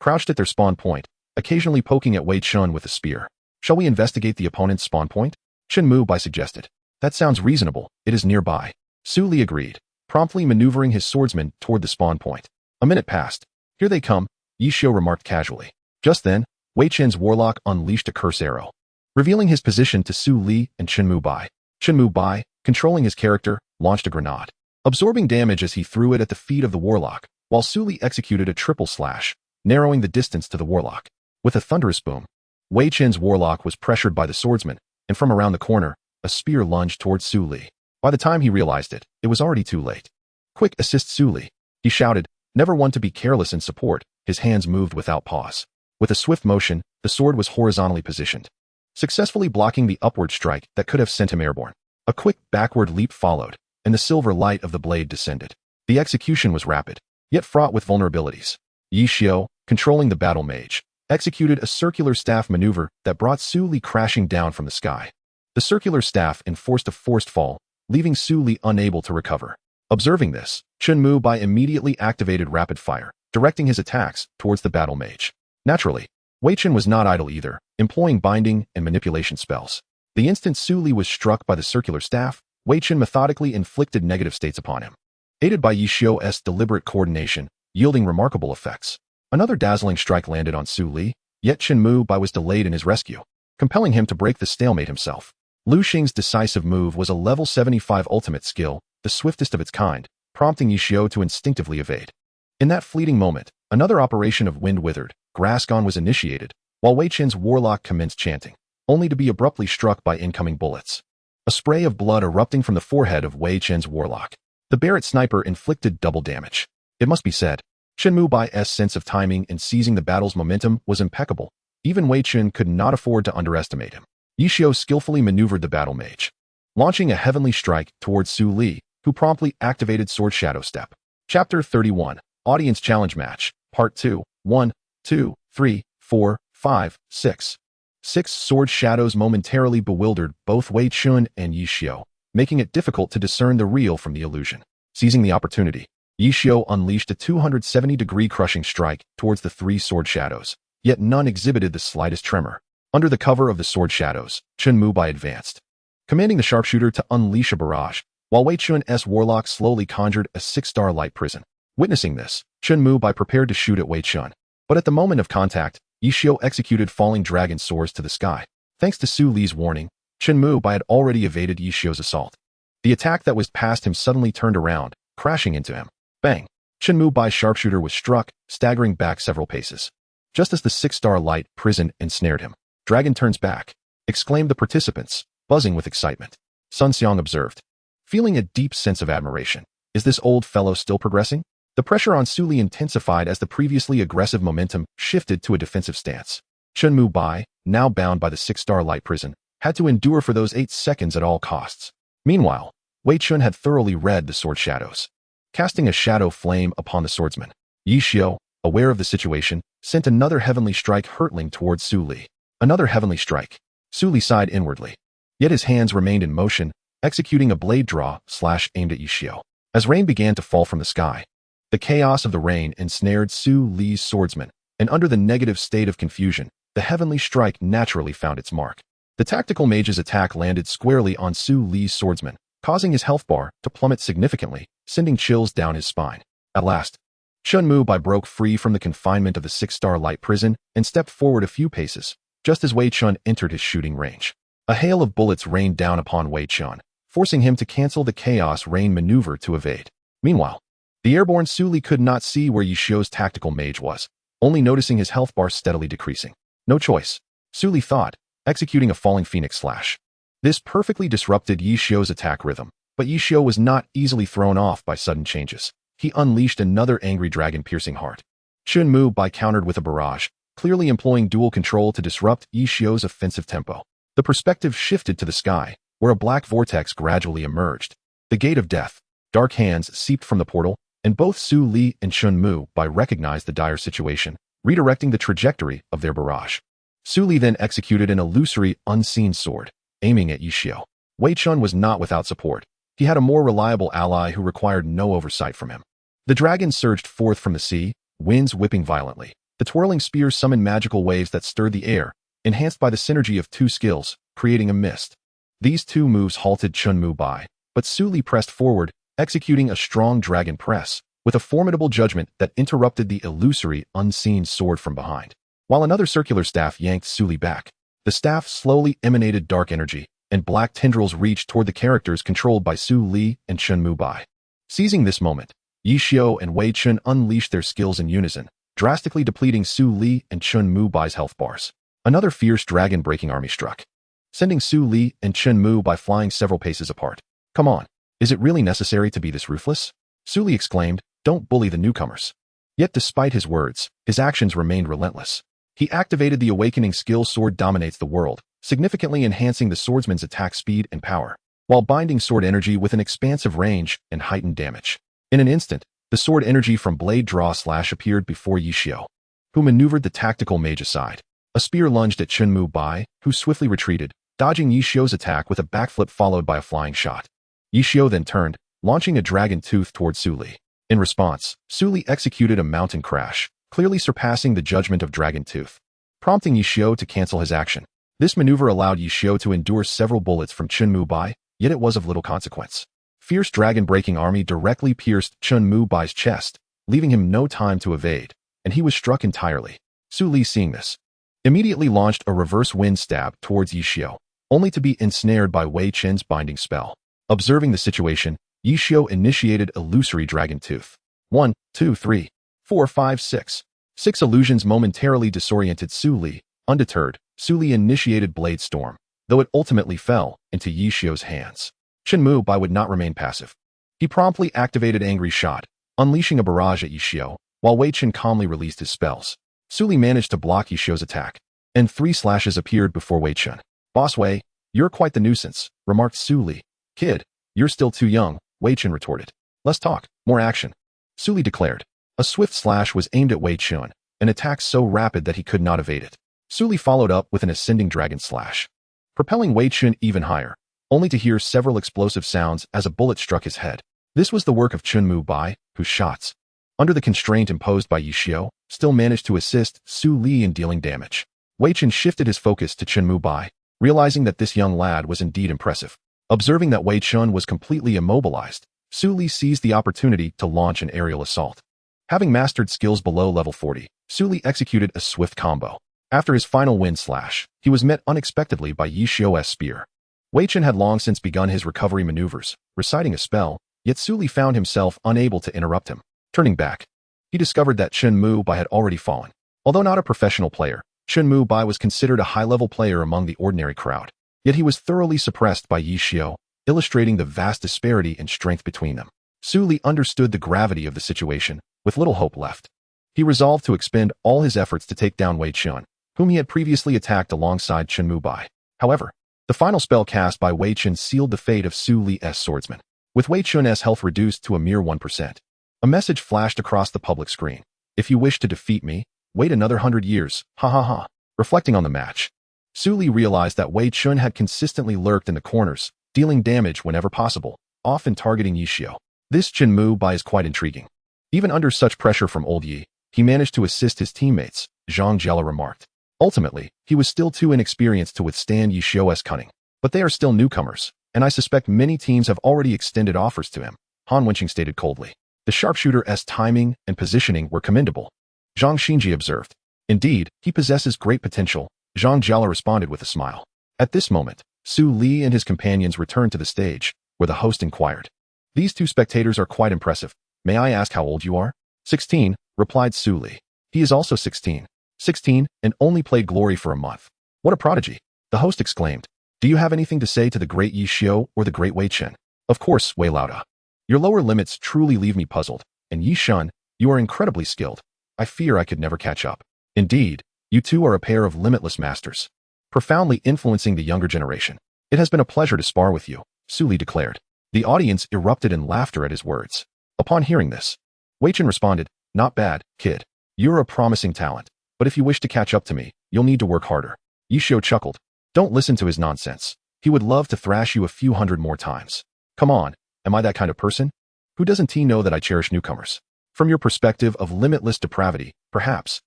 A: Crouched at their spawn point, occasionally poking at Wei Chen with a spear. Shall we investigate the opponent's spawn point? Chen Mubai suggested. That sounds reasonable, it is nearby. Su Li agreed, promptly maneuvering his swordsman toward the spawn point. A minute passed. Here they come, Ye Xiu remarked casually. Just then, Wei Chen's warlock unleashed a curse arrow, revealing his position to Su Li and Chen Mubai. Chen Mubai, controlling his character, launched a grenade, absorbing damage as he threw it at the feet of the warlock, while Su Li executed a triple slash, narrowing the distance to the warlock. With a thunderous boom, Wei Chen's warlock was pressured by the swordsman, and from around the corner, a spear lunged towards Su Li. By the time he realized it, it was already too late. Quick, assist Su Li, he shouted, never one to be careless in support. His hands moved without pause. With a swift motion, the sword was horizontally positioned, successfully blocking the upward strike that could have sent him airborne. A quick backward leap followed, and the silver light of the blade descended. The execution was rapid, yet fraught with vulnerabilities. Ye Xiu, controlling the battle mage, executed a circular staff maneuver that brought Su Li crashing down from the sky. The circular staff enforced a forced fall, leaving Su Li unable to recover. Observing this, Chen Mubai immediately activated rapid fire, directing his attacks towards the battle mage. Naturally, Wei Chen was not idle either, employing binding and manipulation spells. The instant Su Li was struck by the circular staff, Wei Chen methodically inflicted negative states upon him, aided by Ye Xiu's deliberate coordination, yielding remarkable effects. Another dazzling strike landed on Su Li, yet Chen Mubai was delayed in his rescue, compelling him to break the stalemate himself. Lu Xing's decisive move was a level 75 ultimate skill, the swiftest of its kind, prompting Ye Xiu to instinctively evade. In that fleeting moment, another operation of Wind Withered, Grass Gone was initiated, while Wei Chen's warlock commenced chanting, only to be abruptly struck by incoming bullets. A spray of blood erupting from the forehead of Wei Chen's warlock. The Barrett sniper inflicted double damage. It must be said, Chen Mubai's sense of timing in seizing the battle's momentum was impeccable. Even Wei Chen could not afford to underestimate him. Ye Xiu skillfully maneuvered the battle mage, launching a heavenly strike towards Su Li, who promptly activated Sword Shadow Step. Chapter 31, Audience Challenge Match, Part 2, 1, 2, 3, 4, 5, 6. 6 sword shadows momentarily bewildered both Wei Chen and Ye Xiu, making it difficult to discern the real from the illusion. Seizing the opportunity, Ye Xiu unleashed a 270-degree crushing strike towards the 3 sword shadows, yet none exhibited the slightest tremor. Under the cover of the sword shadows, Chen Mubai advanced, commanding the sharpshooter to unleash a barrage, while Wei Chen's warlock slowly conjured a 6-star light prison. Witnessing this, Chen Mubai prepared to shoot at Wei Chen, but at the moment of contact, Ye Xiu executed falling dragon swords to the sky. Thanks to Su Li's warning, Chen Mubai had already evaded Ye Xiu's assault. The attack that was past him suddenly turned around, crashing into him. Bang! Chen Mubai's sharpshooter was struck, staggering back several paces. Just as the 6-star light prison ensnared him. Dragon turns back, exclaimed the participants, buzzing with excitement. Sun Xiang observed, feeling a deep sense of admiration. Is this old fellow still progressing? The pressure on Su Li intensified as the previously aggressive momentum shifted to a defensive stance. Chen Mubai, now bound by the 6-star light prison, had to endure for those 8 seconds at all costs. Meanwhile, Wei Chen had thoroughly read the sword shadows, casting a shadow flame upon the swordsman. Ye Xiu, aware of the situation, sent another heavenly strike hurtling towards Su Li. Another heavenly strike. Su Li sighed inwardly. Yet his hands remained in motion, executing a blade draw slash aimed at Ye Xiu. As rain began to fall from the sky, the chaos of the rain ensnared Su Li's swordsman, and under the negative state of confusion, the heavenly strike naturally found its mark. The tactical mage's attack landed squarely on Su Li's swordsman, causing his health bar to plummet significantly, sending chills down his spine. At last, Chun Mu Bai broke free from the confinement of the 6-star light prison and stepped forward a few paces, just as Wei Chen entered his shooting range. A hail of bullets rained down upon Wei Chen, forcing him to cancel the chaos rain maneuver to evade. Meanwhile, the airborne Su Li could not see where Ye Xiu's tactical mage was, only noticing his health bar steadily decreasing. No choice, Su Li thought, executing a falling phoenix slash. This perfectly disrupted Ye Xiu's attack rhythm, but Ye Xiu was not easily thrown off by sudden changes. He unleashed another angry dragon-piercing heart. Chun Mu Bai countered with a barrage, clearly employing dual control to disrupt Ye Xiu's offensive tempo. The perspective shifted to the sky, where a black vortex gradually emerged. The gate of death. Dark hands seeped from the portal, and both Su Li and Chun Mu Bai recognized the dire situation, redirecting the trajectory of their barrage. Su Li then executed an illusory, unseen sword, aiming at Ye Xiu. Wei Chen was not without support. He had a more reliable ally who required no oversight from him. The dragon surged forth from the sea, winds whipping violently. The twirling spear summoned magical waves that stirred the air, enhanced by the synergy of two skills, creating a mist. These two moves halted Chun Mu Bai, but Su Li pressed forward, executing a strong dragon press, with a formidable judgment that interrupted the illusory, unseen sword from behind. While another circular staff yanked Su Li back, the staff slowly emanated dark energy, and black tendrils reached toward the characters controlled by Su Li and Chun Mu Bai. Seizing this moment, Ye Xiu and Wei Chen unleashed their skills in unison, drastically depleting Su Li and Chun Mu Bai's health bars. Another fierce dragon-breaking army struck, sending Su Li and Chun Mu Bai flying several paces apart. Come on, is it really necessary to be this ruthless? Su Li exclaimed, don't bully the newcomers. Yet despite his words, his actions remained relentless. He activated the awakening skill Sword Dominates the World, significantly enhancing the swordsman's attack speed and power, while binding sword energy with an expansive range and heightened damage. In an instant, the sword energy from blade draw slash appeared before Ye Xiu, who maneuvered the tactical mage aside. A spear lunged at Chun Mu Bai, who swiftly retreated, dodging Ye Xiu's attack with a backflip followed by a flying shot. Ye Xiu then turned, launching a dragon tooth toward Su Li. In response, Su Li executed a mountain crash, clearly surpassing the judgment of Dragon Tooth, prompting Ye Xiu to cancel his action. This maneuver allowed Ye Xiu to endure several bullets from Chun Mu Bai, yet it was of little consequence. Fierce dragon-breaking army directly pierced Chun Mu Bai's chest, leaving him no time to evade, and he was struck entirely. Su Li, seeing this, immediately launched a reverse wind stab towards Ye Xiu, only to be ensnared by Wei Chen's binding spell. Observing the situation, Ye Xiu initiated illusory dragon tooth. 1, 2, 3, 4, 5, 6. 6 illusions momentarily disoriented Su Li. Undeterred, Su Li initiated Blade Storm, though it ultimately fell into Ye Xiu's hands. Chun Mu Bai would not remain passive. He promptly activated Angry Shot, unleashing a barrage at Ye Xiu, while Wei Chen calmly released his spells. Su Li managed to block Ye Xiu's attack, and 3 slashes appeared before Wei Chen. Boss Wei, you're quite the nuisance, remarked Su Li. Kid, you're still too young, Wei Chen retorted. Let's talk, more action. Su Li declared. A swift slash was aimed at Wei Chen, an attack so rapid that he could not evade it. Su Li followed up with an ascending dragon slash, propelling Wei Chen even higher, only to hear several explosive sounds as a bullet struck his head. This was the work of Chun Mu Bai, whose shots, under the constraint imposed by Ye Xiu, still managed to assist Su Li in dealing damage. Wei Chen shifted his focus to Chun Mu Bai, realizing that this young lad was indeed impressive. Observing that Wei Chen was completely immobilized, Su Li seized the opportunity to launch an aerial assault. Having mastered skills below level 40, Su Li executed a swift combo. After his final wind slash, he was met unexpectedly by Ye Xiu's spear. Wei Chen had long since begun his recovery maneuvers, reciting a spell, yet Su Li found himself unable to interrupt him. Turning back, he discovered that Chun Mu Bai had already fallen. Although not a professional player, Chun Mu Bai was considered a high-level player among the ordinary crowd. Yet he was thoroughly suppressed by Ye Xiu, illustrating the vast disparity in strength between them. Su Li understood the gravity of the situation, with little hope left. He resolved to expend all his efforts to take down Wei Chen, whom he had previously attacked alongside Chun Mu Bai. However, the final spell cast by Wei Chen sealed the fate of Su Li's swordsman. With Wei Chen's health reduced to a mere 1%, a message flashed across the public screen. If you wish to defeat me, wait another 100 years, ha ha ha. Reflecting on the match, Su Li realized that Wei Chen had consistently lurked in the corners, dealing damage whenever possible, often targeting Ye Xiu. This Chen Mu Bai is quite intriguing. Even under such pressure from old Yi, he managed to assist his teammates, Zhang Jela remarked. Ultimately, he was still too inexperienced to withstand Ye Xiu's cunning. But they are still newcomers, and I suspect many teams have already extended offers to him, Han Wenqing stated coldly. The sharpshooter's timing and positioning were commendable, Zhang Xinji observed. Indeed, he possesses great potential, Zhang Jela responded with a smile. At this moment, Su Li and his companions returned to the stage, where the host inquired. These two spectators are quite impressive. May I ask how old you are? 16, replied Su Li. He is also 16. 16, and only played Glory for a month. What a prodigy, the host exclaimed. Do you have anything to say to the great Ye Xiu or the great Wei Chen? Of course, Wei Lauda. Your lower limits truly leave me puzzled, and Ye Shun, you are incredibly skilled. I fear I could never catch up. Indeed, you two are a pair of limitless masters, profoundly influencing the younger generation. It has been a pleasure to spar with you, Su Li declared. The audience erupted in laughter at his words. Upon hearing this, Wei Chen responded, not bad, kid. You're a promising talent, but if you wish to catch up to me, you'll need to work harder. Ye Xiu chuckled. Don't listen to his nonsense. He would love to thrash you a few hundred more times. Come on, am I that kind of person? Who doesn't he know that I cherish newcomers? From your perspective of limitless depravity, perhaps.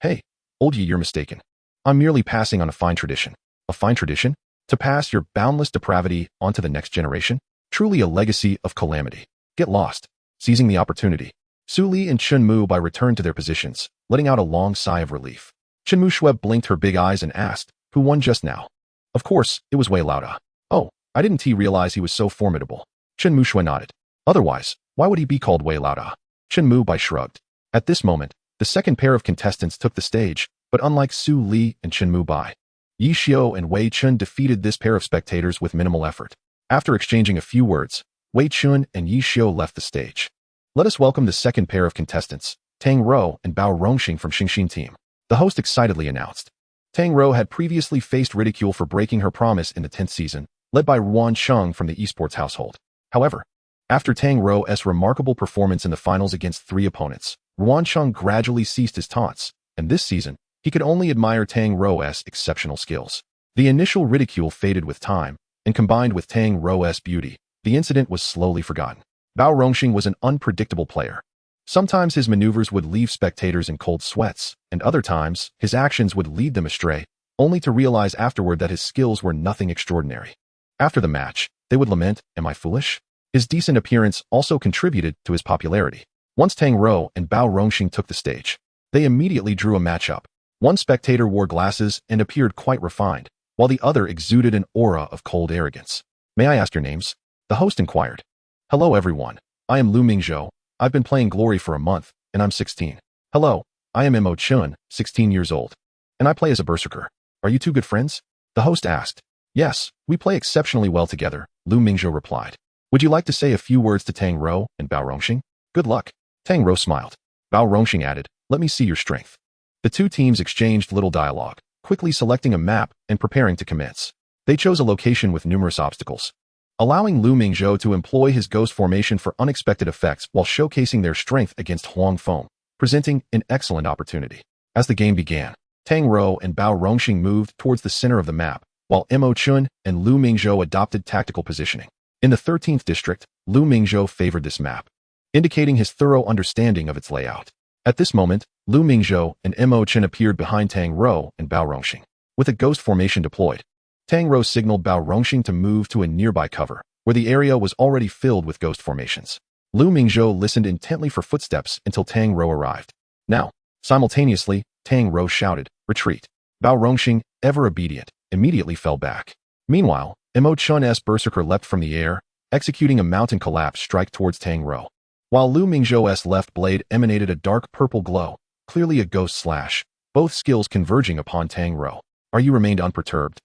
A: Hey, old Yi, you're mistaken. I'm merely passing on a fine tradition. A fine tradition? To pass your boundless depravity onto the next generation? Truly a legacy of calamity. Get lost. Seizing the opportunity, Su Li and Chen Mu Bai returned to their positions, letting out a long sigh of relief. Chen Mu Shui blinked her big eyes and asked, who won just now? Of course, it was Wei Lauda. Oh, I didn't realize he was so formidable. Chen Mu Shui nodded. Otherwise, why would he be called Wei Lauda? Chen Mu Bai shrugged. At this moment, the second pair of contestants took the stage, but unlike Su Li and Chen Mu Bai, Ye Xiu and Wei Chen defeated this pair of spectators with minimal effort. After exchanging a few words, Wei Chen and Ye Xiu left the stage. Let us welcome the second pair of contestants, Tang Rou and Bao Rongxing from Xingxin team, the host excitedly announced. Tang Rou had previously faced ridicule for breaking her promise in the 10th season, led by Ruan Cheng from the esports household. However, after Tang Rou's remarkable performance in the finals against 3 opponents, Ruan Cheng gradually ceased his taunts, and this season, he could only admire Tang Rou's exceptional skills. The initial ridicule faded with time, and combined with Tang Rou's beauty, the incident was slowly forgotten. Bao Rongxing was an unpredictable player. Sometimes his maneuvers would leave spectators in cold sweats, and other times, his actions would lead them astray, only to realize afterward that his skills were nothing extraordinary. After the match, they would lament, am I foolish? His decent appearance also contributed to his popularity. Once Tang Rou and Bao Rongxing took the stage, they immediately drew a matchup. One spectator wore glasses and appeared quite refined, while the other exuded an aura of cold arrogance. May I ask your names? The host inquired. Hello everyone, I am Lu Mingzhou. I've been playing Glory for a month, and I'm 16. Hello, I am Mo Chun, 16 years old. And I play as a berserker. Are you two good friends? The host asked. Yes, we play exceptionally well together, Lu Mingzhou replied. Would you like to say a few words to Tang Rou and Bao Rongxing? Good luck. Tang Rou smiled. Bao Rongxing added, let me see your strength. The two teams exchanged little dialogue, quickly selecting a map and preparing to commence. They chose a location with numerous obstacles, allowing Lu Mingzhou to employ his ghost formation for unexpected effects while showcasing their strength against Huang Feng, presenting an excellent opportunity. As the game began, Tang Rou and Bao Rongxing moved towards the center of the map, while Mo Chun and Lu Mingzhou adopted tactical positioning. In the 13th district, Lu Mingzhou favored this map, indicating his thorough understanding of its layout. At this moment, Lu Mingzhou and Mo Chen appeared behind Tang Rou and Bao Rongxing, with a ghost formation deployed. Tang Rou signaled Bao Rongxing to move to a nearby cover, where the area was already filled with ghost formations. Lu Mingzhou listened intently for footsteps until Tang Rou arrived. Now, simultaneously, Tang Rou shouted, retreat. Bao Rongxing, ever obedient, immediately fell back. Meanwhile, Mo Chun's berserker leapt from the air, executing a mountain collapse strike towards Tang Rou, while Lu Mingzhou's left blade emanated a dark purple glow, clearly a ghost slash, both skills converging upon Tang Rou. You remained unperturbed,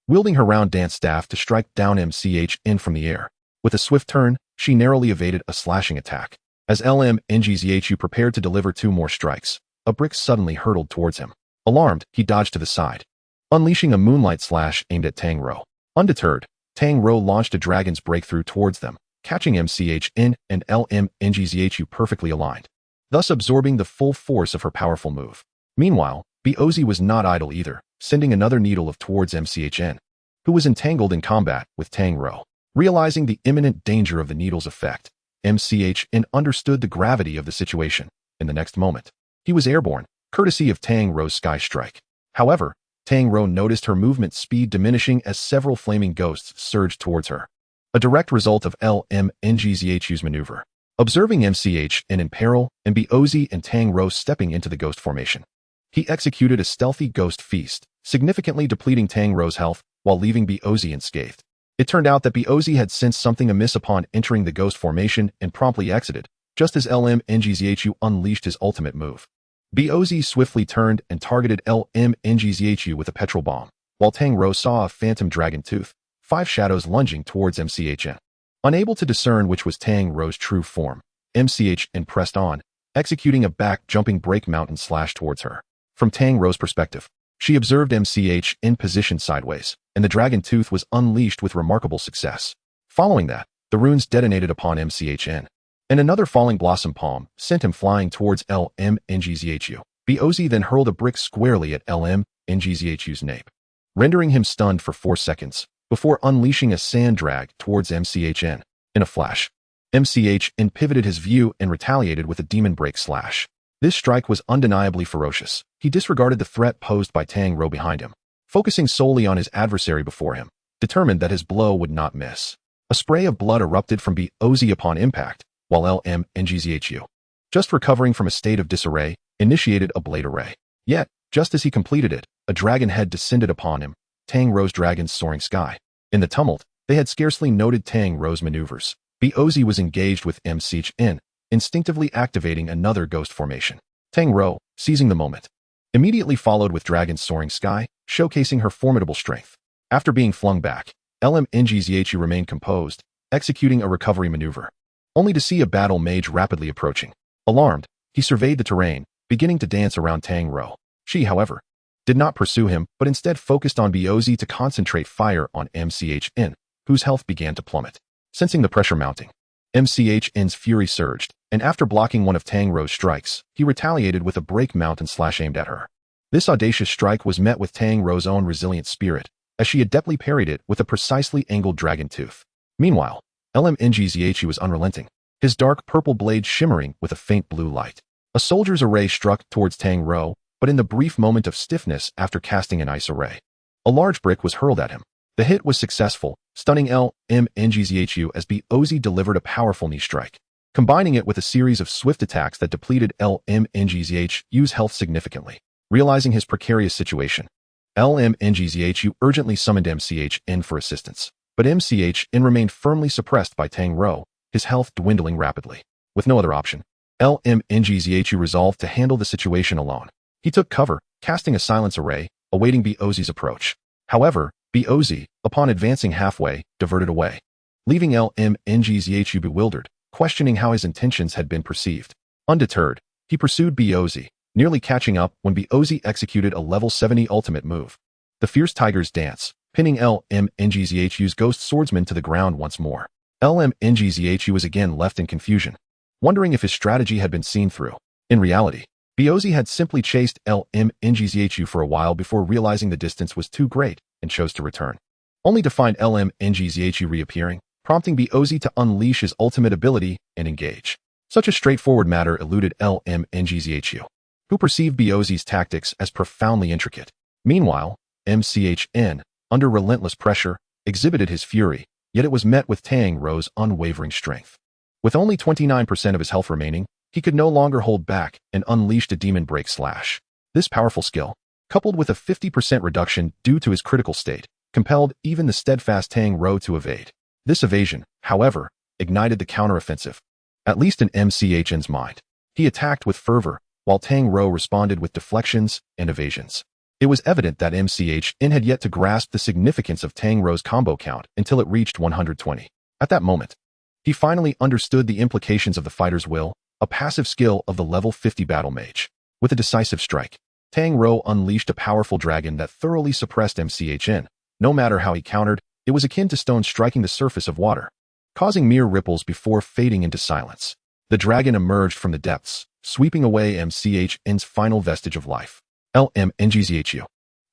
A: wielding her round dance staff to strike down MCHN from the air. With a swift turn, she narrowly evaded a slashing attack. As LMNGZHU prepared to deliver 2 more strikes, a brick suddenly hurtled towards him. Alarmed, he dodged to the side, unleashing a moonlight slash aimed at Tang Rou. Undeterred, Tang Rou launched a dragon's breakthrough towards them, catching MCHN and LMNGZHU perfectly aligned, thus absorbing the full force of her powerful move. Meanwhile, Boz was not idle either, sending another needle towards MCHN. who was entangled in combat with Tang Rou. Realizing the imminent danger of the needle's effect, MCHN understood the gravity of the situation. In the next moment, he was airborne, courtesy of Tang Rou's Sky Strike. However, Tang Rou noticed her movement speed diminishing as several flaming ghosts surged towards her, a direct result of LMNGZHU's maneuver. Observing MCHN in peril and BOZ and Tang Rou stepping into the ghost formation, he executed a stealthy ghost feast, significantly depleting Tang Rou's health while leaving BOZ unscathed. It turned out that BOZ had sensed something amiss upon entering the ghost formation and promptly exited, just as LMNGZHU unleashed his ultimate move. BOZ swiftly turned and targeted LMNGZHU with a petrol bomb, while Tang Rou saw a phantom dragon tooth, 5 shadows lunging towards MCHN. Unable to discern which was Tang Rou's true form, MCHN pressed on, executing a back-jumping break mountain slash towards her. From Tang Rou's perspective, she observed MCHN positioned sideways, and the dragon tooth was unleashed with remarkable success. Following that, the runes detonated upon MCHN, and another falling blossom palm sent him flying towards LMNGZHU. BOZ then hurled a brick squarely at LMNGZHU's nape, rendering him stunned for 4 seconds, before unleashing a sand drag towards MCHN. In a flash, MCHN pivoted his view and retaliated with a demon break slash. This strike was undeniably ferocious. He disregarded the threat posed by Tang Rou behind him, focusing solely on his adversary before him, determined that his blow would not miss. A spray of blood erupted from BOZ upon impact, while LMNGZHU, just recovering from a state of disarray, initiated a blade array. Yet, just as he completed it, a dragon head descended upon him, Tang Rou's dragon's soaring sky. In the tumult, they had scarcely noted Tang Rou's maneuvers. BOZ was engaged with MCHN, instinctively activating another ghost formation. Tang Rou, seizing the moment, immediately followed with dragon's soaring sky, showcasing her formidable strength. After being flung back, LMNGZHU remained composed, executing a recovery maneuver, only to see a battle mage rapidly approaching. Alarmed, he surveyed the terrain, beginning to dance around Tang Rou. She, however, did not pursue him, but instead focused on BOZ to concentrate fire on MCHN, whose health began to plummet. Sensing the pressure mounting, MCHN's fury surged, and after blocking one of Tang Rou's strikes, he retaliated with a break mountain slash aimed at her. This audacious strike was met with Tang Rou's own resilient spirit, as she adeptly parried it with a precisely angled dragon tooth. Meanwhile, LMNGZHU was unrelenting, his dark purple blade shimmering with a faint blue light. A soldier's array struck towards Tang Rou, but in the brief moment of stiffness after casting an ice array, a large brick was hurled at him. The hit was successful, stunning LMNGZHU as BOZ delivered a powerful knee strike, combining it with a series of swift attacks that depleted LMNGZHU's health significantly. Realizing his precarious situation, LMNGZHU urgently summoned MCHN for assistance, but MCHN remained firmly suppressed by Tang Rou, his health dwindling rapidly. With no other option, LMNGZHU resolved to handle the situation alone. He took cover, casting a silence array, awaiting BOZ's approach. However, BOZ, upon advancing halfway, diverted away, leaving LMNGZHU bewildered, questioning how his intentions had been perceived. Undeterred, he pursued BOZ, nearly catching up when BOZ executed a level 70 ultimate move. The Fierce Tiger's Dance, pinning LMNGZHU's ghost swordsman to the ground once more. LMNGZHU was again left in confusion, wondering if his strategy had been seen through. In reality, BOZ had simply chased LMNGZHU for a while before realizing the distance was too great and chose to return, only to find LMNGZHU reappearing, prompting BOZ to unleash his ultimate ability and engage. Such a straightforward matter eluded LMNGZHU, who perceived BOZ's tactics as profoundly intricate. Meanwhile, MCHN, under relentless pressure, exhibited his fury, yet it was met with Tang Rou's unwavering strength. With only 29% of his health remaining, he could no longer hold back and unleashed a demon break slash. This powerful skill, coupled with a 50% reduction due to his critical state, compelled even the steadfast Tang Rou to evade. This evasion, however, ignited the counteroffensive, at least in MCHN's mind. He attacked with fervor, while Tang Rou responded with deflections and evasions. It was evident that MCHN had yet to grasp the significance of Tang Rou's combo count until it reached 120. At that moment, he finally understood the implications of the fighter's will, a passive skill of the level 50 battle mage. With a decisive strike, Tang Rou unleashed a powerful dragon that thoroughly suppressed MCHN. No matter how he countered, it was akin to stone striking the surface of water, causing mere ripples before fading into silence. The dragon emerged from the depths, sweeping away MCHN's final vestige of life. LMNGZHU,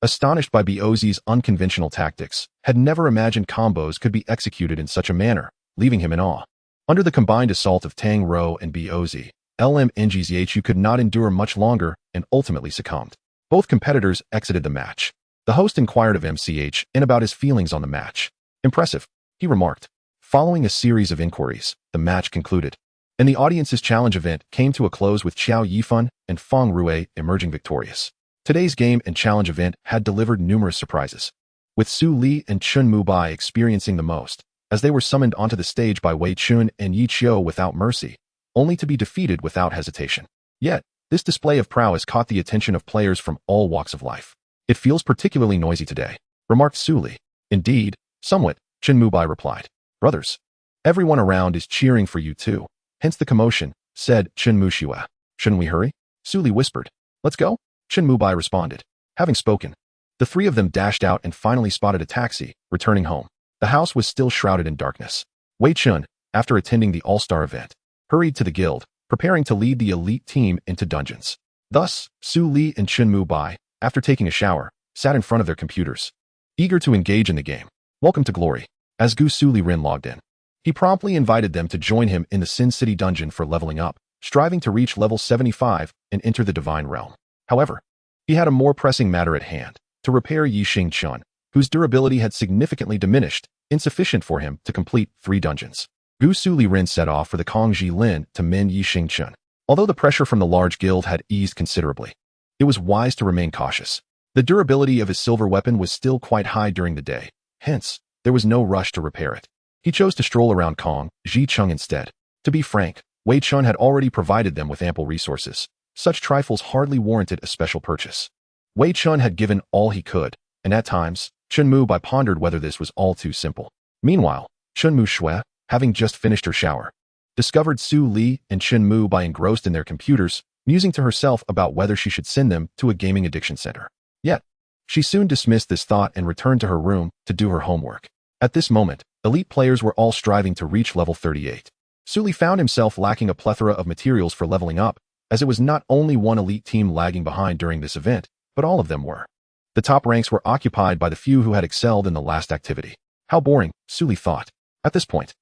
A: astonished by Bozi's unconventional tactics, had never imagined combos could be executed in such a manner, leaving him in awe. Under the combined assault of Tang Rou and Bozi, LMNG's Ye Xiu could not endure much longer and ultimately succumbed. Both competitors exited the match. The host inquired of MCH and about his feelings on the match. Impressive, he remarked. Following a series of inquiries, the match concluded, and the audience's challenge event came to a close with Xiao Yifan and Feng Rue emerging victorious. Today's game and challenge event had delivered numerous surprises, with Su Li and Chun Mubai experiencing the most, as they were summoned onto the stage by Wei Chen and Ye Xiu without mercy, only to be defeated without hesitation. Yet, this display of prowess caught the attention of players from all walks of life. It feels particularly noisy today, remarked Su Li. Indeed, somewhat, Chen Mubai replied. Brothers, everyone around is cheering for you too, hence the commotion, said Chen Muxue. Shouldn't we hurry? Su Li whispered. Let's go? Chen Mubai responded. Having spoken, the three of them dashed out and finally spotted a taxi, returning home. The house was still shrouded in darkness. Wei Chen, after attending the All-Star event, hurried to the guild, preparing to lead the elite team into dungeons. Thus, Su Li and Chen Mubai, after taking a shower, sat in front of their computers, eager to engage in the game. Welcome to Glory. As Gusu Liren logged in, he promptly invited them to join him in the Sin City dungeon for leveling up, striving to reach level 75 and enter the Divine Realm. However, he had a more pressing matter at hand, to repair Ye Xiu, whose durability had significantly diminished, insufficient for him to complete 3 dungeons. Gusu Liren set off for the Kongji Lin to mend Ye Xiu. Although the pressure from the large guild had eased considerably, it was wise to remain cautious. The durability of his silver weapon was still quite high during the day, hence, there was no rush to repair it. He chose to stroll around Kong, Ji instead. To be frank, Wei Chen had already provided them with ample resources. Such trifles hardly warranted a special purchase. Wei Chen had given all he could, and at times, Chen Mubai pondered whether this was all too simple. Meanwhile, Chen Muxue, having just finished her shower, discovered Su Li and Chen Mubai engrossed in their computers, musing to herself about whether she should send them to a gaming addiction center. Yet, she soon dismissed this thought and returned to her room to do her homework. At this moment, elite players were all striving to reach level 38. Su Li found himself lacking a plethora of materials for leveling up, as it was not only one elite team lagging behind during this event, but all of them were. The top ranks were occupied by the few who had excelled in the last activity. How boring, Su Li thought. At this point,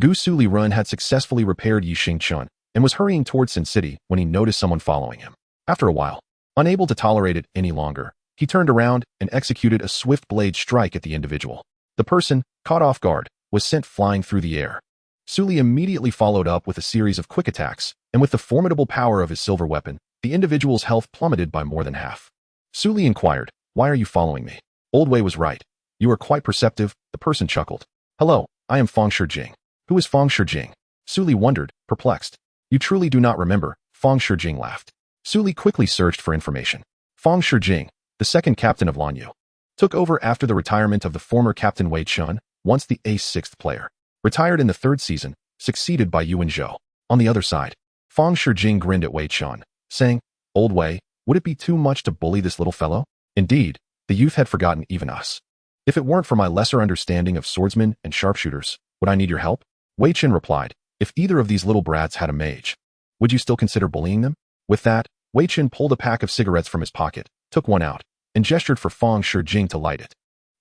A: Gusu Liren had successfully repaired Ye Xiu and was hurrying towards Sin City when he noticed someone following him. After a while, unable to tolerate it any longer, he turned around and executed a swift blade strike at the individual. The person, caught off guard, was sent flying through the air. Su Li immediately followed up with a series of quick attacks, and with the formidable power of his silver weapon, the individual's health plummeted by more than half. Su Li inquired, "Why are you following me?" Old Wei was right. "You are quite perceptive," the person chuckled. "Hello, I am Feng Shijing." "Who is Feng Shijing?" Su Li wondered, perplexed. "You truly do not remember," Feng Shijing laughed. Su Li quickly searched for information. Feng Shijing, the second captain of Lanyu, took over after the retirement of the former captain Wei Chen, once the ace 6th player, retired in the 3rd season, succeeded by Yuan Zhou. On the other side, Feng Shijing grinned at Wei Chen, saying, "Old Wei, would it be too much to bully this little fellow?" Indeed, the youth had forgotten even us. "If it weren't for my lesser understanding of swordsmen and sharpshooters, would I need your help?" Wei Chen replied, "If either of these little brats had a mage, would you still consider bullying them?" With that, Wei Chen pulled a pack of cigarettes from his pocket, took one out, and gestured for Feng Shijing to light it.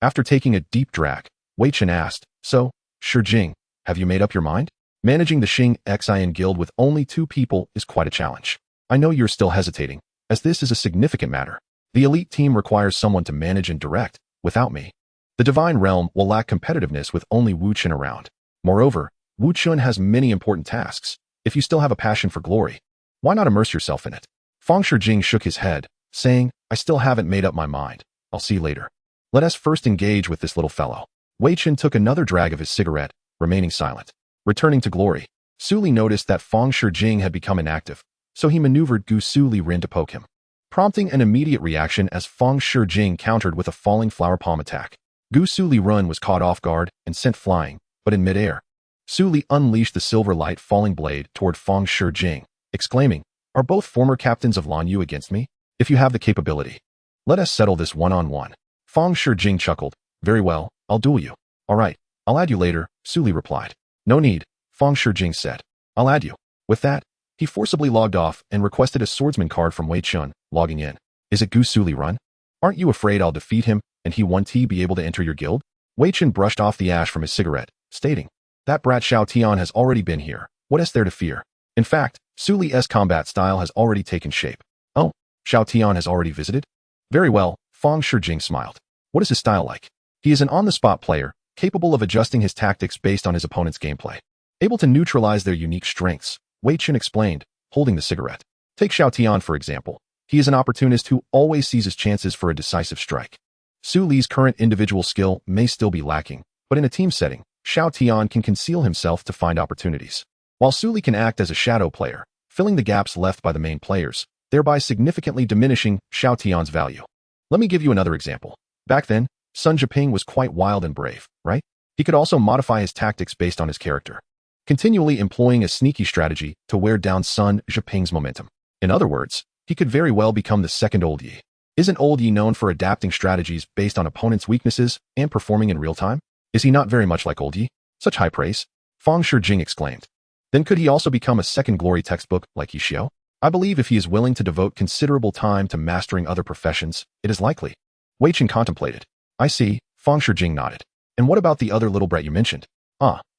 A: After taking a deep drag, Wei Chen asked, "So, Shijing, have you made up your mind? Managing the Xing Xian guild with only 2 people is quite a challenge. I know you're still hesitating, as this is a significant matter. The elite team requires someone to manage and direct, without me. The Divine Realm will lack competitiveness with only Wu Chen around. Moreover, Wu Chen has many important tasks. If you still have a passion for glory, why not immerse yourself in it?" Feng Shijing shook his head, saying, "I still haven't made up my mind. I'll see later. Let us first engage with this little fellow." Wei Chen took another drag of his cigarette, remaining silent. Returning to glory, Su Li noticed that Feng Shijing had become inactive, so he maneuvered Gusu Liren to poke him, prompting an immediate reaction as Feng Shijing countered with a falling flower palm attack. Gusu Liren was caught off guard and sent flying, but in midair, Su Li unleashed the silver light falling blade toward Feng Shijing, exclaiming, "Are both former captains of Lanyu against me? If you have the capability, let us settle this one-on-one." Feng Shijing chuckled, "Very well, I'll duel you." "All right, I'll add you later," Su Li replied. "No need," Feng Shijing said. "I'll add you." With that, he forcibly logged off and requested a swordsman card from Wei Chen, logging in. "Is it Gusu Liren? Aren't you afraid I'll defeat him and he won't be able to enter your guild? Wei Chen brushed off the ash from his cigarette, stating, that brat Xiao Tian has already been here. What is there to fear? In fact, Su Li's combat style has already taken shape. Oh, Xiao Tian has already visited? Very well, Fang Shijing smiled. What is his style like? He is an on-the-spot player, capable of adjusting his tactics based on his opponent's gameplay. Able to neutralize their unique strengths, Wei Chen explained, holding the cigarette. Take Xiao Tian for example. He is an opportunist who always seizes chances for a decisive strike. Su Li's current individual skill may still be lacking, but in a team setting, Xiao Tian can conceal himself to find opportunities. While Su Li can act as a shadow player, filling the gaps left by the main players, thereby significantly diminishing Xiao Tian's value. Let me give you another example. Back then, Sun Zhiping was quite wild and brave, right? He could also modify his tactics based on his character, continually employing a sneaky strategy to wear down Sun Zhiping's momentum. In other words, he could very well become the second Old Ye. Isn't Old Ye known for adapting strategies based on opponents' weaknesses and performing in real time? Is he not very much like Old Ye? Such high praise? Fang Shijing exclaimed. Then could he also become a second glory textbook like Ye Xiu? I believe if he is willing to devote considerable time to mastering other professions, it is likely. Wei Chen contemplated. I see, Fang Shijing nodded. And what about the other little brat you mentioned?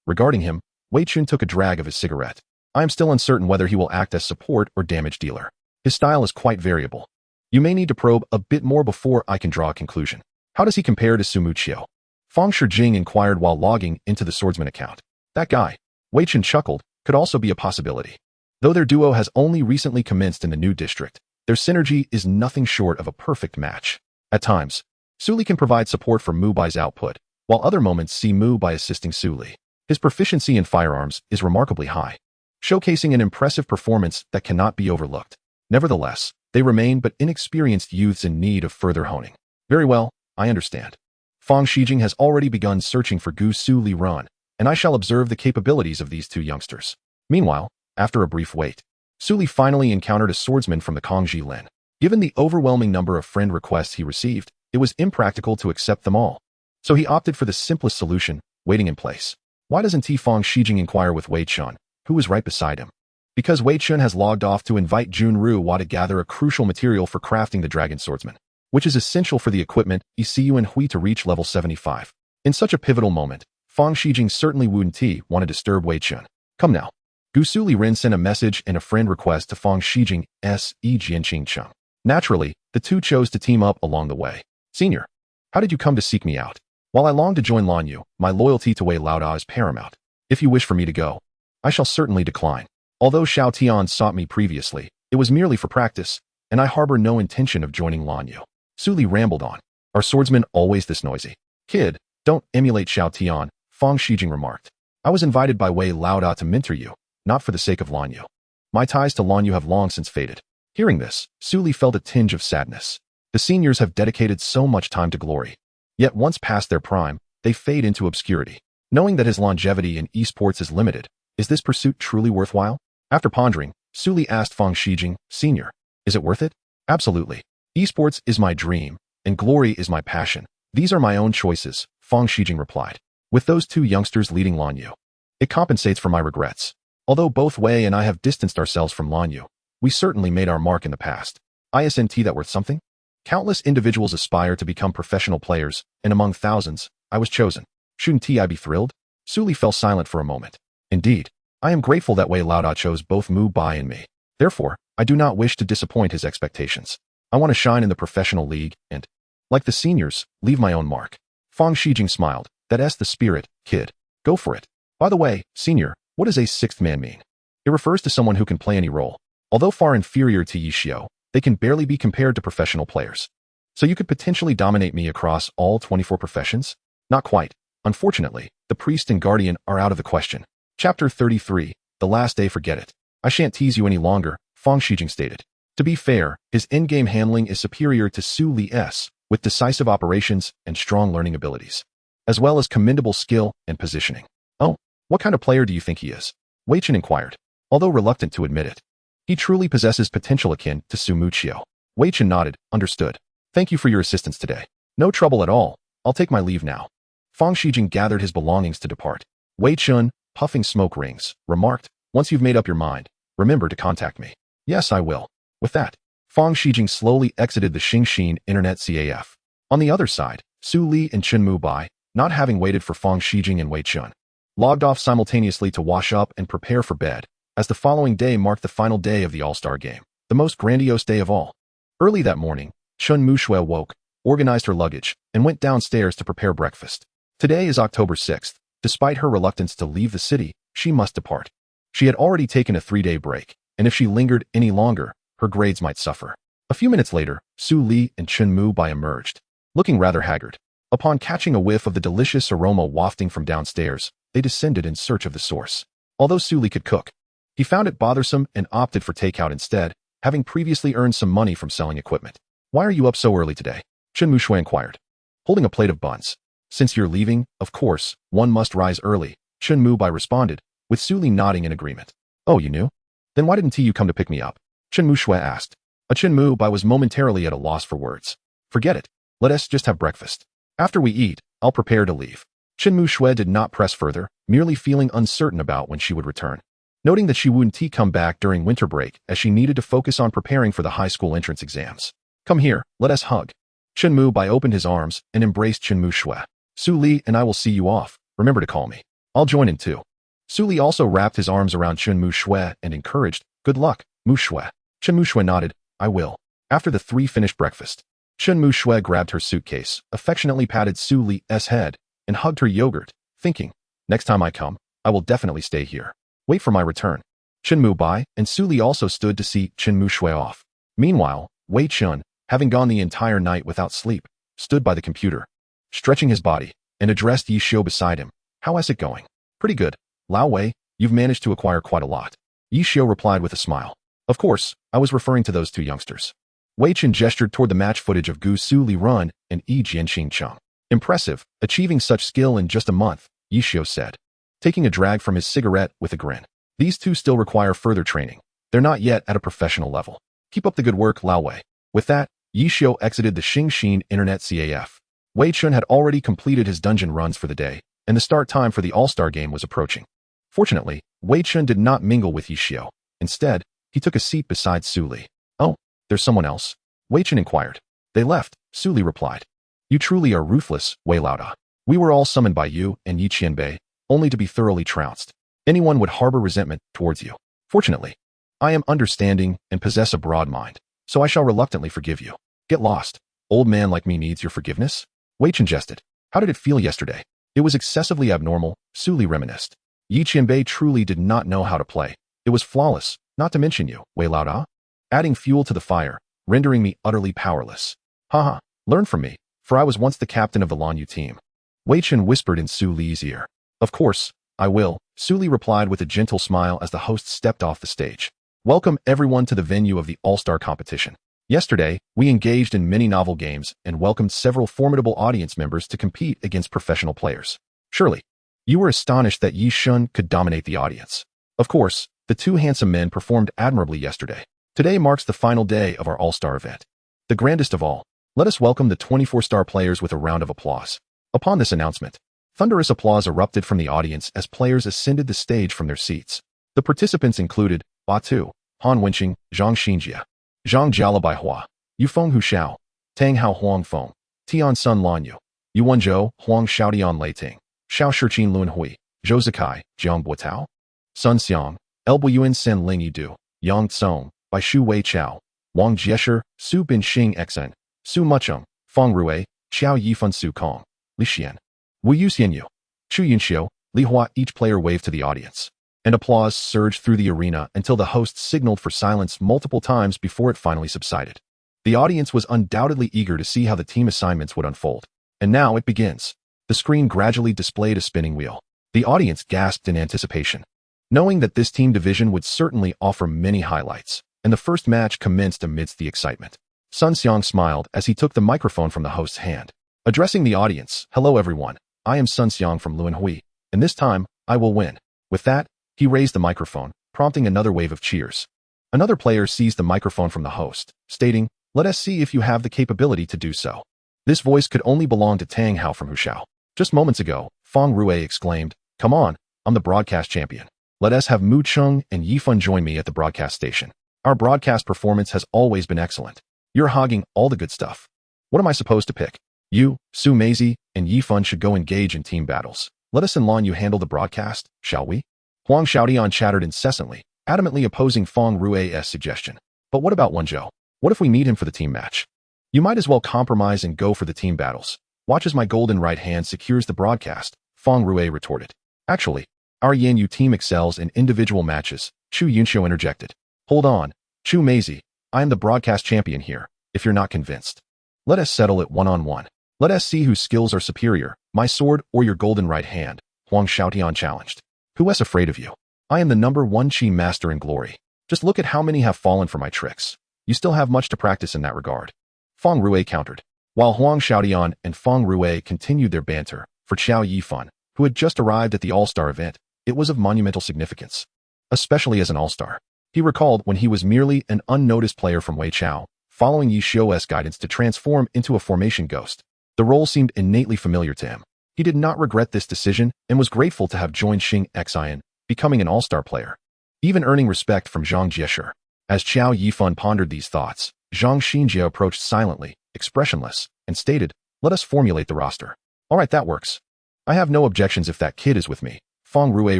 A: Regarding him, Wei Chen took a drag of his cigarette. I am still uncertain whether he will act as support or damage dealer. His style is quite variable. You may need to probe a bit more before I can draw a conclusion. How does he compare to Sumu Qiu? Fang Shijing inquired while logging into the swordsman account. That guy, Wei Chen chuckled, could also be a possibility. Though their duo has only recently commenced in the new district, their synergy is nothing short of a perfect match. At times, Su Li can provide support for Mu Bai's output, while other moments see Mu Bai assisting Su Li. His proficiency in firearms is remarkably high, showcasing an impressive performance that cannot be overlooked. Nevertheless, they remain but inexperienced youths in need of further honing. Very well, I understand. Fang Shijing has already begun searching for Gusu Liren, and I shall observe the capabilities of these two youngsters. Meanwhile, after a brief wait, Su Li finally encountered a swordsman from the Kongji Lin. Given the overwhelming number of friend requests he received, it was impractical to accept them all. So he opted for the simplest solution, waiting in place. Why doesn't Fang Shijing inquire with Wei Chen, who was right beside him? Because Wei Chen has logged off to invite Junru Hua to gather a crucial material for crafting the Dragon Swordsman, which is essential for the equipment Ye Xiu and Hui to reach level 75. In such a pivotal moment, Fang Shijing certainly wouldn't want to disturb Wei Chen. Come now. Gusu Liren sent a message and a friend request to Fang Shijing S.E. Jianqing Cheng. Naturally, the two chose to team up along the way. Senior, how did you come to seek me out? While I long to join Lanyu, my loyalty to Wei Laoda is paramount. If you wish for me to go, I shall certainly decline. Although Xiao Tian sought me previously, it was merely for practice, and I harbor no intention of joining Lanyu. Su Li rambled on. Are swordsmen always this noisy? Kid, don't emulate Xiao Tian, Fang Shijing remarked. I was invited by Wei Laoda to mentor you, not for the sake of Lanyu. My ties to Lanyu have long since faded. Hearing this, Su Li felt a tinge of sadness. The seniors have dedicated so much time to glory. Yet once past their prime, they fade into obscurity. Knowing that his longevity in esports is limited, is this pursuit truly worthwhile? After pondering, Su Li asked Fang Shijing, Senior, is it worth it? Absolutely. Esports is my dream, and glory is my passion. These are my own choices, Fang Shijing replied. With those two youngsters leading Lanyu, it compensates for my regrets. Although both Wei and I have distanced ourselves from Lanyu, we certainly made our mark in the past. Isn't that worth something? Countless individuals aspire to become professional players, and among thousands, I was chosen. Shouldn't I be thrilled? Su Li fell silent for a moment. Indeed, I am grateful that Wei Laoda chose both Mu Bai and me. Therefore, I do not wish to disappoint his expectations. I want to shine in the professional league and, like the seniors, leave my own mark. Fang Shijing smiled. That's the spirit, kid. Go for it. By the way, senior, what does a sixth man mean? It refers to someone who can play any role. Although far inferior to Ye Xiu, they can barely be compared to professional players. So you could potentially dominate me across all 24 professions? Not quite. Unfortunately, the priest and guardian are out of the question. Chapter 33, The Last Day. Forget it. I shan't tease you any longer, Fang Shijing stated. To be fair, his in-game handling is superior to Su Li's, with decisive operations and strong learning abilities, as well as commendable skill and positioning. Oh, what kind of player do you think he is? Wei Chen inquired, although reluctant to admit it. He truly possesses potential akin to Sumu Qiu. Wei Chen nodded, understood. Thank you for your assistance today. No trouble at all. I'll take my leave now. Fang Shijing gathered his belongings to depart. Wei Chen, puffing smoke rings, remarked, once you've made up your mind, remember to contact me. Yes, I will. With that, Fang Shijing slowly exited the Xingxin Internet CAF. On the other side, Su Li and Chen Mubai, not having waited for Fang Shijing and Wei Chen, logged off simultaneously to wash up and prepare for bed, as the following day marked the final day of the All-Star game, the most grandiose day of all. Early that morning, Chen Muxue woke, organized her luggage, and went downstairs to prepare breakfast. Today is October 6th. Despite her reluctance to leave the city, she must depart. She had already taken a 3-day break, and if she lingered any longer, her grades might suffer. A few minutes later, Su Li and Chen Mubai emerged, looking rather haggard. Upon catching a whiff of the delicious aroma wafting from downstairs, they descended in search of the source. Although Su Li could cook, he found it bothersome and opted for takeout instead, having previously earned some money from selling equipment. "Why are you up so early today?" Chen Muxue inquired, holding a plate of buns. "Since you're leaving, of course, one must rise early," Chen Mubai responded, with Su Li nodding in agreement. "Oh, you knew? Then why didn't you come to pick me up?" Chen Muxue asked. Chen Mubai was momentarily at a loss for words. "Forget it. Let us just have breakfast. After we eat, I'll prepare to leave." Chen Muxue did not press further, merely feeling uncertain about when she would return. Noting that she wouldn't come back during winter break as she needed to focus on preparing for the high school entrance exams. "Come here, let us hug." Chen Mubai opened his arms and embraced Chen Muxue. "Su Li and I will see you off. Remember to call me. I'll join in too." Su Li also wrapped his arms around Chen Muxue and encouraged, "Good luck, Muxue." Chen Muxue nodded, "I will." After the three finished breakfast, Chen Muxue grabbed her suitcase, affectionately patted Su Li's head, and hugged her yogurt, thinking, "Next time I come, I will definitely stay here. Wait for my return." Chen Mubai and Su Li also stood to see Chen Muxue off. Meanwhile, Wei Chen, having gone the entire night without sleep, stood by the computer, stretching his body, and addressed Ye Xiu beside him. "How is it going?" "Pretty good. Lao Wei, you've managed to acquire quite a lot." Ye Xiu replied with a smile. "Of course, I was referring to those two youngsters." Wei Chen gestured toward the match footage of Gusu Liren and Yi Jianqing. "Impressive, achieving such skill in just a month," Ye Xiu said, taking a drag from his cigarette with a grin. "These two still require further training. They're not yet at a professional level. Keep up the good work, Lao Wei." With that, Ye Xiu exited the Xingxin Internet CAF. Wei Chen had already completed his dungeon runs for the day, and the start time for the All-Star game was approaching. Fortunately, Wei Chen did not mingle with Ye Xiu. Instead, he took a seat beside Su Li. "Oh, there's someone else?" Wei Chen inquired. "They left," Su Li replied. "You truly are ruthless, Wei Laoda. We were all summoned by you and Yi Qianbei, only to be thoroughly trounced. Anyone would harbor resentment towards you. Fortunately, I am understanding and possess a broad mind, so I shall reluctantly forgive you. Get lost. Old man like me needs your forgiveness?" Wei Chen jested. "How did it feel yesterday?" "It was excessively abnormal," Su Li reminisced. "Yi Qianbei truly did not know how to play. It was flawless, not to mention you, Wei Laoda, adding fuel to the fire, rendering me utterly powerless. Haha, learn from me, for I was once the captain of the Lan Yu team." Wei Chen whispered in Su Li's ear. "Of course, I will," Su Li replied with a gentle smile as the host stepped off the stage. "Welcome everyone to the venue of the All-Star competition. Yesterday, we engaged in many novel games and welcomed several formidable audience members to compete against professional players. Surely, you were astonished that Yi Shun could dominate the audience. Of course, the two handsome men performed admirably yesterday. Today marks the final day of our All-Star event. The grandest of all, let us welcome the 24-star players with a round of applause." Upon this announcement, thunderous applause erupted from the audience as players ascended the stage from their seats. The participants included Ba Tu, Han Wenqing, Zhang Xinjia, Zhang Jialabaihua, Yufeng Hushao, Tang Hao Huangfeng, Tian Sun Lanyu, Yuan Zhou, Huang Xiaotian Leiting, Xiao Shichin Luanhui, Zhou Zikai, Jiang Buotao, Sun Xiang, Elbo Yuan Sen Ling Yidu, Yang Tsong, Bai Shu Wei Chao, Wang Jiesher, Su Bin Xing Xen, Su Mucheng, Feng Rui, Xiao Yifan Su Kong, Li Xian, Wu Yu Xianyu, Chu Yunxiu, Li Hua. Each player waved to the audience, and applause surged through the arena until the host signaled for silence multiple times before it finally subsided. The audience was undoubtedly eager to see how the team assignments would unfold. And now it begins. The screen gradually displayed a spinning wheel. The audience gasped in anticipation, knowing that this team division would certainly offer many highlights, and the first match commenced amidst the excitement. Sun Xiang smiled as he took the microphone from the host's hand. Addressing the audience, "Hello everyone, I am Sun Xiang from Luanhui, and this time, I will win." With that, he raised the microphone, prompting another wave of cheers. Another player seized the microphone from the host, stating, "Let us see if you have the capability to do so." This voice could only belong to Tang Hao from Hushao. Just moments ago, Feng Rui exclaimed, "Come on, I'm the broadcast champion. Let us have Mu Cheng and Yifan join me at the broadcast station. Our broadcast performance has always been excellent. You're hogging all the good stuff. What am I supposed to pick? You, Su Meizi, and Ye Fun should go engage in team battles. Let us and Lan Yu handle the broadcast, shall we? Huang Xiaotian chattered incessantly, adamantly opposing Feng Rui's suggestion. But what about Wenzhou? What if we need him for the team match? You might as well compromise and go for the team battles. Watch as my golden right hand secures the broadcast, Feng Rui retorted. Actually, our Yan Yu team excels in individual matches, Chu Yunxiu interjected. Hold on, Chu Meizi, I am the broadcast champion here, if you're not convinced. Let us settle it one-on-one. Let us see whose skills are superior, my sword or your golden right hand, Huang Xiaotian challenged. Who is afraid of you? I am the #1 Qi master in glory. Just look at how many have fallen for my tricks. You still have much to practice in that regard. Feng Rui countered. While Huang Xiaotian and Feng Rui continued their banter, for Qiao Yifan, who had just arrived at the All-Star event, it was of monumental significance. Especially as an All-Star. He recalled when he was merely an unnoticed player from Wei Chen, following Ye Xiu's guidance to transform into a formation ghost. The role seemed innately familiar to him. He did not regret this decision and was grateful to have joined Xing Xian, becoming an All-Star player, even earning respect from Zhang Jieshi. As Qiao Yifan pondered these thoughts, Zhang Xinjie approached silently, expressionless, and stated, "Let us formulate the roster." "All right, that works. I have no objections if that kid is with me," Feng Rui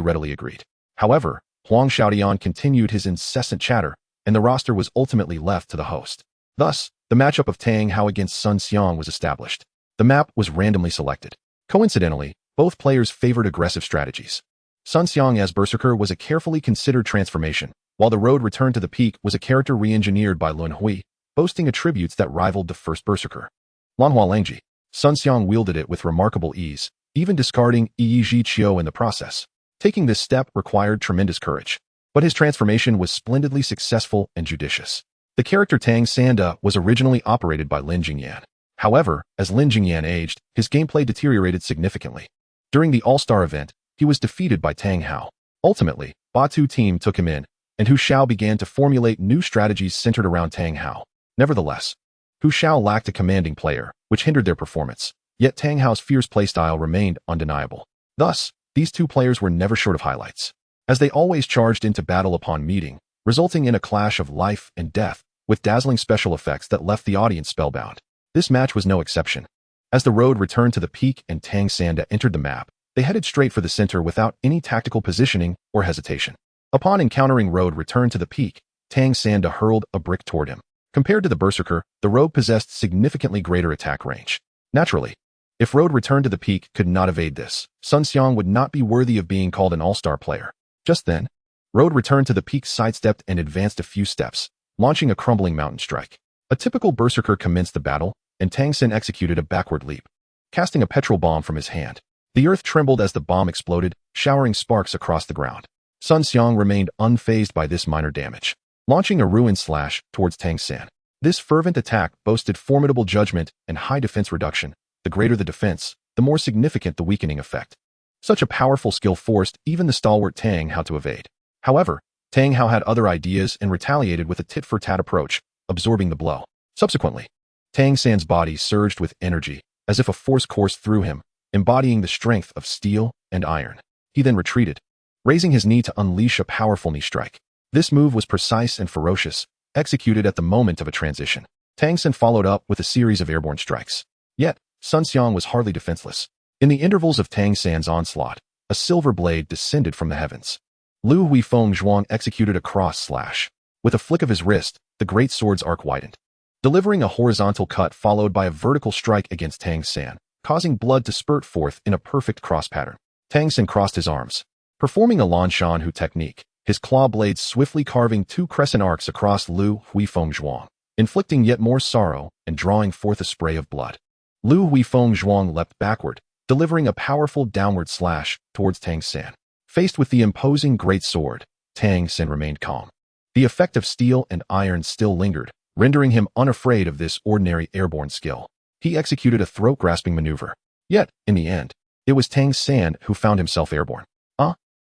A: readily agreed. However, Huang Xiaotian continued his incessant chatter, and the roster was ultimately left to the host. Thus, the matchup of Tang Hao against Sun Xiang was established. The map was randomly selected. Coincidentally, both players favored aggressive strategies. Sun Xiang as Berserker was a carefully considered transformation, while the road return to the peak was a character re-engineered by Lun Hui, boasting attributes that rivaled the first Berserker. Lanhua Langji. Sun Xiang wielded it with remarkable ease, even discarding Ye Xiu in the process. Taking this step required tremendous courage, but his transformation was splendidly successful and judicious. The character Tang Sanda was originally operated by Lin Jingyan. However, as Lin Jingyan aged, his gameplay deteriorated significantly. During the All-Star event, he was defeated by Tang Hao. Ultimately, Batu team took him in, and Hu Xiao began to formulate new strategies centered around Tang Hao. Nevertheless, Hu Xiao lacked a commanding player, which hindered their performance, yet Tang Hao's fierce playstyle remained undeniable. Thus, these two players were never short of highlights, as they always charged into battle upon meeting, resulting in a clash of life and death, with dazzling special effects that left the audience spellbound. This match was no exception. As the road returned to the peak and Tang Sanda entered the map, they headed straight for the center without any tactical positioning or hesitation. Upon encountering road return to the peak, Tang Sanda hurled a brick toward him. Compared to the Berserker, the rogue possessed significantly greater attack range. Naturally, if road return to the peak could not evade this, Sun Xiang would not be worthy of being called an all-star player. Just then, road returned to the peak sidestepped and advanced a few steps, launching a crumbling mountain strike. A typical Berserker commenced the battle, and Tang Sin executed a backward leap, casting a petrol bomb from his hand. The earth trembled as the bomb exploded, showering sparks across the ground. Sun Xiang remained unfazed by this minor damage, launching a ruin slash towards Tang San. This fervent attack boasted formidable judgment and high defense reduction. The greater the defense, the more significant the weakening effect. Such a powerful skill forced even the stalwart Tang Hao to evade. However, Tang Hao had other ideas and retaliated with a tit-for-tat approach, absorbing the blow. Subsequently, Tang San's body surged with energy, as if a force coursed through him, embodying the strength of steel and iron. He then retreated, raising his knee to unleash a powerful knee strike. This move was precise and ferocious, executed at the moment of a transition. Tang San followed up with a series of airborne strikes. Yet, Sun Xiang was hardly defenseless. In the intervals of Tang San's onslaught, a silver blade descended from the heavens. Lu Huifeng Zhuang executed a cross slash. With a flick of his wrist, the great sword's arc widened, delivering a horizontal cut followed by a vertical strike against Tang San, causing blood to spurt forth in a perfect cross pattern. Tang San crossed his arms, performing a Lan Shan Hu technique, his claw blades swiftly carving two crescent arcs across Lu Huifeng Zhuang, inflicting yet more sorrow and drawing forth a spray of blood. Lu Huifeng Zhuang leapt backward, delivering a powerful downward slash towards Tang San. Faced with the imposing great sword, Tang San remained calm. The effect of steel and iron still lingered, rendering him unafraid of this ordinary airborne skill. He executed a throat-grasping maneuver. Yet, in the end, it was Tang San who found himself airborne.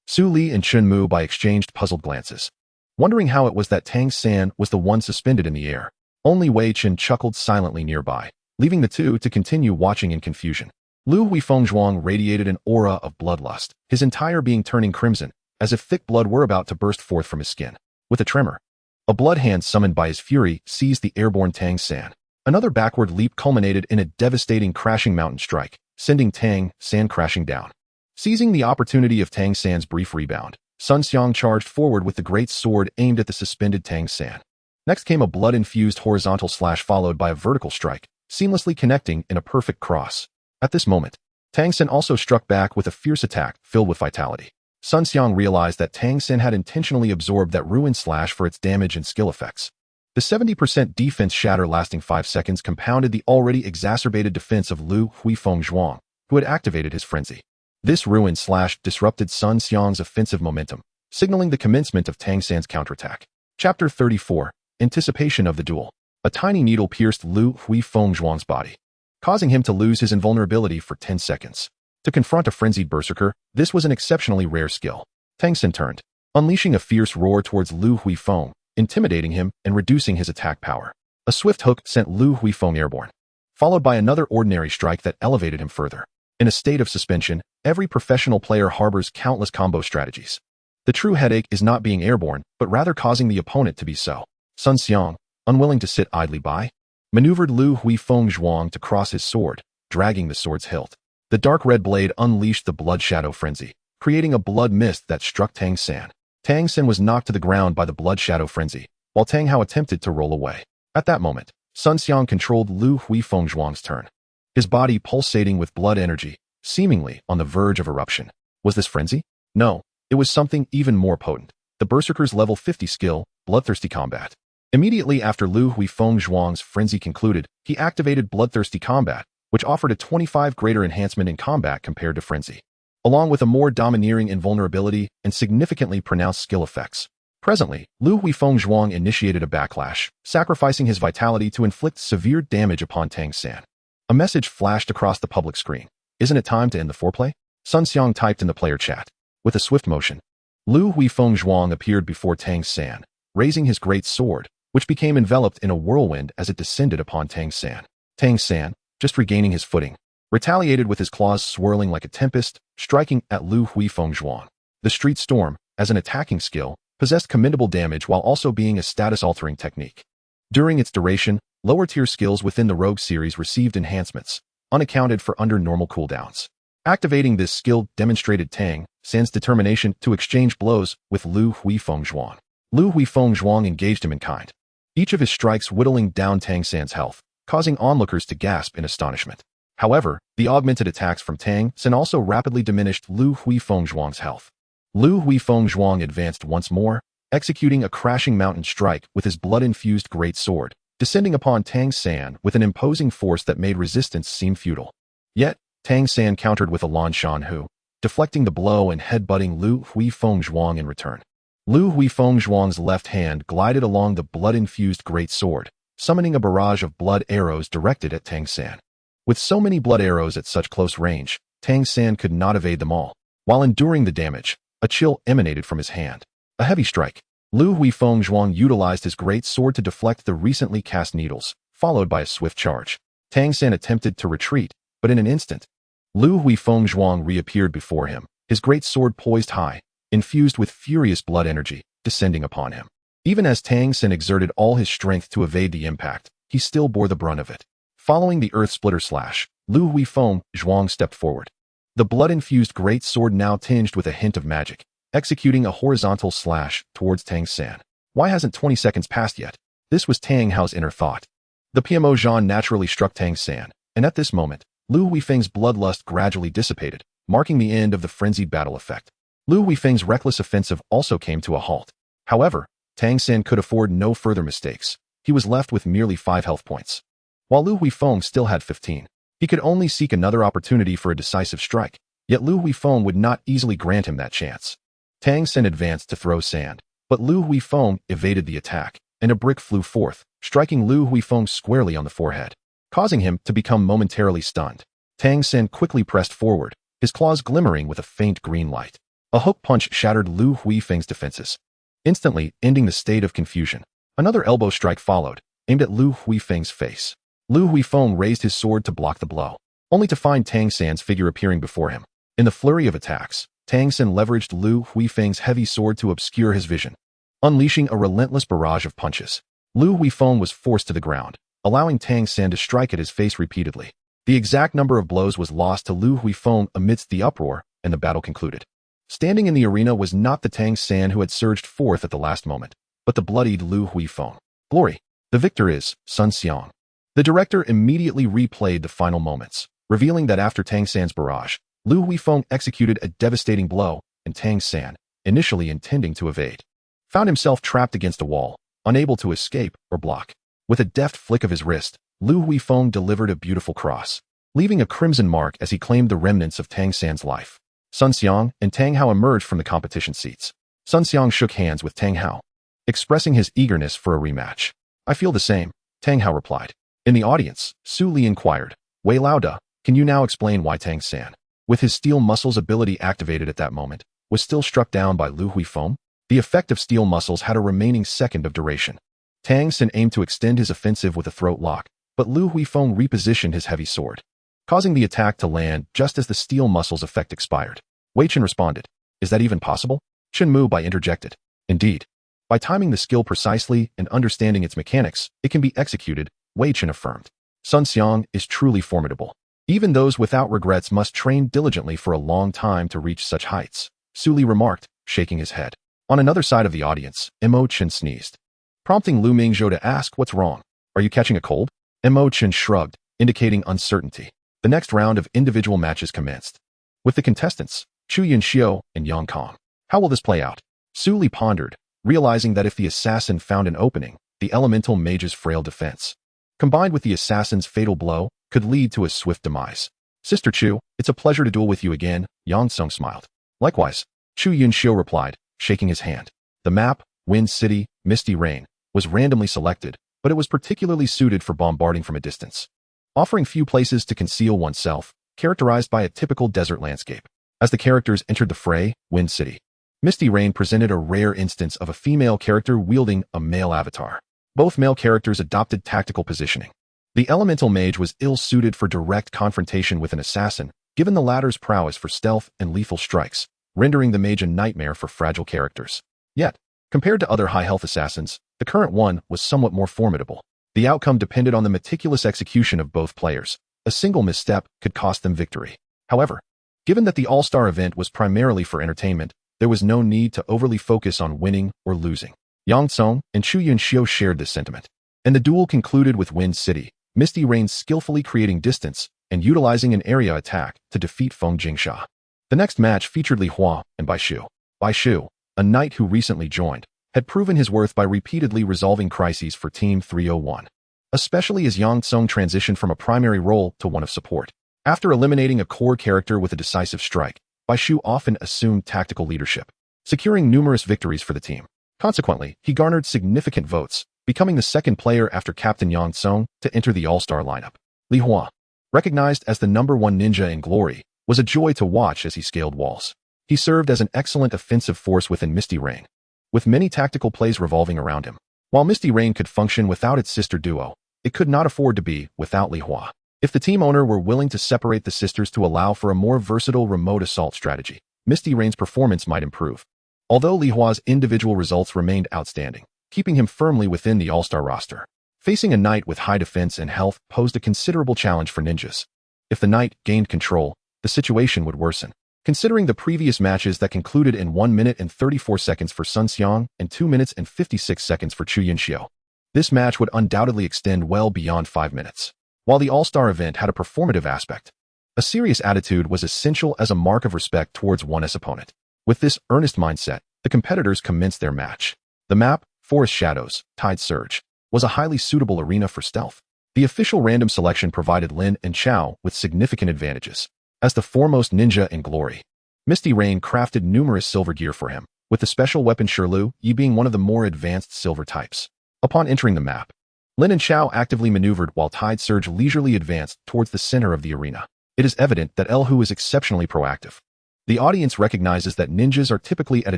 A: Su Li and Chen Mu Bai exchanged puzzled glances, wondering how it was that Tang San was the one suspended in the air. Only Wei Chen chuckled silently nearby, leaving the two to continue watching in confusion. Lu Huifeng Zhuang radiated an aura of bloodlust, his entire being turning crimson, as if thick blood were about to burst forth from his skin. With a tremor, A blood hand summoned by his fury seized the airborne Tang San. Another backward leap culminated in a devastating crashing mountain strike, sending Tang San crashing down. Seizing the opportunity of Tang San's brief rebound, Sun Xiang charged forward with the great sword aimed at the suspended Tang San. Next came a blood-infused horizontal slash followed by a vertical strike, seamlessly connecting in a perfect cross. At this moment, Tang San also struck back with a fierce attack filled with vitality. Sun Xiang realized that Tang San had intentionally absorbed that ruin slash for its damage and skill effects. The 70% defense shatter lasting 5 seconds compounded the already exacerbated defense of Lu Huifeng Zhuang, who had activated his frenzy. This ruin slash disrupted Sun Xiang's offensive momentum, signaling the commencement of Tang San's counterattack. Chapter 34. Anticipation of the duel. A tiny needle pierced Lu Huifeng Zhuang's body, causing him to lose his invulnerability for 10 seconds. To confront a frenzied berserker, this was an exceptionally rare skill. Tang San turned, unleashing a fierce roar towards Lu Huifeng, intimidating him and reducing his attack power. A swift hook sent Lu Huifeng airborne, followed by another ordinary strike that elevated him further. In a state of suspension, every professional player harbors countless combo strategies. The true headache is not being airborne, but rather causing the opponent to be so. Sun Xiang, unwilling to sit idly by, maneuvered Lu Huifeng Zhuang to cross his sword, dragging the sword's hilt. The dark red blade unleashed the blood shadow frenzy, creating a blood mist that struck Tang San. Tang San was knocked to the ground by the blood shadow frenzy, while Tang Hao attempted to roll away. At that moment, Sun Xiang controlled Lu Huifeng Zhuang's turn, his body pulsating with blood energy, seemingly on the verge of eruption. Was this frenzy? No, it was something even more potent. The Berserker's level 50 skill, Bloodthirsty Combat. Immediately after Lu Huifeng Zhuang's frenzy concluded, he activated Bloodthirsty Combat, which offered a 25 greater enhancement in combat compared to frenzy, along with a more domineering invulnerability and significantly pronounced skill effects. Presently, Lu Huifeng Zhuang initiated a backlash, sacrificing his vitality to inflict severe damage upon Tang San. A message flashed across the public screen. Isn't it time to end the foreplay? Sun Xiang typed in the player chat. With a swift motion, Lu Huifeng Zhuang appeared before Tang San, raising his great sword, which became enveloped in a whirlwind as it descended upon Tang San. Tang San, just regaining his footing, retaliated with his claws swirling like a tempest, striking at Lu Huifeng Zhuang. The Street Storm, as an attacking skill, possessed commendable damage while also being a status-altering technique. During its duration, lower-tier skills within the Rogue series received enhancements, unaccounted for under normal cooldowns. Activating this skill demonstrated Tang San's determination to exchange blows with Lu Huifeng Zhuang. Lu Huifeng Zhuang engaged him in kind, each of his strikes whittling down Tang San's health, causing onlookers to gasp in astonishment. However, the augmented attacks from Tang San also rapidly diminished Lu Huifeng Zhuang's health. Lu Huifeng Zhuang advanced once more, executing a crashing mountain strike with his blood-infused great sword, descending upon Tang San with an imposing force that made resistance seem futile. Yet, Tang San countered with a Lan Shan Hu, deflecting the blow and headbutting Lu Huifeng Zhuang in return. Lu Huifeng Zhuang's left hand glided along the blood-infused great sword, summoning a barrage of blood arrows directed at Tang San. With so many blood arrows at such close range, Tang San could not evade them all. While enduring the damage, a chill emanated from his hand. A heavy strike. Lu Huifeng Zhuang utilized his great sword to deflect the recently cast needles, followed by a swift charge. Tang San attempted to retreat, but in an instant, Lu Huifeng Zhuang reappeared before him, his great sword poised high, infused with furious blood energy, descending upon him. Even as Tang San exerted all his strength to evade the impact, he still bore the brunt of it. Following the Earth Splitter slash, Lu Huifeng Zhuang stepped forward. The blood-infused great sword now tinged with a hint of magic, executing a horizontal slash towards Tang San. Why hasn't 20 seconds passed yet? This was Tang Hao's inner thought. The PMO Zhan naturally struck Tang San, and at this moment, Lu Huifeng's bloodlust gradually dissipated, marking the end of the frenzied battle effect. Lu Huifeng's reckless offensive also came to a halt. However, Tang San could afford no further mistakes. He was left with merely 5 health points, while Lu Huifeng still had 15. He could only seek another opportunity for a decisive strike, yet Lu Huifeng would not easily grant him that chance. Tang San advanced to throw sand, but Lu Huifeng evaded the attack, and a brick flew forth, striking Lu Huifeng squarely on the forehead, causing him to become momentarily stunned. Tang San quickly pressed forward, his claws glimmering with a faint green light. A hook punch shattered Lu Huifeng's defenses, instantly ending the state of confusion. Another elbow strike followed, aimed at Lu Huifeng's face. Lu Huifeng raised his sword to block the blow, only to find Tang San's figure appearing before him. In the flurry of attacks, Tang San leveraged Lu Huifeng's heavy sword to obscure his vision. unleashing a relentless barrage of punches. Lu Huifeng was forced to the ground, allowing Tang San to strike at his face repeatedly. The exact number of blows was lost to Lu Huifeng amidst the uproar, and the battle concluded. Standing in the arena was not the Tang San who had surged forth at the last moment, but the bloodied Lu Huifeng. Glory. The victor is Sun Xiang. The director immediately replayed the final moments, revealing that after Tang San's barrage, Lu Huifeng executed a devastating blow, and Tang San, initially intending to evade, found himself trapped against a wall, unable to escape or block. With a deft flick of his wrist, Lu Huifeng delivered a beautiful cross, leaving a crimson mark as he claimed the remnants of Tang San's life. Sun Xiang and Tang Hao emerged from the competition seats. Sun Xiang shook hands with Tang Hao, expressing his eagerness for a rematch. I feel the same, Tang Hao replied. In the audience, Su Li inquired, Wei Lauda, can you now explain why Tang San, with his steel muscles ability activated at that moment, was still struck down by Lu Huifeng? The effect of steel muscles had a remaining second of duration. Tang San aimed to extend his offensive with a throat lock, but Lu Huifeng repositioned his heavy sword, causing the attack to land just as the steel muscles effect expired. Wei Chen responded, is that even possible? Chen Mu Bai interjected, indeed. By timing the skill precisely and understanding its mechanics, it can be executed, Wei Chen affirmed. Sun Xiang is truly formidable. Even those without regrets must train diligently for a long time to reach such heights, Su Li remarked, shaking his head. On another side of the audience, Mo Chen sneezed, prompting Lu Mingzhou to ask, what's wrong? Are you catching a cold? Mo Chen shrugged, indicating uncertainty. The next round of individual matches commenced, with the contestants, Chu Yanxiu and Yang Kong. How will this play out? Su Li pondered, realizing that if the assassin found an opening, the elemental mage's frail defense, combined with the assassin's fatal blow, could lead to a swift demise. Sister Chu, it's a pleasure to duel with you again, Yang Song smiled. Likewise, Chu Yanxiu replied, shaking his hand. The map, Wind City, Misty Rain, was randomly selected, but it was particularly suited for bombarding from a distance, offering few places to conceal oneself, characterized by a typical desert landscape. As the characters entered the fray, Wind City, Misty Rain presented a rare instance of a female character wielding a male avatar. Both male characters adopted tactical positioning. The elemental mage was ill-suited for direct confrontation with an assassin, given the latter's prowess for stealth and lethal strikes, rendering the mage a nightmare for fragile characters. Yet, compared to other high-health assassins, the current one was somewhat more formidable. The outcome depended on the meticulous execution of both players. A single misstep could cost them victory. However, given that the All-Star event was primarily for entertainment, there was no need to overly focus on winning or losing. Yang Song and Chu Yanxiu shared this sentiment, and the duel concluded with Wind City, Misty Rain skillfully creating distance and utilizing an area attack to defeat Feng Jingsha. The next match featured Li Hua and Bai Xiu. Bai Xiu, a knight who recently joined, had proven his worth by repeatedly resolving crises for Team 301, especially as Yang Song transitioned from a primary role to one of support. After eliminating a core character with a decisive strike, Bai Xiu often assumed tactical leadership, securing numerous victories for the team. Consequently, he garnered significant votes, becoming the second player after Captain Yang Song to enter the All-Star lineup. Li Hua, recognized as the #1 ninja in glory, was a joy to watch as he scaled walls. He served as an excellent offensive force within Misty Rain, with many tactical plays revolving around him. While Misty Rain could function without its sister duo, it could not afford to be without Li Hua. If the team owner were willing to separate the sisters to allow for a more versatile remote assault strategy, Misty Rain's performance might improve. Although Li Hua's individual results remained outstanding, keeping him firmly within the All-Star roster, facing a knight with high defense and health posed a considerable challenge for ninjas. If the knight gained control, the situation would worsen. Considering the previous matches that concluded in 1 minute and 34 seconds for Sun Xiang and 2 minutes and 56 seconds for Chu Yanxiu, this match would undoubtedly extend well beyond 5 minutes. While the All-Star event had a performative aspect, a serious attitude was essential as a mark of respect towards one's opponent. With this earnest mindset, the competitors commenced their match. The map, Forest Shadows, Tide Surge, was a highly suitable arena for stealth. The official random selection provided Lin and Chao with significant advantages. As the foremost ninja in glory, Misty Rain crafted numerous silver gear for him, with the special weapon Shirlu Yi being one of the more advanced silver types. Upon entering the map, Lin and Chao actively maneuvered while Tide Surge leisurely advanced towards the center of the arena. It is evident that El Hu is exceptionally proactive. The audience recognizes that ninjas are typically at a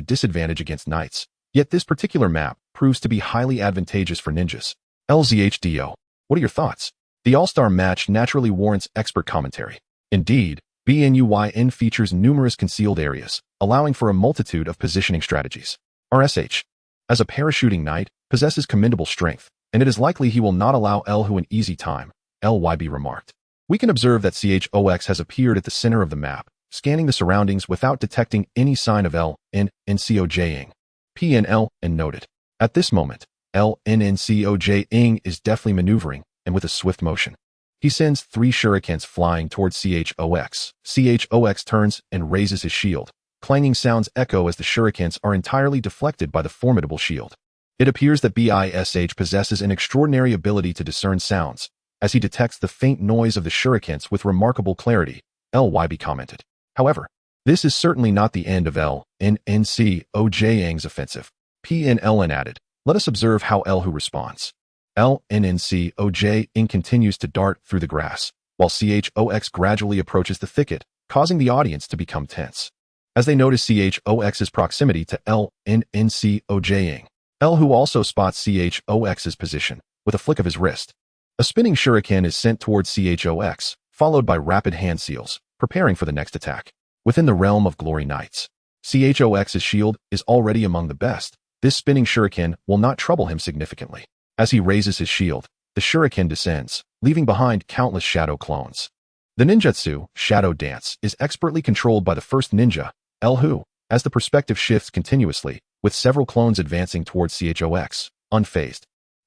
A: disadvantage against knights, yet this particular map proves to be highly advantageous for ninjas. LZHDO, what are your thoughts? The All-Star match naturally warrants expert commentary. Indeed, BNUYN features numerous concealed areas, allowing for a multitude of positioning strategies. RSH. as a parachuting knight, possesses commendable strength, and it is likely he will not allow Hu an easy time, Lyb remarked. We can observe that Chox has appeared at the center of the map, scanning the surroundings without detecting any sign of Ncojing. PNL and noted. At this moment, Ncojing is deftly maneuvering, and with a swift motion. He sends 3 shurikens flying towards Chox. Chox turns and raises his shield. Clanging sounds echo as the shurikens are entirely deflected by the formidable shield. It appears that Bish possesses an extraordinary ability to discern sounds, as he detects the faint noise of the shurikens with remarkable clarity, Lyb commented. However, this is certainly not the end of Ncojing's offensive. PNLN added, let us observe how Hu responds. Ncojing continues to dart through the grass, while Chox gradually approaches the thicket, causing the audience to become tense. As they notice Chox's proximity to Ncojing, Hu also spots Chox's position, with a flick of his wrist. A spinning shuriken is sent towards Chox, followed by rapid hand seals, preparing for the next attack. Within the realm of Glory Knights, Chox's shield is already among the best. This spinning shuriken will not trouble him significantly. As he raises his shield, the shuriken descends, leaving behind countless shadow clones. The ninjutsu, Shadow Dance, is expertly controlled by the first ninja, Hu, as the perspective shifts continuously, with several clones advancing towards Chox, unfazed.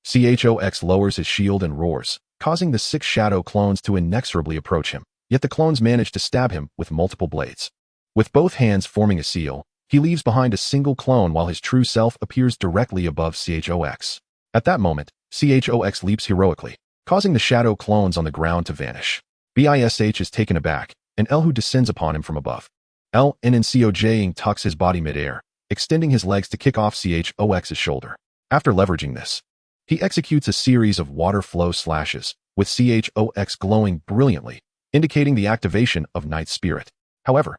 A: Chox lowers his shield and roars, causing the 6 shadow clones to inexorably approach him, yet the clones manage to stab him with multiple blades. With both hands forming a seal, he leaves behind a single clone while his true self appears directly above Chox. At that moment, Chox leaps heroically, causing the shadow clones on the ground to vanish. Bish is taken aback, and Hu descends upon him from above. Ncojing tucks his body mid-air, extending his legs to kick off Chox's shoulder. After leveraging this, he executes a series of water flow slashes, with Chox glowing brilliantly, indicating the activation of Night Spirit. However,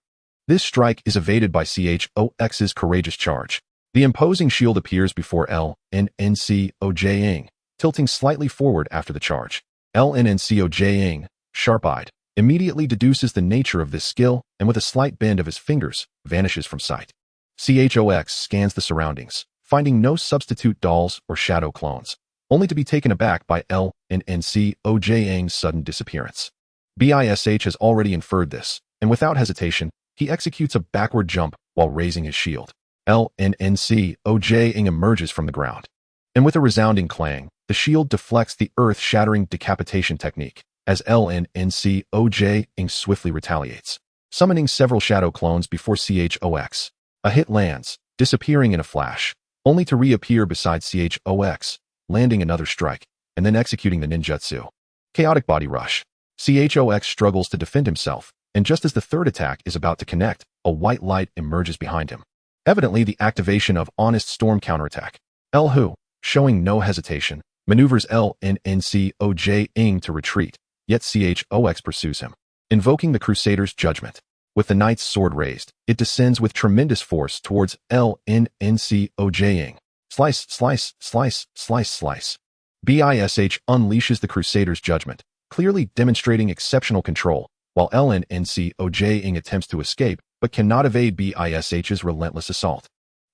A: this strike is evaded by Chox's courageous charge. The imposing shield appears before Ncojing, tilting slightly forward after the charge. Ncojing, sharp-eyed, immediately deduces the nature of this skill and with a slight bend of his fingers, vanishes from sight. Chox scans the surroundings, finding no substitute dolls or shadow clones, only to be taken aback by Ncojing's sudden disappearance. Bish has already inferred this, and without hesitation, he executes a backward jump while raising his shield. Ncojing emerges from the ground, and with a resounding clang, the shield deflects the earth-shattering decapitation technique, as Ncojing swiftly retaliates, summoning several shadow clones before Chox. A hit lands, disappearing in a flash, only to reappear beside Chox, landing another strike, and then executing the ninjutsu. Chaotic body rush. Chox struggles to defend himself, and just as the third attack is about to connect, a white light emerges behind him. Evidently the activation of Honest Storm counterattack. Hu, showing no hesitation, maneuvers Ncojing to retreat, yet Chox pursues him. Invoking the Crusader's judgment. With the knight's sword raised, it descends with tremendous force towards Ncojing. Slice, slice, slice, slice, slice. Bish unleashes the Crusader's judgment, clearly demonstrating exceptional control, while Ncojing attempts to escape, but cannot evade Bish's relentless assault.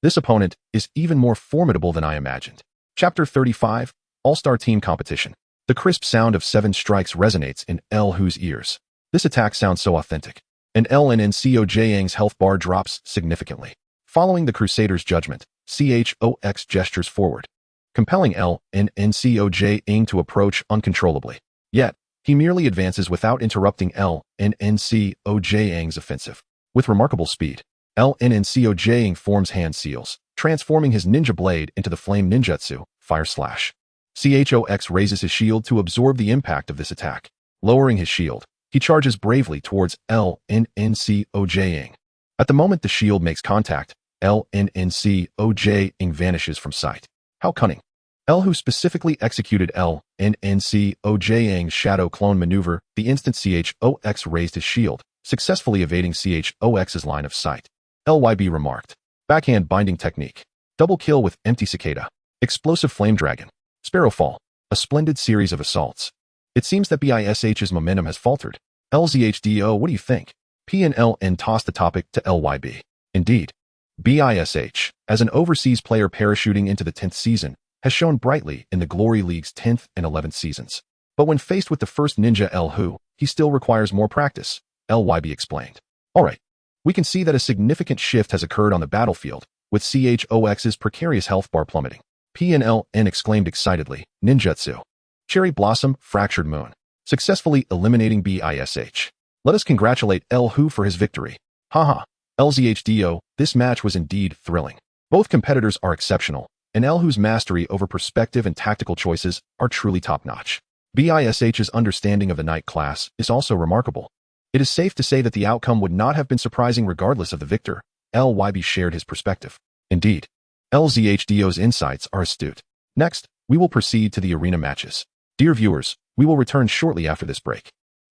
A: This opponent is even more formidable than I imagined. Chapter 35, All-Star Team Competition. The crisp sound of 7 strikes resonates in Hu's ears. This attack sounds so authentic, and Ncojing's health bar drops significantly. Following the Crusader's judgment, Chox gestures forward, compelling Ncojing to approach uncontrollably. Yet, he merely advances without interrupting Ncojing's offensive. With remarkable speed, Ncojing forms hand seals, transforming his ninja blade into the flame ninjutsu, Fire Slash. Chox raises his shield to absorb the impact of this attack. Lowering his shield, he charges bravely towards Ncojing. At the moment the shield makes contact, Ncojing vanishes from sight. How cunning. Hu specifically executed Ncojing's shadow clone maneuver the instant Chox raised his shield, successfully evading Chox's line of sight. Lyb remarked. Backhand binding technique. Double kill with empty cicada. Explosive flame dragon. Sparrowfall. A splendid series of assaults. It seems that Bish's momentum has faltered. LZHDO, what do you think? PNLN tossed the topic to Lyb. Indeed. BISH, as an overseas player parachuting into the 10th season, has shown brightly in the Glory League's 10th and 11th seasons. But when faced with the first ninja Hu, he still requires more practice, LYB explained. Alright, we can see that a significant shift has occurred on the battlefield, with CHOX's precarious health bar plummeting. PNLN exclaimed excitedly, ninjutsu. Cherry Blossom, Fractured Moon. Successfully eliminating BISH. Let us congratulate Hu for his victory. Haha. LZHDO, this match was indeed thrilling. Both competitors are exceptional, and Hu's mastery over perspective and tactical choices are truly top-notch. BISH's understanding of the night class is also remarkable. It is safe to say that the outcome would not have been surprising regardless of the victor. LYB shared his perspective. Indeed, LZHDO's insights are astute. Next, we will proceed to the arena matches. Dear viewers, we will return shortly after this break.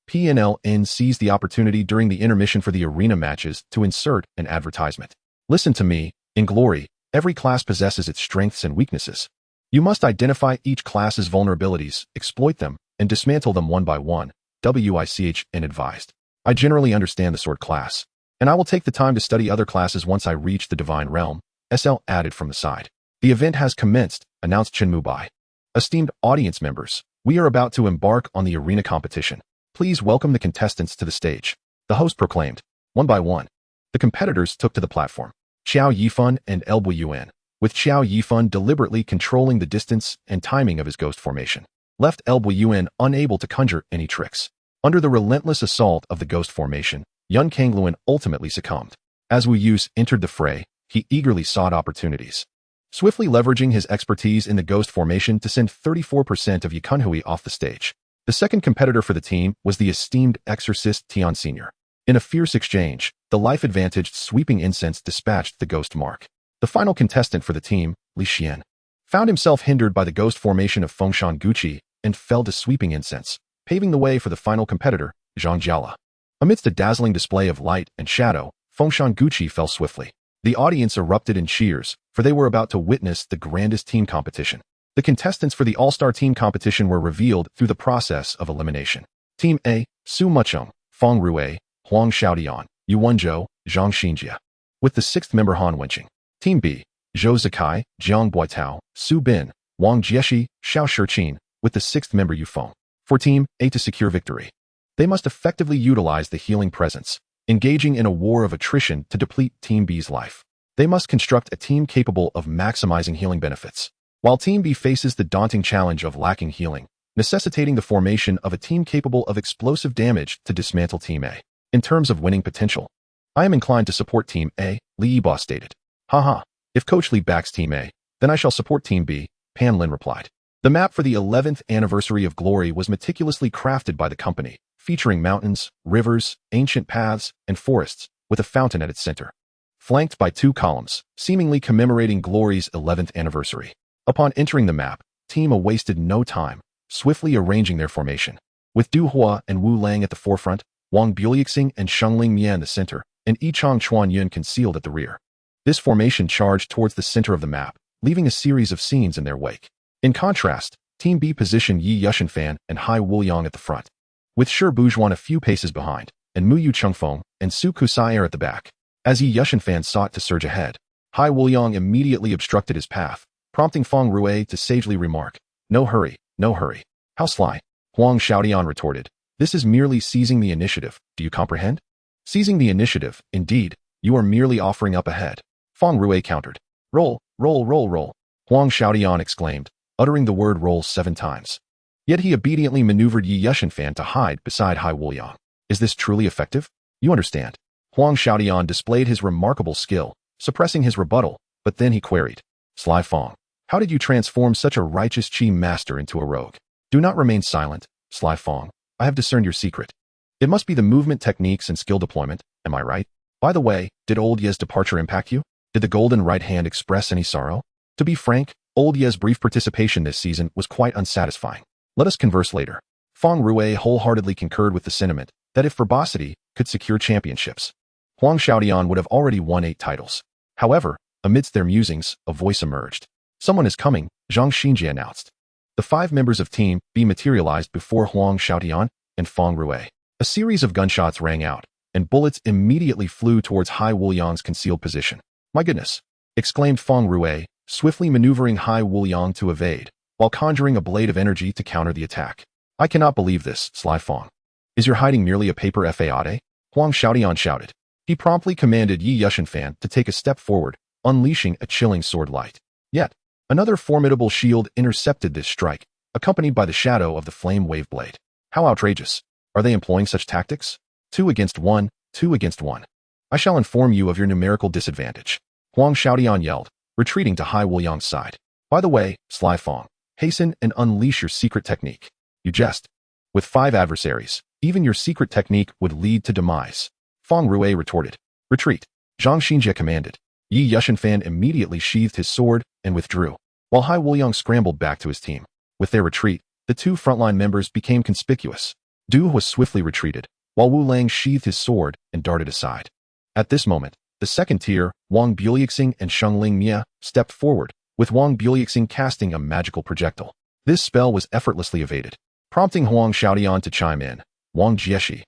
A: PNLN seized the opportunity during the intermission for the arena matches to insert an advertisement. Listen to me, in Glory, every class possesses its strengths and weaknesses. You must identify each class's vulnerabilities, exploit them, and dismantle them one by one, WICHN advised. I generally understand the sword class, and I will take the time to study other classes once I reach the Divine Realm, SL added from the side. The event has commenced, announced Chenmu Bai. Esteemed audience members, we are about to embark on the arena competition. Please welcome the contestants to the stage. The host proclaimed. One by one, the competitors took to the platform. Xiao Yifun and Elbu Yuan, with Xiao Yifun deliberately controlling the distance and timing of his ghost formation, left Elbu Yuan unable to conjure any tricks. Under the relentless assault of the ghost formation, Yun Kangluan ultimately succumbed. As Wu Yus entered the fray, he eagerly sought opportunities. Swiftly leveraging his expertise in the ghost formation to send 34% of Yikunhui off the stage. The second competitor for the team was the esteemed exorcist Tian Sr. In a fierce exchange, the life-advantaged sweeping incense dispatched the ghost mark. The final contestant for the team, Li Xian, found himself hindered by the ghost formation of Fengshan Guqi and fell to sweeping incense, paving the way for the final competitor, Zhang Jiala. Amidst a dazzling display of light and shadow, Fengshan Guqi fell swiftly. The audience erupted in cheers, for they were about to witness the grandest team competition. The contestants for the All-Star Team competition were revealed through the process of elimination. Team A, Su Mucheng, Fang Rue, Huang Xiaodian, Yu Wenzhou, Zhang Xinjia. With the sixth member Han Wenqing. Team B, Zhou Zikai, Jiang Buitao, Su Bin, Wang Jieshi, Xiao Shiqin, with the sixth member Yu Feng. For Team A to secure victory, they must effectively utilize the healing presence, engaging in a war of attrition to deplete Team B's life. They must construct a team capable of maximizing healing benefits. While Team B faces the daunting challenge of lacking healing, necessitating the formation of a team capable of explosive damage to dismantle Team A. In terms of winning potential, I am inclined to support Team A, Li Yibo stated. Haha, if Coach Li backs Team A, then I shall support Team B, Pan Lin replied. The map for the 11th anniversary of Glory was meticulously crafted by the company, featuring mountains, rivers, ancient paths, and forests, with a fountain at its center. Flanked by two columns, seemingly commemorating Glory's 11th anniversary. Upon entering the map, Team A wasted no time, swiftly arranging their formation. With Du Hua and Wu Lang at the forefront, Wang Buliexing and Shengling Mian the center, and Yichang Chuan Yun concealed at the rear. This formation charged towards the center of the map, leaving a series of scenes in their wake. In contrast, Team B positioned Yi Yushinfan and Hai Wuliang at the front, with Shi Bujuan a few paces behind, and Muyu Chengfeng and Su Kusai at the back. As Yi Yushinfan sought to surge ahead, Hai Wuliang immediately obstructed his path, prompting Fang Rue to sagely remark, "No hurry, no hurry." "How sly," Huang Xiaodian retorted. "This is merely seizing the initiative, do you comprehend?" "Seizing the initiative, indeed, you are merely offering up ahead," Fang Rue countered. "Roll, roll, roll, roll," Huang Xiaodian exclaimed, uttering the word roll 7 times. Yet he obediently maneuvered Yi Yushinfan to hide beside Hai Wuliang. Is this truly effective? You understand. Huang Xiaodian displayed his remarkable skill, suppressing his rebuttal, but then he queried, "Sly Fang, how did you transform such a righteous Qi master into a rogue?" "Do not remain silent, Sly Fang. I have discerned your secret. It must be the movement techniques and skill deployment, am I right? By the way, did Old Ye's departure impact you? Did the golden right hand express any sorrow? To be frank, Old Ye's brief participation this season was quite unsatisfying. Let us converse later." Fang Rue wholeheartedly concurred with the sentiment that if verbosity could secure championships, Huang Xiaodian would have already won 8 titles. However, amidst their musings, a voice emerged. "Someone is coming," Zhang Xinjie announced. The 5 members of Team B materialized before Huang Xiaodian and Fang Rue. A series of gunshots rang out, and bullets immediately flew towards Hai Wuliang's concealed position. My goodness! Exclaimed Feng Rue, swiftly maneuvering Hai Wuliang to evade, while conjuring a blade of energy to counter the attack. I cannot believe this, Sly Feng. Is your hiding merely a paper fade? Huang Xiaotian shouted. He promptly commanded Ye Xiu to take a step forward, unleashing a chilling sword light. Yet, another formidable shield intercepted this strike, accompanied by the shadow of the flame wave blade. How outrageous! Are they employing such tactics? 2 against 1, 2 against 1. I shall inform you of your numerical disadvantage. Huang Xiaotian yelled, retreating to Hai Wuliang's side. By the way, Sly Feng, hasten and unleash your secret technique. You jest. With 5 adversaries, even your secret technique would lead to demise. Feng Rue retorted. Retreat. Zhang Xinjie commanded. Ye Xiu immediately sheathed his sword and withdrew, while Hai Wuliang scrambled back to his team. With their retreat, the 2 frontline members became conspicuous. Du was swiftly retreated, while Wu Lang sheathed his sword and darted aside. At this moment, the second tier, Wang Buliexing and Shengling Mia, stepped forward, with Wang Buliexing casting a magical projectile. This spell was effortlessly evaded, prompting Huang Xiaotian to chime in. Wang Jieshi,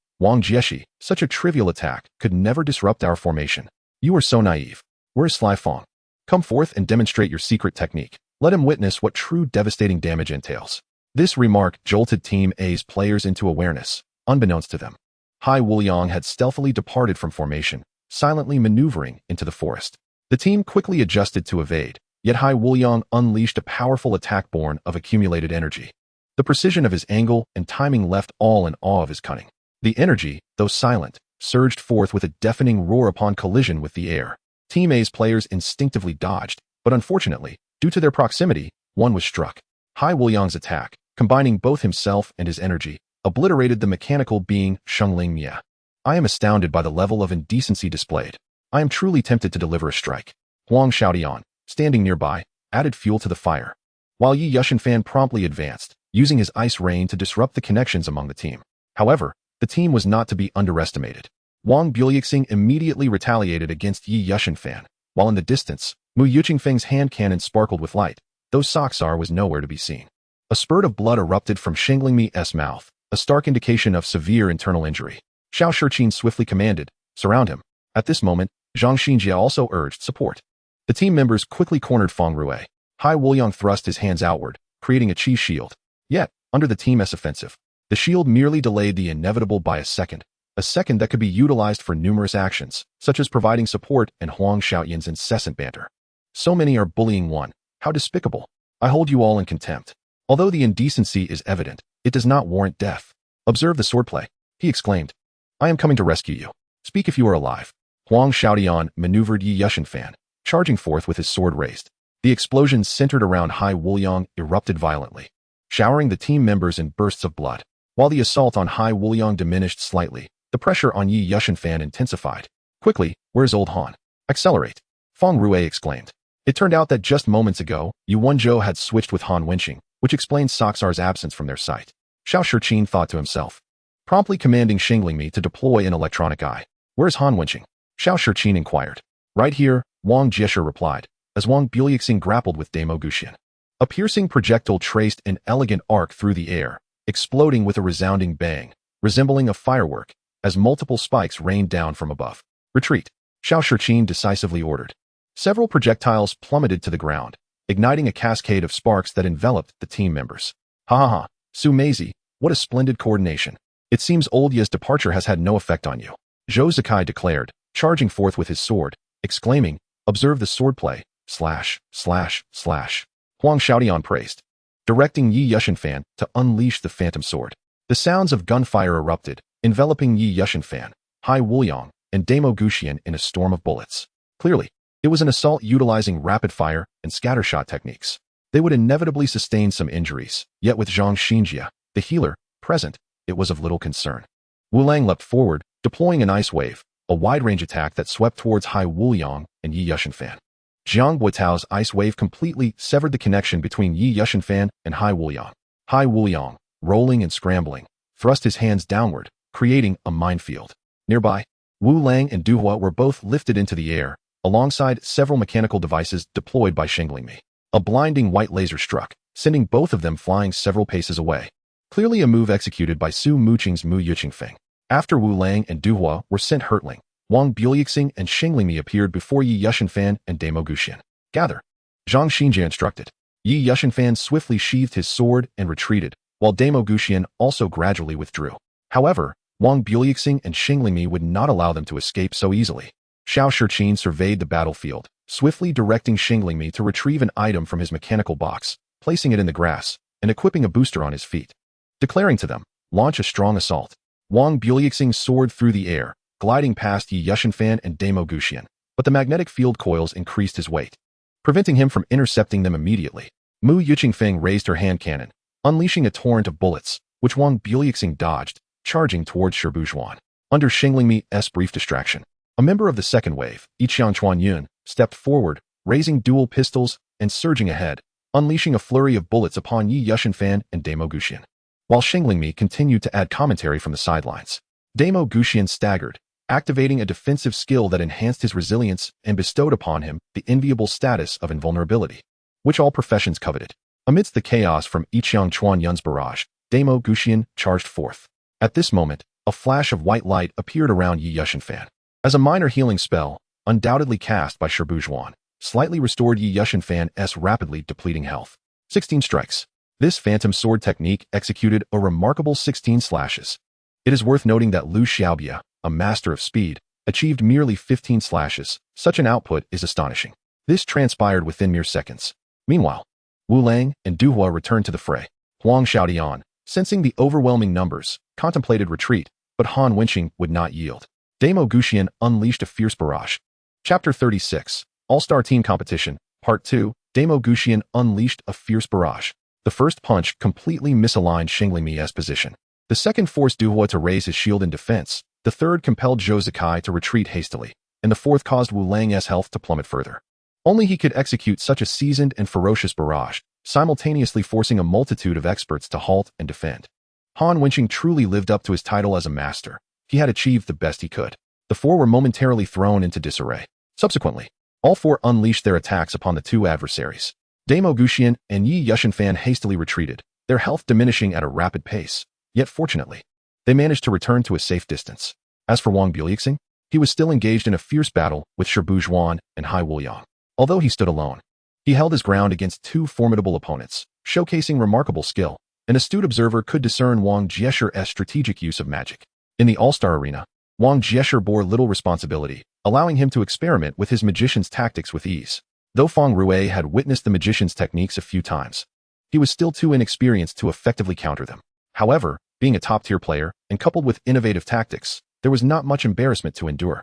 A: such a trivial attack could never disrupt our formation. You are so naive. Where's Sly Feng? Come forth and demonstrate your secret technique. Let him witness what true devastating damage entails. This remark jolted Team A's players into awareness, unbeknownst to them. Hai Wuliang had stealthily departed from formation, silently maneuvering into the forest. The team quickly adjusted to evade, yet Hai Wuliang unleashed a powerful attack born of accumulated energy. The precision of his angle and timing left all in awe of his cunning. The energy, though silent, surged forth with a deafening roar upon collision with the air. Team A's players instinctively dodged, but unfortunately, due to their proximity, one was struck. Hai Wuliang's attack, combining both himself and his energy, obliterated the mechanical being Shengling Mia. I am astounded by the level of indecency displayed. I am truly tempted to deliver a strike. Huang Xiaotian, standing nearby, added fuel to the fire, while Ye Xiu promptly advanced, using his ice rain to disrupt the connections among the team. However, the team was not to be underestimated. Wang Buliexing immediately retaliated against Ye Xiu, while in the distance, Mu Yuqingfeng's hand cannon sparkled with light, though Soxar was nowhere to be seen. A spurt of blood erupted from Shengling Mi's mouth, a stark indication of severe internal injury. Xiao Shiqin swiftly commanded, surround him. At this moment, Zhang Xinjie also urged support. The team members quickly cornered Feng Rue. Hai Wuliang thrust his hands outward, creating a chi shield. Yet, under the Team S offensive, the shield merely delayed the inevitable by a second that could be utilized for numerous actions, such as providing support and Huang Xiaotian's incessant banter. So many are bullying one. How despicable. I hold you all in contempt. Although the indecency is evident, it does not warrant death. Observe the swordplay, he exclaimed. I am coming to rescue you. Speak if you are alive. Huang Xiaotian maneuvered Ye Xiu, charging forth with his sword raised. The explosions centered around Hai Wuliang erupted violently, showering the team members in bursts of blood. While the assault on Hai Wuliang diminished slightly, the pressure on Ye Xiu intensified. Quickly, where's old Han? Accelerate. Feng Rue exclaimed. It turned out that just moments ago, Yu Wenzhou had switched with Han Wenqing, which explains Soxar's absence from their sight. Xiao Shiqin thought to himself, promptly commanding Shengling Mi to deploy an electronic eye. Where's Han Wenqing? Xiao Shiqin inquired. Right here, Wang Jieshi replied, as Wang Buliexing grappled with Damo Guxian. A piercing projectile traced an elegant arc through the air, exploding with a resounding bang, resembling a firework, as multiple spikes rained down from above. Retreat, Xiao Shiqin decisively ordered. Several projectiles plummeted to the ground, igniting a cascade of sparks that enveloped the team members. Ha ha ha, Su Meizi, what a splendid coordination. It seems old Ye's departure has had no effect on you, Zhou Zikai declared, charging forth with his sword, exclaiming, observe the swordplay, slash. Huang Xiaotian praised, directing Ye Xiu to unleash the phantom sword. The sounds of gunfire erupted, enveloping Ye Xiu, Hai Wuliang, and Damo Guxian in a storm of bullets. Clearly, it was an assault utilizing rapid fire and scattershot techniques. They would inevitably sustain some injuries, yet with Zhang Xinjie, the healer, present, it was of little concern. Wu Lang leapt forward, deploying an ice wave, a wide-range attack that swept towards Hai Wuliang and Ye Xiu. Jiang Buitao's ice wave completely severed the connection between Ye Xiu and Hai Wuliang. Hai Wuliang, rolling and scrambling, thrust his hands downward, creating a minefield. Nearby, Wu Lang and Du Hua were both lifted into the air, alongside several mechanical devices deployed by Shengling Mi. A blinding white laser struck, sending both of them flying several paces away. Clearly a move executed by Su Muqing's Mu Yuqingfeng. After Wu Lang and Du Hua were sent hurtling, Wang Buliuxing and Xing Lingmi appeared before Ye Xiu and Damo Guxian. Gather. Zhang Xinjie instructed. Ye Xiu swiftly sheathed his sword and retreated, while Damo Guxian also gradually withdrew. However, Wang Buliuxing and Xing Lingmi would not allow them to escape so easily. Xiao Shiqin surveyed the battlefield, swiftly directing Xing Lingmi to retrieve an item from his mechanical box, placing it in the grass, and equipping a booster on his feet. Declaring to them, launch a strong assault. Wang Buliuxing soared through the air, gliding past Ye Xiu and Damo Guxian, but the magnetic field coils increased his weight, preventing him from intercepting them immediately. Mu Yuqingfeng raised her hand cannon, unleashing a torrent of bullets, which Wang Buliuxing dodged, charging towards Shibujuan. Under Xing Lingmi's brief distraction, a member of the second wave, Yiqiang Chuanyun, stepped forward, raising dual pistols and surging ahead, unleashing a flurry of bullets upon Ye Xiu and Damo Guxian. While Xing Lingmi continued to add commentary from the sidelines, Damo Guxian staggered, activating a defensive skill that enhanced his resilience and bestowed upon him the enviable status of invulnerability, which all professions coveted. Amidst the chaos from Yiqiang Chuanyun's barrage, Damo Guxian charged forth. At this moment, a flash of white light appeared around Ye Xiu. As a minor healing spell, undoubtedly cast by Shibujuan, slightly restored Ye Xiu's rapidly depleting health. 16 strikes. This phantom sword technique executed a remarkable 16 slashes. It is worth noting that Lu Xiaobia, a master of speed, achieved merely 15 slashes. Such an output is astonishing. This transpired within mere seconds. Meanwhile, Wu Lang and Du Hua returned to the fray. Huang Xiaodian, sensing the overwhelming numbers, contemplated retreat, but Han Wenqing would not yield. Damo Guxian unleashed a fierce barrage. Chapter 36, All-Star Team Competition, Part 2, Damo Guxian unleashed a fierce barrage. The first punch completely misaligned Xing Lingmi's position. The second forced Du Hua to raise his shield in defense, the third compelled Zhou Zikai to retreat hastily, and the fourth caused Wu Lang's health to plummet further. Only he could execute such a seasoned and ferocious barrage, simultaneously forcing a multitude of experts to halt and defend. Han Wenqing truly lived up to his title as a master. He had achieved the best he could. The four were momentarily thrown into disarray. Subsequently, all four unleashed their attacks upon the two adversaries. Damo Guxian and Ye Xiu hastily retreated, their health diminishing at a rapid pace. Yet fortunately, they managed to return to a safe distance. As for Wang Buliuxing, he was still engaged in a fierce battle with Shibujuan and Hai Wuliang. Although he stood alone, he held his ground against two formidable opponents, showcasing remarkable skill. An astute observer could discern Wang Jieshi's strategic use of magic. In the All-Star arena, Wang Jieshi bore little responsibility, allowing him to experiment with his magician's tactics with ease. Though Feng Rue had witnessed the magician's techniques a few times, he was still too inexperienced to effectively counter them. However, being a top-tier player and coupled with innovative tactics, there was not much embarrassment to endure,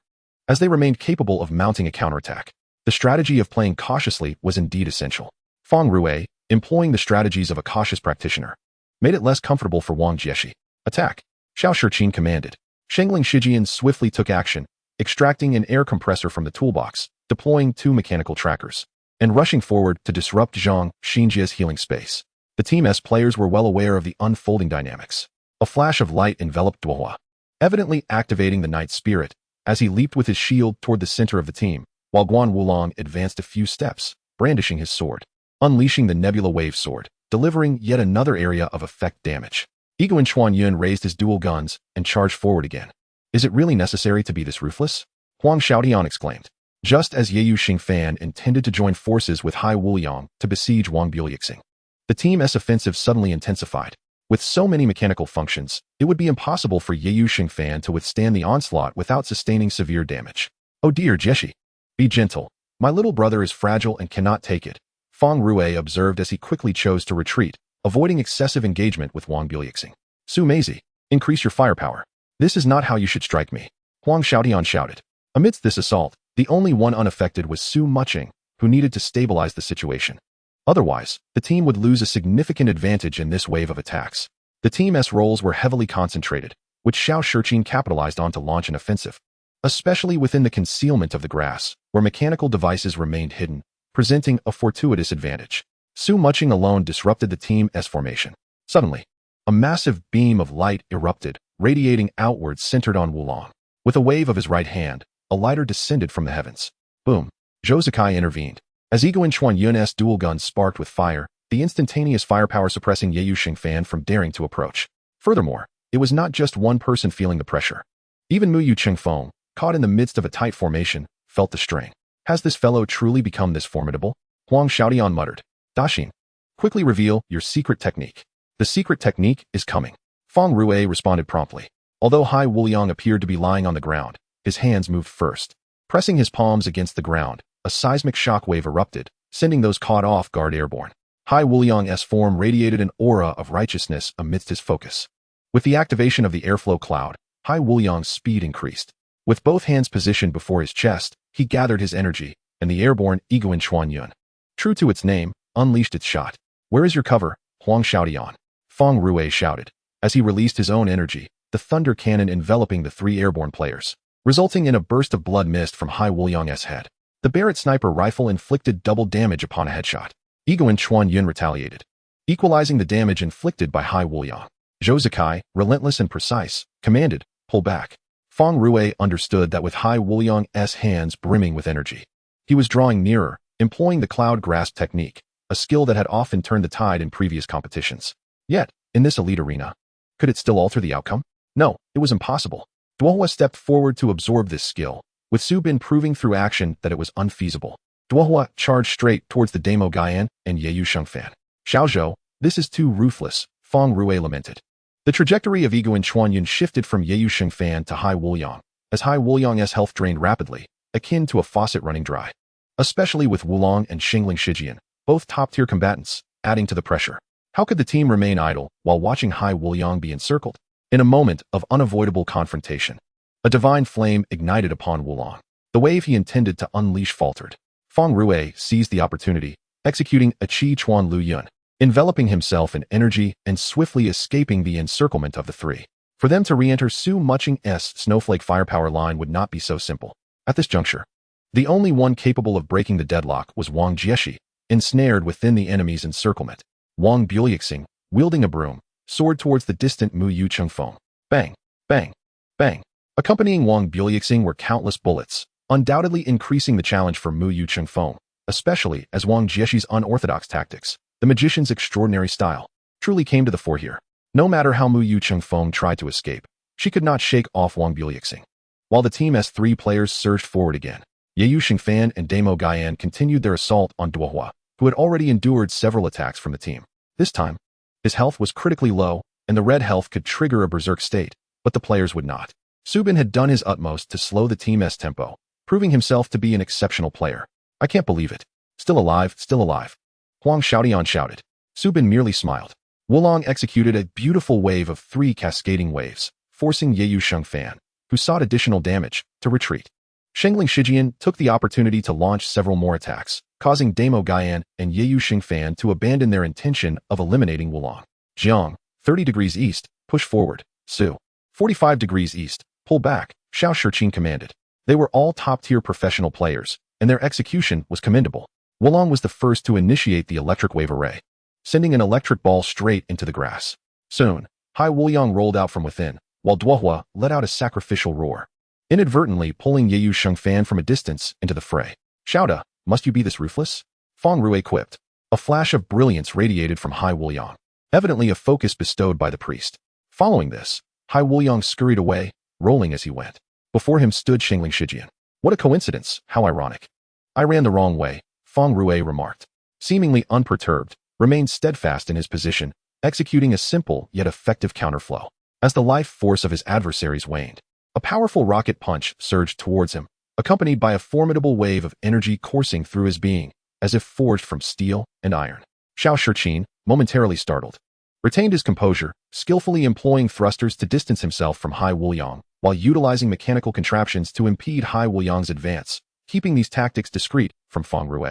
A: as they remained capable of mounting a counterattack. The strategy of playing cautiously was indeed essential. Feng Rue, employing the strategies of a cautious practitioner, made it less comfortable for Wang Jieshi. Attack! Xiao Shiqin commanded. Shengling Shijian swiftly took action, extracting an air compressor from the toolbox, deploying two mechanical trackers, and rushing forward to disrupt Zhang Xinjie's healing space. The Team's players were well aware of the unfolding dynamics. A flash of light enveloped Duohua, evidently activating the Knight's spirit, as he leaped with his shield toward the center of the team, while Guan Wulong advanced a few steps, brandishing his sword, unleashing the Nebula Wave Sword, delivering yet another area of effect damage. Eguan Chuanyun raised his dual guns and charged forward again. Is it really necessary to be this ruthless? Huang Xiaodian exclaimed. Just as Ye Xiu intended to join forces with Hai Wuliang to besiege Wang Buliuxing, the Team's offensive suddenly intensified. With so many mechanical functions, it would be impossible for Ye Xiu to withstand the onslaught without sustaining severe damage. Oh dear Jieshi. Be gentle. My little brother is fragile and cannot take it, Feng Rue observed as he quickly chose to retreat, avoiding excessive engagement with Wang Buliuxing. Su Meizi, increase your firepower. This is not how you should strike me, Huang Xiaodian shouted. Amidst this assault, the only one unaffected was Su Muqing, who needed to stabilize the situation. Otherwise, the team would lose a significant advantage in this wave of attacks. The Team's roles were heavily concentrated, which Xiao Shiqin capitalized on to launch an offensive, especially within the concealment of the grass, where mechanical devices remained hidden, presenting a fortuitous advantage. Su Muqing alone disrupted the Team's formation. Suddenly, a massive beam of light erupted, radiating outwards centered on Wulong. With a wave of his right hand, a lighter descended from the heavens. Boom! Zhou Zikai intervened. As Eguan Chuanyun's dual guns sparked with fire, the instantaneous firepower suppressing Ye Xiu from daring to approach. Furthermore, it was not just one person feeling the pressure. Even Mu Yuqingfeng, caught in the midst of a tight formation, felt the strain. Has this fellow truly become this formidable? Huang Xiaotian muttered. Daxin, quickly reveal your secret technique. The secret technique is coming. Feng Rue responded promptly. Although Hai Wuliang appeared to be lying on the ground, his hands moved first. Pressing his palms against the ground, a seismic shockwave erupted, sending those caught off guard airborne. Hai Wuliang's form radiated an aura of righteousness amidst his focus. With the activation of the airflow cloud, Hai Wuliang's speed increased. With both hands positioned before his chest, he gathered his energy, and the airborne Yiguan Chuanyun, true to its name, unleashed its shot. Where is your cover, Huang Xiaotian? Feng Rue shouted. As he released his own energy, the thunder cannon enveloping the three airborne players, resulting in a burst of blood mist from Hai Wuliang's head. The Barrett sniper rifle inflicted double damage upon a headshot. Yiguan Chuanyun retaliated, equalizing the damage inflicted by Hai Wuliang. Zhou Zikai, relentless and precise, commanded, pull back. Feng Rue understood that with Hai Wuliang's hands brimming with energy, he was drawing nearer, employing the cloud grasp technique, a skill that had often turned the tide in previous competitions. Yet, in this elite arena, could it still alter the outcome? No, it was impossible. Duohua stepped forward to absorb this skill, with Su Bin proving through action that it was unfeasible. Duohua charged straight towards the Damo Gaian and Ye Xiu fan. Xiaozhou, this is too ruthless, Feng Rue lamented. The trajectory of Yiguan Chuanyun shifted from Ye Xiu fan to Hai Wuliang, as Hai Wuliang's health drained rapidly, akin to a faucet running dry. Especially with Wulong and Xingling Shijian, both top-tier combatants, adding to the pressure. How could the team remain idle while watching Hai Wuliang be encircled? In a moment of unavoidable confrontation, a divine flame ignited upon Wulong. The wave he intended to unleash faltered. Feng Rue seized the opportunity, executing a Qi Chuan Lu Yun, enveloping himself in energy and swiftly escaping the encirclement of the three. For them to re-enter Su Muching's snowflake firepower line would not be so simple. At this juncture, the only one capable of breaking the deadlock was Wang Jieshi, ensnared within the enemy's encirclement. Wang Buliexing, wielding a broom, soared towards the distant Mu Yu Chengfeng. Bang, bang, bang. Accompanying Wang Buliexing were countless bullets, undoubtedly increasing the challenge for Mu Yu Chengfeng, especially as Wang Jieshi's unorthodox tactics, the magician's extraordinary style, truly came to the fore here. No matter how Mu Yu Chengfeng tried to escape, she could not shake off Wang Buliexing. While the team's three players surged forward again, Ye Xingfan and Damo Gaian continued their assault on Duohua, who had already endured several attacks from the team. This time, his health was critically low, and the red health could trigger a berserk state, but the players would not. Su Bin had done his utmost to slow the team's tempo, proving himself to be an exceptional player. I can't believe it. Still alive, still alive. Huang Xiaotian shouted. Su Bin merely smiled. Wulong executed a beautiful wave of 3 cascading waves, forcing Ye Xingfan, who sought additional damage, to retreat. Xingling Shijian took the opportunity to launch several more attacks, causing Damo Gaian and Ye Xingfan to abandon their intention of eliminating Wulong. Jiang, 30 degrees east, push forward. Su, 45 degrees east, pull back, Xiao Shiqin commanded. They were all top-tier professional players, and their execution was commendable. Wulong was the first to initiate the electric wave array, sending an electric ball straight into the grass. Soon, Hai Wuliang rolled out from within, while Duohua let out a sacrificial roar, inadvertently pulling Ye Xingfan from a distance into the fray. Xiaoda, must you be this ruthless? Feng Rue quipped. A flash of brilliance radiated from Hai Wuliang, evidently a focus bestowed by the priest. Following this, Hai Wuliang scurried away, rolling as he went. Before him stood Xingling Shijian. What a coincidence, how ironic. I ran the wrong way, Feng Rue remarked. Seemingly unperturbed, remained steadfast in his position, executing a simple yet effective counterflow. As the life force of his adversaries waned, a powerful rocket punch surged towards him, accompanied by a formidable wave of energy coursing through his being, as if forged from steel and iron. Xiao Shiqin, momentarily startled, retained his composure, skillfully employing thrusters to distance himself from Hai Wuliang, while utilizing mechanical contraptions to impede Hai Wuliang's advance, keeping these tactics discreet from Feng Rue.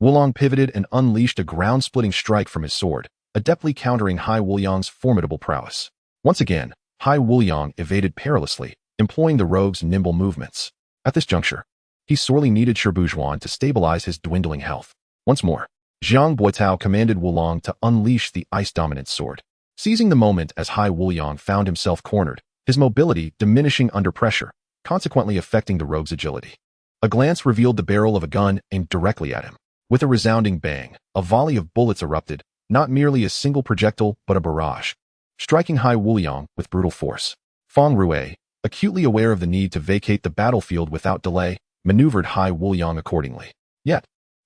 A: Wulong pivoted and unleashed a ground-splitting strike from his sword, adeptly countering Hai Wuliang's formidable prowess. Once again, Hai Wuliang evaded perilously, employing the rogue's nimble movements. At this juncture, he sorely needed Shibujuan to stabilize his dwindling health. Once more, Jiang Boitao commanded Wulong to unleash the ice-dominant sword. Seizing the moment as Hai Wuliang found himself cornered, his mobility diminishing under pressure, consequently affecting the rogue's agility. A glance revealed the barrel of a gun aimed directly at him. With a resounding bang, a volley of bullets erupted, not merely a single projectile but a barrage, striking Hai Wuliang with brutal force. Feng Rue, acutely aware of the need to vacate the battlefield without delay, maneuvered Hai Wuliang accordingly. Yet,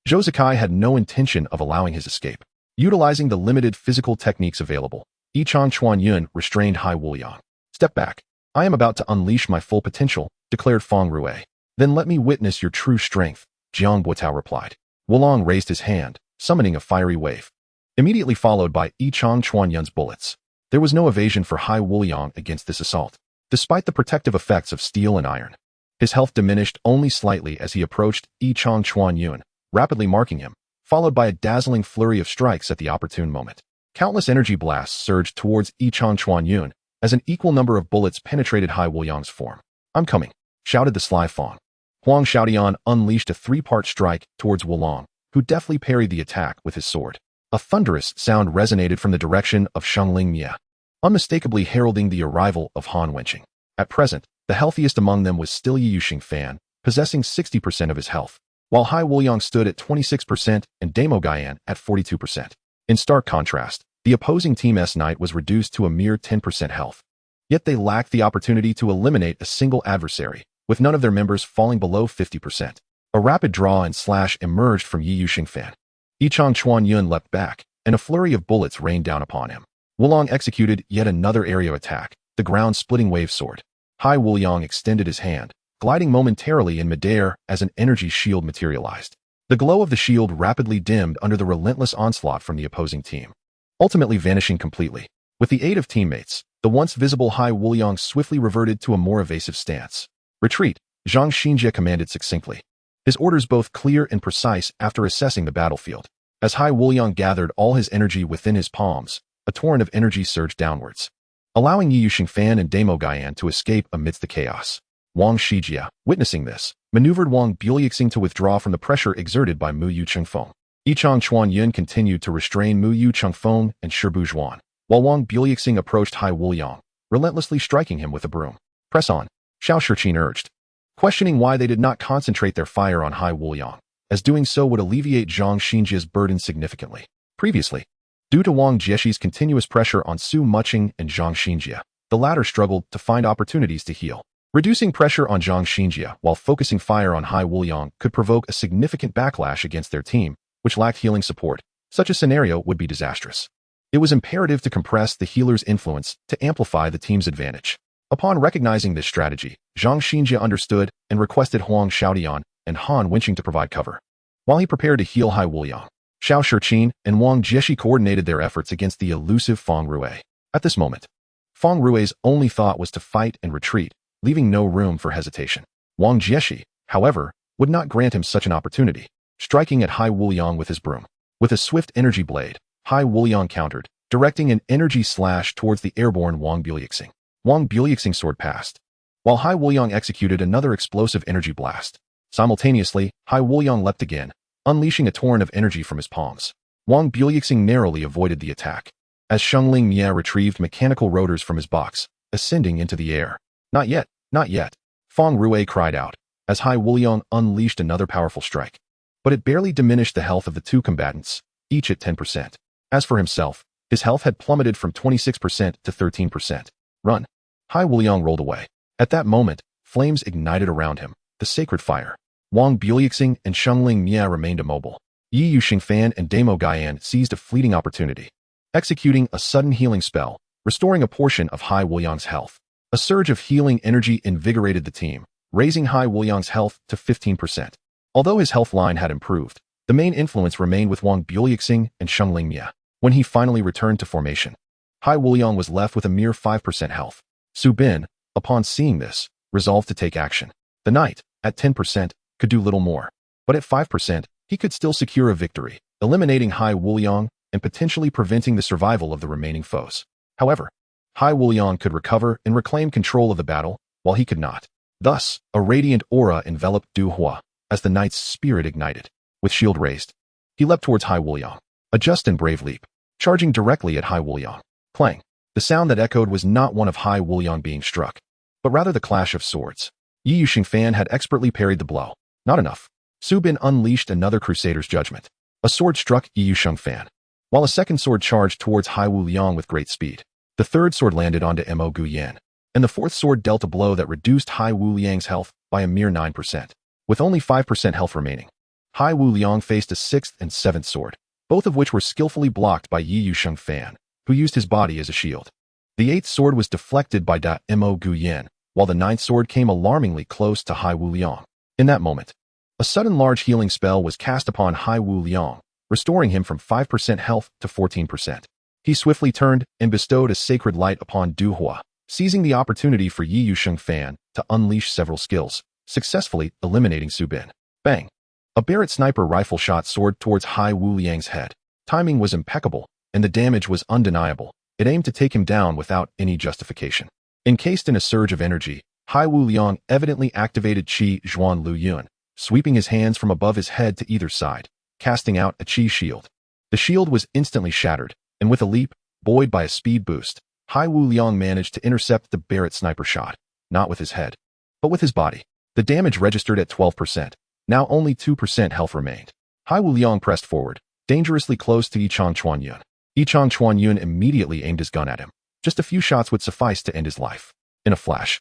A: Zhou Zikai had no intention of allowing his escape. Utilizing the limited physical techniques available, Yichang Chuanyun restrained Hai Wuliang. "Step back. I am about to unleash my full potential," declared Feng Rue. "Then let me witness your true strength," Jiang Buotao replied. Wuliang raised his hand, summoning a fiery wave, immediately followed by Yichang Chuanyun's bullets. There was no evasion for Hai Wuliang against this assault. Despite the protective effects of steel and iron, his health diminished only slightly as he approached Yichang Chuanyun, rapidly marking him, followed by a dazzling flurry of strikes at the opportune moment. Countless energy blasts surged towards Yichang Chuanyun as an equal number of bullets penetrated Hai Wuliang's form. "I'm coming," shouted the sly Feng. Huang Xiaodian unleashed a three-part strike towards Wuliang, who deftly parried the attack with his sword. A thunderous sound resonated from the direction of Shengling Mie, unmistakably heralding the arrival of Han Wenqing. At present, the healthiest among them was still Ye Xiu Fan, possessing 60% of his health, while Hai Wuliang stood at 26% and Damo Guyan at 42%. In stark contrast, the opposing team's knight was reduced to a mere 10% health. Yet they lacked the opportunity to eliminate a single adversary, with none of their members falling below 50%. A rapid draw and slash emerged from Ye Xiu Fan. Yichang Chuanyun leapt back, and a flurry of bullets rained down upon him. Wuliang executed yet another area attack, the ground-splitting wave sword. Hai Wuliang extended his hand, gliding momentarily in midair as an energy shield materialized. The glow of the shield rapidly dimmed under the relentless onslaught from the opposing team, ultimately vanishing completely. With the aid of teammates, the once visible Hai Wuliang swiftly reverted to a more evasive stance. "Retreat," Zhang Xinjie commanded succinctly, his orders both clear and precise after assessing the battlefield. As Hai Wuliang gathered all his energy within his palms, a torrent of energy surged downwards, allowing Ye Xiu Fan and Damo Guyan to escape amidst the chaos. Wang Shijia, witnessing this, maneuvered Wang Buliexing to withdraw from the pressure exerted by Mu Yu Chengfeng. Yichang Chuanyun continued to restrain Mu Yu Chengfeng and Shibu Zhuan, while Wang Buliexing approached Hai Wuliang, relentlessly striking him with a broom. "Press on," Xiao Shiqin urged, questioning why they did not concentrate their fire on Hai Wuliang, as doing so would alleviate Zhang Xinjia's burden significantly. Previously, due to Wang Jieshi's continuous pressure on Su Muqing and Zhang Xinjia, the latter struggled to find opportunities to heal. Reducing pressure on Zhang Xinjia while focusing fire on Hai Wuliang could provoke a significant backlash against their team, which lacked healing support. Such a scenario would be disastrous. It was imperative to compress the healer's influence to amplify the team's advantage. Upon recognizing this strategy, Zhang Xinjia understood and requested Huang Xiaodian and Han Wenqing to provide cover. While he prepared to heal Hai Wuliang, Xiao Shiqin and Wang Jieshi coordinated their efforts against the elusive Feng Rue. At this moment, Feng Rue's only thought was to fight and retreat, leaving no room for hesitation. Wang Jieshi, however, would not grant him such an opportunity, striking at Hai Wuliang with his broom. With a swift energy blade, Hai Wuliang countered, directing an energy slash towards the airborne Wang Buliexing. Wang Buliexing's sword passed, while Hai Wuliang executed another explosive energy blast. Simultaneously, Hai Wuliang leapt again, unleashing a torrent of energy from his palms. Wang Buliexing narrowly avoided the attack, as Shengling Mie retrieved mechanical rotors from his box, ascending into the air. "Not yet, not yet," Feng Rue cried out, as Hai Wuliang unleashed another powerful strike. But it barely diminished the health of the two combatants, each at 10%. As for himself, his health had plummeted from 26% to 13%. "Run." Hai Wuliang rolled away. At that moment, flames ignited around him, the sacred fire. Wang Buliexing and Shengling Mie remained immobile. Ye Xiu Fan and Damo Guyan seized a fleeting opportunity, executing a sudden healing spell, restoring a portion of Hai Wuliang's health. A surge of healing energy invigorated the team, raising Hai Wuliang's health to 15%. Although his health line had improved, the main influence remained with Wang Buliexing and Shengling Mie. When he finally returned to formation, Hai Wuliang was left with a mere 5% health. Su Bin, upon seeing this, resolved to take action. The knight, at 10%, could do little more, but at 5%, he could still secure a victory, eliminating Hai Wuliang and potentially preventing the survival of the remaining foes. However, Hai Wuliang could recover and reclaim control of the battle, while he could not. Thus, a radiant aura enveloped Du Hua, as the knight's spirit ignited. With shield raised, he leapt towards Hai Wuliang, a just and brave leap, charging directly at Hai Wuliang. Clang! The sound that echoed was not one of Hai Wuliang being struck, but rather the clash of swords. Ye Xiu Fan had expertly parried the blow. Not enough. Su Bin unleashed another Crusader's judgment. A sword struck Ye Xiu Fan, while a second sword charged towards Hai Wuliang with great speed. The third sword landed onto Mo Guyan, and the fourth sword dealt a blow that reduced Hai Wu Liang's health by a mere 9%. With only 5% health remaining, Hai Wu Liang faced a sixth and seventh sword, both of which were skillfully blocked by Ye Xiu Fan, who used his body as a shield. The eighth sword was deflected by Da Mo Gu Yan, while the ninth sword came alarmingly close to Hai Wu Liang. In that moment, a sudden large healing spell was cast upon Hai Wu Liang, restoring him from 5% health to 14%. He swiftly turned and bestowed a sacred light upon Du Hua, seizing the opportunity for Ye Xiu Fan to unleash several skills, successfully eliminating Su Bin. Bang! A Barrett sniper rifle shot soared towards Hai Wu Liang's head. Timing was impeccable, and the damage was undeniable. It aimed to take him down without any justification. Encased in a surge of energy, Hai Wu Liang evidently activated Qi Zhuan Lu Yun, sweeping his hands from above his head to either side, casting out a Qi shield. The shield was instantly shattered, and with a leap, buoyed by a speed boost, Hai Wu Liang managed to intercept the Barrett sniper shot, not with his head, but with his body. The damage registered at 12%. Now only 2% health remained. Hai Wu Liang pressed forward, dangerously close to Yichang Chuanyun. Yichang Chuanyun immediately aimed his gun at him. Just a few shots would suffice to end his life. In a flash,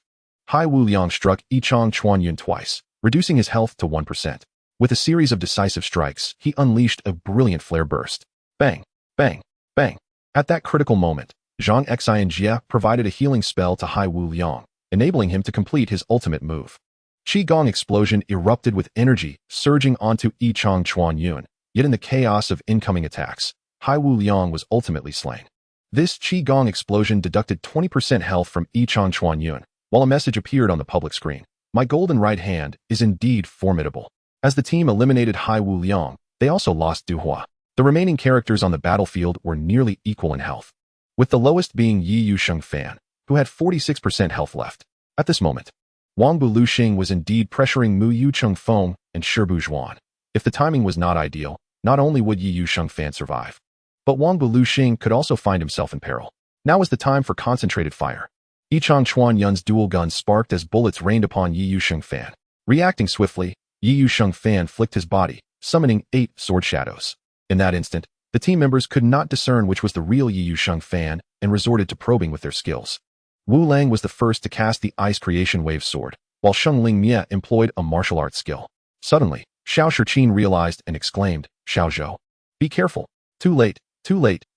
A: Hai Wu Liang struck Yichang Chuanyun twice, reducing his health to 1%. With a series of decisive strikes, he unleashed a brilliant flare burst. Bang! Bang! Bang! At that critical moment, Zhang Xian Jie provided a healing spell to Hai Wu Liang, enabling him to complete his ultimate move. Qigong explosion erupted with energy, surging onto Yichang Chuanyun, yet in the chaos of incoming attacks, Hai Wu Liang was ultimately slain. This Qigong explosion deducted 20% health from Yichang Chuanyun, while a message appeared on the public screen. My golden right hand is indeed formidable. As the team eliminated Hai Wu Liang, they also lost Du Hua. The remaining characters on the battlefield were nearly equal in health, with the lowest being Ye Xiu Fan, who had 46% health left. At this moment, Wang Bu Luxing was indeed pressuring Mu Yucheng Feng and Shibu Zhuan. If the timing was not ideal, not only would Ye Xiu Fan survive, but Wang Bu Luxing could also find himself in peril. Now was the time for concentrated fire. Yichang Chuanyun's dual gun sparked as bullets rained upon Ye Xiu Fan. Reacting swiftly, Ye Xiu Fan flicked his body, summoning 8 sword shadows. In that instant, the team members could not discern which was the real Ye Xiu Fan and resorted to probing with their skills. Wu Lang was the first to cast the Ice Creation Wave Sword, while Sheng Ling Mie employed a martial arts skill. Suddenly, Xiao Shiqin realized and exclaimed, Xiao Zhou. Be careful. Too late,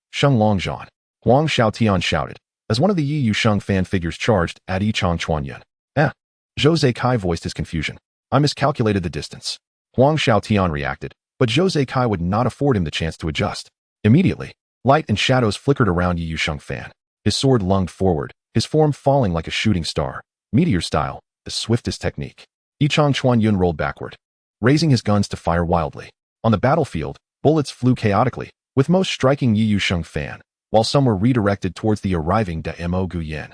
A: Sheng Longzhan. Huang Xiaotian shouted, as one of the Ye Xiu Fan figures charged at Yichang Chuanyun. Zhou Zeikai voiced his confusion. I miscalculated the distance. Huang Xiaotian reacted, but Zhou Zeikai would not afford him the chance to adjust. Immediately, light and shadows flickered around Ye Xiu Fan. His sword lunged forward, his form falling like a shooting star, meteor style, the swiftest technique. Yichang Chuanyun rolled backward, raising his guns to fire wildly. On the battlefield, bullets flew chaotically, with most striking Ye Xiu Fan, while some were redirected towards the arriving Daemo Gu Yan.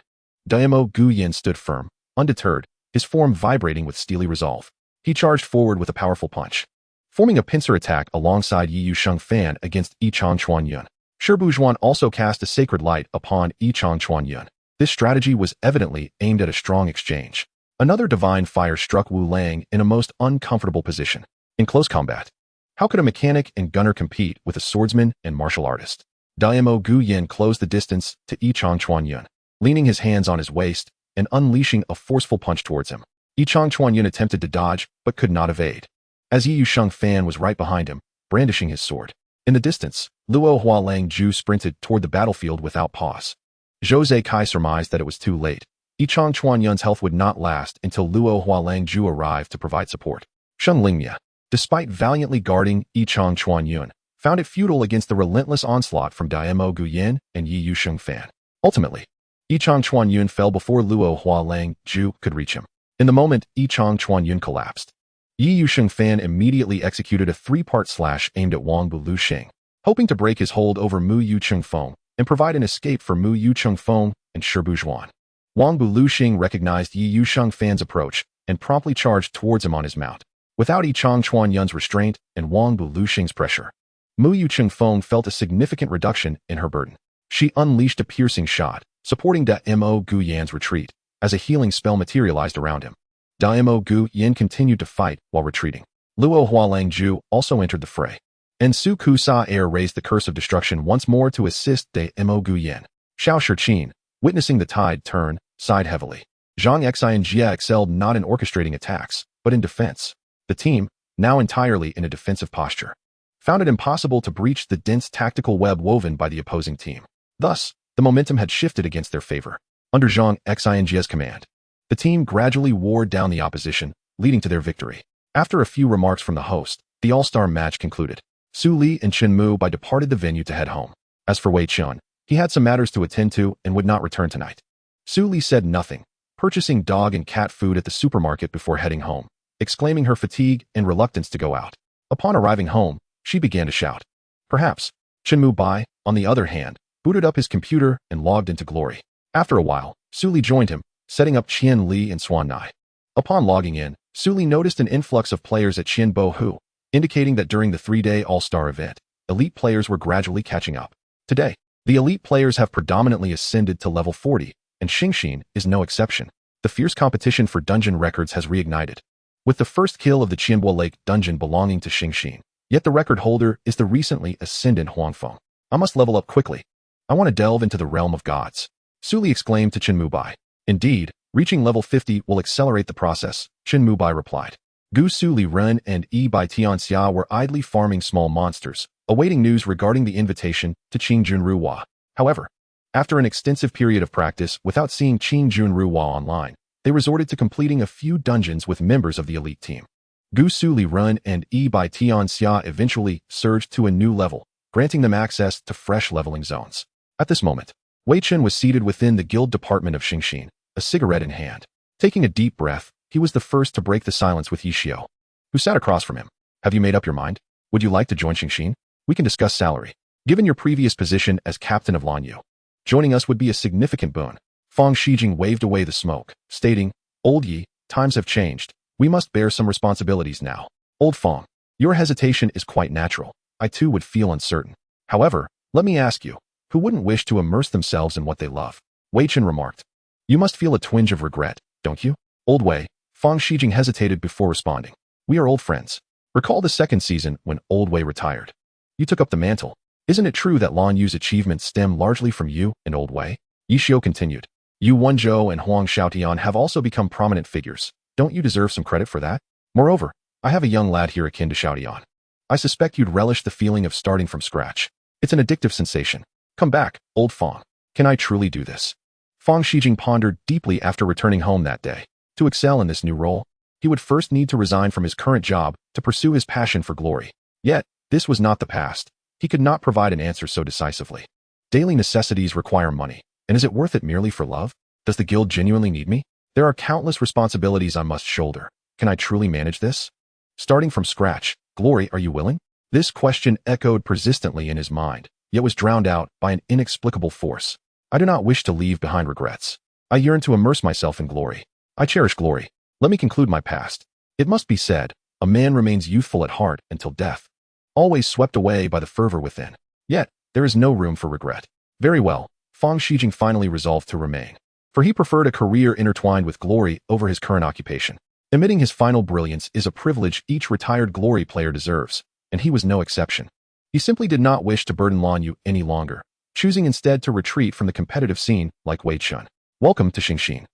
A: Daemo Gu Yan stood firm, undeterred, his form vibrating with steely resolve. He charged forward with a powerful punch, forming a pincer attack alongside Ye Xiu Fan against Yichang Chuanyun. Shibu Zhuan also cast a sacred light upon Yichang Chuanyun. This strategy was evidently aimed at a strong exchange. Another divine fire struck Wu Lang in a most uncomfortable position. In close combat, how could a mechanic and gunner compete with a swordsman and martial artist? Daemo Gu Yan closed the distance to Yichang Chuanyun, leaning his hands on his waist and unleashing a forceful punch towards him. Yichang Chuanyun attempted to dodge, but could not evade, as Ye Xiu Fan was right behind him, brandishing his sword. In the distance, Luo Hualang Ju sprinted toward the battlefield without pause. Zhou Zeikai surmised that it was too late. Yichang Chuanyun's health would not last until Luo Hualang Ju arrived to provide support. Sheng Lingmie, despite valiantly guarding Yichang Chuanyun, found it futile against the relentless onslaught from Daemo Gu Yan and Ye Xiu Fan. Ultimately, Yichang Chuanyun fell before Luo Hualang Ju could reach him. In the moment, Yichang Chuanyun collapsed, Ye Xiu Fan immediately executed a 3-part slash aimed at Wang Bu Luxing, hoping to break his hold over Mu Yucheng Feng and provide an escape for Mu Yucheng Feng and Shibu Zhuan. Wang Bu Luxing recognized Ye Xiu Fan's approach and promptly charged towards him on his mount. Without Yichang Chuanyun's restraint and Wang Bu Luxing's pressure, Mu Yucheng Feng felt a significant reduction in her burden. She unleashed a piercing shot, supporting Daemo Gu Yan's retreat, as a healing spell materialized around him. Daemo Gu Yan continued to fight while retreating. Luo Hualang Ju also entered the fray, and Su Ku Sa Air raised the curse of destruction once more to assist Daemo Gu Yan. Xiao Shiqin, witnessing the tide turn, sighed heavily. Zhang Xi and Jia excelled not in orchestrating attacks, but in defense. The team, now entirely in a defensive posture, found it impossible to breach the dense tactical web woven by the opposing team. Thus, the momentum had shifted against their favor. Under Zhang Xi and Jia's command, the team gradually wore down the opposition, leading to their victory. After a few remarks from the host, the all-star match concluded. Su Li and Chen Mu Bai departed the venue to head home. As for Wei Chen, he had some matters to attend to and would not return tonight. Su Li said nothing, purchasing dog and cat food at the supermarket before heading home, exclaiming her fatigue and reluctance to go out. Upon arriving home, she began to shout. Perhaps. Chen Mu Bai, on the other hand, booted up his computer and logged into Glory. After a while, Su Li joined him, setting up Qian Li and Swan Nai. Upon logging in, Su Li noticed an influx of players at Qian Bo Hu, indicating that during the 3-day All-Star event, elite players were gradually catching up. Today, the elite players have predominantly ascended to level 40, and Xingxin is no exception. The fierce competition for dungeon records has reignited, with the first kill of the Qianbo Lake dungeon belonging to Xingxin. Yet the record holder is the recently ascendant Huangfeng. I must level up quickly. I want to delve into the realm of gods. Su Li exclaimed to Chen Mu Bai. Indeed, reaching level 50 will accelerate the process, Chen Mu Bai replied. Gusu Liren and Yi Bai Tianxia were idly farming small monsters, awaiting news regarding the invitation to Qing Junruhua. However, after an extensive period of practice without seeing Qing Junruhua online, they resorted to completing a few dungeons with members of the elite team. Gusu Liren and Yi Bai Tianxia eventually surged to a new level, granting them access to fresh leveling zones. At this moment, Wei Chen was seated within the guild department of Xingxin, a cigarette in hand. Taking a deep breath, he was the first to break the silence with Ye Xiu, who sat across from him. Have you made up your mind? Would you like to join Xingxin? We can discuss salary. Given your previous position as captain of Lanyu, joining us would be a significant boon. Fang Shijing waved away the smoke, stating, Old Yi, times have changed. We must bear some responsibilities now. Old Fang, your hesitation is quite natural. I too would feel uncertain. However, let me ask you, who wouldn't wish to immerse themselves in what they love? Wei Chen remarked. You must feel a twinge of regret, don't you? Old Wei, Fang Shijing hesitated before responding. We are old friends. Recall the second season when Old Wei retired. You took up the mantle. Isn't it true that Lan Yu's achievements stem largely from you and Old Wei? Ye Xiu continued. Yu Wenzhou and Huang Xiaotian have also become prominent figures. Don't you deserve some credit for that? Moreover, I have a young lad here akin to Xiaotian. I suspect you'd relish the feeling of starting from scratch. It's an addictive sensation. Come back, old Fang. Can I truly do this? Fang Shijing pondered deeply after returning home that day. To excel in this new role, he would first need to resign from his current job to pursue his passion for glory. Yet, this was not the past. He could not provide an answer so decisively. Daily necessities require money, and is it worth it merely for love? Does the guild genuinely need me? There are countless responsibilities I must shoulder. Can I truly manage this? Starting from scratch, Glory, are you willing? This question echoed persistently in his mind, yet was drowned out by an inexplicable force. I do not wish to leave behind regrets. I yearn to immerse myself in glory. I cherish glory. Let me conclude my past. It must be said, a man remains youthful at heart until death, always swept away by the fervor within. Yet, there is no room for regret. Very well, Fang Shijing finally resolved to remain, for he preferred a career intertwined with glory over his current occupation. Emitting his final brilliance is a privilege each retired glory player deserves, and he was no exception. He simply did not wish to burden Lan Yu any longer, choosing instead to retreat from the competitive scene like Wei Chen. Welcome to Xingxin.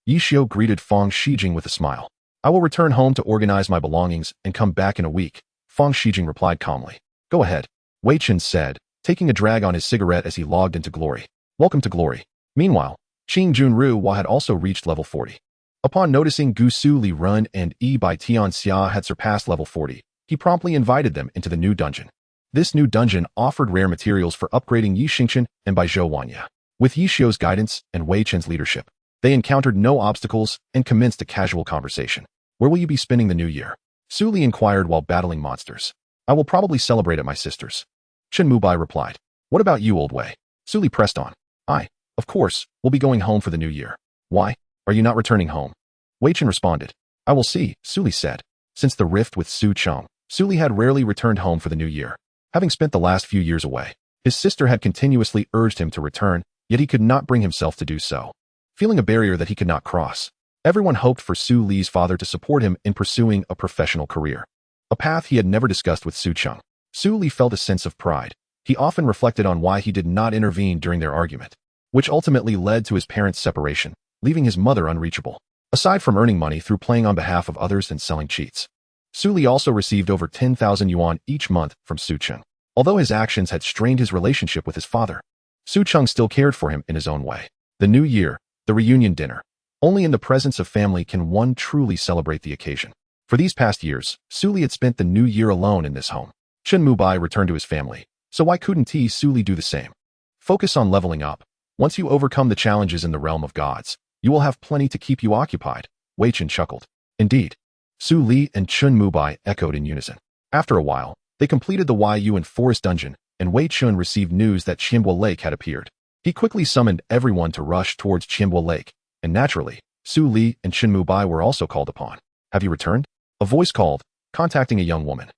A: Ye Xiu greeted Fang Shijing with a smile. I will return home to organize my belongings and come back in a week, Fang Shijing replied calmly. Go ahead, Wei Chen said, taking a drag on his cigarette as he logged into glory. Welcome to glory. Meanwhile, Qing Junruhua had also reached level 40. Upon noticing Gusu Liren and Yi Bai Tianxia had surpassed level 40, he promptly invited them into the new dungeon. This new dungeon offered rare materials for upgrading Yi Xingchen and Bai Zhou Wanya. With Ye Xiu's guidance and Wei Chen's leadership, they encountered no obstacles and commenced a casual conversation. Where will you be spending the new year? Su Li inquired while battling monsters. I will probably celebrate at my sister's. Chen Mu Bai replied. What about you, old Wei? Su Li pressed on. I, of course, will be going home for the new year. Why? Are you not returning home? Wei Chen responded. I will see, Su Li said. Since the rift with Su Cheng, Su Li had rarely returned home for the new year. Having spent the last few years away, his sister had continuously urged him to return, yet he could not bring himself to do so. Feeling a barrier that he could not cross, everyone hoped for Su Li's father to support him in pursuing a professional career, a path he had never discussed with Su Cheng. Su Li felt a sense of pride. He often reflected on why he did not intervene during their argument, which ultimately led to his parents' separation, leaving his mother unreachable. Aside from earning money through playing on behalf of others and selling cheats, Su Li also received over 10,000 yuan each month from Su Cheng. Although his actions had strained his relationship with his father, Su Cheng still cared for him in his own way. The new year, the reunion dinner. Only in the presence of family can one truly celebrate the occasion. For these past years, Su Li had spent the new year alone in this home. Chen Mubai returned to his family, so why couldn't Su Li do the same? Focus on leveling up. Once you overcome the challenges in the realm of gods, you will have plenty to keep you occupied, Wei Chen chuckled. Indeed. Su Li and Chen Mubai echoed in unison. After a while, they completed the Yu and Forest Dungeon, and Wei Chen received news that Qianbo Lake had appeared. He quickly summoned everyone to rush towards Qianbo Lake, and naturally, Su Li and Chen Mubai were also called upon. Have you returned? A voice called, contacting a young woman.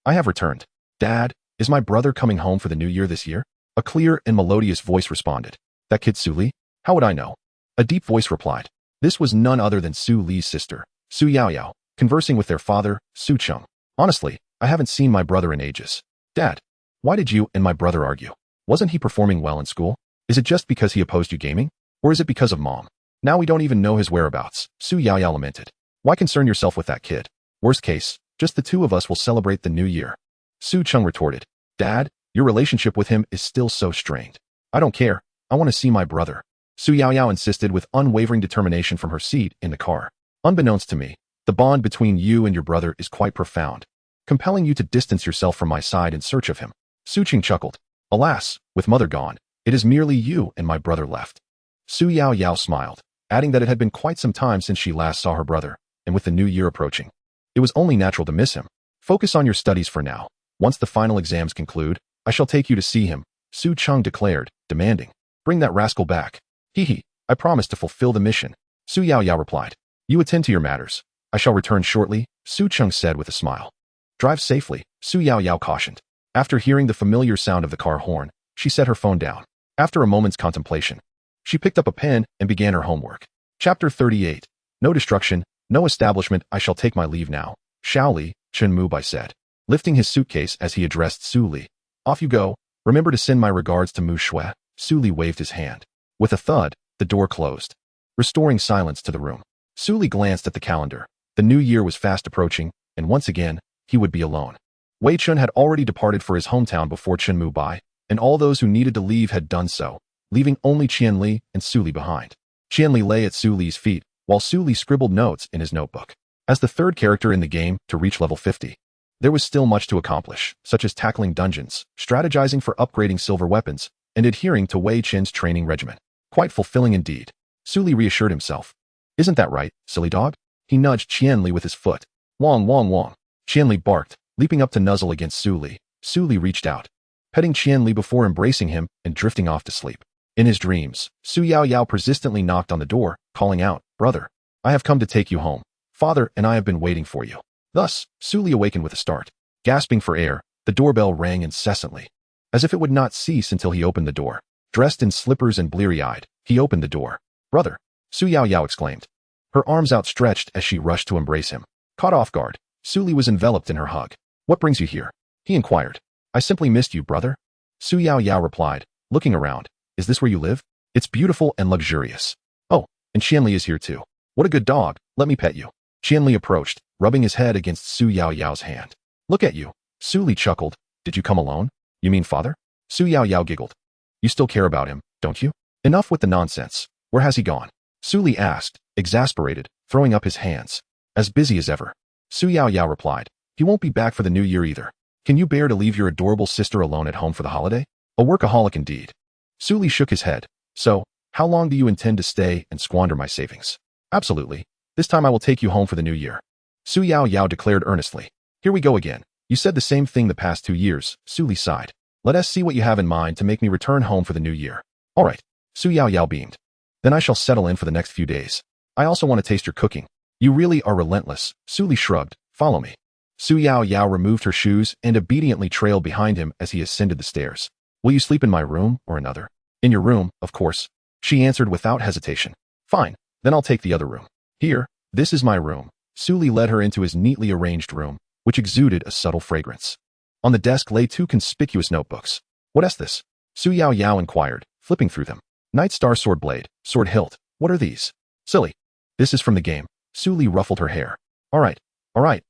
A: I have returned. Dad, is my brother coming home for the new year this year? A clear and melodious voice responded. That kid Su Li? How would I know? A deep voice replied. This was none other than Su Li's sister, Su Yaoyao, conversing with their father, Su Cheng. Honestly, I haven't seen my brother in ages. Dad, why did you and my brother argue? Wasn't he performing well in school? Is it just because he opposed you gaming? Or is it because of mom? Now we don't even know his whereabouts, Su Yaoyao lamented. Why concern yourself with that kid? Worst case, just the two of us will celebrate the new year. Su Cheng retorted. Dad, your relationship with him is still so strained. I don't care. I want to see my brother. Su Yaoyao insisted with unwavering determination from her seat in the car. Unbeknownst to me, the bond between you and your brother is quite profound, compelling you to distance yourself from my side in search of him. Su Cheng chuckled. Alas, with mother gone, it is merely you and my brother left. Su Yaoyao smiled, adding that it had been quite some time since she last saw her brother, and with the new year approaching, it was only natural to miss him. Focus on your studies for now. Once the final exams conclude, I shall take you to see him, Su Cheng declared, demanding. Bring that rascal back. Hee, I promise to fulfill the mission. Su Yaoyao replied. You attend to your matters. I shall return shortly, Su Cheng said with a smile. Drive safely, Su Yaoyao cautioned. After hearing the familiar sound of the car horn, she set her phone down. After a moment's contemplation, she picked up a pen and began her homework. Chapter 38. No destruction, no establishment. I shall take my leave now, Xiao Li, Chen Mubai said, lifting his suitcase as he addressed Su Li. Off you go. Remember to send my regards to Mu Shui. Su Li waved his hand. With a thud, the door closed, restoring silence to the room. Su Li glanced at the calendar. The new year was fast approaching, and once again, he would be alone. Wei Chen had already departed for his hometown before Chen Mubai, and all those who needed to leave had done so, leaving only Qian Li and Su Li behind. Qian Li lay at Su Li's feet, while Su Li scribbled notes in his notebook. As the third character in the game to reach level 50, there was still much to accomplish, such as tackling dungeons, strategizing for upgrading silver weapons, and adhering to Wei Chen's training regimen. Quite fulfilling indeed. Su Li reassured himself. Isn't that right, silly dog? He nudged Qian Li with his foot. Wong, wong, wong. Qian Li barked, leaping up to nuzzle against Su Li. Su Li reached out, petting Qian Li before embracing him and drifting off to sleep. In his dreams, Su Yaoyao persistently knocked on the door, calling out, Brother, I have come to take you home. Father and I have been waiting for you. Thus, Su Li awakened with a start. Gasping for air, the doorbell rang incessantly, as if it would not cease until he opened the door. Dressed in slippers and bleary-eyed, he opened the door. Brother, Su Yaoyao exclaimed, her arms outstretched as she rushed to embrace him. Caught off guard, Su Li was enveloped in her hug. What brings you here? He inquired. I simply missed you, brother. Su Yaoyao replied, looking around. Is this where you live? It's beautiful and luxurious. Oh, and Qian Li is here too. What a good dog, let me pet you. Qian Li approached, rubbing his head against Su Yaoyao's hand. Look at you. Su Li chuckled. Did you come alone? You mean father? Su Yaoyao giggled. You still care about him, don't you? Enough with the nonsense. Where has he gone? Su Li asked, exasperated, throwing up his hands. As busy as ever. Su Yaoyao replied. He won't be back for the new year either. Can you bear to leave your adorable sister alone at home for the holiday? A workaholic indeed. Su Li shook his head. So, how long do you intend to stay and squander my savings? Absolutely. This time I will take you home for the new year. Su Yaoyao declared earnestly. Here we go again. You said the same thing the past 2 years, Su Li sighed. Let us see what you have in mind to make me return home for the new year. All right. Su Yaoyao beamed. Then I shall settle in for the next few days. I also want to taste your cooking. You really are relentless, Su Li shrugged. Follow me. Su Yaoyao removed her shoes and obediently trailed behind him as he ascended the stairs. Will you sleep in my room or another? In your room, of course. She answered without hesitation. Fine, then I'll take the other room. Here, this is my room. Su Li led her into his neatly arranged room, which exuded a subtle fragrance. On the desk lay 2 conspicuous notebooks. What is this? Su Yaoyao inquired, flipping through them. Night Star Sword Blade, Sword Hilt. What are these? Silly. This is from the game. Su Li ruffled her hair. All right,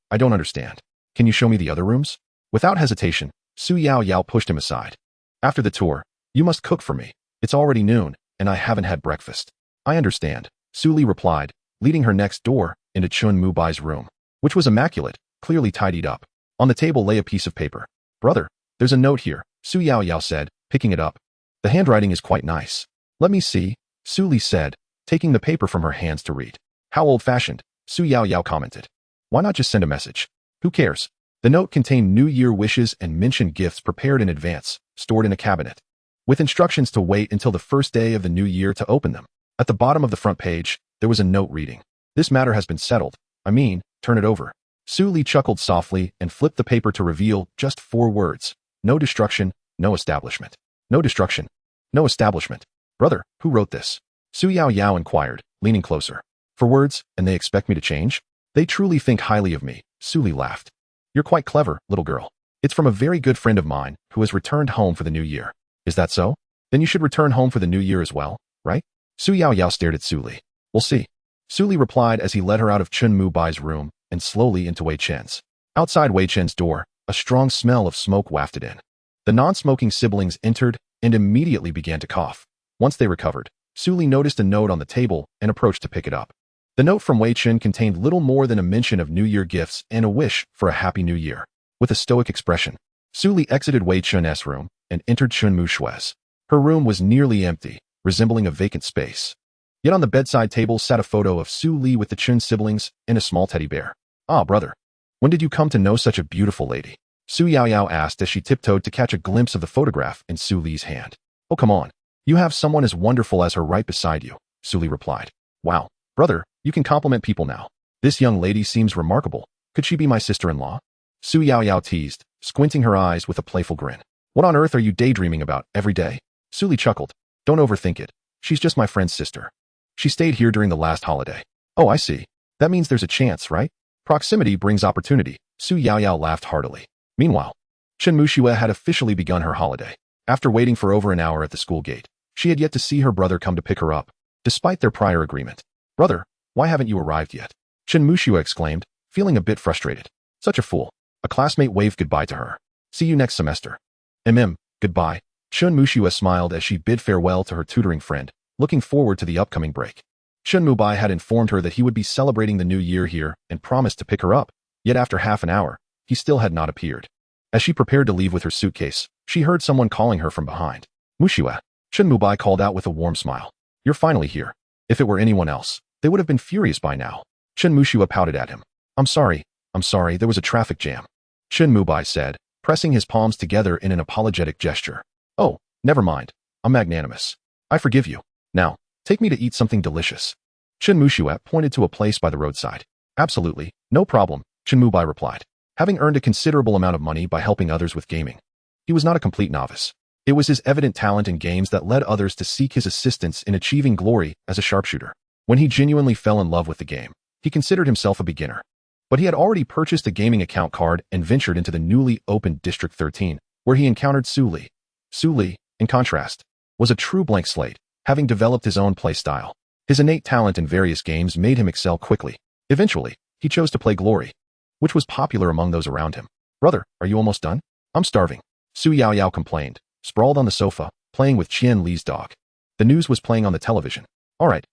A: I don't understand. Can you show me the other rooms? Without hesitation, Su Yao pushed him aside. After the tour, you must cook for me. It's already noon, and I haven't had breakfast. I understand, Su Li replied, leading her next door into Chun Mubai's room, which was immaculate, clearly tidied up. On the table lay a piece of paper. Brother, there's a note here, Su Yao said, picking it up. The handwriting is quite nice. Let me see, Su Li said, taking the paper from her hands to read. How old-fashioned, Su Yao commented. Why not just send a message? Who cares? The note contained New Year wishes and mentioned gifts prepared in advance, stored in a cabinet, with instructions to wait until the first day of the new year to open them. At the bottom of the front page, there was a note reading. This matter has been settled. Turn it over. Su Li chuckled softly and flipped the paper to reveal just 4 words. No destruction, no establishment. No destruction, no establishment. Brother, who wrote this? Su Yao inquired, leaning closer. 4 words, and they expect me to change? They truly think highly of me, Su Li laughed. You're quite clever, little girl. It's from a very good friend of mine who has returned home for the new year. Is that so? Then you should return home for the new year as well, right? Su Yao stared at Su Li. We'll see. Su Li replied as he led her out of Chun Mubai's room and slowly into Wei Chen's. Outside Wei Chen's door, a strong smell of smoke wafted in. The non-smoking siblings entered and immediately began to cough. Once they recovered, Su Li noticed a note on the table and approached to pick it up. The note from Wei Chen contained little more than a mention of New Year gifts and a wish for a happy new year. With a stoic expression, Su Li exited Wei Chen's room and entered Chun Mushue's. Her room was nearly empty, resembling a vacant space. Yet on the bedside table sat a photo of Su Li with the Chun siblings and a small teddy bear. Ah, brother. When did you come to know such a beautiful lady? Su Yao asked as she tiptoed to catch a glimpse of the photograph in Su Li's hand. Oh, come on. You have someone as wonderful as her right beside you, Su Li replied. Wow, brother, you can compliment people now. This young lady seems remarkable. Could she be my sister-in-law? Su Yao teased, squinting her eyes with a playful grin. What on earth are you daydreaming about every day? Su Li chuckled. Don't overthink it. She's just my friend's sister. She stayed here during the last holiday. Oh, I see. That means there's a chance, right? Proximity brings opportunity. Su Yao laughed heartily. Meanwhile, Chen Muxue had officially begun her holiday. After waiting for over an hour at the school gate, she had yet to see her brother come to pick her up, despite their prior agreement. Brother, why haven't you arrived yet? Chen Muxue exclaimed, feeling a bit frustrated. Such a fool. A classmate waved goodbye to her. See you next semester. Goodbye. Chen Muxue smiled as she bid farewell to her tutoring friend, looking forward to the upcoming break. Chun Mubai had informed her that he would be celebrating the new year here and promised to pick her up, yet after half an hour, he still had not appeared. As she prepared to leave with her suitcase, she heard someone calling her from behind. Muxue. Chun Mubai called out with a warm smile. You're finally here. If it were anyone else, they would have been furious by now. Chen Muxue pouted at him. I'm sorry, there was a traffic jam. Chen Mubai said, pressing his palms together in an apologetic gesture. Oh, never mind. I'm magnanimous. I forgive you. Now, take me to eat something delicious. Chen Muxue pointed to a place by the roadside. Absolutely, no problem, Chen Mubai replied. Having earned a considerable amount of money by helping others with gaming, he was not a complete novice. It was his evident talent in games that led others to seek his assistance in achieving glory as a sharpshooter. When he genuinely fell in love with the game, he considered himself a beginner. But he had already purchased a gaming account card and ventured into the newly opened District 13, where he encountered Su Li. Su Li, in contrast, was a true blank slate, having developed his own play style. His innate talent in various games made him excel quickly. Eventually, he chose to play Glory, which was popular among those around him. Brother, are you almost done? I'm starving. Su Yao complained, sprawled on the sofa, playing with Qian Li's dog. The news was playing on the television. All right,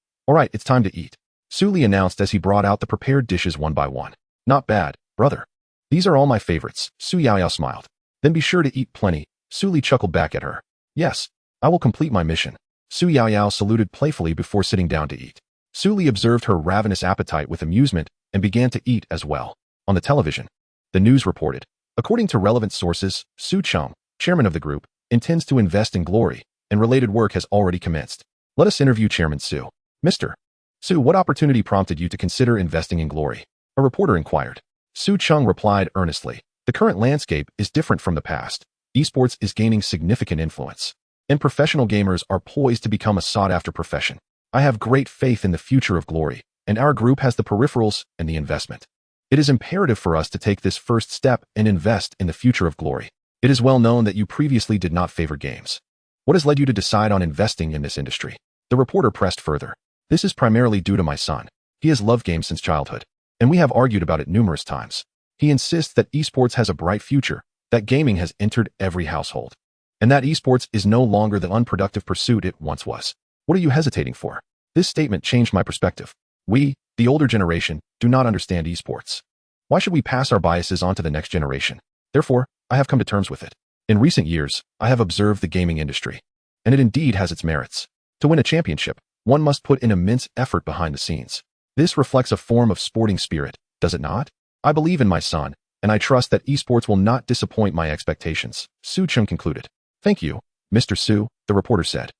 A: it's time to eat. Su Li announced as he brought out the prepared dishes one by one. Not bad, brother. These are all my favorites, Su Yao smiled. Then be sure to eat plenty. Su Li chuckled back at her. Yes, I will complete my mission. Su Yao saluted playfully before sitting down to eat. Su Li observed her ravenous appetite with amusement and began to eat as well. On the television, the news reported, according to relevant sources, Su Cheng, chairman of the group, intends to invest in Glory, and related work has already commenced. Let us interview Chairman Su. Mr. Su, what opportunity prompted you to consider investing in Glory? A reporter inquired. Su Cheng replied earnestly. The current landscape is different from the past. Esports is gaining significant influence, and professional gamers are poised to become a sought-after profession. I have great faith in the future of Glory, and our group has the peripherals and the investment. It is imperative for us to take this first step and invest in the future of Glory. It is well known that you previously did not favor games. What has led you to decide on investing in this industry? The reporter pressed further. This is primarily due to my son. He has loved games since childhood, and we have argued about it numerous times. He insists that esports has a bright future, that gaming has entered every household, and that esports is no longer the unproductive pursuit it once was. What are you hesitating for? This statement changed my perspective. We, the older generation, do not understand esports. Why should we pass our biases on to the next generation? Therefore, I have come to terms with it. In recent years, I have observed the gaming industry, and it indeed has its merits. To win a championship, one must put in immense effort behind the scenes. This reflects a form of sporting spirit, does it not? I believe in my son, and I trust that esports will not disappoint my expectations, Su Chen concluded. Thank you, Mr. Su, the reporter said.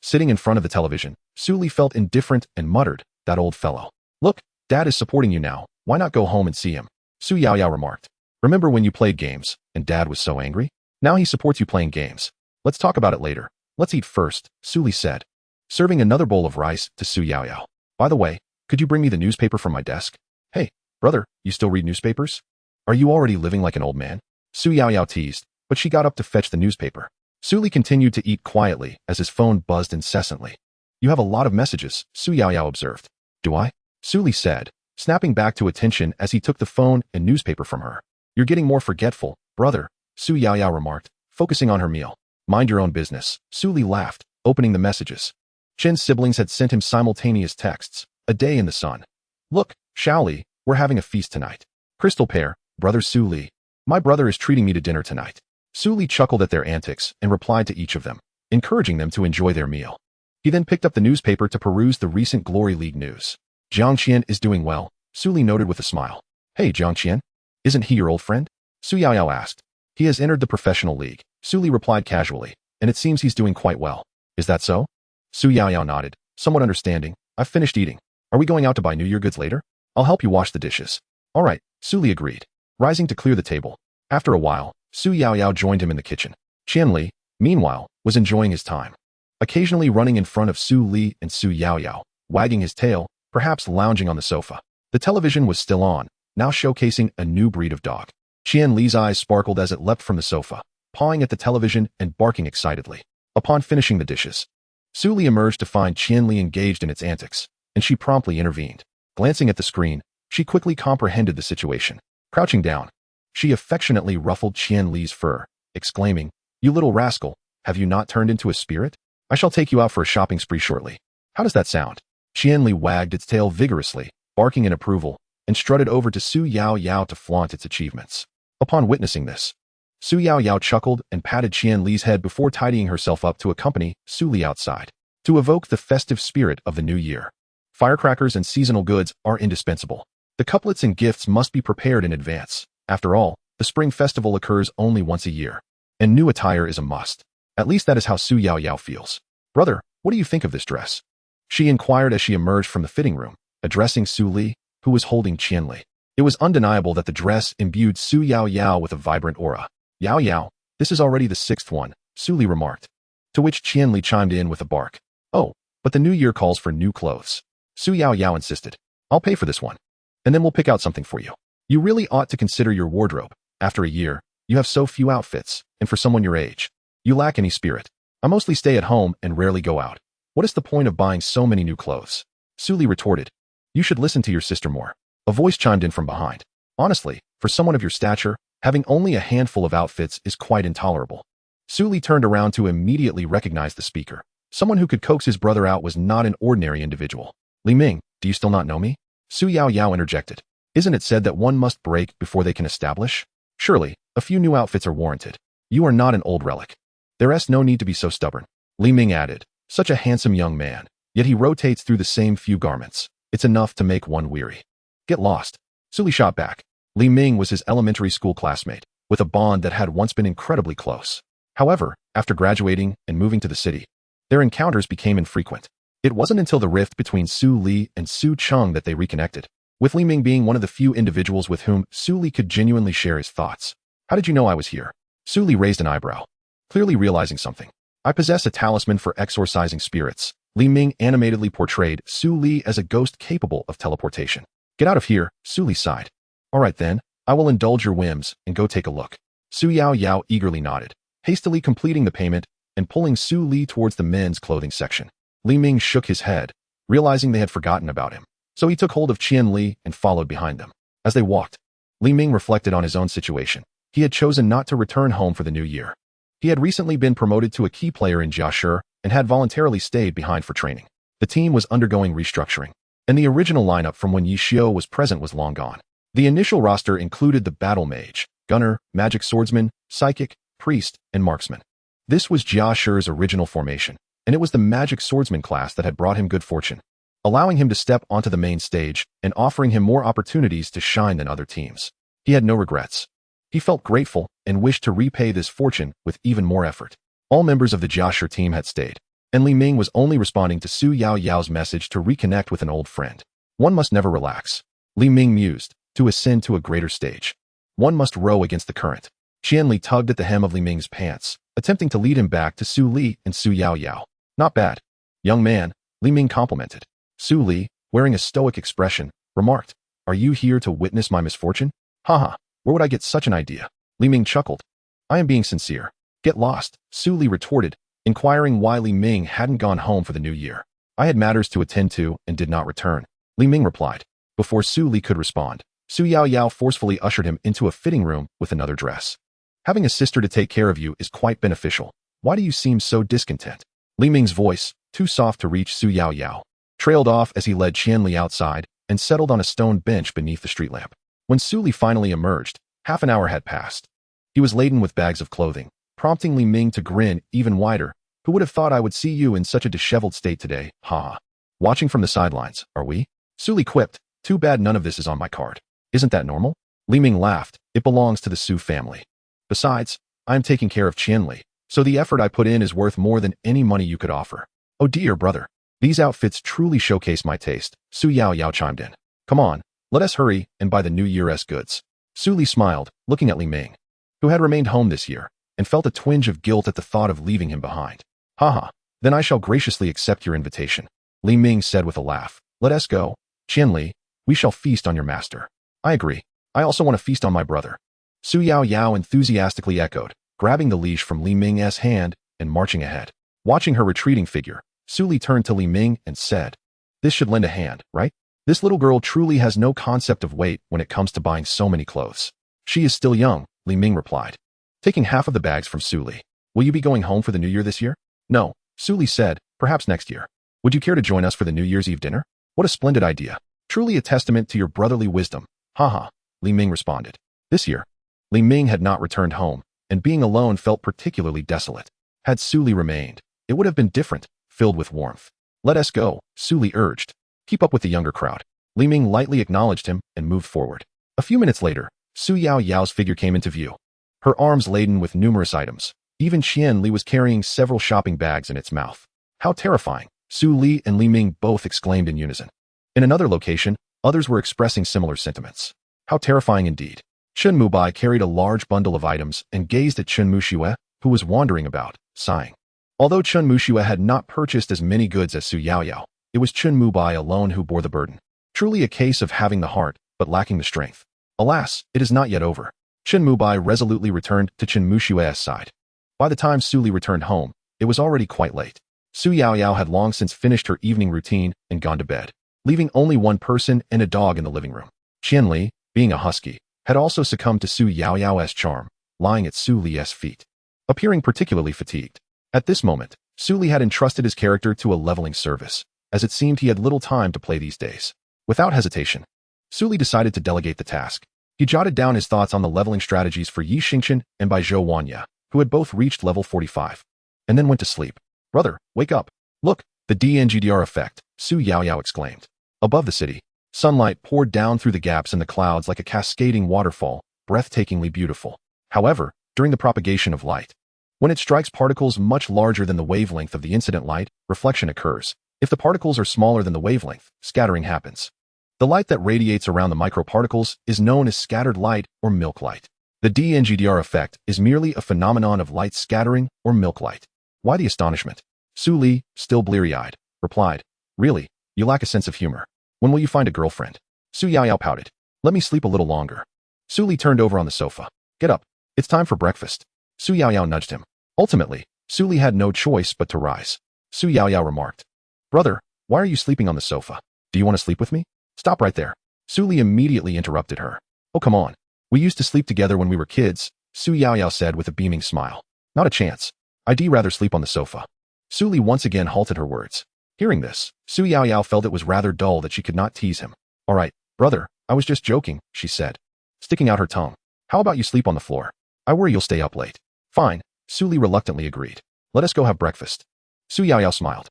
A: Sitting in front of the television, Su Li felt indifferent and muttered, that old fellow. Look, Dad is supporting you now, why not go home and see him? Su Yaoyao remarked. Remember when you played games, and Dad was so angry? Now he supports you playing games. Let's talk about it later. Let's eat first, Su Li said, serving another bowl of rice to Su Yaoyao. By the way, could you bring me the newspaper from my desk? Hey, brother, you still read newspapers? Are you already living like an old man? Su Yaoyao teased, but she got up to fetch the newspaper. Su Li continued to eat quietly as his phone buzzed incessantly. You have a lot of messages, Su Yaoyao observed. Do I? Su Li said, snapping back to attention as he took the phone and newspaper from her. You're getting more forgetful, brother, Su Yaoyao remarked, focusing on her meal. Mind your own business, Su Li laughed, opening the messages. Chen's siblings had sent him simultaneous texts. A day in the sun. Look, Xiao Li, we're having a feast tonight. Crystal Pear, brother Su Li. My brother is treating me to dinner tonight. Su Li chuckled at their antics and replied to each of them, encouraging them to enjoy their meal. He then picked up the newspaper to peruse the recent Glory League news. Jiang Qian is doing well, Su Li noted with a smile. Hey, Jiang Qian. Isn't he your old friend? Su Yaoyao asked. He has entered the professional league, Su Li replied casually, and it seems he's doing quite well. Is that so? Su Yaoyao nodded, somewhat understanding. I've finished eating. Are we going out to buy New Year goods later? I'll help you wash the dishes. All right, Su Li agreed, rising to clear the table. After a while, Su Yaoyao joined him in the kitchen. Qian Li, meanwhile, was enjoying his time, occasionally running in front of Su Li and Su Yaoyao, wagging his tail, perhaps lounging on the sofa. The television was still on, now showcasing a new breed of dog. Qian Li's eyes sparkled as it leapt from the sofa, pawing at the television and barking excitedly. Upon finishing the dishes, Su Li emerged to find Qian Li engaged in its antics, and she promptly intervened. Glancing at the screen, she quickly comprehended the situation. Crouching down, she affectionately ruffled Qian Li's fur, exclaiming, You little rascal, have you not turned into a spirit? I shall take you out for a shopping spree shortly. How does that sound? Qian Li wagged its tail vigorously, barking in approval, and strutted over to Su Yaoyao to flaunt its achievements. Upon witnessing this, Su Yaoyao chuckled and patted Qian Li's head before tidying herself up to accompany Su Li outside. To evoke the festive spirit of the new year, firecrackers and seasonal goods are indispensable. The couplets and gifts must be prepared in advance. After all, the spring festival occurs only once a year, and new attire is a must. At least that is how Su Yaoyao feels. Brother, what do you think of this dress? She inquired as she emerged from the fitting room, addressing Su Li, who was holding Qian Li. It was undeniable that the dress imbued Su Yaoyao with a vibrant aura. Yao Yao, this is already the sixth one, Su Li remarked. To which Qian Li chimed in with a bark. Oh, but the new year calls for new clothes. Su Yaoyao insisted. I'll pay for this one, and then we'll pick out something for you. You really ought to consider your wardrobe. After a year, you have so few outfits, and for someone your age, you lack any spirit. I mostly stay at home and rarely go out. What is the point of buying so many new clothes? Su Li retorted. You should listen to your sister more. A voice chimed in from behind. Honestly, for someone of your stature, having only a handful of outfits is quite intolerable. Su Li turned around to immediately recognize the speaker. Someone who could coax his brother out was not an ordinary individual. Li Ming, do you still not know me? Su Yaoyao interjected. Isn't it said that one must break before they can establish? Surely, a few new outfits are warranted. You are not an old relic. There's no need to be so stubborn. Li Ming added. Such a handsome young man, yet he rotates through the same few garments. It's enough to make one weary. Get lost. Su Li shot back. Li Ming was his elementary school classmate, with a bond that had once been incredibly close. However, after graduating and moving to the city, their encounters became infrequent. It wasn't until the rift between Su Li and Su Cheng that they reconnected, with Li Ming being one of the few individuals with whom Su Li could genuinely share his thoughts. How did you know I was here? Su Li raised an eyebrow, clearly realizing something. I possess a talisman for exorcising spirits. Li Ming animatedly portrayed Su Li as a ghost capable of teleportation. Get out of here, Su Li sighed. All right then, I will indulge your whims and go take a look. Su Yaoyao eagerly nodded, hastily completing the payment and pulling Su Li towards the men's clothing section. Li Ming shook his head, realizing they had forgotten about him. So he took hold of Qian Li and followed behind them. As they walked, Li Ming reflected on his own situation. He had chosen not to return home for the new year. He had recently been promoted to a key player in Ye Xiu and had voluntarily stayed behind for training. The team was undergoing restructuring, and the original lineup from when Ye Xiu was present was long gone. The initial roster included the battle mage, gunner, magic swordsman, psychic, priest, and marksman. This was Ye Xiu's original formation, and it was the magic swordsman class that had brought him good fortune, allowing him to step onto the main stage and offering him more opportunities to shine than other teams. He had no regrets. He felt grateful and wished to repay this fortune with even more effort. All members of the Ye Xiu team had stayed, and Li Ming was only responding to Su Yao's message to reconnect with an old friend. One must never relax, Li Ming mused, to ascend to a greater stage. One must row against the current. Qian Li tugged at the hem of Li Ming's pants, attempting to lead him back to Su Li and Su Yao. Not bad, young man, Li Ming complimented. Su Li, wearing a stoic expression, remarked, "Are you here to witness my misfortune?" Haha, where would I get such an idea? Li Ming chuckled. I am being sincere. Get lost, Su Li retorted, inquiring why Li Ming hadn't gone home for the new year. I had matters to attend to and did not return, Li Ming replied. Before Su Li could respond, Su Yao forcefully ushered him into a fitting room with another dress. Having a sister to take care of you is quite beneficial. Why do you seem so discontent? Li Ming's voice, too soft to reach Su Yao, trailed off as he led Qian Li outside and settled on a stone bench beneath the street lamp. When Su Li finally emerged, half an hour had passed. He was laden with bags of clothing, prompting Li Ming to grin even wider. Who would have thought I would see you in such a disheveled state today, haha. Watching from the sidelines, are we? Su Li quipped, too bad none of this is on my card. Isn't that normal? Li Ming laughed, it belongs to the Su family. Besides, I am taking care of Qian Li, so the effort I put in is worth more than any money you could offer. Oh dear brother, these outfits truly showcase my taste, Su Yao chimed in. Come on, let us hurry and buy the New Year's goods. Su Li smiled, looking at Li Ming, who had remained home this year, and felt a twinge of guilt at the thought of leaving him behind. Haha, then I shall graciously accept your invitation, Li Ming said with a laugh. Let us go, Qian Li, we shall feast on your master. I agree, I also want to feast on my brother. Su Yao enthusiastically echoed, grabbing the leash from Li Ming's hand and marching ahead. Watching her retreating figure, Su Li turned to Li Ming and said, this should lend a hand, right? This little girl truly has no concept of weight when it comes to buying so many clothes. She is still young, Li Ming replied, taking half of the bags from Su Li. Will you be going home for the New Year this year? No, Su Li said, perhaps next year. Would you care to join us for the New Year's Eve dinner? What a splendid idea. Truly a testament to your brotherly wisdom. Haha, Li Ming responded. This year, Li Ming had not returned home, and being alone felt particularly desolate. Had Su Li remained, it would have been different, filled with warmth. Let us go, Su Li urged. Keep up with the younger crowd. Li Ming lightly acknowledged him and moved forward. A few minutes later, Su Yao's figure came into view, her arms laden with numerous items. Even Qian Li was carrying several shopping bags in its mouth. How terrifying, Su Li and Li Ming both exclaimed in unison. In another location, others were expressing similar sentiments. How terrifying indeed. Chen Mubai carried a large bundle of items and gazed at Chen Muxue, who was wandering about, sighing. Although Chen Muxue had not purchased as many goods as Su Yao, it was Chen Mubai alone who bore the burden. Truly a case of having the heart, but lacking the strength. Alas, it is not yet over. Chen Mubai resolutely returned to Chen Muxue's side. By the time Su Li returned home, it was already quite late. Su Yao had long since finished her evening routine and gone to bed, leaving only one person and a dog in the living room. Qian Li, being a husky, had also succumbed to Su Yao's charm, lying at Su Li's feet, appearing particularly fatigued. At this moment, Su Li had entrusted his character to a leveling service, as it seemed he had little time to play these days. Without hesitation, Su Li decided to delegate the task. He jotted down his thoughts on the leveling strategies for Ye Xiu and Bai Zhou Wanya, who had both reached level 45, and then went to sleep. Brother, wake up. Look, the DNGDR effect, Su Yao exclaimed. Above the city, sunlight poured down through the gaps in the clouds like a cascading waterfall, breathtakingly beautiful. However, during the propagation of light, when it strikes particles much larger than the wavelength of the incident light, reflection occurs. If the particles are smaller than the wavelength, scattering happens. The light that radiates around the microparticles is known as scattered light or milk light. The DNGDR effect is merely a phenomenon of light scattering or milk light. Why the astonishment? Su Li, still bleary-eyed, replied, really, you lack a sense of humor. When will you find a girlfriend? Su Yao pouted. Let me sleep a little longer. Su Li turned over on the sofa. Get up. It's time for breakfast. Su Yao nudged him. Ultimately, Su Li had no choice but to rise. Su Yao remarked. Brother, Why are you sleeping on the sofa? Do you want to sleep with me? Stop right there. Su Li immediately interrupted her. Oh, come on. We used to sleep together when we were kids, Su Yaoyao said with a beaming smile. Not a chance. I'd rather sleep on the sofa. Su Li once again halted her words. Hearing this, Su Yaoyao felt it was rather dull that she could not tease him. All right, brother, I was just joking, she said, sticking out her tongue. How about you sleep on the floor? I worry you'll stay up late. Fine, Su Li reluctantly agreed. Let us go have breakfast. Su Yaoyao smiled.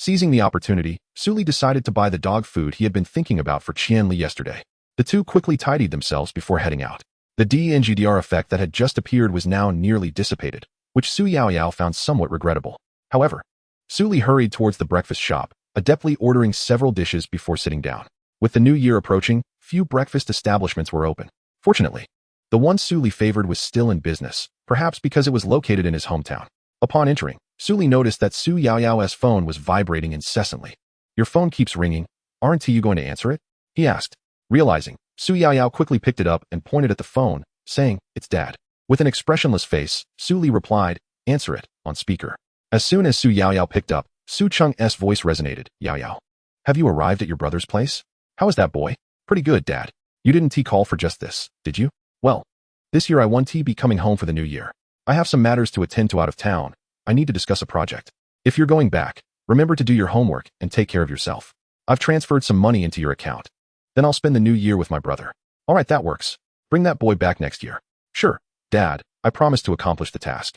A: Seizing the opportunity, Su Li decided to buy the dog food he had been thinking about for Qian Li yesterday. The two quickly tidied themselves before heading out. The DNGDR effect that had just appeared was now nearly dissipated, which Su Yaoyao found somewhat regrettable. However, Su Li hurried towards the breakfast shop, adeptly ordering several dishes before sitting down. With the new year approaching, few breakfast establishments were open. Fortunately, the one Su Li favored was still in business, perhaps because it was located in his hometown. Upon entering, Su Li noticed that Su Yaoyao's phone was vibrating incessantly. Your phone keeps ringing. Aren't you going to answer it? He asked. Realizing, Su Yaoyao quickly picked it up and pointed at the phone, saying, It's Dad. With an expressionless face, Su Li replied, Answer it, on speaker. As soon as Su Yaoyao picked up, Su Cheng's voice resonated. Yaoyao. Have you arrived at your brother's place? How is that boy? Pretty good, Dad. You didn't call for just this, did you? Well, this year I won't be coming home for the new year. I have some matters to attend to out of town. I need to discuss a project. If you're going back, remember to do your homework and take care of yourself. I've transferred some money into your account. Then I'll spend the new year with my brother. All right, that works. Bring that boy back next year. Sure, Dad, I promise to accomplish the task.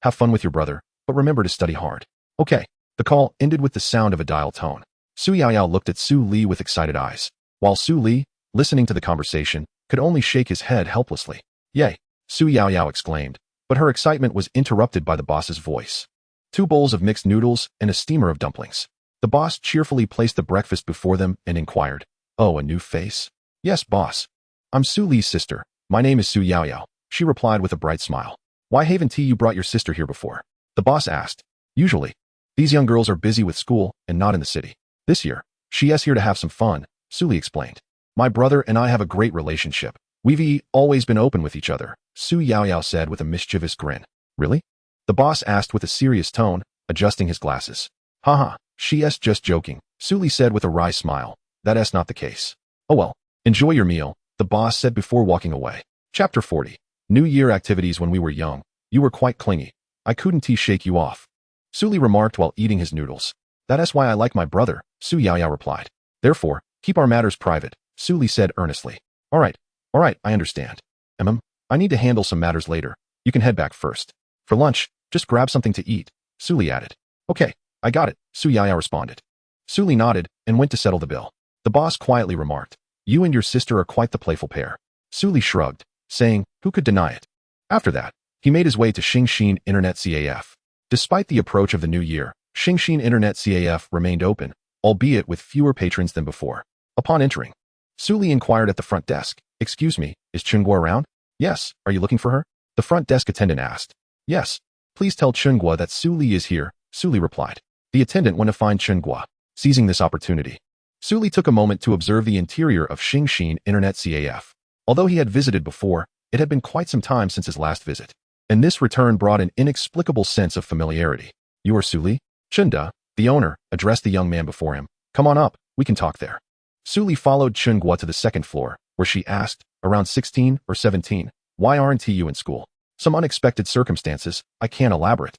A: Have fun with your brother, but remember to study hard. Okay. The call ended with the sound of a dial tone. Su Yaoyao looked at Su Li with excited eyes, while Su Li, listening to the conversation, could only shake his head helplessly. Yay! Su Yaoyao exclaimed, but her excitement was interrupted by the boss's voice. 2 bowls of mixed noodles and a steamer of dumplings. The boss cheerfully placed the breakfast before them and inquired, Oh, a new face? Yes, boss. I'm Su Li's sister. My name is Su Yaoyao, she replied with a bright smile. Why haven't you brought your sister here before? The boss asked. Usually, these young girls are busy with school and not in the city. This year, she's here to have some fun, Su Li explained. My brother and I have a great relationship. We've always been open with each other, Su Yaoyao said with a mischievous grin. Really? The boss asked with a serious tone, adjusting his glasses. Haha, she's just joking, Su Li said with a wry smile. That's not the case. Oh well, enjoy your meal, the boss said before walking away. Chapter 40. New Year activities. When we were young, you were quite clingy. I couldn't shake you off, Su Li remarked while eating his noodles. That's why I like my brother, Su Yaoyao replied. Therefore, keep our matters private, Su Li said earnestly. All right, I understand. I need to handle some matters later. You can head back first. For lunch, just grab something to eat, Su Li added. Okay, I got it, Su Yaoyao responded. Su Li nodded and went to settle the bill. The boss quietly remarked, You and your sister are quite the playful pair. Su Li shrugged, saying, Who could deny it? After that, he made his way to Xingxin Internet CAF. Despite the approach of the new year, Xingxin Internet CAF remained open, albeit with fewer patrons than before. Upon entering, Su Li inquired at the front desk, Excuse me, is Chunguo around? Yes, are you looking for her? The front desk attendant asked. Yes, please tell Chunguo that Su Li is here, Su Li replied. The attendant went to find Chunguo. Seizing this opportunity, Su Li took a moment to observe the interior of Xingxin Internet CAF. Although he had visited before, it had been quite some time since his last visit. And this return brought an inexplicable sense of familiarity. You are Su Li? Chunda, the owner, addressed the young man before him. Come on up, we can talk there. Su Li followed Chunguo to the second floor, where she asked, around 16 or 17, why aren't you in school? Some unexpected circumstances, I can't elaborate.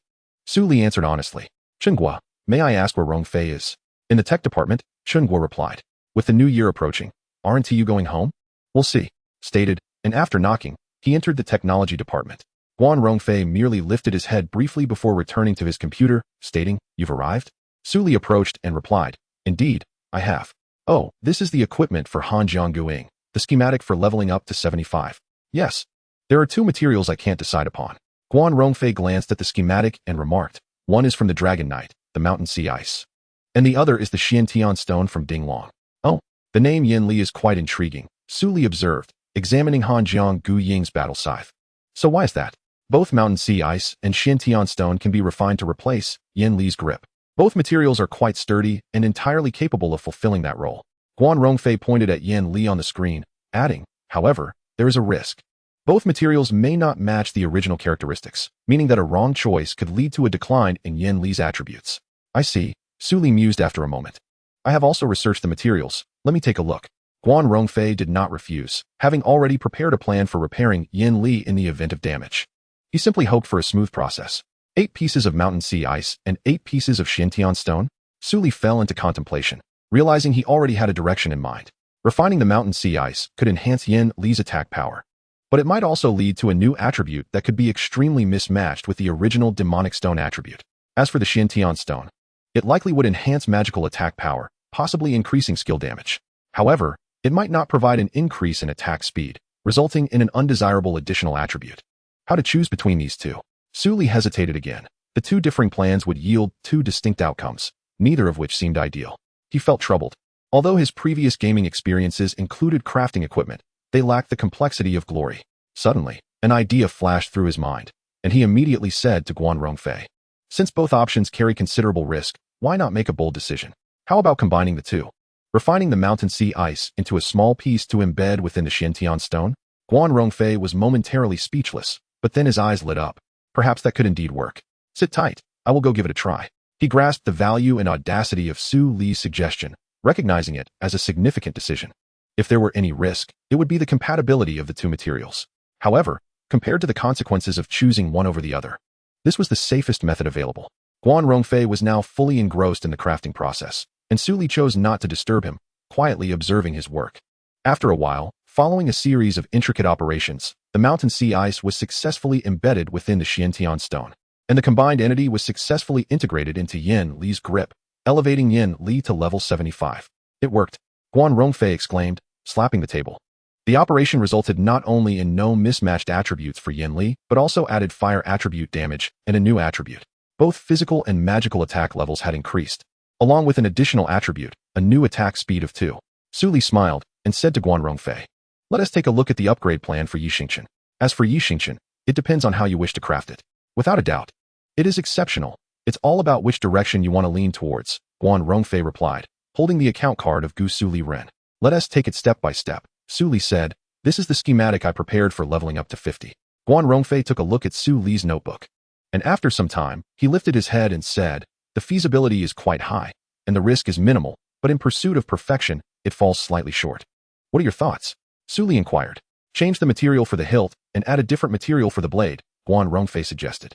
A: Su Li answered honestly. Chunguo, may I ask where Rongfei is? In the tech department, Chunguo replied. With the new year approaching, aren't you going home? We'll see, stated, and after knocking, he entered the technology department. Guan Rongfei merely lifted his head briefly before returning to his computer, stating, You've arrived? Su Li approached and replied, Indeed, I have. Oh, this is the equipment for Hanjiang Guing, the schematic for leveling up to 75. Yes. There are 2 materials I can't decide upon. Guan Rongfei glanced at the schematic and remarked, One is from the Dragon Knight, the Mountain Sea Ice. And the other is the Xiantian Stone from Dinglong. Oh, the name Yin Li is quite intriguing, Su Li observed, examining Hanjiang Gu Ying's battle scythe. So why is that? Both Mountain Sea Ice and Xiantian Stone can be refined to replace Yin Li's grip. Both materials are quite sturdy and entirely capable of fulfilling that role. Guan Rongfei pointed at Yin Li on the screen, adding, However, there is a risk. Both materials may not match the original characteristics, meaning that a wrong choice could lead to a decline in Yin Li's attributes. I see, Su Li mused after a moment. I have also researched the materials. Let me take a look. Guan Rongfei did not refuse, having already prepared a plan for repairing Yin Li in the event of damage. He simply hoped for a smooth process. 8 pieces of mountain sea ice and 8 pieces of Xintian stone? Su Li fell into contemplation, realizing he already had a direction in mind. Refining the mountain sea ice could enhance Yin Li's attack power, but it might also lead to a new attribute that could be extremely mismatched with the original demonic stone attribute. As for the Xintian stone, it likely would enhance magical attack power, possibly increasing skill damage. However, it might not provide an increase in attack speed, resulting in an undesirable additional attribute. How to choose between these two? Su Li hesitated again. The 2 differing plans would yield 2 distinct outcomes, neither of which seemed ideal. He felt troubled. Although his previous gaming experiences included crafting equipment, they lacked the complexity of glory. Suddenly, an idea flashed through his mind, and he immediately said to Guan Rongfei, since both options carry considerable risk, why not make a bold decision? How about combining the 2? Refining the mountain sea ice into a small piece to embed within the Xintian stone? Guan Rongfei was momentarily speechless, but then his eyes lit up. Perhaps that could indeed work. Sit tight, I will go give it a try. He grasped the value and audacity of Su Li's suggestion, recognizing it as a significant decision. If there were any risk, it would be the compatibility of the 2 materials. However, compared to the consequences of choosing one over the other, this was the safest method available. Guan Rongfei was now fully engrossed in the crafting process, and Su Li chose not to disturb him, quietly observing his work. After a while, following a series of intricate operations, the mountain sea ice was successfully embedded within the Xintian stone, and the combined entity was successfully integrated into Yin Li's grip, elevating Yin Li to level 75. It worked, Guan Rongfei exclaimed, slapping the table. The operation resulted not only in no mismatched attributes for Yin Li, but also added fire attribute damage and a new attribute. Both physical and magical attack levels had increased, along with an additional attribute, a new attack speed of 2. Su Li smiled and said to Guan Rongfei, let us take a look at the upgrade plan for Ye Xiu. As for Ye Xiu, it depends on how you wish to craft it. Without a doubt, it is exceptional. It's all about which direction you want to lean towards, Guan Rongfei replied, holding the account card of Gusu Liren. Let us take it step by step, Su Li said. This is the schematic I prepared for leveling up to 50. Guan Rongfei took a look at Su Li's notebook, and after some time, he lifted his head and said, the feasibility is quite high, and the risk is minimal, but in pursuit of perfection, it falls slightly short. What are your thoughts? Su Li inquired. Change the material for the hilt and add a different material for the blade, Guan Rongfei suggested.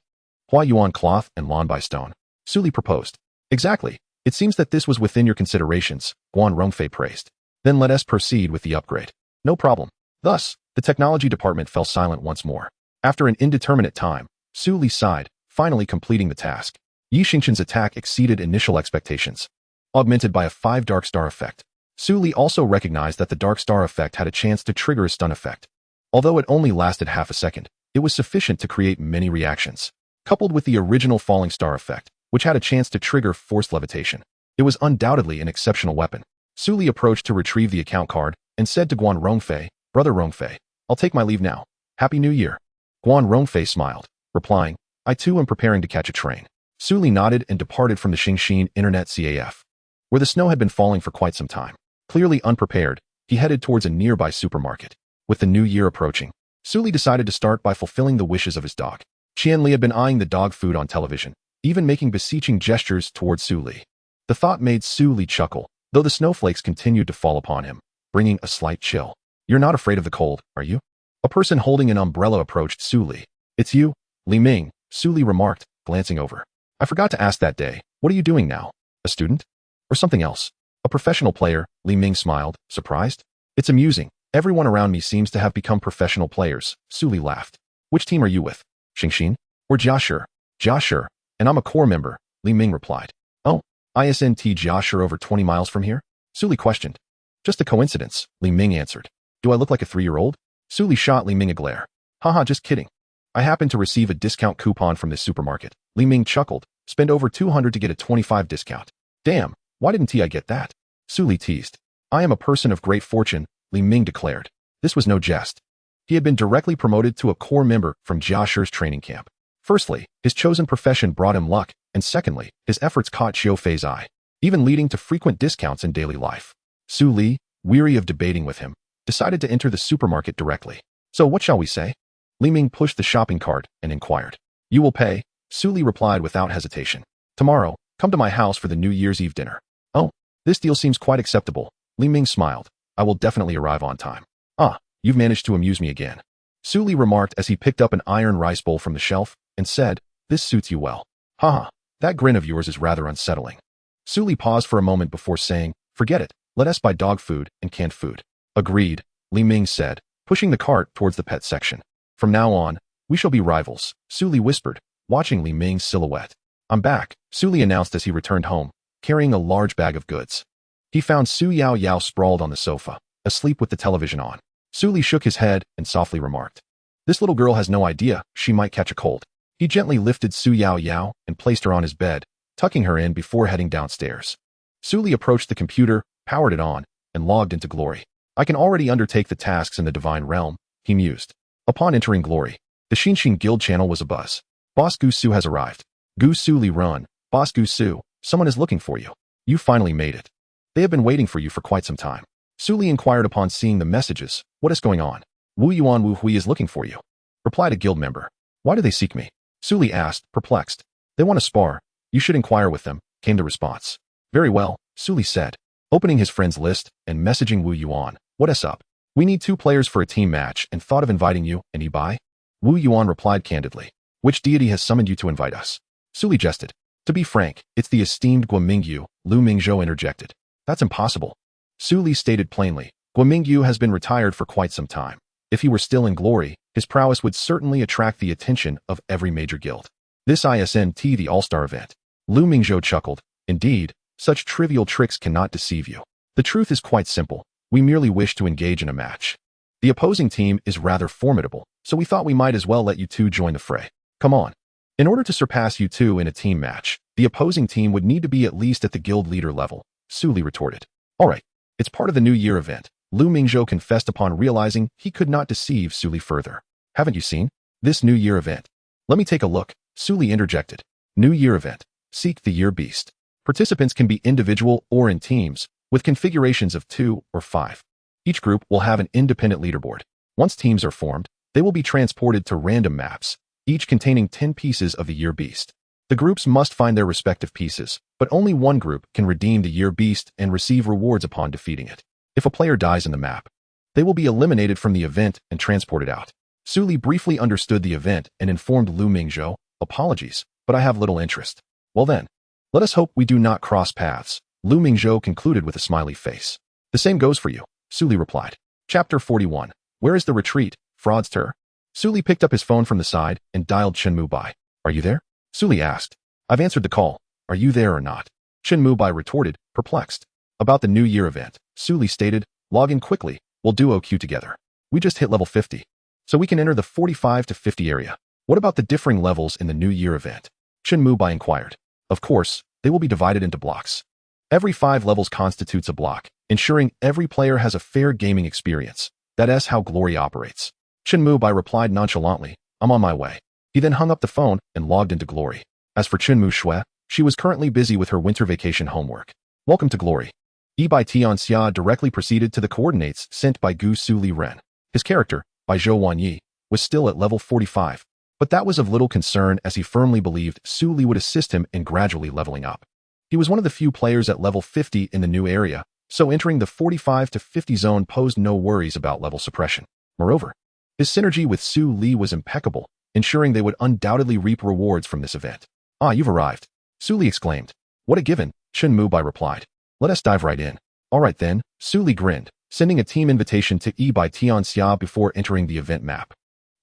A: Hua Yuan cloth and Lanbai stone, Su Li proposed. Exactly. It seems that this was within your considerations, Guan Rongfei praised. Then let us proceed with the upgrade. No problem. Thus, the technology department fell silent once more. After an indeterminate time, Su Li sighed, finally completing the task. Ye Xiu's attack exceeded initial expectations, augmented by a 5 Dark Star effect. Su Li also recognized that the Dark Star effect had a chance to trigger a stun effect. Although it only lasted half a second, it was sufficient to create many reactions. Coupled with the original Falling Star effect, which had a chance to trigger forced levitation, it was undoubtedly an exceptional weapon. Su Li approached to retrieve the account card and said to Guan Rongfei, Brother Rongfei, I'll take my leave now. Happy New Year. Guan Rongfei smiled, replying, I too am preparing to catch a train. Su Li nodded and departed from the Xingxin Internet CAF, where the snow had been falling for quite some time. Clearly unprepared, he headed towards a nearby supermarket. With the new year approaching, Su Li decided to start by fulfilling the wishes of his dog. Qian Li had been eyeing the dog food on television, even making beseeching gestures towards Su Li. The thought made Su Li chuckle, though the snowflakes continued to fall upon him, bringing a slight chill. You're not afraid of the cold, are you? A person holding an umbrella approached Su Li. It's you, Li Ming, Su Li remarked, glancing over. I forgot to ask that day, what are you doing now? A student? Or something else? A professional player, Li Ming smiled, surprised. It's amusing. Everyone around me seems to have become professional players, Su Li laughed. Which team are you with? Xingxin? Or Jiashi? Jiashi, and I'm a core member, Li Ming replied. Oh, isn't Jiashi over 20 miles from here? Su Li questioned. Just a coincidence, Li Ming answered. Do I look like a 3-year-old? Su Li shot Li Ming a glare. Haha, just kidding. I happened to receive a discount coupon from this supermarket. Li Ming chuckled. Spend over 200 to get a 25 discount. Damn, why didn't I get that? Su Li teased. I am a person of great fortune, Li Ming declared. This was no jest. He had been directly promoted to a core member from Jiashi's training camp. Firstly, his chosen profession brought him luck, and secondly, his efforts caught Xiu Fei's eye, even leading to frequent discounts in daily life. Su Li, weary of debating with him, decided to enter the supermarket directly. So what shall we say? Li Ming pushed the shopping cart and inquired. You will pay, Su Li replied without hesitation. Tomorrow, Come to my house for the New Year's Eve dinner. Oh, this deal seems quite acceptable. Li Ming smiled. I will definitely arrive on time. Ah, you've managed to amuse me again. Su Li remarked as he picked up an iron rice bowl from the shelf and said, this suits you well. Haha, that grin of yours is rather unsettling. Su Li paused for a moment before saying, forget it, let us buy dog food and canned food. Agreed, Li Ming said, pushing the cart towards the pet section. From now on, we shall be rivals, Su Li whispered, watching Li Ming's silhouette. I'm back, Su Li announced as he returned home, carrying a large bag of goods. He found Su Yao Yao sprawled on the sofa, asleep with the television on. Su Li shook his head and softly remarked, this little girl has no idea she might catch a cold. He gently lifted Su Yao Yao and placed her on his bed, tucking her in before heading downstairs. Su Li approached the computer, powered it on, and logged into Glory. I can already undertake the tasks in the Divine Realm, he mused. Upon entering Glory, the Xinxin Guild channel was abuzz. Boss Gusu has arrived. Gusu Liren, Boss Gusu, someone is looking for you. You finally made it. They have been waiting for you for quite some time. Su Li inquired upon seeing the messages. What is going on? Wu Yuan Wu Hui is looking for you. Replied a guild member. Why do they seek me? Su Li asked, perplexed. They want to spar. You should inquire with them, came the response. Very well, Su Li said, opening his friends list and messaging Wu Yuan. What is up? We need 2 players for a team match and thought of inviting you, and you buy? Wu Yuan replied candidly. Which deity has summoned you to invite us? Su Li jested. To be frank, it's the esteemed Guo Mingyu, Lu Mingzhou interjected. That's impossible. Su Li stated plainly, Guo Mingyu has been retired for quite some time. If he were still in glory, his prowess would certainly attract the attention of every major guild. This isn't the all-star event. Lu Mingzhou chuckled. Indeed, such trivial tricks cannot deceive you. The truth is quite simple. We merely wish to engage in a match. The opposing team is rather formidable, so we thought we might as well let you 2 join the fray. Come on. In order to surpass you 2 in a team match, the opposing team would need to be at least at the guild leader level, Su Li retorted. All right, it's part of the New Year event. Lu Mingzhou confessed upon realizing he could not deceive Su Li further. Haven't you seen this New Year event? Let me take a look, Su Li interjected. New Year event. Seek the Year Beast. Participants can be individual or in teams, with configurations of 2 or 5. Each group will have an independent leaderboard. Once teams are formed, they will be transported to random maps, each containing 10 pieces of the Year Beast. The groups must find their respective pieces, but only one group can redeem the Year Beast and receive rewards upon defeating it. If a player dies in the map, they will be eliminated from the event and transported out. Su Li briefly understood the event and informed Lu Mingzhou, apologies, but I have little interest. Well then, let us hope we do not cross paths, Lu Mingzhou concluded with a smiley face. The same goes for you, Su Li replied. Chapter 41. Where is the retreat, fraudster? Su Li picked up his phone from the side and dialed Chen Mu Bai. Are you there? Su Li asked. I've answered the call. Are you there or not? Chen Mu Bai retorted, perplexed. About the New Year event, Su Li stated, log in quickly, we'll duo queue together. We just hit level 50, so we can enter the 45 to 50 area. What about the differing levels in the New Year event? Chen Mu Bai inquired. Of course, they will be divided into blocks. Every 5 levels constitutes a block, ensuring every player has a fair gaming experience. That's how Glory operates. Chen Mu Bai replied nonchalantly, I'm on my way. He then hung up the phone and logged into Glory. As for Chen Mu Shui, she was currently busy with her winter vacation homework. Welcome to Glory. Yi Bai Tianxia directly proceeded to the coordinates sent by Gusu Liren. His character, by Zhou Wanyi, was still at level 45, but that was of little concern as he firmly believed Su Li would assist him in gradually leveling up. He was one of the few players at level 50 in the new area, so entering the 45 to 50 zone posed no worries about level suppression. Moreover, his synergy with Su Li was impeccable, ensuring they would undoubtedly reap rewards from this event. Ah, you've arrived, Su Li exclaimed. What a given, Chen Mu Bai replied. Let us dive right in. All right then, Su Li grinned, sending a team invitation to Yi Bai Tianxia before entering the event map.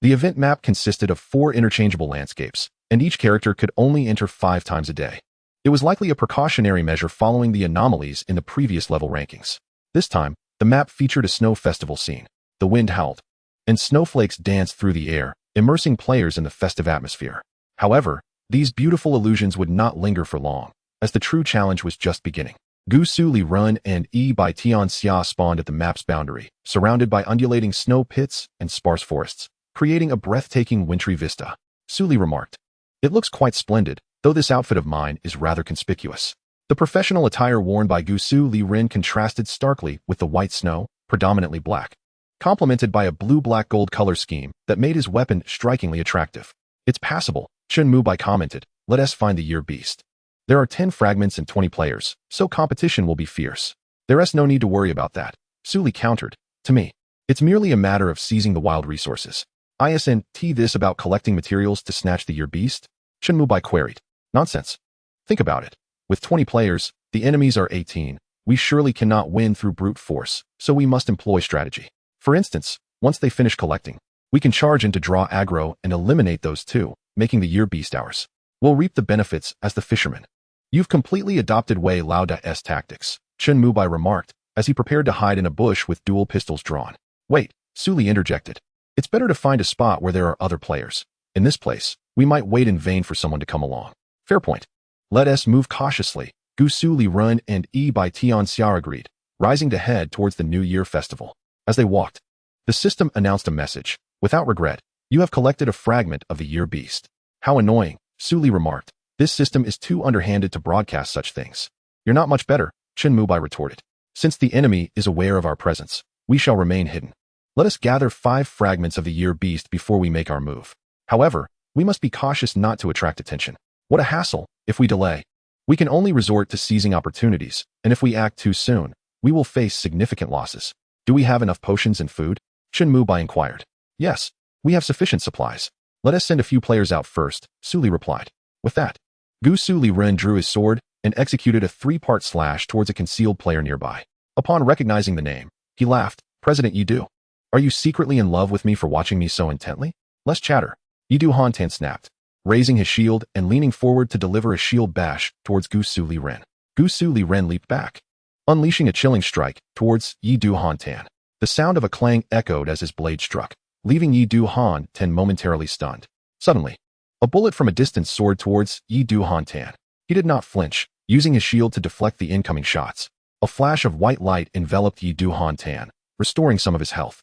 A: The event map consisted of 4 interchangeable landscapes, and each character could only enter 5 times a day. It was likely a precautionary measure following the anomalies in the previous level rankings. This time, the map featured a snow festival scene. The wind howled, and snowflakes danced through the air, immersing players in the festive atmosphere. However, these beautiful illusions would not linger for long, as the true challenge was just beginning. Gusu Liren and Yi Bai Tianxia spawned at the map's boundary, surrounded by undulating snow pits and sparse forests, creating a breathtaking wintry vista. Su Li remarked, it looks quite splendid, though this outfit of mine is rather conspicuous. The professional attire worn by Gusu Liren contrasted starkly with the white snow, predominantly black, complemented by a blue-black-gold color scheme that made his weapon strikingly attractive. It's passable, Chen Mu Bai commented. Let us find the Year Beast. There are 10 fragments and 20 players, so competition will be fierce. There's no need to worry about that, Su Li countered. To me, it's merely a matter of seizing the wild resources. Isn't this about collecting materials to snatch the year beast? Chen Mubai queried. Nonsense. Think about it. With 20 players, the enemies are 18. We surely cannot win through brute force, so we must employ strategy. For instance, once they finish collecting, we can charge in to draw aggro and eliminate those two, making the year beast ours. We'll reap the benefits as the fishermen. You've completely adopted Wei Lauda's tactics, Chen Mubai remarked, as he prepared to hide in a bush with dual pistols drawn. Wait, Su Li interjected. It's better to find a spot where there are other players. In this place, we might wait in vain for someone to come along. Fair point. Let us move cautiously, Gusu Liren and Ye Xiu agreed, rising to head towards the New Year festival. As they walked, the system announced a message. Without regret, you have collected a fragment of the year beast. How annoying, Su Li remarked. This system is too underhanded to broadcast such things. You're not much better, Chen Mubai retorted. Since the enemy is aware of our presence, we shall remain hidden. Let us gather 5 fragments of the year beast before we make our move. However, we must be cautious not to attract attention. What a hassle, if we delay. We can only resort to seizing opportunities, and if we act too soon, we will face significant losses. Do we have enough potions and food? Chen Mubai inquired. Yes, we have sufficient supplies. Let us send a few players out first, Su Li replied. With that, Gusu Liren drew his sword and executed a 3-part slash towards a concealed player nearby. Upon recognizing the name, he laughed. President Ye Xiu, are you secretly in love with me for watching me so intently? Less chatter. Ye Xiu Hantan snapped, raising his shield and leaning forward to deliver a shield bash towards Gusu Liren. Gusu Liren leaped back, unleashing a chilling strike towards Ye Xiu Hantan. The sound of a clang echoed as his blade struck, leaving Ye Xiu Hantan momentarily stunned. Suddenly, a bullet from a distance soared towards Ye Xiu Hantan. He did not flinch, using his shield to deflect the incoming shots. A flash of white light enveloped Ye Xiu Hantan, restoring some of his health.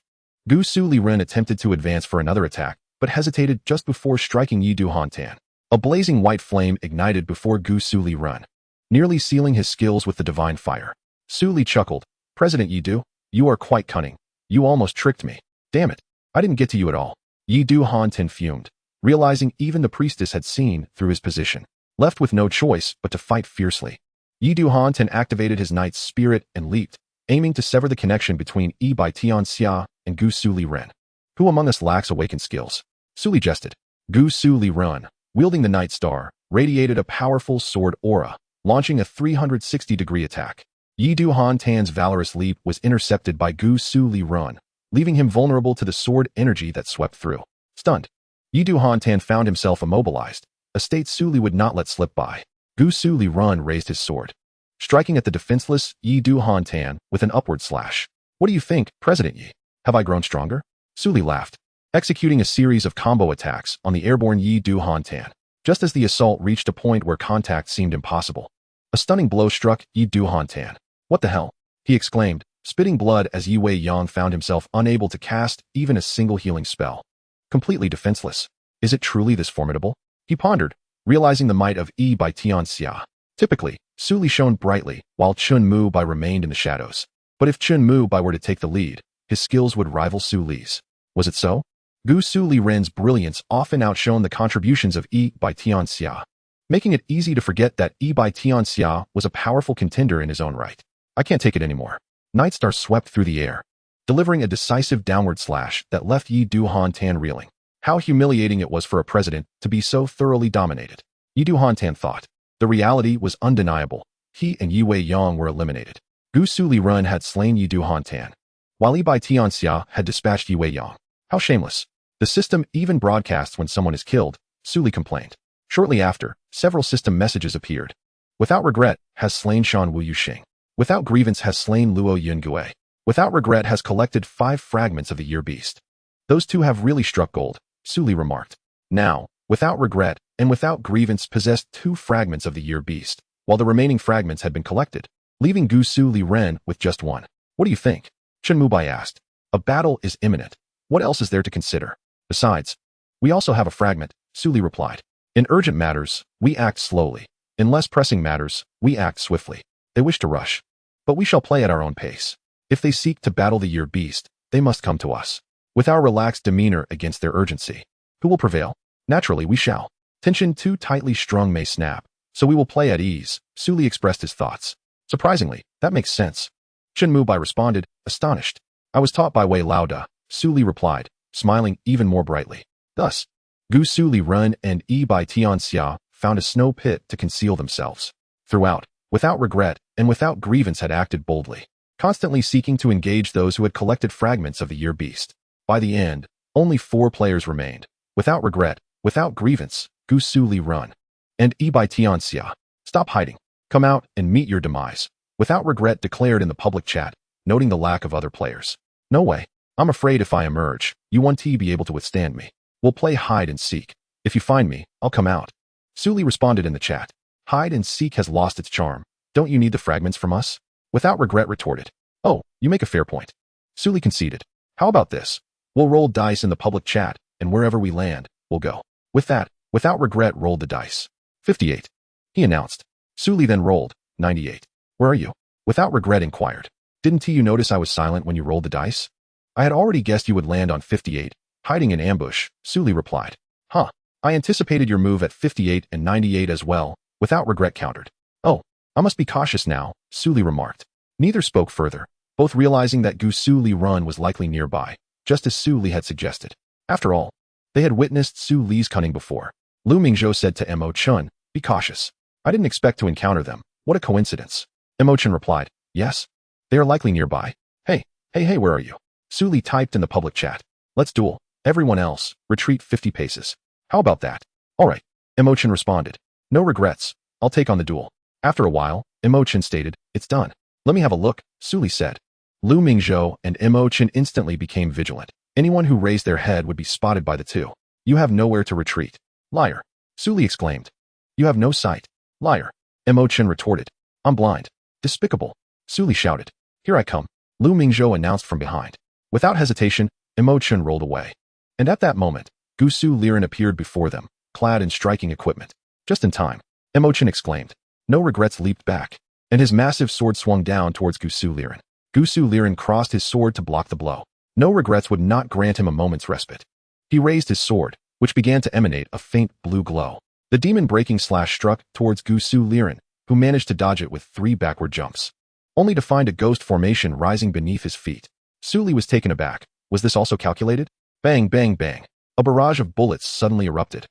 A: Gusu Liren attempted to advance for another attack, but hesitated just before striking Ye Xiu Hantan. A blazing white flame ignited before Gusu Liren, nearly sealing his skills with the divine fire. Su Li chuckled. President Ye Xiu, you are quite cunning. You almost tricked me. Damn it, I didn't get to you at all. Ye Xiu Hantan fumed, realizing even the priestess had seen through his position. Left with no choice but to fight fiercely, Ye Xiu Hantan activated his knight's spirit and leaped, aiming to sever the connection between Ye Xiu and Gusu Liren. Who among us lacks awakened skills? Su Li jested. Gusu Liren, wielding the Night Star, radiated a powerful sword aura, launching a 360-degree attack. Ye Xiu Hantan's valorous leap was intercepted by Gusu Liren, leaving him vulnerable to the sword energy that swept through. Stunned, Ye Xiu Hantan found himself immobilized, a state Su Li would not let slip by. Gusu Liren raised his sword, striking at the defenseless Ye Xiu Hantan with an upward slash. What do you think, President Yi? Have I grown stronger? Su Li laughed, executing a series of combo attacks on the airborne Ye Xiu Hantan, just as the assault reached a point where contact seemed impossible. A stunning blow struck Ye Xiu Hantan. What the hell? He exclaimed, spitting blood as Yi Wei Yang found himself unable to cast even a single healing spell. Completely defenseless. Is it truly this formidable? He pondered, realizing the might of Yi Xiu. Typically, Su Li shone brightly, while Chen Mubai remained in the shadows. But if Chen Mubai were to take the lead, his skills would rival Su Li's. Was it so? Gusu Liren's brilliance often outshone the contributions of Yi Xiu, making it easy to forget that Yi Xiu was a powerful contender in his own right. I can't take it anymore. Nightstar swept through the air, delivering a decisive downward slash that left Ye Xiu Hantan reeling. How humiliating it was for a president to be so thoroughly dominated. Ye Xiu Hantan thought. The reality was undeniable. He and Yi Wei Yang were eliminated. Gusu Liren had slain Ye Xiu Hantan, while Yi Xiu had dispatched Yi Wei Yang. How shameless. The system even broadcasts when someone is killed, Su Li complained. Shortly after, several system messages appeared. Without regret, has slain Shan Wu Yuxing. Without grievance, has slain Luo Yungue. Without regret, has collected 5 fragments of the year beast. Those two have really struck gold, Su Li remarked. Now, without regret and without grievance possessed 2 fragments of the year beast, while the remaining fragments had been collected, leaving Gusu Liren with just 1. What do you think? Chen Mubai asked. A battle is imminent. What else is there to consider? Besides, we also have a fragment, Su Li replied. In urgent matters, we act slowly. In less pressing matters, we act swiftly. They wish to rush, but we shall play at our own pace. If they seek to battle the year beast, they must come to us. With our relaxed demeanor against their urgency, who will prevail? Naturally, we shall. Tension too tightly strung may snap, So we will play at ease, Suli expressed his thoughts. Surprisingly, that makes sense. Chen Mubai responded, astonished. I was taught by Wei Lauda, Suli replied, smiling even more brightly. Thus, Gusu Liren and Yi Bai Tianxia found a snow pit to conceal themselves. Throughout, without regret and without grievance had acted boldly, constantly seeking to engage those who had collected fragments of the year beast. By the end, only 4 players remained. Without regret, without grievance, Gusu Liren and Yi Bai Tianxia. Stop hiding. Come out and meet your demise. Without regret declared in the public chat, noting the lack of other players. No way. I'm afraid if I emerge, you won't be able to withstand me. We'll play hide and seek. If you find me, I'll come out. Suli responded in the chat. Hide and seek has lost its charm. Don't you need the fragments from us? Without regret retorted. Oh, you make a fair point. Suli conceded. How about this? We'll roll dice in the public chat, and wherever we land, we'll go. With that, without regret rolled the dice. 58. He announced. Suli then rolled. 98. Where are you? Without regret inquired. Didn't you notice I was silent when you rolled the dice? I had already guessed you would land on 58, hiding in ambush, Suli replied. Huh. I anticipated your move at 58 and 98 as well, without regret countered. Oh, I must be cautious now, Suli remarked. Neither spoke further, both realizing that Gusu Liren was likely nearby, just as Suli had suggested. After all, they had witnessed Su Li's cunning before. Lu Mingzhou said to Mo Chun, be cautious. I didn't expect to encounter them. What a coincidence. Mo Chun replied, yes. They are likely nearby. Hey, where are you? Suli typed in the public chat. Let's duel. Everyone else, retreat 50 paces. How about that? All right. Mo Chun responded. No regrets. I'll take on the duel. After a while, Mo Chun stated, it's done. Let me have a look, Suli said. Lu Mingzhou and Mo Chun instantly became vigilant. Anyone who raised their head would be spotted by the two. You have nowhere to retreat. Liar. Suli exclaimed. You have no sight. Liar. Mo Chun retorted. I'm blind. Despicable. Suli shouted. Here I come. Lu Mingzhou announced from behind. Without hesitation, Mo Chun rolled away. And at that moment, Gusu Liren appeared before them, clad in striking equipment. Just in time, Mo Chun exclaimed. No regrets leaped back, and his massive sword swung down towards Gusu Liren. Gusu Liren crossed his sword to block the blow. No regrets would not grant him a moment's respite. He raised his sword, which began to emanate a faint blue glow. The demon breaking slash struck towards Gusu Liren, who managed to dodge it with 3 backward jumps, only to find a ghost formation rising beneath his feet. Suli was taken aback. Was this also calculated? Bang, bang, bang. A barrage of bullets suddenly erupted,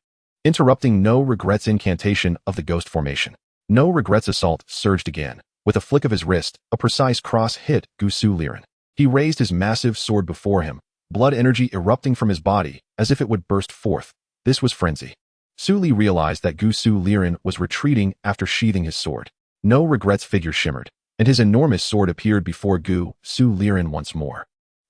A: interrupting No Regrets' incantation of the ghost formation. No Regrets' assault surged again. With a flick of his wrist, a precise cross hit Gusu Liren. He raised his massive sword before him, blood energy erupting from his body as if it would burst forth. This was frenzy. Suli realized that Gusu Liren was retreating after sheathing his sword. No Regrets' figure shimmered, and his enormous sword appeared before Gusu Liren once more.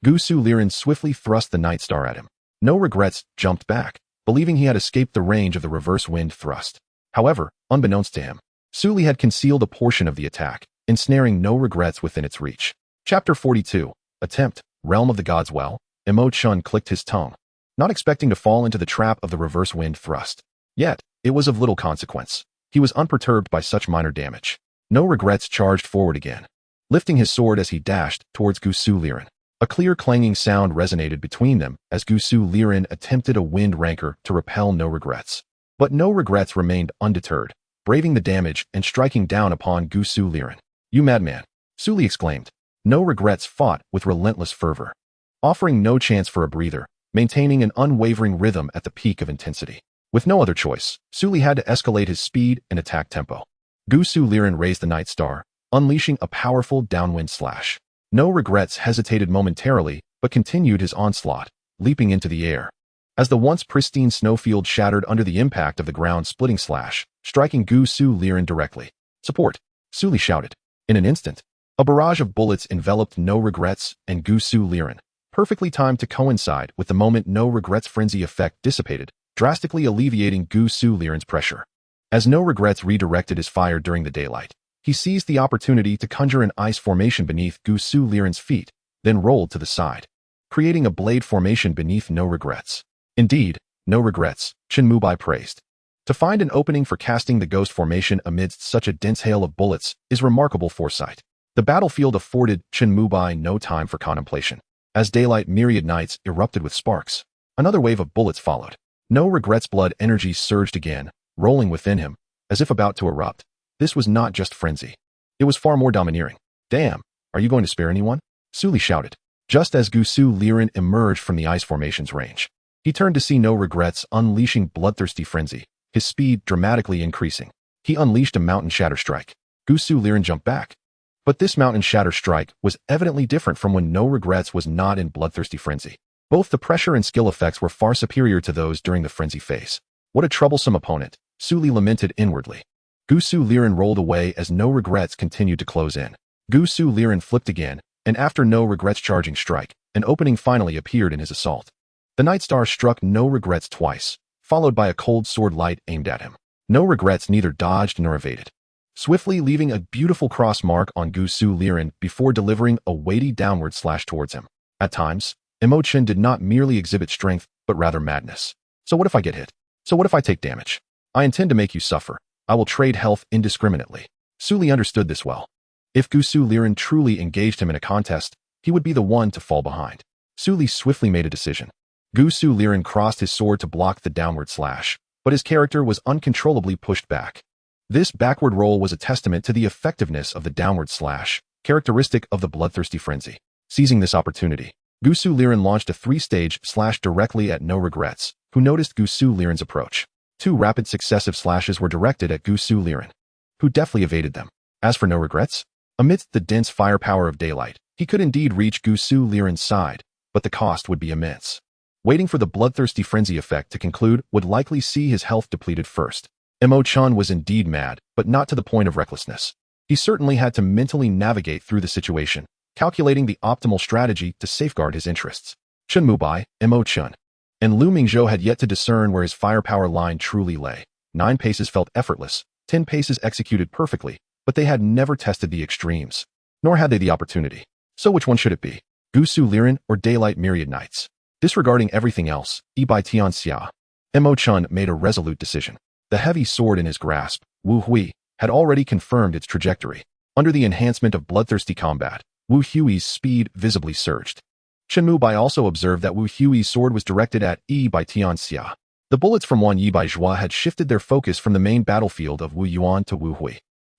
A: Gusu Liren swiftly thrust the Night Star at him. No Regrets jumped back, believing he had escaped the range of the reverse wind thrust. However, unbeknownst to him, Suli had concealed a portion of the attack, ensnaring No Regrets within its reach. Chapter 42. Attempt, Realm of the Gods. Well, Mo Chun clicked his tongue, not expecting to fall into the trap of the reverse wind thrust. Yet, it was of little consequence. He was unperturbed by such minor damage. No Regrets charged forward again, lifting his sword as he dashed towards Gusu Liren. A clear clanging sound resonated between them as Gusu Liren attempted a wind ranker to repel No Regrets. But No Regrets remained undeterred, braving the damage and striking down upon Gusu Liren. You madman! Suli exclaimed. No Regrets fought with relentless fervor, offering no chance for a breather, maintaining an unwavering rhythm at the peak of intensity. With no other choice, Suli had to escalate his speed and attack tempo. Gusu Liren raised the Night Star, unleashing a powerful downwind slash. No Regrets hesitated momentarily, but continued his onslaught, leaping into the air. As the once pristine snowfield shattered under the impact of the ground-splitting slash, striking Gusu Liren directly. Support! Suli shouted. In an instant, a barrage of bullets enveloped No Regrets and Gusu Liren, perfectly timed to coincide with the moment No Regrets' frenzy effect dissipated, drastically alleviating Gusu Liren's pressure. As No Regrets redirected his fire during the daylight, he seized the opportunity to conjure an ice formation beneath Gusu Liren's feet, then rolled to the side, creating a blade formation beneath No Regrets. Indeed, No Regrets, Chen Mubai praised. To find an opening for casting the ghost formation amidst such a dense hail of bullets is remarkable foresight. The battlefield afforded Chen Mubai no time for contemplation. As daylight myriad nights erupted with sparks, another wave of bullets followed. No Regrets' blood energy surged again, rolling within him, as if about to erupt. This was not just frenzy. It was far more domineering. Damn, are you going to spare anyone? Su Li shouted. Just as Gusu Liren emerged from the ice formation's range, he turned to see No Regrets unleashing bloodthirsty frenzy, his speed dramatically increasing. He unleashed a mountain shatter strike. Gusu Liren jumped back. But this mountain shatter strike was evidently different from when No Regrets was not in bloodthirsty frenzy. Both the pressure and skill effects were far superior to those during the frenzy phase. What a troublesome opponent, Su Li lamented inwardly. Gusu Liren rolled away as No Regrets continued to close in. Gusu Liren flipped again, and after No Regrets' charging strike, an opening finally appeared in his assault. The Night Star struck No Regrets twice, followed by a cold sword light aimed at him. No Regrets neither dodged nor evaded, swiftly leaving a beautiful cross mark on Gusu Liren before delivering a weighty downward slash towards him. At times, Wei Chen did not merely exhibit strength, but rather madness. So what if I get hit? So what if I take damage? I intend to make you suffer. I will trade health indiscriminately. Su Li understood this well. If Gusu Liren truly engaged him in a contest, he would be the one to fall behind. Su Li swiftly made a decision. Gusu Liren crossed his sword to block the downward slash, but his character was uncontrollably pushed back. This backward roll was a testament to the effectiveness of the downward slash, characteristic of the bloodthirsty frenzy. Seizing this opportunity, Gusu Liren launched a three-stage slash directly at No Regrets, who noticed Gusu Liren's approach. Two rapid successive slashes were directed at Gusu Liren, who deftly evaded them. As for No Regrets, amidst the dense firepower of daylight, he could indeed reach Gusu Liren's side, but the cost would be immense. Waiting for the bloodthirsty frenzy effect to conclude would likely see his health depleted first. Wei Chen was indeed mad, but not to the point of recklessness. He certainly had to mentally navigate through the situation, calculating the optimal strategy to safeguard his interests. Chen Mubai, Wei Chen, and Lu Mingzhou had yet to discern where his firepower line truly lay. 9 paces felt effortless, 10 paces executed perfectly, but they had never tested the extremes, nor had they the opportunity. So which one should it be? Gusu Liren or Daylight Myriad Knights? Disregarding everything else, Bai Tianxia, Wei Chen made a resolute decision. The heavy sword in his grasp, Wu Hui, had already confirmed its trajectory. Under the enhancement of bloodthirsty combat, Wu Hui's speed visibly surged. Chen Mubai also observed that Wu Hui's sword was directed at Bai Tianxia. The bullets from Wan Yi Bai Zhua had shifted their focus from the main battlefield of Wu Yuan to Wu Hui.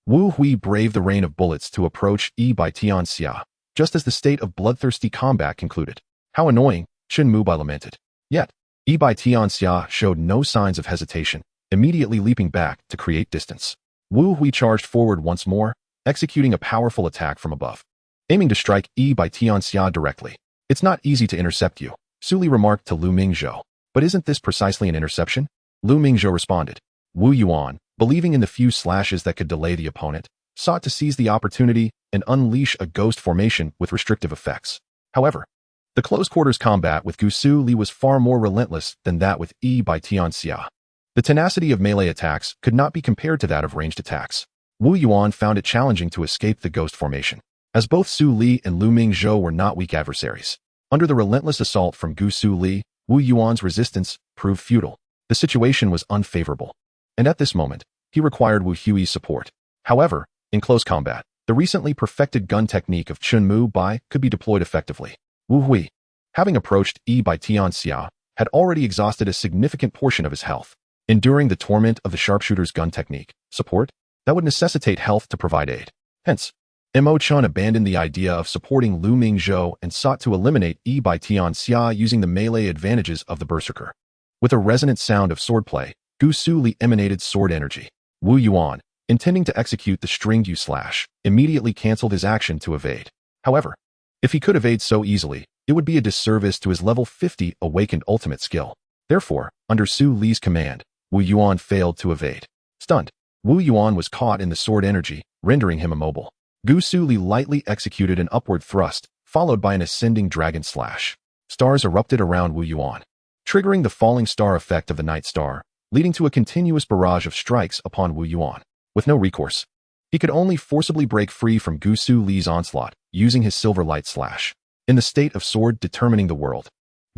A: Wu Hui braved the rain of bullets to approach Bai Tianxia, just as the state of bloodthirsty combat concluded. How annoying, Chen Mubai lamented. Yet, Bai Tianxia showed no signs of hesitation, immediately leaping back to create distance. Wu Hui charged forward once more, executing a powerful attack from above, aiming to strike Bai Tianxia directly. It's not easy to intercept you, Su Li remarked to Lu Mingzhou. But isn't this precisely an interception? Lu Mingzhou responded. Wu Yuan, believing in the few slashes that could delay the opponent, sought to seize the opportunity and unleash a ghost formation with restrictive effects. However, the close-quarters combat with Gusu Li was far more relentless than that with Bai Tianxia. The tenacity of melee attacks could not be compared to that of ranged attacks. Wu Yuan found it challenging to escape the ghost formation, as both Su Li and Lu Mingzhou were not weak adversaries. Under the relentless assault from Gusu Li, Wu Yuan's resistance proved futile. The situation was unfavorable, and at this moment, he required Wu Hui's support. However, in close combat, the recently perfected gun technique of Chen Mubai could be deployed effectively. Wu Hui, having approached Bai Tianxia, had already exhausted a significant portion of his health. Enduring the torment of the sharpshooter's gun technique, support, that would necessitate health to provide aid. Hence, Wei Chen abandoned the idea of supporting Lu Mingzhou and sought to eliminate Bai Tianxia using the melee advantages of the berserker. With a resonant sound of swordplay, Gusu Li emanated sword energy. Wu Yuan, intending to execute the stringed U slash, immediately cancelled his action to evade. However, if he could evade so easily, it would be a disservice to his level 50 awakened ultimate skill. Therefore, under Su Li's command, Wu Yuan failed to evade. Stunned, Wu Yuan was caught in the sword energy, rendering him immobile. Gusu Li lightly executed an upward thrust, followed by an ascending dragon slash. Stars erupted around Wu Yuan, triggering the falling star effect of the night star, leading to a continuous barrage of strikes upon Wu Yuan. With no recourse, he could only forcibly break free from Gusu Li's onslaught, using his silver light slash. In the state of sword determining the world,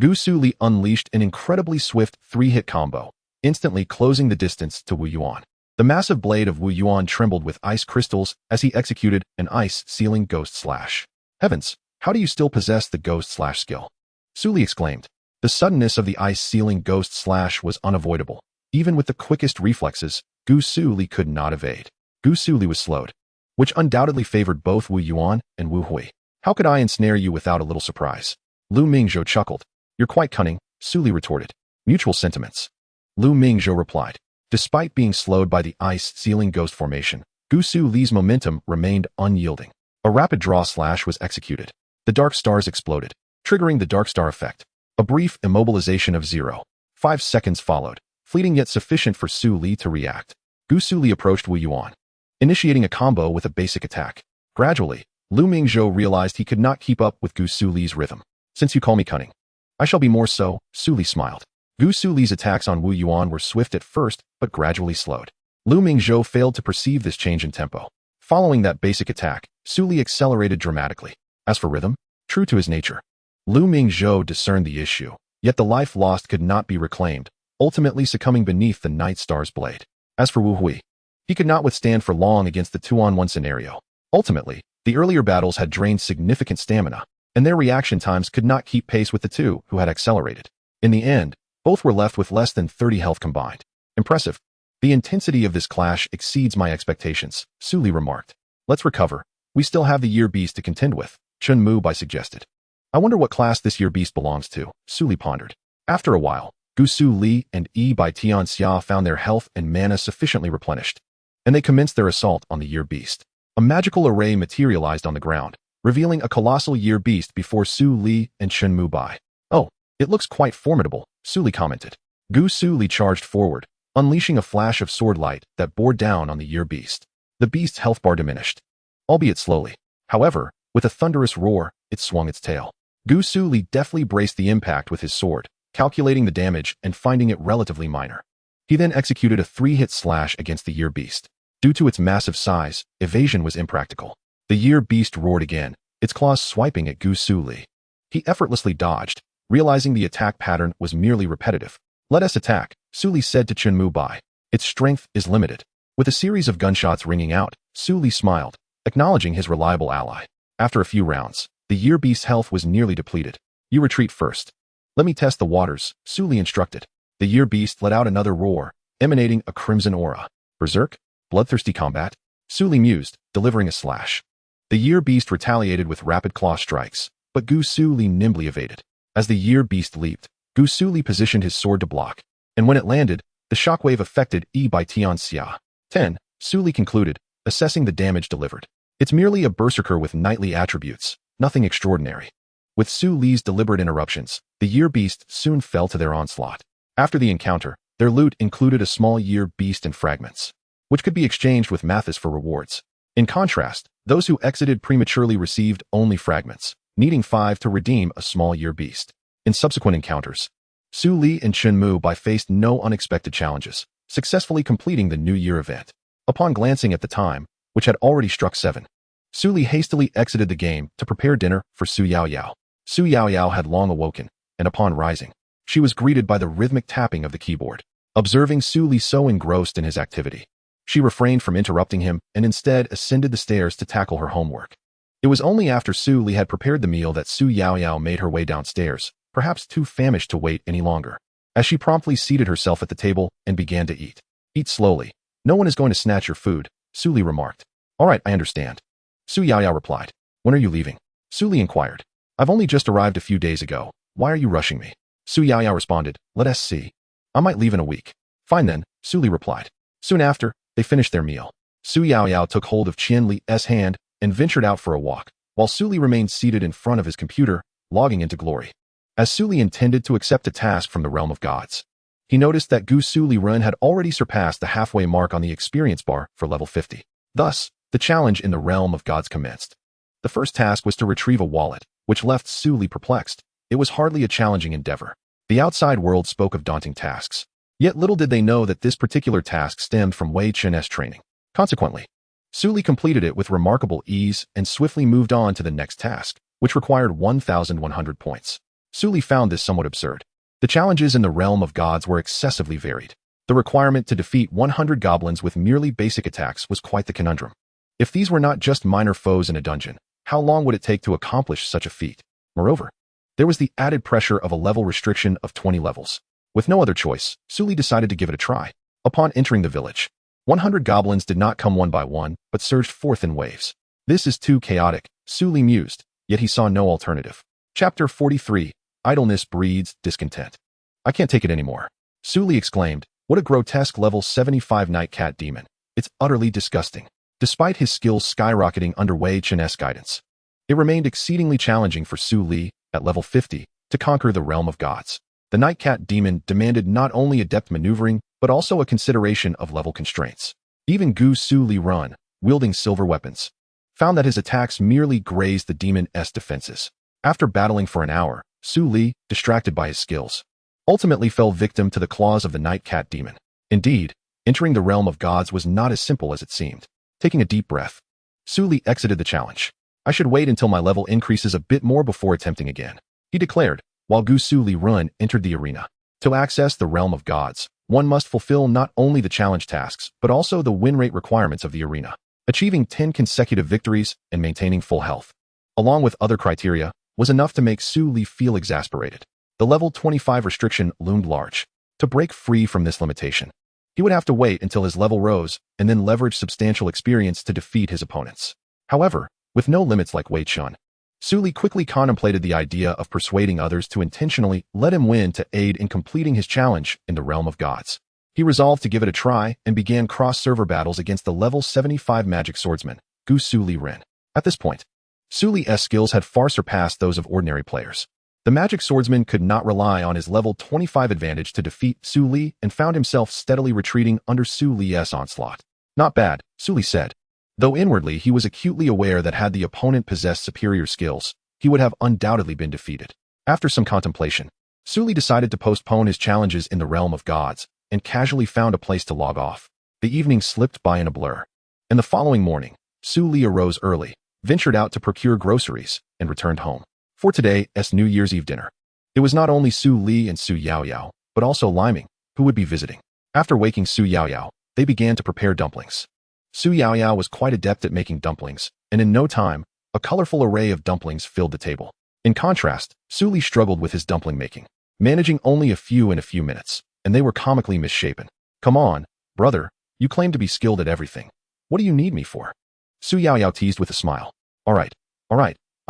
A: Gusu Li unleashed an incredibly swift 3-hit combo, instantly closing the distance to Wu Yuan. The massive blade of Wu Yuan trembled with ice crystals as he executed an ice-sealing ghost slash. Heavens, how do you still possess the ghost slash skill? Su Li exclaimed. The suddenness of the ice-sealing ghost slash was unavoidable. Even with the quickest reflexes, Gusu Li could not evade. Gusu Li was slowed, which undoubtedly favored both Wu Yuan and Wu Hui. How could I ensnare you without a little surprise? Lu Mingzhou chuckled. You're quite cunning, Su Li retorted. Mutual sentiments. Lu Mingzhou replied. Despite being slowed by the ice-sealing ghost formation, Gusu Li's momentum remained unyielding. A rapid draw slash was executed. The dark stars exploded, triggering the dark star effect. A brief immobilization of 0.5 seconds followed, fleeting yet sufficient for Su Li to react. Gusu Li approached Wu Yuan, initiating a combo with a basic attack. Gradually, Lu Mingzhou realized he could not keep up with Gusu Li's rhythm. Since you call me cunning, I shall be more so, Su Li smiled. Gusu Li's attacks on Wu Yuan were swift at first, but gradually slowed. Lu Mingzhou failed to perceive this change in tempo. Following that basic attack, Su Li accelerated dramatically. As for rhythm, true to his nature, Lu Mingzhou discerned the issue, yet the life lost could not be reclaimed, ultimately succumbing beneath the Night Star's blade. As for Wu Hui, he could not withstand for long against the 2-on-1 scenario. Ultimately, the earlier battles had drained significant stamina, and their reaction times could not keep pace with the two who had accelerated. In the end, both were left with less than 30 health combined. Impressive. The intensity of this clash exceeds my expectations, Su Li remarked. Let's recover. We still have the Year Beast to contend with, Chen Mu Bai suggested. I wonder what class this Year Beast belongs to, Su Li pondered. After a while, Gusu Li and Yi Bai Tianxia found their health and mana sufficiently replenished, and they commenced their assault on the Year Beast. A magical array materialized on the ground, revealing a colossal Year Beast before Su Li and Chen Mu Bai. Oh, it looks quite formidable, Su Li commented. Gusu Li charged forward, unleashing a flash of sword light that bore down on the Year Beast. The beast's health bar diminished, albeit slowly. However, with a thunderous roar, it swung its tail. Gusu Li deftly braced the impact with his sword, calculating the damage and finding it relatively minor. He then executed a 3-hit slash against the Year Beast. Due to its massive size, evasion was impractical. The Year Beast roared again, its claws swiping at Gusu Li. He effortlessly dodged, realizing the attack pattern was merely repetitive. Let us attack, Su Li said to Chen Mu Bai. Its strength is limited. With a series of gunshots ringing out, Su Li smiled, acknowledging his reliable ally. After a few rounds, the Year Beast's health was nearly depleted. You retreat first. Let me test the waters, Su Li instructed. The Year Beast let out another roar, emanating a crimson aura. Berserk? Bloodthirsty combat? Su Li mused, delivering a slash. The Year Beast retaliated with rapid claw strikes, but Gusu Li nimbly evaded. As the Year Beast leaped, Gusu Li positioned his sword to block, and when it landed, the shockwave affected Yi Bai Tianxia. 10. Su Li concluded, assessing the damage delivered. It's merely a berserker with knightly attributes, nothing extraordinary. With Su Li's deliberate interruptions, the Year Beast soon fell to their onslaught. After the encounter, their loot included a small Year Beast and fragments, which could be exchanged with Mathis for rewards. In contrast, those who exited prematurely received only fragments, needing 5 to redeem a small Year Beast. In subsequent encounters, Su Li and Chen Mu Bai faced no unexpected challenges, successfully completing the New Year event. Upon glancing at the time, which had already struck 7, Su Li hastily exited the game to prepare dinner for Su Yaoyao. Su Yaoyao had long awoken, and upon rising, she was greeted by the rhythmic tapping of the keyboard. Observing Su Li so engrossed in his activity, she refrained from interrupting him and instead ascended the stairs to tackle her homework. It was only after Su Li had prepared the meal that Su Yaoyao made her way downstairs, perhaps too famished to wait any longer. As she promptly seated herself at the table and began to eat. Eat slowly. No one is going to snatch your food, Su Li remarked. All right, I understand. Su Yaoyao replied. When are you leaving? Su Li inquired. I've only just arrived a few days ago. Why are you rushing me? Su Yaoyao responded. Let us see. I might leave in a week. Fine then, Su Li replied. Soon after, they finished their meal. Su Yaoyao took hold of Qian Li's hand and ventured out for a walk, while Su Li remained seated in front of his computer, logging into Glory. As Su Li intended to accept a task from the realm of gods, he noticed that Gusu Liren had already surpassed the halfway mark on the experience bar for level 50. Thus, the challenge in the realm of gods commenced. The first task was to retrieve a wallet, which left Su Li perplexed. It was hardly a challenging endeavor. The outside world spoke of daunting tasks. Yet little did they know that this particular task stemmed from Wei Chen's training. Consequently, Su Li completed it with remarkable ease and swiftly moved on to the next task, which required 1,100 points. Su Li found this somewhat absurd. The challenges in the realm of gods were excessively varied. The requirement to defeat 100 goblins with merely basic attacks was quite the conundrum. If these were not just minor foes in a dungeon, how long would it take to accomplish such a feat? Moreover, there was the added pressure of a level restriction of 20 levels. With no other choice, Su Li decided to give it a try. Upon entering the village, 100 goblins did not come one by one, but surged forth in waves. This is too chaotic, Su Li mused, yet he saw no alternative. Chapter 43. Idleness breeds discontent. I can't take it anymore. Su Li exclaimed, what a grotesque level 75 night cat demon. It's utterly disgusting. Despite his skills skyrocketing under Wei Chen's guidance, it remained exceedingly challenging for Su Li, at level 50, to conquer the realm of gods. The night cat demon demanded not only adept maneuvering, but also a consideration of level constraints. Even Gusu Liren, wielding silver weapons, found that his attacks merely grazed the demon's defenses. After battling for an hour, Su Li, distracted by his skills, ultimately fell victim to the claws of the night cat demon. Indeed, entering the realm of gods was not as simple as it seemed. Taking a deep breath, Su Li exited the challenge. I should wait until my level increases a bit more before attempting again, he declared, while Gusu Liren entered the arena. To access the realm of gods, one must fulfill not only the challenge tasks, but also the win rate requirements of the arena. Achieving 10 consecutive victories and maintaining full health, along with other criteria, was enough to make Su Li feel exasperated. The level 25 restriction loomed large. To break free from this limitation, he would have to wait until his level rose and then leverage substantial experience to defeat his opponents. However, with no limits like Wei Chen, Su Li quickly contemplated the idea of persuading others to intentionally let him win to aid in completing his challenge in the realm of gods. He resolved to give it a try and began cross-server battles against the level 75 magic swordsman, Gusu Liren. At this point, Su Li's skills had far surpassed those of ordinary players. The magic swordsman could not rely on his level 25 advantage to defeat Su Li and found himself steadily retreating under Su Li's onslaught. Not bad, Su Li said, though inwardly he was acutely aware that had the opponent possessed superior skills, he would have undoubtedly been defeated. After some contemplation, Su Li decided to postpone his challenges in the realm of gods and casually found a place to log off. The evening slipped by in a blur. And the following morning, Su Li arose early, ventured out to procure groceries, and returned home for today's New Year's Eve dinner. It was not only Su Li and Su Yaoyao, but also Liming, who would be visiting. After waking Su Yaoyao, they began to prepare dumplings. Su Yaoyao was quite adept at making dumplings, and in no time, a colorful array of dumplings filled the table. In contrast, Su Li struggled with his dumpling making, managing only a few in a few minutes, and they were comically misshapen. Come on, brother, you claim to be skilled at everything. What do you need me for? Su Yaoyao teased with a smile. All right,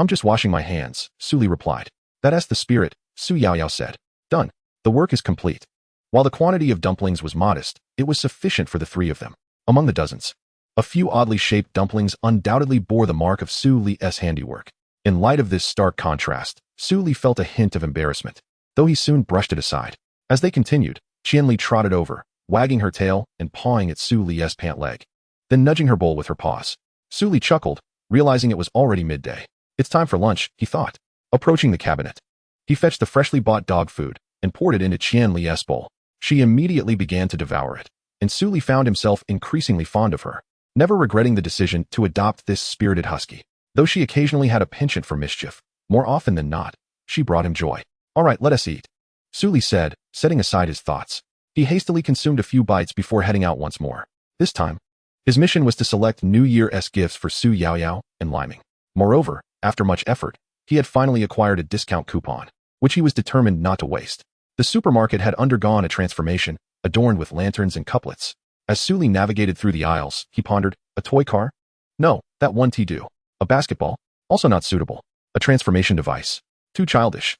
A: I'm just washing my hands, Su Li replied. That's the spirit, Su Yaoyao said. Done. The work is complete. While the quantity of dumplings was modest, it was sufficient for the three of them. Among the dozens, a few oddly shaped dumplings undoubtedly bore the mark of Su Li's handiwork. In light of this stark contrast, Su Li felt a hint of embarrassment, though he soon brushed it aside. As they continued, Qianli trotted over, wagging her tail and pawing at Su Li's pant leg, then nudging her bowl with her paws. Su Li chuckled, realizing it was already midday. It's time for lunch, he thought. Approaching the cabinet, he fetched the freshly bought dog food and poured it into Qianli's bowl. She immediately began to devour it, and Su Li found himself increasingly fond of her, never regretting the decision to adopt this spirited husky. Though she occasionally had a penchant for mischief, more often than not, she brought him joy. All right, let us eat, Su Li said, setting aside his thoughts. He hastily consumed a few bites before heading out once more. This time, his mission was to select New Year's gifts for Su Yaoyao and Liming. Moreover, after much effort, he had finally acquired a discount coupon, which he was determined not to waste. The supermarket had undergone a transformation, adorned with lanterns and couplets. As Su Li navigated through the aisles, he pondered, a toy car? No, that won't do. A basketball? Also not suitable. A transformation device? Too childish.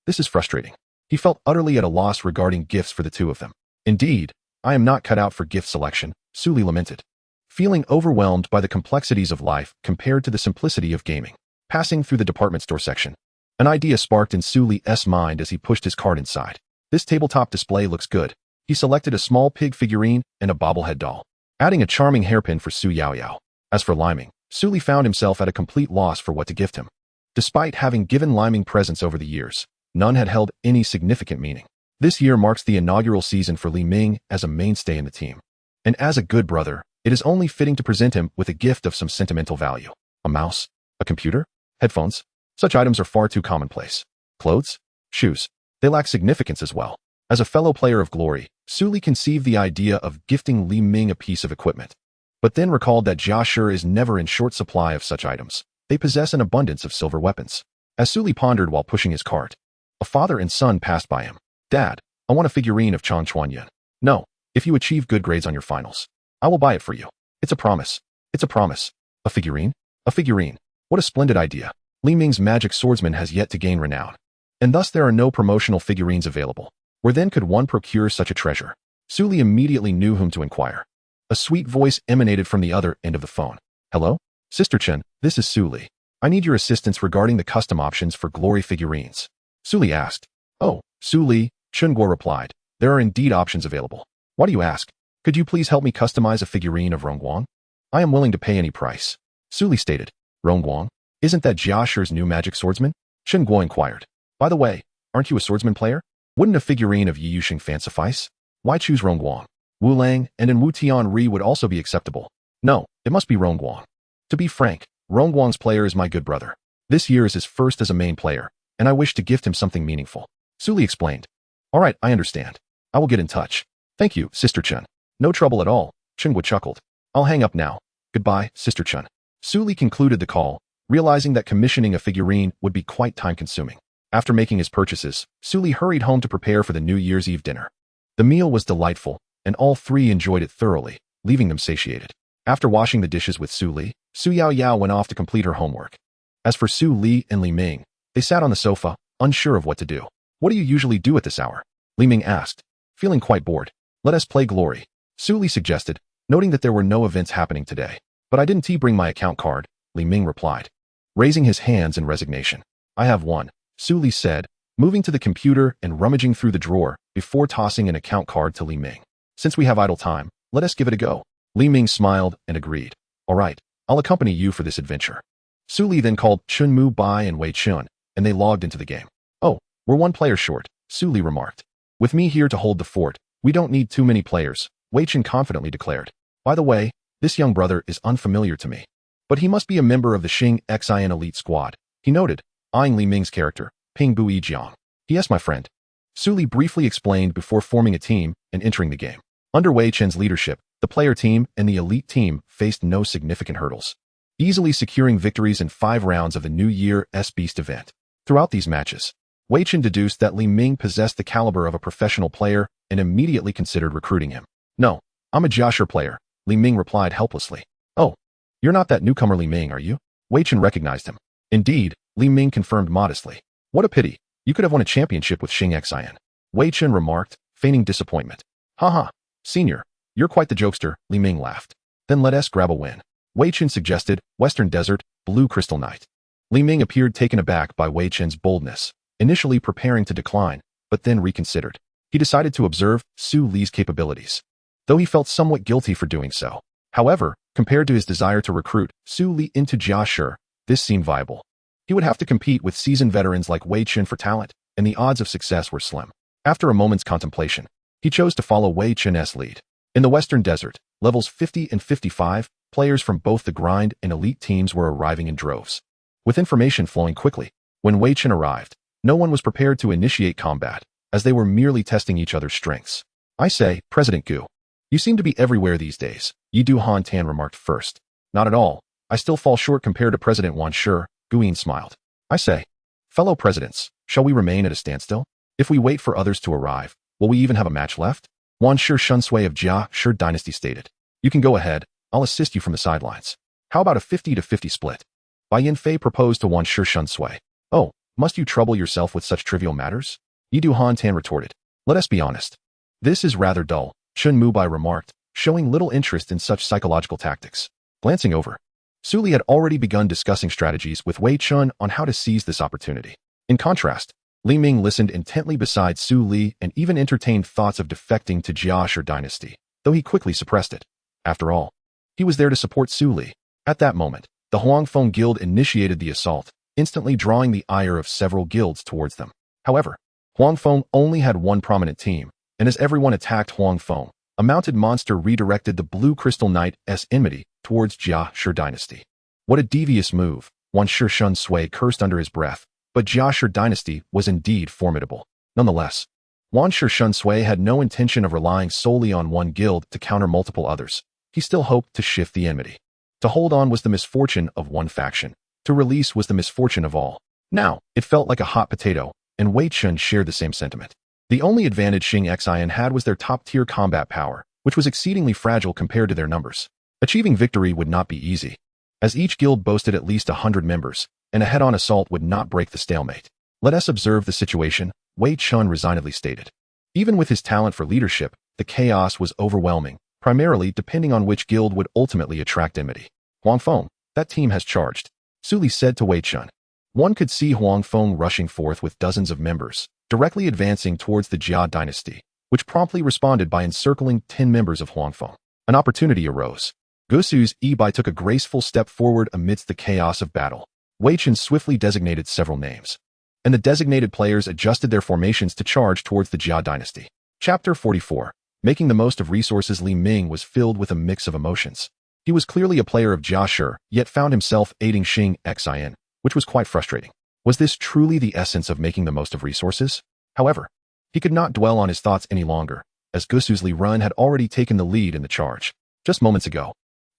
A: This is frustrating. He felt utterly at a loss regarding gifts for the two of them. Indeed, I am not cut out for gift selection, Su Li lamented, feeling overwhelmed by the complexities of life compared to the simplicity of gaming. Passing through the department store section, an idea sparked in Su Li's mind as he pushed his cart inside. This tabletop display looks good. He selected a small pig figurine and a bobblehead doll, adding a charming hairpin for Su Yaoyao. As for Liming, Su Li found himself at a complete loss for what to gift him. Despite having given Liming presents over the years, none had held any significant meaning. This year marks the inaugural season for Li Ming as a mainstay in the team. And as a good brother, it is only fitting to present him with a gift of some sentimental value. A mouse? A computer? Headphones? Such items are far too commonplace. Clothes? Shoes? They lack significance as well. As a fellow player of glory, Su Li conceived the idea of gifting Li Ming a piece of equipment, but then recalled that Jia Shi is never in short supply of such items. They possess an abundance of silver weapons. As Su Li pondered while pushing his cart, a father and son passed by him. Dad, I want a figurine of Chang Chuanyan. No, if you achieve good grades on your finals, I will buy it for you. It's a promise. It's a promise. A figurine? A figurine. What a splendid idea. Li Ming's magic swordsman has yet to gain renown. And thus there are no promotional figurines available. Where then could one procure such a treasure? Su Li immediately knew whom to inquire. A sweet voice emanated from the other end of the phone. Hello? Sister Chen, this is Su Li. I need your assistance regarding the custom options for glory figurines. Su Li asked. Oh, Su Li, Chen Guo replied. There are indeed options available. Why do you ask? Could you please help me customize a figurine of Rongguang? I am willing to pay any price. Su Li stated. Rongguang? Isn't that Jia Shi's new magic swordsman? Chen Guo inquired. By the way, aren't you a swordsman player? Wouldn't a figurine of Ye Xiu fan suffice? Why choose Rongguang? Wu Lang and in Wu Tianri would also be acceptable. No, it must be Rongguang. To be frank, Rongguang's player is my good brother. This year is his first as a main player, and I wish to gift him something meaningful. Su Li explained. All right, I understand. I will get in touch. Thank you, Sister Chen. No trouble at all, Chen Guo chuckled. I'll hang up now. Goodbye, Sister Chen. Su Li concluded the call, realizing that commissioning a figurine would be quite time-consuming. After making his purchases, Su Li hurried home to prepare for the New Year's Eve dinner. The meal was delightful, and all three enjoyed it thoroughly, leaving them satiated. After washing the dishes with Su Li, Su Yaoyao went off to complete her homework. As for Su Li and Li Ming, they sat on the sofa, unsure of what to do. What do you usually do at this hour? Li Ming asked. Feeling quite bored. Let us play Glory. Su Li suggested, noting that there were no events happening today. But I didn't bring my account card, Li Ming replied, raising his hands in resignation. I have one, Su Li said, moving to the computer and rummaging through the drawer before tossing an account card to Li Ming. Since we have idle time, let us give it a go. Li Ming smiled and agreed. All right, I'll accompany you for this adventure. Su Li then called Chun Mu Bai and Wei Chen, and they logged into the game. Oh, we're one player short, Su Li remarked. With me here to hold the fort, we don't need too many players, Wei Chen confidently declared. By the way, this young brother is unfamiliar to me. But he must be a member of the Xing Xian elite squad, he noted, eyeing Li Ming's character, Ping Bui Jiang. Yes, my friend. Su Li briefly explained before forming a team and entering the game. Under Wei Chen's leadership, the player team and the elite team faced no significant hurdles, easily securing victories in 5 rounds of the New Year's Beast event. Throughout these matches, Wei Chen deduced that Li Ming possessed the caliber of a professional player and immediately considered recruiting him. No, I'm a Jiashi player, Li Ming replied helplessly. Oh, you're not that newcomer Li Ming, are you? Wei Chen recognized him. Indeed, Li Ming confirmed modestly. What a pity. You could have won a championship with Xing Xian. Wei Chen remarked, feigning disappointment. Haha, senior, you're quite the jokester, Li Ming laughed. Then let us grab a win. Wei Chen suggested, Western Desert, Blue Crystal Knight. Li Ming appeared taken aback by Wei Chen's boldness, initially preparing to decline, but then reconsidered. He decided to observe Su Li's capabilities, though he felt somewhat guilty for doing so. However, compared to his desire to recruit Su Li into Jiashi, this seemed viable. He would have to compete with seasoned veterans like Wei Chen for talent, and the odds of success were slim. After a moment's contemplation, he chose to follow Wei Chen's lead. In the Western Desert, levels 50 and 55, players from both the grind and elite teams were arriving in droves. With information flowing quickly, when Wei Chen arrived, no one was prepared to initiate combat, as they were merely testing each other's strengths. I say, President Gu, you seem to be everywhere these days, Yi Du Han Tan remarked first. Not at all. I still fall short compared to President Wan Shi, Guyin smiled. I say, fellow presidents, shall we remain at a standstill? If we wait for others to arrive, will we even have a match left? Wan Shi Shunsui of Jia Shi Dynasty stated. You can go ahead, I'll assist you from the sidelines. How about a 50-50 split? Bai Yanfei proposed to Wan Shi Shunsui. Oh, must you trouble yourself with such trivial matters? Yi Du Han Tan retorted. Let us be honest. This is rather dull, Chun Mu Bai remarked, showing little interest in such psychological tactics. Glancing over, Su Li had already begun discussing strategies with Wei Chen on how to seize this opportunity. In contrast, Li Ming listened intently beside Su Li and even entertained thoughts of defecting to Jiashi Dynasty, though he quickly suppressed it. After all, he was there to support Su Li. At that moment, the Huangfeng Guild initiated the assault, instantly drawing the ire of several guilds towards them. However, Huangfeng only had one prominent team, and as everyone attacked Huangfeng, a mounted monster redirected the Blue Crystal Knight's enmity towards Jiashi Dynasty. What a devious move, Wan Shi Shunsui cursed under his breath, but Jiashi Dynasty was indeed formidable. Nonetheless, Wan Shi Shunsui had no intention of relying solely on one guild to counter multiple others. He still hoped to shift the enmity. To hold on was the misfortune of one faction. To release was the misfortune of all. Now, it felt like a hot potato, and Wei Chen shared the same sentiment. The only advantage Xing Xian had was their top-tier combat power, which was exceedingly fragile compared to their numbers. Achieving victory would not be easy, as each guild boasted at least 100 members, and a head-on assault would not break the stalemate. Let us observe the situation, Wei Chen resignedly stated. Even with his talent for leadership, the chaos was overwhelming, primarily depending on which guild would ultimately attract enmity. Huang Feng, that team has charged, Su Li said to Wei Chen. One could see Huang Feng rushing forth with dozens of members, directly advancing towards the Jia dynasty, which promptly responded by encircling 10 members of Huang Feng. An opportunity arose. Gusu's Yi took a graceful step forward amidst the chaos of battle. Wei Chen swiftly designated several names, and the designated players adjusted their formations to charge towards the Jia dynasty. Chapter 44. Making the most of resources. Li Ming was filled with a mix of emotions. He was clearly a player of Jia Shi, yet found himself aiding Xing Xian, which was quite frustrating. Was this truly the essence of making the most of resources? However, he could not dwell on his thoughts any longer, as Gusu Liren had already taken the lead in the charge. Just moments ago,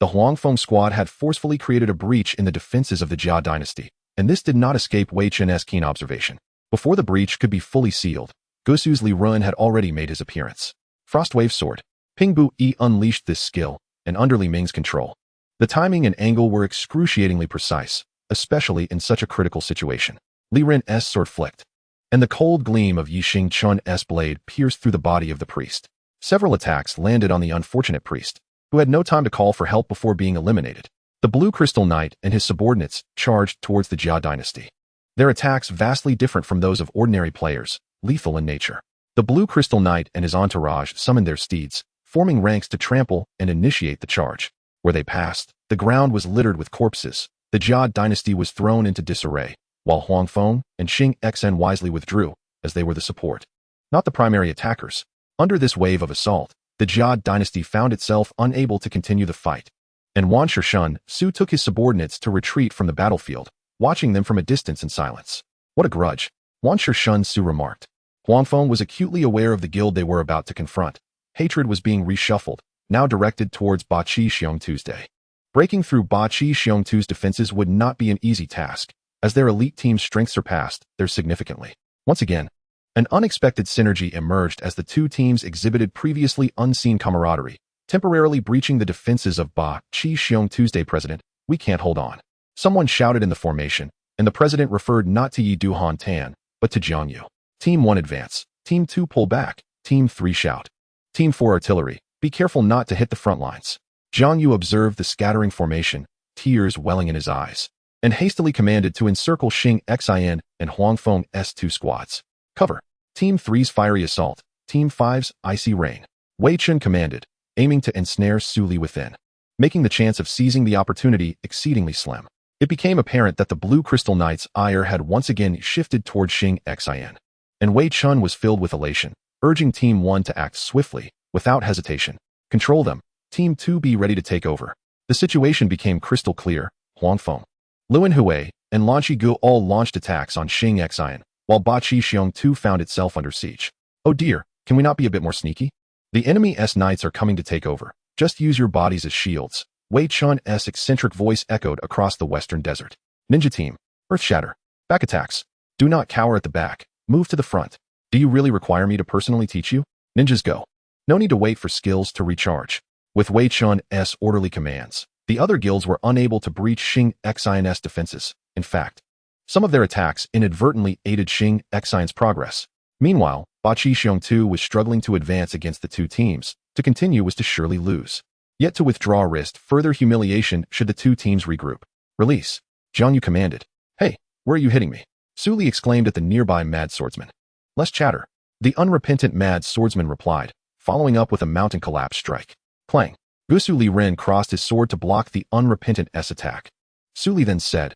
A: the Huang Feng squad had forcefully created a breach in the defenses of the Jia dynasty, and this did not escape Wei Chen's keen observation. Before the breach could be fully sealed, Gusu Liren had already made his appearance. Frostwave Sword. Ping Bu Yi unleashed this skill, and under Li Ming's control. The timing and angle were excruciatingly precise, especially in such a critical situation. Liren's sword flicked, and the cold gleam of Yi Xingchun's blade pierced through the body of the priest. Several attacks landed on the unfortunate priest, who had no time to call for help before being eliminated. The Blue Crystal Knight and his subordinates charged towards the Jia dynasty. Their attacks vastly different from those of ordinary players, lethal in nature. The Blue Crystal Knight and his entourage summoned their steeds, forming ranks to trample and initiate the charge. Where they passed, the ground was littered with corpses. The Jia dynasty was thrown into disarray, while Huang Feng and Xing Xian wisely withdrew, as they were the support, not the primary attackers. Under this wave of assault, the Jia dynasty found itself unable to continue the fight, and Wan Shishun Su took his subordinates to retreat from the battlefield, watching them from a distance in silence. What a grudge, Wan Shishun Su remarked. Huang Feng was acutely aware of the guild they were about to confront. Hatred was being reshuffled, now directed towards Ba Qi Xiong Tuesday. Breaking through Ba Qi Xiong Tu's defenses would not be an easy task, as their elite team's strength surpassed theirs significantly. Once again, an unexpected synergy emerged as the two teams exhibited previously unseen camaraderie, temporarily breaching the defenses of Ba Qi Xiong Tuesday. President, we can't hold on. Someone shouted in the formation, and the president referred not to Yi Duhan Tan, but to Jiang Yu. Team 1 advance, Team 2 pull back, Team 3 shout. Team 4 artillery, be careful not to hit the front lines. Jiang Yu observed the scattering formation, tears welling in his eyes, and hastily commanded to encircle Xing Xian and Huang Feng's 2 squads. Cover. Team 3's fiery assault, Team 5's icy rain. Wei Chen commanded, aiming to ensnare Su Li within, making the chance of seizing the opportunity exceedingly slim. It became apparent that the Blue Crystal Knight's ire had once again shifted toward Xing Xian, and Wei Chen was filled with elation, urging Team 1 to act swiftly, without hesitation. Control them. Team 2 be ready to take over. The situation became crystal clear. Huang Feng, Luan Hui, and Lan Shigu all launched attacks on Xing Xian, while Ba Qi Xiong Tu found itself under siege. Oh dear, can we not be a bit more sneaky? The enemy's knights are coming to take over. Just use your bodies as shields. Wei Chen's eccentric voice echoed across the western desert. Ninja team, Earth Shatter, back attacks. Do not cower at the back. Move to the front. Do you really require me to personally teach you? Ninjas go. No need to wait for skills to recharge. With Wei Chen's orderly commands, the other guilds were unable to breach Xing Xian's defenses. In fact, some of their attacks inadvertently aided Xing Xian's progress. Meanwhile, Ba Qi Xiong Tu was struggling to advance against the two teams. To continue was to surely lose. Yet to withdraw risked further humiliation should the two teams regroup. Release. Jiang Yu commanded. Hey, where are you hitting me? Su Li exclaimed at the nearby mad swordsman. Less chatter. The unrepentant mad swordsman replied, following up with a mountain collapse strike. Clang. Gusu Liren crossed his sword to block the unrepentant attack. Su Li then said,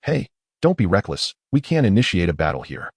A: Hey, don't be reckless. We can't initiate a battle here.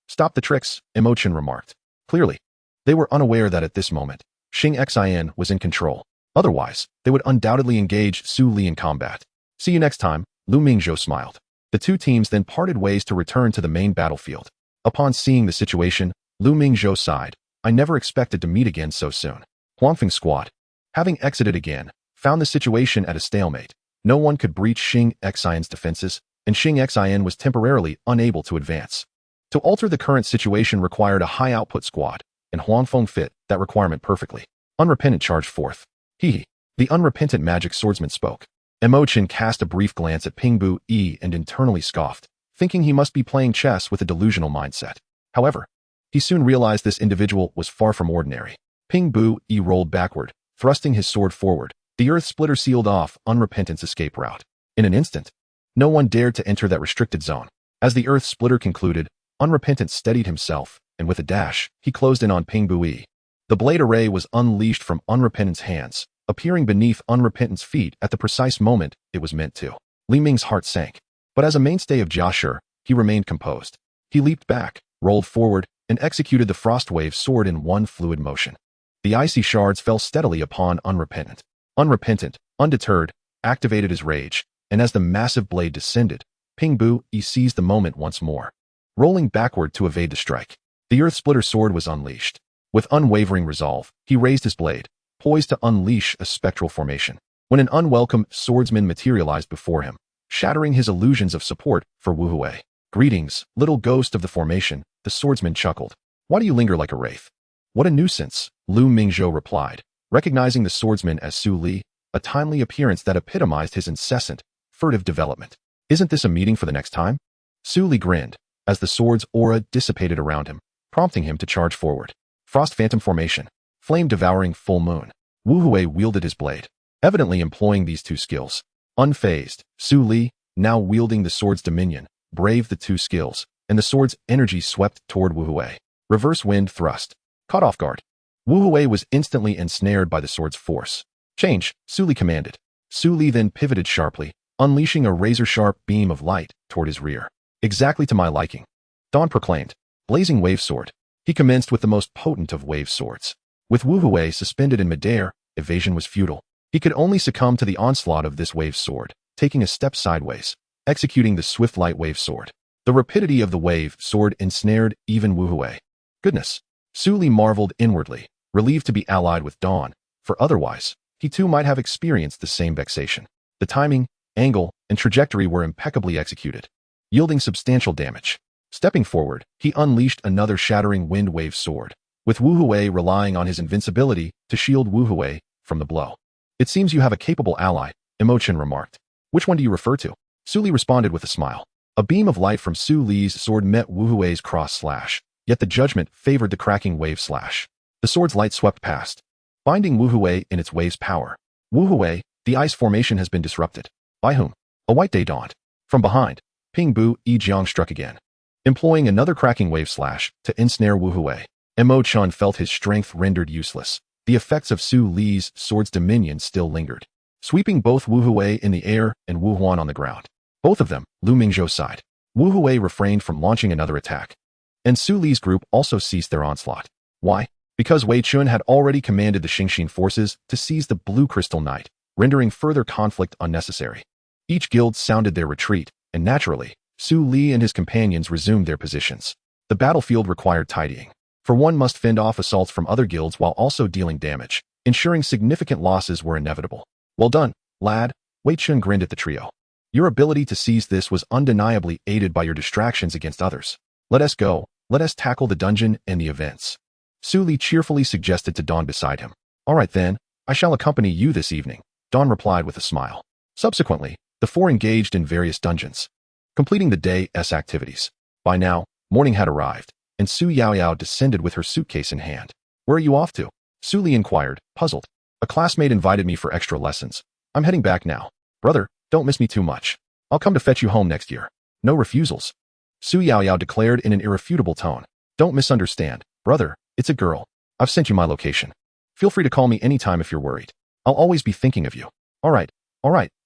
A: Stop the tricks, Imochen remarked. Clearly, they were unaware that at this moment, Xing Xian was in control. Otherwise, they would undoubtedly engage Su Li in combat. See you next time, Lu Mingzhou smiled. The two teams then parted ways to return to the main battlefield. Upon seeing the situation, Lu Mingzhou sighed. I never expected to meet again so soon. Huangfeng squad, having exited again, found the situation at a stalemate. No one could breach Xing Xian's defenses, and Xing Xian was temporarily unable to advance. To alter the current situation required a high-output squad, and Huangfeng fit that requirement perfectly. Unrepentant charged forth. He, the unrepentant magic swordsman spoke. Wei Chen cast a brief glance at Ping Bu Yi and internally scoffed, thinking he must be playing chess with a delusional mindset. However, he soon realized this individual was far from ordinary. Ping Bu Yi rolled backward, thrusting his sword forward. The earth splitter sealed off Unrepentant's escape route. In an instant, no one dared to enter that restricted zone. As the earth splitter concluded, Unrepentant steadied himself, and with a dash, he closed in on Ping Bu Yi. The blade array was unleashed from Unrepentant's hands, appearing beneath Unrepentant's feet at the precise moment it was meant to. Li Ming's heart sank. But as a mainstay of Jiashi, he remained composed. He leaped back, rolled forward, and executed the Frostwave sword in one fluid motion. The icy shards fell steadily upon Unrepentant. Unrepentant, undeterred, activated his rage, and as the massive blade descended, Ping Bu Yi seized the moment once more. Rolling backward to evade the strike, the earth splitter sword was unleashed. With unwavering resolve, he raised his blade, poised to unleash a spectral formation, when an unwelcome swordsman materialized before him, shattering his illusions of support for Wu Hui. Greetings, little ghost of the formation, the swordsman chuckled. Why do you linger like a wraith? What a nuisance, Lu Mingzhou replied, recognizing the swordsman as Su Li, a timely appearance that epitomized his incessant, furtive development. Isn't this a meeting for the next time? Su Li grinned, as the sword's aura dissipated around him, prompting him to charge forward. Frost Phantom Formation. Flame-devouring full moon. Wu Hui wielded his blade, evidently employing these two skills. Unfazed, Su Li, now wielding the sword's dominion, braved the two skills, and the sword's energy swept toward Wu Hui. Reverse wind thrust. Caught off guard. Wu Hui was instantly ensnared by the sword's force. Change, Su Li commanded. Su Li then pivoted sharply, unleashing a razor-sharp beam of light toward his rear. Exactly to my liking. Dawn proclaimed. Blazing wave sword. He commenced with the most potent of wave swords. With Wu Hui suspended in midair, evasion was futile. He could only succumb to the onslaught of this wave sword, taking a step sideways, executing the swift light wave sword. The rapidity of the wave sword ensnared even Wu Hui. Goodness! Su Li marveled inwardly, relieved to be allied with Dawn, for otherwise, he too might have experienced the same vexation. The timing, angle, and trajectory were impeccably executed, yielding substantial damage. Stepping forward, he unleashed another shattering wind wave sword, with Wu Hui relying on his invincibility to shield Wu Hui from the blow. It seems you have a capable ally, Wei Chen remarked. Which one do you refer to? Su Li responded with a smile. A beam of light from Su Li's sword met Wu Hui's cross slash, yet the judgment favored the cracking wave slash. The sword's light swept past, binding Wu Hui in its wave's power. Wu Hui, the ice formation has been disrupted. By whom? A white day dawned. From behind, Ping Bu Yi Jiang struck again, employing another cracking wave slash to ensnare Wu Hui. Wei Chen felt his strength rendered useless. The effects of Su Li's sword's dominion still lingered, sweeping both Wu Hui in the air and Wu Huan on the ground. Both of them, Lu Mingzhou sighed. Wu Hui refrained from launching another attack, and Su Li's group also ceased their onslaught. Why? Because Wei Chen had already commanded the Xingxin forces to seize the Blue Crystal Knight, rendering further conflict unnecessary. Each guild sounded their retreat, and naturally, Su Li and his companions resumed their positions. The battlefield required tidying, for one must fend off assaults from other guilds while also dealing damage, ensuring significant losses were inevitable. Well done, lad, Wei Chen grinned at the trio. Your ability to seize this was undeniably aided by your distractions against others. Let us go, let us tackle the dungeon and the events. Su Li cheerfully suggested to Dawn beside him. All right then, I shall accompany you this evening, Dawn replied with a smile. Subsequently, the four engaged in various dungeons, completing the day's activities. By now, morning had arrived, and Su Yaoyao descended with her suitcase in hand. Where are you off to? Su Li inquired, puzzled. A classmate invited me for extra lessons. I'm heading back now. Brother, don't miss me too much. I'll come to fetch you home next year. No refusals. Su Yaoyao declared in an irrefutable tone. Don't misunderstand, brother, it's a girl. I've sent you my location. Feel free to call me anytime if you're worried. I'll always be thinking of you. All right,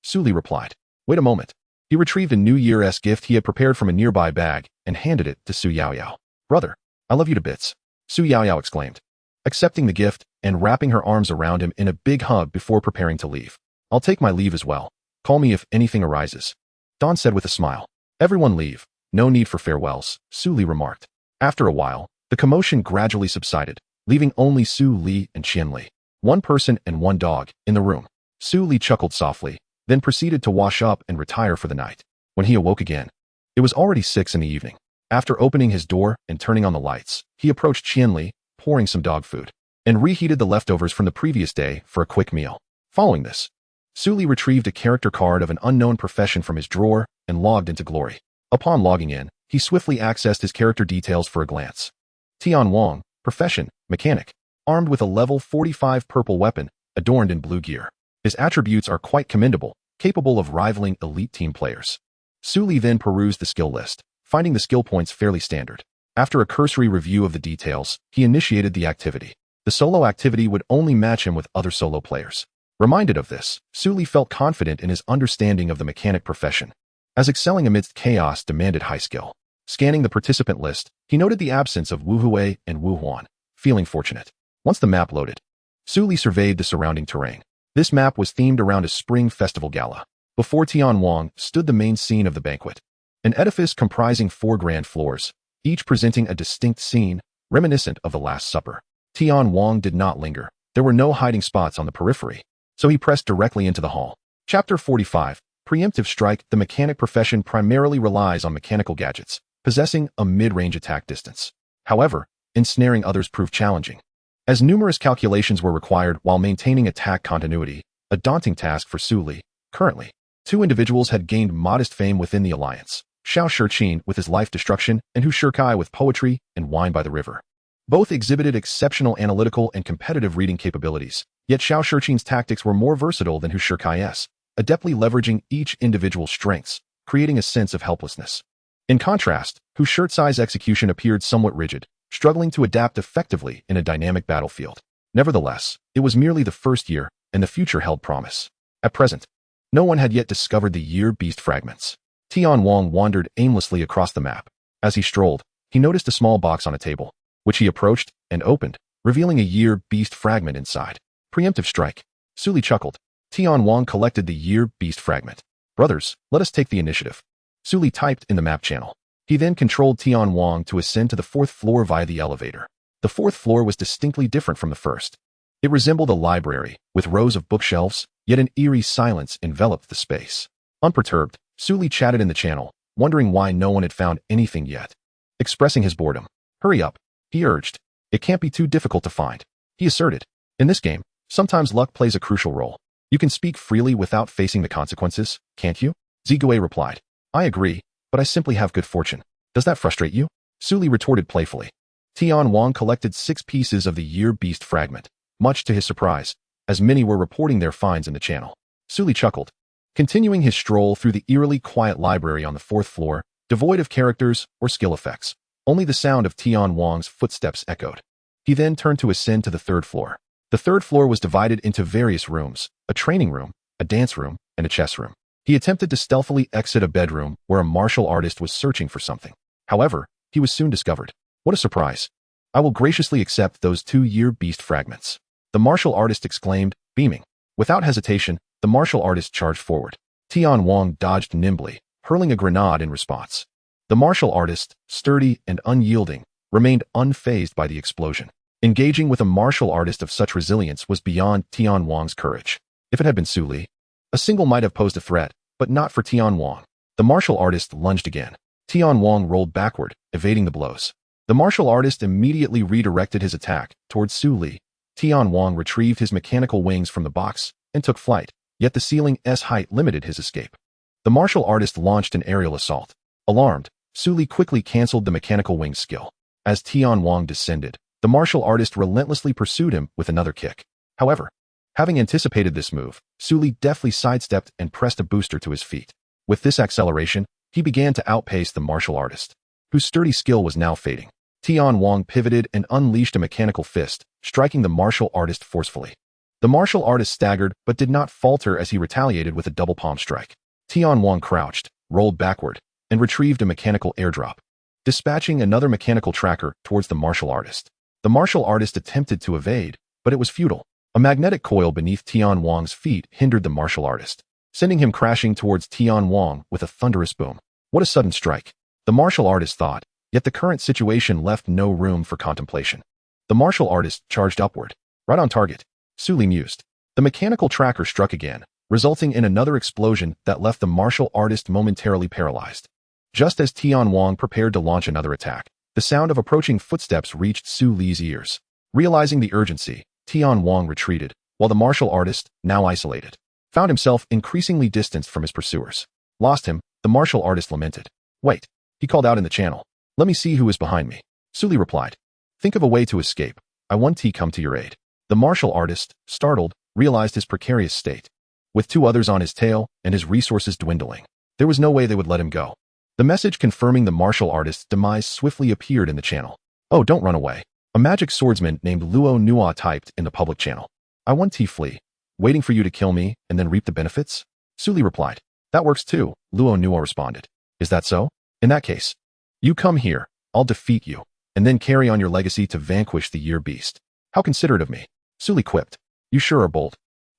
A: Su Li replied. Wait a moment. He retrieved a New Year's gift he had prepared from a nearby bag and handed it to Su Yaoyao. Brother, I love you to bits, Su Yaoyao exclaimed, accepting the gift and wrapping her arms around him in a big hug before preparing to leave. I'll take my leave as well. Call me if anything arises, Dawn said with a smile. Everyone leave. No need for farewells, Su Li remarked. After a while, the commotion gradually subsided, leaving only Su Li and Qian Li, one person and one dog, in the room. Su Li chuckled softly, then proceeded to wash up and retire for the night. When he awoke again, it was already 6 in the evening. After opening his door and turning on the lights, he approached Qian Li, pouring some dog food, and reheated the leftovers from the previous day for a quick meal. Following this, Su Li retrieved a character card of an unknown profession from his drawer and logged into Glory. Upon logging in, he swiftly accessed his character details for a glance. Tian Wang, profession, mechanic, armed with a level 45 purple weapon, adorned in blue gear. His attributes are quite commendable, capable of rivaling elite team players. Su Li then perused the skill list, finding the skill points fairly standard. After a cursory review of the details, he initiated the activity. The solo activity would only match him with other solo players. Reminded of this, Su Li felt confident in his understanding of the mechanic profession, as excelling amidst chaos demanded high skill. Scanning the participant list, he noted the absence of Wu Hui and Wu Huan, feeling fortunate. Once the map loaded, Su Li surveyed the surrounding terrain. This map was themed around a spring festival gala. Before Tian Wang stood the main scene of the banquet, an edifice comprising 4 grand floors, each presenting a distinct scene, reminiscent of the Last Supper. Tian Wang did not linger. There were no hiding spots on the periphery, so he pressed directly into the hall. Chapter 45. Preemptive Strike. The mechanic profession primarily relies on mechanical gadgets, possessing a mid-range attack distance. However, ensnaring others proved challenging, as numerous calculations were required while maintaining attack continuity, a daunting task for Su Li. Currently, 2 individuals had gained modest fame within the alliance: Xiao Shiqin with his life destruction and Hu Shikai with poetry and wine by the river. Both exhibited exceptional analytical and competitive reading capabilities, yet Xiao Shiqin's tactics were more versatile than Hu Shikai's, adeptly leveraging each individual's strengths, creating a sense of helplessness. In contrast, Hu Shikai's execution appeared somewhat rigid, struggling to adapt effectively in a dynamic battlefield. Nevertheless, it was merely the first year, and the future held promise. At present, no one had yet discovered the Year Beast fragments. Tian Wang wandered aimlessly across the map. As he strolled, he noticed a small box on a table, which he approached and opened, revealing a Year Beast fragment inside. Preemptive Strike. Su Li chuckled. Tian Wang collected the Year Beast fragment. Brothers, let us take the initiative. Su Li typed in the map channel. He then controlled Tian Wang to ascend to the 4th floor via the elevator. The 4th floor was distinctly different from the first. It resembled a library, with rows of bookshelves, yet an eerie silence enveloped the space. Unperturbed, Su Li chatted in the channel, wondering why no one had found anything yet. Expressing his boredom. Hurry up, he urged. It can't be too difficult to find, he asserted. In this game, sometimes luck plays a crucial role. You can speak freely without facing the consequences, can't you? Zigui replied. I agree, but I simply have good fortune. Does that frustrate you? Su Li retorted playfully. Tian Wang collected 6 pieces of the Year Beast fragment, much to his surprise, as many were reporting their finds in the channel. Su Li chuckled. Continuing his stroll through the eerily quiet library on the 4th floor, devoid of characters or skill effects, only the sound of Tian Wang's footsteps echoed. He then turned to ascend to the 3rd floor. The 3rd floor was divided into various rooms: a training room, a dance room, and a chess room. He attempted to stealthily exit a bedroom where a martial artist was searching for something. However, he was soon discovered. What a surprise. I will graciously accept those 2 Year Beast fragments, the martial artist exclaimed, beaming. Without hesitation, the martial artist charged forward. Tian Wang dodged nimbly, hurling a grenade in response. The martial artist, sturdy and unyielding, remained unfazed by the explosion. Engaging with a martial artist of such resilience was beyond Tian Wang's courage. If it had been Su Li, a single might have posed a threat, but not for Tian Wang. The martial artist lunged again. Tian Wang rolled backward, evading the blows. The martial artist immediately redirected his attack towards Su Li. Tian Wang retrieved his mechanical wings from the box and took flight, yet the ceiling's height limited his escape. The martial artist launched an aerial assault. Alarmed, Su Li quickly cancelled the mechanical wings skill. As Tian Wang descended, the martial artist relentlessly pursued him with another kick. However, having anticipated this move, Su Li deftly sidestepped and pressed a booster to his feet. With this acceleration, he began to outpace the martial artist, whose sturdy skill was now fading. Tian Wang pivoted and unleashed a mechanical fist, striking the martial artist forcefully. The martial artist staggered but did not falter as he retaliated with a double palm strike. Tian Wang crouched, rolled backward, and retrieved a mechanical airdrop, dispatching another mechanical tracker towards the martial artist. The martial artist attempted to evade, but it was futile. A magnetic coil beneath Tian Wang's feet hindered the martial artist, sending him crashing towards Tian Wang with a thunderous boom. What a sudden strike, the martial artist thought, yet the current situation left no room for contemplation. The martial artist charged upward, right on target. Su Li mused. The mechanical tracker struck again, resulting in another explosion that left the martial artist momentarily paralyzed. Just as Tian Wang prepared to launch another attack, the sound of approaching footsteps reached Su Li's ears. Realizing the urgency, Tian Wang retreated, while the martial artist, now isolated, found himself increasingly distanced from his pursuers. Lost him, the martial artist lamented. Wait, he called out in the channel. Let me see who is behind me. Suli replied. Think of a way to escape. I want to come to your aid. The martial artist, startled, realized his precarious state. With 2 others on his tail and his resources dwindling, there was no way they would let him go. The message confirming the martial artist's demise swiftly appeared in the channel. Oh, don't run away. A magic swordsman named Luo Nua typed in the public channel. I want to flee, waiting for you to kill me and then reap the benefits? Suli replied. That works too, Luo Nua responded. Is that so? In that case, you come here, I'll defeat you, and then carry on your legacy to vanquish the year beast. How considerate of me. Suli quipped. You sure are bold.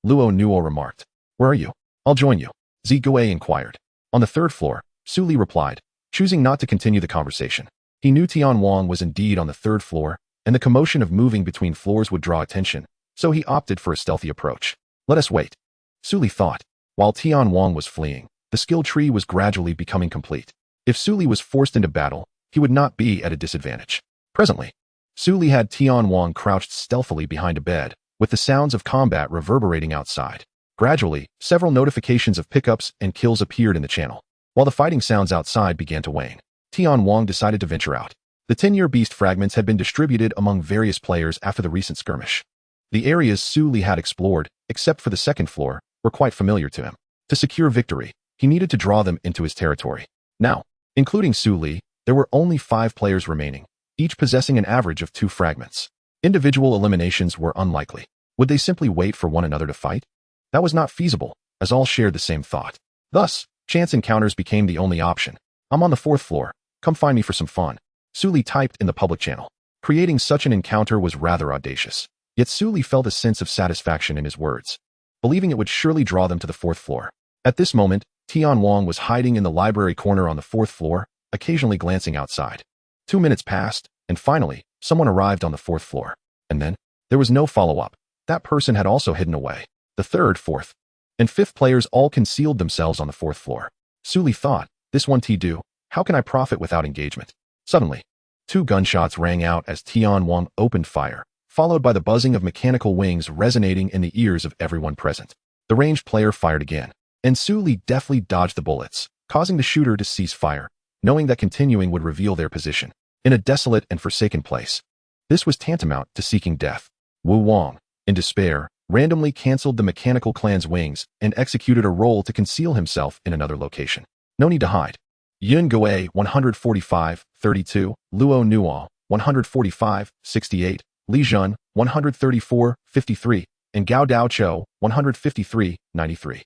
A: Luo Nua remarked. Where are you? I'll join you. Ziguei inquired. On the 3rd floor, Suli replied, choosing not to continue the conversation. He knew Tian Wang was indeed on the 3rd floor, and the commotion of moving between floors would draw attention, so he opted for a stealthy approach. Let us wait. Suli thought. While Tian Wang was fleeing, the skill tree was gradually becoming complete. If Suli was forced into battle, he would not be at a disadvantage. Presently, Suli had Tian Wang crouched stealthily behind a bed, with the sounds of combat reverberating outside. Gradually, several notifications of pickups and kills appeared in the channel. While the fighting sounds outside began to wane, Tian Wang decided to venture out. The 10-year beast fragments had been distributed among various players after the recent skirmish. The areas Suli had explored, except for the 2nd floor, were quite familiar to him. To secure victory, he needed to draw them into his territory. Now, including Suli, there were only 5 players remaining, each possessing an average of 2 fragments. Individual eliminations were unlikely. Would they simply wait for one another to fight? That was not feasible, as all shared the same thought. Thus, chance encounters became the only option. I'm on the 4th floor. Come find me for some fun. Suli typed in the public channel. Creating such an encounter was rather audacious. Yet Suli felt a sense of satisfaction in his words, believing it would surely draw them to the 4th floor. At this moment, Tian Wang was hiding in the library corner on the 4th floor, occasionally glancing outside. 2 minutes passed, and finally, someone arrived on the 4th floor. And then, there was no follow-up. That person had also hidden away. The 3rd, 4th, and 5th players all concealed themselves on the 4th floor. Suli thought, this one do. How can I profit without engagement? Suddenly, 2 gunshots rang out as Tian Wang opened fire, followed by the buzzing of mechanical wings resonating in the ears of everyone present. The ranged player fired again, and Suli deftly dodged the bullets, causing the shooter to cease fire, knowing that continuing would reveal their position in a desolate and forsaken place. This was tantamount to seeking death. Wu Wang, in despair, randomly canceled the mechanical clan's wings and executed a roll to conceal himself in another location. No need to hide. Yun Gui 145-32, Luo Nua 145-68, Li Jun 134-53, and Gao Daoqiu 153-93.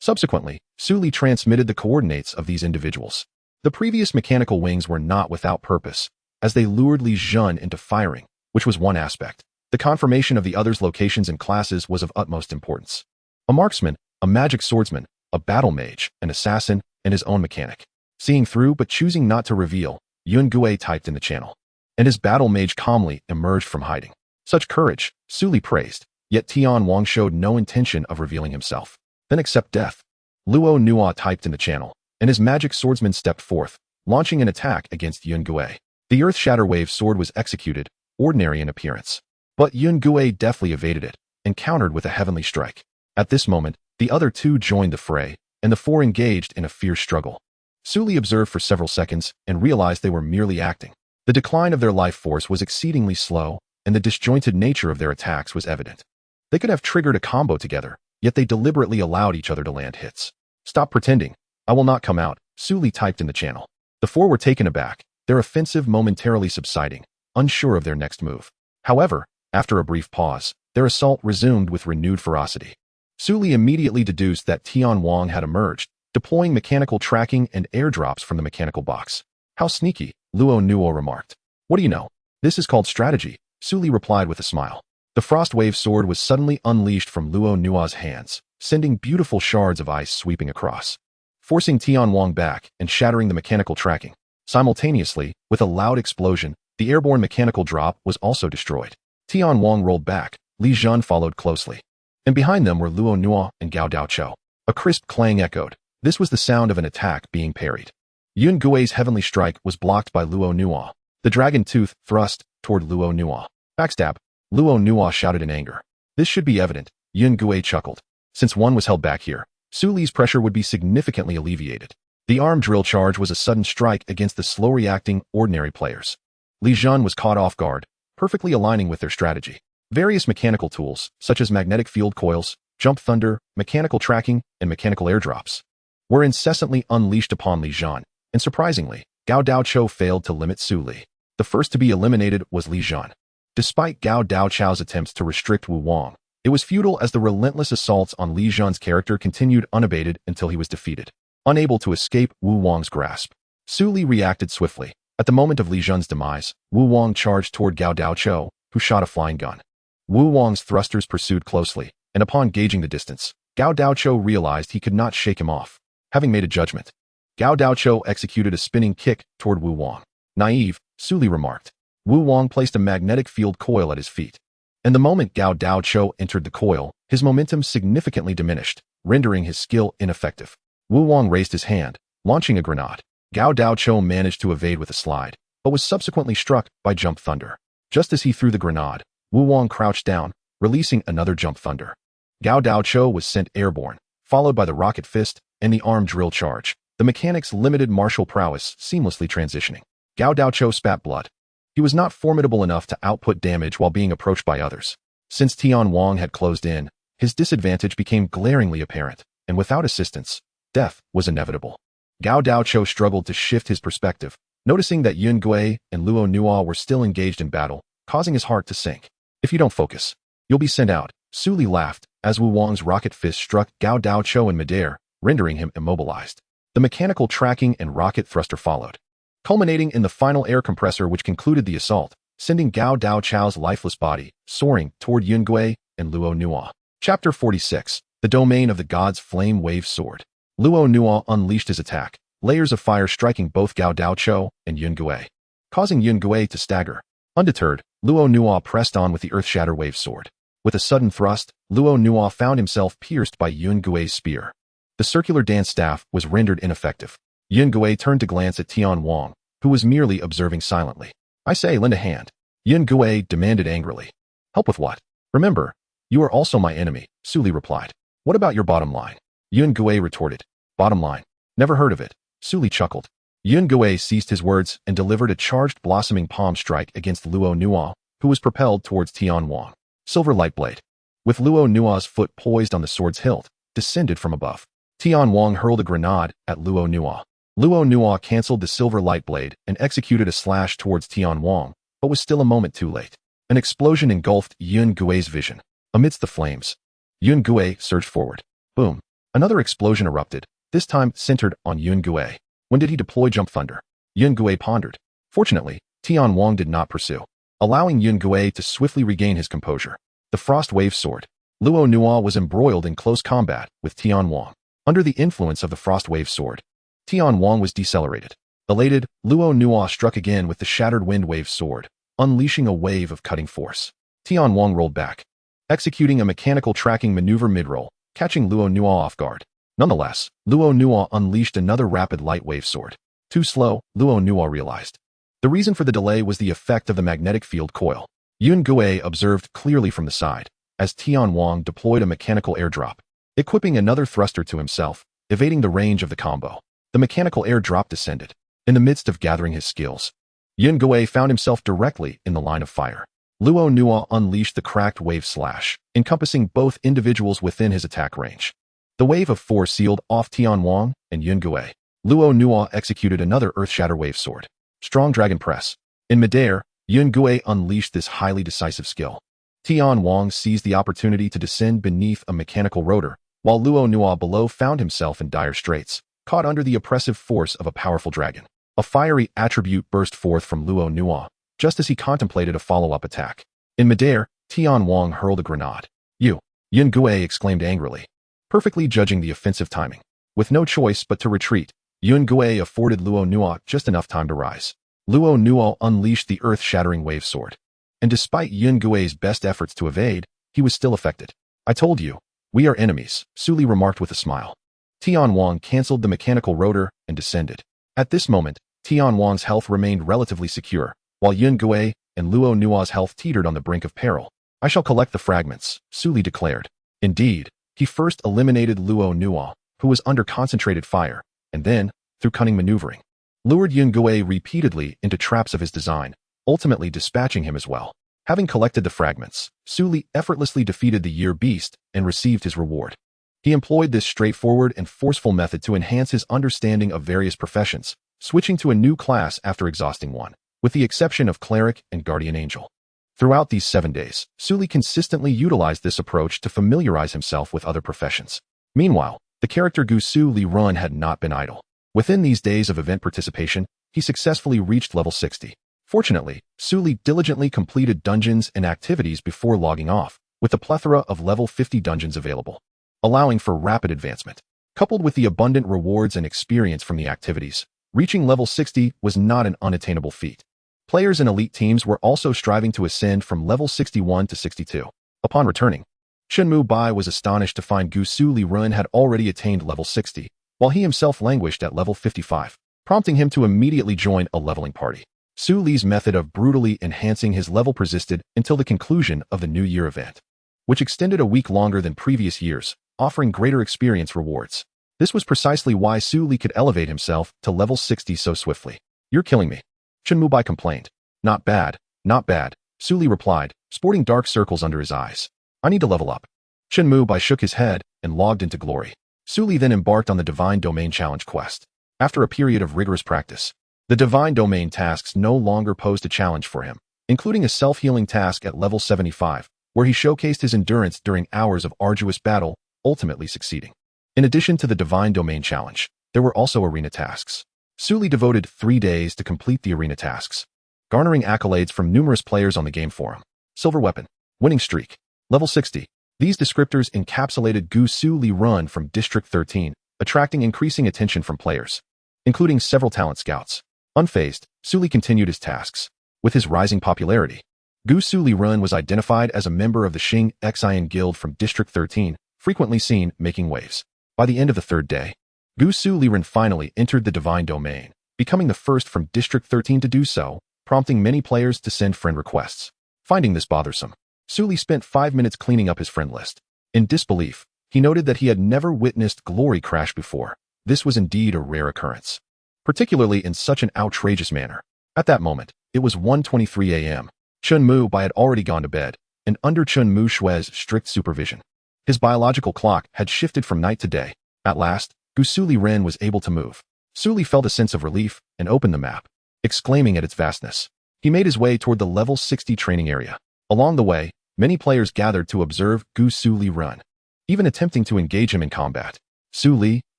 A: Subsequently, Suli transmitted the coordinates of these individuals. The previous mechanical wings were not without purpose, as they lured Li Jun into firing, which was one aspect. The confirmation of the others' locations and classes was of utmost importance. A marksman, a magic swordsman, a battle mage, an assassin, and his own mechanic. Seeing through but choosing not to reveal, Yun Gui typed in the channel. And his battle mage calmly emerged from hiding. Such courage, Suli praised, yet Tian Wang showed no intention of revealing himself. Then accept death. Luo Nua typed in the channel, and his magic swordsman stepped forth, launching an attack against Yun Gui. The Earth Shatter Wave sword was executed, ordinary in appearance. But Yun Gui deftly evaded it, and countered with a heavenly strike. At this moment, the other 2 joined the fray, and the 4 engaged in a fierce struggle. Suli observed for several seconds and realized they were merely acting. The decline of their life force was exceedingly slow, and the disjointed nature of their attacks was evident. They could have triggered a combo together, yet they deliberately allowed each other to land hits. Stop pretending. I will not come out, Suli typed in the channel. The 4 were taken aback, their offensive momentarily subsiding, unsure of their next move. However, after a brief pause, their assault resumed with renewed ferocity. Suli immediately deduced that Tian Wang had emerged, deploying mechanical tracking and airdrops from the mechanical box. How sneaky, Luo Nuo remarked. What do you know? This is called strategy, Suli replied with a smile. The frost wave sword was suddenly unleashed from Luo Nuo's hands, sending beautiful shards of ice sweeping across, forcing Tian Wang back and shattering the mechanical tracking. Simultaneously, with a loud explosion, the airborne mechanical drop was also destroyed. Tian Wang rolled back, Li Jun followed closely. And behind them were Luo Nuo and Gao Daoqiu. A crisp clang echoed. This was the sound of an attack being parried. Yun Gui's heavenly strike was blocked by Luo Nuo. The dragon tooth thrust toward Luo Nuo. Backstab. Luo Nuo shouted in anger. This should be evident, Yun Gui chuckled. Since one was held back here, Su Li's pressure would be significantly alleviated. The arm drill charge was a sudden strike against the slow-reacting, ordinary players. Li Zhan was caught off guard, perfectly aligning with their strategy. Various mechanical tools, such as magnetic field coils, jump thunder, mechanical tracking, and mechanical airdrops, were incessantly unleashed upon Li Zhan, and surprisingly, Gao Daochou failed to limit Su Li. The first to be eliminated was Li Zhan. Despite Gao Daochou's attempts to restrict Wu Wang, it was futile as the relentless assaults on Li Zhan's character continued unabated until he was defeated. Unable to escape Wu Wang's grasp, Su Li reacted swiftly. At the moment of Li Zhan's demise, Wu Wang charged toward Gao Daochou, who shot a flying gun. Wu Wang's thrusters pursued closely, and upon gauging the distance, Gao Daochou realized he could not shake him off. Having made a judgment, Gao Daochou executed a spinning kick toward Wu Wang. Naive, Su Li remarked. Wu Wang placed a magnetic field coil at his feet. And the moment Gao Daochou entered the coil, his momentum significantly diminished, rendering his skill ineffective. Wu Wang raised his hand, launching a grenade. Gao Daochou managed to evade with a slide, but was subsequently struck by jump thunder. Just as he threw the grenade, Wu Wang crouched down, releasing another jump thunder. Gao Daochou was sent airborne, followed by the rocket fist and the arm drill charge, the mechanic's limited martial prowess seamlessly transitioning. Gao Daochou spat blood. He was not formidable enough to output damage while being approached by others. Since Tian Wang had closed in, his disadvantage became glaringly apparent, and without assistance, death was inevitable. Gao Daochou struggled to shift his perspective, noticing that Yun Gui and Luo Nuo were still engaged in battle, causing his heart to sink. If you don't focus, you'll be sent out. Su Li laughed as Wu Wang's rocket fist struck Gao Daochou in midair, rendering him immobilized. The mechanical tracking and rocket thruster followed, culminating in the final air compressor which concluded the assault, sending Gao Daochou's lifeless body soaring toward Yun Gui and Luo Nuo. Chapter 46. The Domain of the Gods Flame Wave Sword. Luo Nuo unleashed his attack, layers of fire striking both Gao Daochou and Yun Gui, causing Yun Gui to stagger. Undeterred, Luo Nuo pressed on with the Earth Shatter Wave Sword. With a sudden thrust, Luo Nuo found himself pierced by Yun Gui's spear. The circular dance staff was rendered ineffective. Yun Gui turned to glance at Tian Wang, who was merely observing silently. I say, lend a hand. Yun Gui demanded angrily. Help with what? Remember, you are also my enemy, Su Li replied. What about your bottom line? Yun Gui retorted. Bottom line. Never heard of it. Su Li chuckled. Yun Gui seized his words and delivered a charged blossoming palm strike against Luo Nuo, who was propelled towards Tian Wang. Silver light blade, with Luo Nuo's foot poised on the sword's hilt, descended from above. Tian Wang hurled a grenade at Luo Nuo. Luo Nuo canceled the silver light blade and executed a slash towards Tian Wang, but was still a moment too late. An explosion engulfed Yun Gui's vision. Amidst the flames, Yun Gui surged forward. Boom. Another explosion erupted, this time centered on Yun Gui. When did he deploy jump thunder? Yun Gui pondered. Fortunately, Tian Wang did not pursue, allowing Yun Gui to swiftly regain his composure. The Frost Wave Sword. Luo Nuo was embroiled in close combat with Tian Wang. Under the influence of the Frost Wave Sword, Tian Wang was decelerated. Elated, Luo Nuo struck again with the Shattered Wind Wave Sword, unleashing a wave of cutting force. Tian Wang rolled back, executing a mechanical tracking maneuver mid-roll, catching Luo Nuo off guard. Nonetheless, Luo Nuo unleashed another rapid light wave sword. Too slow, Luo Nuo realized. The reason for the delay was the effect of the magnetic field coil. Yun Gui observed clearly from the side, as Tian Wang deployed a mechanical airdrop, equipping another thruster to himself, evading the range of the combo. The mechanical airdrop descended. In the midst of gathering his skills, Yun Gui found himself directly in the line of fire. Luo Nuo unleashed the cracked wave slash, encompassing both individuals within his attack range. The wave of force sealed off Tian Wang and Yun Gui. Luo Nuo executed another Earth Shatter Wave Sword. Strong Dragon Press. In midair, Yun Gui unleashed this highly decisive skill. Tian Wang seized the opportunity to descend beneath a mechanical rotor, while Luo Nuo below found himself in dire straits, caught under the oppressive force of a powerful dragon. A fiery attribute burst forth from Luo Nuo, just as he contemplated a follow-up attack. In midair, Tian Wang hurled a grenade. Yun Gui exclaimed angrily, perfectly judging the offensive timing. With no choice but to retreat, Yun Gui afforded Luo Nuo just enough time to rise. Luo Nuo unleashed the earth-shattering wave sword. And despite Yun Gui's best efforts to evade, he was still affected. I told you, we are enemies, Su Li remarked with a smile. Tian Wang canceled the mechanical rotor and descended. At this moment, Tian Wang's health remained relatively secure, while Yun Gui and Luo Nuo's health teetered on the brink of peril. I shall collect the fragments, Su Li declared. Indeed, he first eliminated Luo Nuo, who was under concentrated fire, and then, through cunning maneuvering, lured Yun Gui repeatedly into traps of his design, ultimately dispatching him as well. Having collected the fragments, Su Li effortlessly defeated the Year Beast and received his reward. He employed this straightforward and forceful method to enhance his understanding of various professions, switching to a new class after exhausting one, with the exception of Cleric and Guardian Angel. Throughout these 7 days, Su Li consistently utilized this approach to familiarize himself with other professions. Meanwhile, the character Gusu Liren had not been idle. Within these days of event participation, he successfully reached level 60. Fortunately, Su Li diligently completed dungeons and activities before logging off, with a plethora of level 50 dungeons available, allowing for rapid advancement. Coupled with the abundant rewards and experience from the activities, reaching level 60 was not an unattainable feat. Players in elite teams were also striving to ascend from level 61 to 62. Upon returning, Shenmu Bai was astonished to find Gusu Liren had already attained level 60, while he himself languished at level 55, prompting him to immediately join a leveling party. Su Li's method of brutally enhancing his level persisted until the conclusion of the New Year event, which extended a week longer than previous years, offering greater experience rewards. This was precisely why Su Li could elevate himself to level 60 so swiftly. You're killing me, Shenmu Bai complained. Not bad, not bad, Su Li replied, sporting dark circles under his eyes. I need to level up. Shenmu Bai shook his head and logged into glory. Su Li then embarked on the Divine Domain Challenge quest. After a period of rigorous practice, the Divine Domain tasks no longer posed a challenge for him, including a self-healing task at level 75, where he showcased his endurance during hours of arduous battle, ultimately succeeding. In addition to the Divine Domain Challenge, there were also arena tasks. Su Li devoted 3 days to complete the arena tasks, garnering accolades from numerous players on the game forum. Silver Weapon, Winning Streak, Level 60. These descriptors encapsulated Gusu Liren from District 13, attracting increasing attention from players, including several talent scouts. Unfazed, Su Li continued his tasks. With his rising popularity, Gusu Liren was identified as a member of the Xing Xian Guild from District 13, frequently seen making waves. By the end of the 3rd day, Gusu Liren finally entered the Divine Domain, becoming the first from District 13 to do so, prompting many players to send friend requests. Finding this bothersome, Su Li spent 5 minutes cleaning up his friend list. In disbelief, he noted that he had never witnessed glory crash before. This was indeed a rare occurrence, particularly in such an outrageous manner. At that moment, it was 1:23 a.m. Chun Mu Bai had already gone to bed, and under Chun Mu Shui's strict supervision, his biological clock had shifted from night to day. At last, Gusu Liren was able to move. Su Li felt a sense of relief and opened the map, exclaiming at its vastness. He made his way toward the level 60 training area. Along the way, many players gathered to observe Gusu Liren, even attempting to engage him in combat. Su Li,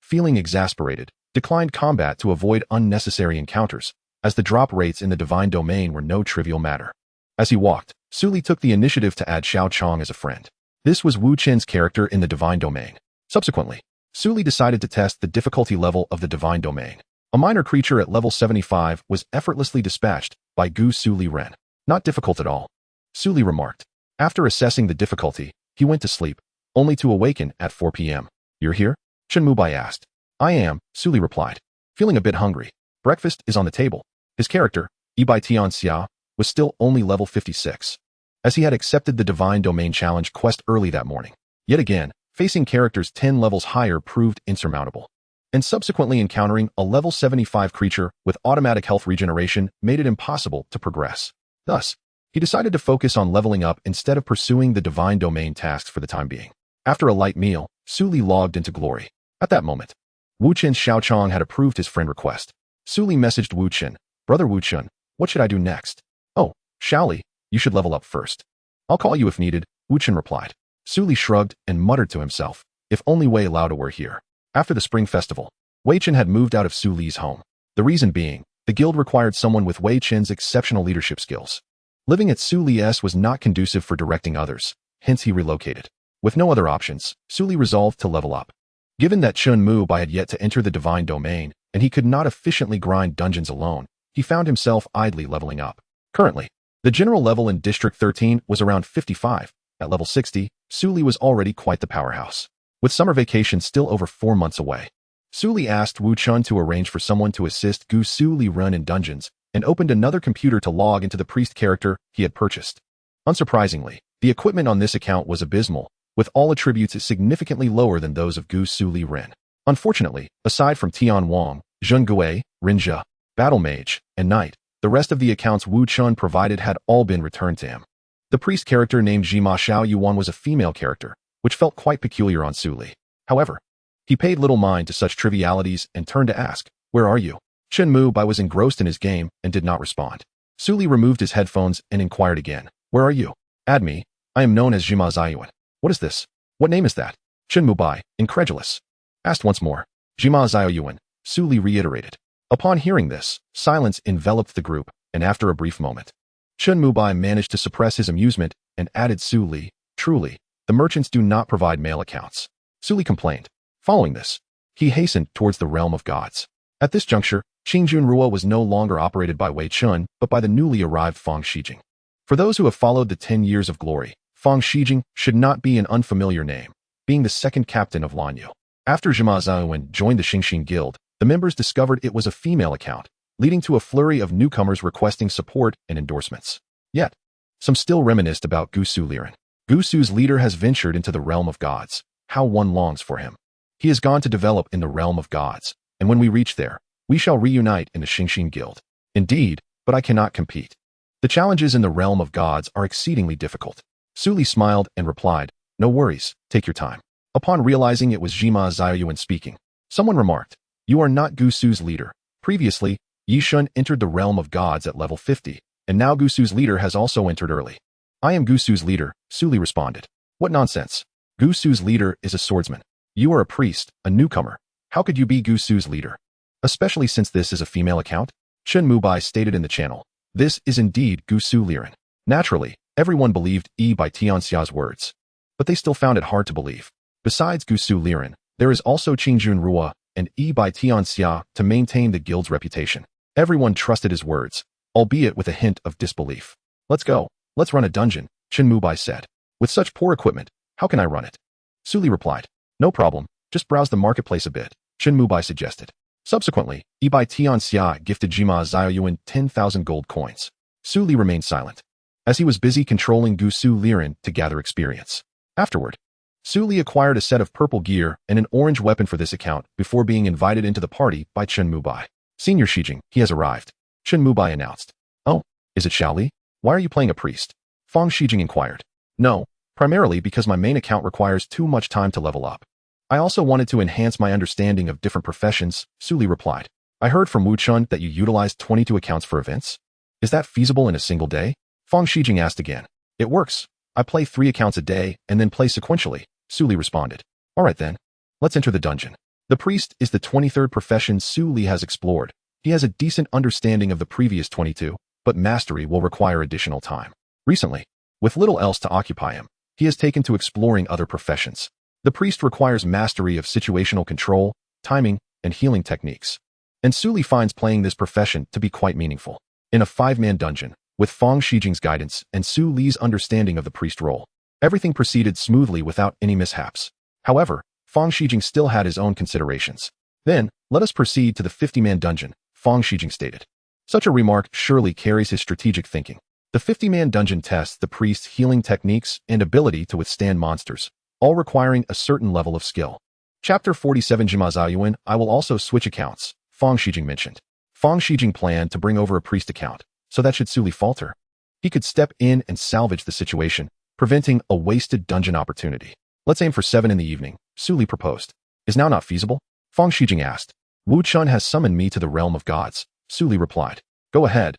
A: feeling exasperated, declined combat to avoid unnecessary encounters, as the drop rates in the Divine Domain were no trivial matter. As he walked, Su Li took the initiative to add Xiao Chong as a friend. This was Wei Chen's character in the Divine Domain. Subsequently, Su Li decided to test the difficulty level of the Divine Domain. A minor creature at level 75 was effortlessly dispatched by Gusu Liren. Not difficult at all, Su Li remarked. After assessing the difficulty, he went to sleep, only to awaken at 4 p.m. You're here? Shenmu Bai asked. I am, Su Li replied, feeling a bit hungry. Breakfast is on the table. His character, Bai Tian Xia, was still only level 56, as he had accepted the Divine Domain Challenge quest early that morning. Yet again, facing characters 10 levels higher proved insurmountable, and subsequently encountering a level 75 creature with automatic health regeneration made it impossible to progress. Thus, he decided to focus on leveling up instead of pursuing the Divine Domain tasks for the time being. After a light meal, Su Li logged into glory. At that moment, Wei Chen's Xiao Chong had approved his friend request. Su Li messaged Wei Chen, Brother Wei Chen, what should I do next? Oh, Xiao Li, you should level up first. I'll call you if needed, Wei Chen replied. Su Li shrugged and muttered to himself, if only Wei Lauda were here. After the spring festival, Wei Chen had moved out of Su Li's home. The reason being, the guild required someone with Wei Chen's exceptional leadership skills. Living at Su Li's was not conducive for directing others, hence he relocated. With no other options, Su Li resolved to level up. Given that Chun Mu Bai had yet to enter the Divine Domain, and he could not efficiently grind dungeons alone, he found himself idly leveling up. Currently, the general level in District 13 was around 55. At level 60, Su Li was already quite the powerhouse. With summer vacation still over 4 months away, Su Li asked Wei Chen to arrange for someone to assist Gusu Liren in dungeons, and opened another computer to log into the priest character he had purchased. Unsurprisingly, The equipment on this account was abysmal, with all attributes significantly lower than those of Gusu Liren. Unfortunately, aside from Tian Wang, Zheng Gui, Rinjia, Battle Mage, and Knight, the rest of the accounts Wu Chun provided had all been returned to him. The priest character named Jima Xiao Yuan was a female character, which felt quite peculiar on Su Li. However, he paid little mind to such trivialities and turned to ask, "Where are you?" Chen Mu Bai was engrossed in his game and did not respond. Su Li removed his headphones and inquired again, "Where are you?" "Add me. I am known as Jima Zayuan." "What is this? What name is that?" Chen Mu Bai, incredulous, asked once more. "Jima Zayuan," Su Li reiterated. Upon hearing this, silence enveloped the group, and after a brief moment, Chen Mu Bai managed to suppress his amusement and added Su Li, "Truly, the merchants do not provide mail accounts." Su Li complained. Following this, he hastened towards the realm of gods. At this juncture, Qingjun Ruo was no longer operated by Wei Chen, but by the newly arrived Fang Shijing. For those who have followed the 10 years of glory, Fang Shijing should not be an unfamiliar name, being the second captain of Lanyu. After Zhima Zhaowen joined the Xingxin Guild, the members discovered it was a female account, leading to a flurry of newcomers requesting support and endorsements. Yet, some still reminisced about Gusu Liren. Gusu's leader has ventured into the realm of gods. How one longs for him. He has gone to develop in the realm of gods, and when we reach there, we shall reunite in the Xingxin Guild. Indeed, but I cannot compete. The challenges in the realm of gods are exceedingly difficult. Su Li smiled and replied, "No worries, take your time." Upon realizing it was Jima Zayuan speaking, someone remarked, "You are not Gusu's leader. Previously, Ye Xiu entered the realm of gods at level 50, and now Gusu's leader has also entered early." "I am Gusu's leader," Su Li responded. "What nonsense. Gusu's leader is a swordsman. You are a priest, a newcomer. How could you be Gusu's leader? Especially since this is a female account?" Chen Mu Bai stated in the channel, "This is indeed Gusu Liren." Naturally, everyone believed Yi by Tianxia's words, but they still found it hard to believe. Besides Gusu Liren, there is also Qingjun Ruo and Yi by Tianxia to maintain the guild's reputation. Everyone trusted his words, albeit with a hint of disbelief. "Let's go. Let's run a dungeon," Chen Mu Bai said. "With such poor equipment, how can I run it?" Su Li replied, "No problem, just browse the marketplace a bit," Chen Mu Bai suggested. Subsequently, Yi by Tianxia gifted Jima Zayuan 10,000 gold coins. Su Li remained silent, as he was busy controlling Gusu Liren to gather experience. Afterward, Su Li acquired a set of purple gear and an orange weapon for this account before being invited into the party by Chen Mu Bai. "Senior Shijing, he has arrived," Chen Mu Bai announced. "Oh, is it Xiao Li? Why are you playing a priest?" Fang Shijing inquired. "No, primarily because my main account requires too much time to level up. I also wanted to enhance my understanding of different professions," Su Li replied. "I heard from Wu Chun that you utilized 22 accounts for events. Is that feasible in a single day?" Fang Shijing asked again. "It works. I play 3 accounts a day and then play sequentially," Su Li responded. "All right then. Let's enter the dungeon." The priest is the 23rd profession Su Li has explored. He has a decent understanding of the previous 22, but mastery will require additional time. Recently, with little else to occupy him, he has taken to exploring other professions. The priest requires mastery of situational control, timing, and healing techniques. And Su Li finds playing this profession to be quite meaningful. In a 5-man dungeon, with Fang Shijing's guidance and Su Li's understanding of the priest role, everything proceeded smoothly without any mishaps. However, Fang Shijing still had his own considerations. "Then, let us proceed to the 50-man dungeon," Fang Shijing stated. Such a remark surely carries his strategic thinking. The 50-man dungeon tests the priest's healing techniques and ability to withstand monsters, all requiring a certain level of skill. Chapter 47 Jima Zayuan, I will also switch accounts, Fang Shijing mentioned. Fang Shijing planned to bring over a priest account, so that should Su Li falter, he could step in and salvage the situation, preventing a wasted dungeon opportunity. "Let's aim for 7 in the evening," Su Li proposed. "Is now not feasible?" Fang Shijing asked. "Wu Chun has summoned me to the realm of gods," Su Li replied. Go ahead,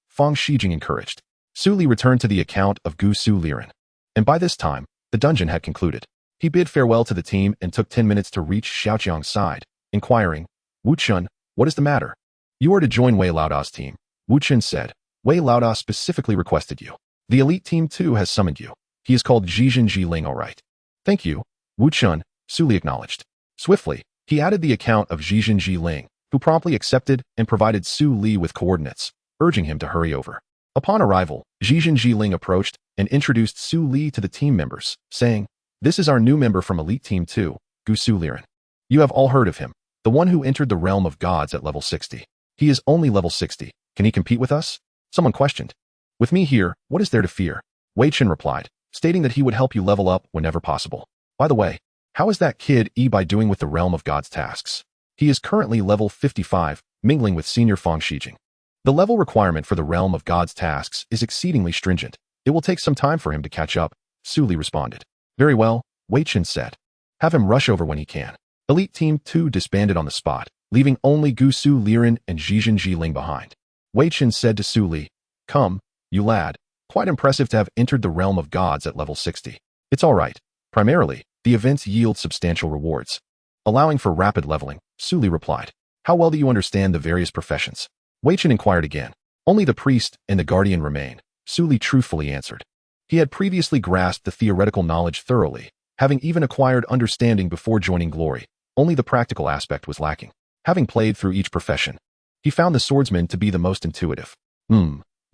A: Fang Shijing encouraged. Su Li returned to the account of Gusu Liren. And by this time, the dungeon had concluded. He bid farewell to the team and took 10 minutes to reach Xiaoqiang's side, inquiring, "Wu Chun, what is the matter?" "You are to join Wei Laoda's team," Wu Chun said. "Wei Laoda specifically requested you. The elite team too has summoned you. He is called Zhizhen Jiling, all right." "Thank you, Wu Chun," Su Li acknowledged. Swiftly, he added the account of Zhizhen Jiling, who promptly accepted and provided Su Li with coordinates, urging him to hurry over. Upon arrival, Zhizhen Jiling approached and introduced Su Li to the team members, saying, "This is our new member from Elite Team 2, Gusu Liren. You have all heard of him, the one who entered the realm of gods at level 60. He is only level 60. Can he compete with us?" Someone questioned. "With me here, what is there to fear?" Wei Chen replied. stating that he would help you level up whenever possible. By the way, how is that kid Yi doing with the Realm of God's tasks? He is currently level 55, mingling with senior Fang Shijing. The level requirement for the Realm of God's tasks is exceedingly stringent. It will take some time for him to catch up, Gusu Liren responded. Very well, Wei Chen said. Have him rush over when he can. Elite Team 2 disbanded on the spot, leaving only Gusu Liren and Zhizhen Jiling behind. Wei Chen said to Gusu Liren, Come, you lad. Quite impressive to have entered the Realm of Gods at level 60. It's alright. Primarily, the events yield substantial rewards. Allowing for rapid leveling, Gusu Liren replied. How well do you understand the various professions? Wei Chen inquired again. Only the priest and the guardian remain, Gusu Liren truthfully answered. He had previously grasped the theoretical knowledge thoroughly, having even acquired understanding before joining Glory. Only the practical aspect was lacking. Having played through each profession, he found the swordsman to be the most intuitive.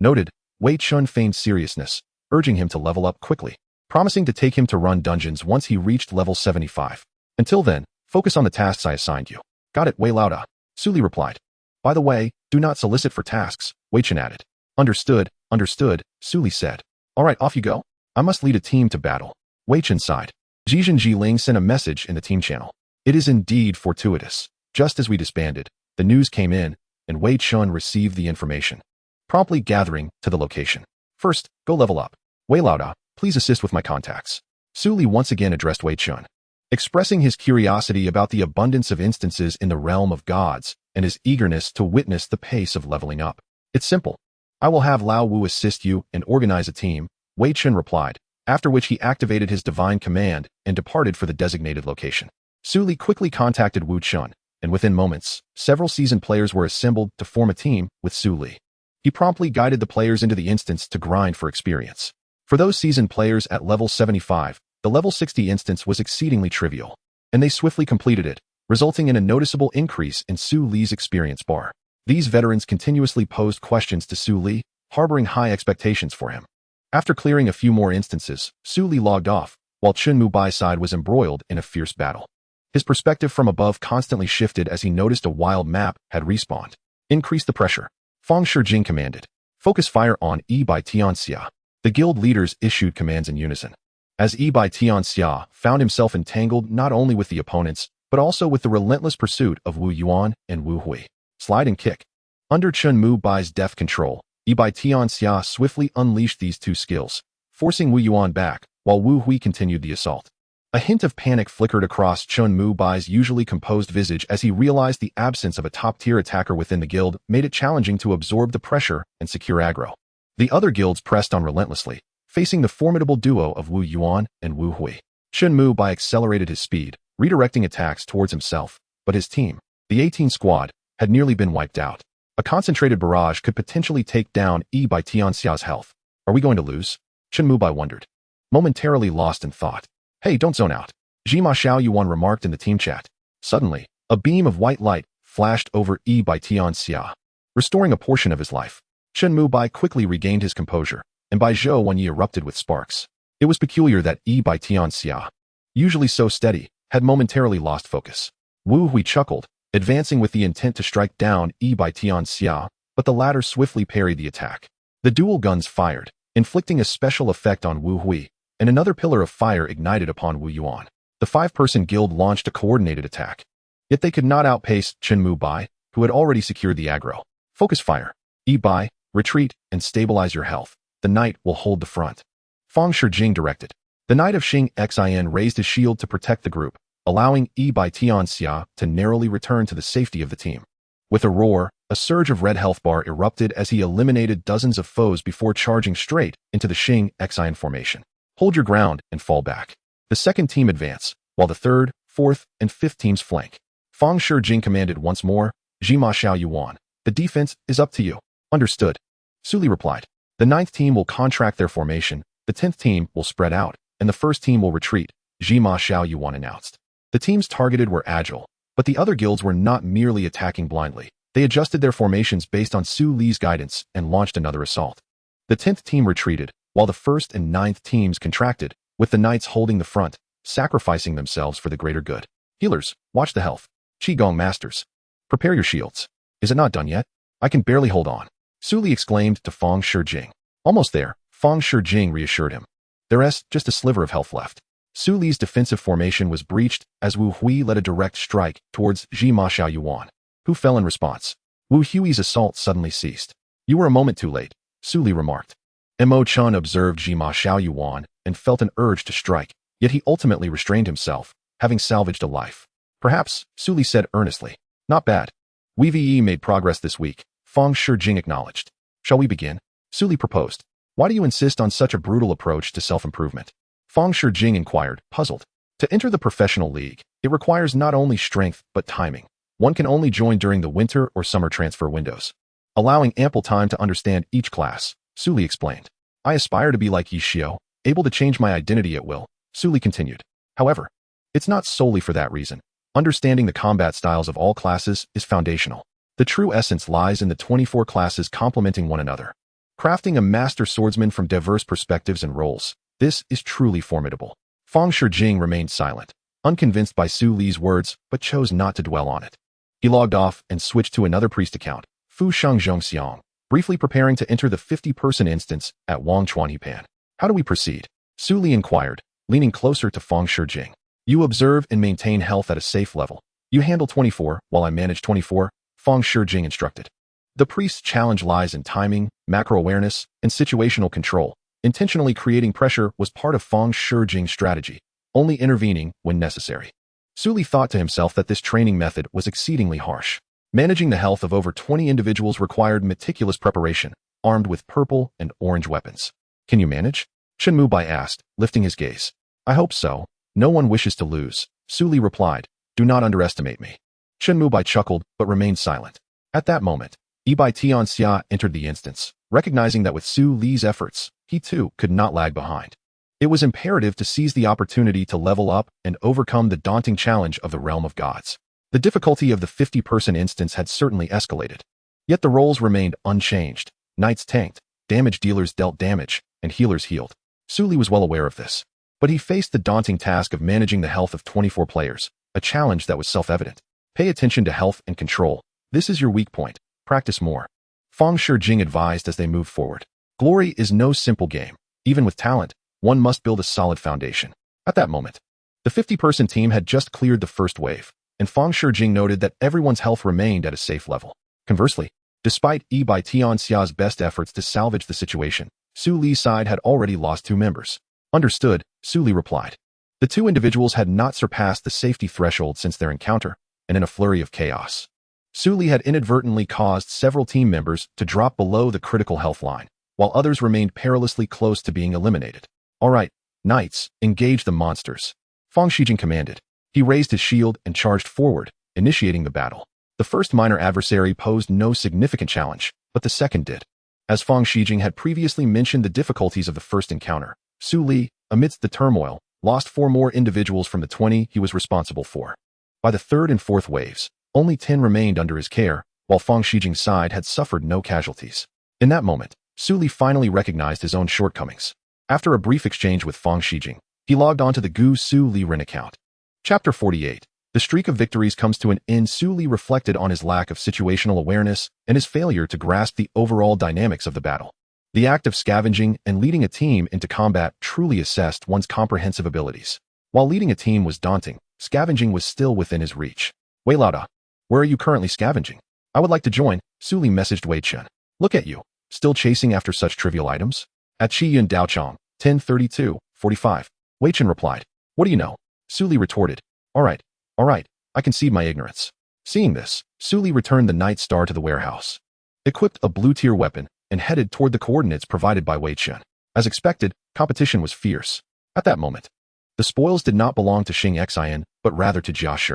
A: Noted, Wei Chen feigned seriousness, urging him to level up quickly, promising to take him to run dungeons once he reached level 75. Until then, focus on the tasks I assigned you. Got it, Wei Lauda, Gusu Liren replied. By the way, do not solicit for tasks, Wei Chen added. Understood, Gusu Liren said. Alright, off you go. I must lead a team to battle. Wei Chen sighed. Zhizhen Jiling sent a message in the team channel. It is indeed fortuitous. Just as we disbanded, the news came in, and Wei Chen received the information. Promptly gathering to the location. First, go level up. Wei Lauda, please assist with my contacts. Gusu Liren once again addressed Wei Chen, expressing his curiosity about the abundance of instances in the realm of gods and his eagerness to witness the pace of leveling up. It's simple. I will have Lao Wu assist you and organize a team, Wei Chen replied, after which he activated his divine command and departed for the designated location. Gusu Liren quickly contacted Wu Chen, and within moments, several seasoned players were assembled to form a team with Gusu Liren. He promptly guided the players into the instance to grind for experience. For those seasoned players at level 75, the level 60 instance was exceedingly trivial, and they swiftly completed it, resulting in a noticeable increase in Gusu Liren's experience bar. These veterans continuously posed questions to Gusu Liren, harboring high expectations for him. After clearing a few more instances, Gusu Liren logged off, while Chen Mubai's side was embroiled in a fierce battle. His perspective from above constantly shifted as he noticed a wild map had respawned. Increase the pressure. Fang Shijing commanded. Focus fire on Yi Tianxia. The guild leaders issued commands in unison. As Yi Tianxia found himself entangled not only with the opponents, but also with the relentless pursuit of Wu Yuan and Wu Hui. Slide and kick. Under Chen Mubai's deft control, Yi Tianxia swiftly unleashed these two skills, forcing Wu Yuan back, while Wu Hui continued the assault. A hint of panic flickered across Chen Mubai's usually composed visage as he realized the absence of a top-tier attacker within the guild made it challenging to absorb the pressure and secure aggro. The other guilds pressed on relentlessly, facing the formidable duo of Wu Yuan and Wu Hui. Chen Mubai accelerated his speed, redirecting attacks towards himself, but his team, the 18 squad, had nearly been wiped out. A concentrated barrage could potentially take down Yi Tianxia's health. Are we going to lose? Chen Mubai wondered. Momentarily lost in thought. Hey, don't zone out. Jima Xiao Yuan remarked in the team chat. Suddenly, a beam of white light flashed over Yi Tianxia, restoring a portion of his life. Chen Mubai quickly regained his composure, and Bai Zhou Wanyi erupted with sparks. It was peculiar that Yi Tianxia, usually so steady, had momentarily lost focus. Wu Hui chuckled, advancing with the intent to strike down Yi Tianxia, but the latter swiftly parried the attack. The dual guns fired, inflicting a special effect on Wu Hui, and another pillar of fire ignited upon Wu Yuan. The 5-person guild launched a coordinated attack. Yet they could not outpace Chen Mubai, who had already secured the aggro. Focus fire. Yi Bai, retreat and stabilize your health. The knight will hold the front. Fang Shijing directed. The knight of Xing Xin raised his shield to protect the group, allowing Yi Tianxia to narrowly return to the safety of the team. With a roar, a surge of red health bar erupted as he eliminated dozens of foes before charging straight into the Xing Xin formation. Hold your ground and fall back. The second team advance, while the third, fourth, and fifth teams flank. Fang Shijing commanded once more, Jima Xiao Yuan. The defense is up to you. Understood. Gusu Liren replied. The 9th team will contract their formation, the 10th team will spread out, and the 1st team will retreat, Jima Xiao Yuan announced. The teams targeted were agile, but the other guilds were not merely attacking blindly. They adjusted their formations based on Gusu Liren's guidance and launched another assault. The 10th team retreated, while the 1st and 9th teams contracted, with the knights holding the front, sacrificing themselves for the greater good. Healers, watch the health. Qigong masters, prepare your shields. Is it not done yet? I can barely hold on. Gusu Liren exclaimed to Fang Shijing. Almost there, Fang Shijing reassured him. The rest, just a sliver of health left. Su Li's defensive formation was breached as Wu Hui led a direct strike towards Ji Ma Xiao Yuan, who fell in response. Wu Hui's assault suddenly ceased. You were a moment too late, Su Li remarked. Mo Chun observed Ji Ma Xiao Yuan and felt an urge to strike, yet he ultimately restrained himself, having salvaged a life. Perhaps, Su Li said earnestly. Not bad. We VE made progress this week, Fang Shijing acknowledged. Shall we begin? Su Li proposed. Why do you insist on such a brutal approach to self-improvement? Fang Shijing inquired, puzzled. To enter the professional league, it requires not only strength but timing. One can only join during the winter or summer transfer windows, allowing ample time to understand each class, Su Li explained. I aspire to be like Ye Xiu, able to change my identity at will, Su Li continued. However, it's not solely for that reason. Understanding the combat styles of all classes is foundational. The true essence lies in the 24 classes complementing one another. Crafting a master swordsman from diverse perspectives and roles, this is truly formidable. Fang Shijing remained silent, unconvinced by Su Li's words, but chose not to dwell on it. He logged off and switched to another priest account, Fu Sheng Zhongxiang, briefly preparing to enter the 50-person instance at Wang Chuanhepan. How do we proceed? Su Li inquired, leaning closer to Fang Shijing. You observe and maintain health at a safe level. You handle 24, while I manage 24, Fang Shijing instructed. The priest's challenge lies in timing, macro-awareness, and situational control. Intentionally creating pressure was part of Fang Shijing's strategy, only intervening when necessary. Su Li thought to himself that this training method was exceedingly harsh. Managing the health of over 20 individuals required meticulous preparation, armed with purple and orange weapons. Can you manage? Chen Mubai asked, lifting his gaze. I hope so. No one wishes to lose, Su Li replied. Do not underestimate me. Chen Mubai chuckled, but remained silent. At that moment, Yibai Tianxia entered the instance, recognizing that with Su Li's efforts, he too could not lag behind. It was imperative to seize the opportunity to level up and overcome the daunting challenge of the realm of gods. The difficulty of the 50-person instance had certainly escalated. Yet the roles remained unchanged. Knights tanked, damage dealers dealt damage, and healers healed. Su Li was well aware of this. But he faced the daunting task of managing the health of 24 players, a challenge that was self-evident. Pay attention to health and control. This is your weak point. Practice more. Fang Shijing advised as they moved forward. Glory is no simple game. Even with talent, one must build a solid foundation. At that moment, the 50-person team had just cleared the first wave, and Fang Shijing noted that everyone's health remained at a safe level. Conversely, despite Yibai Tianxia's best efforts to salvage the situation, Su Li's side had already lost 2 members. Understood, Su Li replied. The 2 individuals had not surpassed the safety threshold since their encounter, and in a flurry of chaos, Su Li had inadvertently caused several team members to drop below the critical health line, while others remained perilously close to being eliminated. All right, knights, engage the monsters, Fang Shijing commanded. He raised his shield and charged forward, initiating the battle. The first minor adversary posed no significant challenge, but the second did. As Fang Shijing had previously mentioned the difficulties of the first encounter, Su Li, amidst the turmoil, lost 4 more individuals from the 20 he was responsible for. By the 3rd and 4th waves, only 10 remained under his care, while Fang Shijing's side had suffered no casualties. In that moment, Su Li finally recognized his own shortcomings. After a brief exchange with Fang Shijing, he logged onto the Gusu Liren account. Chapter 48. The streak of victories comes to an end. Su Li reflected on his lack of situational awareness and his failure to grasp the overall dynamics of the battle. The act of scavenging and leading a team into combat truly assessed one's comprehensive abilities. While leading a team was daunting, scavenging was still within his reach. Wei Lauda, where are you currently scavenging? I would like to join, Su Li messaged Wei Chen. Look at you, still chasing after such trivial items? At Qiyun Daochong, 10:32:45. Wei Chen replied. What do you know? Su Li retorted. All right, I concede my ignorance. Seeing this, Su Li returned the Night Star to the warehouse, equipped a blue-tier weapon, and headed toward the coordinates provided by Wei Chen. As expected, competition was fierce. At that moment, the spoils did not belong to Xing Xian, but rather to Jia Shi.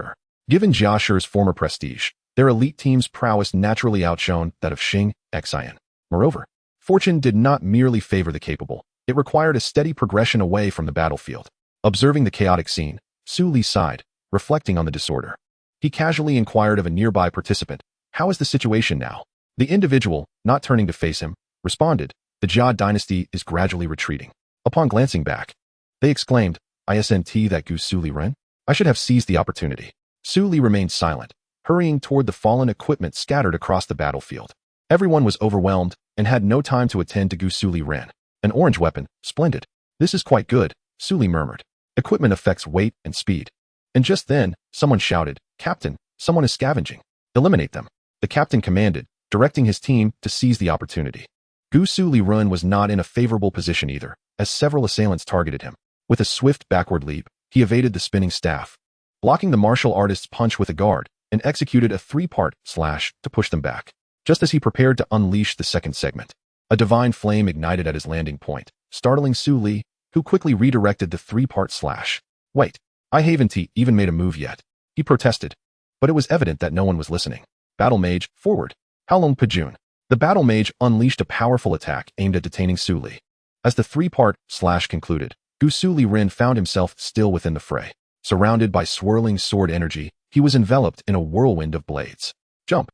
A: Given Jia Shi's former prestige, their elite team's prowess naturally outshone that of Xing Xian. Moreover, fortune did not merely favor the capable. It required a steady progression away from the battlefield. Observing the chaotic scene, Su Li sighed, reflecting on the disorder. He casually inquired of a nearby participant, how is the situation now? The individual, not turning to face him, responded, the Jia dynasty is gradually retreating. Upon glancing back, they exclaimed, isn't that Gusu Liren? I should have seized the opportunity. Su Li remained silent, hurrying toward the fallen equipment scattered across the battlefield. Everyone was overwhelmed and had no time to attend to Gusu Liren. An orange weapon, splendid. This is quite good, Su Li murmured. Equipment affects weight and speed. And just then, someone shouted, Captain, someone is scavenging. Eliminate them. The captain commanded, directing his team to seize the opportunity. Gusu Liren was not in a favorable position either, as several assailants targeted him. With a swift backward leap, he evaded the spinning staff, blocking the martial artist's punch with a guard, and executed a three-part slash to push them back. Just as he prepared to unleash the second segment, a divine flame ignited at his landing point, startling Su Li, who quickly redirected the three-part slash. Wait, I haven't even made a move yet, he protested, but it was evident that no one was listening. Battle Mage, forward. Halong Pajun. The Battle Mage unleashed a powerful attack aimed at detaining Su Li. As the three-part slash concluded, Gusu Liren found himself still within the fray. Surrounded by swirling sword energy, he was enveloped in a whirlwind of blades. Jump.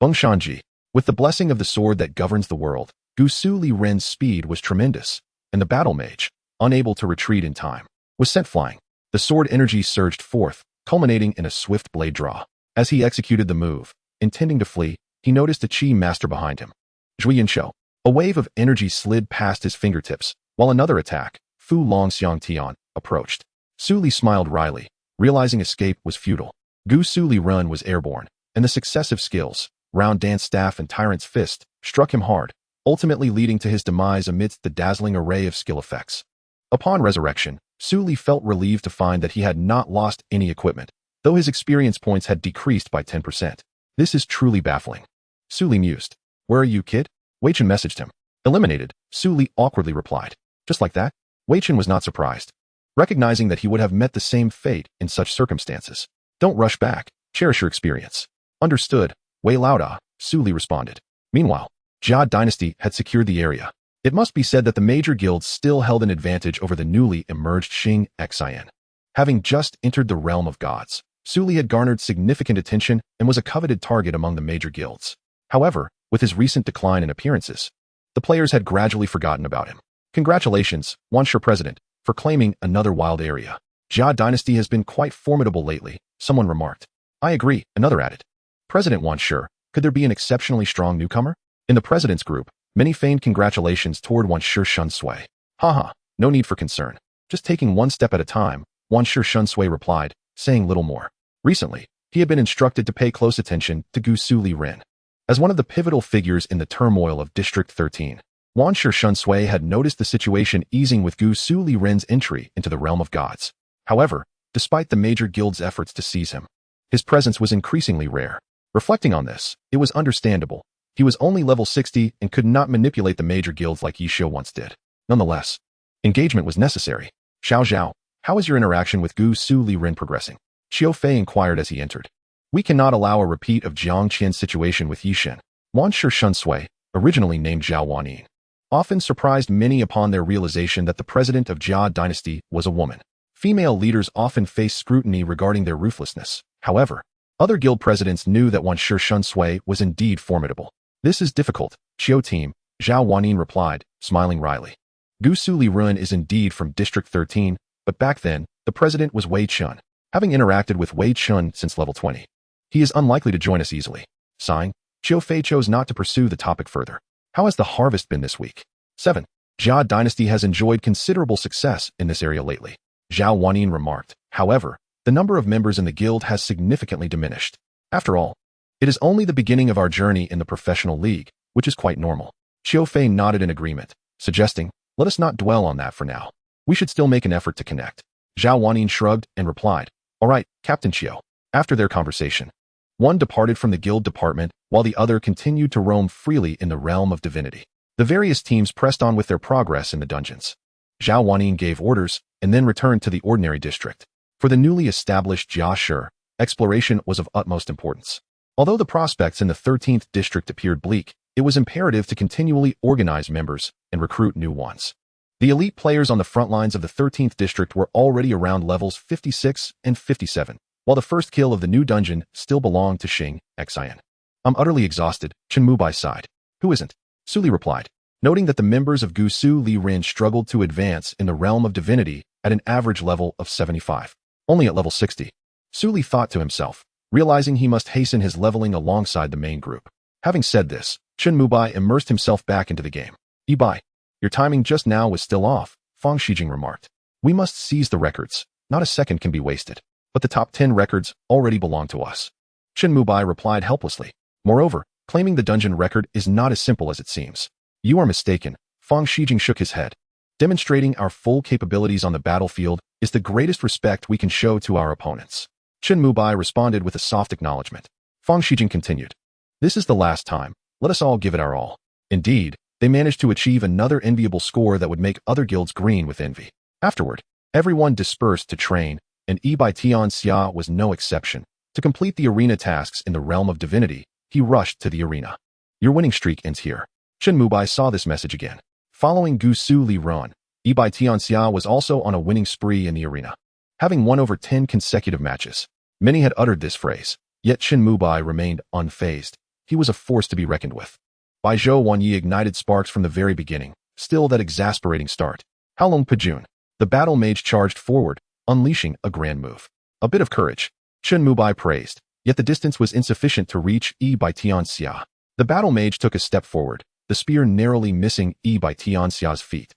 A: Bungshanji. With the blessing of the sword that governs the world, Gusu Liren's speed was tremendous, and the Battle Mage, unable to retreat in time, was sent flying. The sword energy surged forth, culminating in a swift blade draw. As he executed the move, intending to flee, he noticed a Qi master behind him. Zhuyin Shou. A wave of energy slid past his fingertips, while another attack, Fu Long Xiang Tian, approached. Su Li smiled wryly, realizing escape was futile. Gusu Liren was airborne, and the successive skills, Round Dance Staff and Tyrant's Fist, struck him hard, ultimately leading to his demise amidst the dazzling array of skill effects. Upon resurrection, Su Li felt relieved to find that he had not lost any equipment, though his experience points had decreased by 10%. This is truly baffling. Su Li mused. Where are you, kid? Wei Chen messaged him. Eliminated, Su Li awkwardly replied. Just like that? Wei Chen was not surprised, recognizing that he would have met the same fate in such circumstances. Don't rush back. Cherish your experience. Understood, Wei Lauda, Su Li responded. Meanwhile, Jia Dynasty had secured the area. It must be said that the major guilds still held an advantage over the newly emerged Xing Xian. Having just entered the realm of gods, Su Li had garnered significant attention and was a coveted target among the major guilds. However, with his recent decline in appearances, the players had gradually forgotten about him. Congratulations, Wanshi President, for claiming another wild area. Jia Dynasty has been quite formidable lately, someone remarked. I agree, another added. President Wanshi, could there be an exceptionally strong newcomer? In the president's group, many feigned congratulations toward Wanshi Shunsui. Haha, no need for concern. Just taking one step at a time, Wanshi Shunsui replied, saying little more. Recently, he had been instructed to pay close attention to Gusu Liren. As one of the pivotal figures in the turmoil of District 13, Wanshi Shunsui had noticed the situation easing with Gusu Liren's entry into the realm of gods. However, despite the major guild's efforts to seize him, his presence was increasingly rare. Reflecting on this, it was understandable. He was only level 60 and could not manipulate the major guilds like Ye Xiu once did. Nonetheless, engagement was necessary. Xiao Zhao, how is your interaction with Gusu Liren progressing? Qiu Fei inquired as he entered. We cannot allow a repeat of Jiang Qian's situation with Ye Shen. Wanshi Shunsui, originally named Zhao Wanin, often surprised many upon their realization that the president of Jia Dynasty was a woman. Female leaders often face scrutiny regarding their ruthlessness. However, other guild presidents knew that Wanshi Shunsui was indeed formidable. This is difficult, Qiu team, Zhao Wanin replied, smiling wryly. Gusu Liren is indeed from District 13, but back then, the president was Wei Chen. Having interacted with Wei Chen since level 20, he is unlikely to join us easily. Sighing, Qiu Fei chose not to pursue the topic further. How has the harvest been this week? 7. Jia Dynasty has enjoyed considerable success in this area lately, Zhao Wanin remarked. However, the number of members in the guild has significantly diminished. After all, it is only the beginning of our journey in the professional league, which is quite normal. Qiu Fei nodded in agreement, suggesting, let us not dwell on that for now. We should still make an effort to connect. Zhao Wanin shrugged and replied, all right, Captain Qiu. After their conversation, one departed from the guild department while the other continued to roam freely in the realm of divinity. The various teams pressed on with their progress in the dungeons. Zhao Wanin gave orders and then returned to the ordinary district. For the newly established Jia Shi, exploration was of utmost importance. Although the prospects in the 13th district appeared bleak, it was imperative to continually organize members and recruit new ones. The elite players on the front lines of the 13th district were already around levels 56 and 57, while the first kill of the new dungeon still belonged to Xing Xian. I'm utterly exhausted, Chen Mubai sighed. Who isn't? Su Li replied, noting that the members of Gusu Liren struggled to advance in the realm of divinity at an average level of 75. Only at level 60. Su Li thought to himself, realizing he must hasten his leveling alongside the main group. Having said this, Chen Mubai immersed himself back into the game. Ibai, your timing just now was still off, Fang Shijing remarked. We must seize the records. Not a second can be wasted. But the top 10 records already belong to us. Chen Mubai replied helplessly. Moreover, claiming the dungeon record is not as simple as it seems. You are mistaken. Fang Shijing shook his head. Demonstrating our full capabilities on the battlefield is the greatest respect we can show to our opponents. Chen Mubai responded with a soft acknowledgement. Fang Shijing continued. This is the last time. Let us all give it our all. Indeed, they managed to achieve another enviable score that would make other guilds green with envy. Afterward, everyone dispersed to train, and Yi Tianxia was no exception. To complete the arena tasks in the realm of divinity, he rushed to the arena. Your winning streak ends here. Chen Mubai saw this message again. Following Gusu Liren, Yi Tianxia was also on a winning spree in the arena, having won over 10 consecutive matches. Many had uttered this phrase, yet Chen Mubai remained unfazed. He was a force to be reckoned with. Bai Zhou Wanyi ignited sparks from the very beginning, still that exasperating start. Halong Pajun. The battle mage charged forward, unleashing a grand move. A bit of courage. Chen Mubai praised, yet the distance was insufficient to reach Yi Tianxia. The battle mage took a step forward, the spear narrowly missing Yi Tianxia's feet.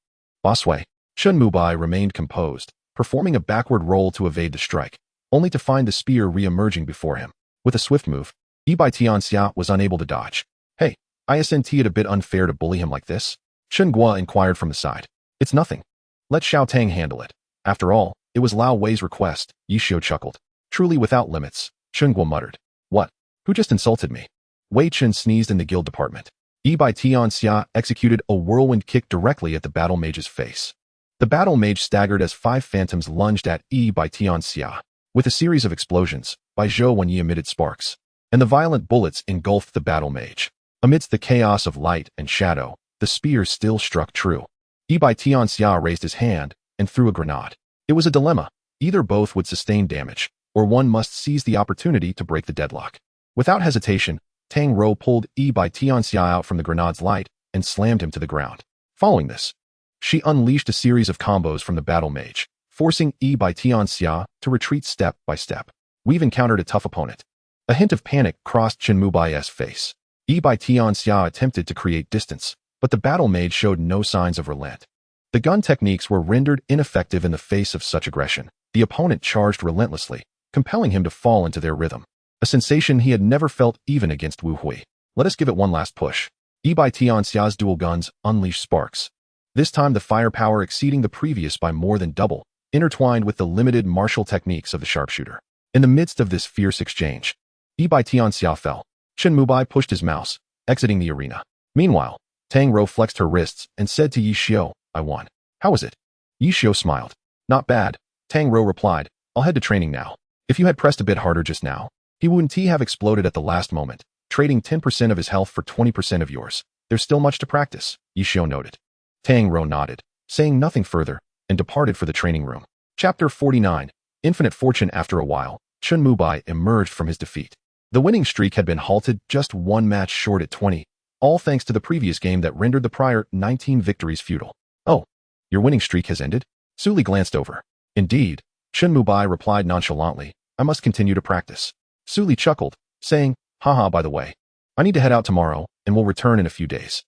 A: Bossway. Chen Mubai remained composed, performing a backward roll to evade the strike, only to find the spear re-emerging before him. With a swift move, Yi Tianxia was unable to dodge. Hey, isn't it a bit unfair to bully him like this? Chen Guo inquired from the side. It's nothing. Let Xiao Tang handle it. After all, it was Lao Wei's request, Ye Xiu chuckled. Truly without limits, Chen Guo muttered. What? Who just insulted me? Wei Chen sneezed in the guild department. Yi Tianxia executed a whirlwind kick directly at the battle mage's face. The battle mage staggered as 5 phantoms lunged at Yi Tianxia. With a series of explosions, Bai Zhou Wanyi emitted sparks, and the violent bullets engulfed the battle mage. Amidst the chaos of light and shadow, the spear still struck true. Yi Tianxia raised his hand and threw a grenade. It was a dilemma. Either both would sustain damage, or one must seize the opportunity to break the deadlock. Without hesitation, Tang Rou pulled Yi Tianxia out from the grenade's light and slammed him to the ground. Following this, she unleashed a series of combos from the battle mage, forcing Yi Tianxia to retreat step by step. We've encountered a tough opponent. A hint of panic crossed Chen Mubai's face. Yi Tianxia attempted to create distance, but the battle mage showed no signs of relent. The gun techniques were rendered ineffective in the face of such aggression. The opponent charged relentlessly, compelling him to fall into their rhythm. A sensation he had never felt even against Wu Hui. Let us give it one last push. Yi Tianxia's dual guns unleashed sparks. This time the firepower exceeding the previous by more than double, intertwined with the limited martial techniques of the sharpshooter. In the midst of this fierce exchange, Yi Tianxia fell. Chen Mubai pushed his mouse, exiting the arena. Meanwhile, Tang Rou flexed her wrists and said to Ye Xiu, I won. How was it? Ye Xiu smiled. Not bad. Tang Rou replied, I'll head to training now. If you had pressed a bit harder just now, he wouldn't have exploded at the last moment, trading 10% of his health for 20% of yours. There's still much to practice, Ye Xiu noted. Tang Rou nodded, saying nothing further, and departed for the training room. Chapter 49. Infinite Fortune. After a while, Chen Mubai emerged from his defeat. The winning streak had been halted just one match short at 20, all thanks to the previous game that rendered the prior 19 victories futile. Oh, your winning streak has ended? Suli glanced over. Indeed, Chen Mubai replied nonchalantly, I must continue to practice. Suli chuckled, saying, haha, by the way, I need to head out tomorrow, and will return in a few days.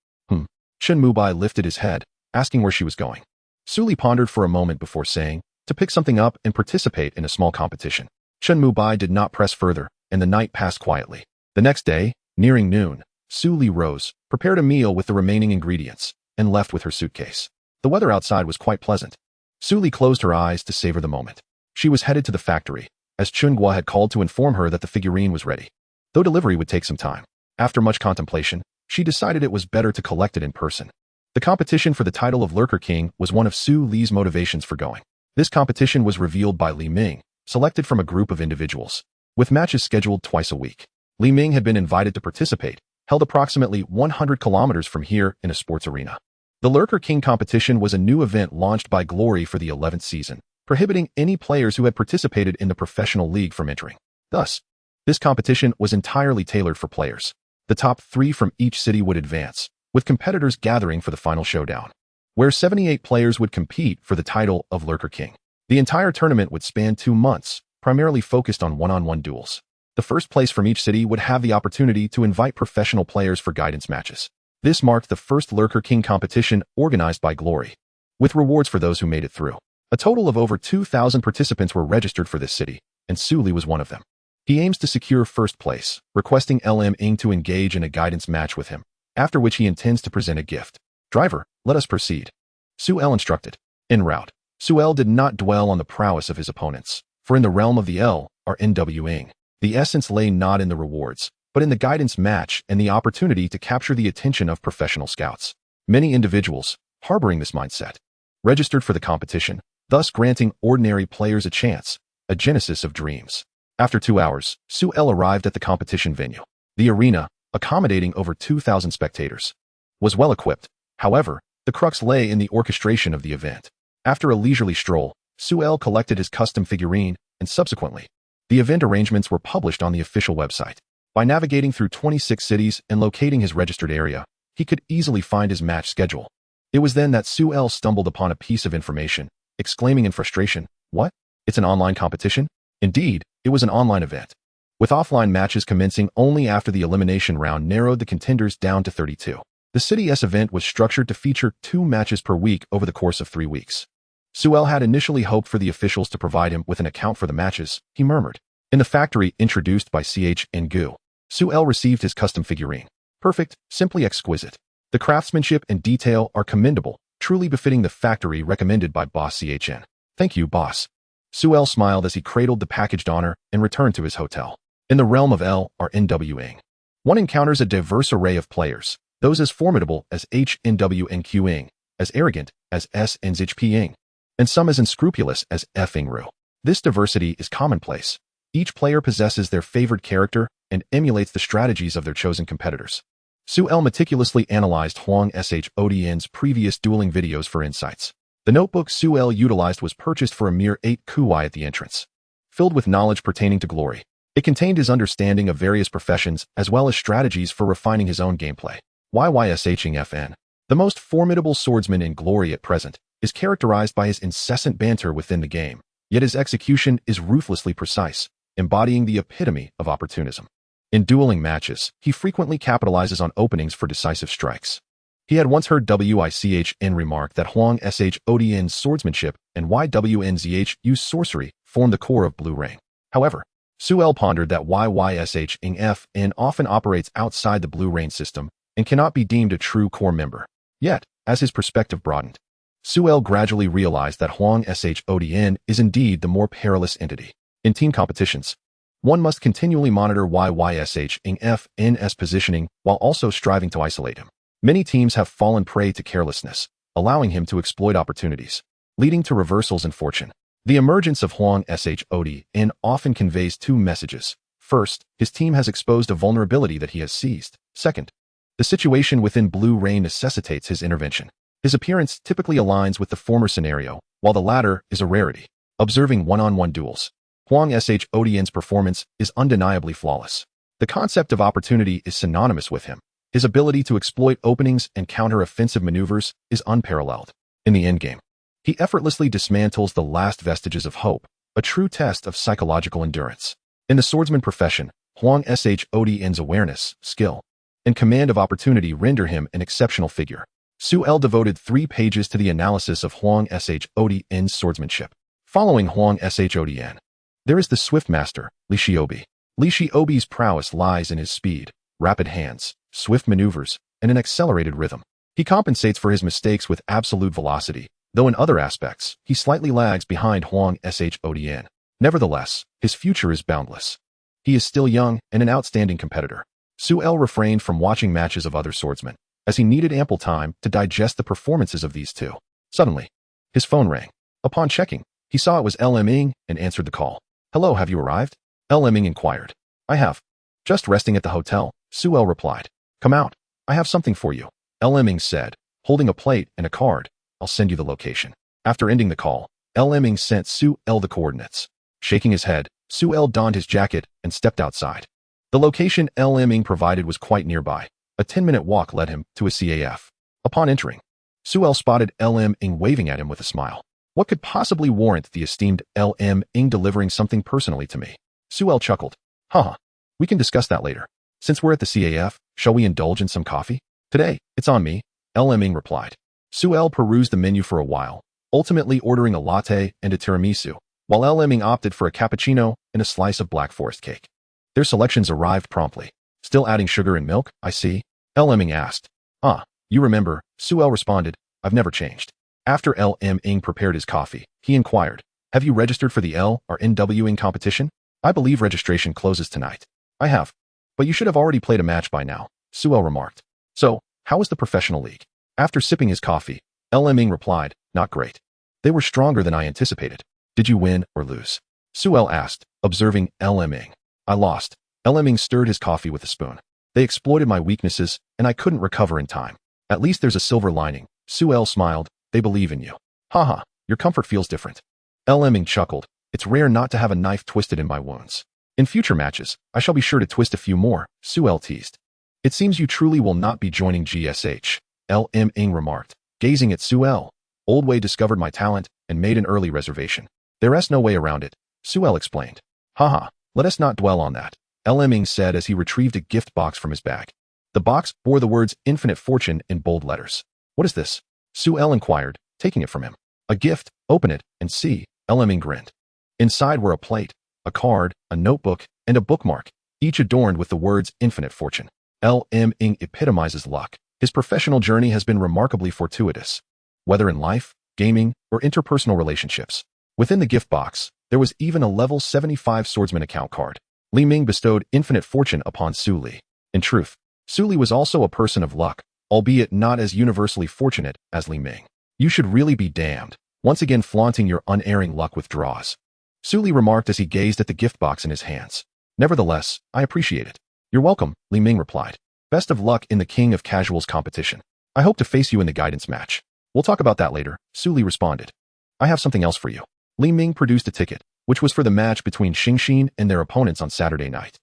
A: Chen Mubai lifted his head, asking where she was going. Suli pondered for a moment before saying, to pick something up and participate in a small competition. Chen Mubai did not press further, and the night passed quietly. The next day, nearing noon, Suli rose, prepared a meal with the remaining ingredients, and left with her suitcase. The weather outside was quite pleasant. Suli closed her eyes to savor the moment. She was headed to the factory, as Chen Guo had called to inform her that the figurine was ready. Though delivery would take some time, after much contemplation, she decided it was better to collect it in person. The competition for the title of Lurker King was one of Su Li's motivations for going. This competition was revealed by Li Ming, selected from a group of individuals, with matches scheduled twice a week. Li Ming had been invited to participate, held approximately 100 kilometers from here in a sports arena. The Lurker King competition was a new event launched by Glory for the 11th season, prohibiting any players who had participated in the professional league from entering. Thus, this competition was entirely tailored for players. The top 3 from each city would advance, with competitors gathering for the final showdown, where 78 players would compete for the title of Lurker King. The entire tournament would span 2 months, primarily focused on one-on-one duels. The first place from each city would have the opportunity to invite professional players for guidance matches. This marked the first Lurker King competition organized by Glory. with rewards for those who made it through. A total of over 2,000 participants were registered for this city, and Su Li was one of them. He aims to secure first place, requesting LM Ing to engage in a guidance match with him, after which he intends to present a gift. Driver, let us proceed. Su L instructed. En route, Su L did not dwell on the prowess of his opponents, for in the realm of the L are NW Ing. The essence lay not in the rewards, but in the guidance match and the opportunity to capture the attention of professional scouts. Many individuals, harboring this mindset, registered for the competition, thus granting ordinary players a chance, a genesis of dreams. After 2 hours, Su L arrived at the competition venue. The arena, accommodating over 2,000 spectators, was well equipped. However, the crux lay in the orchestration of the event. After a leisurely stroll, Su L collected his custom figurine, and subsequently, the event arrangements were published on the official website. By navigating through 26 cities and locating his registered area, he could easily find his match schedule. It was then that Su L stumbled upon a piece of information, exclaiming in frustration, "What? It's an online competition?" Indeed, it was an online event, with offline matches commencing only after the elimination round narrowed the contenders down to 32. The City S event was structured to feature 2 matches per week over the course of 3 weeks. Su L had initially hoped for the officials to provide him with an account for the matches, he murmured. In the factory introduced by Ch Ngu, Su L received his custom figurine. Perfect, simply exquisite. The craftsmanship and detail are commendable, truly befitting the factory recommended by Boss Chen. Thank you, boss. Su L smiled as he cradled the packaged honor and returned to his hotel. In the realm of L are NW Ing. One encounters a diverse array of players, those as formidable as HNW and Q Ing, as arrogant as S and ZP Ing, and some as unscrupulous as F Ing Ru. This diversity is commonplace. Each player possesses their favored character and emulates the strategies of their chosen competitors. Su L meticulously analyzed Huang Shodn's previous dueling videos for insights. The notebook Su L utilized was purchased for a mere 8 kuai at the entrance. Filled with knowledge pertaining to glory, it contained his understanding of various professions as well as strategies for refining his own gameplay. YYSHing-FN, the most formidable swordsman in glory at present, is characterized by his incessant banter within the game, yet his execution is ruthlessly precise, embodying the epitome of opportunism. In dueling matches, he frequently capitalizes on openings for decisive strikes. He had once heard WICHN remark that Huang Shodn's swordsmanship and YWNZHU's sorcery form the core of Blue Ring. However, Su L pondered that YYSHing-FN often operates outside the Blue Ring system and cannot be deemed a true core member. Yet, as his perspective broadened, Su L gradually realized that Huang Shodn is indeed the more perilous entity. In team competitions, one must continually monitor YYSHing-FN's positioning while also striving to isolate him. Many teams have fallen prey to carelessness, allowing him to exploit opportunities, leading to reversals in fortune. The emergence of Huang Shodn often conveys 2 messages. First, his team has exposed a vulnerability that he has seized. Second, the situation within Blue Ring necessitates his intervention. His appearance typically aligns with the former scenario, while the latter is a rarity. Observing one-on-one duels, Huang Shodn's performance is undeniably flawless. The concept of opportunity is synonymous with him. His ability to exploit openings and counter offensive maneuvers is unparalleled. In the endgame, he effortlessly dismantles the last vestiges of hope, a true test of psychological endurance. In the swordsman profession, Huang Shodn's awareness, skill, and command of opportunity render him an exceptional figure. Su L devoted 3 pages to the analysis of Huang Shodn's swordsmanship. Following Huang Shodn, there is the swift master, Li Xiu. Li Xiu's prowess lies in his speed, rapid hands, swift maneuvers, and an accelerated rhythm. He compensates for his mistakes with absolute velocity, though in other aspects, he slightly lags behind Huang Shodn. Nevertheless, his future is boundless. He is still young and an outstanding competitor. Su L refrained from watching matches of other swordsmen, as he needed ample time to digest the performances of these 2. Suddenly, his phone rang. Upon checking, he saw it was LM Ing and answered the call. "Hello, have you arrived?" LM Ing inquired. "I have. Just resting at the hotel," Su L replied. "Come out. I have something for you," LM Ing said, holding a plate and a card. "I'll send you the location." After ending the call, LM Ing sent Su L the coordinates. Shaking his head, Su L donned his jacket and stepped outside. The location LM Ing provided was quite nearby. A 10-minute walk led him to a CAF. Upon entering, Su L spotted LM Ing waving at him with a smile. What could possibly warrant the esteemed LM Ing delivering something personally to me? Su L chuckled. Haha, we can discuss that later. Since we're at the CAF, shall we indulge in some coffee? Today, it's on me, LM Ing replied. Su El perused the menu for a while, ultimately ordering a latte and a tiramisu, while El Ming opted for a cappuccino and a slice of Black Forest cake. Their selections arrived promptly. Still adding sugar and milk, I see? El Ming asked. Ah, you remember, Su El responded. I've never changed. After El Ming prepared his coffee, he inquired, have you registered for the LRNWing competition? I believe registration closes tonight. I have. But you should have already played a match by now, Su El remarked. So, how was the professional league? After sipping his coffee, El Ming replied, not great. They were stronger than I anticipated. Did you win or lose? Su El asked, observing El Ming. I lost. El Ming stirred his coffee with a spoon. They exploited my weaknesses, and I couldn't recover in time. At least there's a silver lining. Su El smiled. They believe in you. Haha, your comfort feels different. El Ming chuckled. It's rare not to have a knife twisted in my wounds. In future matches, I shall be sure to twist a few more, Su El teased. It seems you truly will not be joining GSH, El Ming remarked, gazing at Su El. Old Wei discovered my talent and made an early reservation. There's no way around it, Su El explained. Haha, let us not dwell on that, El Ming said as he retrieved a gift box from his bag. The box bore the words Infinite Fortune in bold letters. What is this? Su El inquired, taking it from him. A gift, open it, and see, El Ming grinned. Inside were a plate, a card, a notebook, and a bookmark, each adorned with the words Infinite Fortune. El Ming epitomizes luck. His professional journey has been remarkably fortuitous, whether in life, gaming, or interpersonal relationships. Within the gift box, there was even a level 75 swordsman account card. Li Ming bestowed Infinite Fortune upon Su Li. In truth, Su Li was also a person of luck, albeit not as universally fortunate as Li Ming. You should really be damned, once again flaunting your unerring luck with draws. Su Li remarked as he gazed at the gift box in his hands. Nevertheless, I appreciate it. You're welcome, Li Ming replied. Best of luck in the King of Casuals competition. I hope to face you in the guidance match. We'll talk about that later, Su Li responded. I have something else for you. Li Ming produced a ticket, which was for the match between Xingxin and their opponents on Saturday night.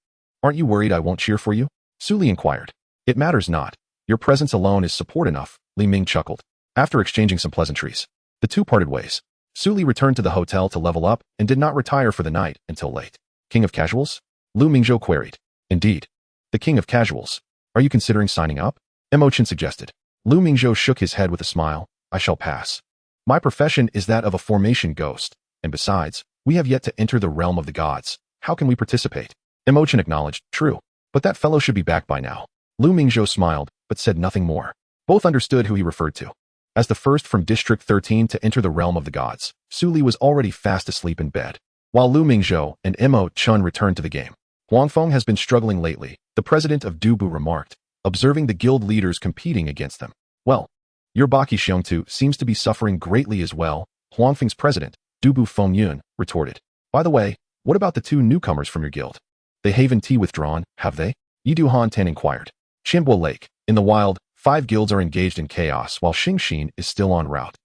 A: Aren't you worried I won't cheer for you? Su Li inquired. It matters not. Your presence alone is support enough, Li Ming chuckled. After exchanging some pleasantries, the two parted ways. Su Li returned to the hotel to level up and did not retire for the night until late. King of Casuals? Lu Mingzhou queried. Indeed. The King of Casuals. Are you considering signing up? Mo Chen suggested. Lu Mingzhou shook his head with a smile. I shall pass. My profession is that of a formation ghost, and besides, we have yet to enter the realm of the gods. How can we participate? Mo Chen acknowledged. True. But that fellow should be back by now. Lu Mingzhou smiled, but said nothing more. Both understood who he referred to. As the first from District 13 to enter the realm of the gods, Su Li was already fast asleep in bed. While Lu Mingzhou and Mo Chen returned to the game. Huangfeng has been struggling lately, the president of Dubu remarked, observing the guild leaders competing against them. Well, your Baki Xiongtu seems to be suffering greatly as well, Huangfeng's president, Dubu Fengyun, retorted. By the way, what about the two newcomers from your guild? They haven't withdrawn, have they? Yidu Han Tan inquired. Qinbo Lake, in the wild, 5 guilds are engaged in chaos while Xingxin is still en route.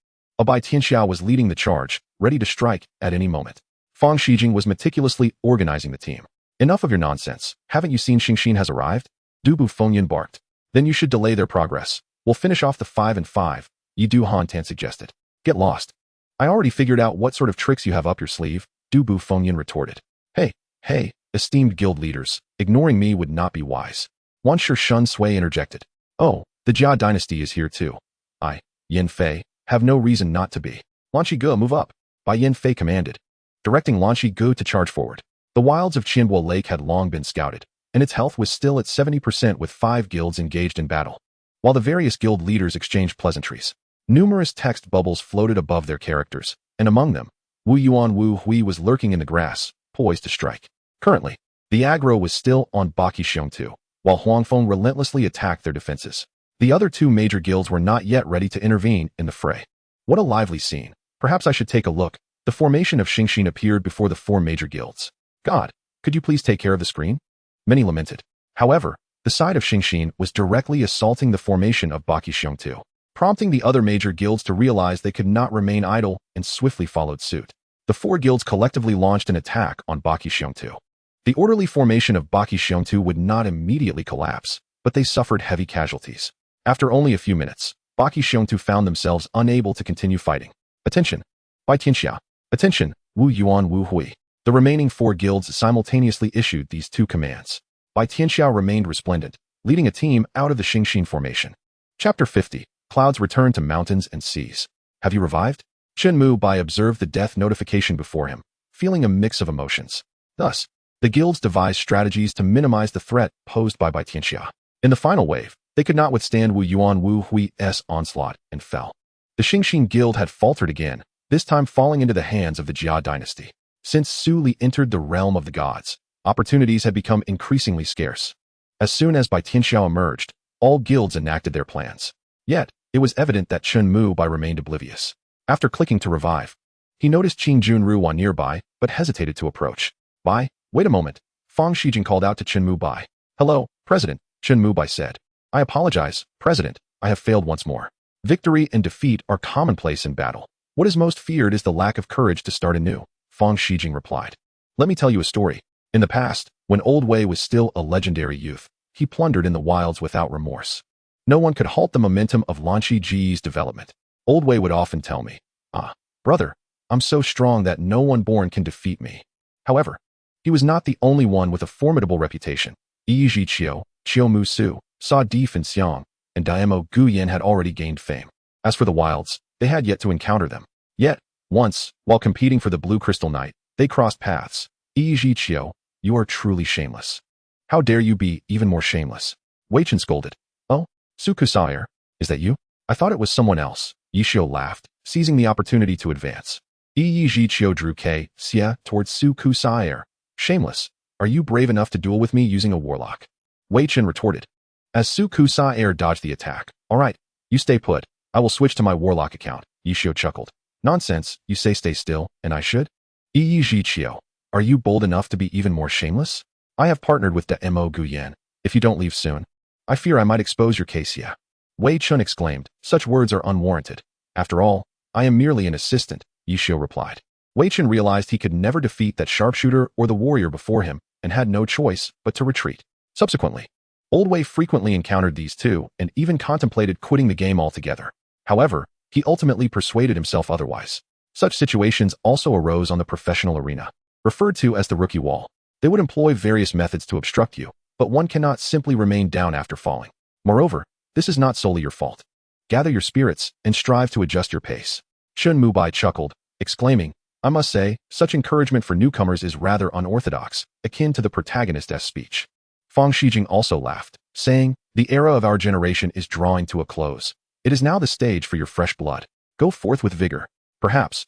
A: Abai Tianxiao was leading the charge, ready to strike at any moment. Fang Shijing was meticulously organizing the team. Enough of your nonsense. Haven't you seen Xingxin has arrived? Dubu Fengyun barked. Then you should delay their progress. We'll finish off the 5 and 5, Yidu Han Tan suggested. Get lost. I already figured out what sort of tricks you have up your sleeve, Dubu Fengyun retorted. Hey, esteemed guild leaders, ignoring me would not be wise. Wan Shun Sui interjected. Oh, the Jia dynasty is here too. I, Yin Fei, have no reason not to be. Lan Shigu, move up. Bai Yin Fei commanded, directing Lan Shigu to charge forward. The wilds of Qinbo Lake had long been scouted, and its health was still at 70% with 5 guilds engaged in battle. While the various guild leaders exchanged pleasantries, numerous text bubbles floated above their characters, and among them, Wu Yuan Wu Hui was lurking in the grass, poised to strike. Currently, the aggro was still on Baki Xiongtu, while Huangfeng relentlessly attacked their defenses. The other 2 major guilds were not yet ready to intervene in the fray. What a lively scene. Perhaps I should take a look. The formation of Xingxin appeared before the 4 major guilds. God, could you please take care of the screen? Many lamented. However, the side of Xingxin was directly assaulting the formation of Baki Xiongtu, prompting the other major guilds to realize they could not remain idle and swiftly followed suit. The 4 guilds collectively launched an attack on Baki Xiongtu. The orderly formation of Baki Xiongtu would not immediately collapse, but they suffered heavy casualties. After only a few minutes, Baki Xiongtu found themselves unable to continue fighting. Attention! Bai Tianxia. Attention! Wu Yuan Wu Hui. The remaining 4 guilds simultaneously issued these 2 commands. Bai Tianxiao remained resplendent, leading a team out of the Xingxin formation. Chapter 50. clouds returned to mountains and seas. Have you revived? Chen Mu Bai observed the death notification before him, feeling a mix of emotions. Thus, the guilds devised strategies to minimize the threat posed by Tianxia. In the final wave, they could not withstand Wu Yuan Wu Hui's onslaught and fell. The Xingxin guild had faltered again, this time falling into the hands of the Jia dynasty. Since Su Li entered the realm of the gods, opportunities had become increasingly scarce. As soon as Tianxia emerged, all guilds enacted their plans. Yet, it was evident that Chen Mu Bai remained oblivious. After clicking to revive, he noticed Qing Junru Wan nearby, but hesitated to approach. Bai, wait a moment. Fang Shijing called out to Chen Mu Bai. Hello, President, Chen Mu Bai said. I apologize, President, I have failed once more. Victory and defeat are commonplace in battle. What is most feared is the lack of courage to start anew, Fang Shijing replied. Let me tell you a story. In the past, when Old Wei was still a legendary youth, he plundered in the wilds without remorse. No one could halt the momentum of Lanqi Ji's development. Old Wei would often tell me, brother, I'm so strong that no one born can defeat me. However, he was not the only one with a formidable reputation. Ye Xiu, Qiu Mu Su, Sa Di Fin Xiang, and Daimo Guyan had already gained fame. As for the wilds, they had yet to encounter them. Yet, once, while competing for the Blue Crystal Knight, they crossed paths. Ye Xiu, you are truly shameless. How dare you be even more shameless? Wei Chen scolded. Oh, Su Kusire, is that you? I thought it was someone else. Ye Xiu laughed, seizing the opportunity to advance. Ye Xiu drew Xia towards Su Kusire. Shameless, are you brave enough to duel with me using a warlock? Wei Chen retorted. As Su Kusire dodged the attack. All right, you stay put. I will switch to my warlock account. Ye Xiu chuckled. Nonsense, you say stay still, and I should? Ye Xiu, are you bold enough to be even more shameless? I have partnered with Daimo Guyan. If you don't leave soon, I fear I might expose your case here. Wei Chen exclaimed, such words are unwarranted. After all, I am merely an assistant, Ye Xiu replied. Wei Chen realized he could never defeat that sharpshooter or the warrior before him and had no choice but to retreat. Subsequently, Old Wei frequently encountered these two and even contemplated quitting the game altogether. However, he ultimately persuaded himself otherwise. Such situations also arose on the professional arena, referred to as the rookie wall. They would employ various methods to obstruct you, but one cannot simply remain down after falling. Moreover, this is not solely your fault. Gather your spirits and strive to adjust your pace. Chen Mu Bai chuckled, exclaiming, I must say, such encouragement for newcomers is rather unorthodox, akin to the protagonist's speech. Fang Shijing also laughed, saying, the era of our generation is drawing to a close. It is now the stage for your fresh blood. Go forth with vigor. Perhaps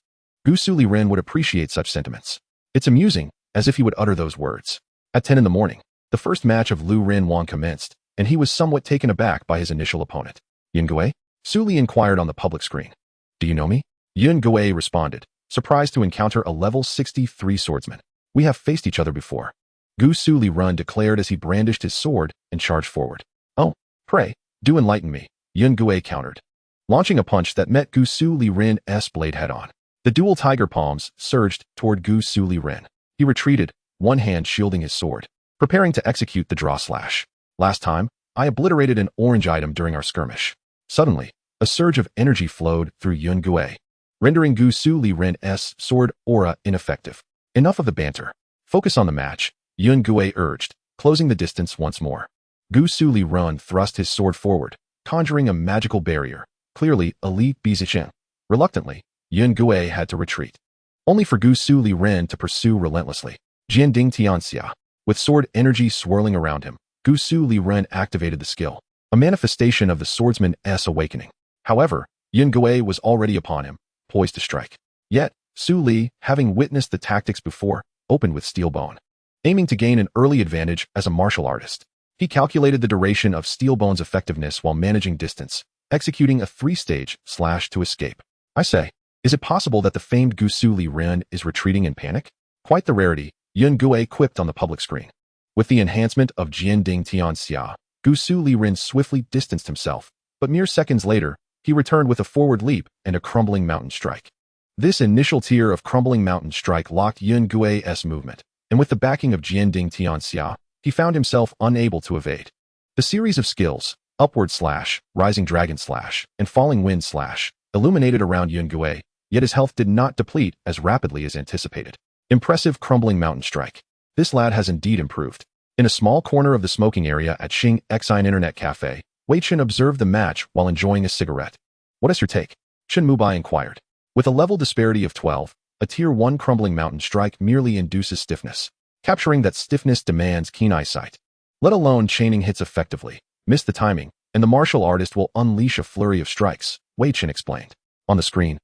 A: Gusu Liren would appreciate such sentiments. It's amusing, as if he would utter those words. At 10 in the morning, the first match of Lu Ren Wang commenced, and he was somewhat taken aback by his initial opponent. Yin Gui? Su Li inquired on the public screen. Do you know me? Yin Gui responded, surprised to encounter a level 63 swordsman. We have faced each other before. Gusu Liren declared as he brandished his sword and charged forward. Oh, pray, do enlighten me, Yin Gui countered, launching a punch that met Gusu Liren's blade head-on. The dual tiger palms surged toward Gusu Liren. He retreated, one hand shielding his sword, preparing to execute the draw slash. Last time, I obliterated an orange item during our skirmish. Suddenly, a surge of energy flowed through Yin Gui, rendering Gusu Liren's sword aura ineffective. Enough of the banter. Focus on the match, Yin Gui urged, closing the distance once more. Gusu Liren thrust his sword forward, conjuring a magical barrier, clearly elite Bizichen. Reluctantly, Yin Gui had to retreat, only for Gusu Liren to pursue relentlessly. Jianding Tianxia, with sword energy swirling around him, Gusu Liren activated the skill, a manifestation of the swordsman's awakening. However, Yin Gui was already upon him, poised to strike. Yet, Su Li, having witnessed the tactics before, opened with steel bone. Aiming to gain an early advantage as a martial artist, he calculated the duration of steel bone's effectiveness while managing distance, executing a 3-stage slash to escape. I say, is it possible that the famed Gusu Liren is retreating in panic? Quite the rarity, Yin Gui quipped on the public screen. With the enhancement of Jianding Tianxia, Gusu Liren swiftly distanced himself, but mere seconds later, he returned with a forward leap and a crumbling mountain strike. This initial tier of crumbling mountain strike locked Yin Gui's movement, and with the backing of Jianding Tianxia, he found himself unable to evade. The series of skills, upward slash, rising dragon slash, and falling wind slash, illuminated around Yin Gui, yet his health did not deplete as rapidly as anticipated. Impressive crumbling mountain strike. This lad has indeed improved. In a small corner of the smoking area at Xing Xine Internet Cafe, Wei Chen observed the match while enjoying a cigarette. What is your take? Chen Mubai inquired. With a level disparity of 12, a Tier 1 crumbling mountain strike merely induces stiffness. Capturing that stiffness demands keen eyesight. Let alone chaining hits effectively. Miss the timing, and the martial artist will unleash a flurry of strikes, Wei Chen explained. On the screen,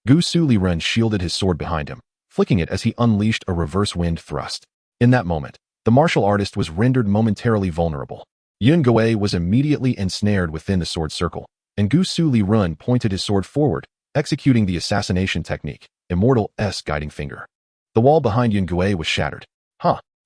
A: Gusu Liren shielded his sword behind him, flicking it as he unleashed a reverse wind thrust. In that moment, the martial artist was rendered momentarily vulnerable. Yun Gui was immediately ensnared within the sword circle, and Gusu Liren pointed his sword forward, executing the assassination technique, Immortal S guiding finger. The wall behind Yun Gui was shattered.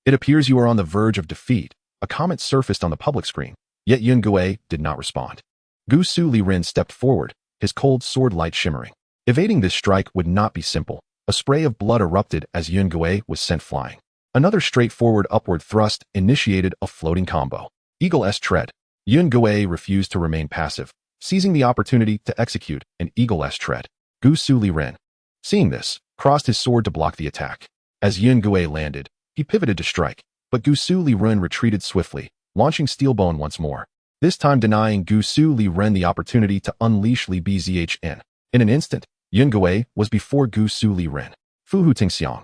A: It appears you are on the verge of defeat. A comment surfaced on the public screen, yet Yun Gui did not respond. Gusu Liren stepped forward, his cold sword light shimmering. Evading this strike would not be simple. A spray of blood erupted as Yun Gui was sent flying. Another straightforward upward thrust initiated a floating combo. Eagle S tread. Yun Gui refused to remain passive, seizing the opportunity to execute an Eagle S tread. Gusu Liren, seeing this, crossed his sword to block the attack. As Yun Gui landed, he pivoted to strike, but Gusu Liren retreated swiftly, launching Steelbone once more, this time denying Gusu Liren the opportunity to unleash Li Bzhn. In an instant, Yun Gui was before Gusu Liren. Fuhu Tingxiang.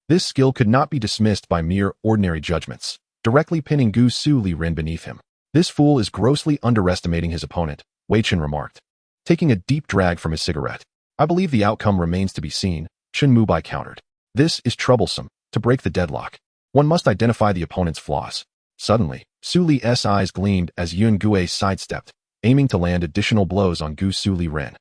A: This skill could not be dismissed by mere ordinary judgments, directly pinning Gusu Liren beneath him. This fool is grossly underestimating his opponent, Wei Chen remarked, taking a deep drag from his cigarette. I believe the outcome remains to be seen, Chen Mubai countered. This is troublesome. To break the deadlock, one must identify the opponent's flaws. Suddenly, Su Li's eyes gleamed as Yun Gui sidestepped, aiming to land additional blows on Gusu Liren.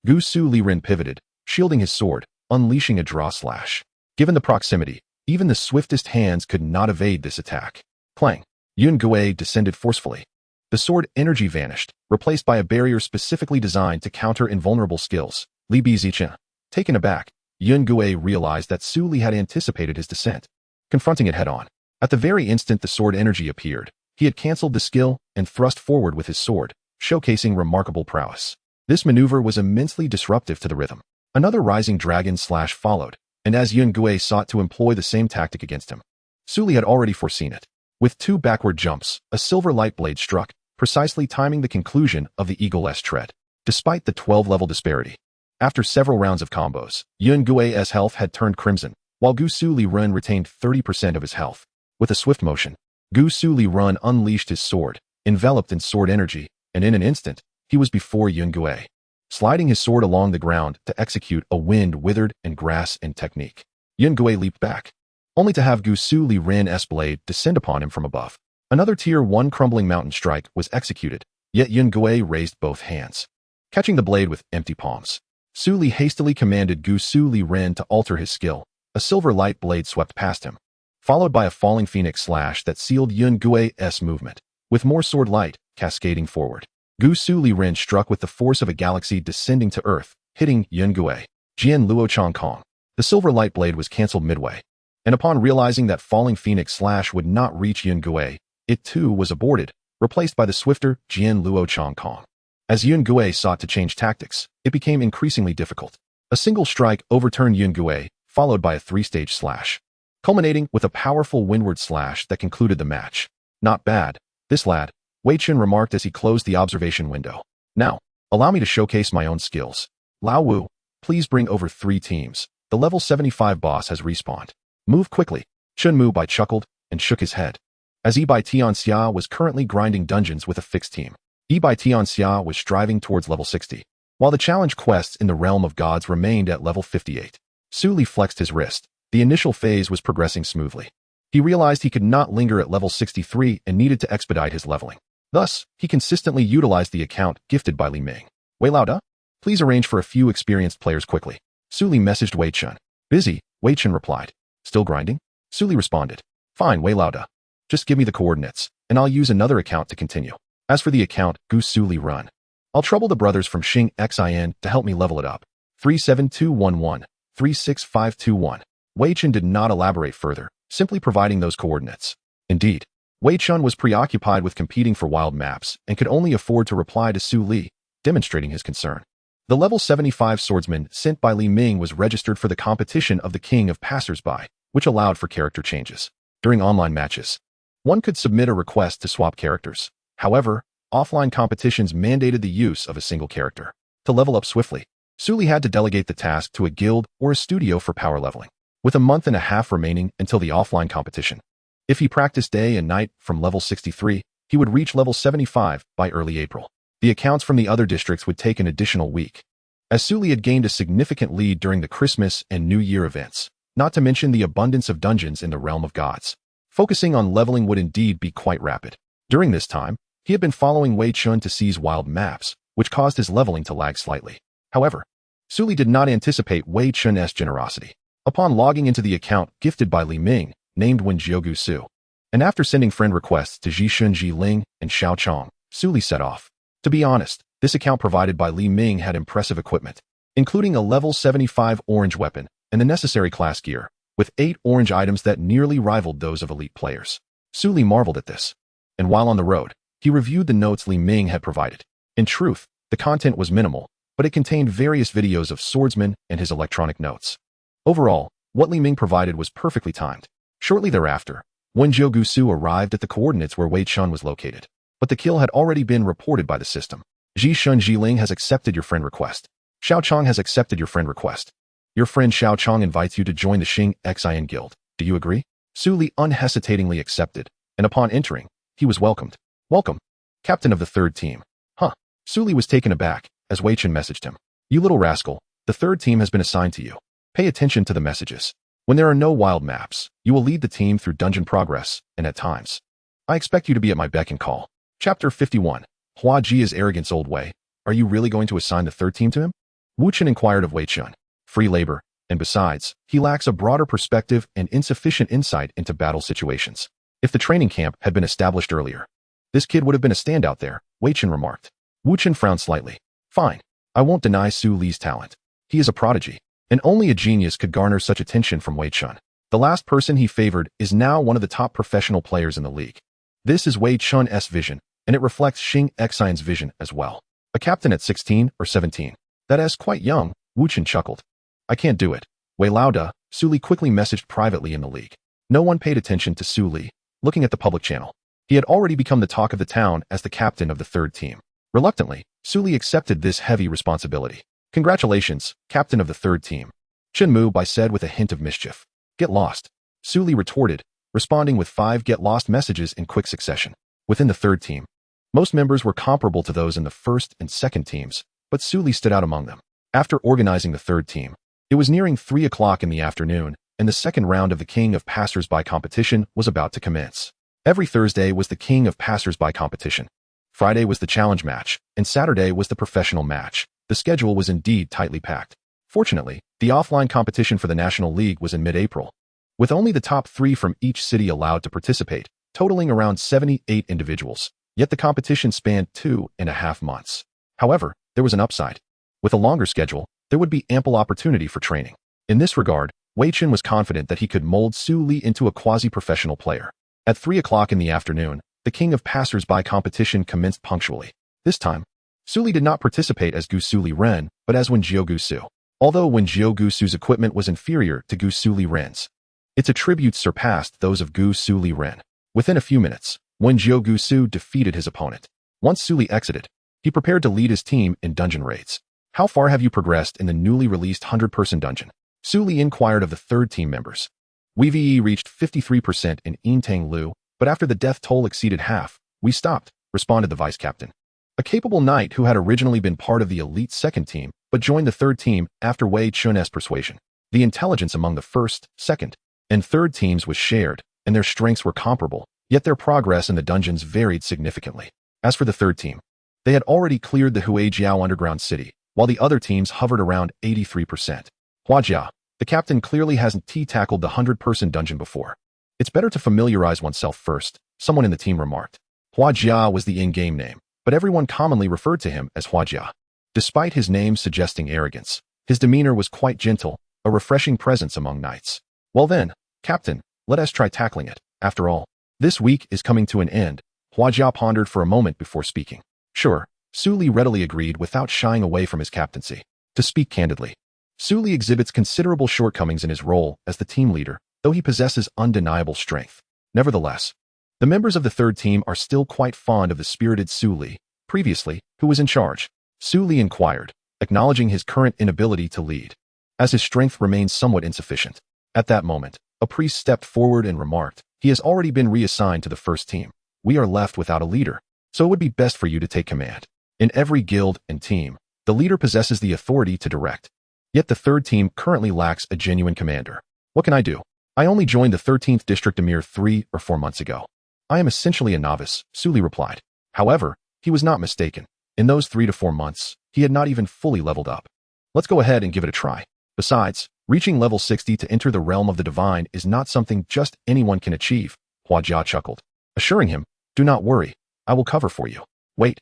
A: Gusu Liren pivoted, shielding his sword, unleashing a draw slash. Given the proximity, even the swiftest hands could not evade this attack. Clang! Yun Gui descended forcefully. The sword energy vanished, replaced by a barrier specifically designed to counter invulnerable skills. Li Bzhn. Taken aback, Yun Gui realized that Su Li had anticipated his descent, confronting it head-on. At the very instant the sword energy appeared, he had cancelled the skill and thrust forward with his sword, showcasing remarkable prowess. This maneuver was immensely disruptive to the rhythm. Another rising dragon slash followed, and as Yun Gui sought to employ the same tactic against him, Su Li had already foreseen it. With two backward jumps, a silver light blade struck, precisely timing the conclusion of the Eagle S tread. Despite the 12-level disparity, after several rounds of combos, Yun Gui's health had turned crimson, while Gusu Liren retained 30% of his health. With a swift motion, Gusu Liren unleashed his sword, enveloped in sword energy, and in an instant, he was before Yun Gui, sliding his sword along the ground to execute a wind, withered, and grass and technique. Yun Gui leaped back, only to have Gusu Liren's blade descend upon him from above. Another Tier 1 crumbling mountain strike was executed, yet Yun Gui raised both hands, catching the blade with empty palms. Su Li hastily commanded Gusu Liren to alter his skill. A silver light blade swept past him, followed by a falling phoenix slash that sealed Yun Gui's movement, with more sword light cascading forward. Gusu Liren struck with the force of a galaxy descending to earth, hitting Yun Gui. Jian Luo Chong Kong. The silver light blade was cancelled midway, and upon realizing that falling phoenix slash would not reach Yun Gui, it too was aborted, replaced by the swifter Jian Luo Chong Kong. As Yun Gui sought to change tactics, it became increasingly difficult. A single strike overturned Yun Gui, followed by a three-stage slash, culminating with a powerful windward slash that concluded the match. Not bad, this lad, Wei Chen remarked as he closed the observation window. Now, allow me to showcase my own skills. Lao Wu, please bring over 3 teams. The level 75 boss has respawned. Move quickly. Chen Mubai chuckled and shook his head. As Yi Bai Tianxia was currently grinding dungeons with a fixed team, Yi Bai Tianxia was striving towards level 60, while the challenge quests in the realm of gods remained at level 58. Su Li flexed his wrist. The initial phase was progressing smoothly. He realized he could not linger at level 63 and needed to expedite his leveling. Thus, he consistently utilized the account gifted by Li Ming. Wei Lauda, please arrange for a few experienced players quickly. Su Li messaged Wei Chen. Busy, Wei Chen replied. Still grinding? Su Li responded. Fine, Wei Lauda. Just give me the coordinates, and I'll use another account to continue. As for the account, Gusu Liren, I'll trouble the brothers from Xing Xin to help me level it up. 37211, 36521. Wei Chen did not elaborate further, simply providing those coordinates. Indeed, Wei Chen was preoccupied with competing for wild maps and could only afford to reply to Su Li, demonstrating his concern. The level 75 swordsman sent by Li Ming was registered for the competition of the King of Passersby, which allowed for character changes. During online matches, one could submit a request to swap characters. However, offline competitions mandated the use of a single character. To level up swiftly, Su Li had to delegate the task to a guild or a studio for power leveling, with a month and a half remaining until the offline competition. If he practiced day and night from level 63, he would reach level 75 by early April. The accounts from the other districts would take an additional week. As Su Li had gained a significant lead during the Christmas and New Year events, not to mention the abundance of dungeons in the realm of gods, focusing on leveling would indeed be quite rapid. During this time, he had been following Wei Chen to seize wild maps, which caused his leveling to lag slightly. However, Su Li did not anticipate Wei Chen's generosity. Upon logging into the account gifted by Li Ming, named Gusu, and after sending friend requests to Zhishun Ling and Xiao Chong, Su Li set off. To be honest, this account provided by Li Ming had impressive equipment, including a level 75 orange weapon and the necessary class gear, with 8 orange items that nearly rivaled those of elite players. Su Li marveled at this, and while on the road, he reviewed the notes Li Ming had provided. In truth, the content was minimal, but it contained various videos of swordsmen and his electronic notes. Overall, what Li Ming provided was perfectly timed. Shortly thereafter, Gusu arrived at the coordinates where Wei Chen was located, but the kill had already been reported by the system. Zhishun Ling has accepted your friend request. Xiao Chong has accepted your friend request. Your friend Xiao Chong invites you to join the Xing Xian Guild. Do you agree? Su Li unhesitatingly accepted, and upon entering, he was welcomed. Welcome, captain of the third team. Huh. Su Li was taken aback as Wei Chen messaged him. You little rascal, the third team has been assigned to you. Pay attention to the messages. When there are no wild maps, you will lead the team through dungeon progress, and at times, I expect you to be at my beck and call. Chapter 51. Hua Ji's arrogance. Old Wei, are you really going to assign the third team to him? Wu Chen inquired of Wei Chen. Free labor, and besides, he lacks a broader perspective and insufficient insight into battle situations. If the training camp had been established earlier, this kid would have been a standout there, Wei Chen remarked. Wu Chen frowned slightly. Fine. I won't deny Su Li's talent. He is a prodigy, and only a genius could garner such attention from Wei Chen. The last person he favored is now one of the top professional players in the league. This is Wei Chen's vision, and it reflects Xing Xian's vision as well. A captain at 16 or 17. That is quite young, Wu Chen chuckled. I can't do it. Wei Lauda, Su Li quickly messaged privately in the league. No one paid attention to Su Li, looking at the public channel. He had already become the talk of the town as the captain of the third team. Reluctantly, Su Li accepted this heavy responsibility. Congratulations, captain of the third team. Chen Mu Bai said with a hint of mischief. Get lost. Su Li retorted, responding with 5 get lost messages in quick succession. Within the third team, most members were comparable to those in the first and second teams, but Su Li stood out among them. After organizing the third team, it was nearing 3 o'clock in the afternoon, and the second round of the King of Passers-by competition was about to commence. Every Thursday was the King of Passers-by competition. Friday was the challenge match, and Saturday was the professional match. The schedule was indeed tightly packed. Fortunately, the offline competition for the National League was in mid-April, with only the top 3 from each city allowed to participate, totaling around 78 individuals. Yet the competition spanned 2.5 months. However, there was an upside. With a longer schedule, there would be ample opportunity for training. In this regard, Wei Chen was confident that he could mold Su Li into a quasi-professional player. At 3 o'clock in the afternoon, the King of Passers-by competition commenced punctually. This time, Su Li did not participate as Gusu Liren, but as Gusu. Although Gusu's equipment was inferior to Gusu Liren's, its attributes surpassed those of Gusu Liren. Within a few minutes, Gusu defeated his opponent. Once Su Li exited, he prepared to lead his team in dungeon raids. How far have you progressed in the newly released 100-person dungeon? Su Li inquired of the third team members. We reached 53% in Yintang Lu, but after the death toll exceeded half, we stopped, responded the vice captain. A capable knight who had originally been part of the elite second team, but joined the third team after Wei Chen's persuasion. The intelligence among the first, second, and third teams was shared, and their strengths were comparable, yet their progress in the dungeons varied significantly. As for the third team, they had already cleared the Huijiao underground city, while the other teams hovered around 83%. Hua Jia, the captain, clearly hasn't tackled the 100-person dungeon before. It's better to familiarize oneself first, someone in the team remarked. Hua Jia was the in-game name, but everyone commonly referred to him as Hua Jia. Despite his name suggesting arrogance, his demeanor was quite gentle, a refreshing presence among knights. Well then, captain, let us try tackling it. After all, this week is coming to an end. Hua Jia pondered for a moment before speaking. Sure, Su Li readily agreed without shying away from his captaincy. To speak candidly, Su Li exhibits considerable shortcomings in his role as the team leader, though he possesses undeniable strength. Nevertheless, the members of the third team are still quite fond of the spirited Su Li, Previously, who was in charge? Gusu Liren inquired, acknowledging his current inability to lead, as his strength remains somewhat insufficient. At that moment, a priest stepped forward and remarked, he has already been reassigned to the first team. We are left without a leader, so it would be best for you to take command. In every guild and team, the leader possesses the authority to direct. Yet the third team currently lacks a genuine commander. What can I do? I only joined the 13th district a mere 3 or 4 months ago. I am essentially a novice, Gusu Liren replied. However, he was not mistaken. In those 3 to 4 months, he had not even fully leveled up. Let's go ahead and give it a try. Besides, reaching level 60 to enter the realm of the divine is not something just anyone can achieve, Hua Jia chuckled, assuring him, do not worry, I will cover for you. Wait,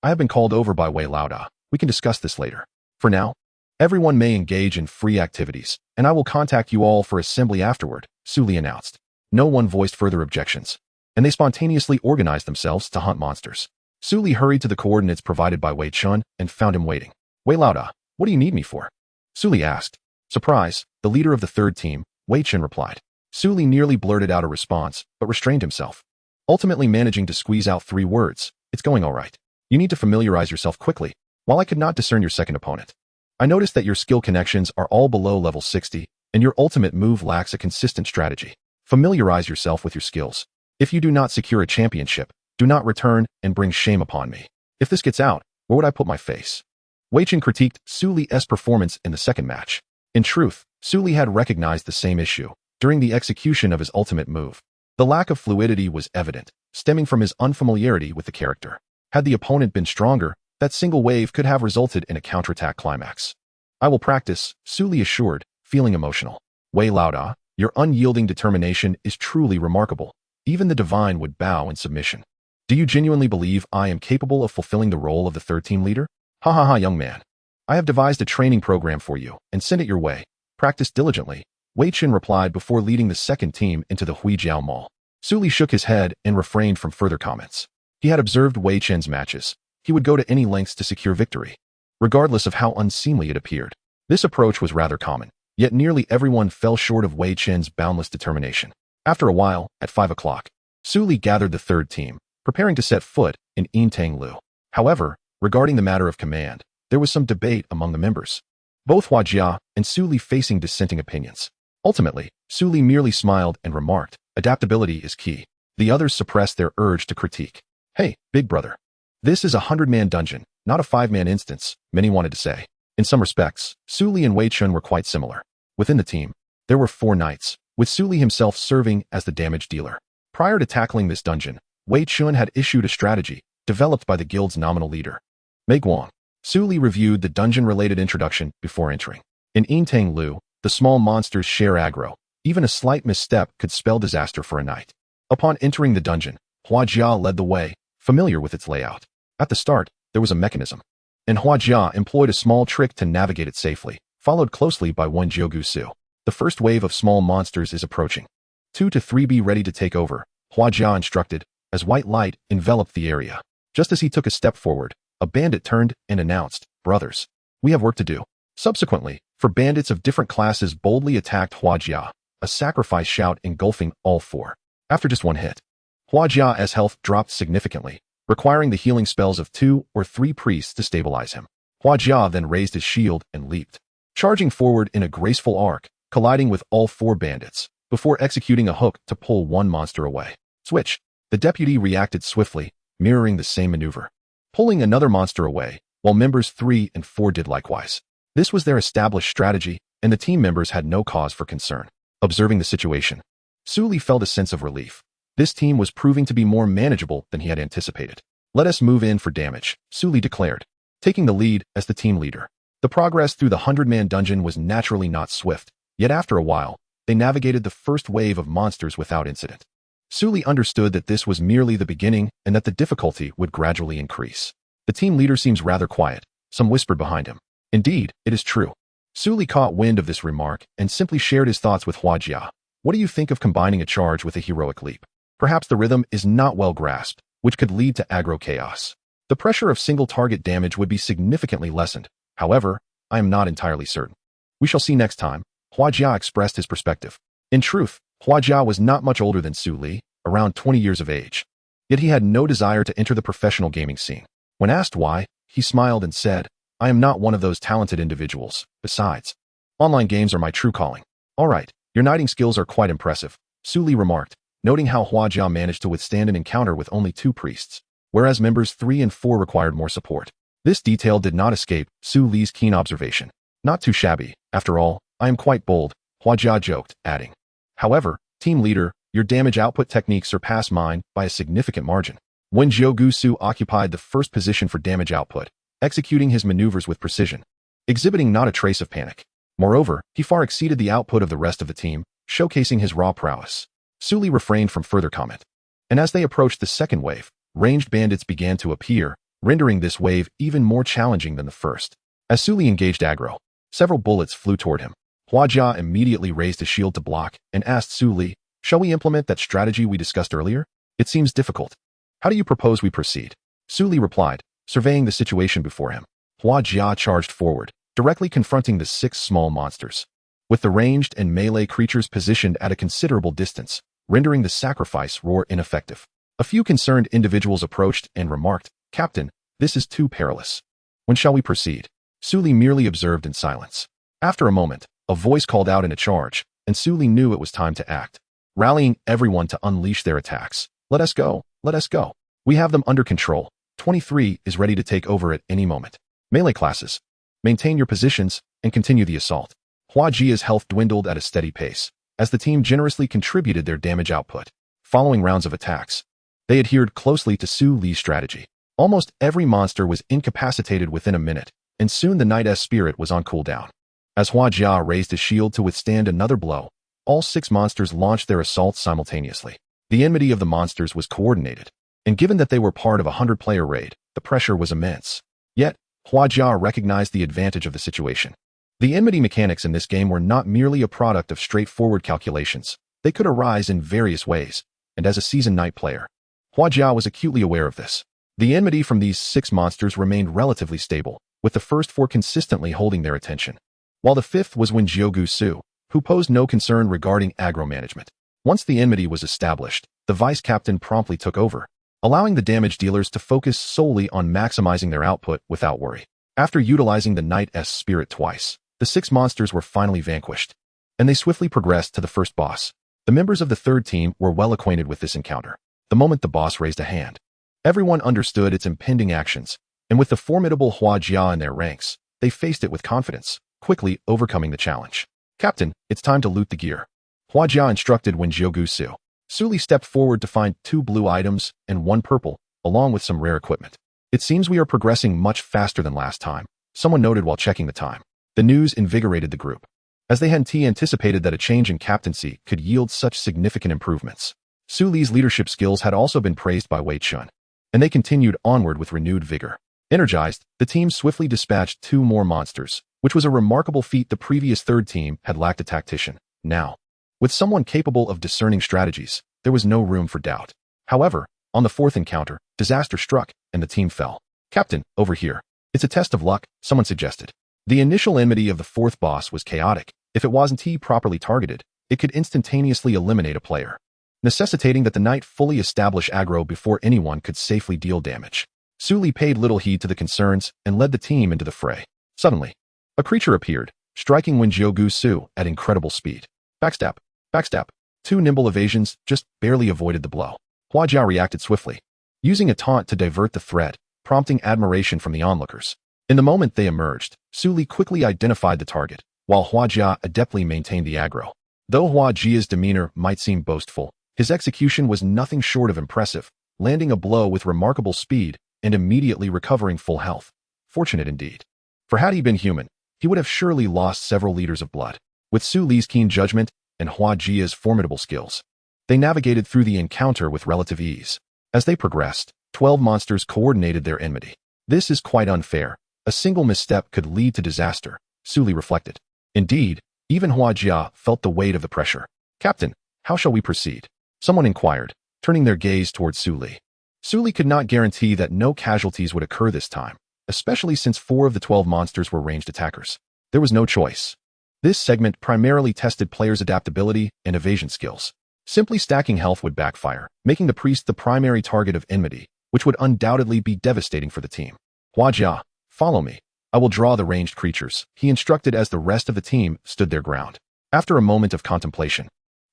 A: I have been called over by Wei Lauda. We can discuss this later. For now, everyone may engage in free activities, and I will contact you all for assembly afterward, Gusu Liren announced. No one voiced further objections, and they spontaneously organized themselves to hunt monsters. Gusu Liren hurried to the coordinates provided by Wei Chen and found him waiting. Wei Lauda, what do you need me for? Gusu Liren asked. Surprise, the leader of the third team, Wei Chen replied. Gusu Liren nearly blurted out a response, but restrained himself, ultimately managing to squeeze out 3 words. It's going all right. You need to familiarize yourself quickly. While I could not discern your second opponent, I noticed that your skill connections are all below level 60, and your ultimate move lacks a consistent strategy. Familiarize yourself with your skills. If you do not secure a championship, do not return and bring shame upon me. If this gets out, where would I put my face? Wei Chen critiqued Gusu Liren's performance in the second match. In truth, Gusu Liren had recognized the same issue during the execution of his ultimate move. The lack of fluidity was evident, stemming from his unfamiliarity with the character. Had the opponent been stronger, that single wave could have resulted in a counterattack climax. I will practice, Gusu Liren assured, feeling emotional. Wei Lauda, your unyielding determination is truly remarkable. Even the divine would bow in submission. Do you genuinely believe I am capable of fulfilling the role of the third team leader? Ha ha ha, young man. I have devised a training program for you and sent it your way. Practice diligently, Wei Chen replied before leading the second team into the Huijiao Mall. Gusu Liren shook his head and refrained from further comments. He had observed Wei Chen's matches. He would go to any lengths to secure victory, regardless of how unseemly it appeared. This approach was rather common, yet nearly everyone fell short of Wei Chen's boundless determination. After a while, at 5 o'clock, Gusu Liren gathered the third team, preparing to set foot in Yintanglu. However, regarding the matter of command, there was some debate among the members, both Hua Jia and Gusu Liren facing dissenting opinions. Ultimately, Gusu Liren merely smiled and remarked, adaptability is key. The others suppressed their urge to critique. Hey, big brother. This is a 100-man dungeon, not a 5-man instance, many wanted to say. In some respects, Gusu Liren and Wei Chen were quite similar. Within the team, there were 4 knights, with Gusu Liren himself serving as the damage dealer. Prior to tackling this dungeon, Wei Chen had issued a strategy, developed by the guild's nominal leader, Mei Guang. Gusu Liren reviewed the dungeon-related introduction before entering. In Yintanglu, the small monsters share aggro. Even a slight misstep could spell disaster for a knight. Upon entering the dungeon, Hua Jia led the way, familiar with its layout. At the start, there was a mechanism, and Hua Jia employed a small trick to navigate it safely, followed closely by one Gusu. The first wave of small monsters is approaching. 2 to 3 be ready to take over, Hua Jia instructed, as white light enveloped the area. Just as he took a step forward, a bandit turned and announced, brothers, we have work to do. Subsequently, 4 bandits of different classes boldly attacked Hua Jia, a sacrifice shout engulfing all 4. After just 1 hit, Hua Jia's health dropped significantly, requiring the healing spells of 2 or 3 priests to stabilize him. Hua Jia then raised his shield and leaped, charging forward in a graceful arc, colliding with all 4 bandits, before executing a hook to pull one monster away. Switch. The deputy reacted swiftly, mirroring the same maneuver, pulling another monster away, while members 3 and 4 did likewise. This was their established strategy, and the team members had no cause for concern. Observing the situation, Gusu Liren felt a sense of relief. This team was proving to be more manageable than he had anticipated. Let us move in for damage, Gusu Liren declared, taking the lead as the team leader. The progress through the 100-man dungeon was naturally not swift, yet after a while, they navigated the first wave of monsters without incident. Gusu Liren understood that this was merely the beginning and that the difficulty would gradually increase. The team leader seems rather quiet, some whispered behind him. Indeed, it is true. Gusu Liren caught wind of this remark and simply shared his thoughts with Hua Jia. What do you think of combining a charge with a heroic leap? Perhaps the rhythm is not well grasped, which could lead to aggro chaos. The pressure of single target damage would be significantly lessened. However, I am not entirely certain. We shall see next time, Hua Jia expressed his perspective. In truth, Hua Jia was not much older than Gusu Liren, around 20 years of age. Yet he had no desire to enter the professional gaming scene. When asked why, he smiled and said, I am not one of those talented individuals. Besides, online games are my true calling. All right, your knighting skills are quite impressive, Su Li remarked, noting how Hua Jia managed to withstand an encounter with only 2 priests, whereas members 3 and 4 required more support. This detail did not escape Su Li's keen observation. Not too shabby. After all, I am quite bold, Hua Jia joked, adding. However, team leader, your damage output technique surpassed mine by a significant margin. When Gusu occupied the first position for damage output, executing his maneuvers with precision, exhibiting not a trace of panic. Moreover, he far exceeded the output of the rest of the team, showcasing his raw prowess. Su Li refrained from further comment. And as they approached the second wave, ranged bandits began to appear, rendering this wave even more challenging than the first. As Su Li engaged aggro, several bullets flew toward him. Hua Jia immediately raised his shield to block and asked Su Li, shall we implement that strategy we discussed earlier? It seems difficult. How do you propose we proceed? Su Li replied, surveying the situation before him. Hua Jia charged forward, directly confronting the 6 small monsters, with the ranged and melee creatures positioned at a considerable distance, rendering the sacrifice roar ineffective. A few concerned individuals approached and remarked, Captain, this is too perilous. When shall we proceed? Su Li merely observed in silence. After a moment, a voice called out in a charge, and Su Li knew it was time to act. Rallying everyone to unleash their attacks. Let us go, let us go. We have them under control. 23 is ready to take over at any moment. Melee classes. Maintain your positions and continue the assault. Hua Jia's health dwindled at a steady pace, as the team generously contributed their damage output. Following rounds of attacks, they adhered closely to Su Li's strategy. Almost every monster was incapacitated within a minute, and soon the Knight's spirit was on cooldown. As Hua Jia raised his shield to withstand another blow, all 6 monsters launched their assaults simultaneously. The enmity of the monsters was coordinated, and given that they were part of a 100-player raid, the pressure was immense. Yet, Hua Jia recognized the advantage of the situation. The enmity mechanics in this game were not merely a product of straightforward calculations. They could arise in various ways, and as a seasoned knight player, Hua Jia was acutely aware of this. The enmity from these 6 monsters remained relatively stable, with the first 4 consistently holding their attention, while the 5th was Wen Gusu, who posed no concern regarding aggro management. Once the enmity was established, the vice-captain promptly took over, allowing the damage dealers to focus solely on maximizing their output without worry. After utilizing the Knight's spirit twice, the 6 monsters were finally vanquished, and they swiftly progressed to the first boss. The members of the 3rd team were well acquainted with this encounter. The moment the boss raised a hand, everyone understood its impending actions, and with the formidable Hua Jia in their ranks, they faced it with confidence, quickly overcoming the challenge. Captain, it's time to loot the gear. Hua Jia instructed when Gusu. Su Li stepped forward to find 2 blue items and 1 purple, along with some rare equipment. It seems we are progressing much faster than last time, someone noted while checking the time. The news invigorated the group, as they hadn't anticipated that a change in captaincy could yield such significant improvements. Su Li's leadership skills had also been praised by Wei Chen, and they continued onward with renewed vigor. Energized, the team swiftly dispatched 2 more monsters, which was a remarkable feat. The previous 3rd team had lacked a tactician. Now, with someone capable of discerning strategies, there was no room for doubt. However, on the 4th encounter, disaster struck, and the team fell. Captain, over here. It's a test of luck, someone suggested. The initial enmity of the 4th boss was chaotic. If it wasn't properly targeted, it could instantaneously eliminate a player, necessitating that the knight fully establish aggro before anyone could safely deal damage. Su Li paid little heed to the concerns and led the team into the fray. Suddenly, a creature appeared, striking Wen Gusu at incredible speed. Backstab, backstab. 2 nimble evasions just barely avoided the blow. Hua Jia reacted swiftly, using a taunt to divert the threat, prompting admiration from the onlookers. In the moment they emerged, Su Li quickly identified the target, while Hua Jia adeptly maintained the aggro. Though Hua Jia's demeanor might seem boastful, his execution was nothing short of impressive, landing a blow with remarkable speed and immediately recovering full health. Fortunate indeed. For had he been human, he would have surely lost several liters of blood. With Su Li's keen judgment and Hua Jia's formidable skills, they navigated through the encounter with relative ease. As they progressed, 12 monsters coordinated their enmity. This is quite unfair. A single misstep could lead to disaster, Su Li reflected. Indeed, even Hua Jia felt the weight of the pressure. Captain, how shall we proceed? Someone inquired, turning their gaze towards Su Li. Su Li could not guarantee that no casualties would occur this time, especially since 4 of the 12 monsters were ranged attackers. There was no choice. This segment primarily tested players' adaptability and evasion skills. Simply stacking health would backfire, making the priest the primary target of enmity, which would undoubtedly be devastating for the team. Huajia, follow me. I will draw the ranged creatures, he instructed as the rest of the team stood their ground. After a moment of contemplation,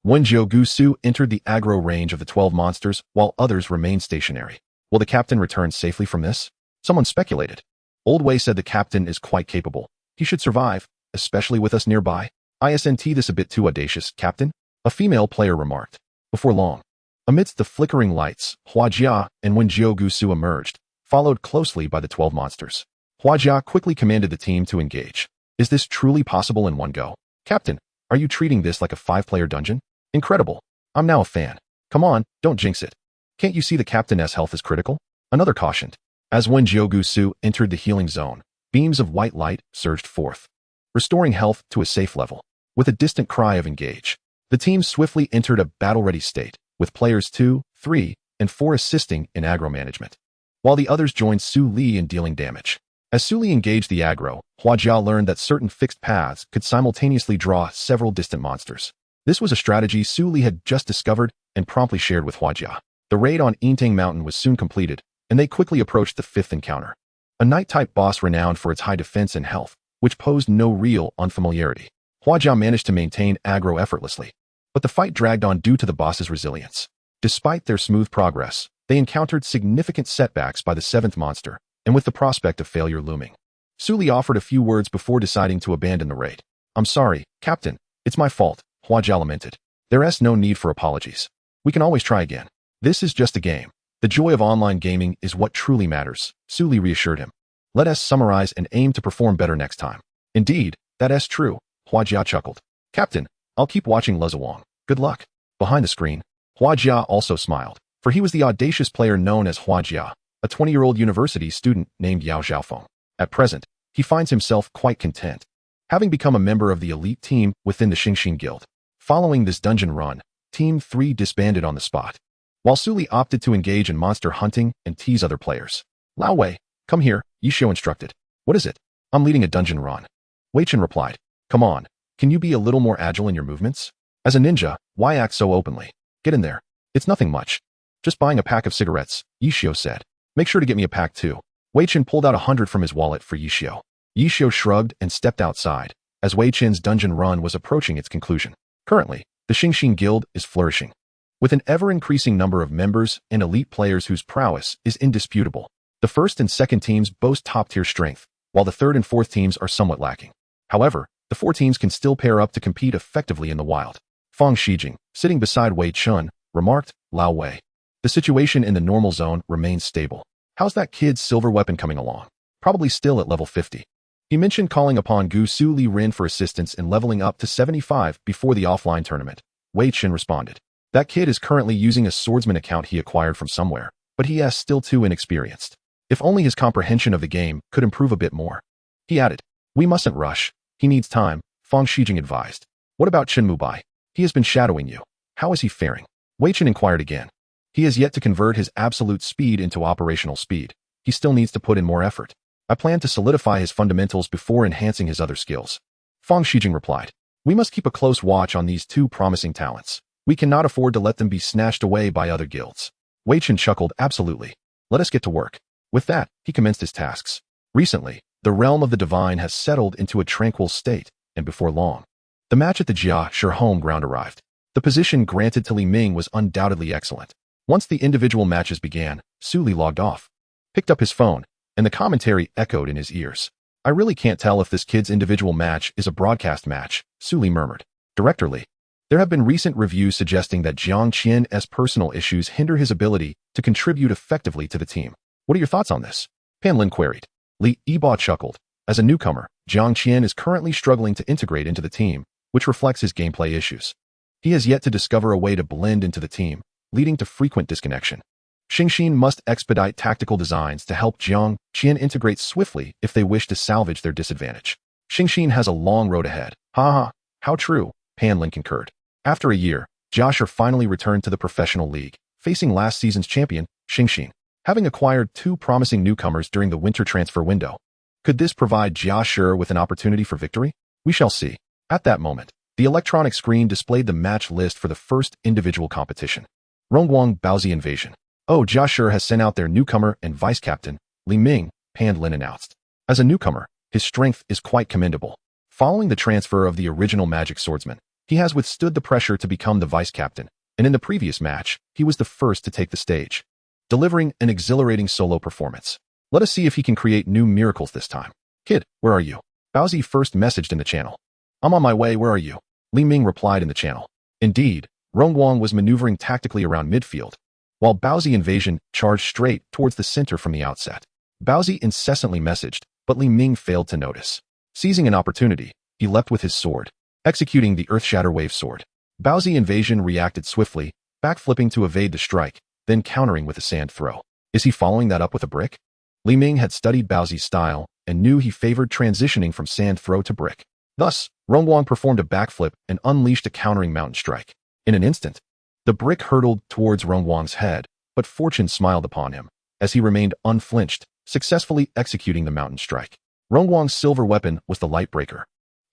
A: Gusu entered the aggro range of the 12 monsters while others remained stationary. Will the captain return safely from this? Someone speculated. Old Wei said the captain is quite capable. He should survive, especially with us nearby. Isn't this a bit too audacious, Captain? A female player remarked. Before long, amidst the flickering lights, Huajia and Gusu emerged, followed closely by the 12 monsters. Huajia quickly commanded the team to engage. Is this truly possible in one go? Captain, are you treating this like a 5-player dungeon? Incredible. I'm now a fan. Come on, don't jinx it. Can't you see the captain's health is critical? Another cautioned. As Gusu entered the healing zone, beams of white light surged forth, restoring health to a safe level. With a distant cry of engage, the team swiftly entered a battle-ready state, with players 2, 3, and 4 assisting in aggro management, while the others joined Su Li in dealing damage. As Su Li engaged the aggro, Huajia learned that certain fixed paths could simultaneously draw several distant monsters. This was a strategy Su Li had just discovered and promptly shared with Huajia. The raid on Yintang Mountain was soon completed, and they quickly approached the 5th encounter, a knight-type boss renowned for its high defense and health, which posed no real unfamiliarity. Huajia managed to maintain aggro effortlessly, but the fight dragged on due to the boss's resilience. Despite their smooth progress, they encountered significant setbacks by the 7th monster, and with the prospect of failure looming, Su Li offered a few words before deciding to abandon the raid. I'm sorry, Captain. It's my fault, Huajia lamented. There's no need for apologies. We can always try again. This is just a game. The joy of online gaming is what truly matters, Su Li reassured him. Let us summarize and aim to perform better next time. Indeed, that's true, Huajia chuckled. Captain, I'll keep watching Lezawang. Good luck. Behind the screen, Huajia also smiled, for he was the audacious player known as Huajia, a 20-year-old university student named Yao Xiaofeng. At present, he finds himself quite content, having become a member of the elite team within the Xingxin Guild. Following this dungeon run, Team 3 disbanded on the spot, while Su Li opted to engage in monster hunting and tease other players. Lao Wei, come here, Ye Xiu instructed. What is it? I'm leading a dungeon run. Wei Chen replied. Come on, can you be a little more agile in your movements? As a ninja, why act so openly? Get in there. It's nothing much. Just buying a pack of cigarettes, Ye Xiu said. Make sure to get me a pack too. Wei Chen pulled out 100 from his wallet for Ye Xiu. Ye Xiu shrugged and stepped outside, as Wei Chen's dungeon run was approaching its conclusion. Currently, the Xingxin Guild is flourishing, with an ever-increasing number of members and elite players whose prowess is indisputable. The 1st and 2nd teams boast top-tier strength, while the 3rd and 4th teams are somewhat lacking. However, the 4 teams can still pair up to compete effectively in the wild. Fang Shijing, sitting beside Wei Chen, remarked, Lao Wei. The situation in the normal zone remains stable. How's that kid's silver weapon coming along? Probably still at level 50. He mentioned calling upon Gusu Liren for assistance in leveling up to 75 before the offline tournament. Wei Chen responded. That kid is currently using a swordsman account he acquired from somewhere, but he is still too inexperienced. If only his comprehension of the game could improve a bit more. He added, we mustn't rush. He needs time, Fang Shijing advised. What about Chen Mubai? He has been shadowing you. How is he faring? Wei Chen inquired again. He has yet to convert his absolute speed into operational speed. He still needs to put in more effort. I plan to solidify his fundamentals before enhancing his other skills. Fang Shijing replied. We must keep a close watch on these 2 promising talents. We cannot afford to let them be snatched away by other guilds. Wei Chen chuckled. Absolutely. Let us get to work. With that, he commenced his tasks. Recently, the realm of the divine has settled into a tranquil state, and before long, the match at the Jia Shi home ground arrived. The position granted to Li Ming was undoubtedly excellent. Once the individual matches began, Su Li logged off, picked up his phone, and the commentary echoed in his ears. I really can't tell if this kid's individual match is a broadcast match, Su Li murmured. Director Li. There have been recent reviews suggesting that Jiang Qian's personal issues hinder his ability to contribute effectively to the team. What are your thoughts on this? Pan Lin queried. Li Yiba chuckled. As a newcomer, Jiang Qian is currently struggling to integrate into the team, which reflects his gameplay issues. He has yet to discover a way to blend into the team, leading to frequent disconnection. Xingxin must expedite tactical designs to help Jiang Qian integrate swiftly if they wish to salvage their disadvantage. Xingxin has a long road ahead. Ha, how true, Pan Lin concurred. After a year, Jia finally returned to the professional league, facing last season's champion, Xingxin, having acquired 2 promising newcomers during the winter transfer window. Could this provide Jia with an opportunity for victory? We shall see. At that moment, the electronic screen displayed the match list for the first individual competition. Rongguang Baozi Invasion. Oh, Jiashi has sent out their newcomer and vice-captain, Li Ming, Pan Lin announced. As a newcomer, his strength is quite commendable. Following the transfer of the original magic swordsman, he has withstood the pressure to become the vice-captain, and in the previous match, he was the first to take the stage, delivering an exhilarating solo performance. Let us see if he can create new miracles this time. Kid, where are you? Baozi first messaged in the channel. I'm on my way, where are you? Li Ming replied in the channel. Indeed, Rongguang was maneuvering tactically around midfield, while Baozi Invasion charged straight towards the center from the outset. Baozi incessantly messaged, but Li Ming failed to notice. Seizing an opportunity, he leapt with his sword, executing the Earth-Shatter Wave Sword. Baozi Invasion reacted swiftly, backflipping to evade the strike, then countering with a sand throw. Is he following that up with a brick? Li Ming had studied Baozi's style and knew he favored transitioning from sand throw to brick. Thus, Rongguang performed a backflip and unleashed a countering mountain strike. In an instant, the brick hurtled towards Rongguang's head, but fortune smiled upon him, as he remained unflinched, successfully executing the mountain strike. Rongguang's silver weapon was the Lightbreaker,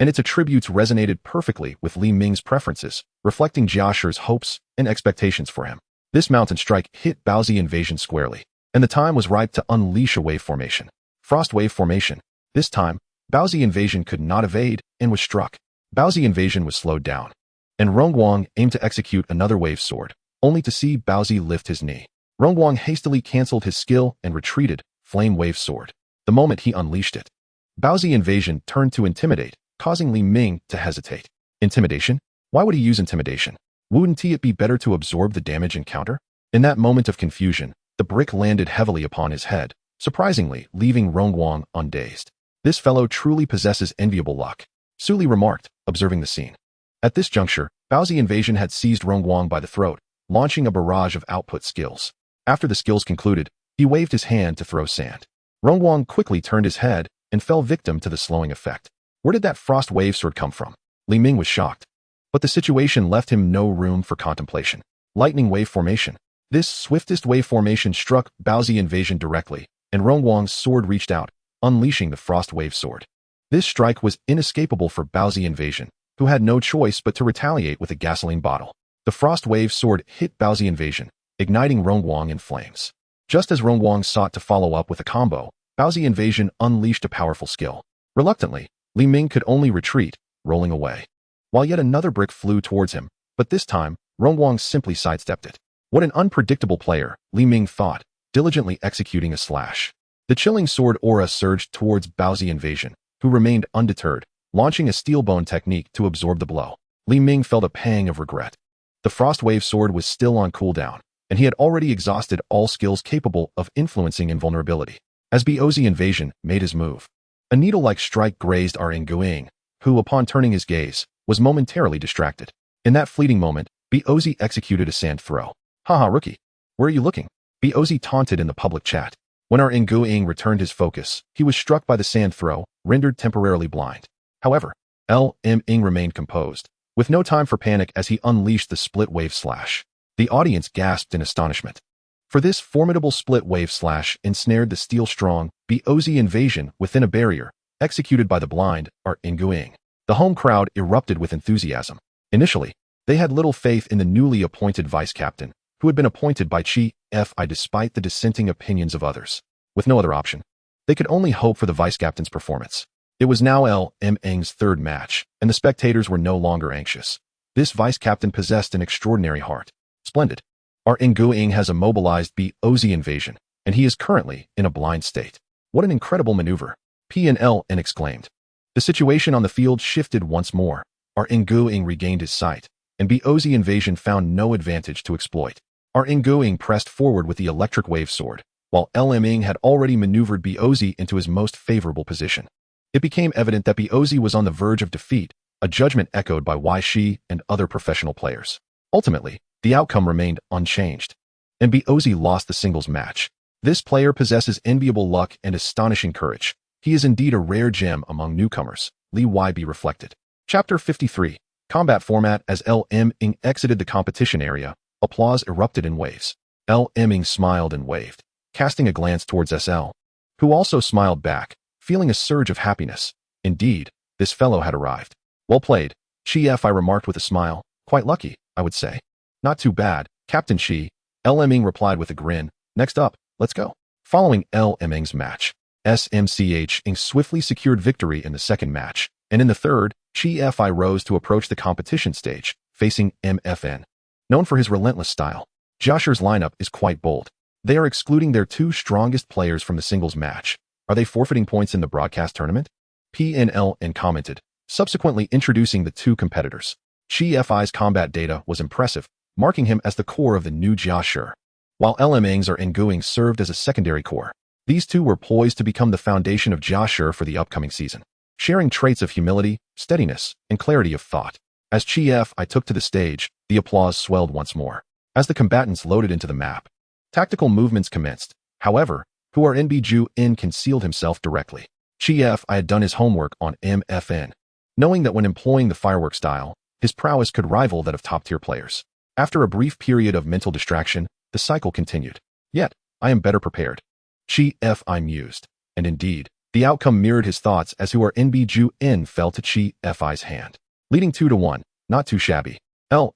A: and its attributes resonated perfectly with Li Ming's preferences, reflecting Jiashi's hopes and expectations for him. This mountain strike hit Baozi Invasion squarely, and the time was ripe to unleash a wave formation. Frost wave formation. This time, Baozi Invasion could not evade and was struck. Baozi Invasion was slowed down, and Rongguang aimed to execute another wave sword, only to see Baozi lift his knee. Rongguang hastily cancelled his skill and retreated, flame wave sword. The moment he unleashed it, Baozi Invasion turned to intimidate, causing Li Ming to hesitate. Intimidation? Why would he use intimidation? Wouldn't it be better to absorb the damage and counter? In that moment of confusion, the brick landed heavily upon his head, surprisingly leaving Rongguang undazed. This fellow truly possesses enviable luck, Su Li remarked, observing the scene. At this juncture, Baozi Invasion had seized Rongguang by the throat, launching a barrage of output skills. After the skills concluded, he waved his hand to throw sand. Rongguang quickly turned his head and fell victim to the slowing effect. Where did that frost wave sword come from? Li Ming was shocked, but the situation left him no room for contemplation. Lightning wave formation. This swiftest wave formation struck Baozi Invasion directly, and Rongguang's sword reached out, unleashing the frost wave sword. This strike was inescapable for Baozi Invasion, who had no choice but to retaliate with a gasoline bottle. The frost wave sword hit Baozi Invasion, igniting Rongguang in flames. Just as Rongguang sought to follow up with a combo, Baozi Invasion unleashed a powerful skill. Reluctantly, Li Ming could only retreat, rolling away, while yet another brick flew towards him, but this time, Rongguang simply sidestepped it. What an unpredictable player, Li Ming thought, diligently executing a slash. The chilling sword aura surged towards Baozi Invasion, who remained undeterred, launching a steel bone technique to absorb the blow. Li Ming felt a pang of regret. The frost wave sword was still on cooldown, and he had already exhausted all skills capable of influencing invulnerability. As Baozi Invasion made his move, a needle-like strike grazed Nguyen, who, upon turning his gaze, was momentarily distracted. In that fleeting moment, Baozi executed a sand throw. Haha, rookie. Where are you looking? Baozi taunted in the public chat. When Nguyen returned his focus, he was struck by the sand throw, rendered temporarily blind. However, Ling remained composed, with no time for panic as he unleashed the split wave slash. The audience gasped in astonishment. For this formidable split wave slash ensnared the steel-strong Baozi Invasion within a barrier, executed by the blind Nguyen. The home crowd erupted with enthusiasm. Initially, they had little faith in the newly appointed vice-captain, who had been appointed by Chi Fi despite the dissenting opinions of others. With no other option, they could only hope for the vice-captain's performance. It was now Ling's third match, and the spectators were no longer anxious. This vice-captain possessed an extraordinary heart. Splendid. Nguyen has immobilized Baozi Invasion, and he is currently in a blind state. What an incredible maneuver! Ln exclaimed. The situation on the field shifted once more. Nguyen regained his sight, and Baozi Invasion found no advantage to exploit. Nguyen pressed forward with the electric wave sword, while Ling had already maneuvered Baozi into his most favorable position. It became evident that Baozi was on the verge of defeat, a judgment echoed by Wei Chen and other professional players. Ultimately, the outcome remained unchanged, and Baozi lost the singles match. This player possesses enviable luck and astonishing courage. He is indeed a rare gem among newcomers, Li YB reflected. Chapter 53. Combat format. As Ling exited the competition area, applause erupted in waves. Ling smiled and waved, casting a glance towards SL, who also smiled back, feeling a surge of happiness. Indeed, this fellow had arrived. Well played, Chi Fi remarked with a smile. Quite lucky, I would say. Not too bad, Captain Chi. Ming replied with a grin. Next up, let's go. Following Ming's match, Ing swiftly secured victory in the second match, and in the third, Chi Fi rose to approach the competition stage, facing MFN. Known for his relentless style, Jia Shi's lineup is quite bold. They are excluding their two strongest players from the singles match. Are they forfeiting points in the broadcast tournament? PNLN commented, subsequently introducing the two competitors. Chi Fi's combat data was impressive, marking him as the core of the new Jia Shi, while Ming's or Nguing served as a secondary core. These two were poised to become the foundation of Jia Shi for the upcoming season, sharing traits of humility, steadiness, and clarity of thought. As Chi Fi took to the stage, the applause swelled once more. As the combatants loaded into the map, tactical movements commenced. However, NBJU concealed himself directly. Chi Fi had done his homework on MFN, knowing that when employing the firework style, his prowess could rival that of top-tier players. After a brief period of mental distraction, the cycle continued. Yet, I am better prepared. Chi Fi mused, and indeed, the outcome mirrored his thoughts as NBJU fell to Chi Fi's hand. Leading 2-1, not too shabby.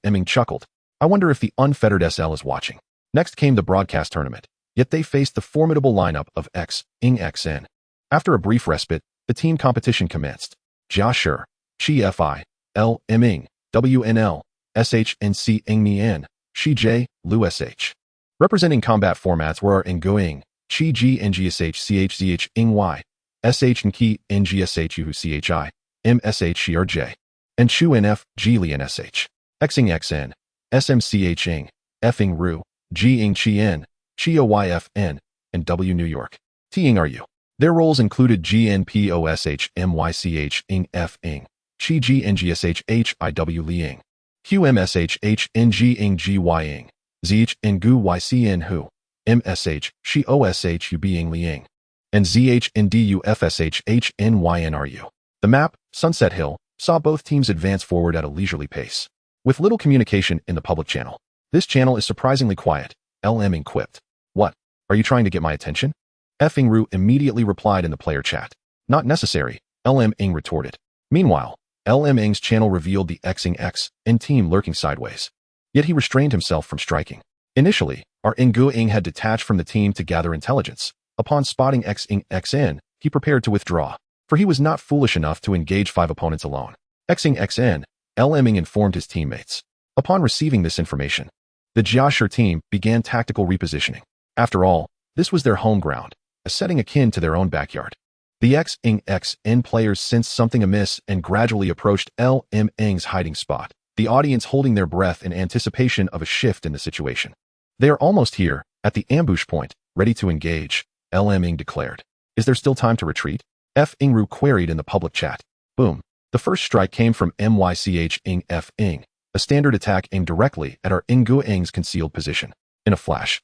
A: Ming chuckled. I wonder if the unfettered SL is watching. Next came the broadcast tournament, yet they faced the formidable lineup of Ing XN. After a brief respite, the team competition commenced. Jia Shi, Chi Fi, Ming, WNL, SHNC Ing Shi J, Lu SH. Representing combat formats were Nguing, Chi G NGSH CHZH Ing Y, SH and Ki NGSH Uhu CHI, MSH Shi J, and Chu NF G Li NSH. Xing XN, SMCH Ing, Fing Ru, G Ing Chi N, Chi OYFN, and W New York. T Ing RU. Their roles included GNPOSH MYCH Ing F Ing, Chi G NGSH HIW Li Ing, QMSH NG Ing GY Ing, ZH Ngu YCN Hu, MSH Shi OSH UB Ing Li Ing, and ZH NDU FSH HNYNRU. The map, Sunset Hill, saw both teams advance forward at a leisurely pace. With little communication in the public channel, this channel is surprisingly quiet. Ming quipped. What? Are you trying to get my attention? Fing Ru immediately replied in the player chat. Not necessary, Ming retorted. Meanwhile, Ming's channel revealed the Xing X and team lurking sideways. Yet he restrained himself from striking. Initially, our Nguing had detached from the team to gather intelligence. Upon spotting Xing XN, he prepared to withdraw, for he was not foolish enough to engage 5 opponents alone. Xing XN, Ming informed his teammates. Upon receiving this information, the Jia Shi team began tactical repositioning. After all, this was their home ground, a setting akin to their own backyard. The Xing XN players sensed something amiss and gradually approached Ming's hiding spot, the audience holding their breath in anticipation of a shift in the situation. They are almost here, at the ambush point, ready to engage, Ming declared. Is there still time to retreat? Fing Ru queried in the public chat. Boom. The first strike came from MYCH Ing F Ing, a standard attack aimed directly at our Nguing's concealed position. In a flash,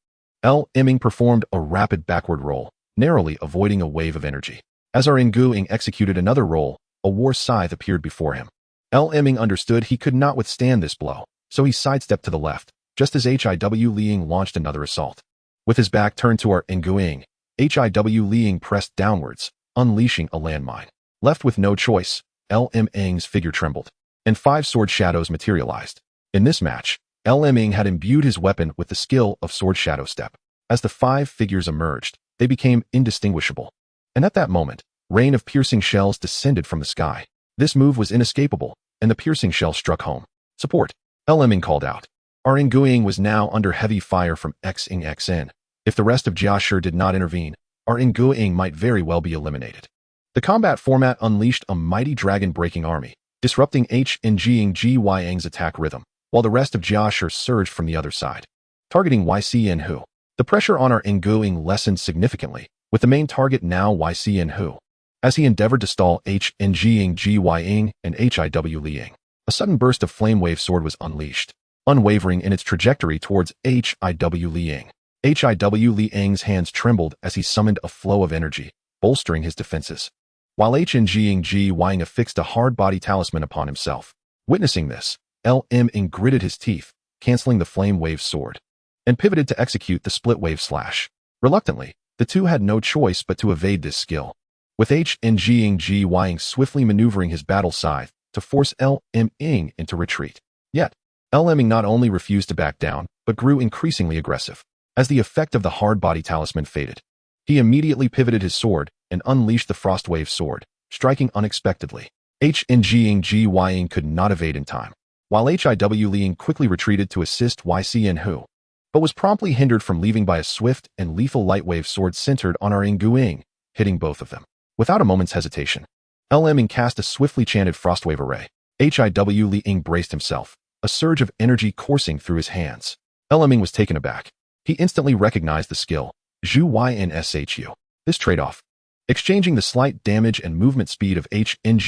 A: Ming performed a rapid backward roll, narrowly avoiding a wave of energy. As our Nguing executed another roll, a war scythe appeared before him. Ming understood he could not withstand this blow, so he sidestepped to the left, just as HIW Liing launched another assault. With his back turned to our Nguing, HIW Liing pressed downwards, unleashing a landmine. Left with no choice, Ming's figure trembled, and 5 sword shadows materialized. In this match, Ming had imbued his weapon with the skill of sword shadow step. As the 5 figures emerged, they became indistinguishable. And at that moment, rain of piercing shells descended from the sky. This move was inescapable, and the piercing shell struck home. Support, Ming called out. Our Nguing was now under heavy fire from Xing XN. If the rest of Jia Shi did not intervene, our Nguing might very well be eliminated. The combat format unleashed a mighty dragon-breaking army, disrupting HNGing GYing's attack rhythm, while the rest of Jia Shi surged from the other side, targeting YCN Hu. The pressure on our Nguing lessened significantly, with the main target now YCN Hu. As he endeavored to stall HNGing GYing and HIW Liing, a sudden burst of flame wave sword was unleashed, unwavering in its trajectory towards HIW Liing. HIW Liing's hands trembled as he summoned a flow of energy, bolstering his defenses, while HNGing GYing affixed a hard-body talisman upon himself. Witnessing this, Ming gritted his teeth, canceling the flame wave sword, and pivoted to execute the split wave slash. Reluctantly, the two had no choice but to evade this skill, with HNGing GYing swiftly maneuvering his battle scythe to force Ming into retreat. Yet, LMing not only refused to back down, but grew increasingly aggressive. As the effect of the hard body talisman faded, he immediately pivoted his sword and unleashed the Frostwave sword, striking unexpectedly. Ying could not evade in time, while Liren quickly retreated to assist Hu, but was promptly hindered from leaving by a swift and lethal lightwave sword centered on Ying, hitting both of them. Without a moment's hesitation, LMing cast a swiftly chanted Frostwave array. Liren braced himself, a surge of energy coursing through his hands. LMing was taken aback. He instantly recognized the skill, Zhu. This trade-off, exchanging the slight damage and movement speed of Ying and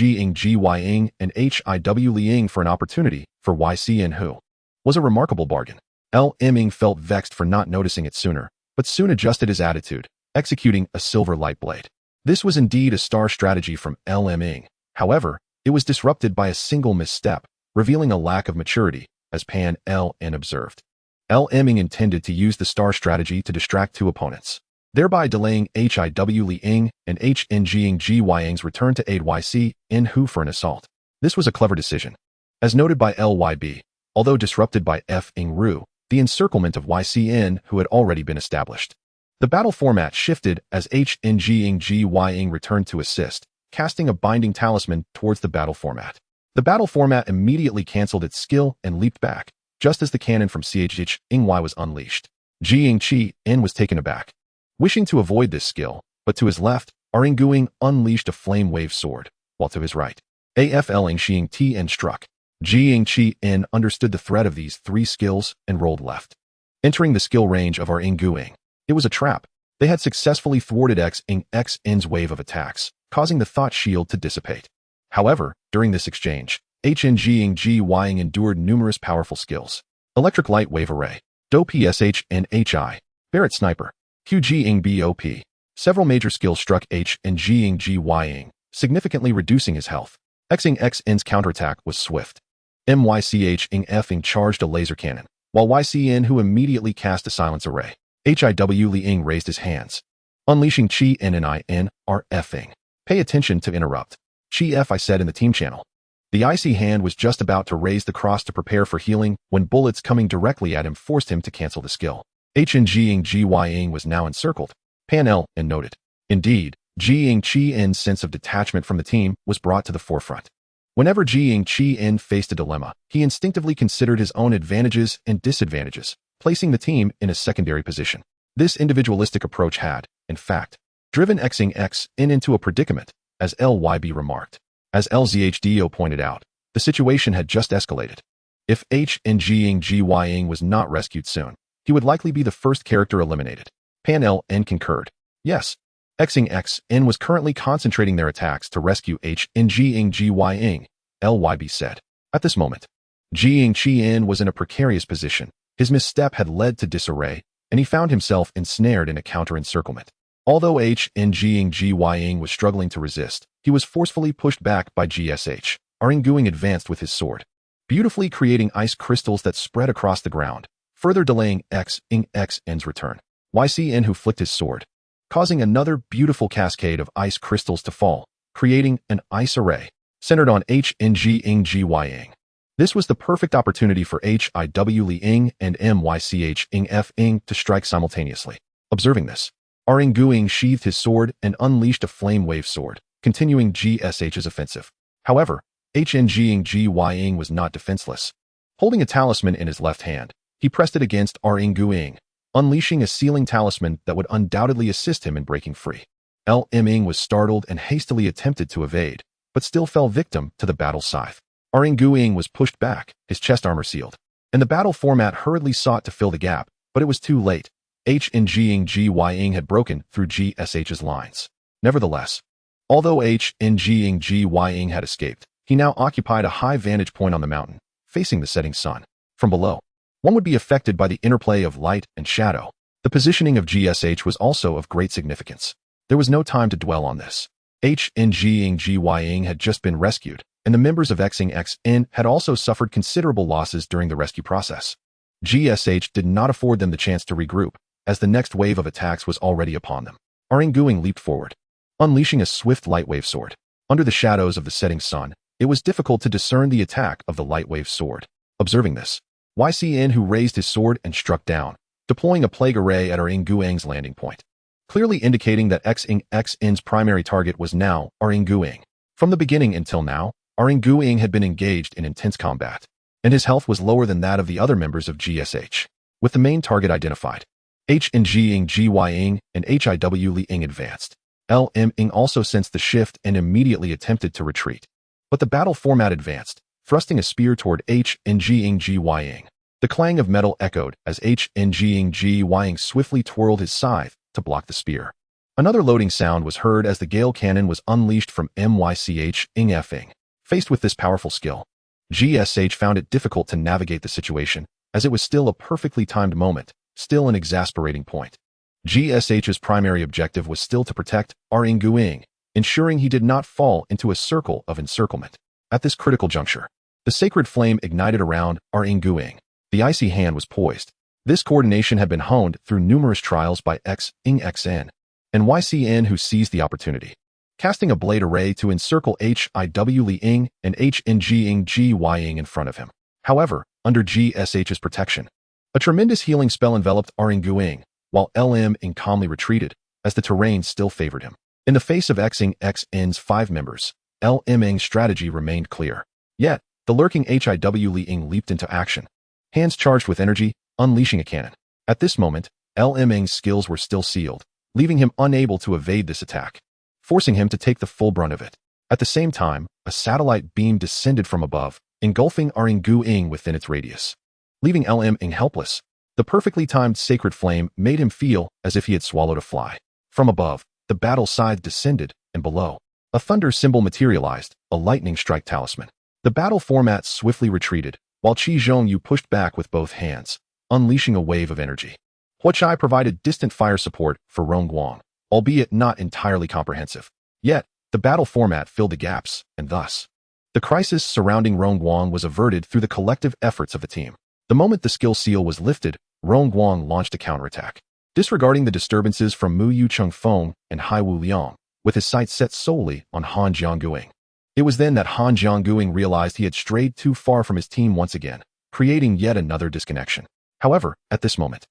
A: Liren for an opportunity for Hu, was a remarkable bargain. LMing felt vexed for not noticing it sooner, but soon adjusted his attitude, executing a silver light blade. This was indeed a star strategy from LMing. However, it was disrupted by a single misstep, revealing a lack of maturity, as Pan LN observed. LMing intended to use the star strategy to distract two opponents, thereby delaying Liren and Ying's return to aid Hu for an assault. This was a clever decision. As noted by LYB, although disrupted by Fing Ru, the encirclement of Who had already been established. The battle format shifted as Ying returned to assist, casting a binding talisman towards the battle format. The battle format immediately cancelled its skill and leaped back, just as the cannon from Ying was unleashed. N was taken aback, wishing to avoid this skill, but to his left, Ying unleashed a flame wave sword, while to his right, N struck. N understood the threat of these three skills and rolled left, entering the skill range of Ying. It was a trap. They had successfully thwarted N's wave of attacks, causing the thought shield to dissipate. However, during this exchange, Ying endured numerous powerful skills. Electric Light Wave Array, Do PSH and HI, Barrett Sniper, Qing BOP. Several major skills struck Ying, significantly reducing his health. X's counterattack was swift. Myching charged a laser cannon, while Who immediately cast a silence array. Liren raised his hands, unleashing Qi N and In are Fing. Pay attention to interrupt. Qi F, I said in the team channel. The icy hand was just about to raise the cross to prepare for healing when bullets coming directly at him forced him to cancel the skill. Ying was now encircled. Pan L and noted. Indeed, Qi N's sense of detachment from the team was brought to the forefront. Whenever Qi N faced a dilemma, he instinctively considered his own advantages and disadvantages, placing the team in a secondary position. This individualistic approach had, in fact, driven Xing into a predicament, as LYB remarked. As LZHDO pointed out, the situation had just escalated. If Ying was not rescued soon, he would likely be the first character eliminated. Pan LN concurred. Yes, Xing was currently concentrating their attacks to rescue Ying, LYB said. At this moment, Qi was in a precarious position. His misstep had led to disarray, and he found himself ensnared in a counter-encirclement. Although Ying was struggling to resist, he was forcefully pushed back by GSH. Ying advanced with his sword, beautifully creating ice crystals that spread across the ground, further delaying X's return. Who flicked his sword, causing another beautiful cascade of ice crystals to fall, creating an ice array centered on Ying. This was the perfect opportunity for Liren and Myching to strike simultaneously. Observing this, Ying sheathed his sword and unleashed a flame wave sword, continuing GSH's offensive. However, Ying was not defenseless. Holding a talisman in his left hand, he pressed it against Ying, unleashing a sealing talisman that would undoubtedly assist him in breaking free. LMing was startled and hastily attempted to evade, but still fell victim to the battle scythe. Ying was pushed back, his chest armor sealed, and the battle format hurriedly sought to fill the gap, but it was too late. Ying had broken through GSH's lines. Nevertheless, although Ying had escaped, he now occupied a high vantage point on the mountain, facing the setting sun. From below, one would be affected by the interplay of light and shadow. The positioning of GSH was also of great significance. There was no time to dwell on this. Ying had just been rescued, and the members of Xing had also suffered considerable losses during the rescue process. GSH did not afford them the chance to regroup, as the next wave of attacks was already upon them. Ying leaped forward, unleashing a swift lightwave sword. Under the shadows of the setting sun, it was difficult to discern the attack of the lightwave sword. Observing this, Yen, who raised his sword and struck down, deploying a plague array at Nguyen's landing point, clearly indicating that Xin's primary target was now Nguyen. From the beginning until now, Nguyen had been engaged in intense combat, and his health was lower than that of the other members of GSH. With the main target identified, Gy and Hiw Li advanced. Ling also sensed the shift and immediately attempted to retreat. But the battle format advanced, thrusting a spear toward Gy. The clang of metal echoed as Gy swiftly twirled his scythe to block the spear. Another loading sound was heard as the Gale Cannon was unleashed from Mych. Faced with this powerful skill, GSH found it difficult to navigate the situation, as it was still a perfectly timed moment, still an exasperating point. GSH's primary objective was still to protect Nguyen, ensuring he did not fall into a circle of encirclement. At this critical juncture, the sacred flame ignited around Nguyen. The icy hand was poised. This coordination had been honed through numerous trials by Xn and Yen, who seized the opportunity, casting a blade array to encircle Hiw Li and Gy in front of him. However, under GSH's protection, a tremendous healing spell enveloped Nguyen, while Ling calmly retreated, as the terrain still favored him. In the face of Xn's 5 members, Ling's strategy remained clear. Yet, the lurking Hiw Li leaped into action, hands charged with energy, unleashing a cannon. At this moment, Ling's skills were still sealed, leaving him unable to evade this attack, forcing him to take the full brunt of it. At the same time, a satellite beam descended from above, engulfing Nguyen within its radius. Leaving Ling helpless, the perfectly timed sacred flame made him feel as if he had swallowed a fly. From above, the battle scythe descended, and below, a thunder symbol materialized, a lightning strike talisman. The battle format swiftly retreated, while Qi Zhongyu pushed back with both hands, unleashing a wave of energy. Huachai provided distant fire support for Rongguang, albeit not entirely comprehensive. Yet, the battle format filled the gaps, and thus, the crisis surrounding Rongguang was averted through the collective efforts of the team. The moment the skill seal was lifted, Rongguang launched a counterattack, disregarding the disturbances from Mu Yu Chengfeng and Hai Wu Liang, with his sights set solely on Han Jianguing. It was then that Han Jianguing realized he had strayed too far from his team once again, creating yet another disconnection. However, at this moment,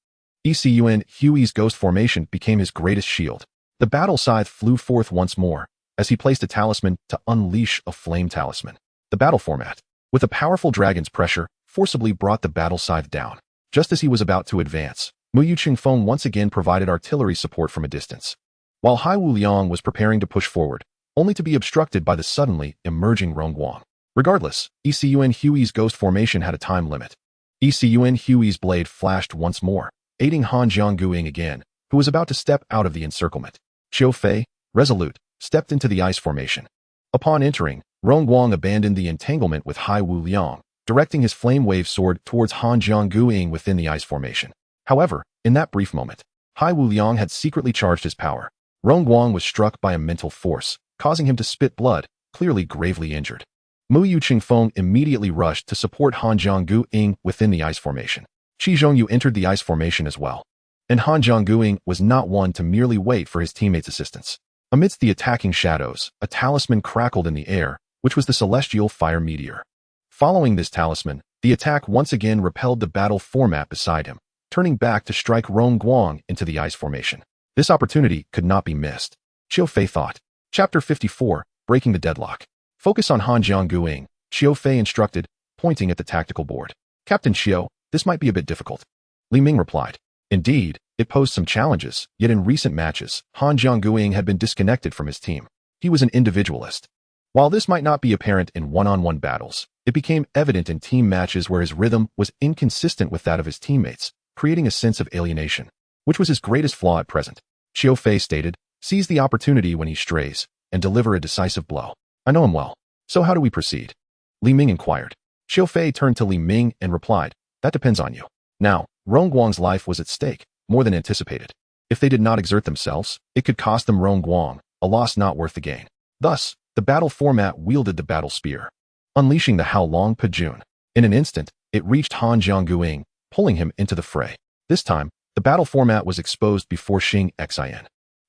A: Hui's ghost formation became his greatest shield. The battle scythe flew forth once more, as he placed a talisman to unleash a flame talisman. The battle format, with a powerful dragon's pressure, forcibly brought the battle scythe down. Just as he was about to advance, Mu Yu Chengfeng once again provided artillery support from a distance, while Hai Wu Liang was preparing to push forward, only to be obstructed by the suddenly emerging Rongguang. Regardless, Hui's ghost formation had a time limit. Hui's blade flashed once more, aiding Han Jianguing again, who was about to step out of the encirclement. Qiu Fei, resolute, stepped into the ice formation. Upon entering, Rongguang abandoned the entanglement with Hai Wu Liang, directing his flame wave sword towards Han Jianguing within the ice formation. However, in that brief moment, Hai Wu Liang had secretly charged his power. Rongguang was struck by a mental force, causing him to spit blood, clearly gravely injured. Mu Yu Chengfeng immediately rushed to support Han Jianguing within the ice formation. Qi Zhongyu entered the ice formation as well, and Han Jianguing was not one to merely wait for his teammates' assistance. Amidst the attacking shadows, a talisman crackled in the air, which was the celestial fire meteor. Following this talisman, the attack once again repelled the battle format beside him, turning back to strike Rongguang into the ice formation. This opportunity could not be missed, Qiu Fei thought. Chapter 54, Breaking the Deadlock. Focus on Han Jianguing, Qiu Fei instructed, pointing at the tactical board. Captain Qiu, this might be a bit difficult. Li Ming replied. Indeed, it posed some challenges, yet in recent matches, Han Jianguing had been disconnected from his team. He was an individualist. While this might not be apparent in one-on-one battles, it became evident in team matches where his rhythm was inconsistent with that of his teammates, creating a sense of alienation, which was his greatest flaw at present. Qiu Fei stated, seize the opportunity when he strays, and deliver a decisive blow. I know him well. So how do we proceed? Li Ming inquired. Qiu Fei turned to Li Ming and replied, that depends on you. Now, Rongguang's life was at stake, more than anticipated. If they did not exert themselves, it could cost them Rongguang, a loss not worth the gain. Thus, the battle format wielded the battle spear, unleashing the How Long Pajun. In an instant, it reached Han Jianguing, pulling him into the fray. This time, the battle format was exposed before Xin.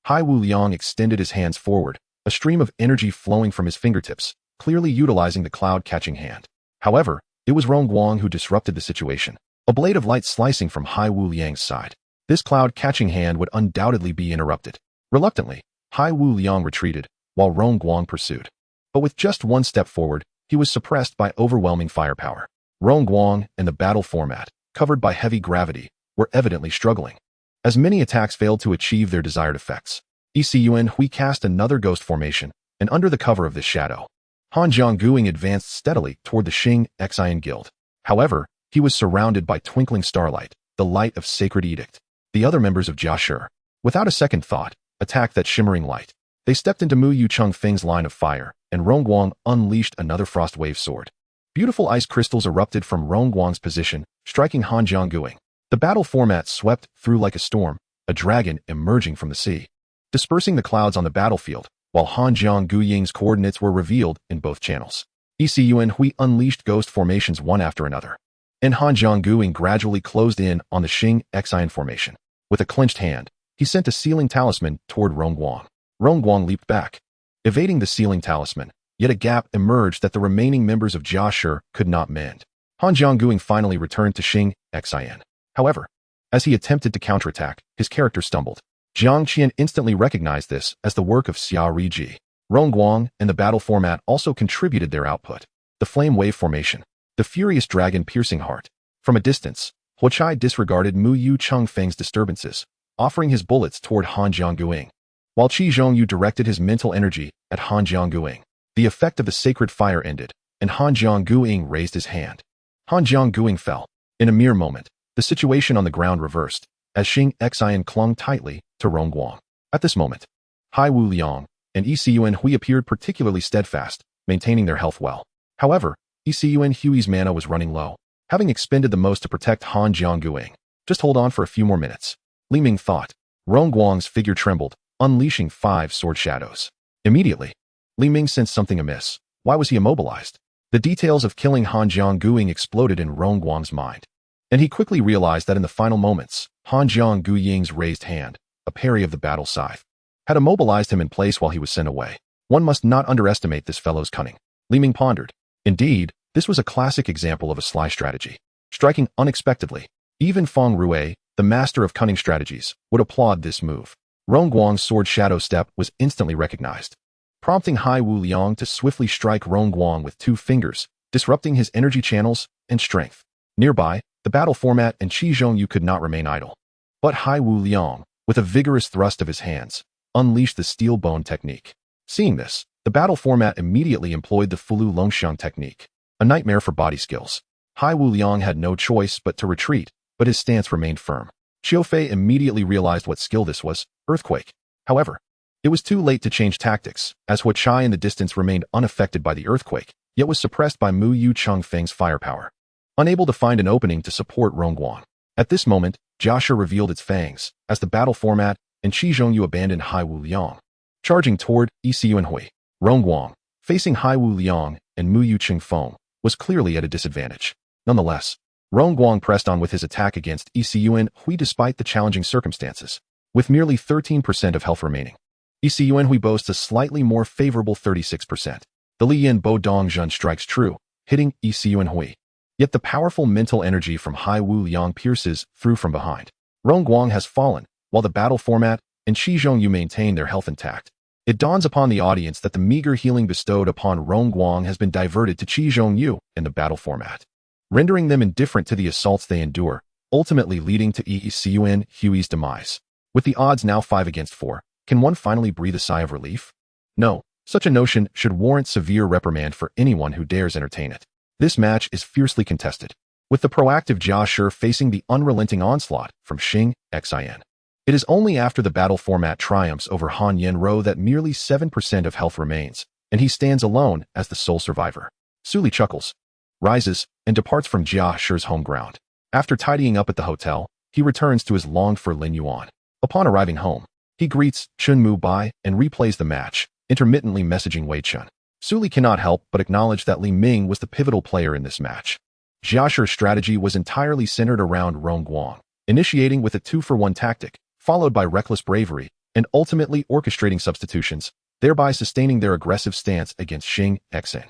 A: Hai Wu Liang extended his hands forward, a stream of energy flowing from his fingertips, clearly utilizing the cloud-catching hand. However, It was Rong Guang who disrupted the situation, a blade of light slicing from Hai Wu Liang's side. This cloud-catching hand would undoubtedly be interrupted. Reluctantly, Hai Wu Liang retreated, while Rong Guang pursued. But with just one step forward, he was suppressed by overwhelming firepower. Rong Guang and the battle format, covered by heavy gravity, were evidently struggling. As many attacks failed to achieve their desired effects, Ye Xiu cast another ghost formation, and under the cover of this shadow, Han Jiangguing advanced steadily toward the Xing Xian Guild. However, he was surrounded by twinkling starlight, the light of sacred edict. The other members of Ye Xiu, without a second thought, attacked that shimmering light. They stepped into Mu Yu Chengfeng's line of fire, and Rong Guang unleashed another frost wave sword. Beautiful ice crystals erupted from Rong Guang's position, striking Han Jiangguing. The battle format swept through like a storm, a dragon emerging from the sea, dispersing the clouds on the battlefield, while Han Jiangguying's coordinates were revealed in both channels. Ye Xiu unleashed ghost formations one after another, and Han Jiangguing gradually closed in on the Xing Xian formation. With a clenched hand, he sent a sealing talisman toward Rong Guang. Rong Guang leaped back, evading the sealing talisman, yet a gap emerged that the remaining members of Ye Xiu could not mend. Han Jiangguing finally returned to Xing Xian. However, as he attempted to counterattack, his character stumbled. Jiang Qian instantly recognized this as the work of Xia Riji. Rong Guang and the battle format also contributed their output. The flame wave formation, the furious dragon piercing heart. From a distance, Huochai disregarded Mu Yu Chengfeng's disturbances, offering his bullets toward Han Jiangguing, while Qi Zhongyu directed his mental energy at Han Jiangguing. The effect of the sacred fire ended, and Han Jiangguing raised his hand. Han Jiangguing fell. In a mere moment, the situation on the ground reversed, as Xing Xian clung tightly to Rong Guang. At this moment, Hai Wu Liang and Ye Xiu appeared particularly steadfast, maintaining their health well. However, Ye Xiu's mana was running low, having expended the most to protect Han Jiangguing. Just hold on for a few more minutes, Li Ming thought. Rong Guang's figure trembled, unleashing 5 sword shadows. Immediately, Li Ming sensed something amiss. Why was he immobilized? The details of killing Han Jiangguing exploded in Rong Guang's mind, and he quickly realized that in the final moments, Han Jiangguying's raised hand, a parry of the battle scythe, had immobilized him in place while he was sent away. One must not underestimate this fellow's cunning. Li Ming pondered. Indeed, this was a classic example of a sly strategy, striking unexpectedly. Even Feng Rue, the master of cunning strategies, would applaud this move. Rong Guang's sword shadow step was instantly recognized, prompting Hai Wu Liang to swiftly strike Rong Guang with 2 fingers, disrupting his energy channels and strength. Nearby, the battle format and Qi Zhongyu could not remain idle. But Hai Wu Liang, with a vigorous thrust of his hands, unleashed the steel bone technique. Seeing this, the battle format immediately employed the Fulu Longxiang technique, a nightmare for body skills. Hai Wu Liang had no choice but to retreat, but his stance remained firm. Qiu Fei immediately realized what skill this was, earthquake. However, it was too late to change tactics, as Huochai in the distance remained unaffected by the earthquake, yet was suppressed by Mu Yu Chengfeng's firepower, unable to find an opening to support Rong Guang. At this moment, Ye Xiu revealed its fangs, as the battle format and Qi Zhongyu abandoned Hai Wu Liang, charging toward Ye Xiu. Rong Guang, facing Hai Wu Liang and Mu Yu Chengfeng, was clearly at a disadvantage. Nonetheless, Rong Guang pressed on with his attack against Ye Xiu despite the challenging circumstances. With merely 13% of health remaining, Ye Xiu boasts a slightly more favorable 36%. The Li Yin Bo Dong Zhen strikes true, hitting Ye Xiu. Yet the powerful mental energy from Hai Wu Liang pierces through from behind. Rong Guang has fallen, while the battle format and Qi Zhongyu maintain their health intact. It dawns upon the audience that the meager healing bestowed upon Rong Guang has been diverted to Qi Zhongyu in the battle format, rendering them indifferent to the assaults they endure, ultimately leading to Ye Xiu's demise. With the odds now 5 against 4, can one finally breathe a sigh of relief? No, such a notion should warrant severe reprimand for anyone who dares entertain it. This match is fiercely contested, with the proactive Ye Xiu facing the unrelenting onslaught from Xing Xian. It is only after the battle format triumphs over Han Yenro that merely 7% of health remains, and he stands alone as the sole survivor. Suli chuckles, rises, and departs from Ye Xiu's home ground. After tidying up at the hotel, he returns to his longed-for Lin Yuan. Upon arriving home, he greets Chun Mu Bai and replays the match, intermittently messaging Wei Chen. Suli cannot help but acknowledge that Li Ming was the pivotal player in this match. Ye Xiu's strategy was entirely centered around Rong Guang, initiating with a 2-for-1 tactic, followed by reckless bravery, and ultimately orchestrating substitutions, thereby sustaining their aggressive stance against Xing Xian.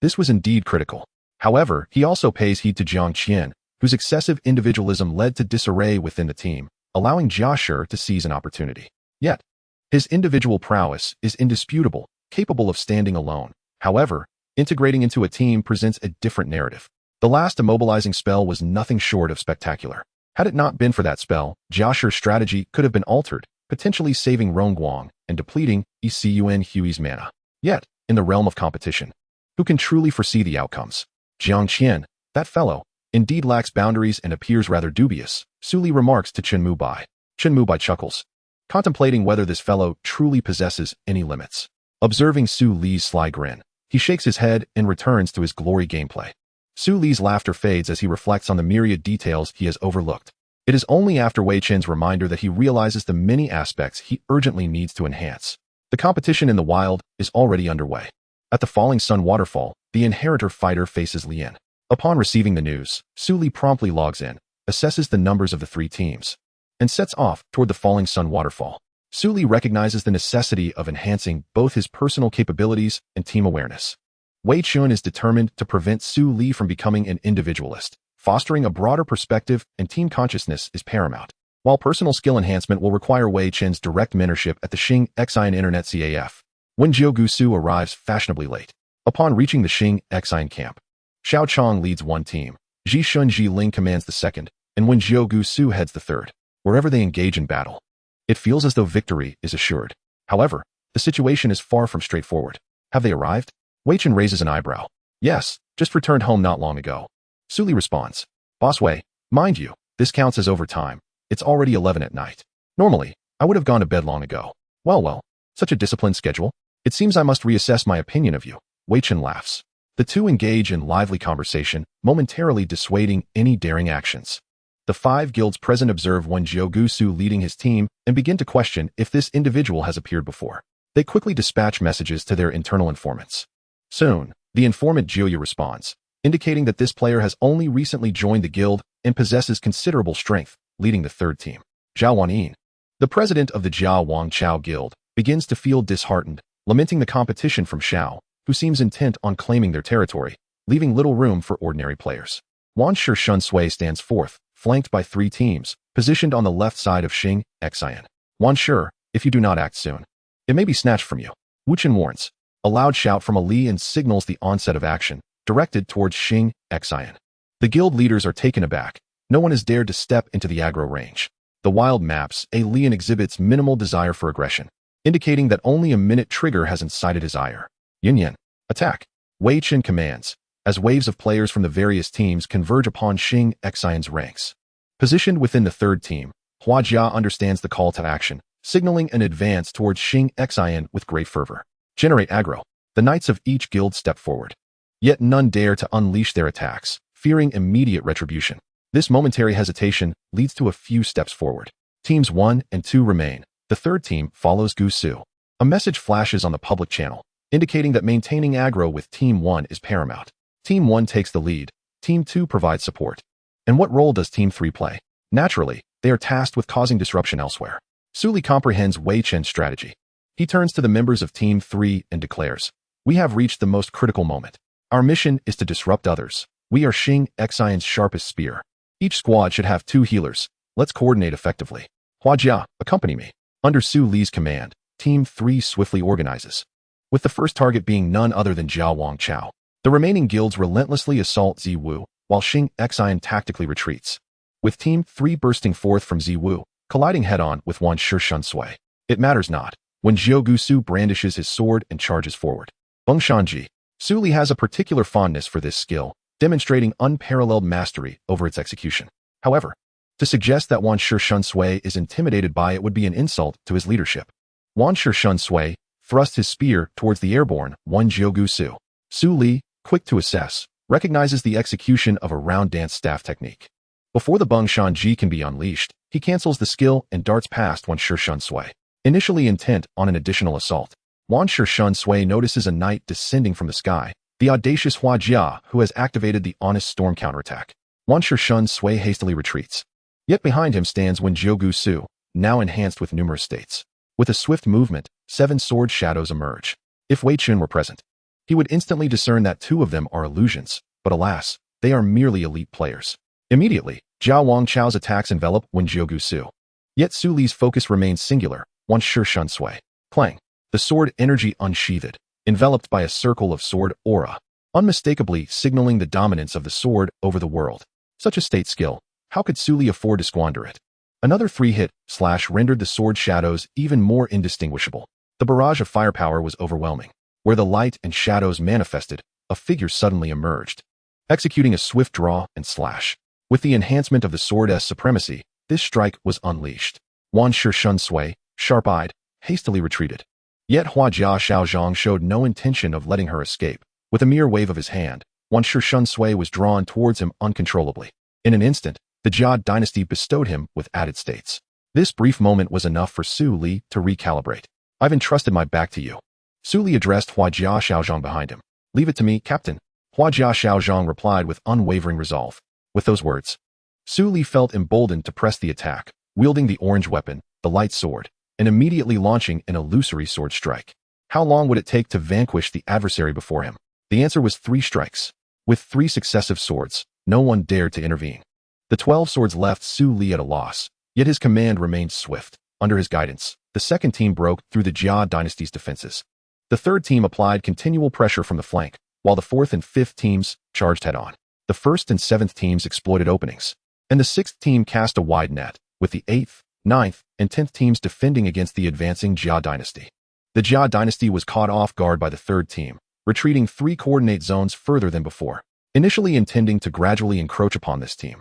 A: This was indeed critical. However, he also pays heed to Jiang Qian, whose excessive individualism led to disarray within the team, allowing Jia Shi to seize an opportunity. Yet, his individual prowess is indisputable, capable of standing alone. However, integrating into a team presents a different narrative. The last immobilizing spell was nothing short of spectacular. Had it not been for that spell, Jia Shi's strategy could have been altered, potentially saving Rongguang and depleting Ye Xiu's mana. Yet, in the realm of competition, who can truly foresee the outcomes? Jiang Qian, that fellow, indeed lacks boundaries and appears rather dubious, Su Li remarks to Chen Mubai. Chen Mubai chuckles, contemplating whether this fellow truly possesses any limits. Observing Su Li's sly grin, he shakes his head and returns to his glory gameplay. Su Li's laughter fades as he reflects on the myriad details he has overlooked. It is only after Wei Chen's reminder that he realizes the many aspects he urgently needs to enhance. The competition in the wild is already underway. At the Falling Sun waterfall, the inheritor fighter faces Lian. Upon receiving the news, Su Li promptly logs in, assesses the numbers of the three teams, and sets off toward the Falling Sun waterfall. Su Li recognizes the necessity of enhancing both his personal capabilities and team awareness. Wei Chen is determined to prevent Su Li from becoming an individualist. Fostering a broader perspective and team consciousness is paramount. While personal skill enhancement will require Wei Chen's direct mentorship at the Xing Xian Internet CAF. When Gusu arrives fashionably late. Upon reaching the Xing Xian camp, Xiao Chong leads one team, Ji Shun Ji Ling commands the second, and when Gusu heads the third. Wherever they engage in battle, it feels as though victory is assured. However, the situation is far from straightforward. Have they arrived? Wei Chen raises an eyebrow. Yes, just returned home not long ago. Su Li responds. Boss Wei, mind you, this counts as overtime. It's already 11 at night. Normally, I would have gone to bed long ago. Well, such a disciplined schedule. It seems I must reassess my opinion of you. Wei Chen laughs. The two engage in lively conversation, momentarily dissuading any daring actions. The 5 guilds present observe one Gusu leading his team and begin to question if this individual has appeared before. They quickly dispatch messages to their internal informants. Soon, the informant Jia responds, indicating that this player has only recently joined the guild and possesses considerable strength, leading the third team. Zhao Wanyin, the president of the Jia Wang Chao Guild, begins to feel disheartened, lamenting the competition from Xiao, who seems intent on claiming their territory, leaving little room for ordinary players. Wan Shi Shun Sui stands forth, flanked by 3 teams, positioned on the left side of Xing Xian. Wan Shi, if you do not act soon, it may be snatched from you. Wu Chen warns. A loud shout from Ali and signals the onset of action, directed towards Xing Xian. The guild leaders are taken aback. No one has dared to step into the aggro range. The wild maps, A Lian exhibits minimal desire for aggression, indicating that only a minute trigger has incited his ire. Yin, attack. Wei Chen commands, as waves of players from the various teams converge upon Xing Xian's ranks. Positioned within the third team, Hua Jia understands the call to action, signaling an advance towards Xing Xian with great fervor. Generate aggro. The knights of each guild step forward. Yet none dare to unleash their attacks, fearing immediate retribution. This momentary hesitation leads to a few steps forward. Teams 1 and 2 remain. The third team follows Gusu. A message flashes on the public channel, indicating that maintaining aggro with Team 1 is paramount. Team 1 takes the lead. Team 2 provides support. And what role does Team 3 play? Naturally, they are tasked with causing disruption elsewhere. Su Li comprehends Wei Chen's strategy. He turns to the members of Team 3 and declares, "We have reached the most critical moment. Our mission is to disrupt others. We are Xing Xian's sharpest spear. Each squad should have 2 healers. Let's coordinate effectively. Hua Jia, accompany me." Under Su Li's command, Team 3 swiftly organizes, with the first target being none other than Jia Wang Chao. The remaining guilds relentlessly assault Ziwu, while Xing Xian tactically retreats, with Team 3 bursting forth from Ziwu, colliding head-on with Wan Shi Shun Sui. It matters not, when Gusu brandishes his sword and charges forward. Fengshanji. Su Li has a particular fondness for this skill, demonstrating unparalleled mastery over its execution. However, to suggest that Wan Shi Shun Sui is intimidated by it would be an insult to his leadership. Wan Shi Shun Sui thrusts his spear towards the airborne Wan Gusu. Su Li, quick to assess, recognizes the execution of a round dance staff technique. Before the Fengshanji can be unleashed, he cancels the skill and darts past Wan Shi Shun Sui. Initially intent on an additional assault, Wan Shi Shun Sui notices a knight descending from the sky, the audacious Hua Jia, who has activated the Honest Storm counterattack. Wan Shi Shun Sui hastily retreats. Yet behind him stands Wen Gusu, now enhanced with numerous states. With a swift movement, 7 sword shadows emerge. If Wei Chen were present, he would instantly discern that 2 of them are illusions, but alas, they are merely elite players. Immediately, Zhao Wangchao's attacks envelop Wen Gusu. Yet Su Li's focus remains singular, one sure shun sui. Clang. The sword energy unsheathed, enveloped by a circle of sword aura, unmistakably signaling the dominance of the sword over the world. Such a state skill, how could Su Li afford to squander it? Another 3-hit slash rendered the sword shadows even more indistinguishable. The barrage of firepower was overwhelming. Where the light and shadows manifested, a figure suddenly emerged, executing a swift draw and slash. With the enhancement of the sword's supremacy, this strike was unleashed. Wan Shi Shun Sui, sharp-eyed, hastily retreated. Yet Hua Jia Xiaozhang showed no intention of letting her escape. With a mere wave of his hand, Wan Shi Shun Sui was drawn towards him uncontrollably. In an instant, the Jia dynasty bestowed him with added states. This brief moment was enough for Su Li to recalibrate. I've entrusted my back to you. Su Li addressed Hua Jia Xiaozhang behind him. Leave it to me, Captain. Hua Jia Xiaozhang replied with unwavering resolve. With those words, Su Li felt emboldened to press the attack, wielding the orange weapon, the light sword, and immediately launching an illusory sword strike. How long would it take to vanquish the adversary before him? The answer was 3 strikes. With 3 successive swords, no one dared to intervene. The 12 swords left Su Li at a loss, yet his command remained swift. Under his guidance, the second team broke through the Jia dynasty's defenses. The third team applied continual pressure from the flank, while the fourth and fifth teams charged head-on. The first and seventh teams exploited openings, and the sixth team cast a wide net, with the 8th, 9th, and 10th teams defending against the advancing Jia dynasty. The Jia dynasty was caught off guard by the third team, retreating 3 coordinate zones further than before, initially intending to gradually encroach upon this team.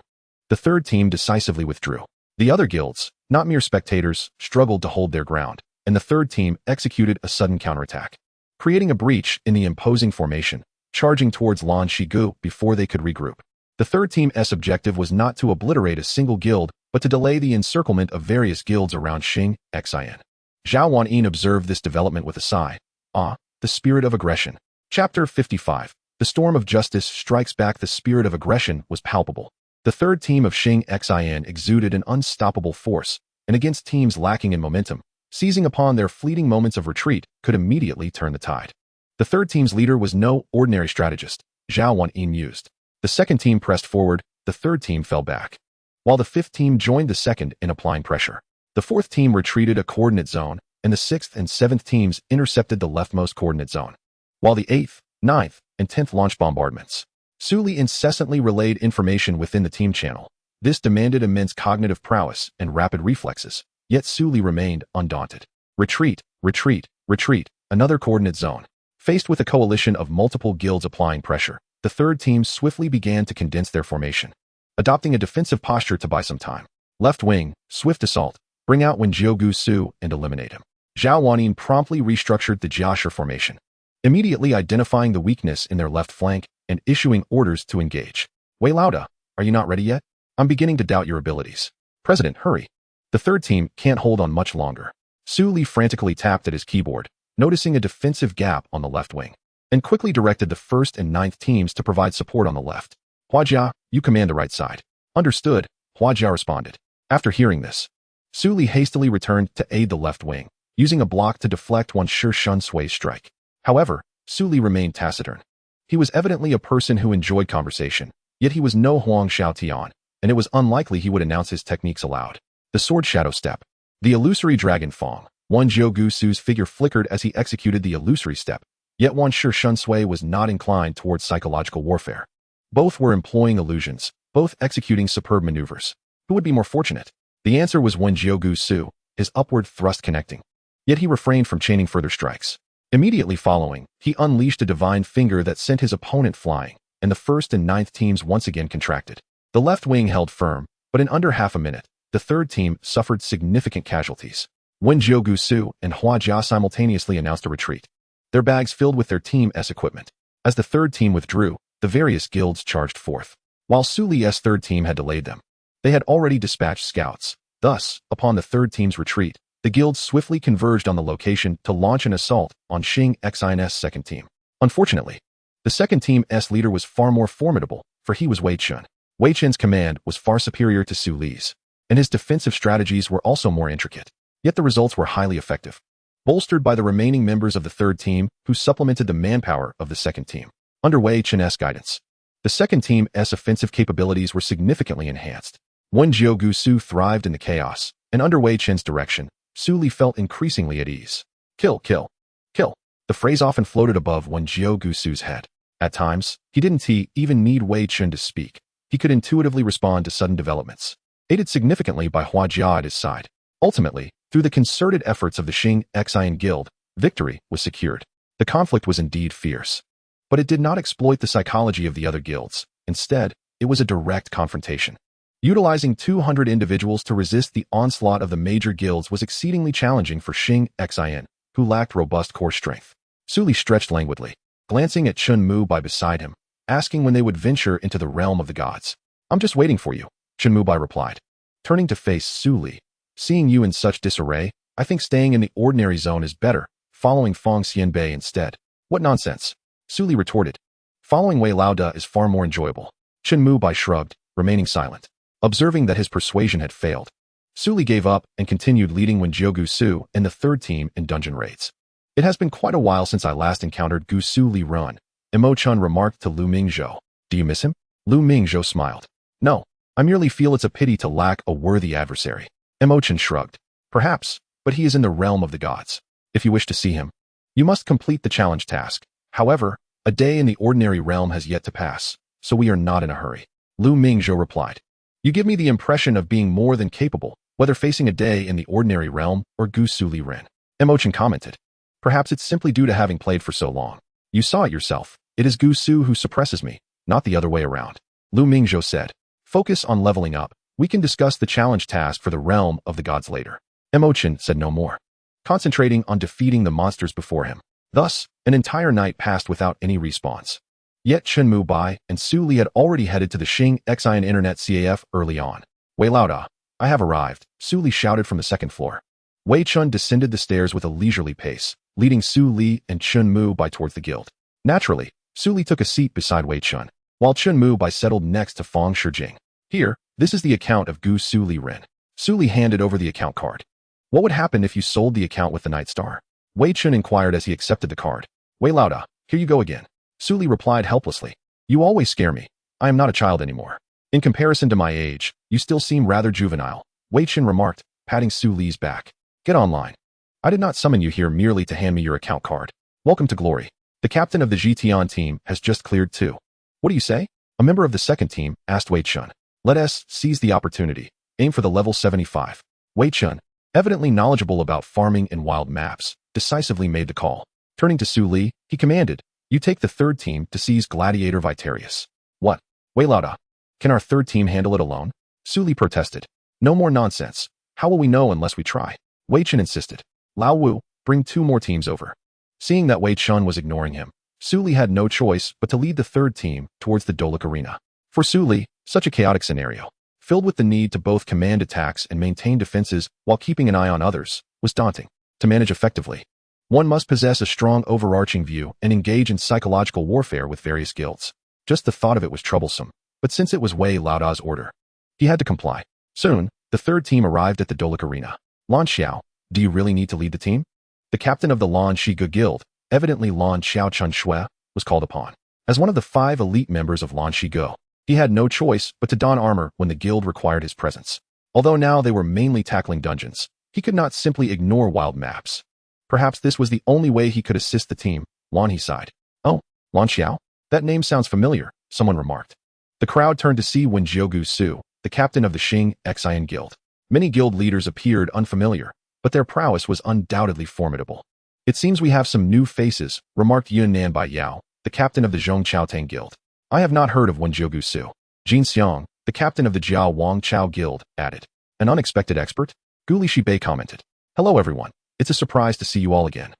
A: The third team decisively withdrew. The other guilds, not mere spectators, struggled to hold their ground, and the third team executed a sudden counterattack, creating a breach in the imposing formation, charging towards Lan Shigu before they could regroup. The third team's objective was not to obliterate a single guild, but to delay the encirclement of various guilds around Xing Xin. Zhao Wanyin observed this development with a sigh. Ah, the spirit of aggression. Chapter 55. The storm of justice strikes back. The spirit of aggression was palpable. The third team of Xing Xin exuded an unstoppable force, and against teams lacking in momentum, seizing upon their fleeting moments of retreat could immediately turn the tide. The third team's leader was no ordinary strategist, Zhao Wanyin mused. The second team pressed forward, the third team fell back, while the fifth team joined the second in applying pressure. The fourth team retreated a coordinate zone, and the sixth and seventh teams intercepted the leftmost coordinate zone, while the 8th, 9th, and 10th launched bombardments. Su Li incessantly relayed information within the team channel. This demanded immense cognitive prowess and rapid reflexes, yet Su Li remained undaunted. Retreat, retreat, retreat, another coordinate zone. Faced with a coalition of multiple guilds applying pressure, the third team swiftly began to condense their formation, adopting a defensive posture to buy some time. Left wing, swift assault, bring out Wen Gusu and eliminate him. Zhao Wanyin promptly restructured the Jiashi formation, immediately identifying the weakness in their left flank and issuing orders to engage. Wei Lauda, are you not ready yet? I'm beginning to doubt your abilities. President, hurry. The third team can't hold on much longer. Su Li frantically tapped at his keyboard, noticing a defensive gap on the left wing, and quickly directed the 1st and 9th teams to provide support on the left. Hua Jia, you command the right side. Understood, Hua Jia responded. After hearing this, Su Li hastily returned to aid the left wing, using a block to deflect Wan Shi Shun Sui's strike. However, Su Li remained taciturn. He was evidently a person who enjoyed conversation, yet he was no Huang Xiaotian, and it was unlikely he would announce his techniques aloud. The sword shadow step. The illusory dragon Fong. Wan Gusu's figure flickered as he executed the illusory step, yet Wan Shi Shun Sui was not inclined towards psychological warfare. Both were employing illusions, both executing superb maneuvers. Who would be more fortunate? The answer was Wan Gusu, his upward thrust connecting. Yet he refrained from chaining further strikes. Immediately following, he unleashed a divine finger that sent his opponent flying, and the 1st and 9th teams once again contracted. The left wing held firm, but in under half a minute, the third team suffered significant casualties. Wen Gusu and Hua Jia simultaneously announced a retreat, their bags filled with their team's equipment. As the third team withdrew, the various guilds charged forth, while Su Li's third team had delayed them. They had already dispatched scouts. Thus, upon the third team's retreat, the guilds swiftly converged on the location to launch an assault on Xing Xin's second team. Unfortunately, the second team's leader was far more formidable, for he was Wei Chen. Wei Chen's command was far superior to Su Li's, and his defensive strategies were also more intricate. Yet the results were highly effective, bolstered by the remaining members of the third team who supplemented the manpower of the second team. Under Wei Chen's guidance, The second team's offensive capabilities were significantly enhanced. When Gusu thrived in the chaos, and under Wei Chen's direction, Su Li felt increasingly at ease. Kill, kill, kill. The phrase often floated above Wen Gusu's head. At times, he didn't even need Wei Chen to speak. He could intuitively respond to sudden developments, aided significantly by Hua Jia at his side. Ultimately, through the concerted efforts of the Xing Xian Guild, victory was secured. The conflict was indeed fierce. But it did not exploit the psychology of the other guilds. Instead, it was a direct confrontation. Utilizing 200 individuals to resist the onslaught of the major guilds was exceedingly challenging for Xing Xian, who lacked robust core strength. Su Li stretched languidly, glancing at Chun Mu Bai beside him, asking when they would venture into the realm of the gods. I'm just waiting for you, Chun Mu Bai replied. Turning to face Su Li, seeing you in such disarray, I think staying in the ordinary zone is better, following Fong Xianbei instead. What nonsense, Su Li retorted. Following Wei Laoda is far more enjoyable. Chun Mu Bai shrugged, remaining silent. Observing that his persuasion had failed, Su Li gave up and continued leading Wen Gusu and the third team in dungeon raids. It has been quite a while since I last encountered Gusu Liren, Emo Chun remarked to Lu Mingzhou. Do you miss him? Lu Mingzhou smiled. No, I merely feel it's a pity to lack a worthy adversary. Emo Chun shrugged. Perhaps, but he is in the realm of the gods. If you wish to see him, you must complete the challenge task. However, a day in the ordinary realm has yet to pass, so we are not in a hurry. Lu Mingzhou replied. You give me the impression of being more than capable, whether facing a day in the ordinary realm or Gusu Liren. Emo Chen commented. Perhaps it's simply due to having played for so long. You saw it yourself. It is Gusu who suppresses me, not the other way around. Lu Mingzhou said. Focus on leveling up. We can discuss the challenge task for the realm of the gods later. Emo Chen said no more, concentrating on defeating the monsters before him. Thus, an entire night passed without any response. Yet Chun Mu Bai and Su Li had already headed to the Xing Xian Internet CAF early on. Wei Laoda, I have arrived, Su Li shouted from the second floor. Wei Chen descended the stairs with a leisurely pace, leading Su Li and Chun Mu Bai towards the guild. Naturally, Su Li took a seat beside Wei Chen, while Chun Mu Bai settled next to Fong Shijing. Here, this is the account of Gusu Liren. Su Li handed over the account card. What would happen if you sold the account with the Night Star? Wei Chen inquired as he accepted the card. Wei Laoda, here you go again. Su Li replied helplessly. You always scare me. I am not a child anymore. In comparison to my age, you still seem rather juvenile, Wei Chen remarked, patting Su Li's back. Get online. I did not summon you here merely to hand me your account card. Welcome to glory. The captain of the Zhitian team has just cleared too. What do you say? A member of the second team asked Wei Chen. Let us seize the opportunity. Aim for the level 75. Wei Chen, evidently knowledgeable about farming and wild maps, decisively made the call. Turning to Su Li, he commanded, you take the third team to seize Gladiator Vitarius. What? Wei Laoda. Can our third team handle it alone? Su Li protested. No more nonsense. How will we know unless we try? Wei Chen insisted. Lao Wu, bring 2 more teams over. Seeing that Wei Chen was ignoring him, Su Li had no choice but to lead the third team towards the Dolik Arena. For Su Li, such a chaotic scenario, filled with the need to both command attacks and maintain defenses while keeping an eye on others, was daunting. To manage effectively, one must possess a strong overarching view and engage in psychological warfare with various guilds. Just the thought of it was troublesome, but since it was Wei Laoda's order, he had to comply. Soon, the third team arrived at the Dolik Arena. Lan Xiao, do you really need to lead the team? The captain of the Lan Shiga Guild, evidently Lan Xiao Chun Shui, was called upon. As one of the 5 elite members of Lan Shiga, he had no choice but to don armor when the guild required his presence. Although now they were mainly tackling dungeons, he could not simply ignore wild maps. Perhaps this was the only way he could assist the team. Lan he sighed. Oh, Lan Xiao? That name sounds familiar, someone remarked. The crowd turned to see Wen Gusu, the captain of the Xing Xian Guild. Many guild leaders appeared unfamiliar, but their prowess was undoubtedly formidable. It seems we have some new faces, remarked Yunnan Bai Yao, the captain of the Zhong Chaotang Guild. I have not heard of Wen Gusu. Jin Xiang, the captain of the Jiao Wang Chao Guild, added. An unexpected expert? Gu Lishibei commented. Hello everyone. It's a surprise to see you all again.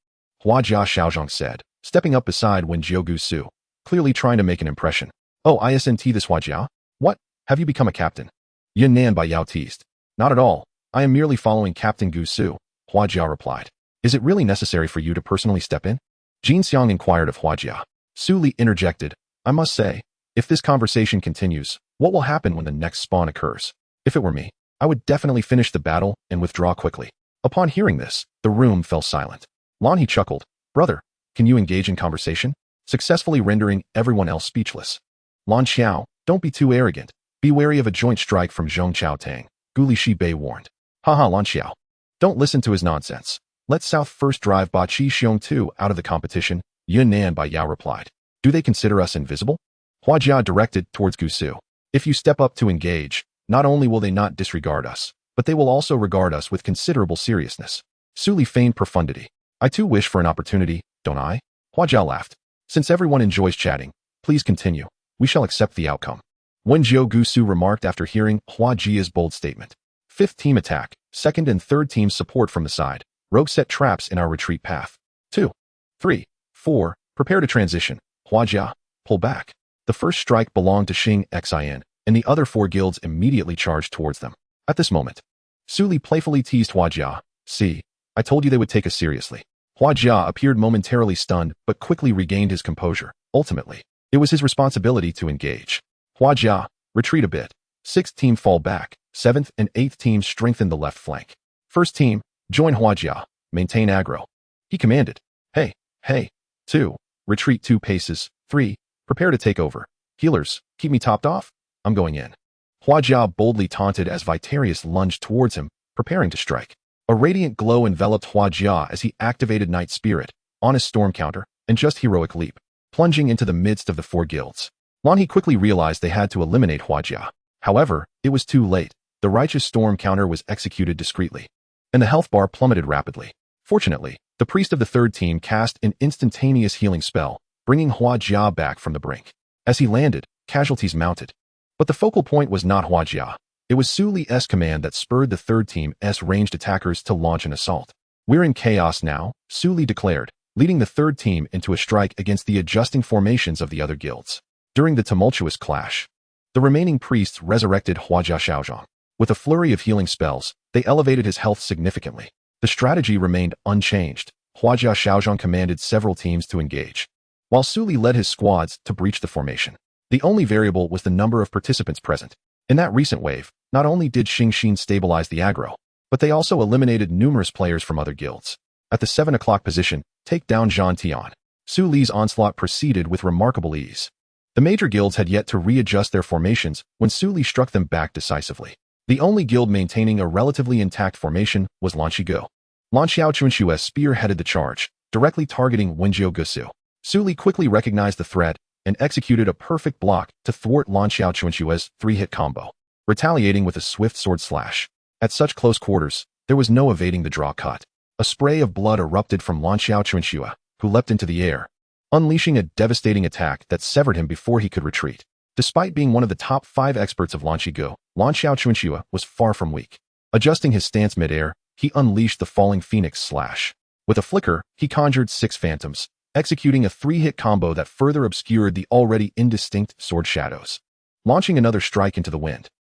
A: Hua Jia Xiaozhong said, stepping up beside Wen Gusu, clearly trying to make an impression. Oh, isn't this Hua Jia? What? Have you become a captain? Yunnan Bai Yao teased. Not at all. I am merely following Captain Gusu, Hua Jia replied. Is it really necessary for you to personally step in? Jin Xiang inquired of Hua Jia. Su Li interjected. I must say, if this conversation continues, what will happen when the next spawn occurs? If it were me, I would definitely finish the battle and withdraw quickly. Upon hearing this, the room fell silent. Lan he chuckled. Brother, can you engage in conversation? Successfully rendering everyone else speechless. Lan Xiao, don't be too arrogant. Be wary of a joint strike from Zhong Chaotang, Gu Lixi warned. Haha Lan Xiao. Don't listen to his nonsense. Let South first drive Ba Qi Xiong 2 out of the competition, Yun Nan Bai Yao replied. Do they consider us invisible? Hua Jia directed towards Gusu. If you step up to engage, not only will they not disregard us, but they will also regard us with considerable seriousness. Su Li feigned profundity. I too wish for an opportunity, don't I? Hua Jia laughed. Since everyone enjoys chatting, please continue. We shall accept the outcome. Wen Jiu Gusu remarked after hearing Hua Jia's bold statement. Fifth team attack, second and third team support from the side. Rogue set traps in our retreat path. 2, 3, 4, prepare to transition. Hua Jia, pull back. The first strike belonged to Xing Xin, and the other 4 guilds immediately charged towards them. At this moment, Su Li playfully teased Hua Jia. See, I told you they would take us seriously. Hua Jia appeared momentarily stunned, but quickly regained his composure. Ultimately, it was his responsibility to engage. Hua Jia, retreat a bit. 6th team fall back. 7th and 8th teams strengthen the left flank. 1st team, join Hua Jia. Maintain aggro. He commanded. Hey. 2, retreat 2 paces. 3, prepare to take over. Healers, keep me topped off. I'm going in. Hua Jia boldly taunted as Vitarius lunged towards him, preparing to strike. A radiant glow enveloped Hua Jia as he activated Night Spirit, on his storm counter, and just heroic leap, plunging into the midst of the 4 guilds. Lan He quickly realized they had to eliminate Hua Jia. However, it was too late. The righteous storm counter was executed discreetly, and the health bar plummeted rapidly. Fortunately, the priest of the 3rd team cast an instantaneous healing spell, bringing Hua Jia back from the brink. As he landed, casualties mounted. But the focal point was not Hua Jia. It was Su Li's command that spurred the 3rd team's ranged attackers to launch an assault. We're in chaos now, Su Li declared, leading the 3rd team into a strike against the adjusting formations of the other guilds. During the tumultuous clash, the remaining priests resurrected Hua Jia Xiaozhong. With a flurry of healing spells, they elevated his health significantly. The strategy remained unchanged. Hua Jia Xiaozhong commanded several teams to engage, while Su Li led his squads to breach the formation. The only variable was the number of participants present. In that recent wave, not only did Xing Xin stabilize the aggro, but they also eliminated numerous players from other guilds. At the 7 o'clock position, take down Zhan Tian. Su Li's onslaught proceeded with remarkable ease. The major guilds had yet to readjust their formations when Su Li struck them back decisively. The only guild maintaining a relatively intact formation was Lan Shigo. Lan Xiao Chunshu's spear headed the charge, directly targeting Wenjiu Gusu. Su Li quickly recognized the threat and executed a perfect block to thwart Lan Xiao Chunshu's 3-hit combo, retaliating with a swift sword slash. At such close quarters, there was no evading the draw cut. A spray of blood erupted from Lan Xiao Chunshu, who leapt into the air, unleashing a devastating attack that severed him before he could retreat. Despite being one of the top 5 experts of Lan Shigo, Lan Xiao Chunshu was far from weak. Adjusting his stance mid-air, he unleashed the falling phoenix slash. With a flicker, he conjured 6 phantoms, executing a 3-hit combo that further obscured the already indistinct sword shadows. Launching another strike into the wind,